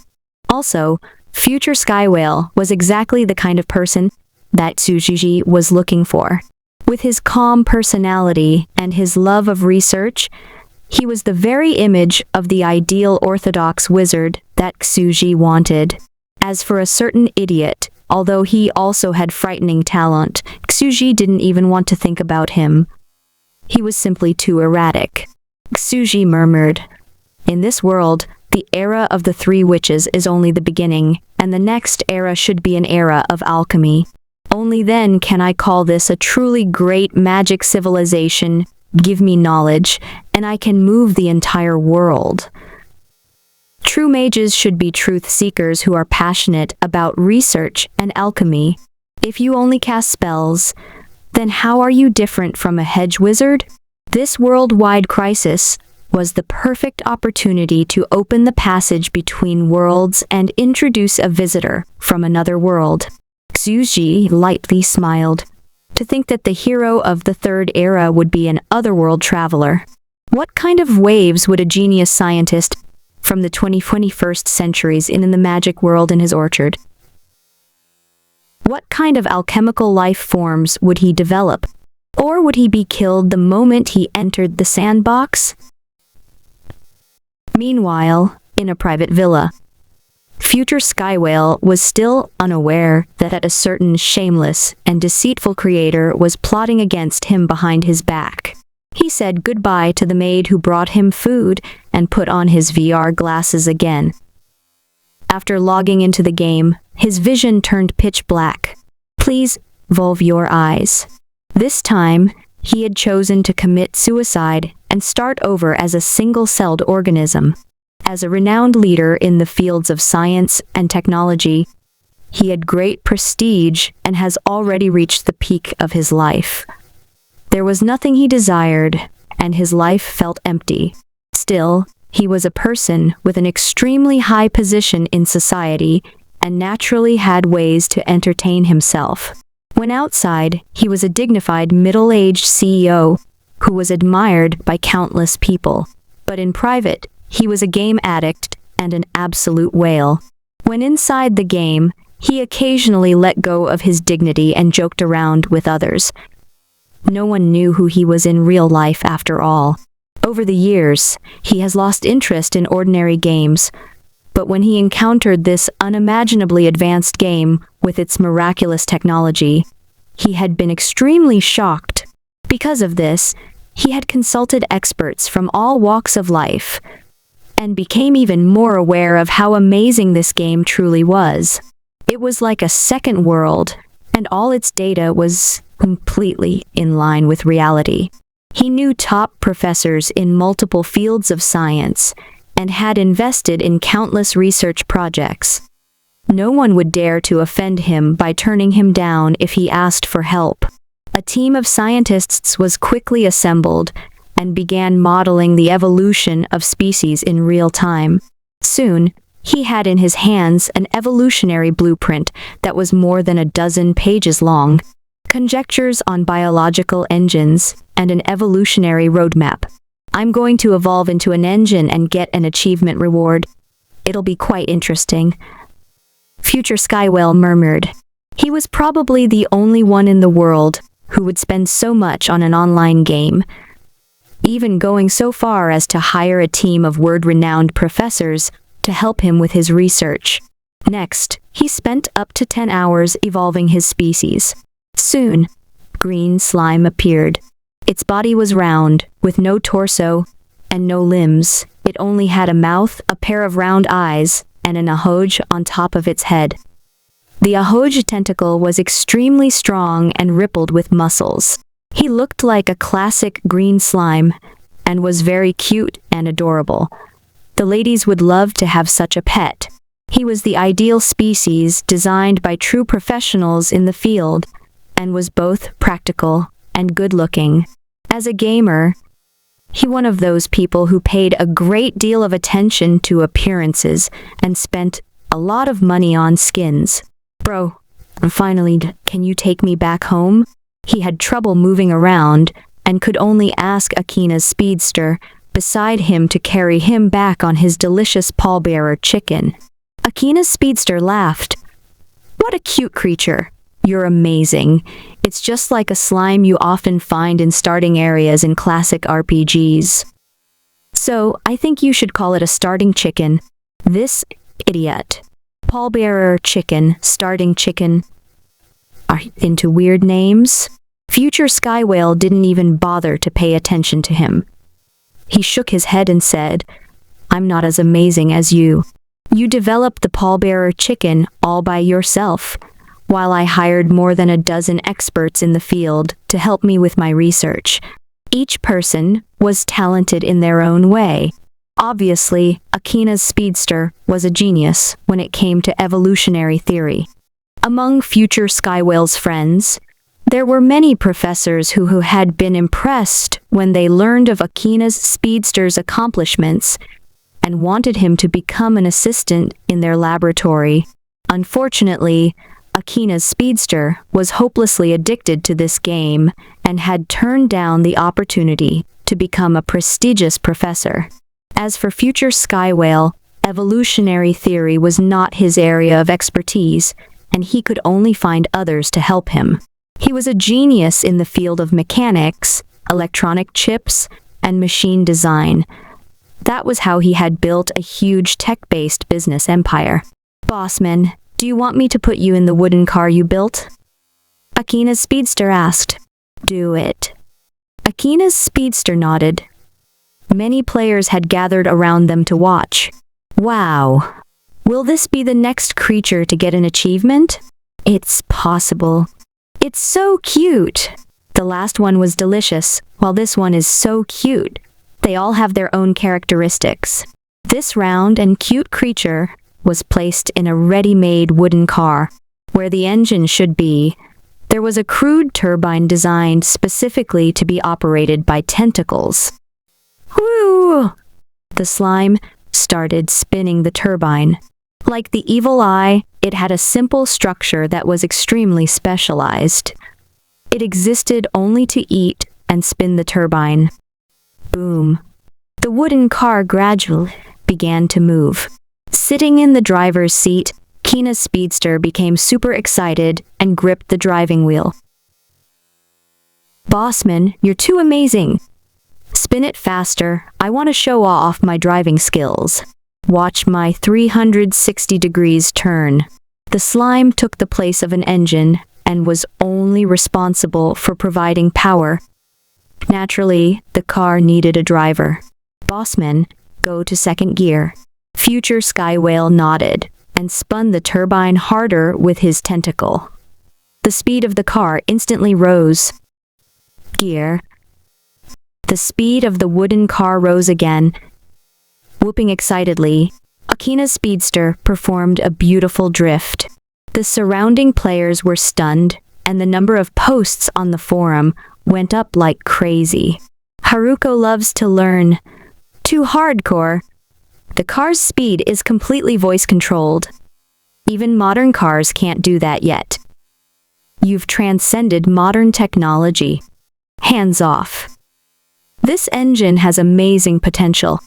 Also, future Skywhale was exactly the kind of person that Xuji was looking for. With his calm personality and his love of research, he was the very image of the ideal orthodox wizard that Xuji wanted. As for a certain idiot, although he also had frightening talent, Xuji didn't even want to think about him. He was simply too erratic. Xuji murmured, "In this world, the era of the 3 witches is only the beginning, and the next era should be an era of alchemy. Only then can I call this a truly great magic civilization. Give me knowledge, and I can move the entire world." True mages should be truth seekers who are passionate about research and alchemy. If you only cast spells, then how are you different from a hedge wizard? This worldwide crisis was the perfect opportunity to open the passage between worlds and introduce a visitor from another world. Xuji lightly smiled. To think that the hero of the 3rd era would be an otherworld traveler. What kind of waves would a genius scientist from the 21st centuries in the magic world in his orchard? What kind of alchemical life forms would he develop? Or would he be killed the moment he entered the sandbox? Meanwhile, in a private villa, future Skywhale was still unaware that a certain shameless and deceitful creator was plotting against him behind his back. He said goodbye to the maid who brought him food and put on his VR glasses again. After logging into the game, his vision turned pitch black. Please, volve your eyes. This time, he had chosen to commit suicide and start over as a single-celled organism. As a renowned leader in the fields of science and technology, he had great prestige and has already reached the peak of his life. There was nothing he desired, and his life felt empty. Still, he was a person with an extremely high position in society and naturally had ways to entertain himself. When outside, he was a dignified middle-aged CEO who was admired by countless people. But in private, he was a game addict and an absolute whale. When inside the game, he occasionally let go of his dignity and joked around with others. No one knew who he was in real life after all. Over the years, he has lost interest in ordinary games, but when he encountered this unimaginably advanced game with its miraculous technology, he had been extremely shocked. Because of this, he had consulted experts from all walks of life and became even more aware of how amazing this game truly was. It was like a second world, and all its data was completely in line with reality. He knew top professors in multiple fields of science and had invested in countless research projects. No one would dare to offend him by turning him down if he asked for help. A team of scientists was quickly assembled and began modeling the evolution of species in real time. Soon, he had in his hands an evolutionary blueprint that was more than a dozen pages long, conjectures on biological engines, and an evolutionary roadmap. I'm going to evolve into an engine and get an achievement reward. It'll be quite interesting. Future Skywhale murmured. He was probably the only one in the world who would spend so much on an online game, even going so far as to hire a team of world-renowned professors to help him with his research. Next, he spent up to 10 hours evolving his species. Soon, green slime appeared. Its body was round, with no torso and no limbs. It only had a mouth, a pair of round eyes, and an ahoj on top of its head. The ahoj tentacle was extremely strong and rippled with muscles. He looked like a classic green slime and was very cute and adorable. The ladies would love to have such a pet. He was the ideal species designed by true professionals in the field and was both practical and good-looking. As a gamer, he was one of those people who paid a great deal of attention to appearances and spent a lot of money on skins. Bro, finally, can you take me back home? He had trouble moving around and could only ask Akina's speedster beside him to carry him back on his delicious pallbearer chicken. Akina's speedster laughed. What a cute creature. You're amazing. It's just like a slime you often find in starting areas in classic RPGs. So, I think you should call it a starting chicken. This idiot. Pallbearer chicken, starting chicken, are into weird names. Future Skywhale didn't even bother to pay attention to him. He shook his head and said, I'm not as amazing as you. You developed the pallbearer chicken all by yourself, while I hired more than a dozen experts in the field to help me with my research. Each person was talented in their own way. Obviously, Akina's speedster was a genius when it came to evolutionary theory. Among future Skywhale's friends, there were many professors who had been impressed when they learned of Akina's speedster's accomplishments and wanted him to become an assistant in their laboratory. Unfortunately, Akina's speedster was hopelessly addicted to this game and had turned down the opportunity to become a prestigious professor. As for future Skywhale, evolutionary theory was not his area of expertise, and he could only find others to help him. He was a genius in the field of mechanics, electronic chips, and machine design. That was how he had built a huge tech-based business empire. Bossman, do you want me to put you in the wooden car you built? Akina's speedster asked. Do it. Akina's speedster nodded. Many players had gathered around them to watch. Wow. Will this be the next creature to get an achievement? It's possible. It's so cute. The last one was delicious, while this one is so cute. They all have their own characteristics. This round and cute creature was placed in a ready-made wooden car. Where the engine should be, there was a crude turbine designed specifically to be operated by tentacles. Woo! The slime started spinning the turbine. Like the evil eye, it had a simple structure that was extremely specialized. It existed only to eat and spin the turbine. Boom. The wooden car gradually began to move. Sitting in the driver's seat, Kina's speedster became super excited and gripped the driving wheel. "Bossman, you're too amazing. Spin it faster. I want to show off my driving skills. Watch my 360 degrees turn." The slime took the place of an engine and was only responsible for providing power. Naturally, the car needed a driver. "Bossman, go to second gear." Future Sky Whale nodded and spun the turbine harder with his tentacle. The speed of the car instantly rose. Gear. The speed of the wooden car rose again. Whooping excitedly, Akina's speedster performed a beautiful drift. The surrounding players were stunned, and the number of posts on the forum went up like crazy. "Haruko loves to learn. Too hardcore. The car's speed is completely voice-controlled. Even modern cars can't do that yet. You've transcended modern technology. Hands off. This engine has amazing potential.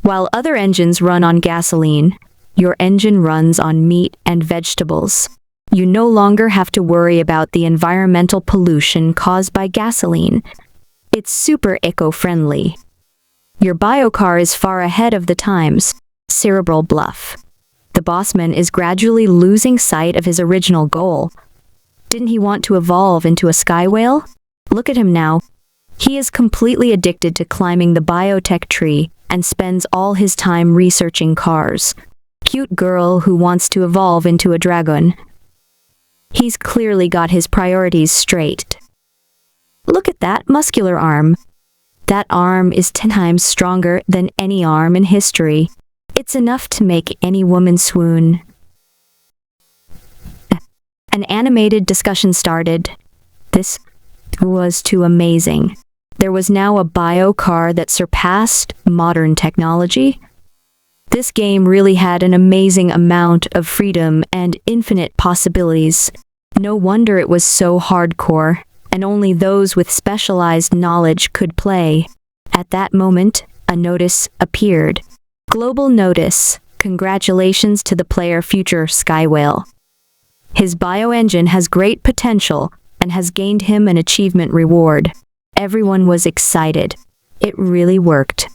While other engines run on gasoline, your engine runs on meat and vegetables. You no longer have to worry about the environmental pollution caused by gasoline. It's super eco-friendly. Your biocar is far ahead of the times." Cerebral bluff. The bossman is gradually losing sight of his original goal. Didn't he want to evolve into a sky whale? Look at him now. He is completely addicted to climbing the biotech tree and spends all his time researching cars. Cute girl who wants to evolve into a dragon. He's clearly got his priorities straight. Look at that muscular arm. That arm is 10 times stronger than any arm in history. It's enough to make any woman swoon. An animated discussion started. This was too amazing. There was now a bio car that surpassed modern technology. This game really had an amazing amount of freedom and infinite possibilities. No wonder it was so hardcore, and only those with specialized knowledge could play. At that moment, a notice appeared. Global notice. Congratulations to the player Future Sky Whale. His bioengine has great potential and has gained him an achievement reward. Everyone was excited. It really worked.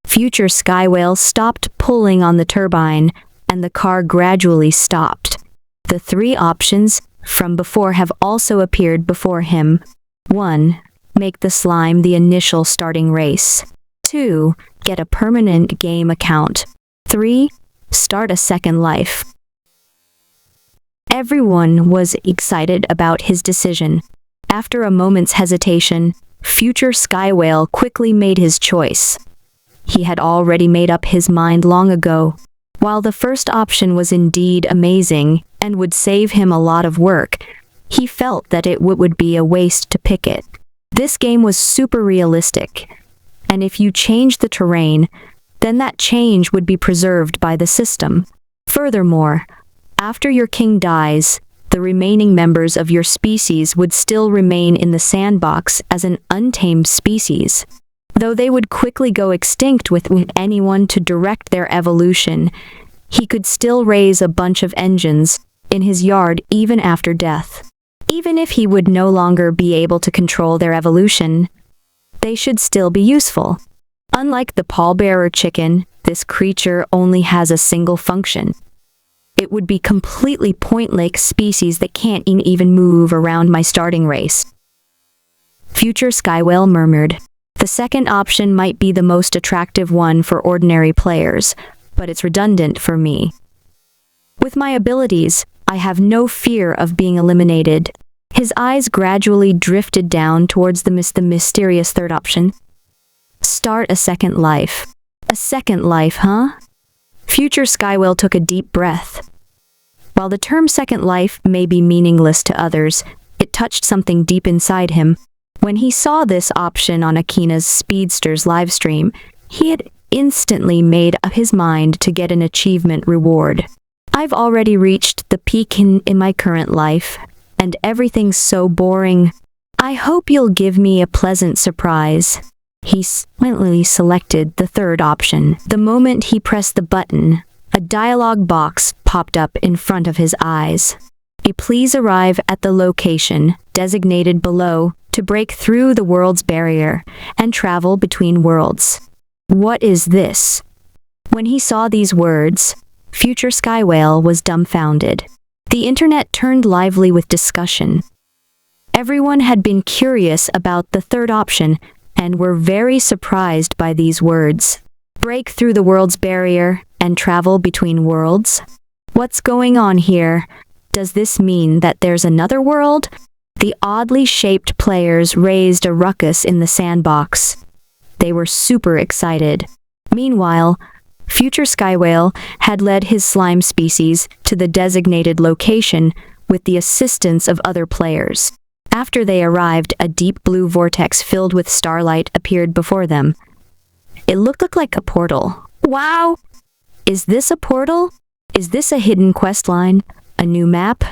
Future Sky Whale stopped pulling on the turbine, and the car gradually stopped. The 3 options from before have also appeared before him. 1. Make the slime the initial starting race. 2. Get a permanent game account. 3. Start a second life. Everyone was excited about his decision. After a moment's hesitation, Future Sky Whale quickly made his choice. He had already made up his mind long ago. While the first option was indeed amazing and would save him a lot of work, he felt that it would be a waste to pick it. This game was super realistic, and if you change the terrain, then that change would be preserved by the system. Furthermore, after your king dies, the remaining members of your species would still remain in the sandbox as an untamed species. Though they would quickly go extinct with anyone to direct their evolution, he could still raise a bunch of engines in his yard even after death. Even if he would no longer be able to control their evolution, they should still be useful. Unlike the pallbearer chicken, this creature only has a single function. It would be completely pointless species that can't even move around my starting race. Future Sky Whale murmured. The second option might be the most attractive one for ordinary players, but it's redundant for me. With my abilities, I have no fear of being eliminated. His eyes gradually drifted down towards the mysterious third option. Start a second life. A second life, huh? Future Sky Whale took a deep breath. While the term second life may be meaningless to others, it touched something deep inside him. When he saw this option on Akina's Speedster's livestream, he had instantly made up his mind to get an achievement reward. I've already reached the peak in my current life, and everything's so boring. I hope you'll give me a pleasant surprise. He silently selected the third option. The moment he pressed the button, a dialog box popped up in front of his eyes. Please arrive at the location designated below to break through the world's barrier and travel between worlds. What is this? When he saw these words, Future Sky Whale was dumbfounded. The internet turned lively with discussion. Everyone had been curious about the third option and were very surprised by these words. Break through the world's barrier and travel between worlds? What's going on here? Does this mean that there's another world? The oddly shaped players raised a ruckus in the sandbox. They were super excited. Meanwhile, Future Sky Whale had led his slime species to the designated location with the assistance of other players. After they arrived, a deep blue vortex filled with starlight appeared before them. It looked like a portal. Wow! Is this a portal? Is this a hidden quest line? A new map?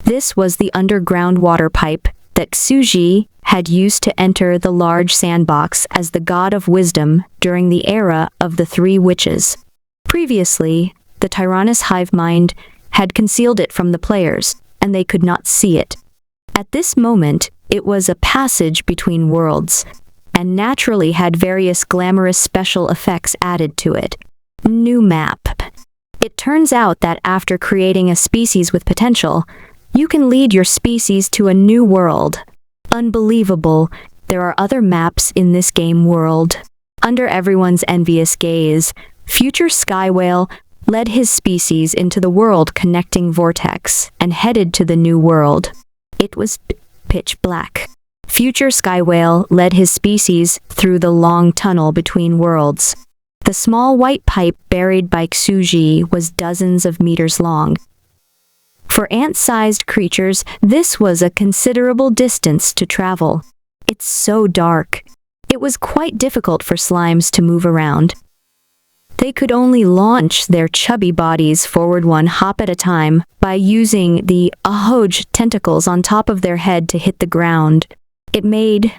This was the underground water pipe that Xuji had used to enter the large sandbox as the god of wisdom during the era of the three witches. Previously, the tyrannous hive mind had concealed it from the players, and they could not see it. At this moment, it was a passage between worlds, and naturally had various glamorous special effects added to it. New map. It turns out that after creating a species with potential, you can lead your species to a new world. Unbelievable, there are other maps in this game world. Under everyone's envious gaze, Future Sky Whale led his species into the world connecting vortex and headed to the new world. It was pitch black. Future Sky Whale led his species through the long tunnel between worlds. The small white pipe buried by Xuji was dozens of meters long. For ant-sized creatures, this was a considerable distance to travel. It's so dark. It was quite difficult for slimes to move around. They could only launch their chubby bodies forward one hop at a time by using the ahoj tentacles on top of their head to hit the ground. It made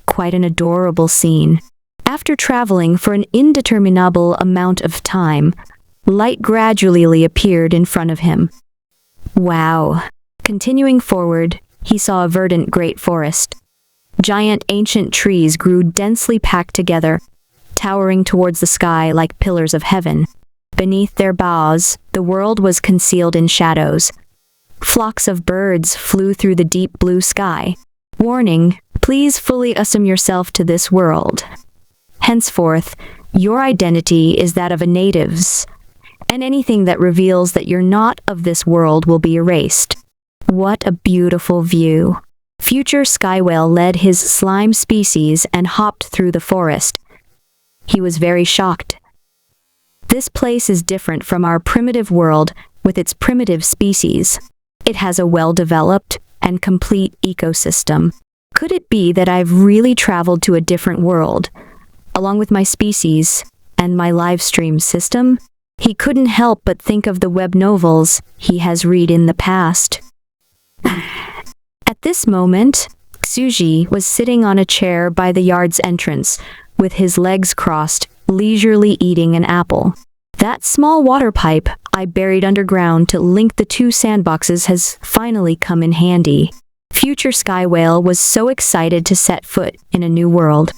quite an adorable scene. After traveling for an indeterminable amount of time, light gradually appeared in front of him. Wow. Continuing forward, he saw a verdant great forest. Giant ancient trees grew densely packed together, towering towards the sky like pillars of heaven. Beneath their boughs, the world was concealed in shadows. Flocks of birds flew through the deep blue sky. Warning, please fully assume yourself to this world. Henceforth, your identity is that of a native's, and anything that reveals that you're not of this world will be erased. What a beautiful view. Future Sky Whale led his slime species and hopped through the forest. He was very shocked. This place is different from our primitive world with its primitive species. It has a well-developed and complete ecosystem. Could it be that I've really traveled to a different world, along with my species and my live stream system? He couldn't help but think of the web novels he has read in the past. At this moment, Xuji was sitting on a chair by the yard's entrance, with his legs crossed, leisurely eating an apple. That small water pipe I buried underground to link the two sandboxes has finally come in handy. Future Sky Whale was so excited to set foot in a new world.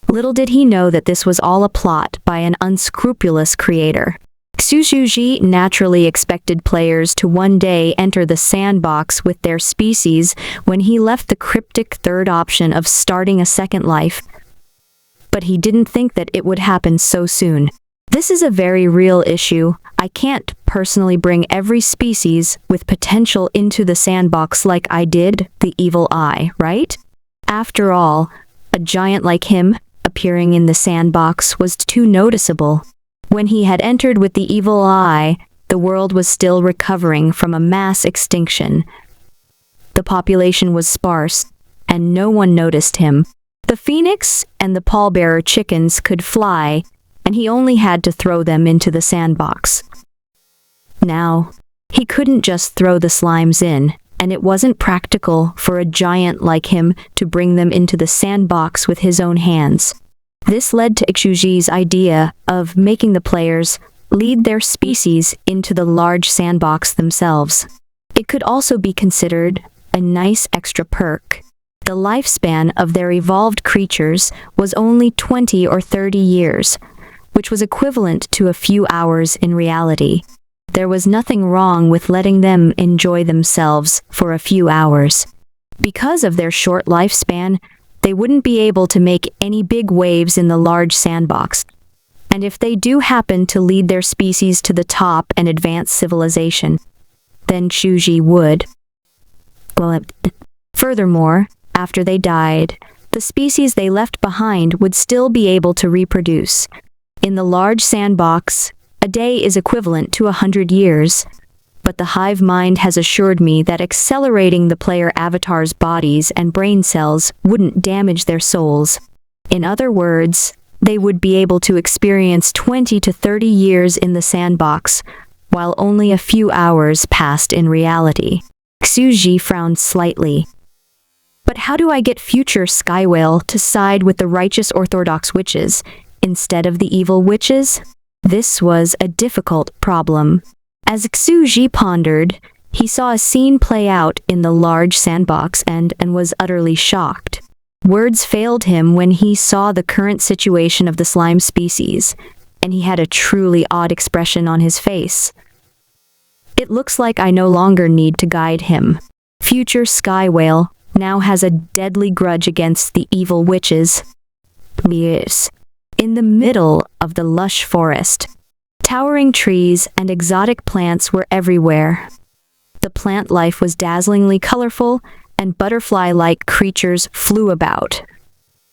Little did he know that this was all a plot by an unscrupulous creator. Xuji naturally expected players to one day enter the sandbox with their species when he left the cryptic third option of starting a second life. But he didn't think that it would happen so soon. This is a very real issue. I can't personally bring every species with potential into the sandbox like I did the evil eye, right? After all, a giant like him appearing in the sandbox was too noticeable. When he had entered with the evil eye, the world was still recovering from a mass extinction. The population was sparse, and no one noticed him. The phoenix and the pallbearer chickens could fly, and he only had to throw them into the sandbox. Now, he couldn't just throw the slimes in, and it wasn't practical for a giant like him to bring them into the sandbox with his own hands. This led to Ixuji's idea of making the players lead their species into the large sandbox themselves. It could also be considered a nice extra perk. The lifespan of their evolved creatures was only 20 or 30 years, which was equivalent to a few hours in reality. There was nothing wrong with letting them enjoy themselves for a few hours. Because of their short lifespan, they wouldn't be able to make any big waves in the large sandbox. And if they do happen to lead their species to the top and advance civilization, then Shuji would. Furthermore, after they died, the species they left behind would still be able to reproduce. In the large sandbox, a day is equivalent to 100 years, but the hive mind has assured me that accelerating the player avatar's bodies and brain cells wouldn't damage their souls. In other words, they would be able to experience 20 to 30 years in the sandbox, while only a few hours passed in reality. Xuji frowned slightly. But how do I get future Skywhale to side with the righteous orthodox witches instead of the evil witches? This was a difficult problem. As Xuji pondered, he saw a scene play out in the large sandbox and was utterly shocked. Words failed him when he saw the current situation of the slime species, and he had a truly odd expression on his face. It looks like I no longer need to guide him. Future Skywhale now has a deadly grudge against the evil witches. Yes. In the middle of the lush forest, towering trees and exotic plants were everywhere. The plant life was dazzlingly colorful, and butterfly-like creatures flew about.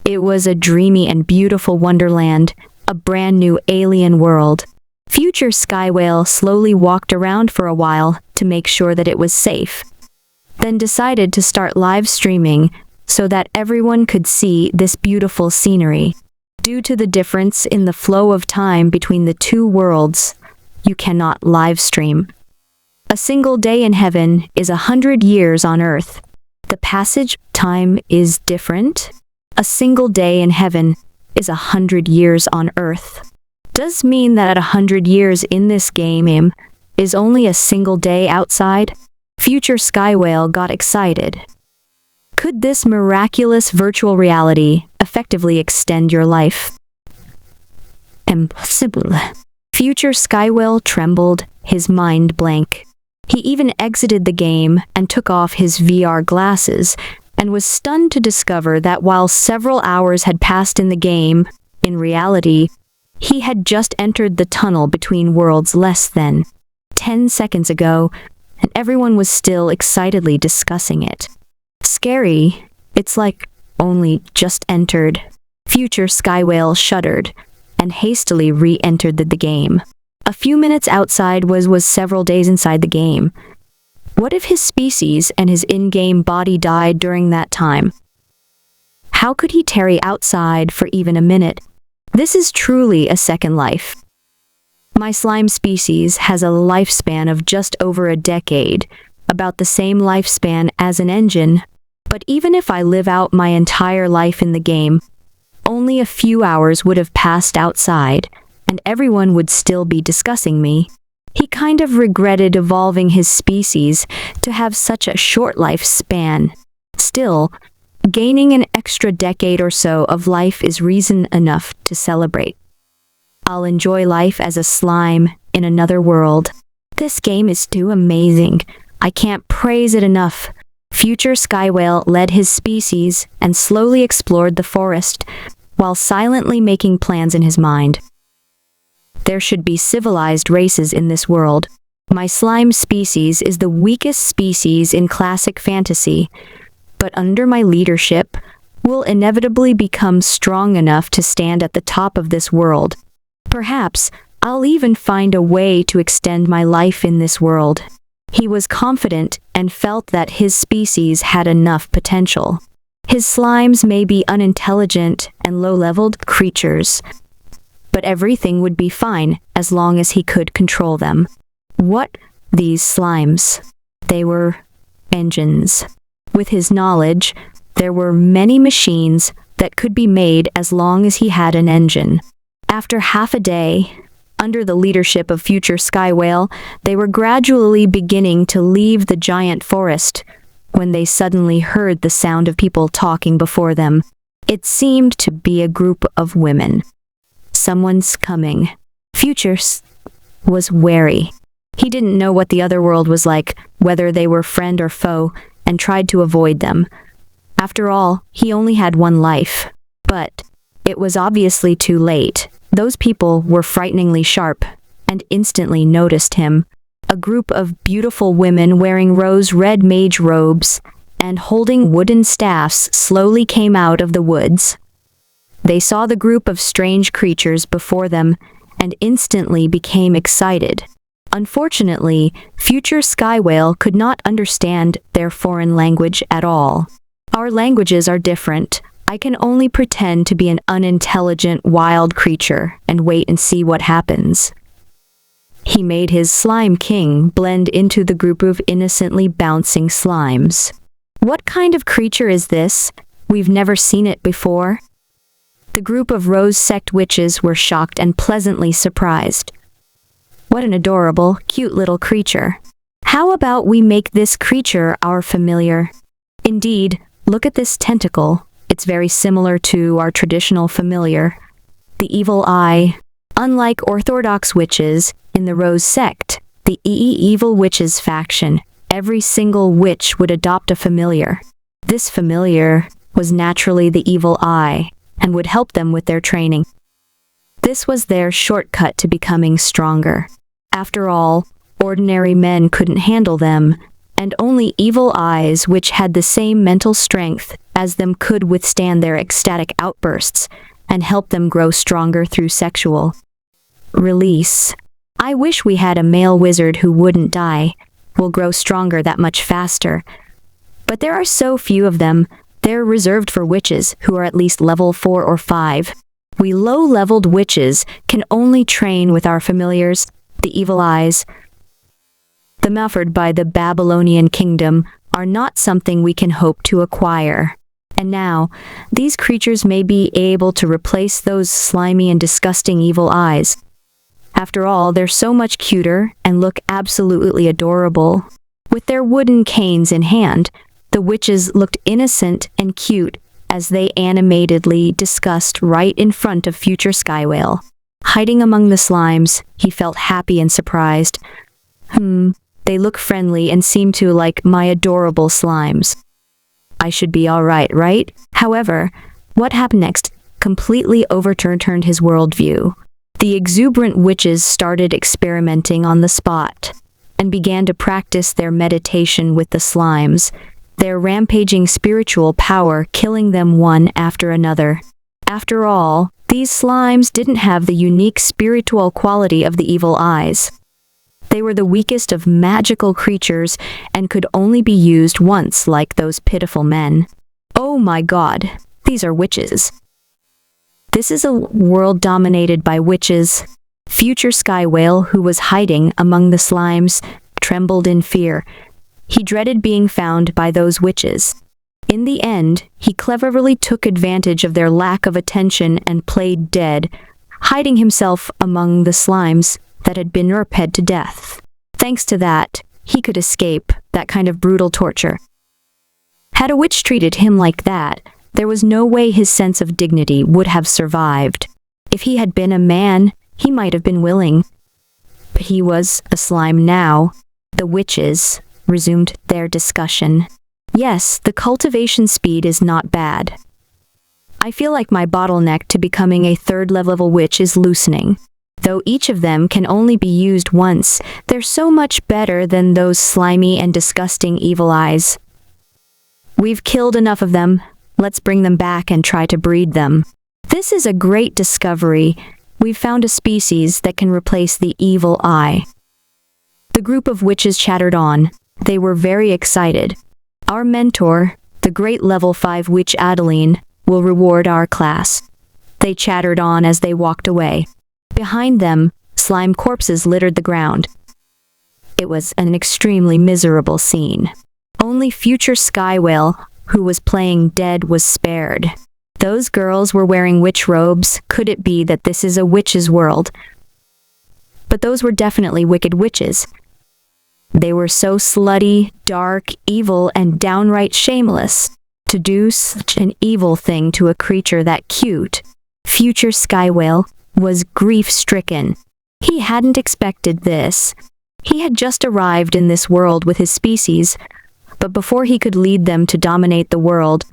It was a dreamy and beautiful wonderland, a brand new alien world. Future Skywhale slowly walked around for a while to make sure that it was safe, then decided to start live streaming so that everyone could see this beautiful scenery. Due to the difference in the flow of time between the two worlds, you cannot live stream. A single day in heaven is 100 years on Earth. The passage time is different. A single day in heaven is 100 years on Earth. Does mean that 100 years in this game is only a single day outside? Future Skywhale got excited. Could this miraculous virtual reality effectively extend your life? Impossible. Future Skywhale trembled, his mind blank. He even exited the game and took off his VR glasses, and was stunned to discover that while several hours had passed in the game, in reality, he had just entered the tunnel between worlds less than 10 seconds ago, and everyone was still excitedly discussing it. Scary. It's like only just entered. Future Skywhale shuddered and hastily re-entered the game. A few minutes outside was several days inside the game. What if his species and his in-game body died during that time? How could he tarry outside for even a minute? This is truly a second life. My slime species has a lifespan of just over a decade, about the same lifespan as an engine, but even if I live out my entire life in the game, only a few hours would have passed outside, and everyone would still be discussing me. He kind of regretted evolving his species to have such a short lifespan. Still, gaining an extra decade or so of life is reason enough to celebrate. I'll enjoy life as a slime in another world. This game is too amazing. I can't praise it enough. Future Skywhale led his species and slowly explored the forest, while silently making plans in his mind. There should be civilized races in this world. My slime species is the weakest species in classic fantasy, but under my leadership, will inevitably become strong enough to stand at the top of this world. Perhaps I'll even find a way to extend my life in this world. He was confident and felt that his species had enough potential. His slimes may be unintelligent and low-leveled creatures, but everything would be fine as long as he could control them. What? These slimes. They were engines. With his knowledge, there were many machines that could be made as long as he had an engine. After half a day, under the leadership of future Sky Whale, they were gradually beginning to leave the giant forest when they suddenly heard the sound of people talking before them. It seemed to be a group of women. Someone's coming. Future was wary. He didn't know what the other world was like, whether they were friend or foe, and tried to avoid them. After all, he only had one life. But it was obviously too late. Those people were frighteningly sharp, and instantly noticed him. A group of beautiful women wearing rose-red mage robes and holding wooden staffs slowly came out of the woods. They saw the group of strange creatures before them and instantly became excited. Unfortunately, future Sky Whale could not understand their foreign language at all. Our languages are different. I can only pretend to be an unintelligent wild creature and wait and see what happens. He made his slime king blend into the group of innocently bouncing slimes. What kind of creature is this? We've never seen it before. The group of rose sect witches were shocked and pleasantly surprised. What an adorable, cute little creature. How about we make this creature our familiar? Indeed, look at this tentacle. It's very similar to our traditional familiar, the evil eye. Unlike orthodox witches in the Rose sect, the evil witches faction, every single witch would adopt a familiar. This familiar was naturally the evil eye and would help them with their training. This was their shortcut to becoming stronger. After all, ordinary men couldn't handle them, and only evil eyes which had the same mental strength as them could withstand their ecstatic outbursts and help them grow stronger through sexual release. I wish we had a male wizard who wouldn't die, will grow stronger that much faster. But there are so few of them, they're reserved for witches who are at least level 4 or 5. We low-leveled witches can only train with our familiars, the evil eyes. The offered by the Babylonian kingdom are not something we can hope to acquire. And now, these creatures may be able to replace those slimy and disgusting evil eyes. After all, they're so much cuter and look absolutely adorable. With their wooden canes in hand, the witches looked innocent and cute as they animatedly discussed right in front of future Sky Whale. Hiding among the slimes, he felt happy and surprised. They look friendly and seem to like my adorable slimes. I should be alright, right? However, what happened next completely overturned his worldview. The exuberant witches started experimenting on the spot and began to practice their meditation with the slimes, their rampaging spiritual power killing them one after another. After all, these slimes didn't have the unique spiritual quality of the evil eyes. They were the weakest of magical creatures and could only be used once like those pitiful men. Oh my God, these are witches. This is a world dominated by witches. Future Sky Whale, who was hiding among the slimes, trembled in fear. He dreaded being found by those witches. In the end, he cleverly took advantage of their lack of attention and played dead, hiding himself among the slimes that had been reped to death. Thanks to that, he could escape that kind of brutal torture. Had a witch treated him like that, there was no way his sense of dignity would have survived. If he had been a man, he might have been willing. But he was a slime now. The witches resumed their discussion. Yes, the cultivation speed is not bad. I feel like my bottleneck to becoming a third-level witch is loosening. Though each of them can only be used once, they're so much better than those slimy and disgusting evil eyes. We've killed enough of them. Let's bring them back and try to breed them. This is a great discovery. We've found a species that can replace the evil eye. The group of witches chattered on. They were very excited. Our mentor, the great level 5 witch Adeline, will reward our class. They chattered on as they walked away. Behind them, slime corpses littered the ground. It was an extremely miserable scene. Only future Sky Whale, who was playing dead, was spared. Those girls were wearing witch robes. Could it be that this is a witch's world? But those were definitely wicked witches. They were so slutty, dark, evil, and downright shameless. To do such an evil thing to a creature that cute, future Sky Whale was grief-stricken. He hadn't expected this. He had just arrived in this world with his species, but before he could lead them to dominate the world,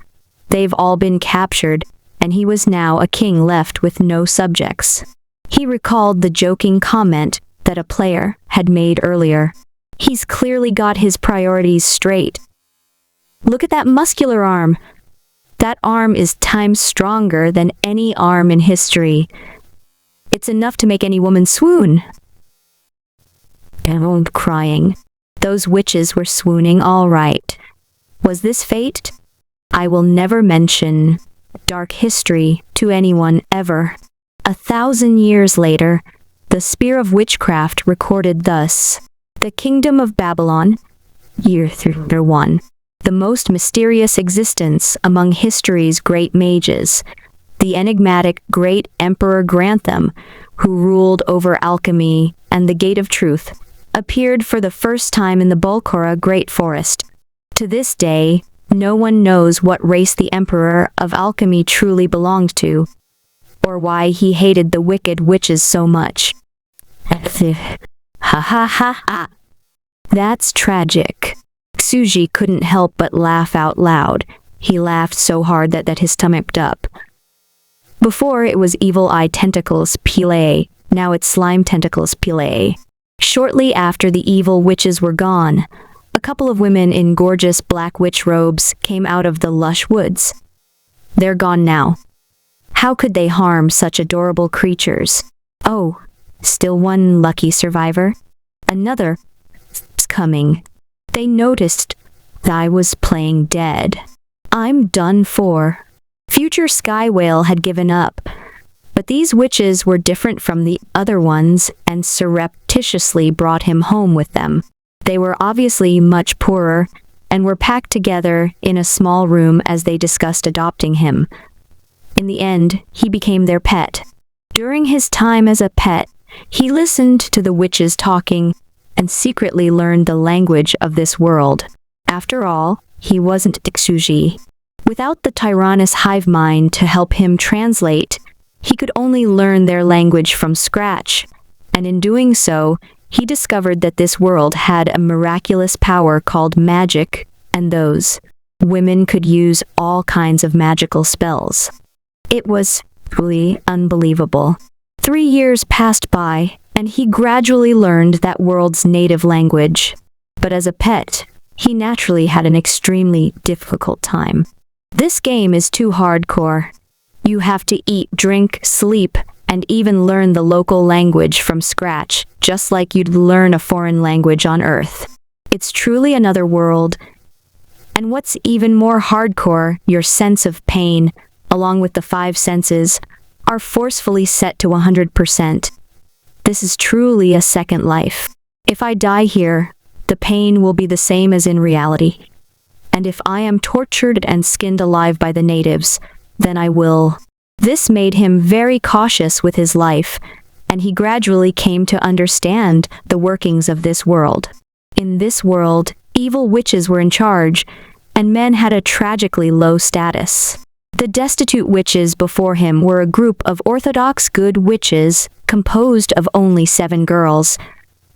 they've all been captured, and he was now a king left with no subjects. He recalled the joking comment that a player had made earlier. He's clearly got his priorities straight. Look at that muscular arm. That arm is times stronger than any arm in history. It's enough to make any woman swoon. And crying. Those witches were swooning all right. Was this fate? I will never mention dark history to anyone ever. 1,000 years later, the Spear of Witchcraft recorded thus: the Kingdom of Babylon, year 1, the most mysterious existence among history's great mages, the enigmatic great Emperor Grantham, who ruled over alchemy and the Gate of Truth, appeared for the first time in the Bulkora Great Forest. To this day, no one knows what race the Emperor of Alchemy truly belonged to, or why he hated the wicked witches so much. Ha ha ha ha. That's tragic. Tsuji couldn't help but laugh out loud. He laughed so hard that his stomach up. Before it was evil eye tentacles Pile, now it's slime tentacles Pile. Shortly after the evil witches were gone, a couple of women in gorgeous black witch robes came out of the lush woods. They're gone now. How could they harm such adorable creatures? Oh, still one lucky survivor. Another is coming. They noticed that I was playing dead. I'm done for. Future Sky Whale had given up, but these witches were different from the other ones and surreptitiously brought him home with them. They were obviously much poorer and were packed together in a small room as they discussed adopting him. In the end, he became their pet. During his time as a pet, he listened to the witches talking and secretly learned the language of this world. After all, he wasn't Tsuji. Without the Tyrannus hive mind to help him translate, he could only learn their language from scratch, and in doing so, he discovered that this world had a miraculous power called magic, and those women could use all kinds of magical spells. It was truly unbelievable. 3 years passed by, and he gradually learned that world's native language. But as a pet, he naturally had an extremely difficult time. This game is too hardcore. You have to eat, drink, sleep, and even learn the local language from scratch, just like you'd learn a foreign language on Earth. It's truly another world. And what's even more hardcore, your sense of pain, along with the 5 senses, are forcefully set to 100%. This is truly a second life. If I die here, the pain will be the same as in reality. And if I am tortured and skinned alive by the natives, then I will. This made him very cautious with his life, and he gradually came to understand the workings of this world. In this world, evil witches were in charge, and men had a tragically low status. The destitute witches before him were a group of orthodox good witches composed of only 7 girls,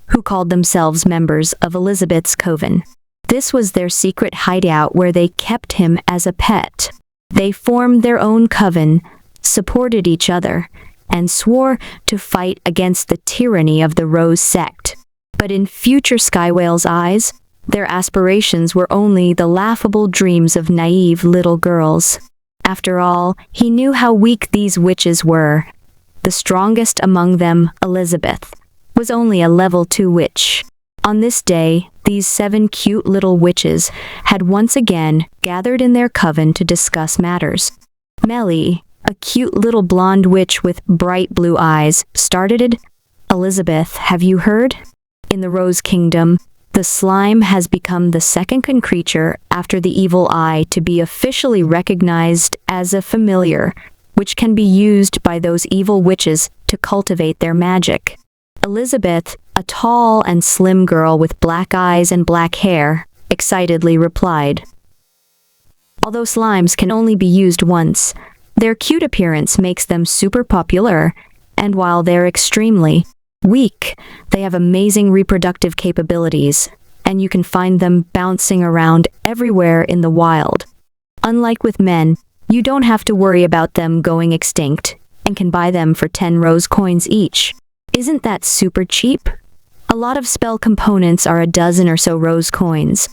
who called themselves members of Elizabeth's Coven. This was their secret hideout where they kept him as a pet. They formed their own coven, supported each other, and swore to fight against the tyranny of the Rose sect. But in future Sky Whale's eyes, their aspirations were only the laughable dreams of naive little girls. After all, he knew how weak these witches were. The strongest among them, Elizabeth, was only a level 2 witch. On this day, these 7 cute little witches had once again gathered in their coven to discuss matters. Melly, a cute little blonde witch with bright blue eyes, started. Elizabeth, have you heard? In the Rose Kingdom, the The slime has become the second creature after the evil eye to be officially recognized as a familiar, which can be used by those evil witches to cultivate their magic. Elizabeth, a tall and slim girl with black eyes and black hair, excitedly replied. Although slimes can only be used once, their cute appearance makes them super popular, and while they're extremely weak, they have amazing reproductive capabilities, and you can find them bouncing around everywhere in the wild. Unlike with men, you don't have to worry about them going extinct, and can buy them for 10 rose coins each. Isn't that super cheap? A lot of spell components are a dozen or so rose coins.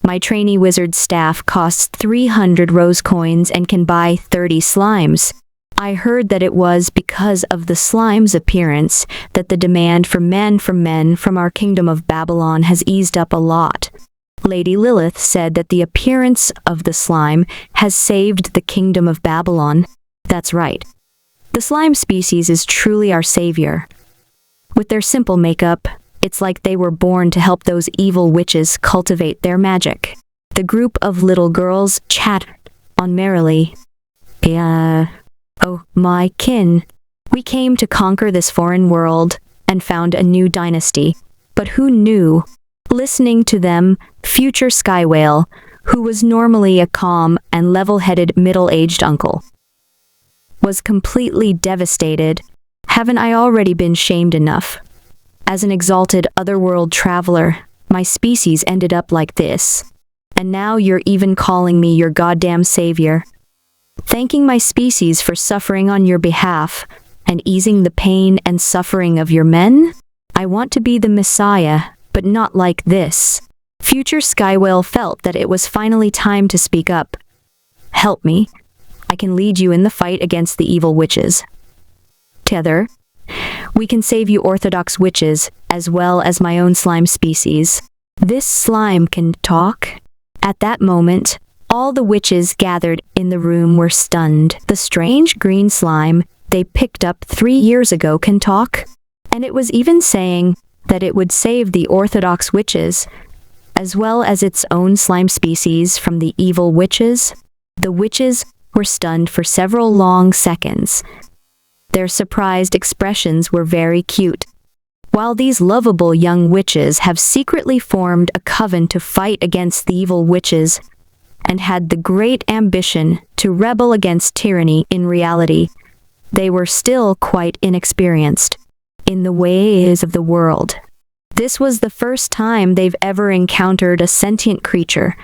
My trainee wizard staff costs 300 rose coins and can buy 30 slimes. I heard that it was because of the slime's appearance that the demand for men from our kingdom of Babylon has eased up a lot. Lady Lilith said that the appearance of the slime has saved the kingdom of Babylon. That's right. The slime species is truly our savior. With their simple makeup, it's like they were born to help those evil witches cultivate their magic. The group of little girls chattered on merrily. Oh, my kin. We came to conquer this foreign world and found a new dynasty. But who knew? Listening to them, future Sky Whale, who was normally a calm and level-headed middle-aged uncle, was completely devastated. Haven't I already been shamed enough? As an exalted otherworld traveler, my species ended up like this. And now you're even calling me your goddamn savior. Thanking my species for suffering on your behalf and easing the pain and suffering of your men? I want to be the Messiah, but not like this. Future Sky Whale felt that it was finally time to speak up. Help me. I can lead you in the fight against the evil witches. Tether, we can save you orthodox witches, as well as my own slime species. This slime can talk? At that moment, all the witches gathered in the room were stunned. The strange green slime they picked up 3 years ago can talk? And it was even saying that it would save the orthodox witches, as well as its own slime species from the evil witches. The witches were stunned for several long seconds. Their surprised expressions were very cute. While these lovable young witches have secretly formed a coven to fight against the evil witches, and had the great ambition to rebel against tyranny, in reality, they were still quite inexperienced in the ways of the world. This was the first time they've ever encountered a sentient creature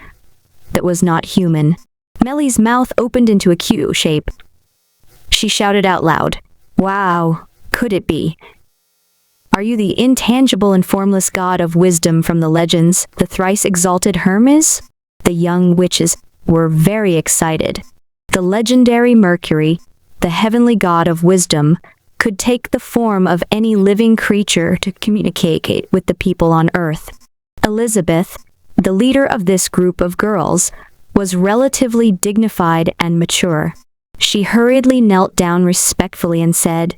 that was not human. Melly's mouth opened into a Q shape. She shouted out loud, "Wow, could it be? Are you the intangible and formless god of wisdom from the legends, the thrice exalted Hermes?" The young witches were very excited. The legendary Mercury, the heavenly god of wisdom, could take the form of any living creature to communicate with the people on Earth. Elizabeth, the leader of this group of girls, was relatively dignified and mature. She hurriedly knelt down respectfully and said,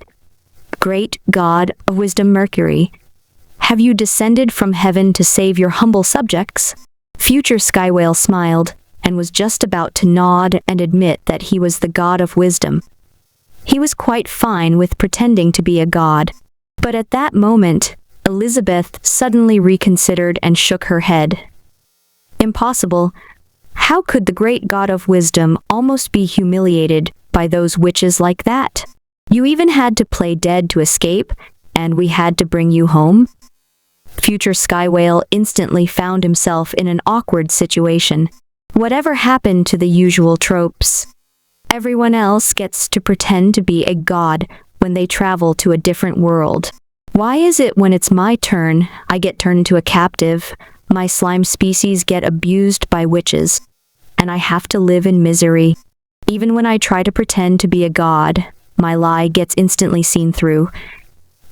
"Great god of wisdom Mercury, have you descended from heaven to save your humble subjects?" Future Sky Whale smiled and was just about to nod and admit that he was the god of wisdom. He was quite fine with pretending to be a god. But at that moment, Elizabeth suddenly reconsidered and shook her head. Impossible. How could the great god of wisdom almost be humiliated by those witches like that? You even had to play dead to escape, and we had to bring you home? Future Sky Whale instantly found himself in an awkward situation. Whatever happened to the usual tropes? Everyone else gets to pretend to be a god when they travel to a different world. Why is it when it's my turn, I get turned into a captive, my slime species get abused by witches, and I have to live in misery? Even when I try to pretend to be a god, my lie gets instantly seen through.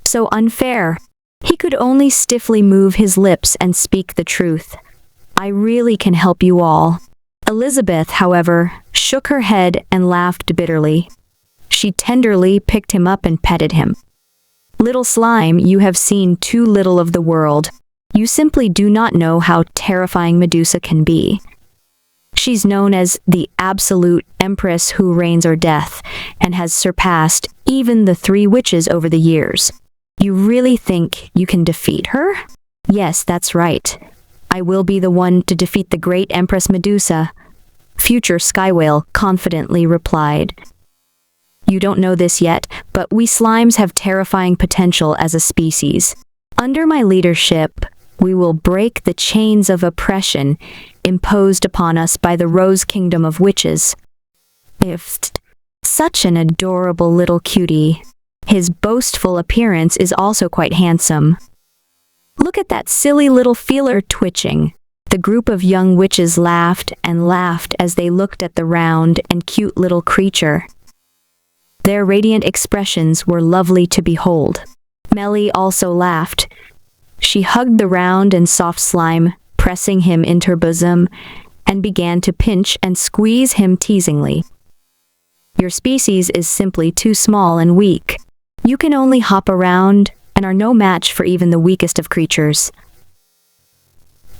So unfair. He could only stiffly move his lips and speak the truth. I really can help you all. Elizabeth, however, shook her head and laughed bitterly. She tenderly picked him up and petted him. "Little slime, you have seen too little of the world. You simply do not know how terrifying Medusa can be. She's known as the absolute empress who reigns or death, and has surpassed even the three witches over the years. You really think you can defeat her? Yes, that's right. I will be the one to defeat the great Empress Medusa, future Sky Whale confidently replied. You don't know this yet, but we slimes have terrifying potential as a species. Under my leadership, we will break the chains of oppression imposed upon us by the Rose Kingdom of Witches. If such an adorable little cutie. His boastful appearance is also quite handsome. Look at that silly little feeler twitching. The group of young witches laughed and laughed as they looked at the round and cute little creature. Their radiant expressions were lovely to behold. Melly also laughed. She hugged the round and soft slime, pressing him into her bosom, and began to pinch and squeeze him teasingly. Your species is simply too small and weak. You can only hop around and are no match for even the weakest of creatures.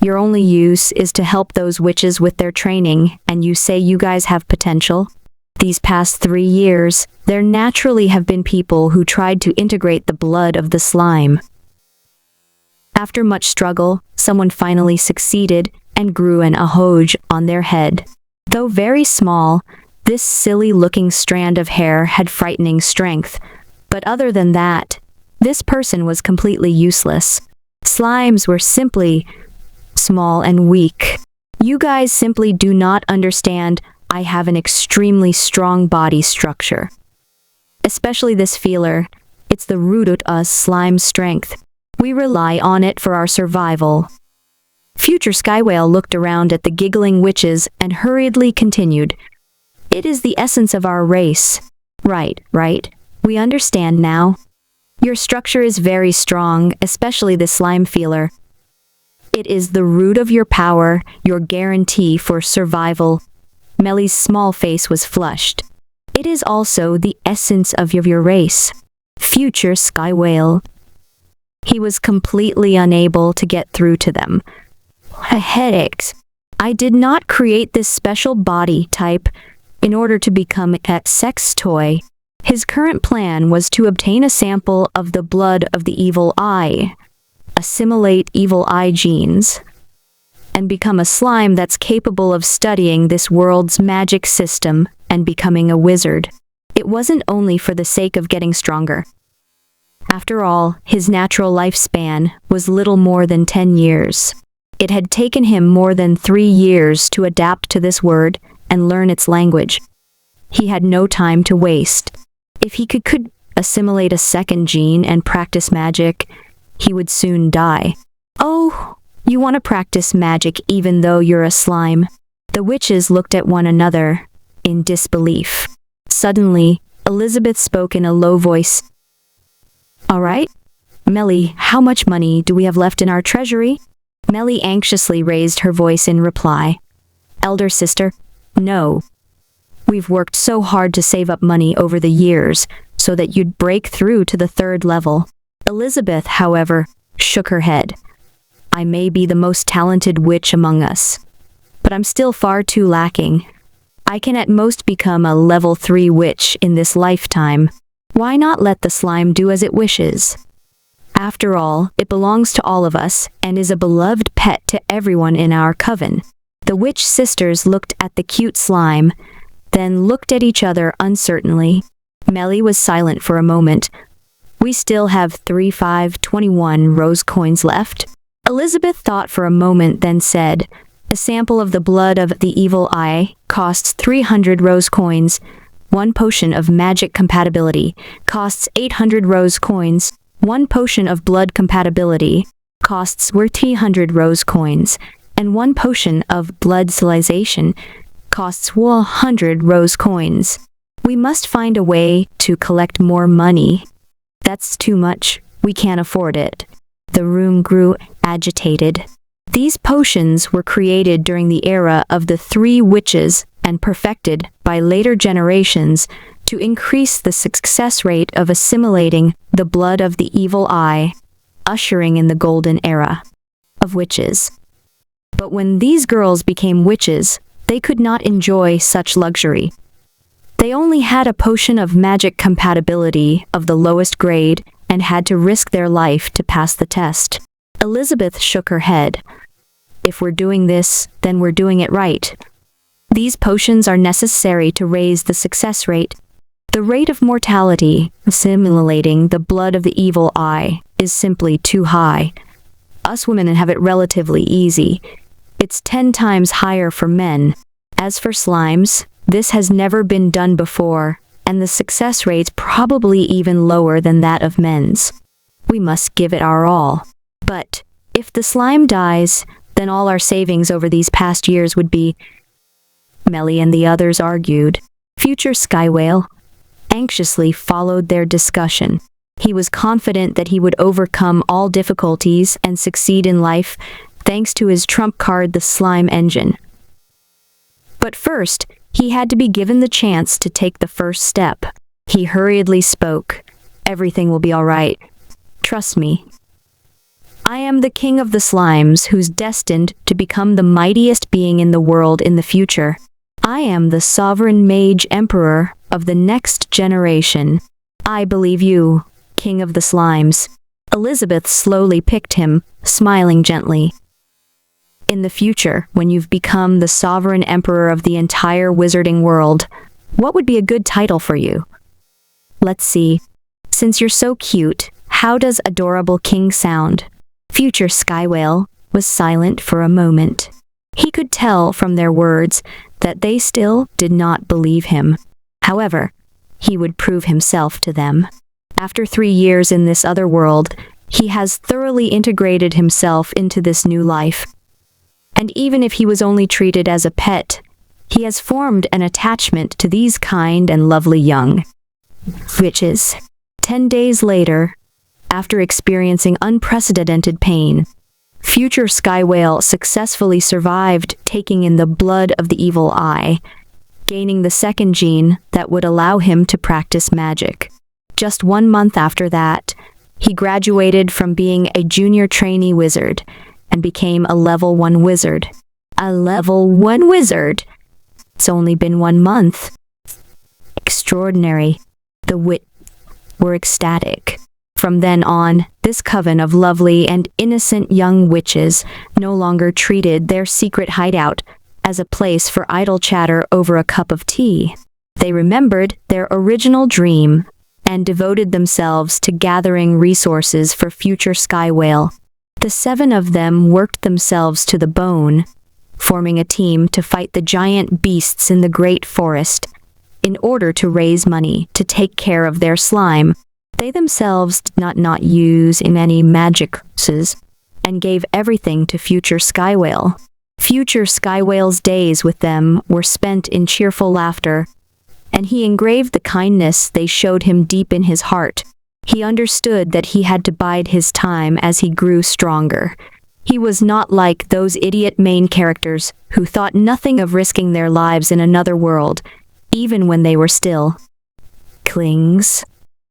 Your only use is to help those witches with their training, and you say you guys have potential? These past 3 years, there naturally have been people who tried to integrate the blood of the slime. After much struggle, someone finally succeeded and grew an ahoj on their head. Though very small, this silly-looking strand of hair had frightening strength, but other than that, this person was completely useless. Slimes were simply small and weak. You guys simply do not understand. I have an extremely strong body structure. Especially this feeler. It's the root of us slime's strength. We rely on it for our survival. Future Sky Whale looked around at the giggling witches and hurriedly continued. It is the essence of our race. Right. We understand now. Your structure is very strong, especially the slime feeler. It is the root of your power, your guarantee for survival. Melly's small face was flushed. It is also the essence of your race. Future Sky Whale. He was completely unable to get through to them. Headaches. I did not create this special body type in order to become a sex toy. His current plan was to obtain a sample of the blood of the evil eye, assimilate evil eye genes, and become a slime that's capable of studying this world's magic system and becoming a wizard. It wasn't only for the sake of getting stronger. After all, his natural lifespan was little more than 10 years. It had taken him more than 3 years to adapt to this word and learn its language. He had no time to waste. If he could assimilate a second gene and practice magic, he would soon die. Oh, you want to practice magic even though you're a slime? The witches looked at one another in disbelief. Suddenly, Elizabeth spoke in a low voice. All right, Melly, how much money do we have left in our treasury? Melly anxiously raised her voice in reply. Elder sister, no. We've worked so hard to save up money over the years so that you'd break through to the 3rd level. Elizabeth, however, shook her head. I may be the most talented witch among us, but I'm still far too lacking. I can at most become a level 3 witch in this lifetime. Why not let the slime do as it wishes? After all, it belongs to all of us and is a beloved pet to everyone in our coven. The witch sisters looked at the cute slime, then looked at each other uncertainly. Melly was silent for a moment. We still have 3,521 rose coins left. Elizabeth thought for a moment, then said, a sample of the blood of the evil eye costs 300 rose coins. 1 potion of magic compatibility costs 800 rose coins. 1 potion of blood compatibility costs 300 rose coins. And 1 potion of blood civilization costs 100 rose coins. We must find a way to collect more money. That's too much. We can't afford it. The room grew agitated. These potions were created during the era of the 3 witches and perfected by later generations to increase the success rate of assimilating the blood of the evil eye, ushering in the golden era. of witches. But when these girls became witches, they could not enjoy such luxury. They only had a potion of magic compatibility of the lowest grade and had to risk their life to pass the test. Elizabeth shook her head. If we're doing this, then we're doing it right. These potions are necessary to raise the success rate. The rate of mortality, simulating the blood of the evil eye, is simply too high. Us women have it relatively easy. It's 10 times higher for men. As for slimes, this has never been done before, and the success rate's probably even lower than that of men's. We must give it our all. But if the slime dies, then all our savings over these past years would be... Melly and the others argued. Future Sky Whale anxiously followed their discussion. He was confident that he would overcome all difficulties and succeed in life, thanks to his trump card, the slime engine. But first, he had to be given the chance to take the first step. He hurriedly spoke. Everything will be all right. Trust me. I am the king of the slimes who's destined to become the mightiest being in the world in the future. I am the sovereign mage emperor of the next generation. I believe you, king of the slimes. Elizabeth slowly picked him, smiling gently. In the future, when you've become the sovereign emperor of the entire wizarding world, what would be a good title for you? Let's see. Since you're so cute, how does adorable king sound? Future Sky Whale was silent for a moment. He could tell from their words that they still did not believe him. However, he would prove himself to them. After 3 years in this other world, he has thoroughly integrated himself into this new life. And even if he was only treated as a pet, he has formed an attachment to these kind and lovely young witches. 10 days later, after experiencing unprecedented pain, Future Sky Whale successfully survived taking in the blood of the evil eye, gaining the second gene that would allow him to practice magic. Just 1 month after that, he graduated from being a junior trainee wizard and became a level 1 wizard. A level 1 wizard? It's only been 1 month. Extraordinary. The wit were ecstatic. From then on, this coven of lovely and innocent young witches no longer treated their secret hideout as a place for idle chatter over a cup of tea. They remembered their original dream and devoted themselves to gathering resources for future Sky Whale. The 7 of them worked themselves to the bone, forming a team to fight the giant beasts in the great forest. In order to raise money to take care of their slime, they themselves did not use in any magic's and gave everything to future Sky Whale. Future Sky Whale's days with them were spent in cheerful laughter, and he engraved the kindness they showed him deep in his heart. He understood that he had to bide his time as he grew stronger. He was not like those idiot main characters who thought nothing of risking their lives in another world, even when they were still clings.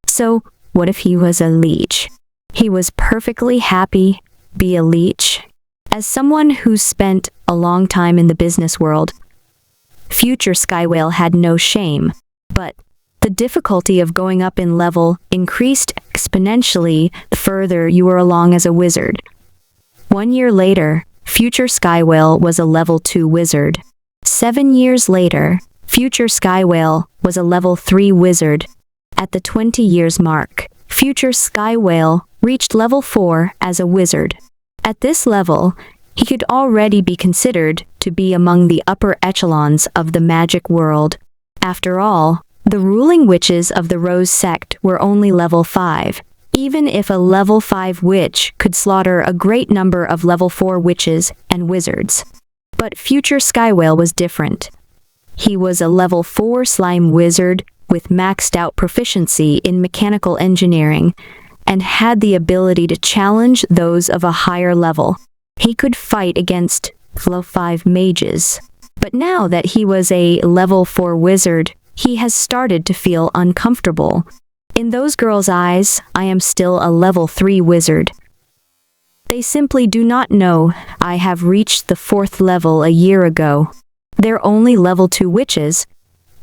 So, what if he was a leech? He was perfectly happy be a leech. As someone who's spent a long time in the business world, future Sky Whale had no shame, but the difficulty of going up in level increased exponentially the further you were along as a wizard. 1 year later, future Sky Whale was a level 2 wizard. 7 years later, future Sky Whale was a level 3 wizard. At the 20 years mark, future Sky Whale reached level 4 as a wizard. At this level, he could already be considered to be among the upper echelons of the magic world. After all, the ruling witches of the Rose sect were only level 5. Even if a level 5 witch could slaughter a great number of level 4 witches and wizards. But future Sky Whale was different. He was a level 4 slime wizard with maxed out proficiency in mechanical engineering, and had the ability to challenge those of a higher level. He could fight against level 5 mages. But now that he was a level 4 wizard, he has started to feel uncomfortable. In those girls' eyes, I am still a level 3 wizard. They simply do not know I have reached the 4th level a year ago. They're only level 2 witches,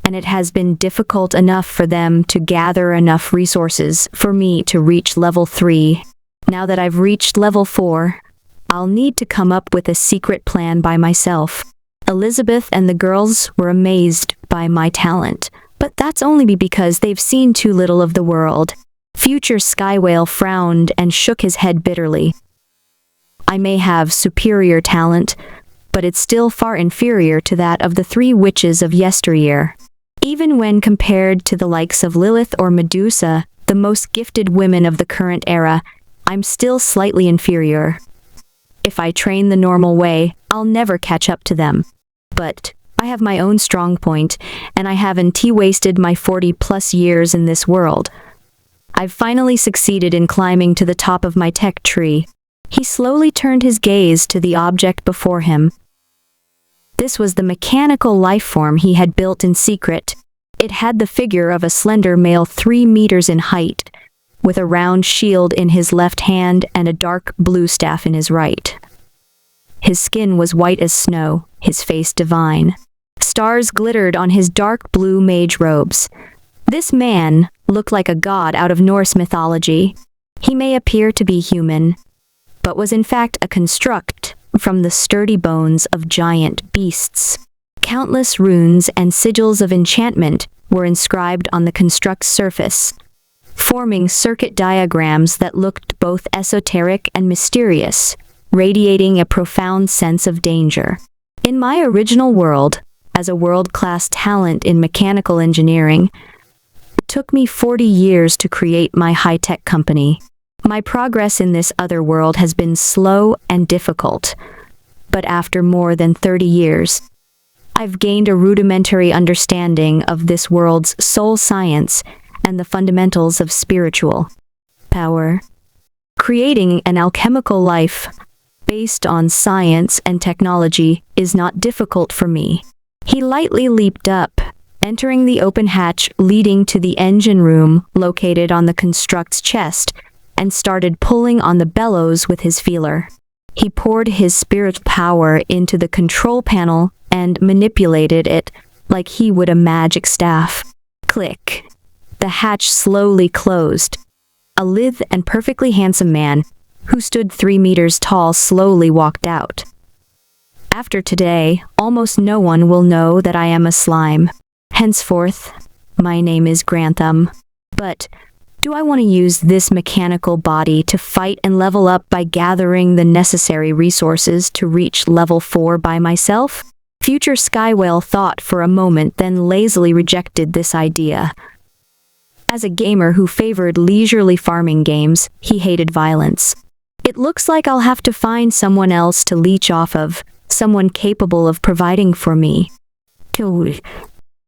and it has been difficult enough for them to gather enough resources for me to reach level 3. Now that I've reached level 4, I'll need to come up with a secret plan by myself. Elizabeth and the girls were amazed by my talent, but that's only because they've seen too little of the world. Future Sky Whale frowned and shook his head bitterly. I may have superior talent, but it's still far inferior to that of the 3 witches of yesteryear. Even when compared to the likes of Lilith or Medusa, the most gifted women of the current era, I'm still slightly inferior. If I train the normal way, I'll never catch up to them. But I have my own strong point, and I haven't wasted my 40+ years in this world. I've finally succeeded in climbing to the top of my tech tree. He slowly turned his gaze to the object before him. This was the mechanical life form he had built in secret. It had the figure of a slender male 3 meters in height, with a round shield in his left hand and a dark blue staff in his right. His skin was white as snow, his face divine. Stars glittered on his dark blue mage robes. This man looked like a god out of Norse mythology. He may appear to be human, but was in fact a construct from the sturdy bones of giant beasts. Countless runes and sigils of enchantment were inscribed on the construct's surface, forming circuit diagrams that looked both esoteric and mysterious, radiating a profound sense of danger. In my original world, as a world-class talent in mechanical engineering, it took me 40 years to create my high-tech company. My progress in this other world has been slow and difficult, but after more than 30 years, I've gained a rudimentary understanding of this world's soul science and the fundamentals of spiritual power. Creating an alchemical life based on science and technology is not difficult for me. He lightly leaped up, entering the open hatch leading to the engine room located on the construct's chest, and started pulling on the bellows with his feeler. He poured his spirit power into the control panel and manipulated it like he would a magic staff. Click. The hatch slowly closed. A lithe and perfectly handsome man, who stood 3 meters tall, slowly walked out. After today, almost no one will know that I am a slime. Henceforth, my name is Grantham. But do I want to use this mechanical body to fight and level up by gathering the necessary resources to reach level 4 by myself? Future Skywhale thought for a moment, then lazily rejected this idea. As a gamer who favored leisurely farming games, he hated violence. It looks like I'll have to find someone else to leech off of, someone capable of providing for me.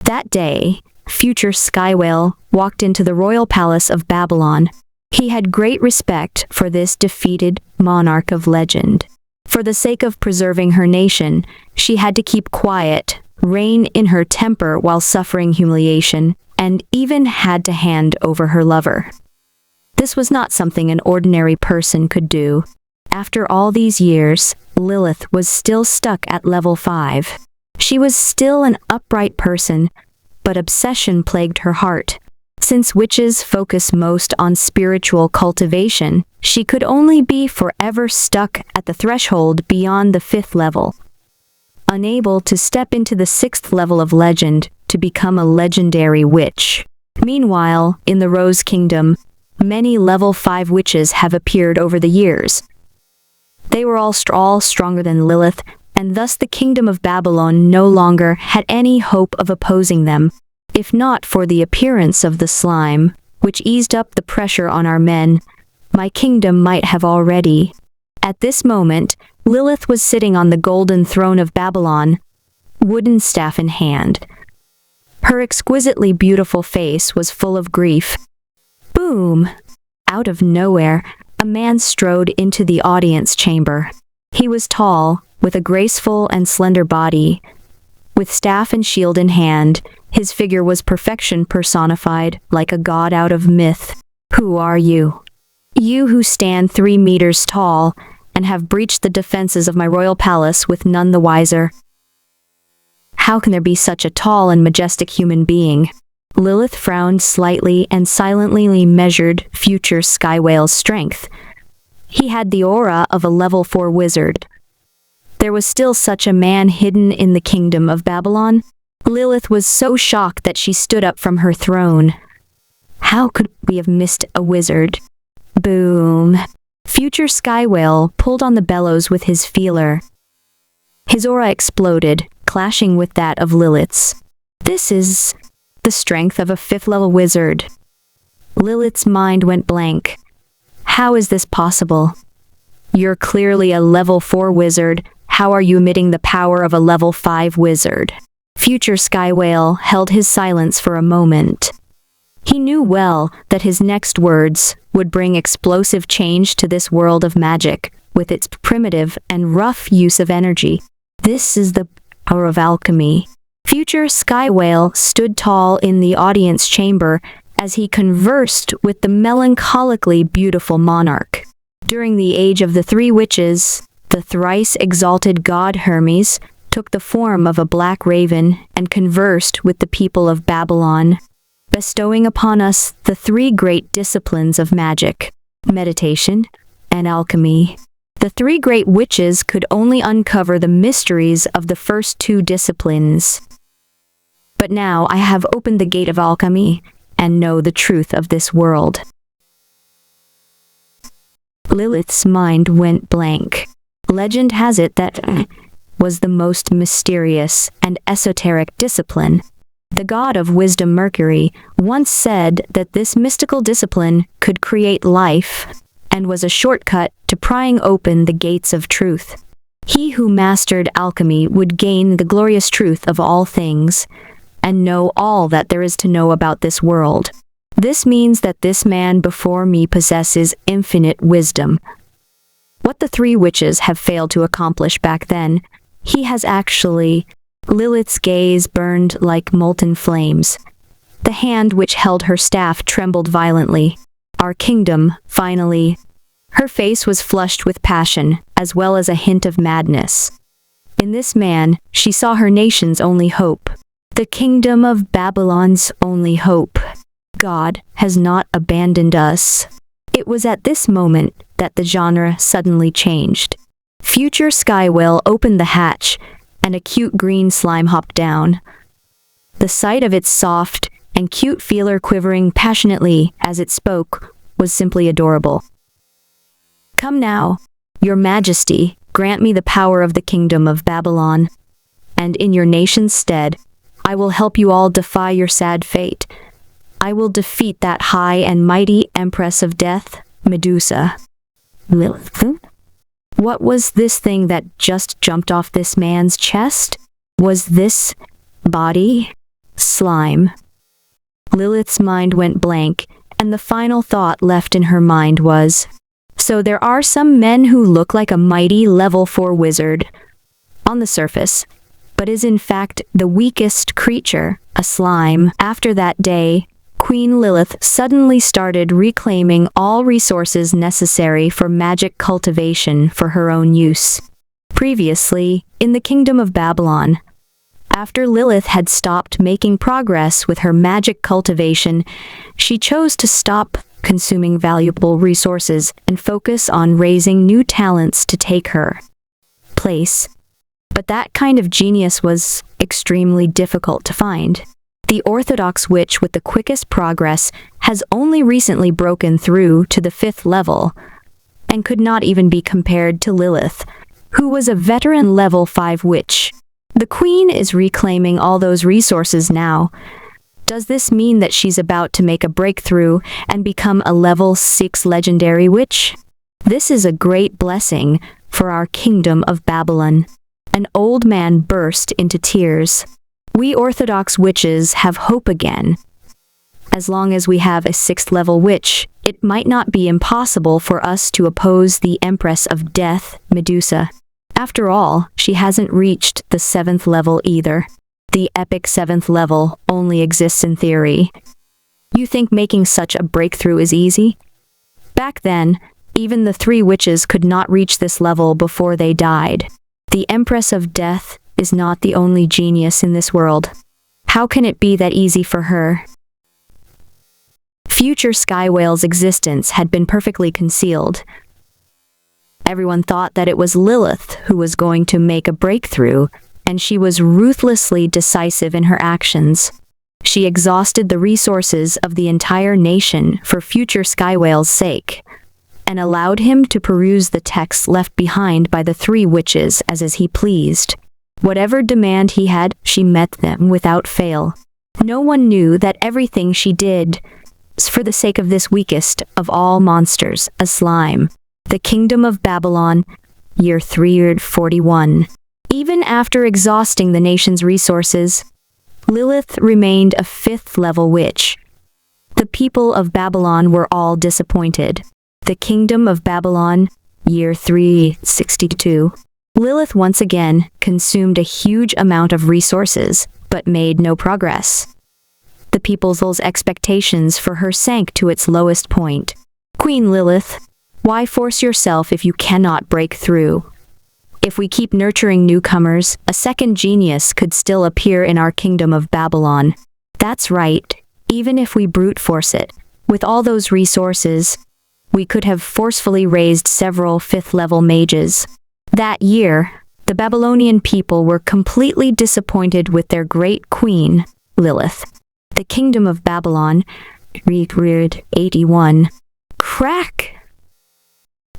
That day, future Skywhale walked into the royal palace of Babylon. He had great respect for this defeated monarch of legend. For the sake of preserving her nation, she had to keep quiet, rein in her temper while suffering humiliation, and even had to hand over her lover. This was not something an ordinary person could do. After all these years, Lilith was still stuck at level 5. She was still an upright person, but obsession plagued her heart. Since witches focus most on spiritual cultivation, she could only be forever stuck at the threshold beyond the 5th level. Unable to step into the 6th level of legend to become a legendary witch. Meanwhile, in the Rose Kingdom, many level 5 witches have appeared over the years. They were all stronger than Lilith, and thus the kingdom of Babylon no longer had any hope of opposing them. If not for the appearance of the slime, which eased up the pressure on our men, my kingdom might have already. At this moment, Lilith was sitting on the golden throne of Babylon, wooden staff in hand. Her exquisitely beautiful face was full of grief. Boom! Out of nowhere, a man strode into the audience chamber. He was tall, with a graceful and slender body. With staff and shield in hand, his figure was perfection personified, like a god out of myth. Who are you? You who stand 3 meters tall and have breached the defenses of my royal palace with none the wiser. How can there be such a tall and majestic human being? Lilith frowned slightly and silently measured future Sky Whale's strength. He had the aura of a level 4 wizard. There was still such a man hidden in the kingdom of Babylon? Lilith was so shocked that she stood up from her throne. How could we have missed a wizard? Boom. Future Sky Whale pulled on the bellows with his feeler. His aura exploded, clashing with that of Lilith's. This is the strength of a 5th-level wizard. Lilith's mind went blank. How is this possible? You're clearly a level 4 wizard. How are you emitting the power of a level 5 wizard? Future Sky Whale held his silence for a moment. He knew well that his next words would bring explosive change to this world of magic, with its primitive and rough use of energy. This is the power of alchemy. Future Sky Whale stood tall in the audience chamber as he conversed with the melancholically beautiful monarch. During the age of the 3 witches, the thrice exalted god Hermes took the form of a black raven and conversed with the people of Babylon, bestowing upon us the 3 great disciplines of magic, meditation, and alchemy. The 3 great witches could only uncover the mysteries of the first 2 disciplines. But now I have opened the gate of alchemy and know the truth of this world. Lilith's mind went blank. Legend has it that was the most mysterious and esoteric discipline. The god of wisdom Mercury once said that this mystical discipline could create life and was a shortcut to prying open the gates of truth. He who mastered alchemy would gain the glorious truth of all things and know all that there is to know about this world. This means that this man before me possesses infinite wisdom. What the 3 witches have failed to accomplish back then, he has actually. Lilith's gaze burned like molten flames. The hand which held her staff trembled violently. Our kingdom, finally. Her face was flushed with passion, as well as a hint of madness. In this man, she saw her nation's only hope. The kingdom of Babylon's only hope. God has not abandoned us. It was at this moment that the genre suddenly changed. Future Sky Whale opened the hatch, and a cute green slime hopped down. The sight of its soft and cute feeler quivering passionately as it spoke was simply adorable. Come now, your majesty, grant me the power of the kingdom of Babylon, and in your nation's stead, I will help you all defy your sad fate. I will defeat that high and mighty Empress of Death, Medusa. Lilith? What was this thing that just jumped off this man's chest? Was this body slime? Lilith's mind went blank, and the final thought left in her mind was, so there are some men who look like a mighty level 4 wizard on the surface, but is in fact the weakest creature, a slime. After that day, Queen Lilith suddenly started reclaiming all resources necessary for magic cultivation for her own use. Previously, in the kingdom of Babylon, after Lilith had stopped making progress with her magic cultivation, she chose to stop consuming valuable resources and focus on raising new talents to take her place. But that kind of genius was extremely difficult to find. The orthodox witch with the quickest progress has only recently broken through to the 5th level, and could not even be compared to Lilith, who was a veteran level 5 witch. The queen is reclaiming all those resources now. Does this mean that she's about to make a breakthrough and become a level 6 legendary witch? This is a great blessing for our kingdom of Babylon. An old man burst into tears. We Orthodox witches have hope again. As long as we have a 6th level witch, it might not be impossible for us to oppose the Empress of Death, Medusa. After all, she hasn't reached the 7th level either. The epic 7th level only exists in theory. You think making such a breakthrough is easy? Back then, Even the three witches could not reach this level before they died. The Empress of Death is not the only genius in this world. How can it be that easy for her? Future Sky Whale's existence had been perfectly concealed. Everyone thought that it was Lilith who was going to make a breakthrough, and she was ruthlessly decisive in her actions. She exhausted the resources of the entire nation for future Sky Whale's sake, and allowed him to peruse the texts left behind by the three witches as he pleased. Whatever demand he had, she met them without fail. No one knew that everything she did was for the sake of this weakest of all monsters, a slime. The Kingdom of Babylon, year 341. Even after exhausting the nation's resources, Lilith remained a fifth-level witch. The people of Babylon were all disappointed. The Kingdom of Babylon, year 362. Lilith once again consumed a huge amount of resources, but made no progress. The people's expectations for her sank to its lowest point. Queen Lilith, why force yourself if you cannot break through? If we keep nurturing newcomers, a second genius could still appear in our Kingdom of Babylon. That's right, even if we brute force it. With all those resources, we could have forcefully raised several fifth-level mages. That year, the Babylonian people were completely disappointed with their great queen, Lilith. The Kingdom of Babylon, 81. Crack!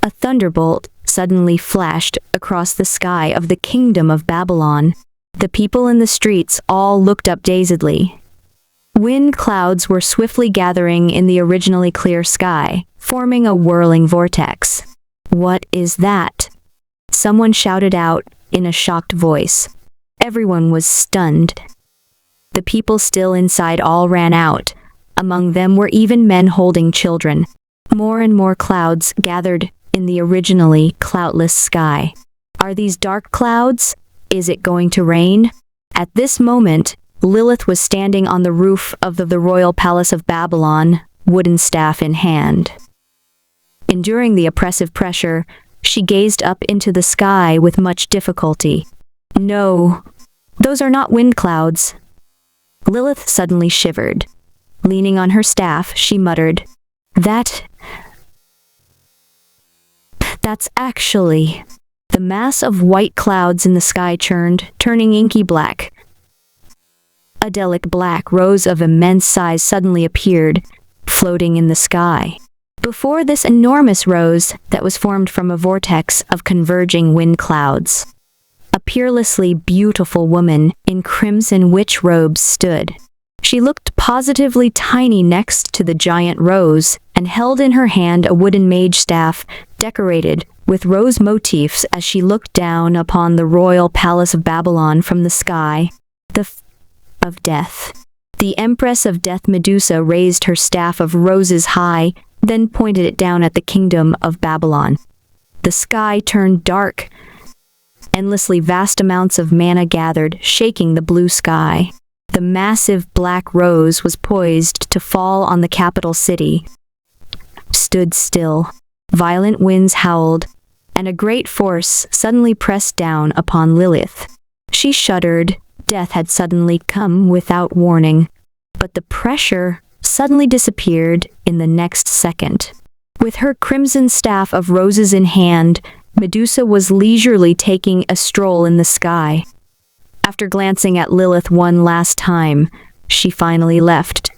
A thunderbolt suddenly flashed across the sky of the Kingdom of Babylon. The people in the streets all looked up dazedly. Wind clouds were swiftly gathering in the originally clear sky, forming a whirling vortex. What is that? Someone shouted out in a shocked voice. Everyone was stunned. The people still inside all ran out. Among them were even men holding children. More and more clouds gathered in the originally cloudless sky. Are these dark clouds? Is it going to rain? At this moment, Lilith was standing on the roof of the royal palace of Babylon, wooden staff in hand. Enduring the oppressive pressure, she gazed up into the sky with much difficulty. No, those are not wind clouds. Lilith suddenly shivered. Leaning on her staff, she muttered, That's actually... The mass of white clouds in the sky churned, turning inky black. A delicate black rose of immense size suddenly appeared, floating in the sky. Before this enormous rose that was formed from a vortex of converging wind clouds, a peerlessly beautiful woman in crimson witch robes stood. She looked positively tiny next to the giant rose and held in her hand a wooden mage staff decorated with rose motifs as she looked down upon the royal palace of Babylon from the sky. Of death. The Empress of Death Medusa raised her staff of roses high, then pointed it down at the Kingdom of Babylon. The sky turned dark. Endlessly vast amounts of mana gathered, shaking the blue sky. The massive black rose was poised to fall on the capital city. Stood still. Violent winds howled, and a great force suddenly pressed down upon Lilith. She shuddered. Death had suddenly come without warning, but the pressure suddenly disappeared in the next second. With her crimson staff of roses in hand, Medusa was leisurely taking a stroll in the sky. After glancing at Lilith one last time, she finally left.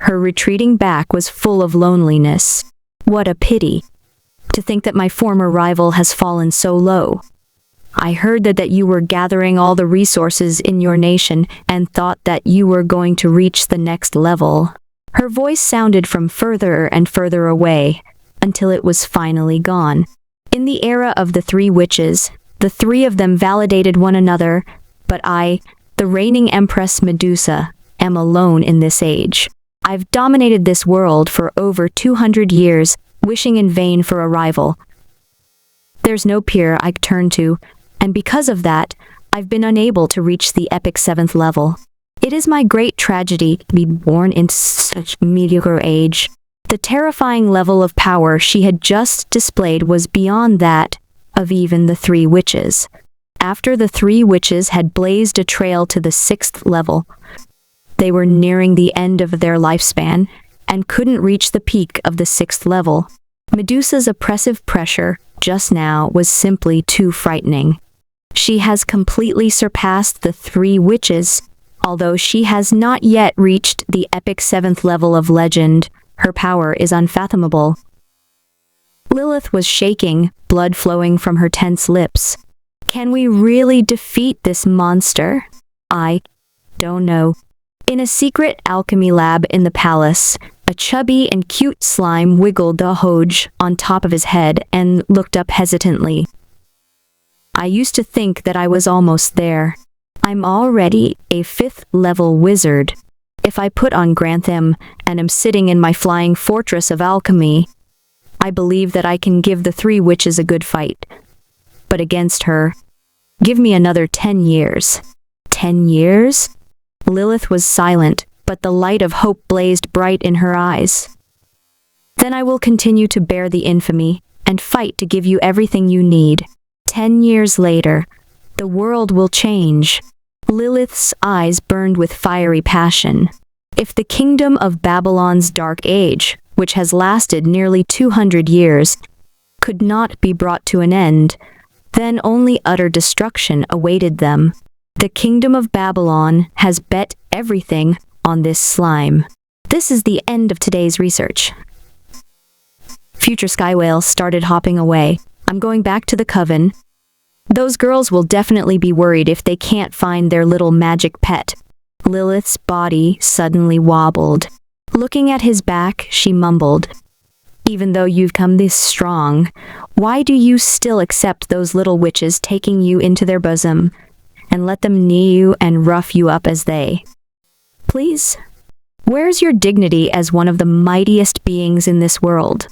Her retreating back was full of loneliness. What a pity. To think that my former rival has fallen so low. I heard that you were gathering all the resources in your nation and thought that you were going to reach the next level. Her voice sounded from further and further away, until it was finally gone. In the era of the three witches, the three of them validated one another, but I, the reigning Empress Medusa, am alone in this age. I've dominated this world for over 200 years, wishing in vain for a rival. There's no peer I turn to, and because of that, I've been unable to reach the epic 7th level. It is my great tragedy to be born in such mediocre age. The terrifying level of power she had just displayed was beyond that of even the three witches. After the three witches had blazed a trail to the 6th level, they were nearing the end of their lifespan and couldn't reach the peak of the 6th level. Medusa's oppressive pressure just now was simply too frightening. She has completely surpassed the three witches. Although she has not yet reached the epic 7th level of legend, her power is unfathomable. Lilith was shaking, blood flowing from her tense lips. Can we really defeat this monster? I don't know. In a secret alchemy lab in the palace, a chubby and cute slime wiggled the hoj on top of his head and looked up hesitantly. I used to think that I was almost there. I'm already a 5th level wizard. If I put on Grantham and am sitting in my flying fortress of alchemy, I believe that I can give the three witches a good fight. But against her, give me another 10 years. 10 years? Lilith was silent, but the light of hope blazed bright in her eyes. Then I will continue to bear the infamy and fight to give you everything you need. 10 years later, the world will change. Lilith's eyes burned with fiery passion. If the kingdom of Babylon's dark age, which has lasted nearly 200 years, could not be brought to an end, then only utter destruction awaited them. The kingdom of Babylon has bet everything on this slime. This is the end of today's research. Future sky whales started hopping away. I'm going back to the coven. Those girls will definitely be worried if they can't find their little magic pet. Lilith's body suddenly wobbled. Looking at his back, she mumbled, "Even though you've come this strong, why do you still accept those little witches taking you into their bosom and let them knee you and rough you up as they please? Where's your dignity as one of the mightiest beings in this world?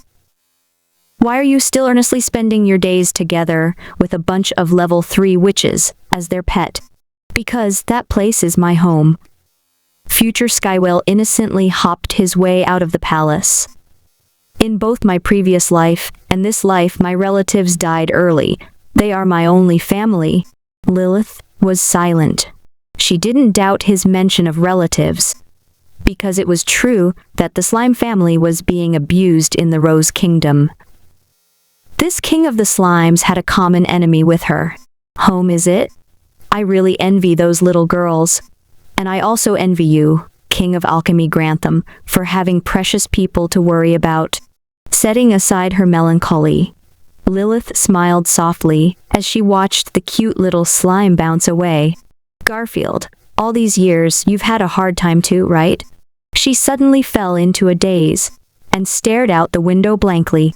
Why are you still earnestly spending your days together with a bunch of level 3 witches as their pet? Because that place is my home." Future Skywell innocently hopped his way out of the palace. "In both my previous life and this life, my relatives died early. They are my only family." Lilith was silent. She didn't doubt his mention of relatives, because it was true that the slime family was being abused in the Rose Kingdom. This king of the slimes had a common enemy with her. Home, is it? I really envy those little girls. And I also envy you, King of Alchemy Grantham, for having precious people to worry about. Setting aside her melancholy, Lilith smiled softly as she watched the cute little slime bounce away. "Garfield, all these years you've had a hard time too, right?" She suddenly fell into a daze and stared out the window blankly,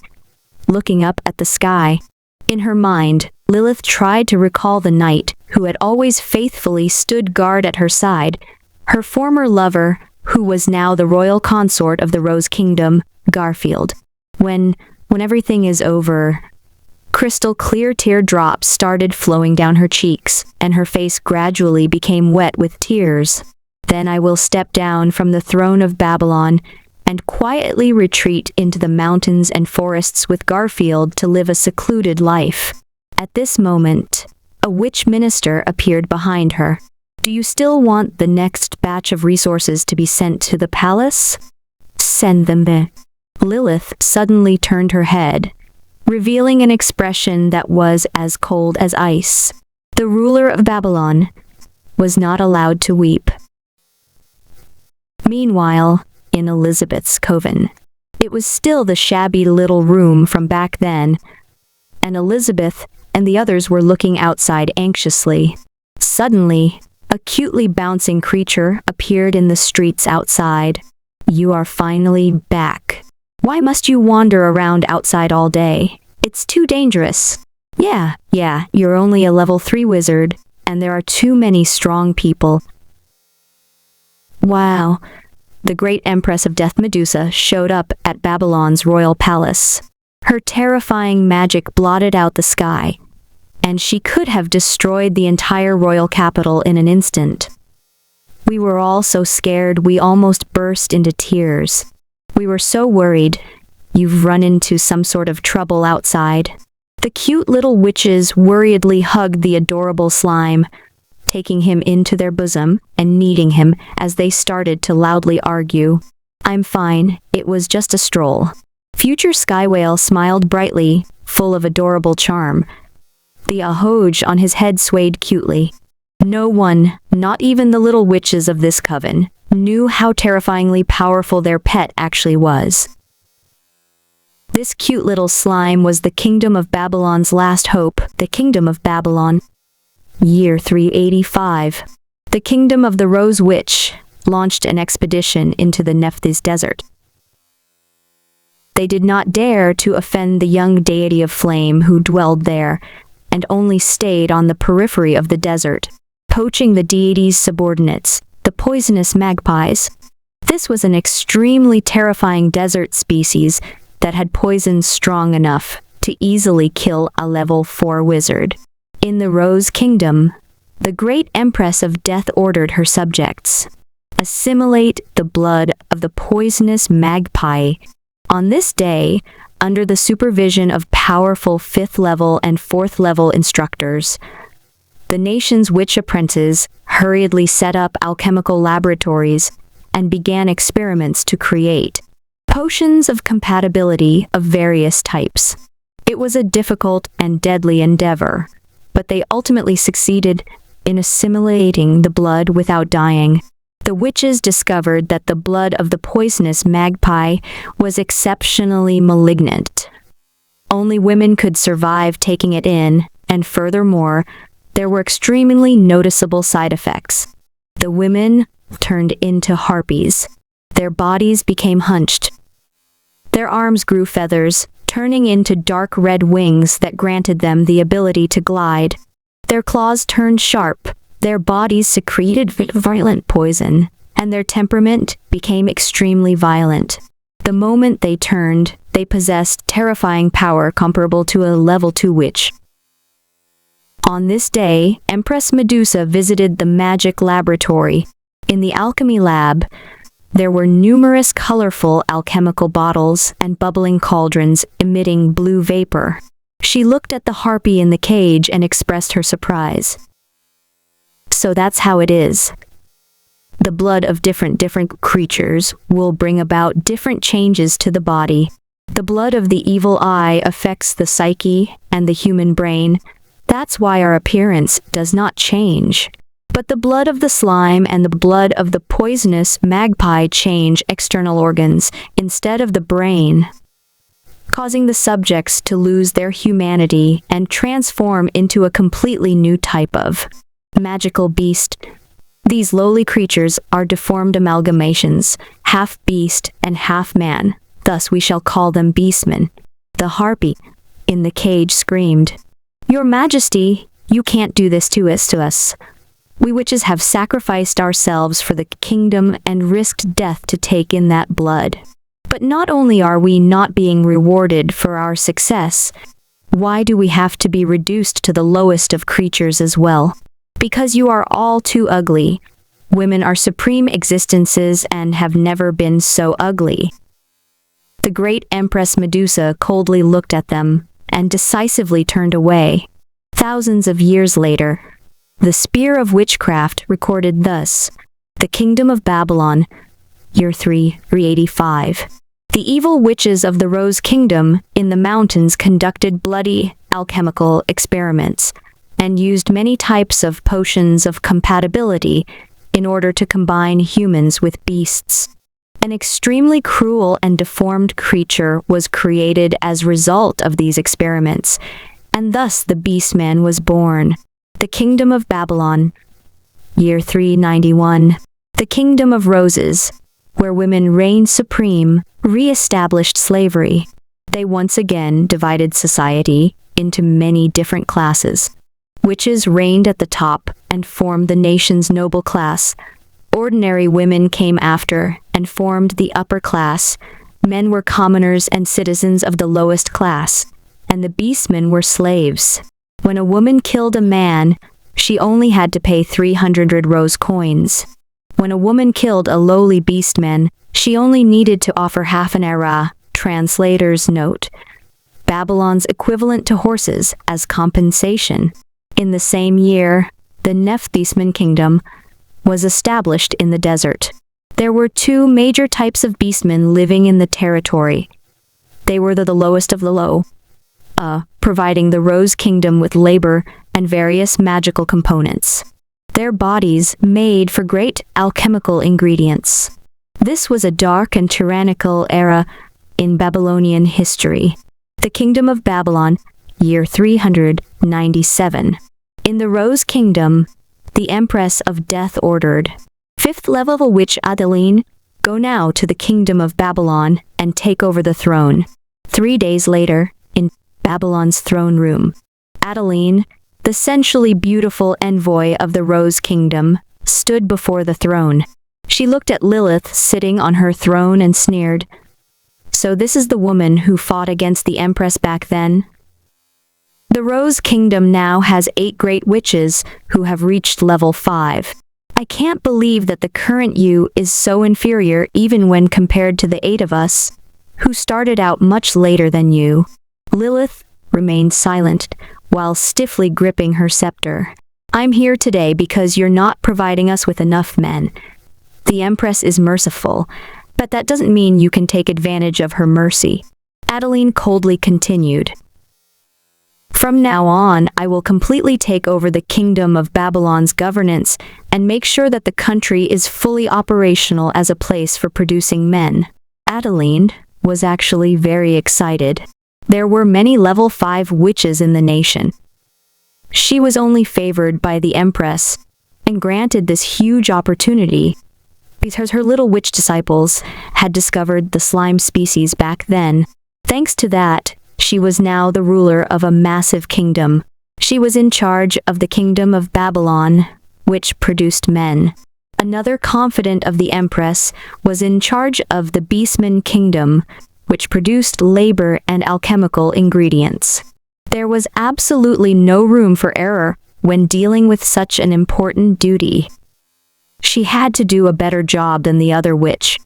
looking up at the sky. In her mind, Lilith tried to recall the knight who had always faithfully stood guard at her side, her former lover, who was now the royal consort of the Rose Kingdom, Garfield. When everything is over, crystal clear teardrops started flowing down her cheeks, and her face gradually became wet with tears. "Then I will step down from the throne of Babylon and quietly retreat into the mountains and forests with Garfield to live a secluded life." At this moment, a witch minister appeared behind her. "Do you still want the next batch of resources to be sent to the palace?" "Send them there." Lilith suddenly turned her head, revealing an expression that was as cold as ice. The ruler of Babylon was not allowed to weep. Meanwhile, in Elizabeth's coven, it was still the shabby little room from back then, and Elizabeth and the others were looking outside anxiously. Suddenly, a cutely bouncing creature appeared in the streets outside. "You are finally back. Why must you wander around outside all day? It's too dangerous." Yeah, you're only a level 3 wizard, and there are too many strong people." Wow. The great Empress of Death Medusa showed up at Babylon's royal palace. Her terrifying magic blotted out the sky, and she could have destroyed the entire royal capital in an instant. We were all so scared we almost burst into tears. We were so worried. You've run into some sort of trouble outside." The cute little witches worriedly hugged the adorable slime, taking him into their bosom and kneading him as they started to loudly argue. "I'm fine, it was just a stroll." Future Sky Whale smiled brightly, full of adorable charm. The ahoj on his head swayed cutely. No one, not even the little witches of this coven, knew how terrifyingly powerful their pet actually was. This cute little slime was the kingdom of Babylon's last hope, the kingdom of Babylon. Year 385. The kingdom of the Rose Witch launched an expedition into the Nephthys desert. They did not dare to offend the young deity of flame who dwelled there, and only stayed on the periphery of the desert, poaching the deity's subordinates, the poisonous magpies. This was an extremely terrifying desert species that had poison strong enough to easily kill a level 4 wizard. In the Rose Kingdom, the great Empress of Death ordered her subjects, assimilate the blood of the poisonous magpie. On this day, under the supervision of powerful 5th level and 4th level instructors, the nation's witch apprentices hurriedly set up alchemical laboratories and began experiments to create potions of compatibility of various types. It was a difficult and deadly endeavor, but they ultimately succeeded in assimilating the blood without dying. The witches discovered that the blood of the poisonous magpie was exceptionally malignant. Only women could survive taking it in, and furthermore, there were extremely noticeable side effects. The women turned into harpies. Their bodies became hunched. Their arms grew feathers, turning into dark red wings that granted them the ability to glide. Their claws turned sharp, their bodies secreted violent poison, and their temperament became extremely violent. The moment they turned, they possessed terrifying power comparable to a level 2 witch. On this day, Empress Medusa visited the magic laboratory. In the alchemy lab, there were numerous colorful alchemical bottles and bubbling cauldrons emitting blue vapor. She looked at the harpy in the cage and expressed her surprise. "So that's how it is. The blood of different creatures will bring about different changes to the body. The blood of the evil eye affects the psyche and the human brain. That's why our appearance does not change. But the blood of the slime and the blood of the poisonous magpie change external organs instead of the brain, causing the subjects to lose their humanity and transform into a completely new type of magical beast. These lowly creatures are deformed amalgamations, half beast and half man. Thus we shall call them beastmen." The harpy in the cage screamed, "Your Majesty, you can't do this to us. We witches have sacrificed ourselves for the kingdom and risked death to take in that blood. But not only are we not being rewarded for our success, why do we have to be reduced to the lowest of creatures as well? Because you are all too ugly. Women are supreme existences and have never been so ugly." The great Empress Medusa coldly looked at them and decisively turned away. Thousands of years later, the Spear of Witchcraft recorded thus: "The Kingdom of Babylon, year 385. The evil witches of the Rose Kingdom in the mountains conducted bloody alchemical experiments and used many types of potions of compatibility in order to combine humans with beasts. An extremely cruel and deformed creature was created as a result of these experiments, and thus the Beastman was born. The Kingdom of Babylon, year 391. The Kingdom of Roses, where women reigned supreme, re-established slavery. They once again divided society into many different classes. Witches reigned at the top and formed the nation's noble class. Ordinary women came after and formed the upper class. Men were commoners and citizens of the lowest class, and the beastmen were slaves. When a woman killed a man, she only had to pay 300 rose coins. When a woman killed a lowly beastman, She only needed to offer half an era, translator's note, Babylon's equivalent to horses, as compensation. In the same year, the Nephthysman kingdom was established in the desert. There were two major types of beastmen living in the territory. They were the lowest of the low, providing the Rose Kingdom with labor and various magical components. Their bodies made for great alchemical ingredients. This was a dark and tyrannical era in Babylonian history. The Kingdom of Babylon, year 397. In the Rose Kingdom, the Empress of Death ordered, "Fifth level witch Adeline, go now to the Kingdom of Babylon and take over the throne." 3 days later, in Babylon's throne room, Adeline, the sensually beautiful envoy of the Rose Kingdom, stood before the throne. She looked at Lilith sitting on her throne and sneered, "So this is the woman who fought against the Empress back then?" The Rose Kingdom now has 8 great witches who have reached level 5. I can't believe that the current you is so inferior even when compared to the 8 of us, who started out much later than you. Lilith remained silent while stiffly gripping her scepter. "I'm here today because you're not providing us with enough men. The Empress is merciful, but that doesn't mean you can take advantage of her mercy." Adeline coldly continued, "From now on, I will completely take over the Kingdom of Babylon's governance and make sure that the country is fully operational as a place for producing men." Adeline was actually very excited. There were many level 5 witches in the nation. She was only favored by the Empress and granted this huge opportunity because her little witch disciples had discovered the slime species back then. Thanks to that, she was now the ruler of a massive kingdom. She was in charge of the Kingdom of Babylon, which produced men. Another confidant of the Empress was in charge of the Beastman Kingdom, which produced labor and alchemical ingredients. There was absolutely no room for error when dealing with such an important duty. She had to do a better job than the other witch.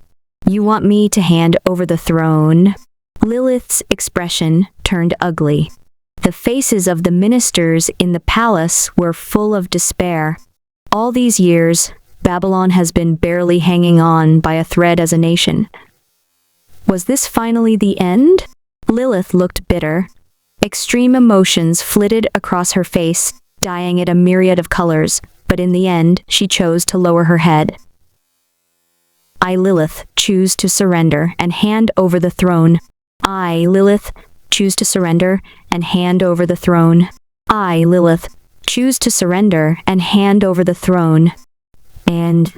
"You want me to hand over the throne?" Lilith's expression turned ugly. The faces of the ministers in the palace were full of despair. All these years, Babylon has been barely hanging on by a thread as a nation. Was this finally the end? Lilith looked bitter. Extreme emotions flitted across her face, dyeing it a myriad of colors, but in the end, she chose to lower her head. "I, Lilith, choose to surrender and hand over the throne. I, Lilith, choose to surrender and hand over the throne. I, Lilith, choose to surrender and hand over the throne." And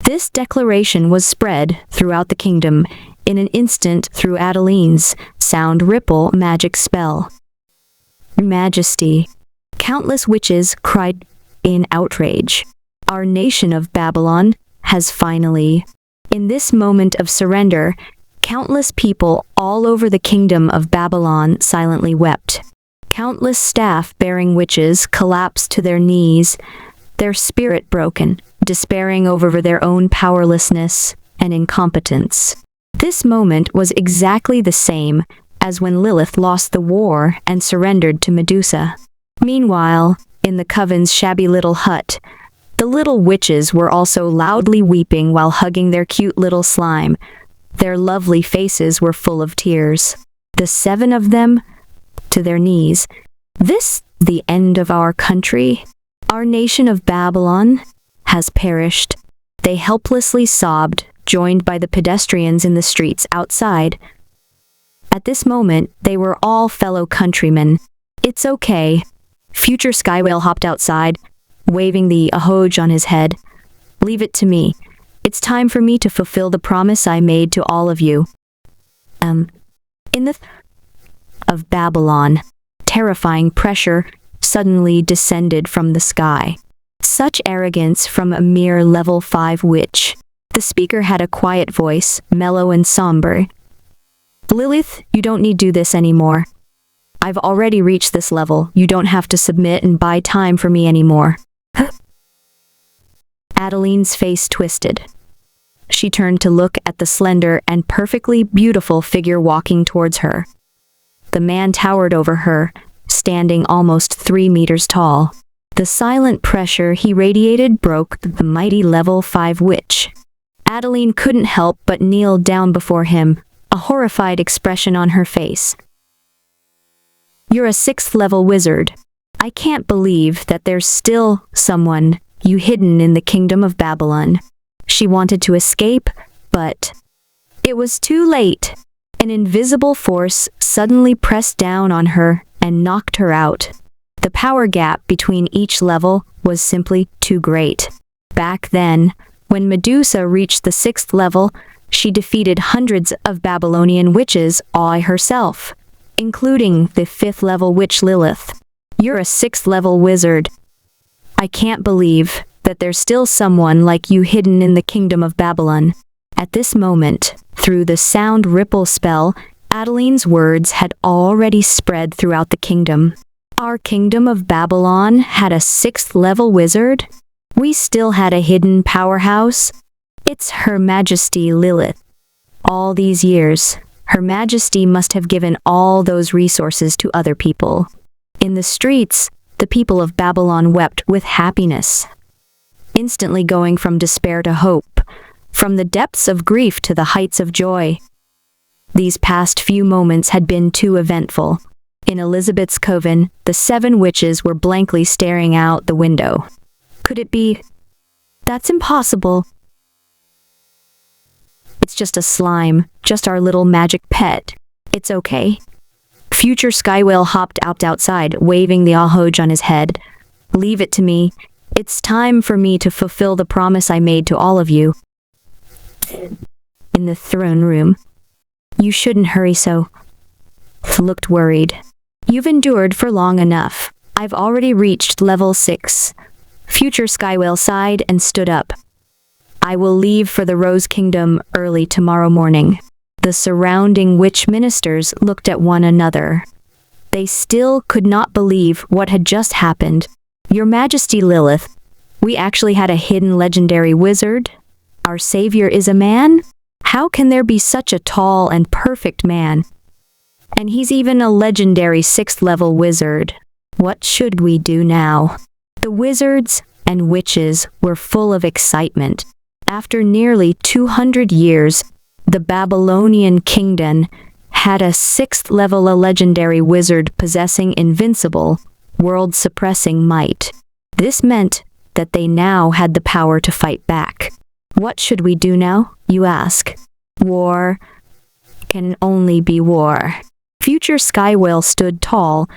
this declaration was spread throughout the kingdom in an instant through Adeline's sound ripple magic spell. "Majesty," countless witches cried in outrage. "Our nation of Babylon has finally..." In this moment of surrender, countless people all over the Kingdom of Babylon silently wept. Countless staff-bearing witches collapsed to their knees, their spirit broken, despairing over their own powerlessness and incompetence. This moment was exactly the same as when Lilith lost the war and surrendered to Medusa. Meanwhile, in the coven's shabby little hut, the little witches were also loudly weeping while hugging their cute little slime. Their lovely faces were full of tears. The 7 of them, to their knees. "This, the end of our country? Our nation of Babylon has perished." They helplessly sobbed, joined by the pedestrians in the streets outside. At this moment, they were all fellow countrymen. "It's okay." Future Skywhale hopped outside, waving the ahoj on his head. "Leave it to me. It's time for me to fulfill the promise I made to all of you." In the of Babylon, terrifying pressure suddenly descended from the sky. Such arrogance from a mere level 5 witch. The speaker had a quiet voice, mellow and somber. "Lilith, you don't need to do this anymore. I've already reached this level. You don't have to submit and buy time for me anymore." Adeline's face twisted. she turned to look at the slender and perfectly beautiful figure walking towards her. The man towered over her, standing almost 3 meters tall. The silent pressure he radiated broke the mighty level 5 witch. Adeline couldn't help but kneel down before him, a horrified expression on her face. "You're a 6th level wizard. I can't believe that there's still someone you hidden in the kingdom of Babylon." She wanted to escape, but it was too late. An invisible force suddenly pressed down on her and knocked her out. The power gap between each level was simply too great. Back then, when Medusa reached the 6th level, she defeated hundreds of Babylonian witches all herself, including the 5th level witch Lilith. "You're a 6th level wizard. I can't believe that there's still someone like you hidden in the kingdom of Babylon." At this moment, through the sound ripple spell, Adeline's words had already spread throughout the kingdom. Our kingdom of Babylon had a 6th level wizard? We still had a hidden powerhouse? It's Her Majesty Lilith. All these years, Her Majesty must have given all those resources to other people. In the streets, the people of Babylon wept with happiness, instantly going from despair to hope, from the depths of grief to the heights of joy. These past few moments had been too eventful. In Elizabeth's coven, the 7 witches were blankly staring out the window. Could it be? That's impossible. It's just a slime, just our little magic pet. It's okay. Future Sky Whale hopped out outside, waving the alhoj on his head. "Leave it to me. It's time for me to fulfill the promise I made to all of you." In the throne room, "You shouldn't hurry so." Looked worried. "You've endured for long enough. I've already reached level 6. Future Sky Whale sighed and stood up. "I will leave for the Rose Kingdom early tomorrow morning." The surrounding witch ministers looked at one another. They still could not believe what had just happened. "Your Majesty Lilith, we actually had a hidden legendary wizard? Our savior is a man? How can there be such a tall and perfect man? And he's even a legendary 6th level wizard. What should we do now?" The wizards and witches were full of excitement. After nearly 200 years, the Babylonian kingdom had a 6th level legendary wizard possessing invincible, world-suppressing might. This meant that they now had the power to fight back. What should we do now, you ask? War can only be war. Future Sky Whale stood tall,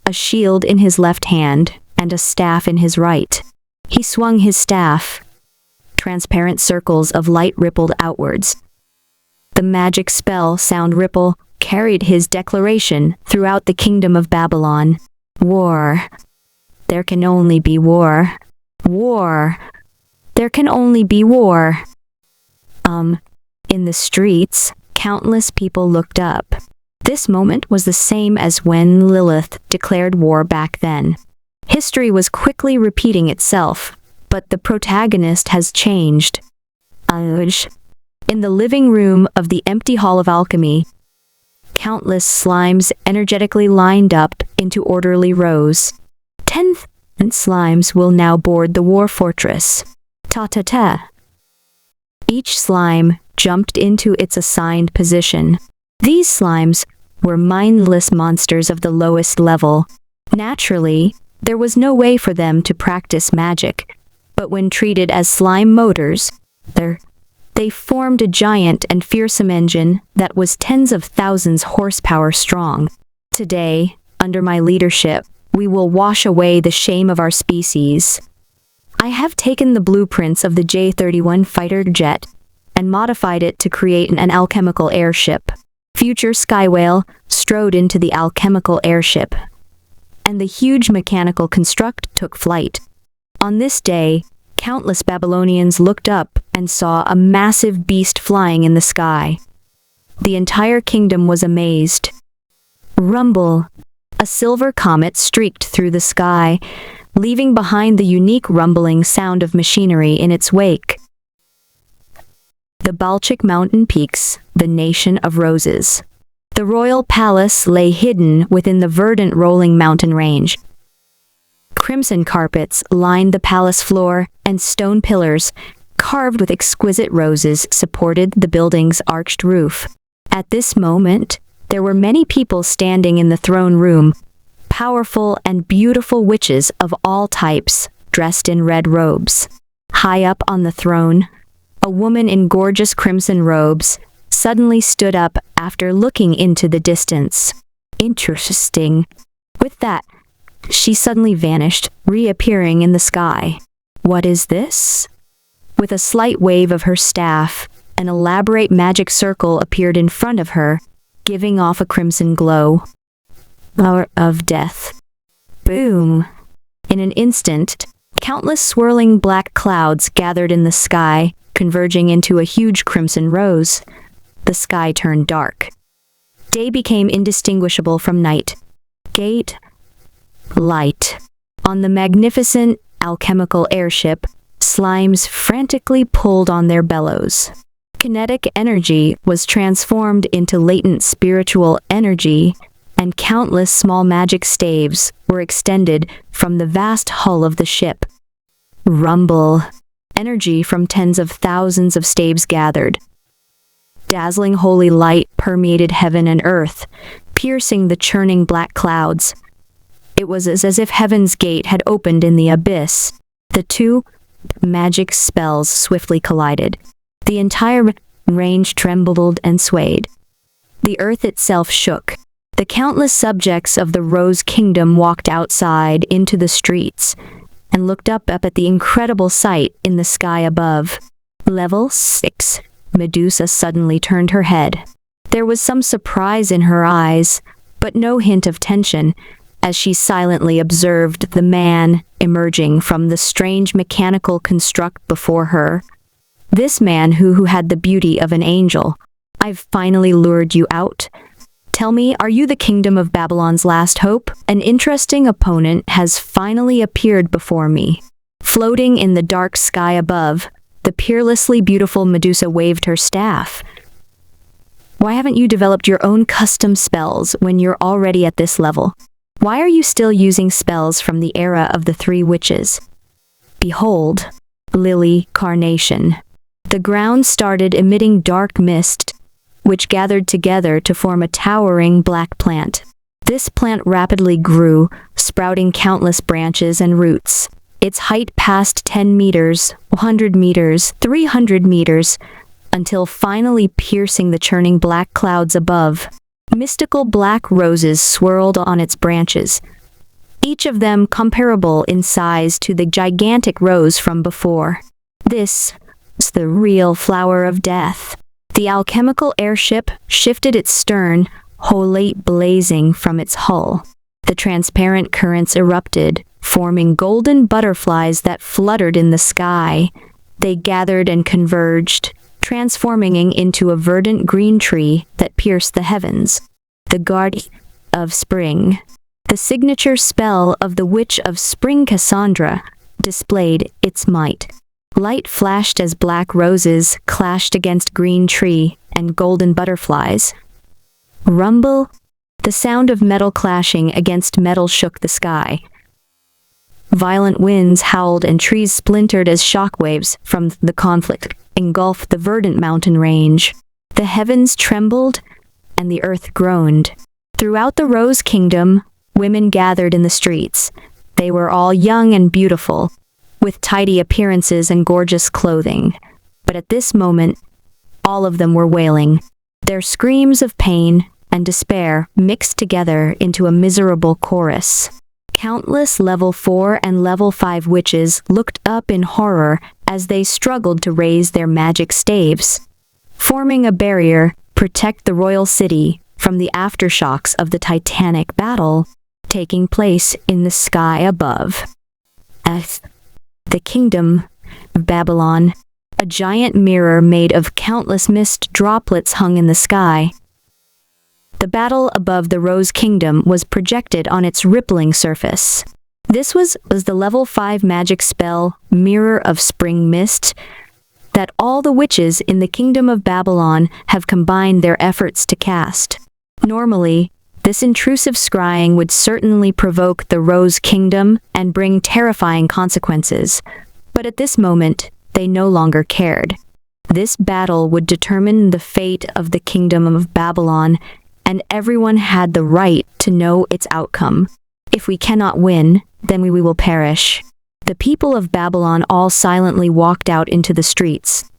a shield in his left hand and a staff in his right. He swung his staff. Transparent circles of light rippled outwards. The magic spell Sound Ripple carried his declaration throughout the kingdom of Babylon. War. There can only be war. War. There can only be war. In the streets, countless people looked up. This moment was the same as when Lilith declared war back then. History was quickly repeating itself, but the protagonist has changed. In the living room of the empty Hall of Alchemy, countless slimes energetically lined up into orderly rows. 10th slimes will now board the war fortress. Ta-ta-ta. Each slime jumped into its assigned position. These slimes were mindless monsters of the lowest level. Naturally, there was no way for them to practice magic, but when treated as slime motors, they formed a giant and fearsome engine that was tens of thousands horsepower strong. Today, under my leadership, we will wash away the shame of our species. I have taken the blueprints of the J-31 fighter jet and modified it to create an alchemical airship. Future Sky Whale strode into the alchemical airship, and the huge mechanical construct took flight. On this day, countless Babylonians looked up and saw a massive beast flying in the sky. The entire kingdom was amazed. Rumble. A silver comet streaked through the sky, leaving behind the unique rumbling sound of machinery in its wake. The Balchik mountain peaks, the nation of roses. The royal palace lay hidden within the verdant rolling mountain range. Crimson carpets lined the palace floor, and stone pillars, carved with exquisite roses, supported the building's arched roof. At this moment, there were many people standing in the throne room, powerful and beautiful witches of all types, dressed in red robes. High up on the throne, a woman in gorgeous crimson robes suddenly stood up after looking into the distance. Interesting. With that, she suddenly vanished, reappearing in the sky. What is this? With a slight wave of her staff, an elaborate magic circle appeared in front of her, giving off a crimson glow. Hour of death. Boom! In an instant, countless swirling black clouds gathered in the sky, converging into a huge crimson rose. The sky turned dark. Day became indistinguishable from night. Gate. Light. On the magnificent alchemical airship, slimes frantically pulled on their bellows. Kinetic energy was transformed into latent spiritual energy, and countless small magic staves were extended from the vast hull of the ship. Rumble. Energy from tens of thousands of staves gathered. Dazzling holy light permeated heaven and earth, piercing the churning black clouds. It was as if heaven's gate had opened in the abyss. The two magic spells swiftly collided. The entire range trembled and swayed. The earth itself shook. The countless subjects of the Rose Kingdom walked outside into the streets and looked up at the incredible sight in the sky above. Level 6. Medusa suddenly turned her head. There was some surprise in her eyes, but no hint of tension, as she silently observed the man emerging from the strange mechanical construct before her. This man who had the beauty of an angel. I've finally lured you out. Tell me, are you the kingdom of Babylon's last hope? An interesting opponent has finally appeared before me. Floating in the dark sky above, the peerlessly beautiful Medusa waved her staff. Why haven't you developed your own custom spells when you're already at this level? Why are you still using spells from the era of the three witches? Behold, Lily Carnation. The ground started emitting dark mist, which gathered together to form a towering black plant. This plant rapidly grew, sprouting countless branches and roots. Its height passed 10 meters, 100 meters, 300 meters, until finally piercing the churning black clouds above. Mystical black roses swirled on its branches, each of them comparable in size to the gigantic rose from before. This was the real flower of death. The alchemical airship shifted its stern, wholly blazing from its hull. The transparent currents erupted, forming golden butterflies that fluttered in the sky. They gathered and converged, transforming into a verdant green tree that pierced the heavens. The guardian of spring. The signature spell of the Witch of Spring Cassandra displayed its might. Light flashed as black roses clashed against green tree and golden butterflies. Rumble. The sound of metal clashing against metal shook the sky. Violent winds howled and trees splintered as shockwaves from the conflict engulfed the verdant mountain range. The heavens trembled and the earth groaned. Throughout the Rose Kingdom, women gathered in the streets. They were all young and beautiful, with tidy appearances and gorgeous clothing. But at this moment, all of them were wailing. Their screams of pain and despair mixed together into a miserable chorus. Countless level 4 and level 5 witches looked up in horror as they struggled to raise their magic staves, forming a barrier protect the royal city from the aftershocks of the titanic battle taking place in the sky above. As the kingdom of Babylon, a giant mirror made of countless mist droplets hung in the sky. The battle above the Rose Kingdom was projected on its rippling surface. This was the level 5 magic spell, Mirror of Spring Mist, that all the witches in the kingdom of Babylon have combined their efforts to cast. Normally, this intrusive scrying would certainly provoke the Rose Kingdom and bring terrifying consequences, but at this moment, they no longer cared. This battle would determine the fate of the kingdom of Babylon, and everyone had the right to know its outcome. If we cannot win, then we will perish. The people of Babylon all silently walked out into the streets.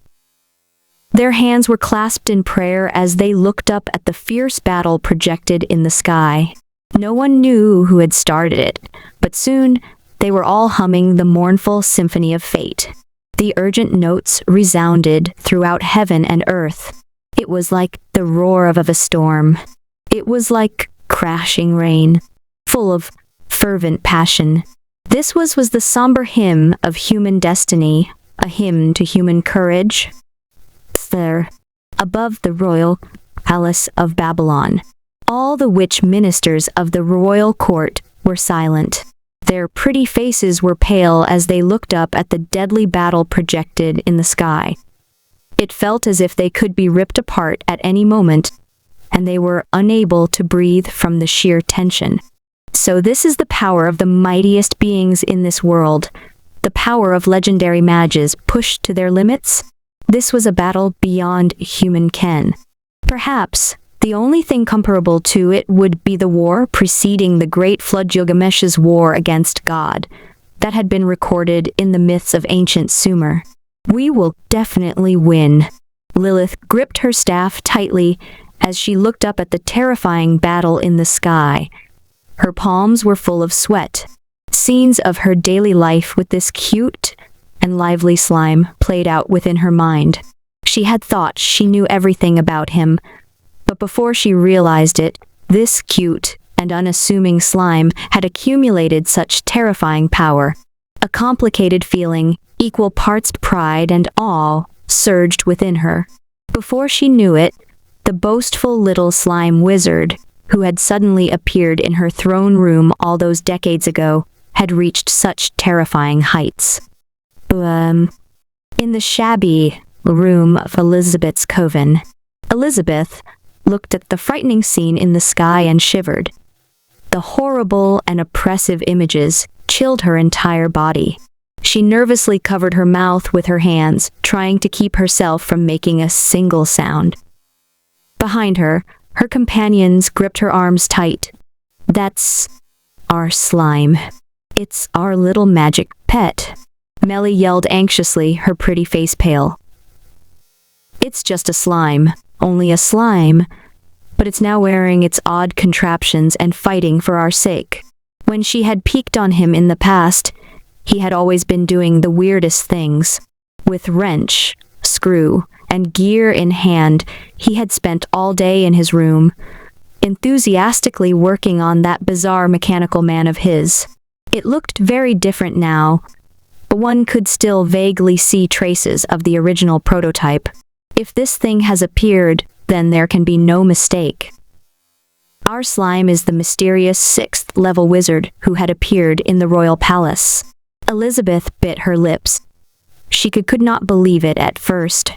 Their hands were clasped in prayer as they looked up at the fierce battle projected in the sky. No one knew who had started it, but soon they were all humming the mournful symphony of fate. The urgent notes resounded throughout heaven and earth. It was like the roar of a storm. It was like crashing rain, full of fervent passion. This was the somber hymn of human destiny, a hymn to human courage. There, above the royal palace of Babylon, all the witch ministers of the royal court were silent. Their pretty faces were pale as they looked up at the deadly battle projected in the sky. It felt as if they could be ripped apart at any moment, and they were unable to breathe from the sheer tension. So this is the power of the mightiest beings in this world, the power of legendary mages pushed to their limits. This was a battle beyond human ken. Perhaps the only thing comparable to it would be the war preceding the great flood Gilgamesh's war against God, that had been recorded in the myths of ancient Sumer. We will definitely win. Lilith gripped her staff tightly as she looked up at the terrifying battle in the sky. Her palms were full of sweat. Scenes of her daily life with this cute and lively slime played out within her mind. She had thought she knew everything about him, but before she realized it, this cute and unassuming slime had accumulated such terrifying power. A complicated feeling, equal parts pride and awe, surged within her. Before she knew it, the boastful little slime wizard, who had suddenly appeared in her throne room all those decades ago, had reached such terrifying heights. In the shabby room of Elizabeth's coven, Elizabeth looked at the frightening scene in the sky and shivered. The horrible and oppressive images chilled her entire body. She nervously covered her mouth with her hands, trying to keep herself from making a single sound. Behind her, her companions gripped her arms tight. "That's our slime. It's our little magic pet," Melly yelled anxiously, her pretty face pale. "It's just a slime, only a slime, but it's now wearing its odd contraptions and fighting for our sake." When she had peeked on him in the past, he had always been doing the weirdest things. With wrench, screw, and gear in hand, he had spent all day in his room, enthusiastically working on that bizarre mechanical man of his. It looked very different now, but one could still vaguely see traces of the original prototype. If this thing has appeared, then there can be no mistake. Our slime is the mysterious 6th level wizard who had appeared in the royal palace. Elizabeth bit her lips. She could not believe it at first.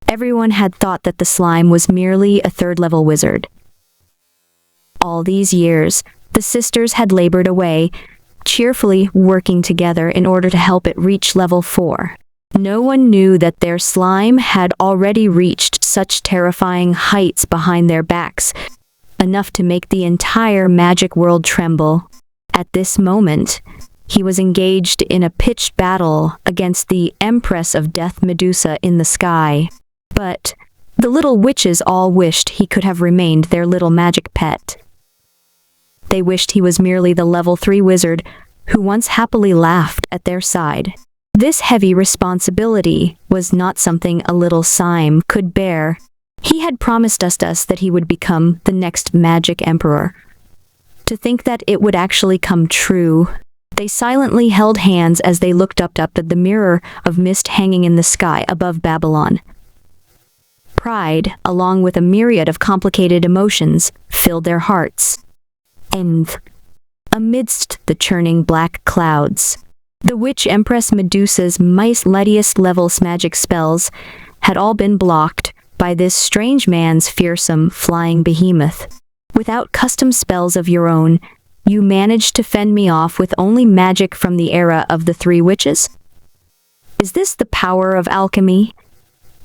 Everyone had thought that the slime was merely a 3rd level wizard. All these years, the sisters had labored away, cheerfully working together in order to help it reach level 4. No one knew that their slime had already reached such terrifying heights behind their backs, enough to make the entire magic world tremble. At this moment, he was engaged in a pitched battle against the Empress of Death Medusa in the sky. But the little witches all wished he could have remained their little magic pet. They wished he was merely the level 3 wizard who once happily laughed at their side. This heavy responsibility was not something a little slime could bear. He had promised us that he would become the next magic emperor. To think that it would actually come true. They silently held hands as they looked up at the mirror of mist hanging in the sky above Babylon. Pride, along with a myriad of complicated emotions, filled their hearts. And amidst the churning black clouds, The witch Empress Medusa's mightiest level magic spells had all been blocked by this strange man's fearsome flying behemoth. Without custom spells of your own, you managed to fend me off with only magic from the era of the three witches? Is this the power of alchemy?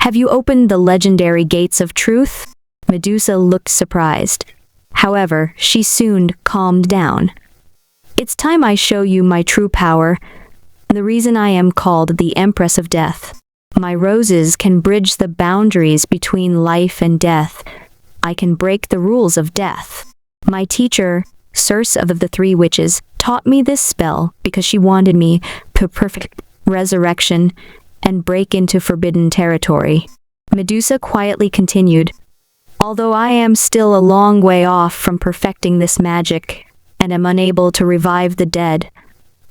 Have you opened the legendary gates of truth? Medusa looked surprised. However, she soon calmed down. It's time I show you my true power, the reason I am called the Empress of Death. My roses can bridge the boundaries between life and death. I can break the rules of death. My teacher, Circe of the Three Witches, taught me this spell because she wanted me to perfect resurrection and break into forbidden territory. Medusa quietly continued, although I am still a long way off from perfecting this magic and am unable to revive the dead,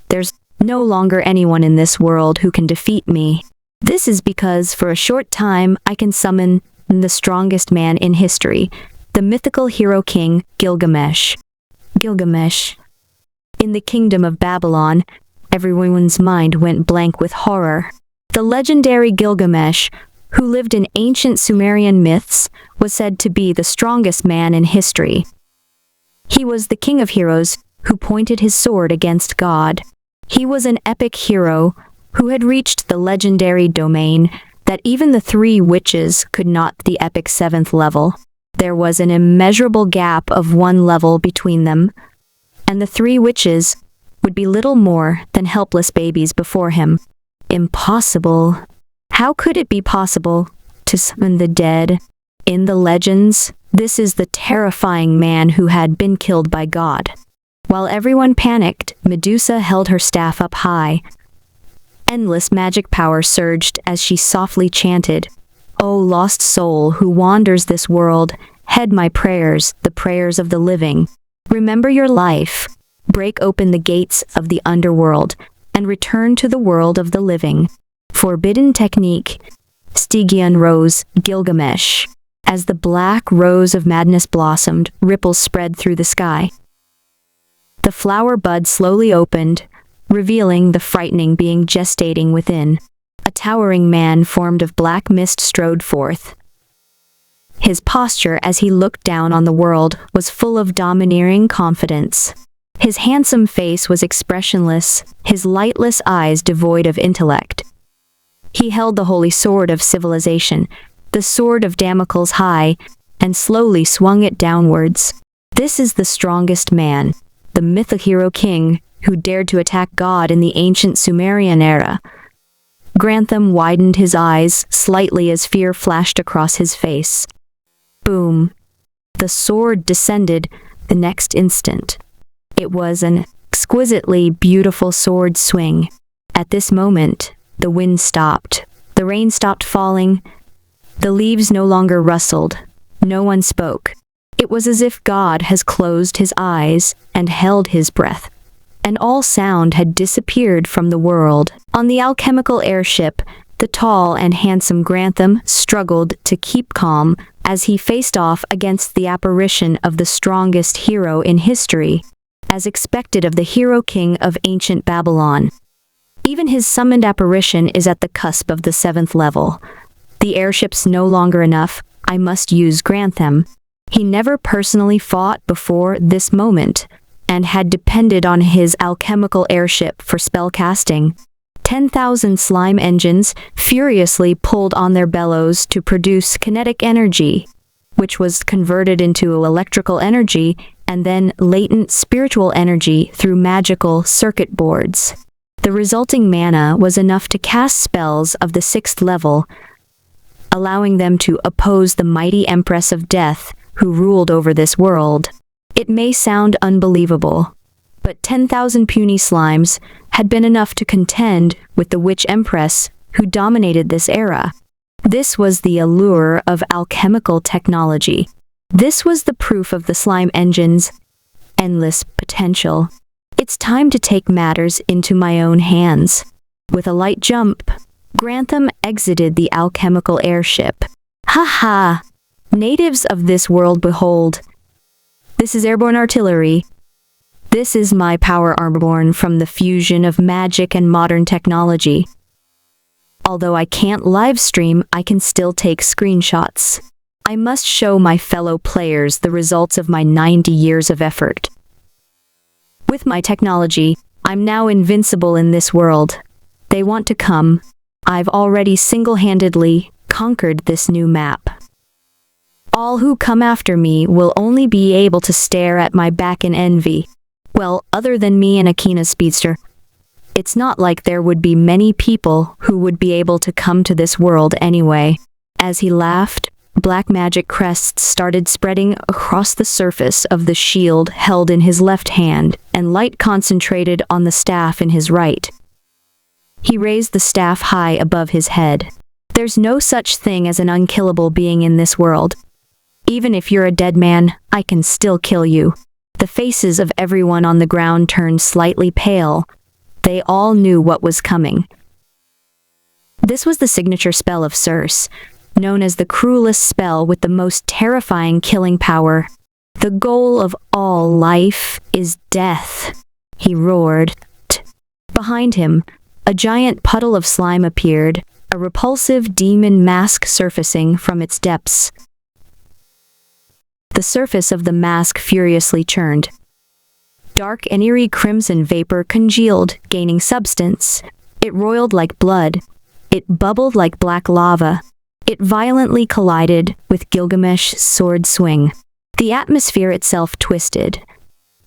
there's no longer anyone in this world who can defeat me. This is because for a short time I can summon the strongest man in history, the mythical hero king Gilgamesh. Gilgamesh. In the kingdom of Babylon, everyone's mind went blank with horror. The legendary Gilgamesh, who lived in ancient Sumerian myths, was said to be the strongest man in history. He was the king of heroes who pointed his sword against God. He was an epic hero who had reached the legendary domain that even the three witches could not the epic 7th level. There was an immeasurable gap of 1 level between them, and the three witches would be little more than helpless babies before him. Impossible. How could it be possible to summon the dead? In the legends, this is the terrifying man who had been killed by God. While everyone panicked, Medusa held her staff up high. Endless magic power surged as she softly chanted, "O lost soul who wanders this world, heed my prayers, the prayers of the living. Remember your life. Break open the gates of the underworld and return to the world of the living." Forbidden technique. Stygian rose, Gilgamesh. As the black rose of madness blossomed, ripples spread through the sky. The flower bud slowly opened, revealing the frightening being gestating within. A towering man formed of black mist strode forth. His posture as he looked down on the world was full of domineering confidence. His handsome face was expressionless, his lightless eyes devoid of intellect. He held the holy sword of civilization, the sword of Damocles high, and slowly swung it downwards. This is the strongest man, the mythical hero king, who dared to attack God in the ancient Sumerian era. Grantham widened his eyes slightly as fear flashed across his face. Boom. The sword descended the next instant. It was an exquisitely beautiful sword swing. At this moment, the wind stopped. The rain stopped falling. The leaves no longer rustled. No one spoke. It was as if God has closed his eyes and held his breath, and all sound had disappeared from the world. On the alchemical airship, the tall and handsome Grantham struggled to keep calm as he faced off against the apparition of the strongest hero in history, as expected of the hero king of ancient Babylon. Even his summoned apparition is at the cusp of the 7th level. The airship's no longer enough. I must use Grantham. He never personally fought before this moment, and had depended on his alchemical airship for spellcasting. 10,000 slime engines furiously pulled on their bellows to produce kinetic energy, which was converted into electrical energy and then latent spiritual energy through magical circuit boards. The resulting mana was enough to cast spells of the 6th level, allowing them to oppose the mighty Empress of Death who ruled over this world. It may sound unbelievable, but 10,000 puny slimes had been enough to contend with the witch Empress who dominated this era. This was the allure of alchemical technology. This was the proof of the slime engine's endless potential. It's time to take matters into my own hands. With a light jump, Grantham exited the alchemical airship. Ha ha! Natives of this world behold. This is airborne artillery. This is my power born from the fusion of magic and modern technology. Although I can't live stream, I can still take screenshots. I must show my fellow players the results of my 90 years of effort. With my technology, I'm now invincible in this world. They want to come. I've already single-handedly conquered this new map. All who come after me will only be able to stare at my back in envy. Well, other than me and Akina's speedster. It's not like there would be many people who would be able to come to this world anyway. As he laughed, black magic crests started spreading across the surface of the shield held in his left hand, and light concentrated on the staff in his right. He raised the staff high above his head. There's no such thing as an unkillable being in this world. Even if you're a dead man, I can still kill you. The faces of everyone on the ground turned slightly pale. They all knew what was coming. This was the signature spell of Circe, known as the cruelest spell with the most terrifying killing power. The goal of all life is death, he roared. Behind him, a giant puddle of slime appeared, a repulsive demon mask surfacing from its depths. The surface of the mask furiously churned. Dark and eerie crimson vapor congealed, gaining substance. It roiled like blood. It bubbled like black lava. It violently collided with Gilgamesh's sword swing. The atmosphere itself twisted.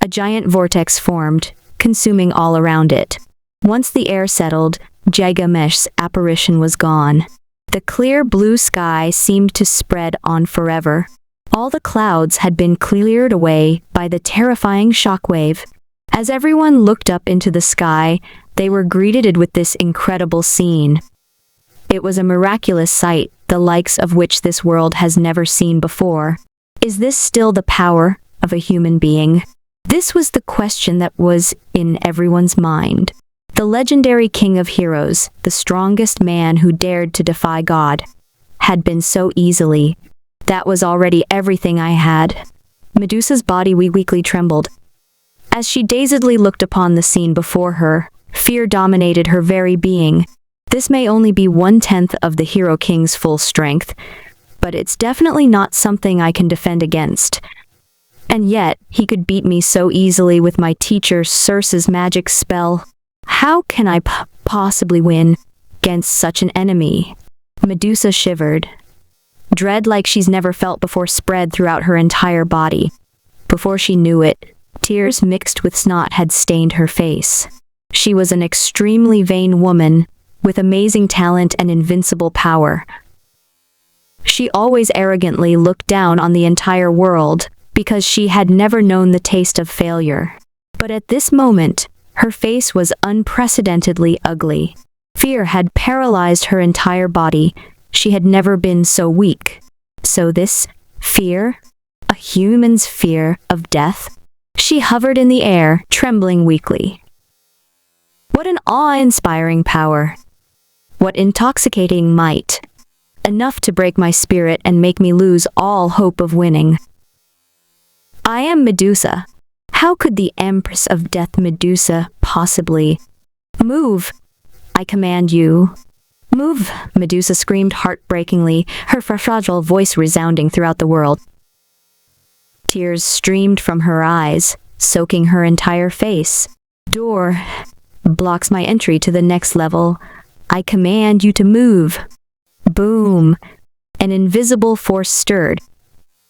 A giant vortex formed, consuming all around it. Once the air settled, Gilgamesh's apparition was gone. The clear blue sky seemed to spread on forever. All the clouds had been cleared away by the terrifying shockwave. As everyone looked up into the sky, they were greeted with this incredible scene. It was a miraculous sight, the likes of which this world has never seen before. Is this still the power of a human being? This was the question that was in everyone's mind. The legendary king of heroes, the strongest man who dared to defy God, had been so easily. That was already everything I had. Medusa's body weakly trembled. As she dazedly looked upon the scene before her, fear dominated her very being. This may only be 1/10 of the Hero King's full strength, but it's definitely not something I can defend against. And yet, he could beat me so easily with my teacher Circe's magic spell. How can I possibly win against such an enemy? Medusa shivered. Dread like she's never felt before spread throughout her entire body. Before she knew it, tears mixed with snot had stained her face. She was an extremely vain woman, with amazing talent and invincible power. She always arrogantly looked down on the entire world, because she had never known the taste of failure. But at this moment, her face was unprecedentedly ugly. Fear had paralyzed her entire body. She had never been so weak. So this fear, a human's fear of death, she hovered in the air, trembling weakly. What an awe-inspiring power. What intoxicating might. Enough to break my spirit and make me lose all hope of winning. I am Medusa. How could the Empress of Death Medusa possibly? Move! I command you. Move! Medusa screamed heartbreakingly, her fragile voice resounding throughout the world. Tears streamed from her eyes, soaking her entire face. Door blocks my entry to the next level. I command you to move. Boom! An invisible force stirred.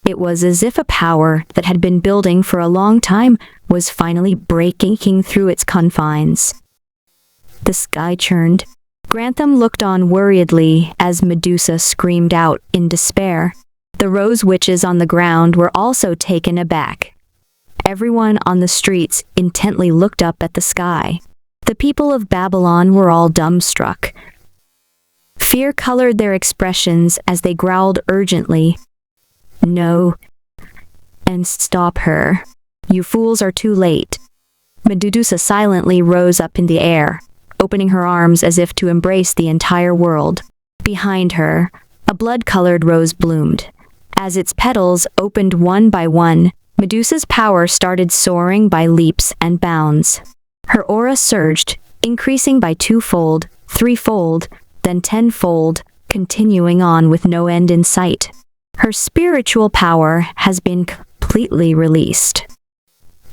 It was as if a power that had been building for a long time was finally breaking through its confines. The sky churned. Grantham looked on worriedly as Medusa screamed out in despair. The rose witches on the ground were also taken aback. Everyone on the streets intently looked up at the sky. The people of Babylon were all dumbstruck. Fear colored their expressions as they growled urgently. No. And stop her. You fools are too late. Medusa silently rose up in the air, opening her arms as if to embrace the entire world. Behind her, a blood-colored rose bloomed. As its petals opened one by one, Medusa's power started soaring by leaps and bounds. Her aura surged, increasing by twofold, threefold, then tenfold, continuing on with no end in sight. Her spiritual power has been completely released.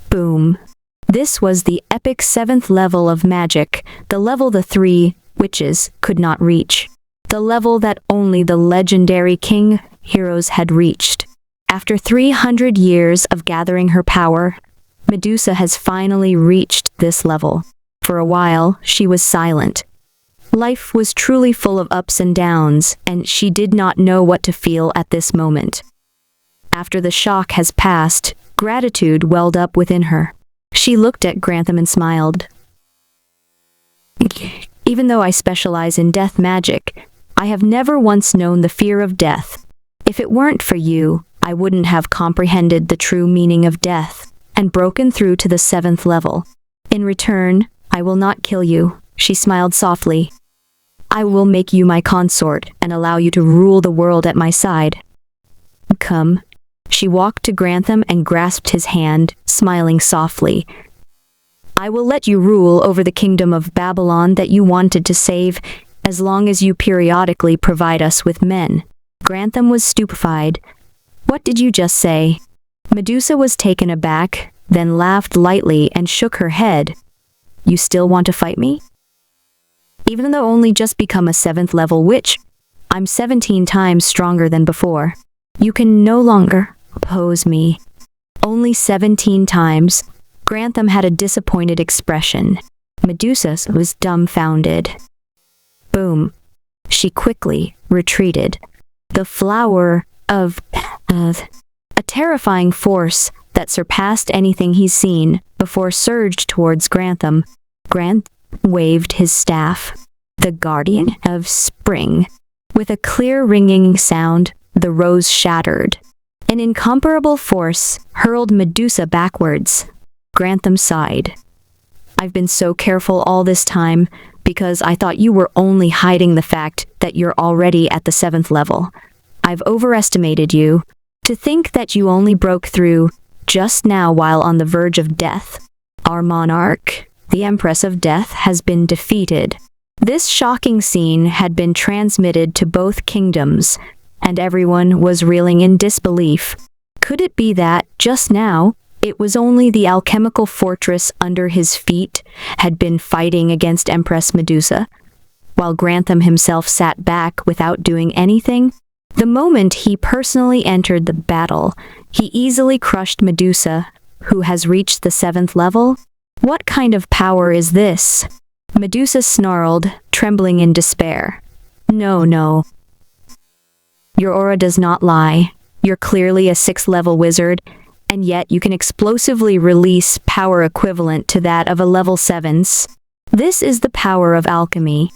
Boom. This was the epic 7th level of magic, the level the 3 witches could not reach. The level that only the legendary king heroes had reached. After 300 years of gathering her power, Medusa has finally reached this level. For a while, she was silent. Life was truly full of ups and downs, and she did not know what to feel at this moment. After the shock has passed, gratitude welled up within her. She looked at Grantham and smiled. Even though I specialize in death magic, I have never once known the fear of death. If it weren't for you, I wouldn't have comprehended the true meaning of death and broken through to the 7th level. In return, I will not kill you, she smiled softly. I will make you my consort and allow you to rule the world at my side. Come. She walked to Grantham and grasped his hand, smiling softly. I will let you rule over the kingdom of Babylon that you wanted to save, as long as you periodically provide us with men. Grantham was stupefied. What did you just say? Medusa was taken aback, then laughed lightly and shook her head. You still want to fight me? Even though only just become a 7th level witch, I'm 17 times stronger than before. You can no longer oppose me. Only 17 times. Grantham had a disappointed expression. Medusa was dumbfounded. Boom. She quickly retreated. The flower of a terrifying force that surpassed anything he's seen before surged towards Grantham. Grantham waved his staff. The guardian of spring. With a clear ringing sound, the rose shattered. An incomparable force hurled Medusa backwards. Grantham sighed. I've been so careful all this time because I thought you were only hiding the fact that you're already at the 7th level. I've overestimated you. To think that you only broke through just now while on the verge of death. Our monarch, the Empress of Death, has been defeated. This shocking scene had been transmitted to both kingdoms, and everyone was reeling in disbelief. Could it be that, just now, it was only the alchemical fortress under his feet had been fighting against Empress Medusa, while Grantham himself sat back without doing anything? The moment he personally entered the battle, he easily crushed Medusa, who has reached the 7th level. What kind of power is this? Medusa snarled, trembling in despair. No. Your aura does not lie. You're clearly a 6th level wizard, and yet you can explosively release power equivalent to that of a level 7's. This is the power of alchemy.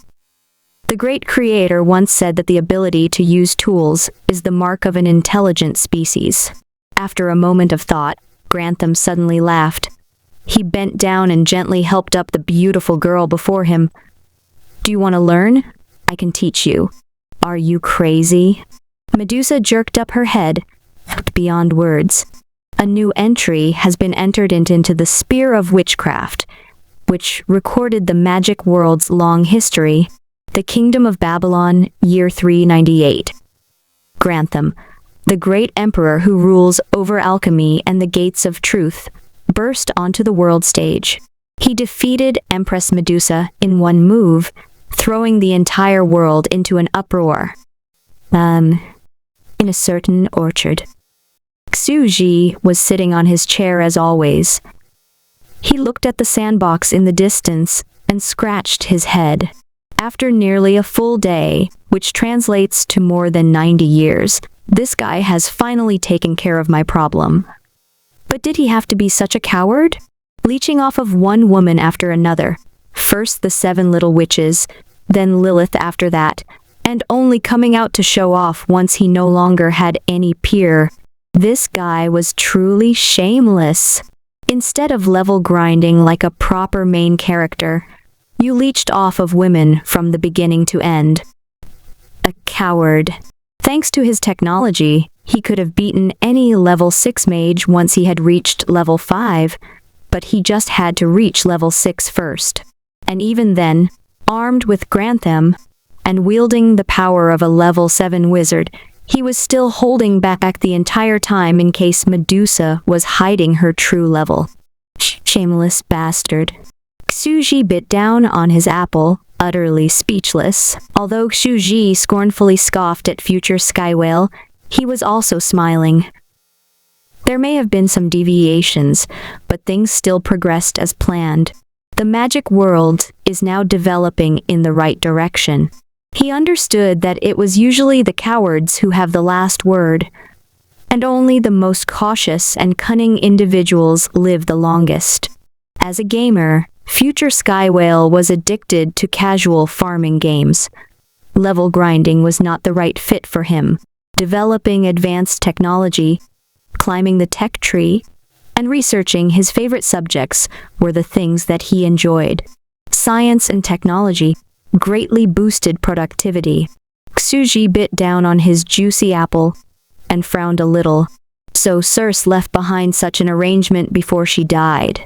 The great creator once said that the ability to use tools is the mark of an intelligent species. After a moment of thought, Grantham suddenly laughed. He bent down and gently helped up the beautiful girl before him. Do you want to learn? I can teach you. Are you crazy? Medusa jerked up her head, beyond words. A new entry has been entered into the Spear of Witchcraft, which recorded the magic world's long history. The Kingdom of Babylon, year 398. Grantham, the great emperor who rules over alchemy and the gates of truth, burst onto the world stage. He defeated Empress Medusa in one move, throwing the entire world into an uproar. In a certain orchard. Xuji was sitting on his chair as always. He looked at the sandbox in the distance and scratched his head. After nearly a full day, which translates to more than 90 years, this guy has finally taken care of my problem. But did he have to be such a coward? Leeching off of one woman after another, first the 7 little witches, then Lilith after that, and only coming out to show off once he no longer had any peer. This guy was truly shameless. Instead of level grinding like a proper main character, you leeched off of women from the beginning to end. A coward. Thanks to his technology, He could have beaten any level 6 mage once he had reached level 5, but he just had to reach level 6 first. And even then, armed with Grantham, and wielding the power of a level 7 wizard, he was still holding back the entire time in case Medusa was hiding her true level. Shameless bastard. Xuji bit down on his apple, utterly speechless. Although Xuji scornfully scoffed at future Skywhale, he was also smiling. There may have been some deviations, but things still progressed as planned. The magic world is now developing in the right direction. He understood that it was usually the cowards who have the last word, and only the most cautious and cunning individuals live the longest. As a gamer, future Skywhale was addicted to casual farming games. Level grinding was not the right fit for him. Developing advanced technology, climbing the tech tree, and researching his favorite subjects were the things that he enjoyed. Science and technology greatly boosted productivity. Xuji bit down on his juicy apple and frowned a little. So Circe left behind such an arrangement before she died.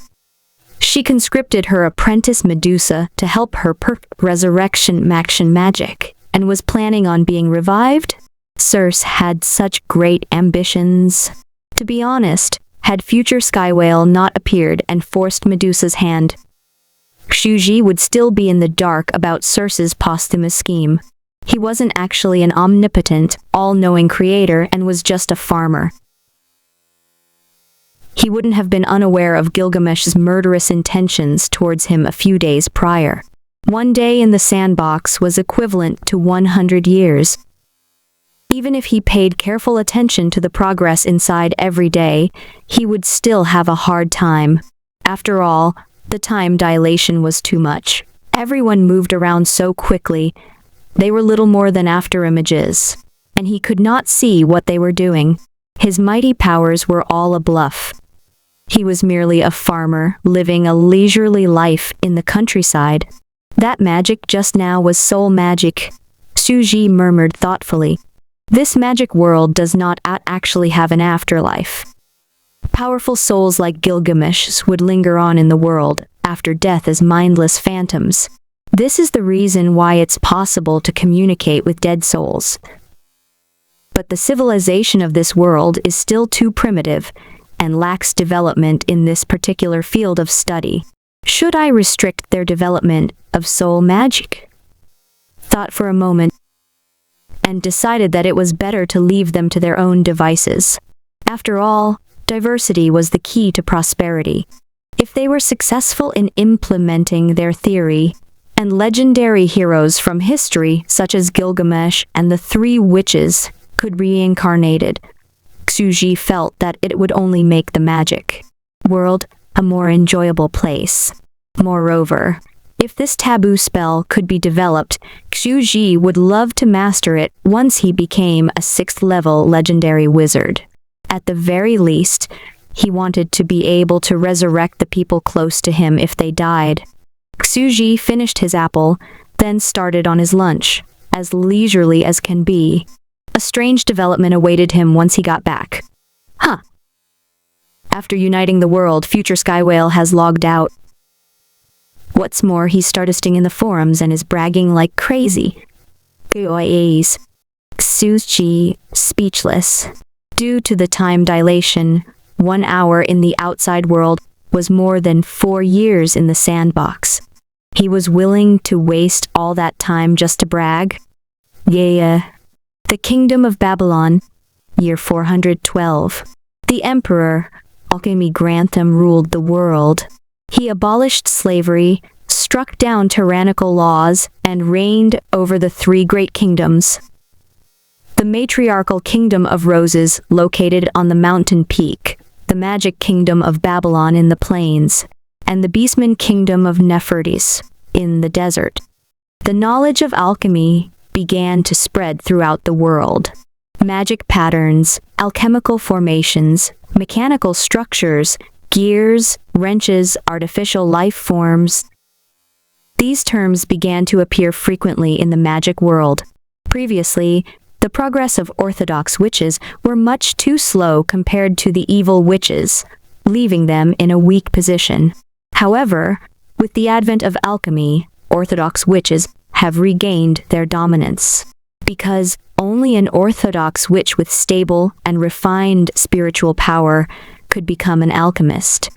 She conscripted her apprentice Medusa to help her resurrection magic, and was planning on being revived. Circe had such great ambitions. To be honest, had future Skywhale not appeared and forced Medusa's hand, Xuji would still be in the dark about Circe's posthumous scheme. He wasn't actually an omnipotent, all-knowing creator and was just a farmer. He wouldn't have been unaware of Gilgamesh's murderous intentions towards him a few days prior. One day in the sandbox was equivalent to 100 years. Even if he paid careful attention to the progress inside every day, he would still have a hard time. After all, the time dilation was too much. Everyone moved around so quickly. They were little more than afterimages, and he could not see what they were doing. His mighty powers were all a bluff. He was merely a farmer, living a leisurely life in the countryside. That magic just now was soul magic, Xuji murmured thoughtfully. This magic world does not actually have an afterlife. Powerful souls like Gilgamesh would linger on in the world after death as mindless phantoms. This is the reason why it's possible to communicate with dead souls. But the civilization of this world is still too primitive and lacks development in this particular field of study. Should I restrict their development of soul magic? Thought for a moment, and decided that it was better to leave them to their own devices. After all, diversity was the key to prosperity. If they were successful in implementing their theory, and legendary heroes from history such as Gilgamesh and the 3 witches could reincarnated, Xuji felt that it would only make the magic world a more enjoyable place. Moreover, if this taboo spell could be developed, Xuji would love to master it once he became a 6th-level legendary wizard. At the very least, he wanted to be able to resurrect the people close to him if they died. Xuji finished his apple, then started on his lunch, as leisurely as can be. A strange development awaited him once he got back. After uniting the world, future Skywhale has logged out. What's more, he started sting in the forums and is bragging like crazy. Xuji, speechless. Due to the time dilation, 1 hour in the outside world was more than 4 years in the sandbox. He was willing to waste all that time just to brag. The Kingdom of Babylon, year 412. The Emperor, Alchemy Grantham, ruled the world. He abolished slavery, struck down tyrannical laws, and reigned over the 3 great kingdoms. The matriarchal Kingdom of Roses, located on the mountain peak, the magic Kingdom of Babylon in the plains, and the Beastman Kingdom of Nefertis in the desert. The knowledge of alchemy began to spread throughout the world. Magic patterns, alchemical formations, mechanical structures, gears, wrenches, artificial life forms. These terms began to appear frequently in the magic world. Previously, The progress of orthodox witches were much too slow compared to the evil witches, leaving them in a weak position. However, with the advent of alchemy, orthodox witches have regained their dominance. Because only an orthodox witch with stable and refined spiritual power could become an alchemist.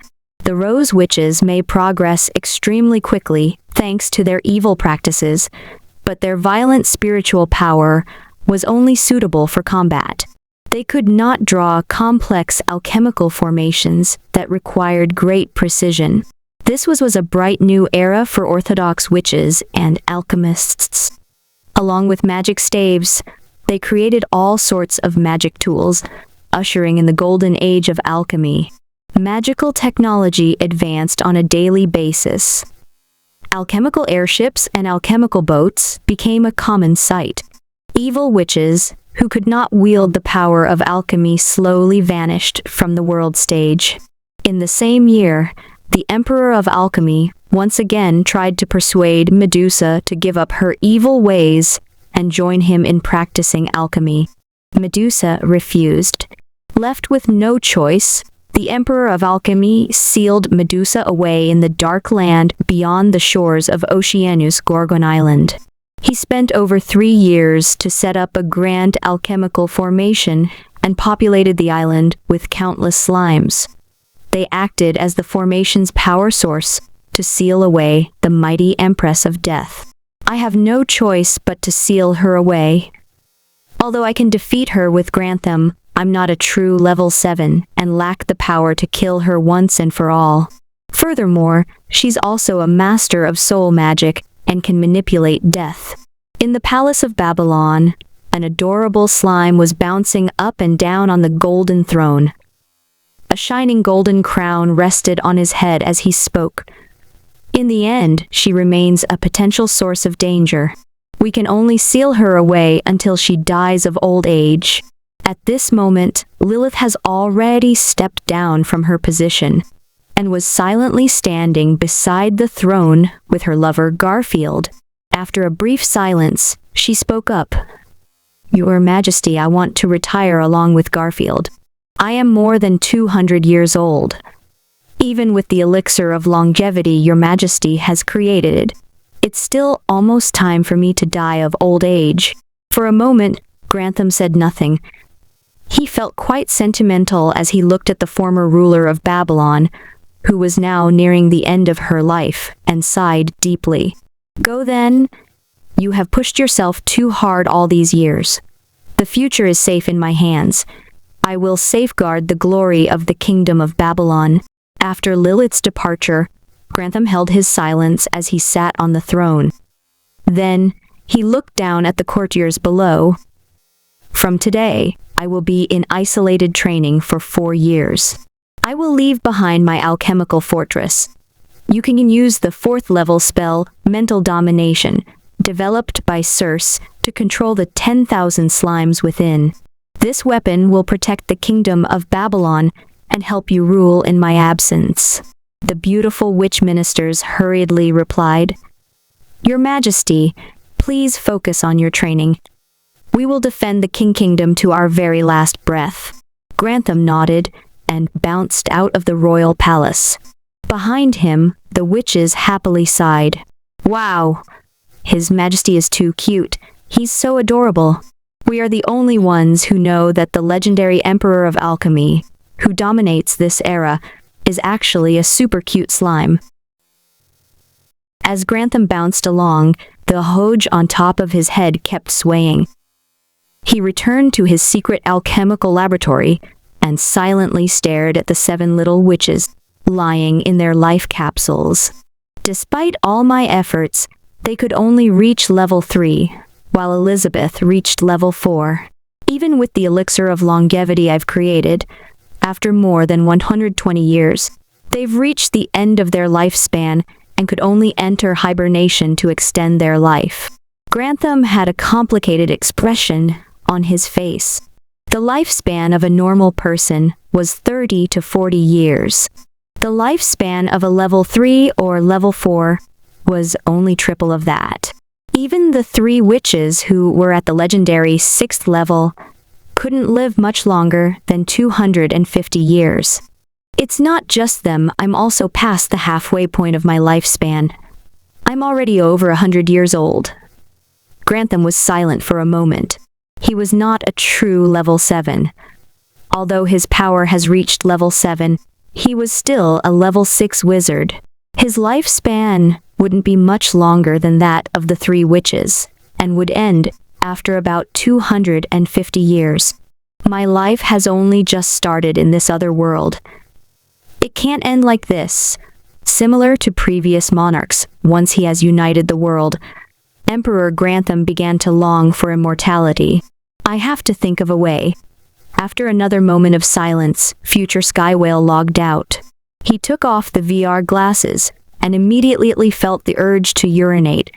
The rose witches may progress extremely quickly thanks to their evil practices, but their violent spiritual power was only suitable for combat. They could not draw complex alchemical formations that required great precision. This was a bright new era for orthodox witches and alchemists. Along with magic staves, they created all sorts of magic tools, ushering in the golden age of alchemy. Magical technology advanced on a daily basis. Alchemical airships and alchemical boats became a common sight. Evil witches, who could not wield the power of alchemy, slowly vanished from the world stage. In the same year, the Emperor of Alchemy once again tried to persuade Medusa to give up her evil ways and join him in practicing alchemy. Medusa refused. Left with no choice, the Emperor of Alchemy sealed Medusa away in the dark land beyond the shores of Oceanus Gorgon Island. He spent over 3 years to set up a grand alchemical formation and populated the island with countless slimes. They acted as the formation's power source to seal away the mighty Empress of Death. I have no choice but to seal her away. Although I can defeat her with Grantham, I'm not a true level 7 and lack the power to kill her once and for all. Furthermore, she's also a master of soul magic and can manipulate death. In the Palace of Babylon, an adorable slime was bouncing up and down on the golden throne. A shining golden crown rested on his head as he spoke. In the end, she remains a potential source of danger. We can only seal her away until she dies of old age. At this moment, Lilith has already stepped down from her position and was silently standing beside the throne with her lover Garfield. After a brief silence, she spoke up. "Your Majesty, I want to retire along with Garfield. I am more than 200 years old. Even with the elixir of longevity Your Majesty has created, it's still almost time for me to die of old age." For a moment, Grantham said nothing. He felt quite sentimental as he looked at the former ruler of Babylon, who was now nearing the end of her life, and sighed deeply. "Go then. You have pushed yourself too hard all these years. The future is safe in my hands. I will safeguard the glory of the kingdom of Babylon." After Lilith's departure, Grantham held his silence as he sat on the throne. Then, he looked down at the courtiers below. "From today, I will be in isolated training for 4 years. I will leave behind my alchemical fortress. You can use the 4th level spell, Mental Domination, developed by Circe to control the 10,000 slimes within. This weapon will protect the kingdom of Babylon and help you rule in my absence." The beautiful witch ministers hurriedly replied, "Your Majesty, please focus on your training. We will defend the kingdom to our very last breath." Grantham nodded and bounced out of the royal palace. Behind him, the witches happily sighed. "Wow, His Majesty is too cute. He's so adorable. We are the only ones who know that the legendary Emperor of Alchemy, who dominates this era, is actually a super cute slime." As Grantham bounced along, the hoj on top of his head kept swaying. He returned to his secret alchemical laboratory and silently stared at the 7 little witches lying in their life capsules. Despite all my efforts, they could only reach level 3, while Elizabeth reached level 4. Even with the elixir of longevity I've created, after more than 120 years, they've reached the end of their lifespan and could only enter hibernation to extend their life. Grantham had a complicated expression on his face. The lifespan of a normal person was 30 to 40 years. The lifespan of a level 3 or level 4 was only triple of that. Even the three witches who were at the legendary 6th level couldn't live much longer than 250 years. It's not just them, I'm also past the halfway point of my lifespan. I'm already over 100 years old. Grantham was silent for a moment. He was not a true level 7. Although his power has reached level 7, he was still a level 6 wizard. His lifespan wouldn't be much longer than that of the three witches, and would end after about 250 years. My life has only just started in this other world. It can't end like this. Similar to previous monarchs, once he has united the world, Emperor Grantham began to long for immortality. I have to think of a way. After another moment of silence, future Skywhale logged out. He took off the VR glasses and immediately felt the urge to urinate.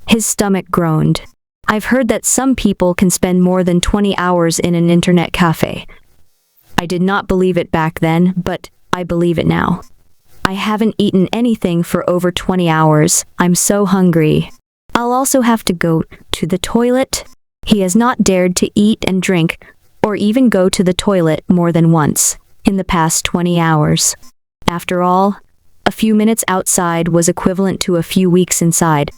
His stomach groaned. I've heard that some people can spend more than 20 hours in an internet cafe. I did not believe it back then, but I believe it now. I haven't eaten anything for over 20 hours. I'm so hungry. I'll also have to go to the toilet. He has not dared to eat and drink, or even go to the toilet more than once in the past 20 hours. After all, a few minutes outside was equivalent to a few weeks inside.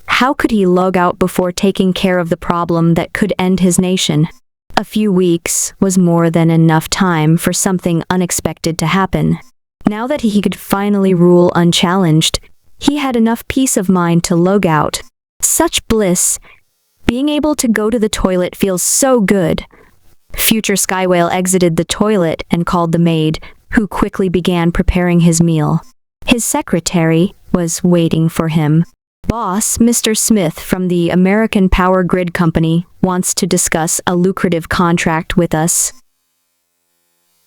How could he log out before taking care of the problem that could end his nation? A few weeks was more than enough time for something unexpected to happen. Now that he could finally rule unchallenged, he had enough peace of mind to log out. Such bliss! Being able to go to the toilet feels so good. Future Skywhale exited the toilet and called the maid, who quickly began preparing his meal. His secretary was waiting for him. Boss, Mr. Smith from the American Power Grid Company, wants to discuss a lucrative contract with us.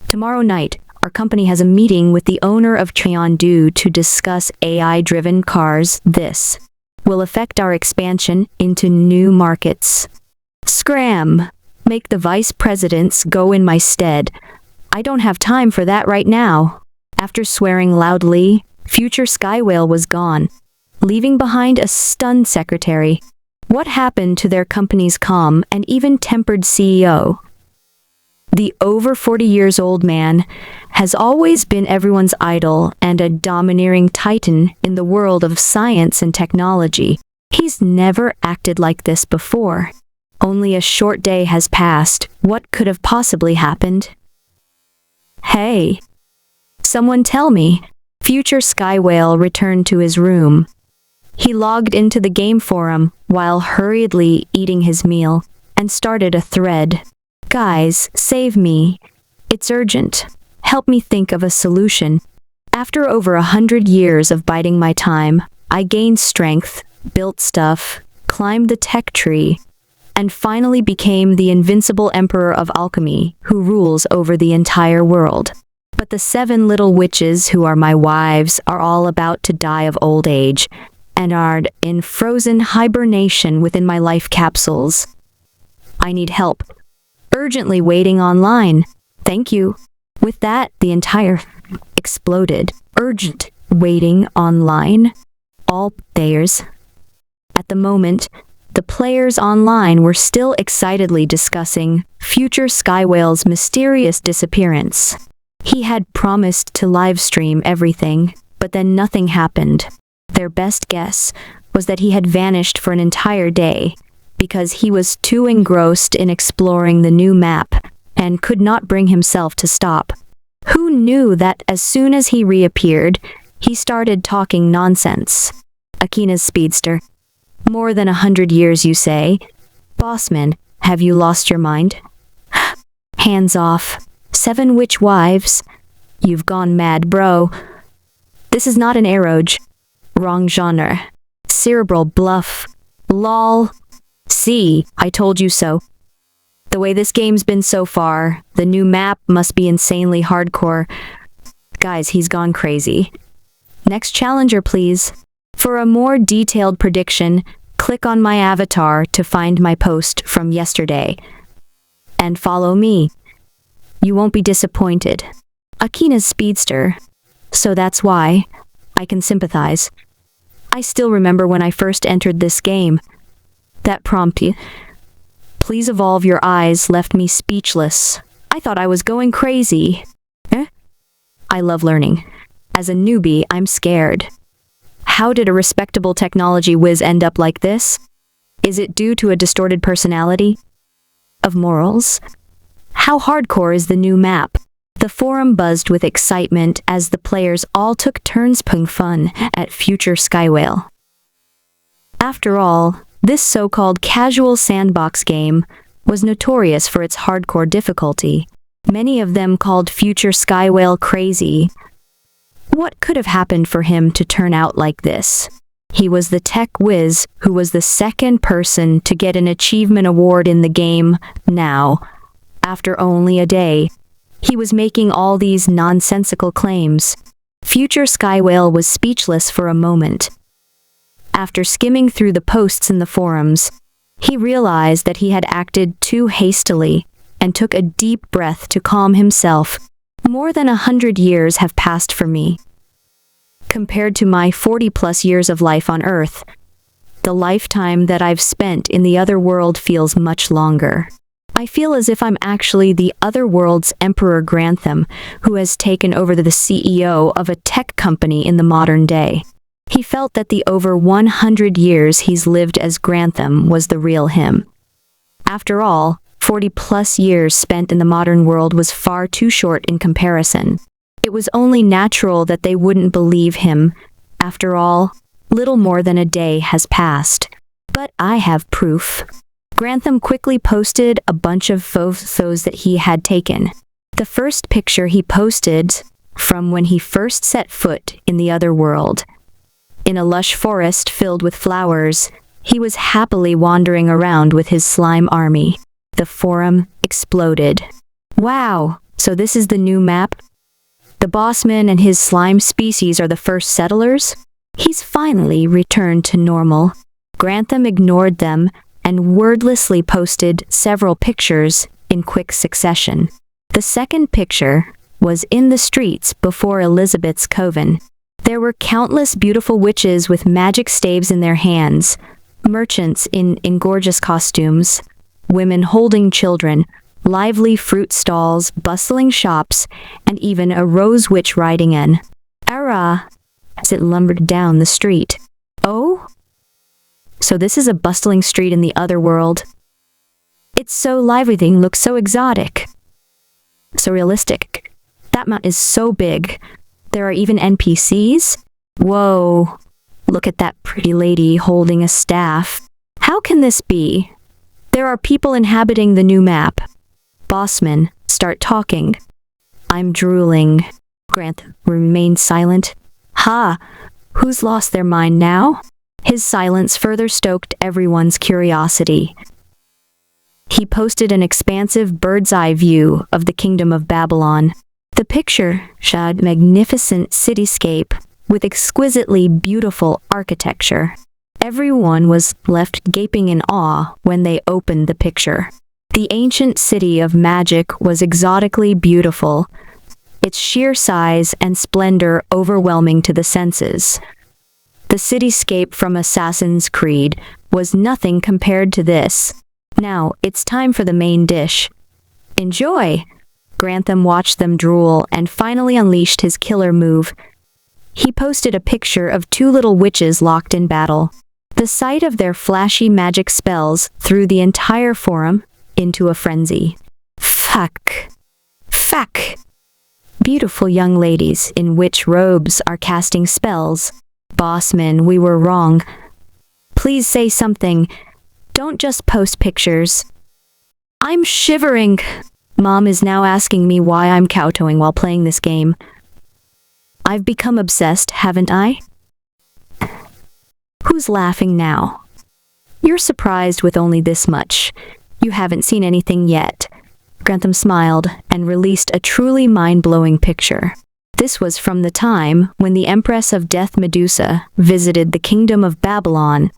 Tomorrow night, our company has a meeting with the owner of Cheondu to discuss AI-driven cars. This will affect our expansion into new markets. Scram! Make the vice presidents go in my stead. I don't have time for that right now. After swearing loudly, future Skywhale was gone, leaving behind a stunned secretary. What happened to their company's calm and even-tempered CEO? The over 40 years old man has always been everyone's idol and a domineering titan in the world of science and technology. He's never acted like this before. Only a short day has passed. What could have possibly happened? Hey! Someone tell me. Future Skywhale returned to his room. He logged into the game forum while hurriedly eating his meal and started a thread. Guys, save me. It's urgent. Help me think of a solution. After over 100 years of biding my time, I gained strength, built stuff, climbed the tech tree, and finally became the invincible emperor of alchemy who rules over the entire world. But the 7 little witches who are my wives are all about to die of old age and are in frozen hibernation within my life capsules. I need help. Urgently waiting online. Thank you. With that, the entire exploded. Urgent waiting online. All players. At the moment, the players online were still excitedly discussing future Skywhale's mysterious disappearance. He had promised to livestream everything, but then nothing happened. Their best guess was that he had vanished for an entire day, because he was too engrossed in exploring the new map and could not bring himself to stop. Who knew that as soon as he reappeared, he started talking nonsense? Akina's speedster. More than 100 years, you say? Bossman, have you lost your mind? Hands off. 7 witch wives. You've gone mad, bro. This is not an eroge. Wrong genre. Cerebral bluff. Lol. See, I told you so. The way this game's been so far, the new map must be insanely hardcore. Guys, he's gone crazy. Next challenger, please. For a more detailed prediction, click on my avatar to find my post from yesterday. And follow me. You won't be disappointed. Akina's speedster. So that's why I can sympathize. I still remember when I first entered this game. That prompt, "Please evolve your eyes," left me speechless. I thought I was going crazy. I love learning. As a newbie, I'm scared. How did a respectable technology whiz end up like this? Is it due to a distorted personality? Of morals? How hardcore is the new map? The forum buzzed with excitement as the players all took turns pung fun at future Skywhale. After all, this so-called casual sandbox game was notorious for its hardcore difficulty. Many of them called future Skywhale crazy. What could have happened for him to turn out like this? He was the tech whiz who was the second person to get an achievement award in the game. Now, after only a day, he was making all these nonsensical claims. Future Skywhale was speechless for a moment. After skimming through the posts in the forums, he realized that he had acted too hastily and took a deep breath to calm himself. More than 100 years have passed for me. Compared to my 40-plus years of life on Earth, the lifetime that I've spent in the other world feels much longer. I feel as if I'm actually the other world's Emperor Grantham, who has taken over the CEO of a tech company in the modern day. He felt that the over 100 years he's lived as Grantham was the real him. After all, 40-plus years spent in the modern world was far too short in comparison. It was only natural that they wouldn't believe him. After all, little more than a day has passed. But I have proof. Grantham quickly posted a bunch of photos that he had taken. The first picture he posted from when he first set foot in the other world. In a lush forest filled with flowers, he was happily wandering around with his slime army. The forum exploded. Wow, so this is the new map? The bossman and his slime species are the first settlers? He's finally returned to normal. Grantham ignored them and wordlessly posted several pictures in quick succession. The second picture was in the streets before Elizabeth's Coven. There were countless beautiful witches with magic staves in their hands, merchants in gorgeous costumes, women holding children, lively fruit stalls, bustling shops, and even a rose witch riding an ara as it lumbered down the street. Oh? So this is a bustling street in the other world. It's so lively, everything looks so exotic. So realistic. That mount is so big. There are even NPCs? Whoa. Look at that pretty lady holding a staff. How can this be? There are people inhabiting the new map. Bossman, start talking. I'm drooling. Grant remained silent. Ha! Who's lost their mind now? His silence further stoked everyone's curiosity. He posted an expansive bird's-eye view of the Kingdom of Babylon. The picture showed magnificent cityscape with exquisitely beautiful architecture. Everyone was left gaping in awe when they opened the picture. The ancient city of magic was exotically beautiful, its sheer size and splendor overwhelming to the senses. The cityscape from Assassin's Creed was nothing compared to this. Now, it's time for the main dish. Enjoy! Grantham watched them drool and finally unleashed his killer move. He posted a picture of two little witches locked in battle. The sight of their flashy magic spells threw the entire forum into a frenzy. Fuck. Fuck. Beautiful young ladies in witch robes are casting spells. Bossman, we were wrong. Please say something. Don't just post pictures. I'm shivering. Mom is now asking me why I'm kowtowing while playing this game. I've become obsessed, haven't I? Who's laughing now? You're surprised with only this much. You haven't seen anything yet. Grantham smiled and released a truly mind-blowing picture. This was from the time when the Empress of Death Medusa visited the Kingdom of Babylon.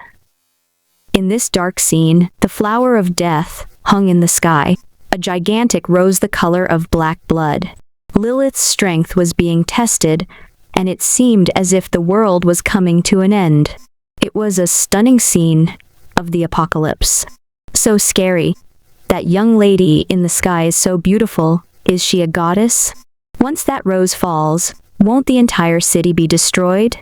In this dark scene, the flower of death hung in the sky, a gigantic rose the color of black blood. Lilith's strength was being tested, and it seemed as if the world was coming to an end. It was a stunning scene of the apocalypse. So scary. That young lady in the sky is so beautiful. Is she a goddess? Once that rose falls, won't the entire city be destroyed?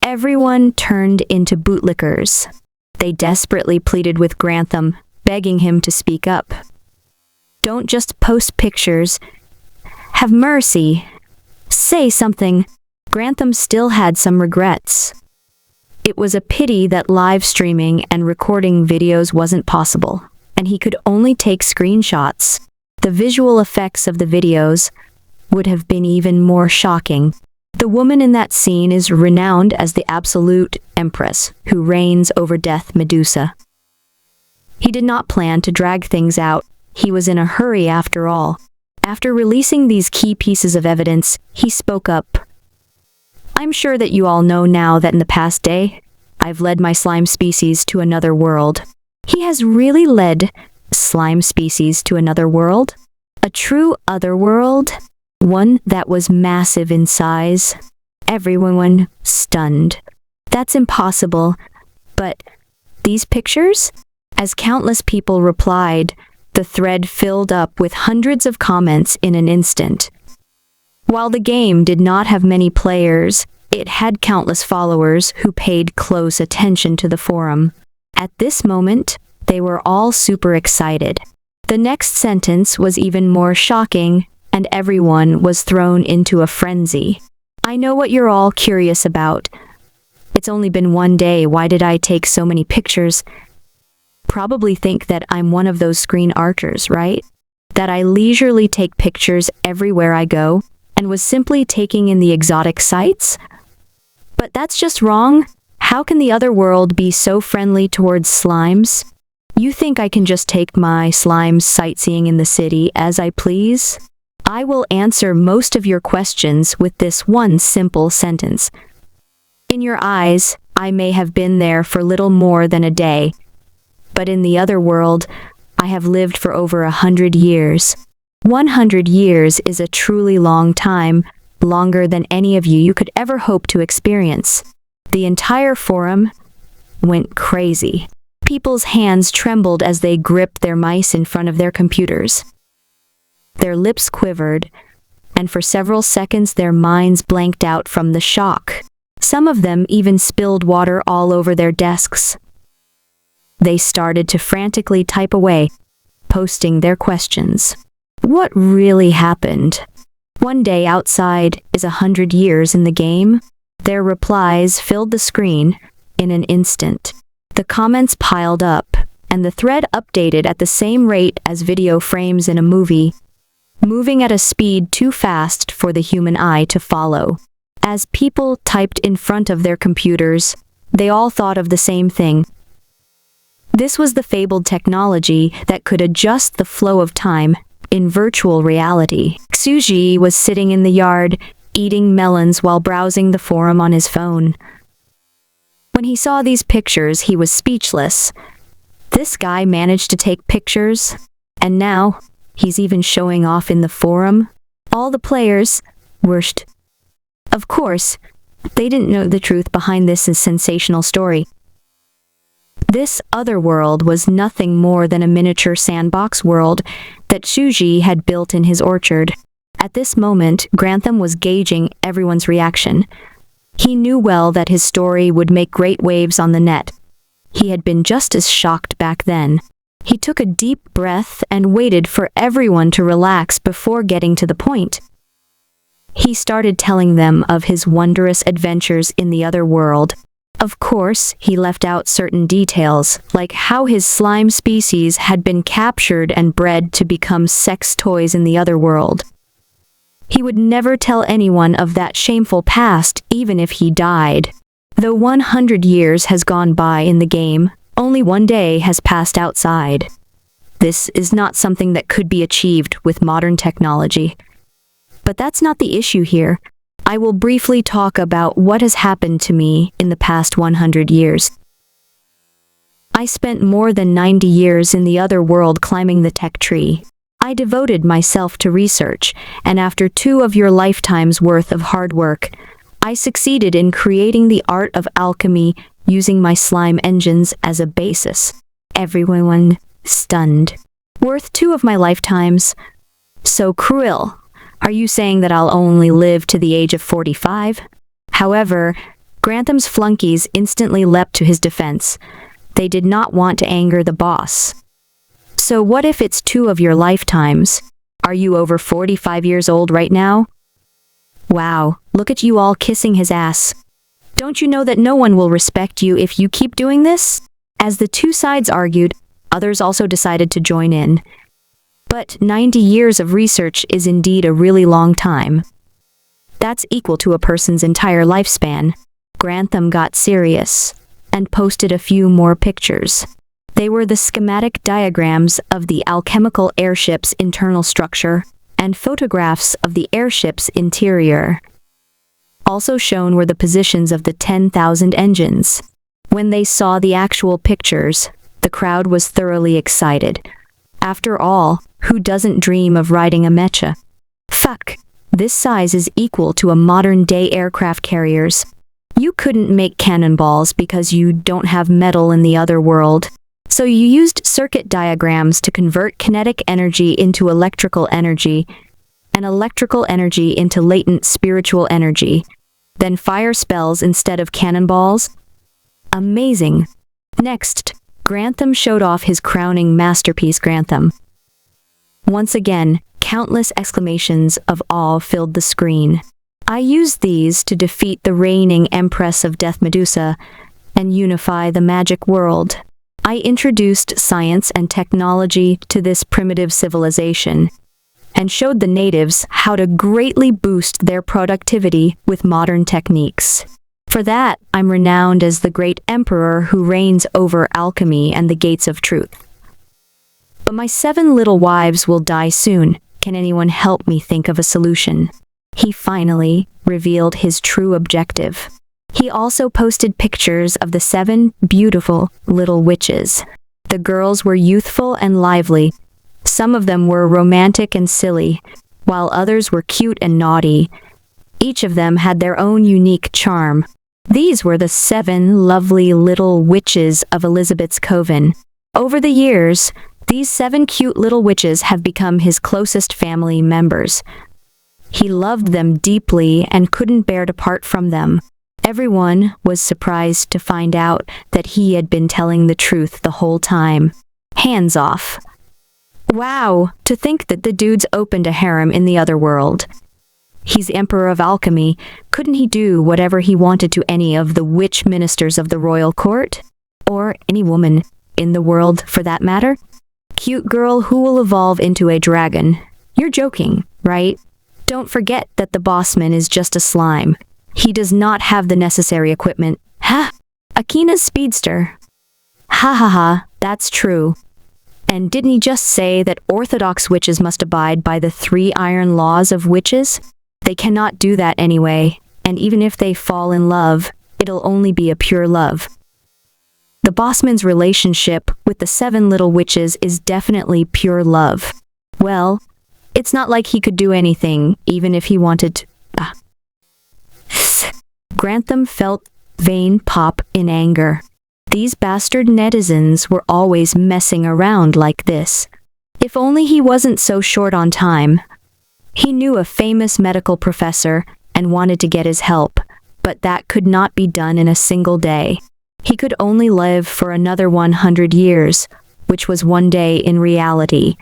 Everyone turned into bootlickers. They desperately pleaded with Grantham, begging him to speak up. Don't just post pictures. Have mercy. Say something. Grantham still had some regrets. It was a pity that live streaming and recording videos wasn't possible, and he could only take screenshots. The visual effects of the videos would have been even more shocking. The woman in that scene is renowned as the absolute empress who reigns over Death Medusa. He did not plan to drag things out. He was in a hurry after all. After releasing these key pieces of evidence, he spoke up. I'm sure that you all know now that in the past day, I've led my slime species to another world. He has really led slime species to another world? A true other world? One that was massive in size. Everyone stunned. That's impossible. But these pictures? As countless people replied, the thread filled up with hundreds of comments in an instant. While the game did not have many players, it had countless followers who paid close attention to the forum. At this moment, they were all super excited. The next sentence was even more shocking, and everyone was thrown into a frenzy. I know what you're all curious about. It's only been one day, why did I take so many pictures? Probably think that I'm one of those screen archers, right? That I leisurely take pictures everywhere I go, and was simply taking in the exotic sights? But that's just wrong. How can the other world be so friendly towards slimes? You think I can just take my slimes sightseeing in the city as I please? I will answer most of your questions with this one simple sentence. In your eyes, I may have been there for little more than a day, but in the other world, I have lived for over 100 years. 100 years is a truly long time, longer than any of you could ever hope to experience. The entire forum went crazy. People's hands trembled as they gripped their mice in front of their computers. Their lips quivered, and for several seconds their minds blanked out from the shock. Some of them even spilled water all over their desks. They started to frantically type away, posting their questions. What really happened? One day outside is 100 years in the game. Their replies filled the screen in an instant. The comments piled up, and the thread updated at the same rate as video frames in a movie, moving at a speed too fast for the human eye to follow. As people typed in front of their computers, they all thought of the same thing. This was the fabled technology that could adjust the flow of time in virtual reality. Xuji was sitting in the yard, eating melons while browsing the forum on his phone. When he saw these pictures, he was speechless. This guy managed to take pictures, and now he's even showing off in the forum. All the players were Of course, they didn't know the truth behind this sensational story. This other world was nothing more than a miniature sandbox world that Shuji had built in his orchard. At this moment, Grantham was gauging everyone's reaction. He knew well that his story would make great waves on the net. He had been just as shocked back then. He took a deep breath and waited for everyone to relax before getting to the point. He started telling them of his wondrous adventures in the other world. Of course, he left out certain details, like how his slime species had been captured and bred to become sex toys in the other world. He would never tell anyone of that shameful past, even if he died. Though 100 years has gone by in the game, only one day has passed outside. This is not something that could be achieved with modern technology. But that's not the issue here. I will briefly talk about what has happened to me in the past 100 years. I spent more than 90 years in the other world climbing the tech tree. I devoted myself to research, and after 2 of your lifetimes' worth of hard work, I succeeded in creating the art of alchemy using my slime engines as a basis. Everyone stunned. Worth 2 of my lifetimes? So cruel. Are you saying that I'll only live to the age of 45? However, Grantham's flunkies instantly leapt to his defense. They did not want to anger the boss. So what if it's 2 of your lifetimes? Are you over 45 years old right now? Wow, look at you all kissing his ass. Don't you know that no one will respect you if you keep doing this? As the 2 sides argued, others also decided to join in. But 90 years of research is indeed a really long time. That's equal to a person's entire lifespan. Grantham got serious and posted a few more pictures. They were the schematic diagrams of the alchemical airship's internal structure and photographs of the airship's interior. Also shown were the positions of the 10,000 engines. When they saw the actual pictures, the crowd was thoroughly excited. After all, who doesn't dream of riding a mecha? Fuck, this size is equal to a modern-day aircraft carrier's. You couldn't make cannonballs because you don't have metal in the other world. So you used circuit diagrams to convert kinetic energy into electrical energy, and electrical energy into latent spiritual energy, then fire spells instead of cannonballs? Amazing. Next, Grantham showed off his crowning masterpiece, Grantham. Once again, countless exclamations of awe filled the screen. I used these to defeat the reigning Empress of Death Medusa and unify the magic world. I introduced science and technology to this primitive civilization and showed the natives how to greatly boost their productivity with modern techniques. For that, I'm renowned as the great emperor who reigns over alchemy and the gates of truth. But my 7 little wives will die soon. Can anyone help me think of a solution? He finally revealed his true objective. He also posted pictures of the 7 beautiful little witches. The girls were youthful and lively. Some of them were romantic and silly, while others were cute and naughty. Each of them had their own unique charm. These were the 7 lovely little witches of Elizabeth's Coven. Over the years, these 7 cute little witches have become his closest family members. He loved them deeply and couldn't bear to part from them. Everyone was surprised to find out that he had been telling the truth the whole time. Hands off. Wow, to think that the dude's opened a harem in the other world. He's Emperor of Alchemy. Couldn't he do whatever he wanted to any of the witch ministers of the royal court? Or any woman in the world, for that matter? Cute girl who will evolve into a dragon. You're joking, right? Don't forget that the bossman is just a slime. He does not have the necessary equipment. Ha! Akina's speedster. Ha ha ha, that's true. And didn't he just say that orthodox witches must abide by the 3 iron laws of witches? They cannot do that anyway, and even if they fall in love, it'll only be a pure love. The bossman's relationship with the 7 little witches is definitely pure love. Well, it's not like he could do anything, even if he wanted to. Grantham felt vein pop in anger. These bastard netizens were always messing around like this. If only he wasn't so short on time. He knew a famous medical professor and wanted to get his help, but that could not be done in a single day. He could only live for another 100 years, which was 1 day in reality.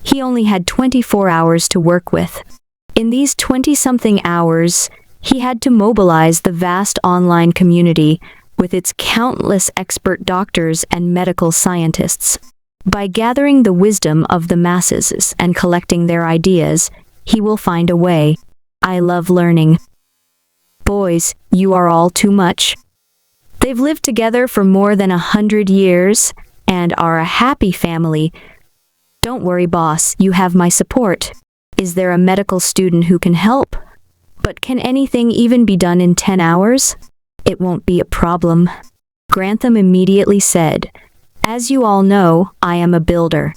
He only had 24 hours to work with. In these 20-something hours, he had to mobilize the vast online community with its countless expert doctors and medical scientists. By gathering the wisdom of the masses and collecting their ideas, he will find a way. I love learning. Boys, you are all too much. They've lived together for more than 100 years and are a happy family. Don't worry, boss, you have my support. Is there a medical student who can help? But can anything even be done in 10 hours? It won't be a problem. Grantham immediately said, "As you all know, I am a builder."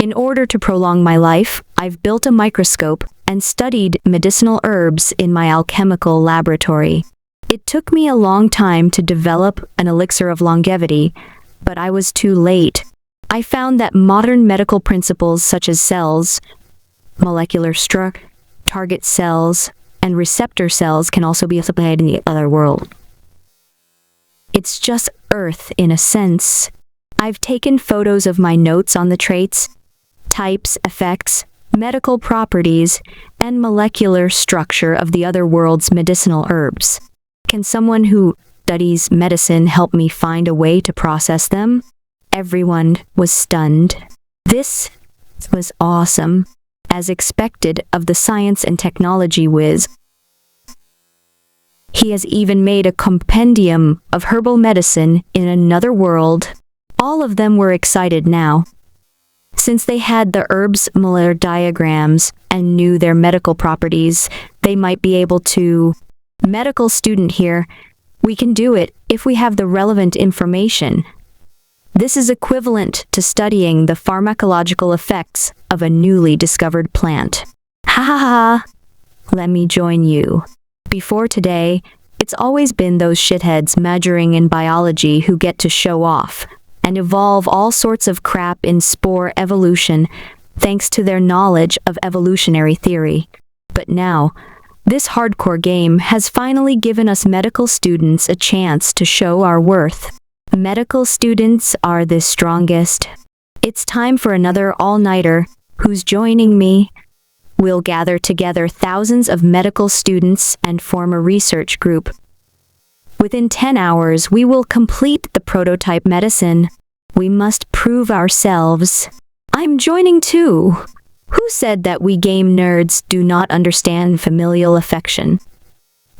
In order to prolong my life, I've built a microscope and studied medicinal herbs in my alchemical laboratory. It took me a long time to develop an elixir of longevity, but I was too late. I found that modern medical principles such as cells, molecular structure, target cells, and receptor cells can also be applied in the other world. It's just Earth in a sense. I've taken photos of my notes on the traits, types, effects, medical properties, and molecular structure of the other world's medicinal herbs. Can someone who studies medicine help me find a way to process them? Everyone was stunned. This was awesome, as expected of the science and technology whiz. He has even made a compendium of herbal medicine in another world. All of them were excited now. Since they had the herbs' molecular diagrams and knew their medical properties, they might be able to... Medical student here, we can do it if we have the relevant information. This is equivalent to studying the pharmacological effects of a newly discovered plant. Ha ha ha! Let me join you. Before today, it's always been those shitheads majoring in biology who get to show off and evolve all sorts of crap in spore evolution thanks to their knowledge of evolutionary theory. But now, this hardcore game has finally given us medical students a chance to show our worth. Medical students are the strongest. It's time for another all-nighter. Who's joining me? We'll gather together thousands of medical students and form a research group. Within 10 hours, we will complete the prototype medicine. We must prove ourselves. I'm joining too. Who said that we game nerds do not understand familial affection?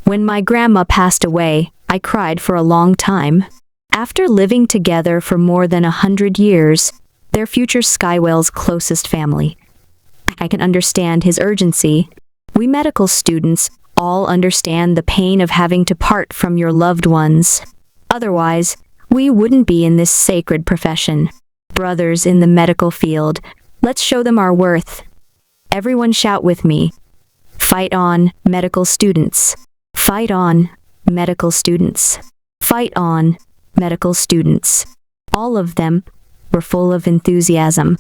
When my grandma passed away, I cried for a long time. After living together for more than 100 years, their future Skywell's closest family. I can understand his urgency. We medical students all understand the pain of having to part from your loved ones. Otherwise, we wouldn't be in this sacred profession. Brothers in the medical field, let's show them our worth. Everyone shout with me. Fight on, medical students. Fight on, medical students. Fight on, medical students. All of them were full of enthusiasm.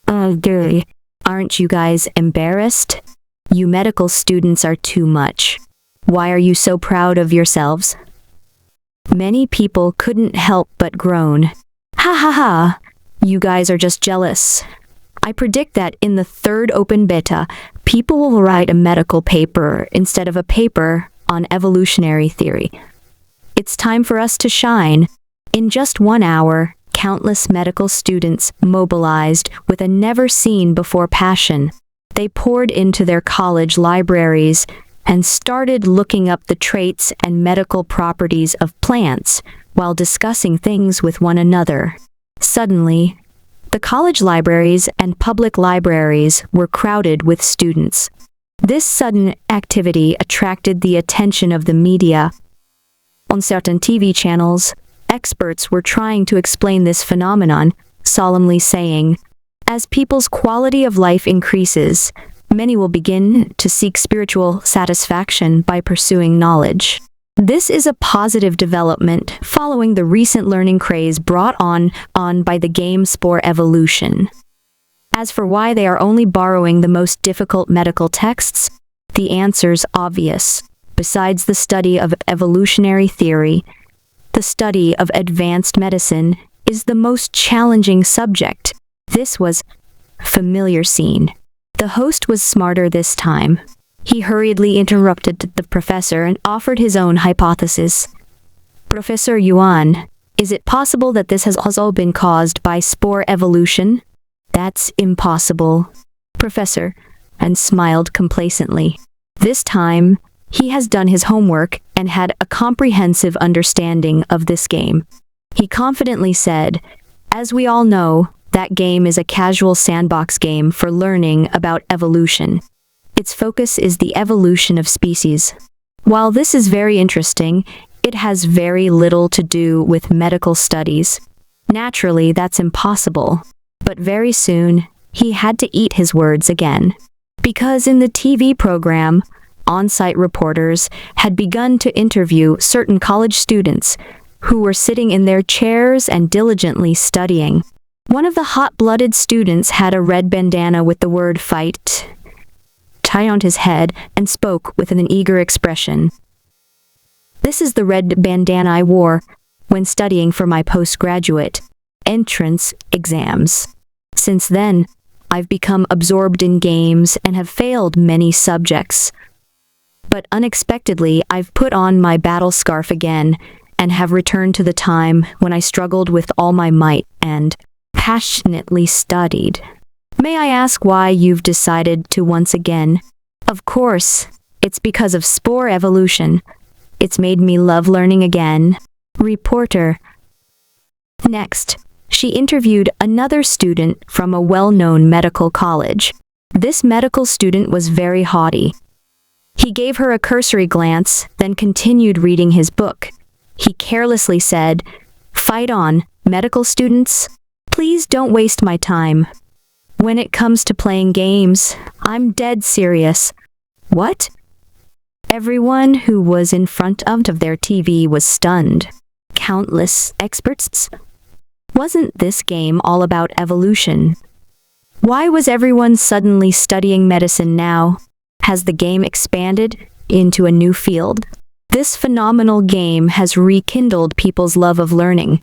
Aren't you guys embarrassed? You medical students are too much. Why are you so proud of yourselves? Many people couldn't help but groan. Ha ha ha! You guys are just jealous. I predict that in the third open beta, people will write a medical paper instead of a paper on evolutionary theory. It's time for us to shine. In just 1 hour, countless medical students mobilized with a never-seen-before passion. They poured into their college libraries and started looking up the traits and medical properties of plants while discussing things with one another. Suddenly, the college libraries and public libraries were crowded with students. This sudden activity attracted the attention of the media. On certain TV channels, experts were trying to explain this phenomenon, solemnly saying, as people's quality of life increases, many will begin to seek spiritual satisfaction by pursuing knowledge. This is a positive development following the recent learning craze brought on by the game Spore Evolution. As for why they are only borrowing the most difficult medical texts, the answer's obvious. Besides the study of evolutionary theory, the study of advanced medicine is the most challenging subject. This was a familiar scene. The host was smarter this time. He hurriedly interrupted the professor and offered his own hypothesis. Professor Yuan, is it possible that this has also been caused by spore evolution? That's impossible, Professor, and smiled complacently. This time, he has done his homework and had a comprehensive understanding of this game. He confidently said, as we all know, that game is a casual sandbox game for learning about evolution. Its focus is the evolution of species. While this is very interesting, it has very little to do with medical studies. Naturally, that's impossible. But very soon, he had to eat his words again. Because in the TV program, on-site reporters had begun to interview certain college students who were sitting in their chairs and diligently studying. One of the hot-blooded students had a red bandana with the word fight tied on his head and spoke with an eager expression. "This is the red bandana I wore when studying for my postgraduate entrance exams. Since then, I've become absorbed in games and have failed many subjects. But unexpectedly, I've put on my battle scarf again and have returned to the time when I struggled with all my might and passionately studied. May I ask why you've decided to once again? Of course, it's because of spore evolution. It's made me love learning again." Reporter. Next, she interviewed another student from a well-known medical college. This medical student was very haughty. He gave her a cursory glance, then continued reading his book. He carelessly said, "Fight on, medical students. Please don't waste my time. When it comes to playing games, I'm dead serious." What? Everyone who was in front of their TV was stunned. Countless experts. Wasn't this game all about evolution? Why was everyone suddenly studying medicine now? Has the game expanded into a new field? This phenomenal game has rekindled people's love of learning.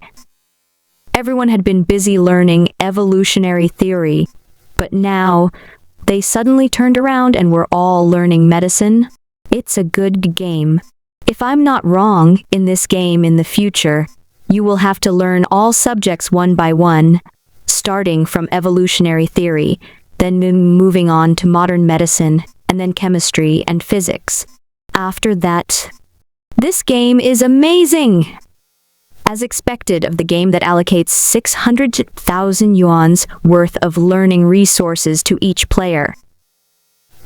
Everyone had been busy learning evolutionary theory, but now they suddenly turned around and were all learning medicine. It's a good game. If I'm not wrong, in this game in the future, you will have to learn all subjects one by one, starting from evolutionary theory, then moving on to modern medicine, and then chemistry and physics. After that, this game is amazing! As expected of the game that allocates 600,000 yuans worth of learning resources to each player.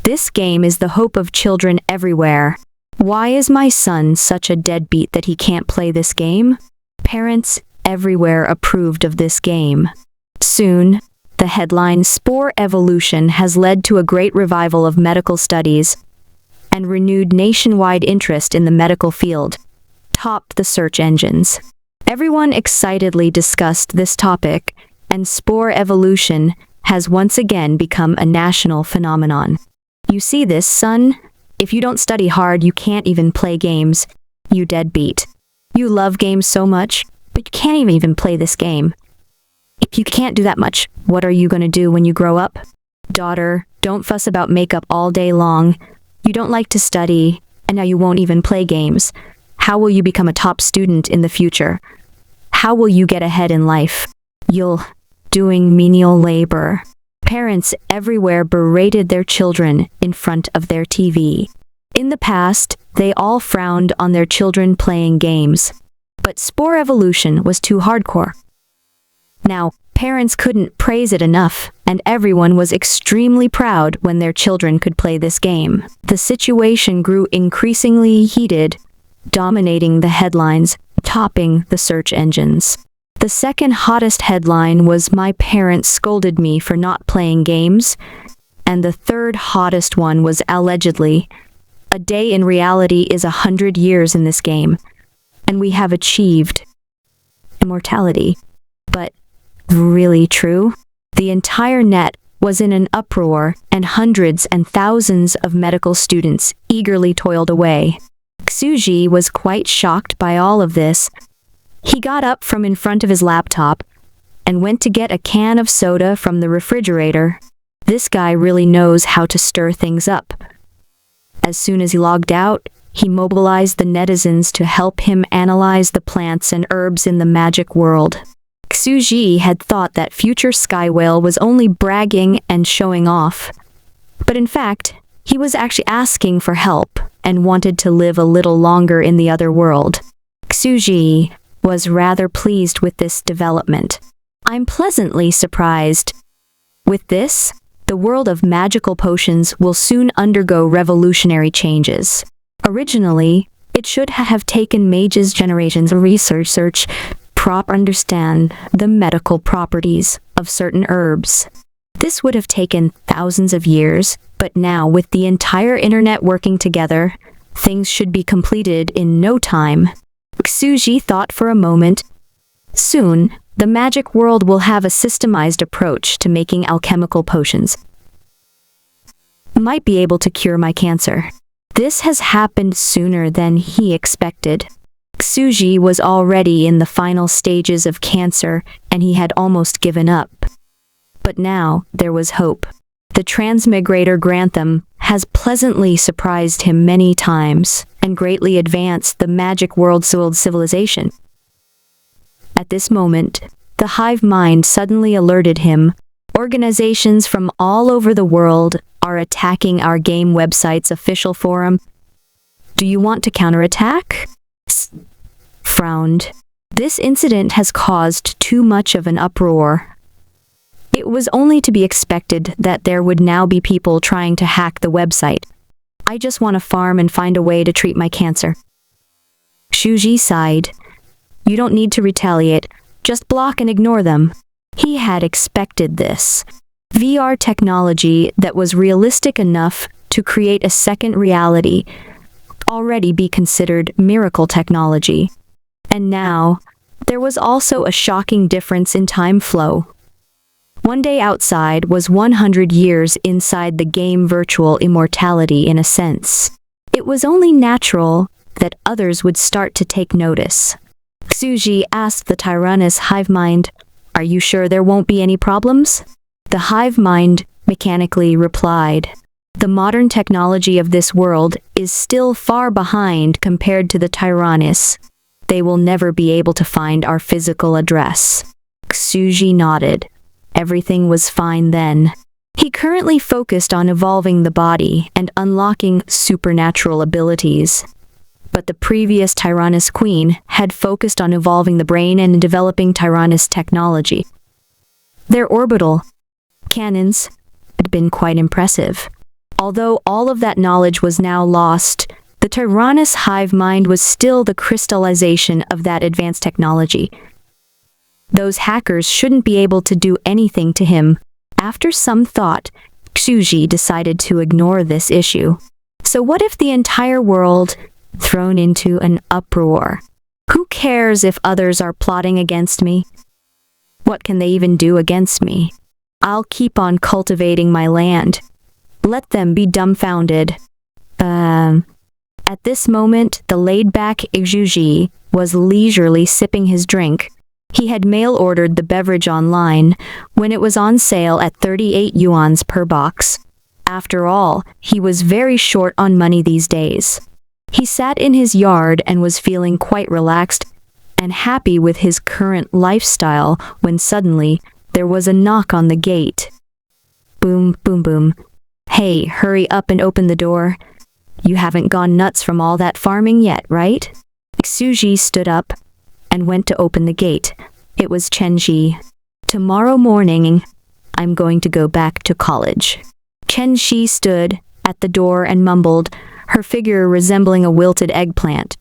This game is the hope of children everywhere. Why is my son such a deadbeat that he can't play this game? Parents everywhere approved of this game. Soon, the headline "Spore Evolution" has led to a great revival of medical studies and renewed nationwide interest in the medical field, topped the search engines. Everyone excitedly discussed this topic, and spore evolution has once again become a national phenomenon. You see this, son? If you don't study hard, you can't even play games. You deadbeat. You love games so much, but you can't even play this game. If you can't do that much, what are you going to do when you grow up? Daughter, don't fuss about makeup all day long. You don't like to study, and now you won't even play games. How will you become a top student in the future? How will you get ahead in life? You'll doing menial labor. Parents everywhere berated their children in front of their TV. In the past, they all frowned on their children playing games. But spore evolution was too hardcore. Now, parents couldn't praise it enough, and everyone was extremely proud when their children could play this game. The situation grew increasingly heated, dominating the headlines, topping the search engines. The second hottest headline was "My parents scolded me for not playing games," and the third hottest one was allegedly, "A day in reality is 100 years in this game, and we have achieved immortality." But really true? The entire net was in an uproar, and hundreds and thousands of medical students eagerly toiled away. Xuji was quite shocked by all of this. He got up from in front of his laptop and went to get a can of soda from the refrigerator. This guy really knows how to stir things up. As soon as he logged out, he mobilized the netizens to help him analyze the plants and herbs in the magic world. Xuji had thought that future Sky Whale was only bragging and showing off. But in fact, he was actually asking for help and wanted to live a little longer in the other world. Xuji was rather pleased with this development. I'm pleasantly surprised. With this, the world of magical potions will soon undergo revolutionary changes. Originally, it should have taken mages generations of research to understand the medical properties of certain herbs. This would have taken thousands of years, but now with the entire internet working together, things should be completed in no time. Xuji thought for a moment. Soon, the magic world will have a systemized approach to making alchemical potions. Might be able to cure my cancer. This has happened sooner than he expected. Xuji was already in the final stages of cancer, and he had almost given up. But now, there was hope. The transmigrator Grantham has pleasantly surprised him many times, and greatly advanced the magic world civilization. At this moment, the hive mind suddenly alerted him. Organizations from all over the world are attacking our game website's official forum. Do you want to counterattack? Frowned. This incident has caused too much of an uproar. It was only to be expected that there would now be people trying to hack the website. I just want to farm and find a way to treat my cancer. Xuji sighed. You don't need to retaliate, just block and ignore them. He had expected this. VR technology that was realistic enough to create a second reality already be considered miracle technology. And now, there was also a shocking difference in time flow. One day outside was 100 years inside the game virtual immortality in a sense. It was only natural that others would start to take notice. Xuji asked the tyrannous hive mind, "Are you sure there won't be any problems?" The hive mind mechanically replied, "The modern technology of this world is still far behind compared to the tyrannus. They will never be able to find our physical address." Xuji nodded. Everything was fine then. He currently focused on evolving the body and unlocking supernatural abilities. But the previous Tyrannus Queen had focused on evolving the brain and developing Tyrannus technology. Their orbital cannons had been quite impressive. Although all of that knowledge was now lost, the Tyrannus hive mind was still the crystallization of that advanced technology. Those hackers shouldn't be able to do anything to him. After some thought, Xuji decided to ignore this issue. So what if the entire world thrown into an uproar? Who cares if others are plotting against me? What can they even do against me? I'll keep on cultivating my land. Let them be dumbfounded. At this moment, the laid-back Xuji was leisurely sipping his drink. He had mail-ordered the beverage online when it was on sale at 38 yuans per box. After all, he was very short on money these days. He sat in his yard and was feeling quite relaxed and happy with his current lifestyle when suddenly there was a knock on the gate. Boom, boom, boom. Hey, hurry up and open the door. You haven't gone nuts from all that farming yet, right? Xuji stood up and went to open the gate. It was Chenji. Tomorrow morning, I'm going to go back to college. Chenji stood at the door and mumbled, her figure resembling a wilted eggplant.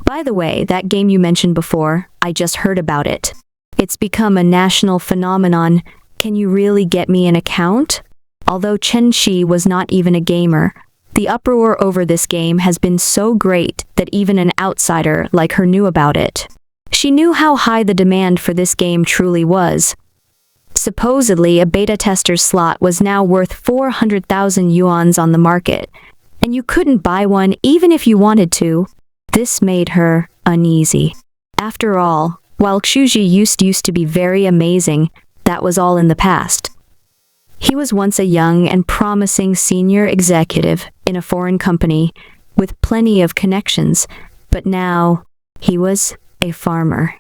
By the way, that game you mentioned before, I just heard about it. It's become a national phenomenon. Can you really get me an account? Although Chenji was not even a gamer, the uproar over this game has been so great that even an outsider like her knew about it. She knew how high the demand for this game truly was. Supposedly, a beta tester's slot was now worth 400,000 yuans on the market, and you couldn't buy one even if you wanted to. This made her uneasy. After all, while Xuji used to be very amazing, that was all in the past. He was once a young and promising senior executive in a foreign company with plenty of connections, but now he was a farmer.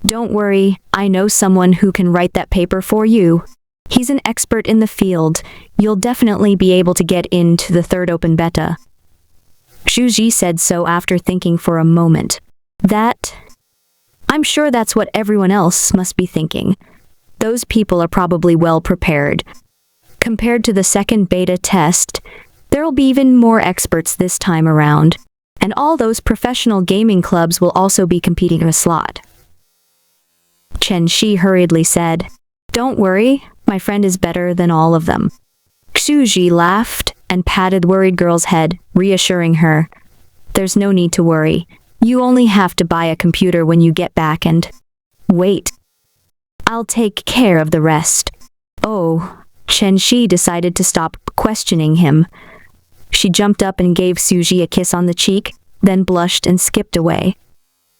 Don't worry, I know someone who can write that paper for you. He's an expert in the field. You'll definitely be able to get into the third open beta. Xuji said so after thinking for a moment. I'm sure that's what everyone else must be thinking. Those people are probably well prepared. Compared to the second beta test, there'll be even more experts this time around, and all those professional gaming clubs will also be competing in a slot. Chenji hurriedly said, Don't worry, my friend is better than all of them. Xuji laughed and patted the worried girl's head, reassuring her. There's no need to worry. You only have to buy a computer when you get back and... Wait. I'll take care of the rest. Oh, Chen Shi decided to stop questioning him. She jumped up and gave Suji a kiss on the cheek, then blushed and skipped away.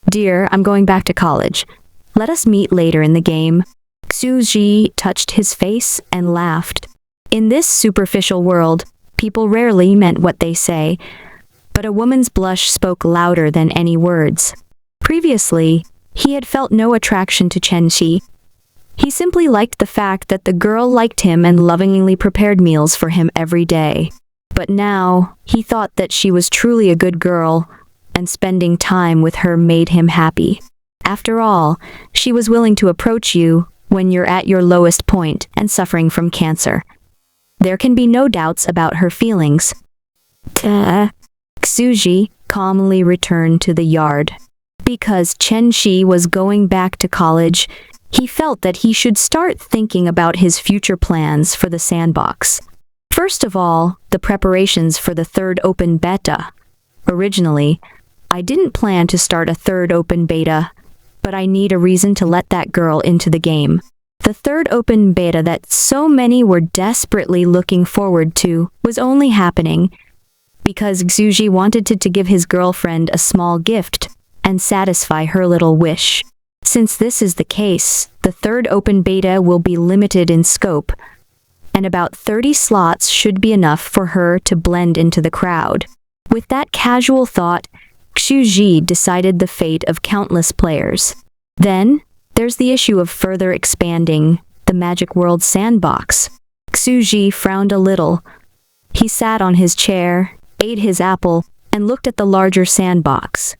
Dear, I'm going back to college. Let us meet later in the game. Suji touched his face and laughed. In this superficial world, people rarely meant what they say, but a woman's blush spoke louder than any words. Previously, he had felt no attraction to Chen Shi. He simply liked the fact that the girl liked him and lovingly prepared meals for him every day. But now, he thought that she was truly a good girl, and spending time with her made him happy. After all, she was willing to approach you when you're at your lowest point and suffering from cancer. There can be no doubts about her feelings. Xuji calmly returned to the yard. Because Chen Shi was going back to college, he felt that he should start thinking about his future plans for the sandbox. First of all, the preparations for the third open beta. Originally, I didn't plan to start a third open beta, but I need a reason to let that girl into the game. The third open beta that so many were desperately looking forward to was only happening because Xuji wanted to give his girlfriend a small gift and satisfy her little wish. Since this is the case, the third open beta will be limited in scope, and about 30 slots should be enough for her to blend into the crowd. With that casual thought, Xuji decided the fate of countless players. Then, there's the issue of further expanding the Magic World sandbox. Xuji frowned a little. He sat on his chair, ate his apple, and looked at the larger sandbox.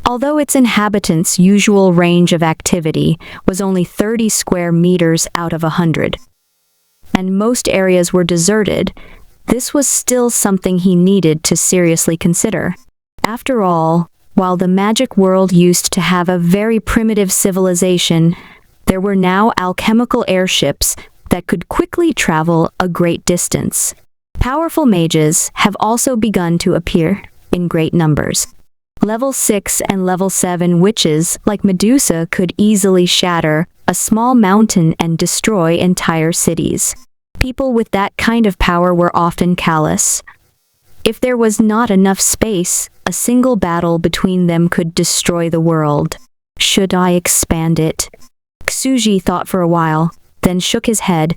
Although its inhabitants' usual range of activity was only 30 square meters out of 100, and most areas were deserted, this was still something he needed to seriously consider. After all, while the magic world used to have a very primitive civilization, there were now alchemical airships that could quickly travel a great distance. Powerful mages have also begun to appear in great numbers. Level 6 and Level 7 witches like Medusa could easily shatter a small mountain and destroy entire cities. People with that kind of power were often callous. If there was not enough space, a single battle between them could destroy the world. Should I expand it? Xuji thought for a while, then shook his head.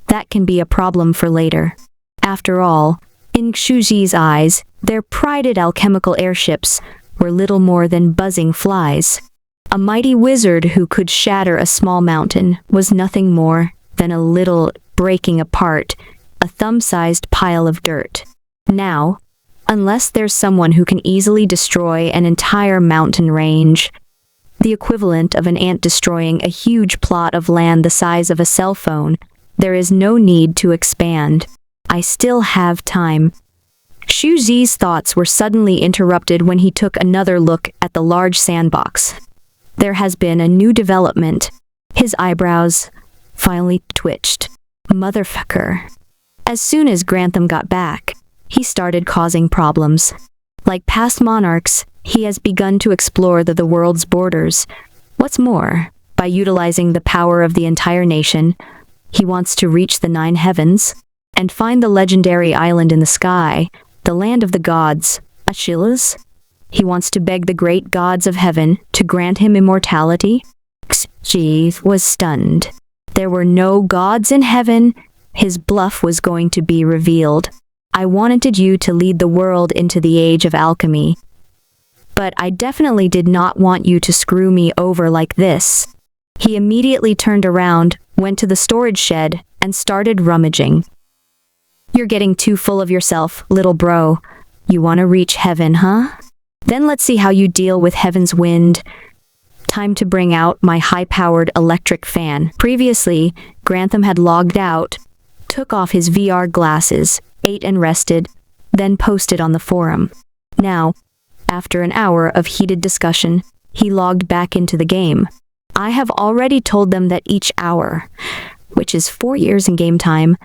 That can be a problem for later. After all, in Xuji's eyes, their prided alchemical airships were little more than buzzing flies. A mighty wizard who could shatter a small mountain was nothing more than a little breaking apart, a thumb-sized pile of dirt. Now, unless there's someone who can easily destroy an entire mountain range, the equivalent of an ant destroying a huge plot of land the size of a cell phone, there is no need to expand. I still have time. Xu Zi's thoughts were suddenly interrupted when he took another look at the large sandbox. There has been a new development. His eyebrows finally twitched. Motherfucker. As soon as Grantham got back, he started causing problems. Like past monarchs, he has begun to explore the world's borders. What's more, by utilizing the power of the entire nation, he wants to reach the 9 heavens and find the legendary island in the sky, the land of the gods, Achilles. He wants to beg the great gods of heaven to grant him immortality. Xi was stunned. There were no gods in heaven. His bluff was going to be revealed. I wanted you to lead the world into the age of alchemy. But I definitely did not want you to screw me over like this. He immediately turned around, went to the storage shed, and started rummaging. You're getting too full of yourself, little bro. You want to reach heaven, huh? Then let's see how you deal with heaven's wind. Time to bring out my high-powered electric fan. Previously, Grantham had logged out, took off his VR glasses, ate and rested, then posted on the forum. Now, after an hour of heated discussion, he logged back into the game. I have already told them that each hour which is 4 years in game time.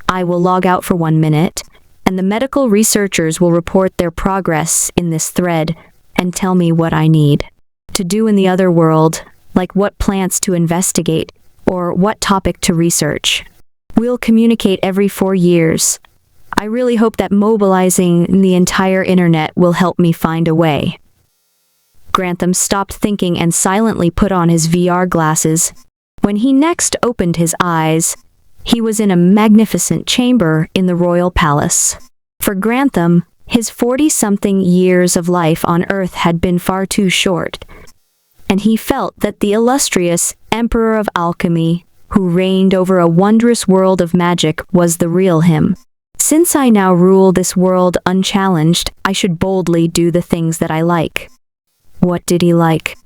I will log out for 1 minute, and the medical researchers will report their progress in this thread and tell me what I need to do in the other world, like what plants to investigate or what topic to research. We'll communicate every 4 years. I really hope that mobilizing the entire internet will help me find a way. Grantham stopped thinking and silently put on his VR glasses. When he next opened his eyes, he was in a magnificent chamber in the royal palace. For Grantham, his 40-something years of life on Earth had been far too short, and he felt that the illustrious Emperor of Alchemy, who reigned over a wondrous world of magic, was the real him. Since I now rule this world unchallenged, I should boldly do the things that I like. What did he like?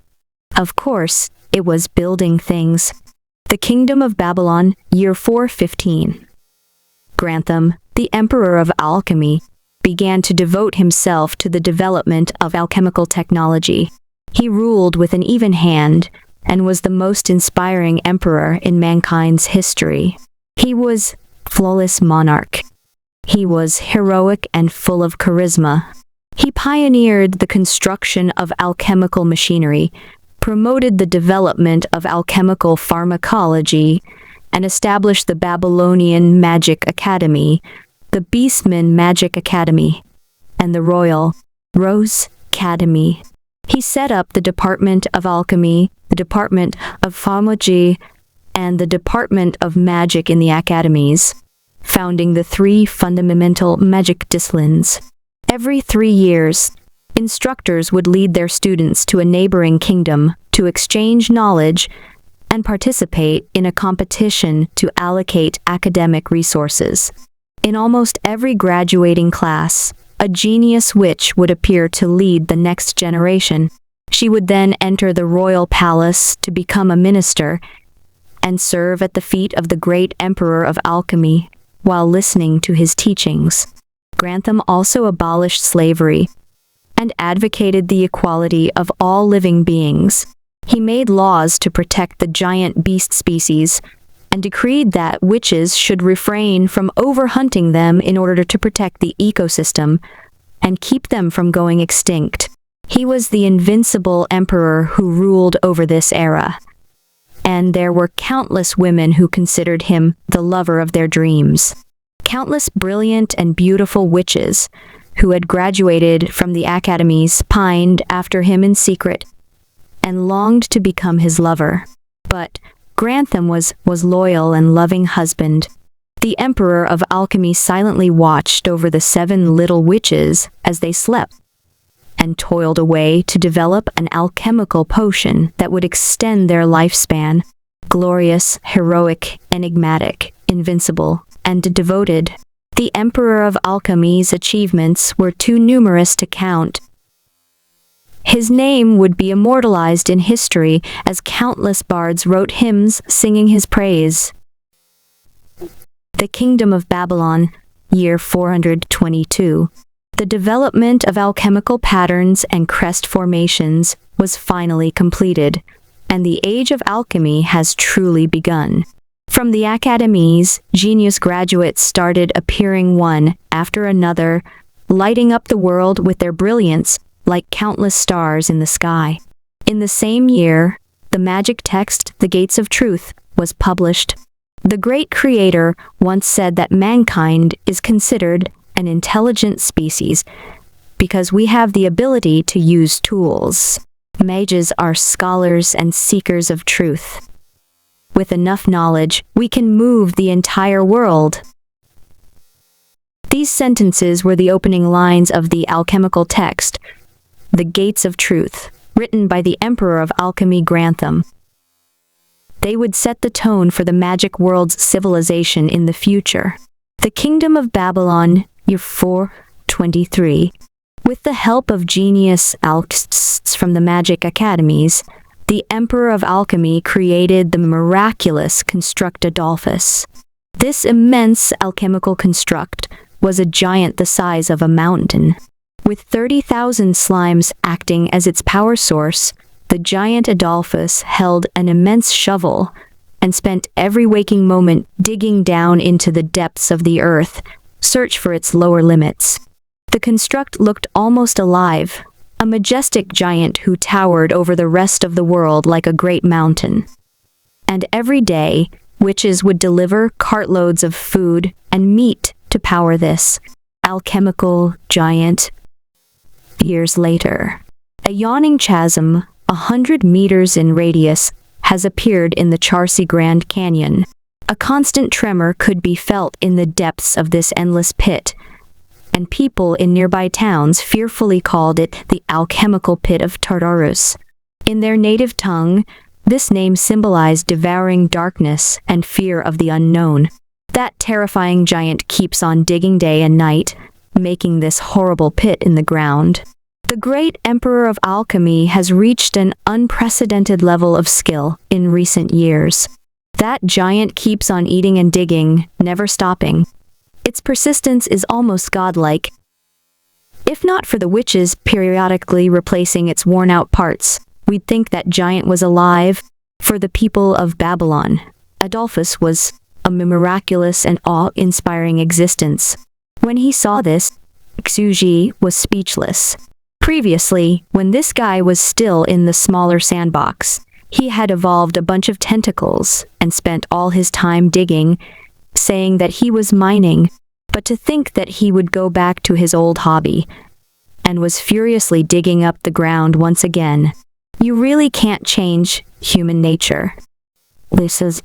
Of course, it was building things. The Kingdom of Babylon, year 415. Grantham, the Emperor of Alchemy, began to devote himself to the development of alchemical technology. He ruled with an even hand and was the most inspiring emperor in mankind's history. He was flawless monarch. He was heroic and full of charisma. He pioneered the construction of alchemical machinery, promoted the development of alchemical pharmacology, and established the Babylonian Magic Academy, the Beastman Magic Academy, and the Royal Rose Academy. He set up the Department of Alchemy, the Department of Pharmacology, and the Department of Magic in the academies, founding the 3 fundamental magic disciplines. Every 3 years, instructors would lead their students to a neighboring kingdom to exchange knowledge and participate in a competition to allocate academic resources. In almost every graduating class, a genius witch would appear to lead the next generation. She would then enter the royal palace to become a minister and serve at the feet of the great Emperor of Alchemy while listening to his teachings. Grantham also abolished slavery and advocated the equality of all living beings. He made laws to protect the giant beast species and decreed that witches should refrain from overhunting them in order to protect the ecosystem and keep them from going extinct. He was the invincible emperor who ruled over this era, and there were countless women who considered him the lover of their dreams. Countless brilliant and beautiful witches who had graduated from the academies pined after him in secret and longed to become his lover. But Grantham was loyal and loving husband. The Emperor of Alchemy silently watched over the 7 little witches as they slept and toiled away to develop an alchemical potion that would extend their lifespan. Glorious, heroic, enigmatic, invincible, and devoted, the Emperor of Alchemy's achievements were too numerous to count. His name would be immortalized in history as countless bards wrote hymns singing his praise. The Kingdom of Babylon, year 422. The development of alchemical patterns and crest formations was finally completed, and the age of alchemy has truly begun. From the academies, genius graduates started appearing one after another, lighting up the world with their brilliance like countless stars in the sky. In the same year, the magic text, The Gates of Truth, was published. The great creator once said that mankind is considered an intelligent species because we have the ability to use tools. Mages are scholars and seekers of truth. With enough knowledge, we can move the entire world. These sentences were the opening lines of the alchemical text, The Gates of Truth, written by the Emperor of Alchemy Grantham. They would set the tone for the magic world's civilization in the future. The Kingdom of Babylon, year 423. With the help of genius alchemists from the magic academies, the Emperor of Alchemy created the miraculous construct Adolphus. This immense alchemical construct was a giant the size of a mountain. With 30,000 slimes acting as its power source, the giant Adolphus held an immense shovel, and spent every waking moment digging down into the depths of the earth, search for its lower limits. The construct looked almost alive, a majestic giant who towered over the rest of the world like a great mountain. And every day, witches would deliver cartloads of food and meat to power this alchemical giant. Years later, a yawning chasm, 100 meters in radius, has appeared in the Charsi Grand Canyon. A constant tremor could be felt in the depths of this endless pit, and people in nearby towns fearfully called it the alchemical pit of Tartarus. In their native tongue, this name symbolized devouring darkness and fear of the unknown. That terrifying giant keeps on digging day and night, making this horrible pit in the ground. The great emperor of alchemy has reached an unprecedented level of skill in recent years. That giant keeps on eating and digging, never stopping. Its persistence is almost godlike. If not for the witches periodically replacing its worn-out parts, we'd think that giant was alive. For the people of Babylon, Adolphus was a miraculous and awe-inspiring existence. When he saw this, Xuji was speechless. Previously, when this guy was still in the smaller sandbox, he had evolved a bunch of tentacles and spent all his time digging, saying that he was mining, but to think that he would go back to his old hobby, and was furiously digging up the ground once again. You really can't change human nature. This is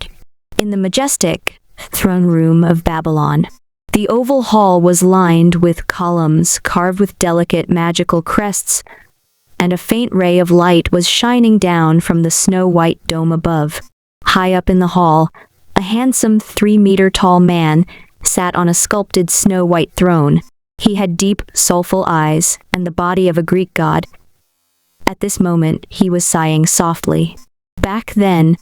in the majestic throne room of Babylon. The oval hall was lined with columns carved with delicate magical crests, and a faint ray of light was shining down from the snow-white dome above. High up in the hall, a handsome 3-meter-tall man sat on a sculpted snow-white throne. He had deep, soulful eyes and the body of a Greek god. At this moment, he was sighing softly. Back then,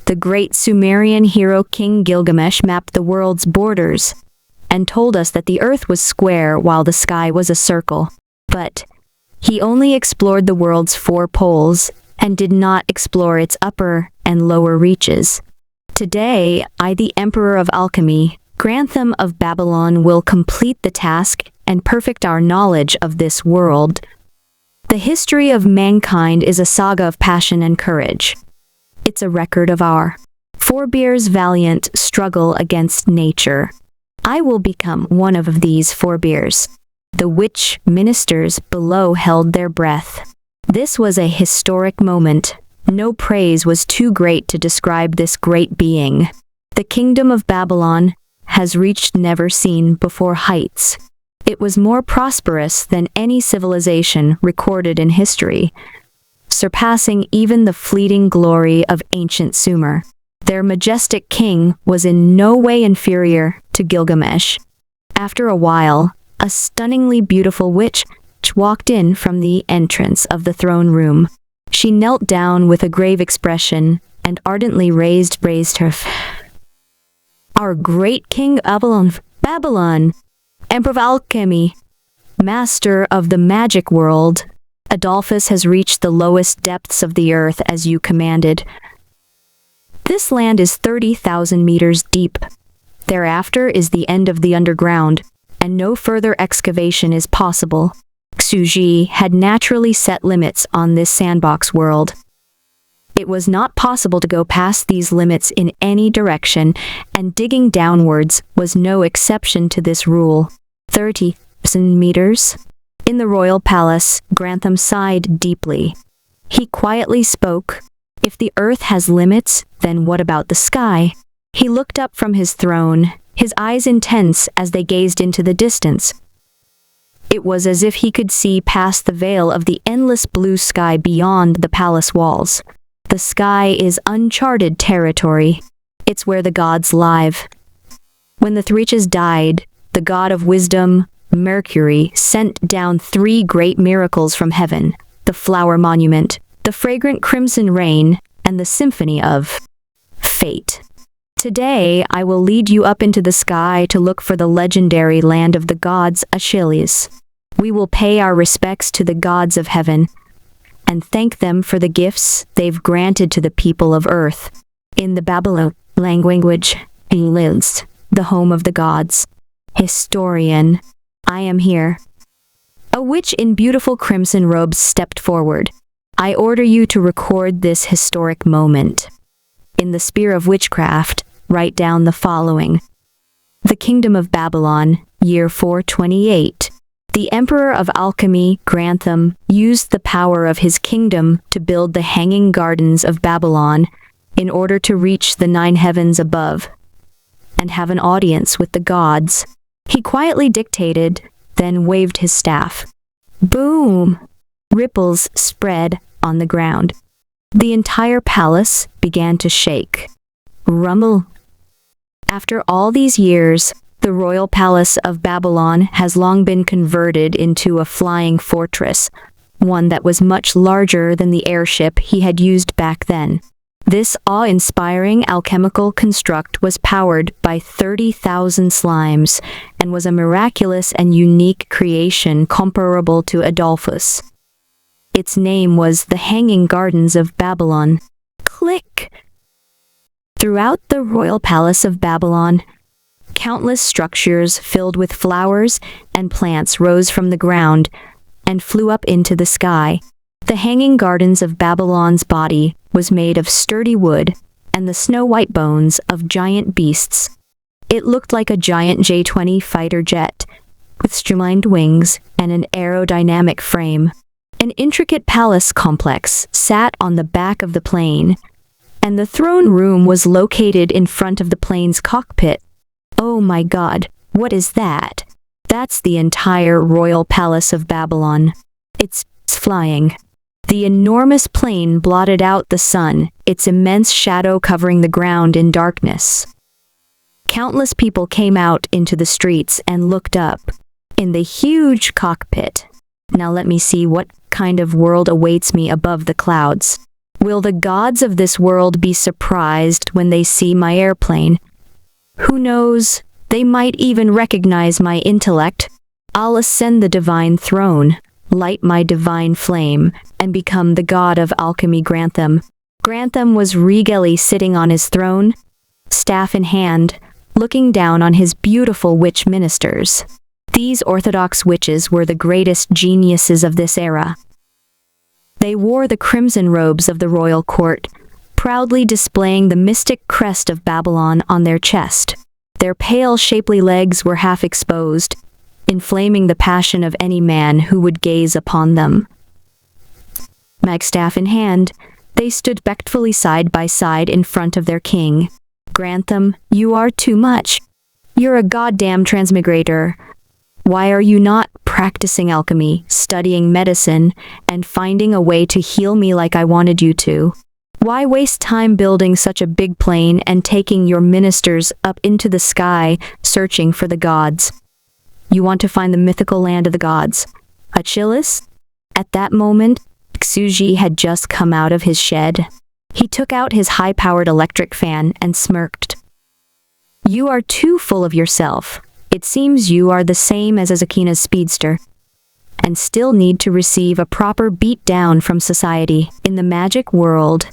the great Sumerian hero King Gilgamesh mapped the world's borders and told us that the earth was square while the sky was a circle. But he only explored the world's 4 poles and did not explore its upper and lower reaches. Today, I, the Emperor of Alchemy, Grantham of Babylon, will complete the task and perfect our knowledge of this world. The history of mankind is a saga of passion and courage. It's a record of our forebears' valiant struggle against nature. I will become one of these forebears. The witch ministers below held their breath. This was a historic moment. No praise was too great to describe this great being. The kingdom of Babylon has reached never-seen-before heights. It was more prosperous than any civilization recorded in history, surpassing even the fleeting glory of ancient Sumer. Their majestic king was in no way inferior to Gilgamesh. After a while, a stunningly beautiful witch walked in from the entrance of the throne room. She knelt down with a grave expression and ardently raised her Our great king Babylon, Emperor of Alchemy, master of the magic world, Adolphus has reached the lowest depths of the earth as you commanded. This land is 30,000 meters deep. Thereafter is the end of the underground, and no further excavation is possible. Xuji had naturally set limits on this sandbox world. It was not possible to go past these limits in any direction, and digging downwards was no exception to this rule. 30,000 meters? In the royal palace, Grantham sighed deeply. He quietly spoke. If the earth has limits, then what about the sky? He looked up from his throne, his eyes intense as they gazed into the distance. It was as if he could see past the veil of the endless blue sky beyond the palace walls. The sky is uncharted territory. It's where the gods live. When the Threaches died, the god of wisdom, Mercury, sent down 3 great miracles from heaven: the flower monument, the fragrant crimson rain, and the symphony of fate. Today, I will lead you up into the sky to look for the legendary land of the gods Achilles. We will pay our respects to the gods of heaven and thank them for the gifts they've granted to the people of earth. In the Babylonian language, lives the home of the gods. Historian, I am here. A witch in beautiful crimson robes stepped forward. I order you to record this historic moment. In the sphere of witchcraft, write down the following. The Kingdom of Babylon, year 428. The Emperor of Alchemy, Grantham, used the power of his kingdom to build the Hanging Gardens of Babylon in order to reach the 9 heavens above and have an audience with the gods. He quietly dictated, then waved his staff. Boom! Ripples spread on the ground. The entire palace began to shake. Rumble. After all these years, the royal palace of Babylon has long been converted into a flying fortress, one that was much larger than the airship he had used back then. This awe-inspiring alchemical construct was powered by 30,000 slimes and was a miraculous and unique creation comparable to Adolphus. Its name was the Hanging Gardens of Babylon. Click! Throughout the royal palace of Babylon, countless structures filled with flowers and plants rose from the ground and flew up into the sky. The Hanging Gardens of Babylon's body was made of sturdy wood and the snow-white bones of giant beasts. It looked like a giant J-20 fighter jet, with streamlined wings and an aerodynamic frame. An intricate palace complex sat on the back of the plane, and the throne room was located in front of the plane's cockpit. Oh my God, what is that? That's the entire royal palace of Babylon. It's flying. The enormous plane blotted out the sun, its immense shadow covering the ground in darkness. Countless people came out into the streets and looked up. In the huge cockpit. Now let me see what kind of world awaits me above the clouds. Will the gods of this world be surprised when they see my airplane? Who knows, they might even recognize my intellect. I'll ascend the divine throne, light my divine flame, and become the god of alchemy Grantham. Grantham was regally sitting on his throne, staff in hand, looking down on his beautiful witch ministers. These orthodox witches were the greatest geniuses of this era. They wore the crimson robes of the royal court, proudly displaying the mystic crest of Babylon on their chest. Their pale, shapely legs were half exposed, inflaming the passion of any man who would gaze upon them. Magstaff in hand, they stood respectfully side by side in front of their king. Grantham, you are too much. You're a goddamn transmigrator. Why are you not practicing alchemy, studying medicine, and finding a way to heal me like I wanted you to? Why waste time building such a big plane and taking your ministers up into the sky, searching for the gods? You want to find the mythical land of the gods. Achilles? At that moment, Xuji had just come out of his shed. He took out his high-powered electric fan and smirked. You are too full of yourself. It seems you are the same as Azakina's speedster, and still need to receive a proper beat-down from society. In the magic world,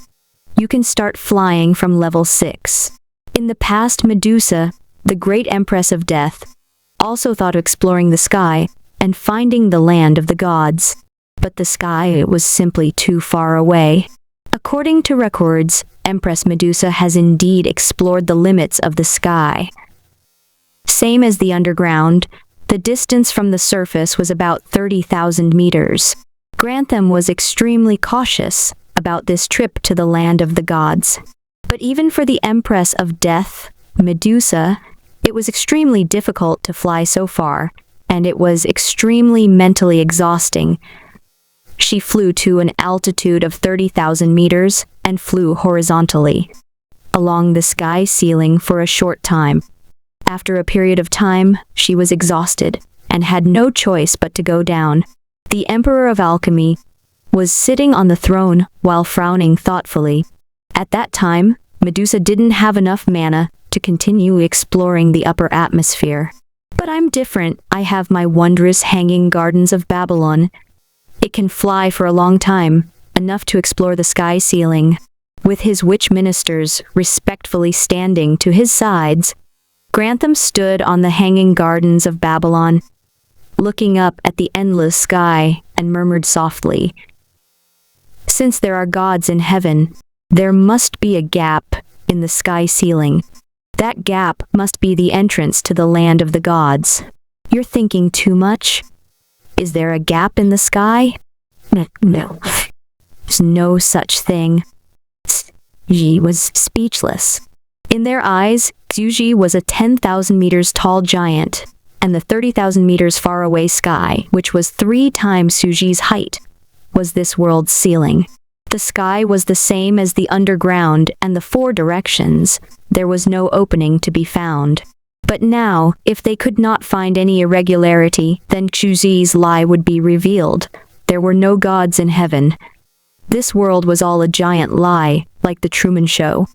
you can start flying from level 6. In the past, Medusa, the great empress of death, also thought of exploring the sky and finding the land of the gods, but the sky was simply too far away. According to records, Empress Medusa has indeed explored the limits of the sky. Same as the underground, the distance from the surface was about 30,000 meters. Grantham was extremely cautious about this trip to the land of the gods. But even for the Empress of Death, Medusa, it was extremely difficult to fly so far, and it was extremely mentally exhausting. She flew to an altitude of 30,000 meters and flew horizontally along the sky ceiling for a short time. After a period of time, she was exhausted and had no choice but to go down. The Emperor of Alchemy was sitting on the throne while frowning thoughtfully. At that time, Medusa didn't have enough mana to continue exploring the upper atmosphere. But I'm different. I have my wondrous Hanging Gardens of Babylon. It can fly for a long time, enough to explore the sky ceiling. With his witch ministers respectfully standing to his sides, Grantham stood on the hanging gardens of Babylon, looking up at the endless sky, and murmured softly, "Since there are gods in heaven, there must be a gap in the sky ceiling. That gap must be the entrance to the land of the gods. You're thinking too much. Is there a gap in the sky? No. There's no such thing." Xi was speechless. In their eyes, Xi was a 10,000 meters tall giant, and the 30,000 meters far away sky, which was 3 times Suji's height, was this world's ceiling. The sky was the same as the underground and the 4 directions. There was no opening to be found. But now, if they could not find any irregularity, then Xuzi's lie would be revealed. There were no gods in heaven. This world was all a giant lie, like the Truman Show.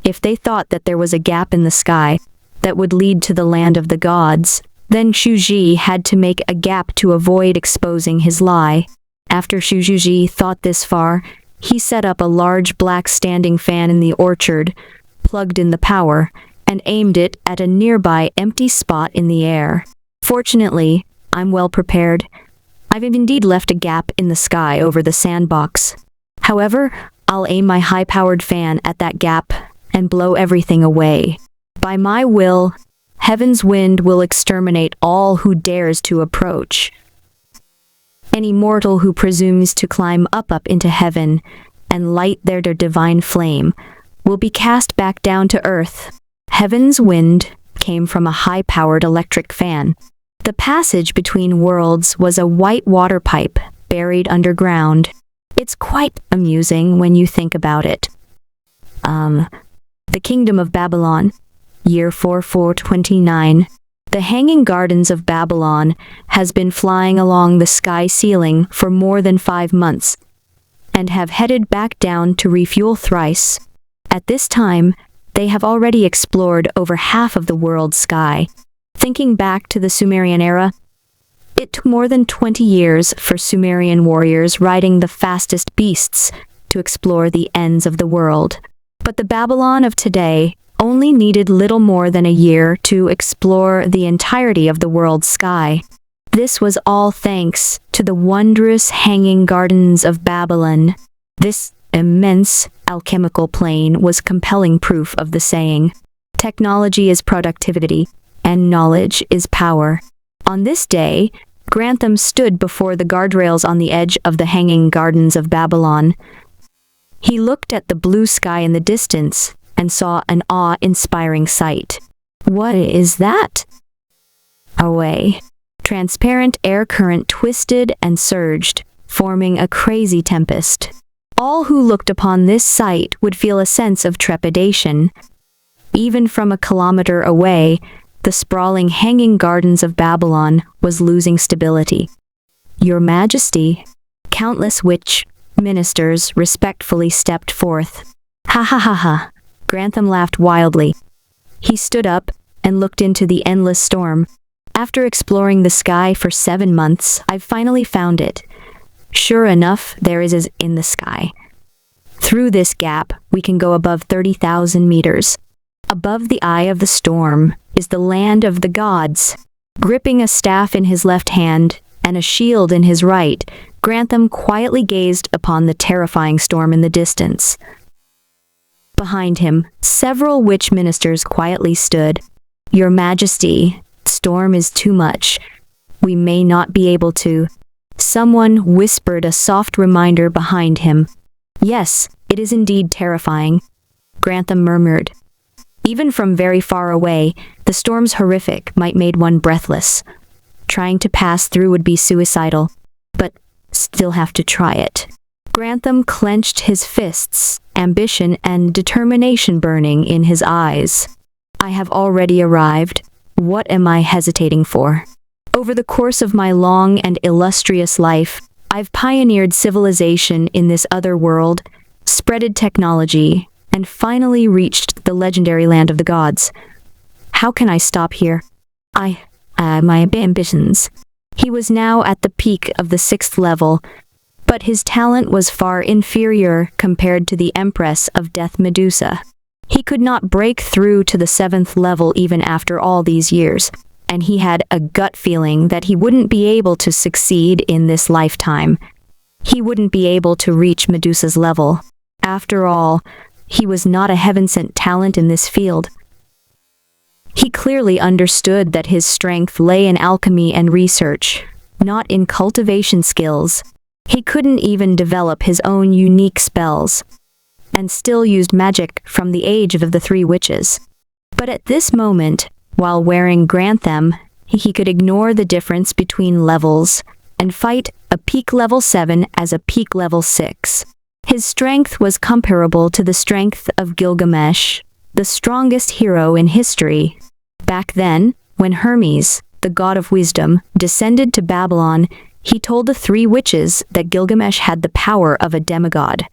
If they thought that there was a gap in the sky that would lead to the land of the gods, then Xuji had to make a gap to avoid exposing his lie. After Xuji thought this far, he set up a large black standing fan in the orchard, plugged in the power, and aimed it at a nearby empty spot in the air. Fortunately, I'm well prepared. I've indeed left a gap in the sky over the sandbox. However, I'll aim my high-powered fan at that gap and blow everything away. By my will, heaven's wind will exterminate all who dares to approach. Any mortal who presumes to climb up into heaven and light their divine flame will be cast back down to earth. Heaven's wind came from a high-powered electric fan. The passage between worlds was a white water pipe buried underground. It's quite amusing when you think about it. The Kingdom of Babylon, year 4429. The Hanging Gardens of Babylon has been flying along the sky ceiling for more than 5 months, and have headed back down to refuel thrice. At this time, they have already explored over half of the world's sky. Thinking back to the Sumerian era, it took more than 20 years for Sumerian warriors riding the fastest beasts to explore the ends of the world. But the Babylon of today only needed little more than a year to explore the entirety of the world's sky. This was all thanks to the wondrous Hanging Gardens of Babylon. This immense alchemical plane was compelling proof of the saying, "Technology is productivity, and knowledge is power." On this day, Grantham stood before the guardrails on the edge of the Hanging Gardens of Babylon. He looked at the blue sky in the distance and saw an awe-inspiring sight. What is that? Away. Transparent air current twisted and surged, forming a crazy tempest. All who looked upon this sight would feel a sense of trepidation. Even from a kilometer away, the sprawling Hanging Gardens of Babylon was losing stability. "Your Majesty," countless witch ministers respectfully stepped forth. "Ha ha ha ha." Grantham laughed wildly. He stood up and looked into the endless storm. "After exploring the sky for 7 months, I've finally found it. Sure enough, there is in the sky. Through this gap, we can go above 30,000 meters. Above the eye of the storm is the land of the gods." Gripping a staff in his left hand and a shield in his right, Grantham quietly gazed upon the terrifying storm in the distance. Behind him, several witch ministers quietly stood. "Your Majesty, storm is too much. We may not be able to." Someone whispered a soft reminder behind him. "Yes, it is indeed terrifying," Grantham murmured. Even from very far away, the storm's horrific might made one breathless. Trying to pass through would be suicidal, but still have to try it. Grantham clenched his fists, ambition and determination burning in his eyes. "I have already arrived. What am I hesitating for? Over the course of my long and illustrious life, I've pioneered civilization in this other world, spreaded technology, and finally reached the legendary land of the gods. How can I stop here? My ambitions." He was now at the peak of the 6th level, But his talent was far inferior compared to the Empress of Death Medusa. He could not break through to the 7th level even after all these years, and he had a gut feeling that he wouldn't be able to succeed in this lifetime. He wouldn't be able to reach Medusa's level. After all, he was not a heaven-sent talent in this field. He clearly understood that his strength lay in alchemy and research, not in cultivation skills. He couldn't even develop his own unique spells, and still used magic from the age of the 3 witches. But at this moment, while wearing Grantham, he could ignore the difference between levels and fight a peak level 7 as a peak level 6. His strength was comparable to the strength of Gilgamesh, the strongest hero in history. Back then, when Hermes, the god of wisdom, descended to Babylon, he told the 3 witches that Gilgamesh had the power of a demigod,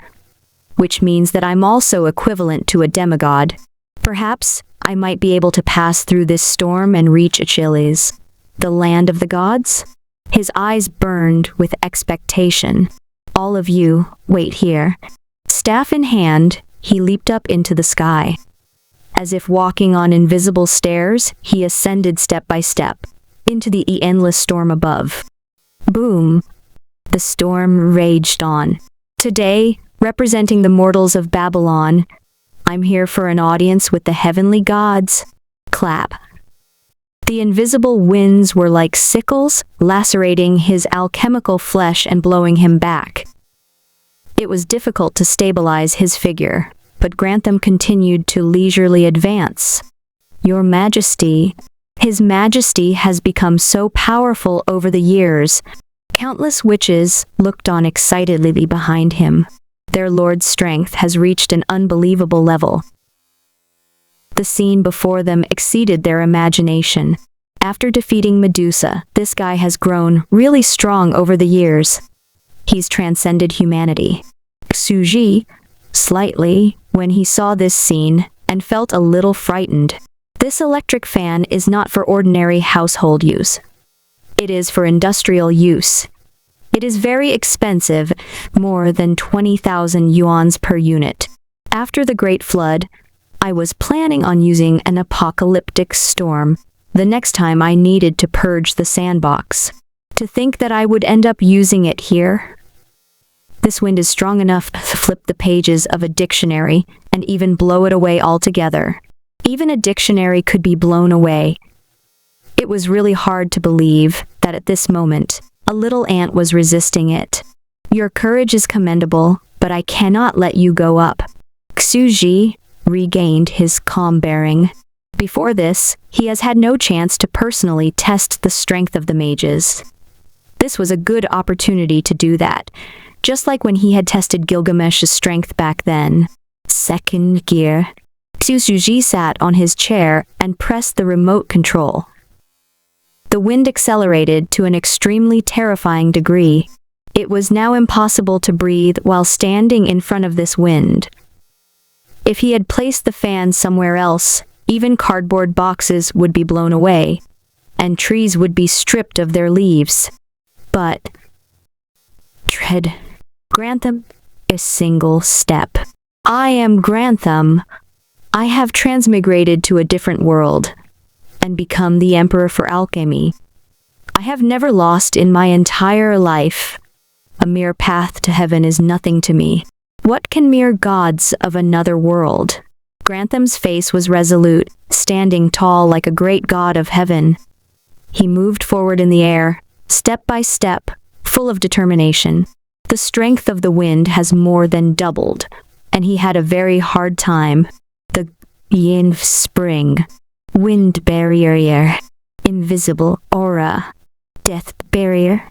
which means that I'm also equivalent to a demigod. Perhaps I might be able to pass through this storm and reach Achilles, the land of the gods? His eyes burned with expectation. All of you, wait here. Staff in hand, he leaped up into the sky. As if walking on invisible stairs, he ascended step by step, into the endless storm above. Boom! The storm raged on. Today, representing the mortals of Babylon, I'm here for an audience with the heavenly gods. Clap. The invisible winds were like sickles, lacerating his alchemical flesh and blowing him back. It was difficult to stabilize his figure, but Grantham continued to leisurely advance. Your Majesty, His Majesty has become so powerful over the years. Countless witches looked on excitedly behind him. Their lord's strength has reached an unbelievable level. The scene before them exceeded their imagination. After defeating Medusa, this guy has grown really strong over the years. He's transcended humanity. Suji, slightly, when he saw this scene, and felt a little frightened. This electric fan is not for ordinary household use. It is for industrial use. It is very expensive, more than 20,000 yuans per unit. After the Great Flood, I was planning on using an apocalyptic storm the next time I needed to purge the sandbox. To think that I would end up using it here? This wind is strong enough to flip the pages of a dictionary and even blow it away altogether. Even a dictionary could be blown away. It was really hard to believe that at this moment, a little ant was resisting it. Your courage is commendable, but I cannot let you go up. Xuji regained his calm bearing. Before this, he has had no chance to personally test the strength of the mages. This was a good opportunity to do that, just like when he had tested Gilgamesh's strength back then. Second gear. Xuji sat on his chair and pressed the remote control. The wind accelerated to an extremely terrifying degree. It was now impossible to breathe while standing in front of this wind. If he had placed the fan somewhere else, even cardboard boxes would be blown away, and trees would be stripped of their leaves. But tread Grantham, a single step. I am Grantham. I have transmigrated to a different world and become the Emperor for alchemy. I have never lost in my entire life. A mere path to heaven is nothing to me. What can mere gods of another world? Grantham's face was resolute, standing tall like a great god of heaven. He moved forward in the air, step by step, full of determination. The strength of the wind has more than doubled, and he had a very hard time. The yin spring, wind barrier, invisible aura, death barrier.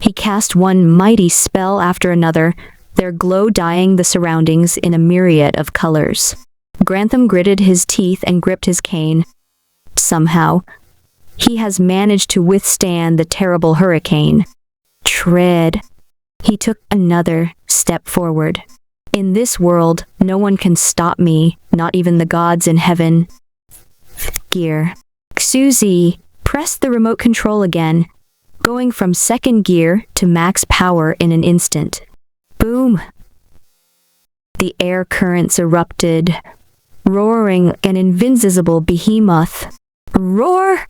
He cast one mighty spell after another, their glow dyeing the surroundings in a myriad of colors. Grantham gritted his teeth and gripped his cane. Somehow, he has managed to withstand the terrible hurricane. Tread. He took another step forward. In this world, no one can stop me, not even the gods in heaven. Gear. Xuzi pressed the remote control again. going from second gear to max power in an instant. Boom! The air currents erupted, roaring an invincible behemoth. Roar!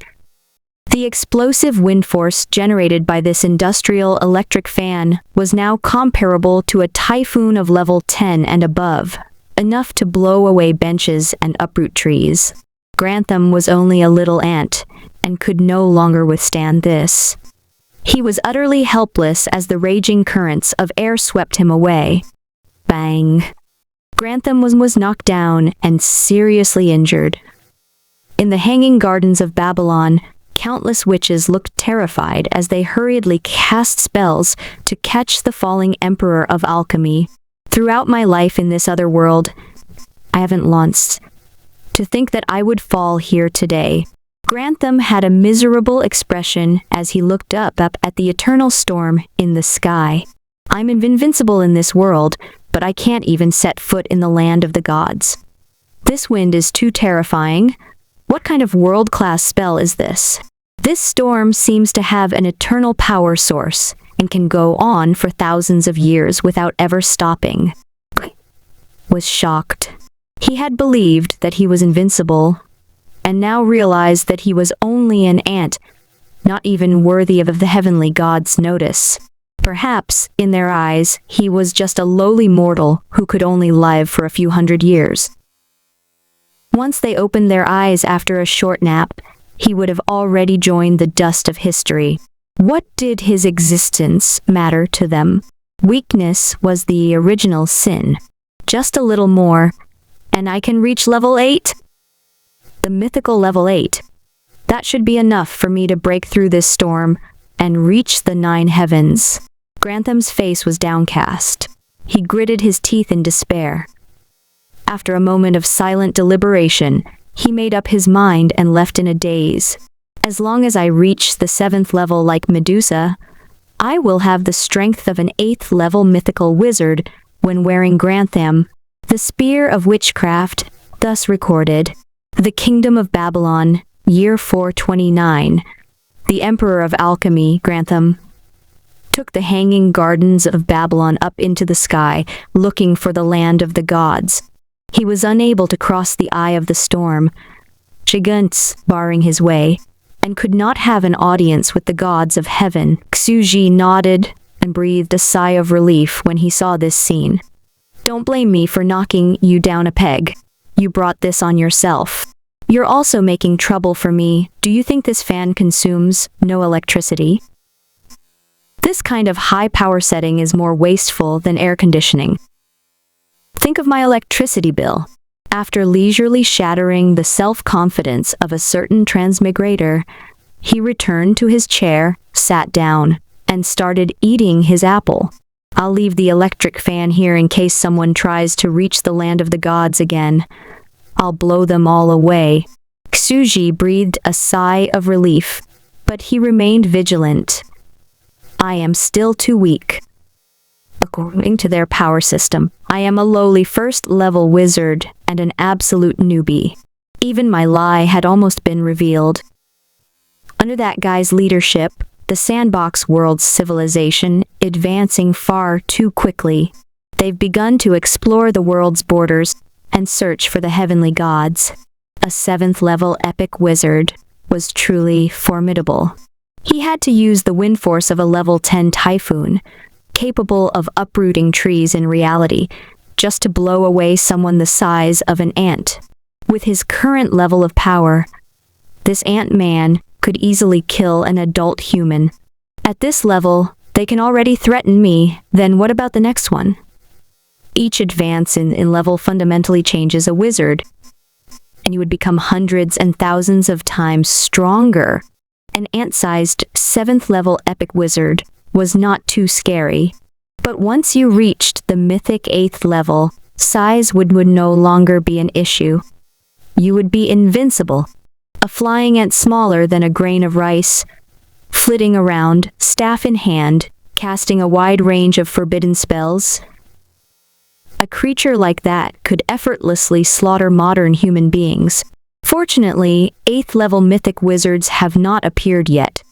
The explosive wind force generated by this industrial electric fan was now comparable to a typhoon of level 10 and above, enough to blow away benches and uproot trees. Grantham was only a little ant, and could no longer withstand this. He was utterly helpless as the raging currents of air swept him away. Bang! Grantham was knocked down and seriously injured. In the hanging gardens of Babylon, countless witches looked terrified as they hurriedly cast spells to catch the falling emperor of alchemy. Throughout my life in this other world, I haven't lost. To think that I would fall here today. Grantham had a miserable expression as he looked up at the eternal storm in the sky. I'm invincible in this world, but I can't even set foot in the land of the gods. This wind is too terrifying. What kind of world-class spell is this? This storm seems to have an eternal power source and can go on for thousands of years without ever stopping. Was shocked. He had believed that he was invincible, and now realized that he was only an ant, not even worthy of the heavenly gods' notice. Perhaps, in their eyes, he was just a lowly mortal who could only live for a few hundred years. Once they opened their eyes after a short nap, he would have already joined the dust of history. What did his existence matter to them? Weakness was the original sin. Just a little more, and I can reach level 8? The mythical level 8. That should be enough for me to break through this storm and reach the 9 heavens. Grantham's face was downcast. He gritted his teeth in despair. After a moment of silent deliberation, he made up his mind and left in a daze. As long as I reach the 7th level like Medusa, I will have the strength of an 8th level mythical wizard when wearing Grantham, the spear of witchcraft, thus recorded. The Kingdom of Babylon, year 429. The Emperor of Alchemy, Grantham, took the hanging gardens of Babylon up into the sky, looking for the land of the gods. He was unable to cross the eye of the storm, giants barring his way, and could not have an audience with the gods of heaven. Xuji nodded and breathed a sigh of relief when he saw this scene. Don't blame me for knocking you down a peg. You brought this on yourself. You're also making trouble for me. Do you think this fan consumes no electricity? This kind of high power setting is more wasteful than air conditioning. Think of my electricity bill. After leisurely shattering the self-confidence of a certain transmigrator, he returned to his chair, sat down, and started eating his apple. I'll leave the electric fan here in case someone tries to reach the land of the gods again. I'll blow them all away. Xuji breathed a sigh of relief, but he remained vigilant. I am still too weak. According to their power system, I am a lowly first-level wizard and an absolute newbie. Even my lie had almost been revealed. Under that guy's leadership, the sandbox world's civilization advancing far too quickly. They've begun to explore the world's borders and search for the heavenly gods. A 7th-level epic wizard was truly formidable. He had to use the wind force of a level 10 typhoon, capable of uprooting trees in reality, just to blow away someone the size of an ant. With his current level of power, this ant-man could easily kill an adult human. At this level, they can already threaten me, then what about the next one? Each advance in level fundamentally changes a wizard, and you would become hundreds and thousands of times stronger. An ant-sized 7th-level epic wizard was not too scary. But once you reached the mythic 8th level, size would no longer be an issue. You would be invincible. A flying ant smaller than a grain of rice, flitting around, staff in hand, casting a wide range of forbidden spells. A creature like that could effortlessly slaughter modern human beings. Fortunately, 8th-level mythic wizards have not appeared yet.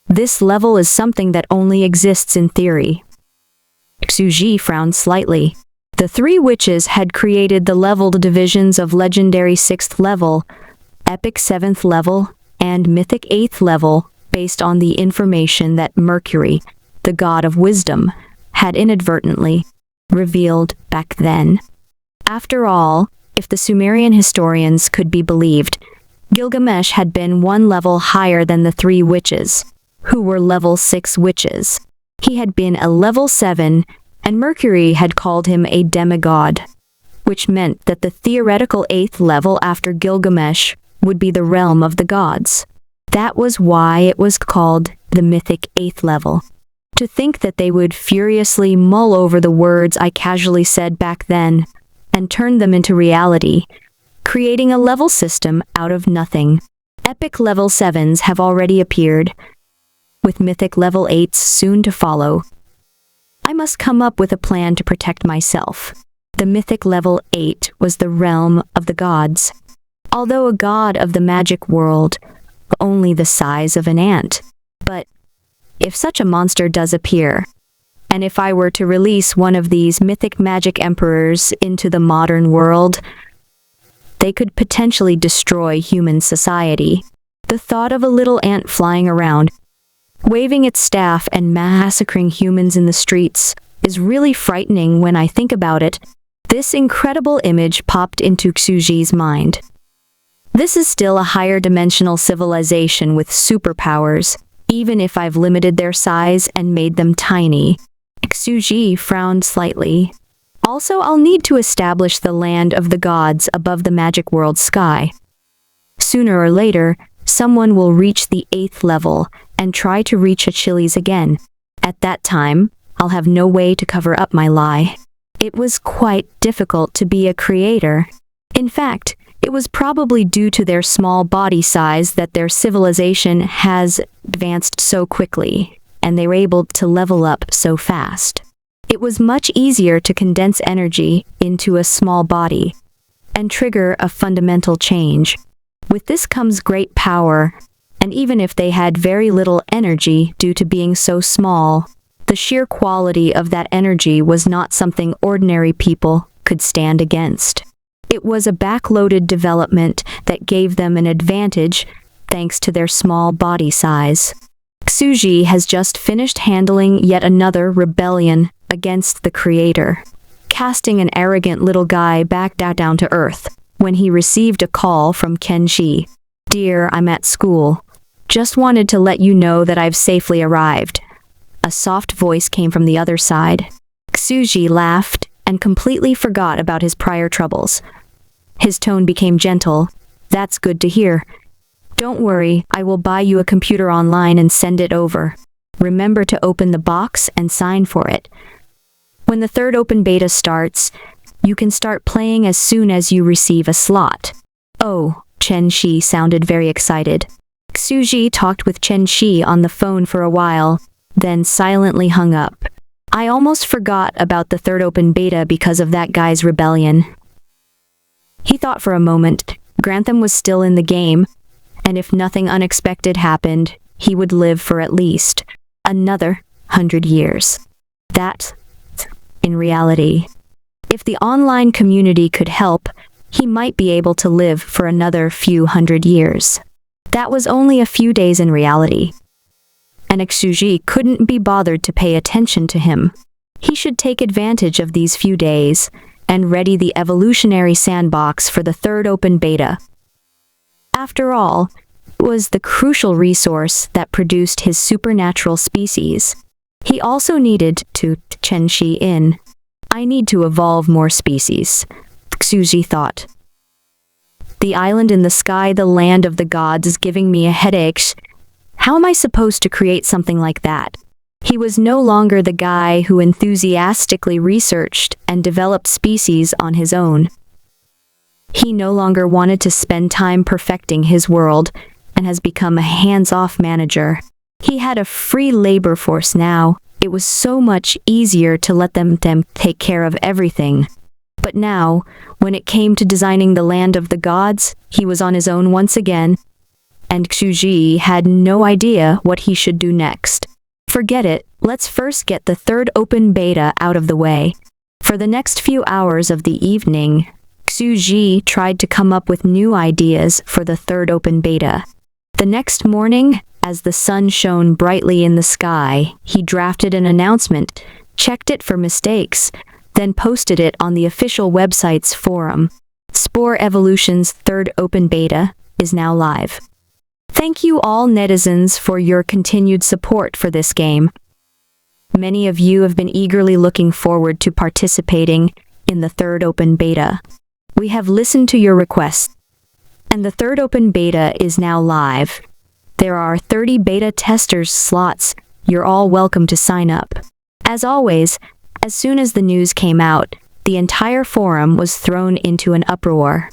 This level is something that only exists in theory. Xuji frowned slightly. The three witches had created the leveled divisions of legendary 6th level, epic 7th level, and mythic 8th level based on the information that Mercury, the god of wisdom, had inadvertently revealed back then. After all, if the Sumerian historians could be believed, Gilgamesh had been one level higher than the three witches, who were level 6 witches. He had been a level 7, and Mercury had called him a demigod, which meant that the theoretical 8th level after Gilgamesh would be the realm of the gods. That was why it was called the mythic 8th level. To think that they would furiously mull over the words I casually said back then and turn them into reality, creating a level system out of nothing. Epic level 7s have already appeared, with mythic level 8s soon to follow. I must come up with a plan to protect myself. The mythic level 8 was the realm of the gods. Although a god of the magic world, only the size of an ant. But if such a monster does appear, and if I were to release one of these mythic magic emperors into the modern world, they could potentially destroy human society. The thought of a little ant flying around, waving its staff and massacring humans in the streets, is really frightening when I think about it. This incredible image popped into Xuji's mind. This is still a higher dimensional civilization with superpowers, even if I've limited their size and made them tiny. Xuji frowned slightly. Also, I'll need to establish the land of the gods above the magic world sky. Sooner or later, someone will reach the 8th level and try to reach Achilles again. At that time, I'll have no way to cover up my lie. It was quite difficult to be a creator. In fact, it was probably due to their small body size that their civilization has advanced so quickly, and they were able to level up so fast. It was much easier to condense energy into a small body and trigger a fundamental change. With this comes great power, and even if they had very little energy due to being so small, the sheer quality of that energy was not something ordinary people could stand against. It was a backloaded development that gave them an advantage thanks to their small body size. Xuji has just finished handling yet another rebellion against the creator, casting an arrogant little guy back down to earth when he received a call from Kenshi. "Dear, I'm at school. Just wanted to let you know that I've safely arrived." A soft voice came from the other side. Xuji laughed and completely forgot about his prior troubles. His tone became gentle. "That's good to hear. Don't worry, I will buy you a computer online and send it over. Remember to open the box and sign for it. When the third open beta starts, you can start playing as soon as you receive a slot." "Oh," Chen Shi sounded very excited. Xuji talked with Chen Shi on the phone for a while, then silently hung up. I almost forgot about the third open beta because of that guy's rebellion. He thought for a moment. Grantham was still in the game, and if nothing unexpected happened, he would live for at least another 100 years. That, in reality, if the online community could help, he might be able to live for another few hundred years. That was only a few days in reality. And Xuji couldn't be bothered to pay attention to him. He should take advantage of these few days and ready the evolutionary sandbox for the third open beta. After all, it was the crucial resource that produced his supernatural species. He also needed to Chen Shi in. "I need to evolve more species," Xuji thought. "The island in the sky, the land of the gods, is giving me a headache. How am I supposed to create something like that?" He was no longer the guy who enthusiastically researched and developed species on his own. He no longer wanted to spend time perfecting his world and has become a hands-off manager. He had a free labor force now. It was so much easier to let them take care of everything. But now, when it came to designing the land of the gods, he was on his own once again. and Xuji had no idea what he should do next. Forget it, let's first get the third open beta out of the way. For the next few hours of the evening, Xuji tried to come up with new ideas for the third open beta. The next morning, as the sun shone brightly in the sky, he drafted an announcement, checked it for mistakes, then posted it on the official website's forum. Spore Evolution's third open beta is now live. Thank you all netizens for your continued support for this game. Many of you have been eagerly looking forward to participating in the third open beta. We have listened to your requests, and the third open beta is now live. There are 30 beta testers slots. You're all welcome to sign up. As always, as soon as the news came out, the entire forum was thrown into an uproar.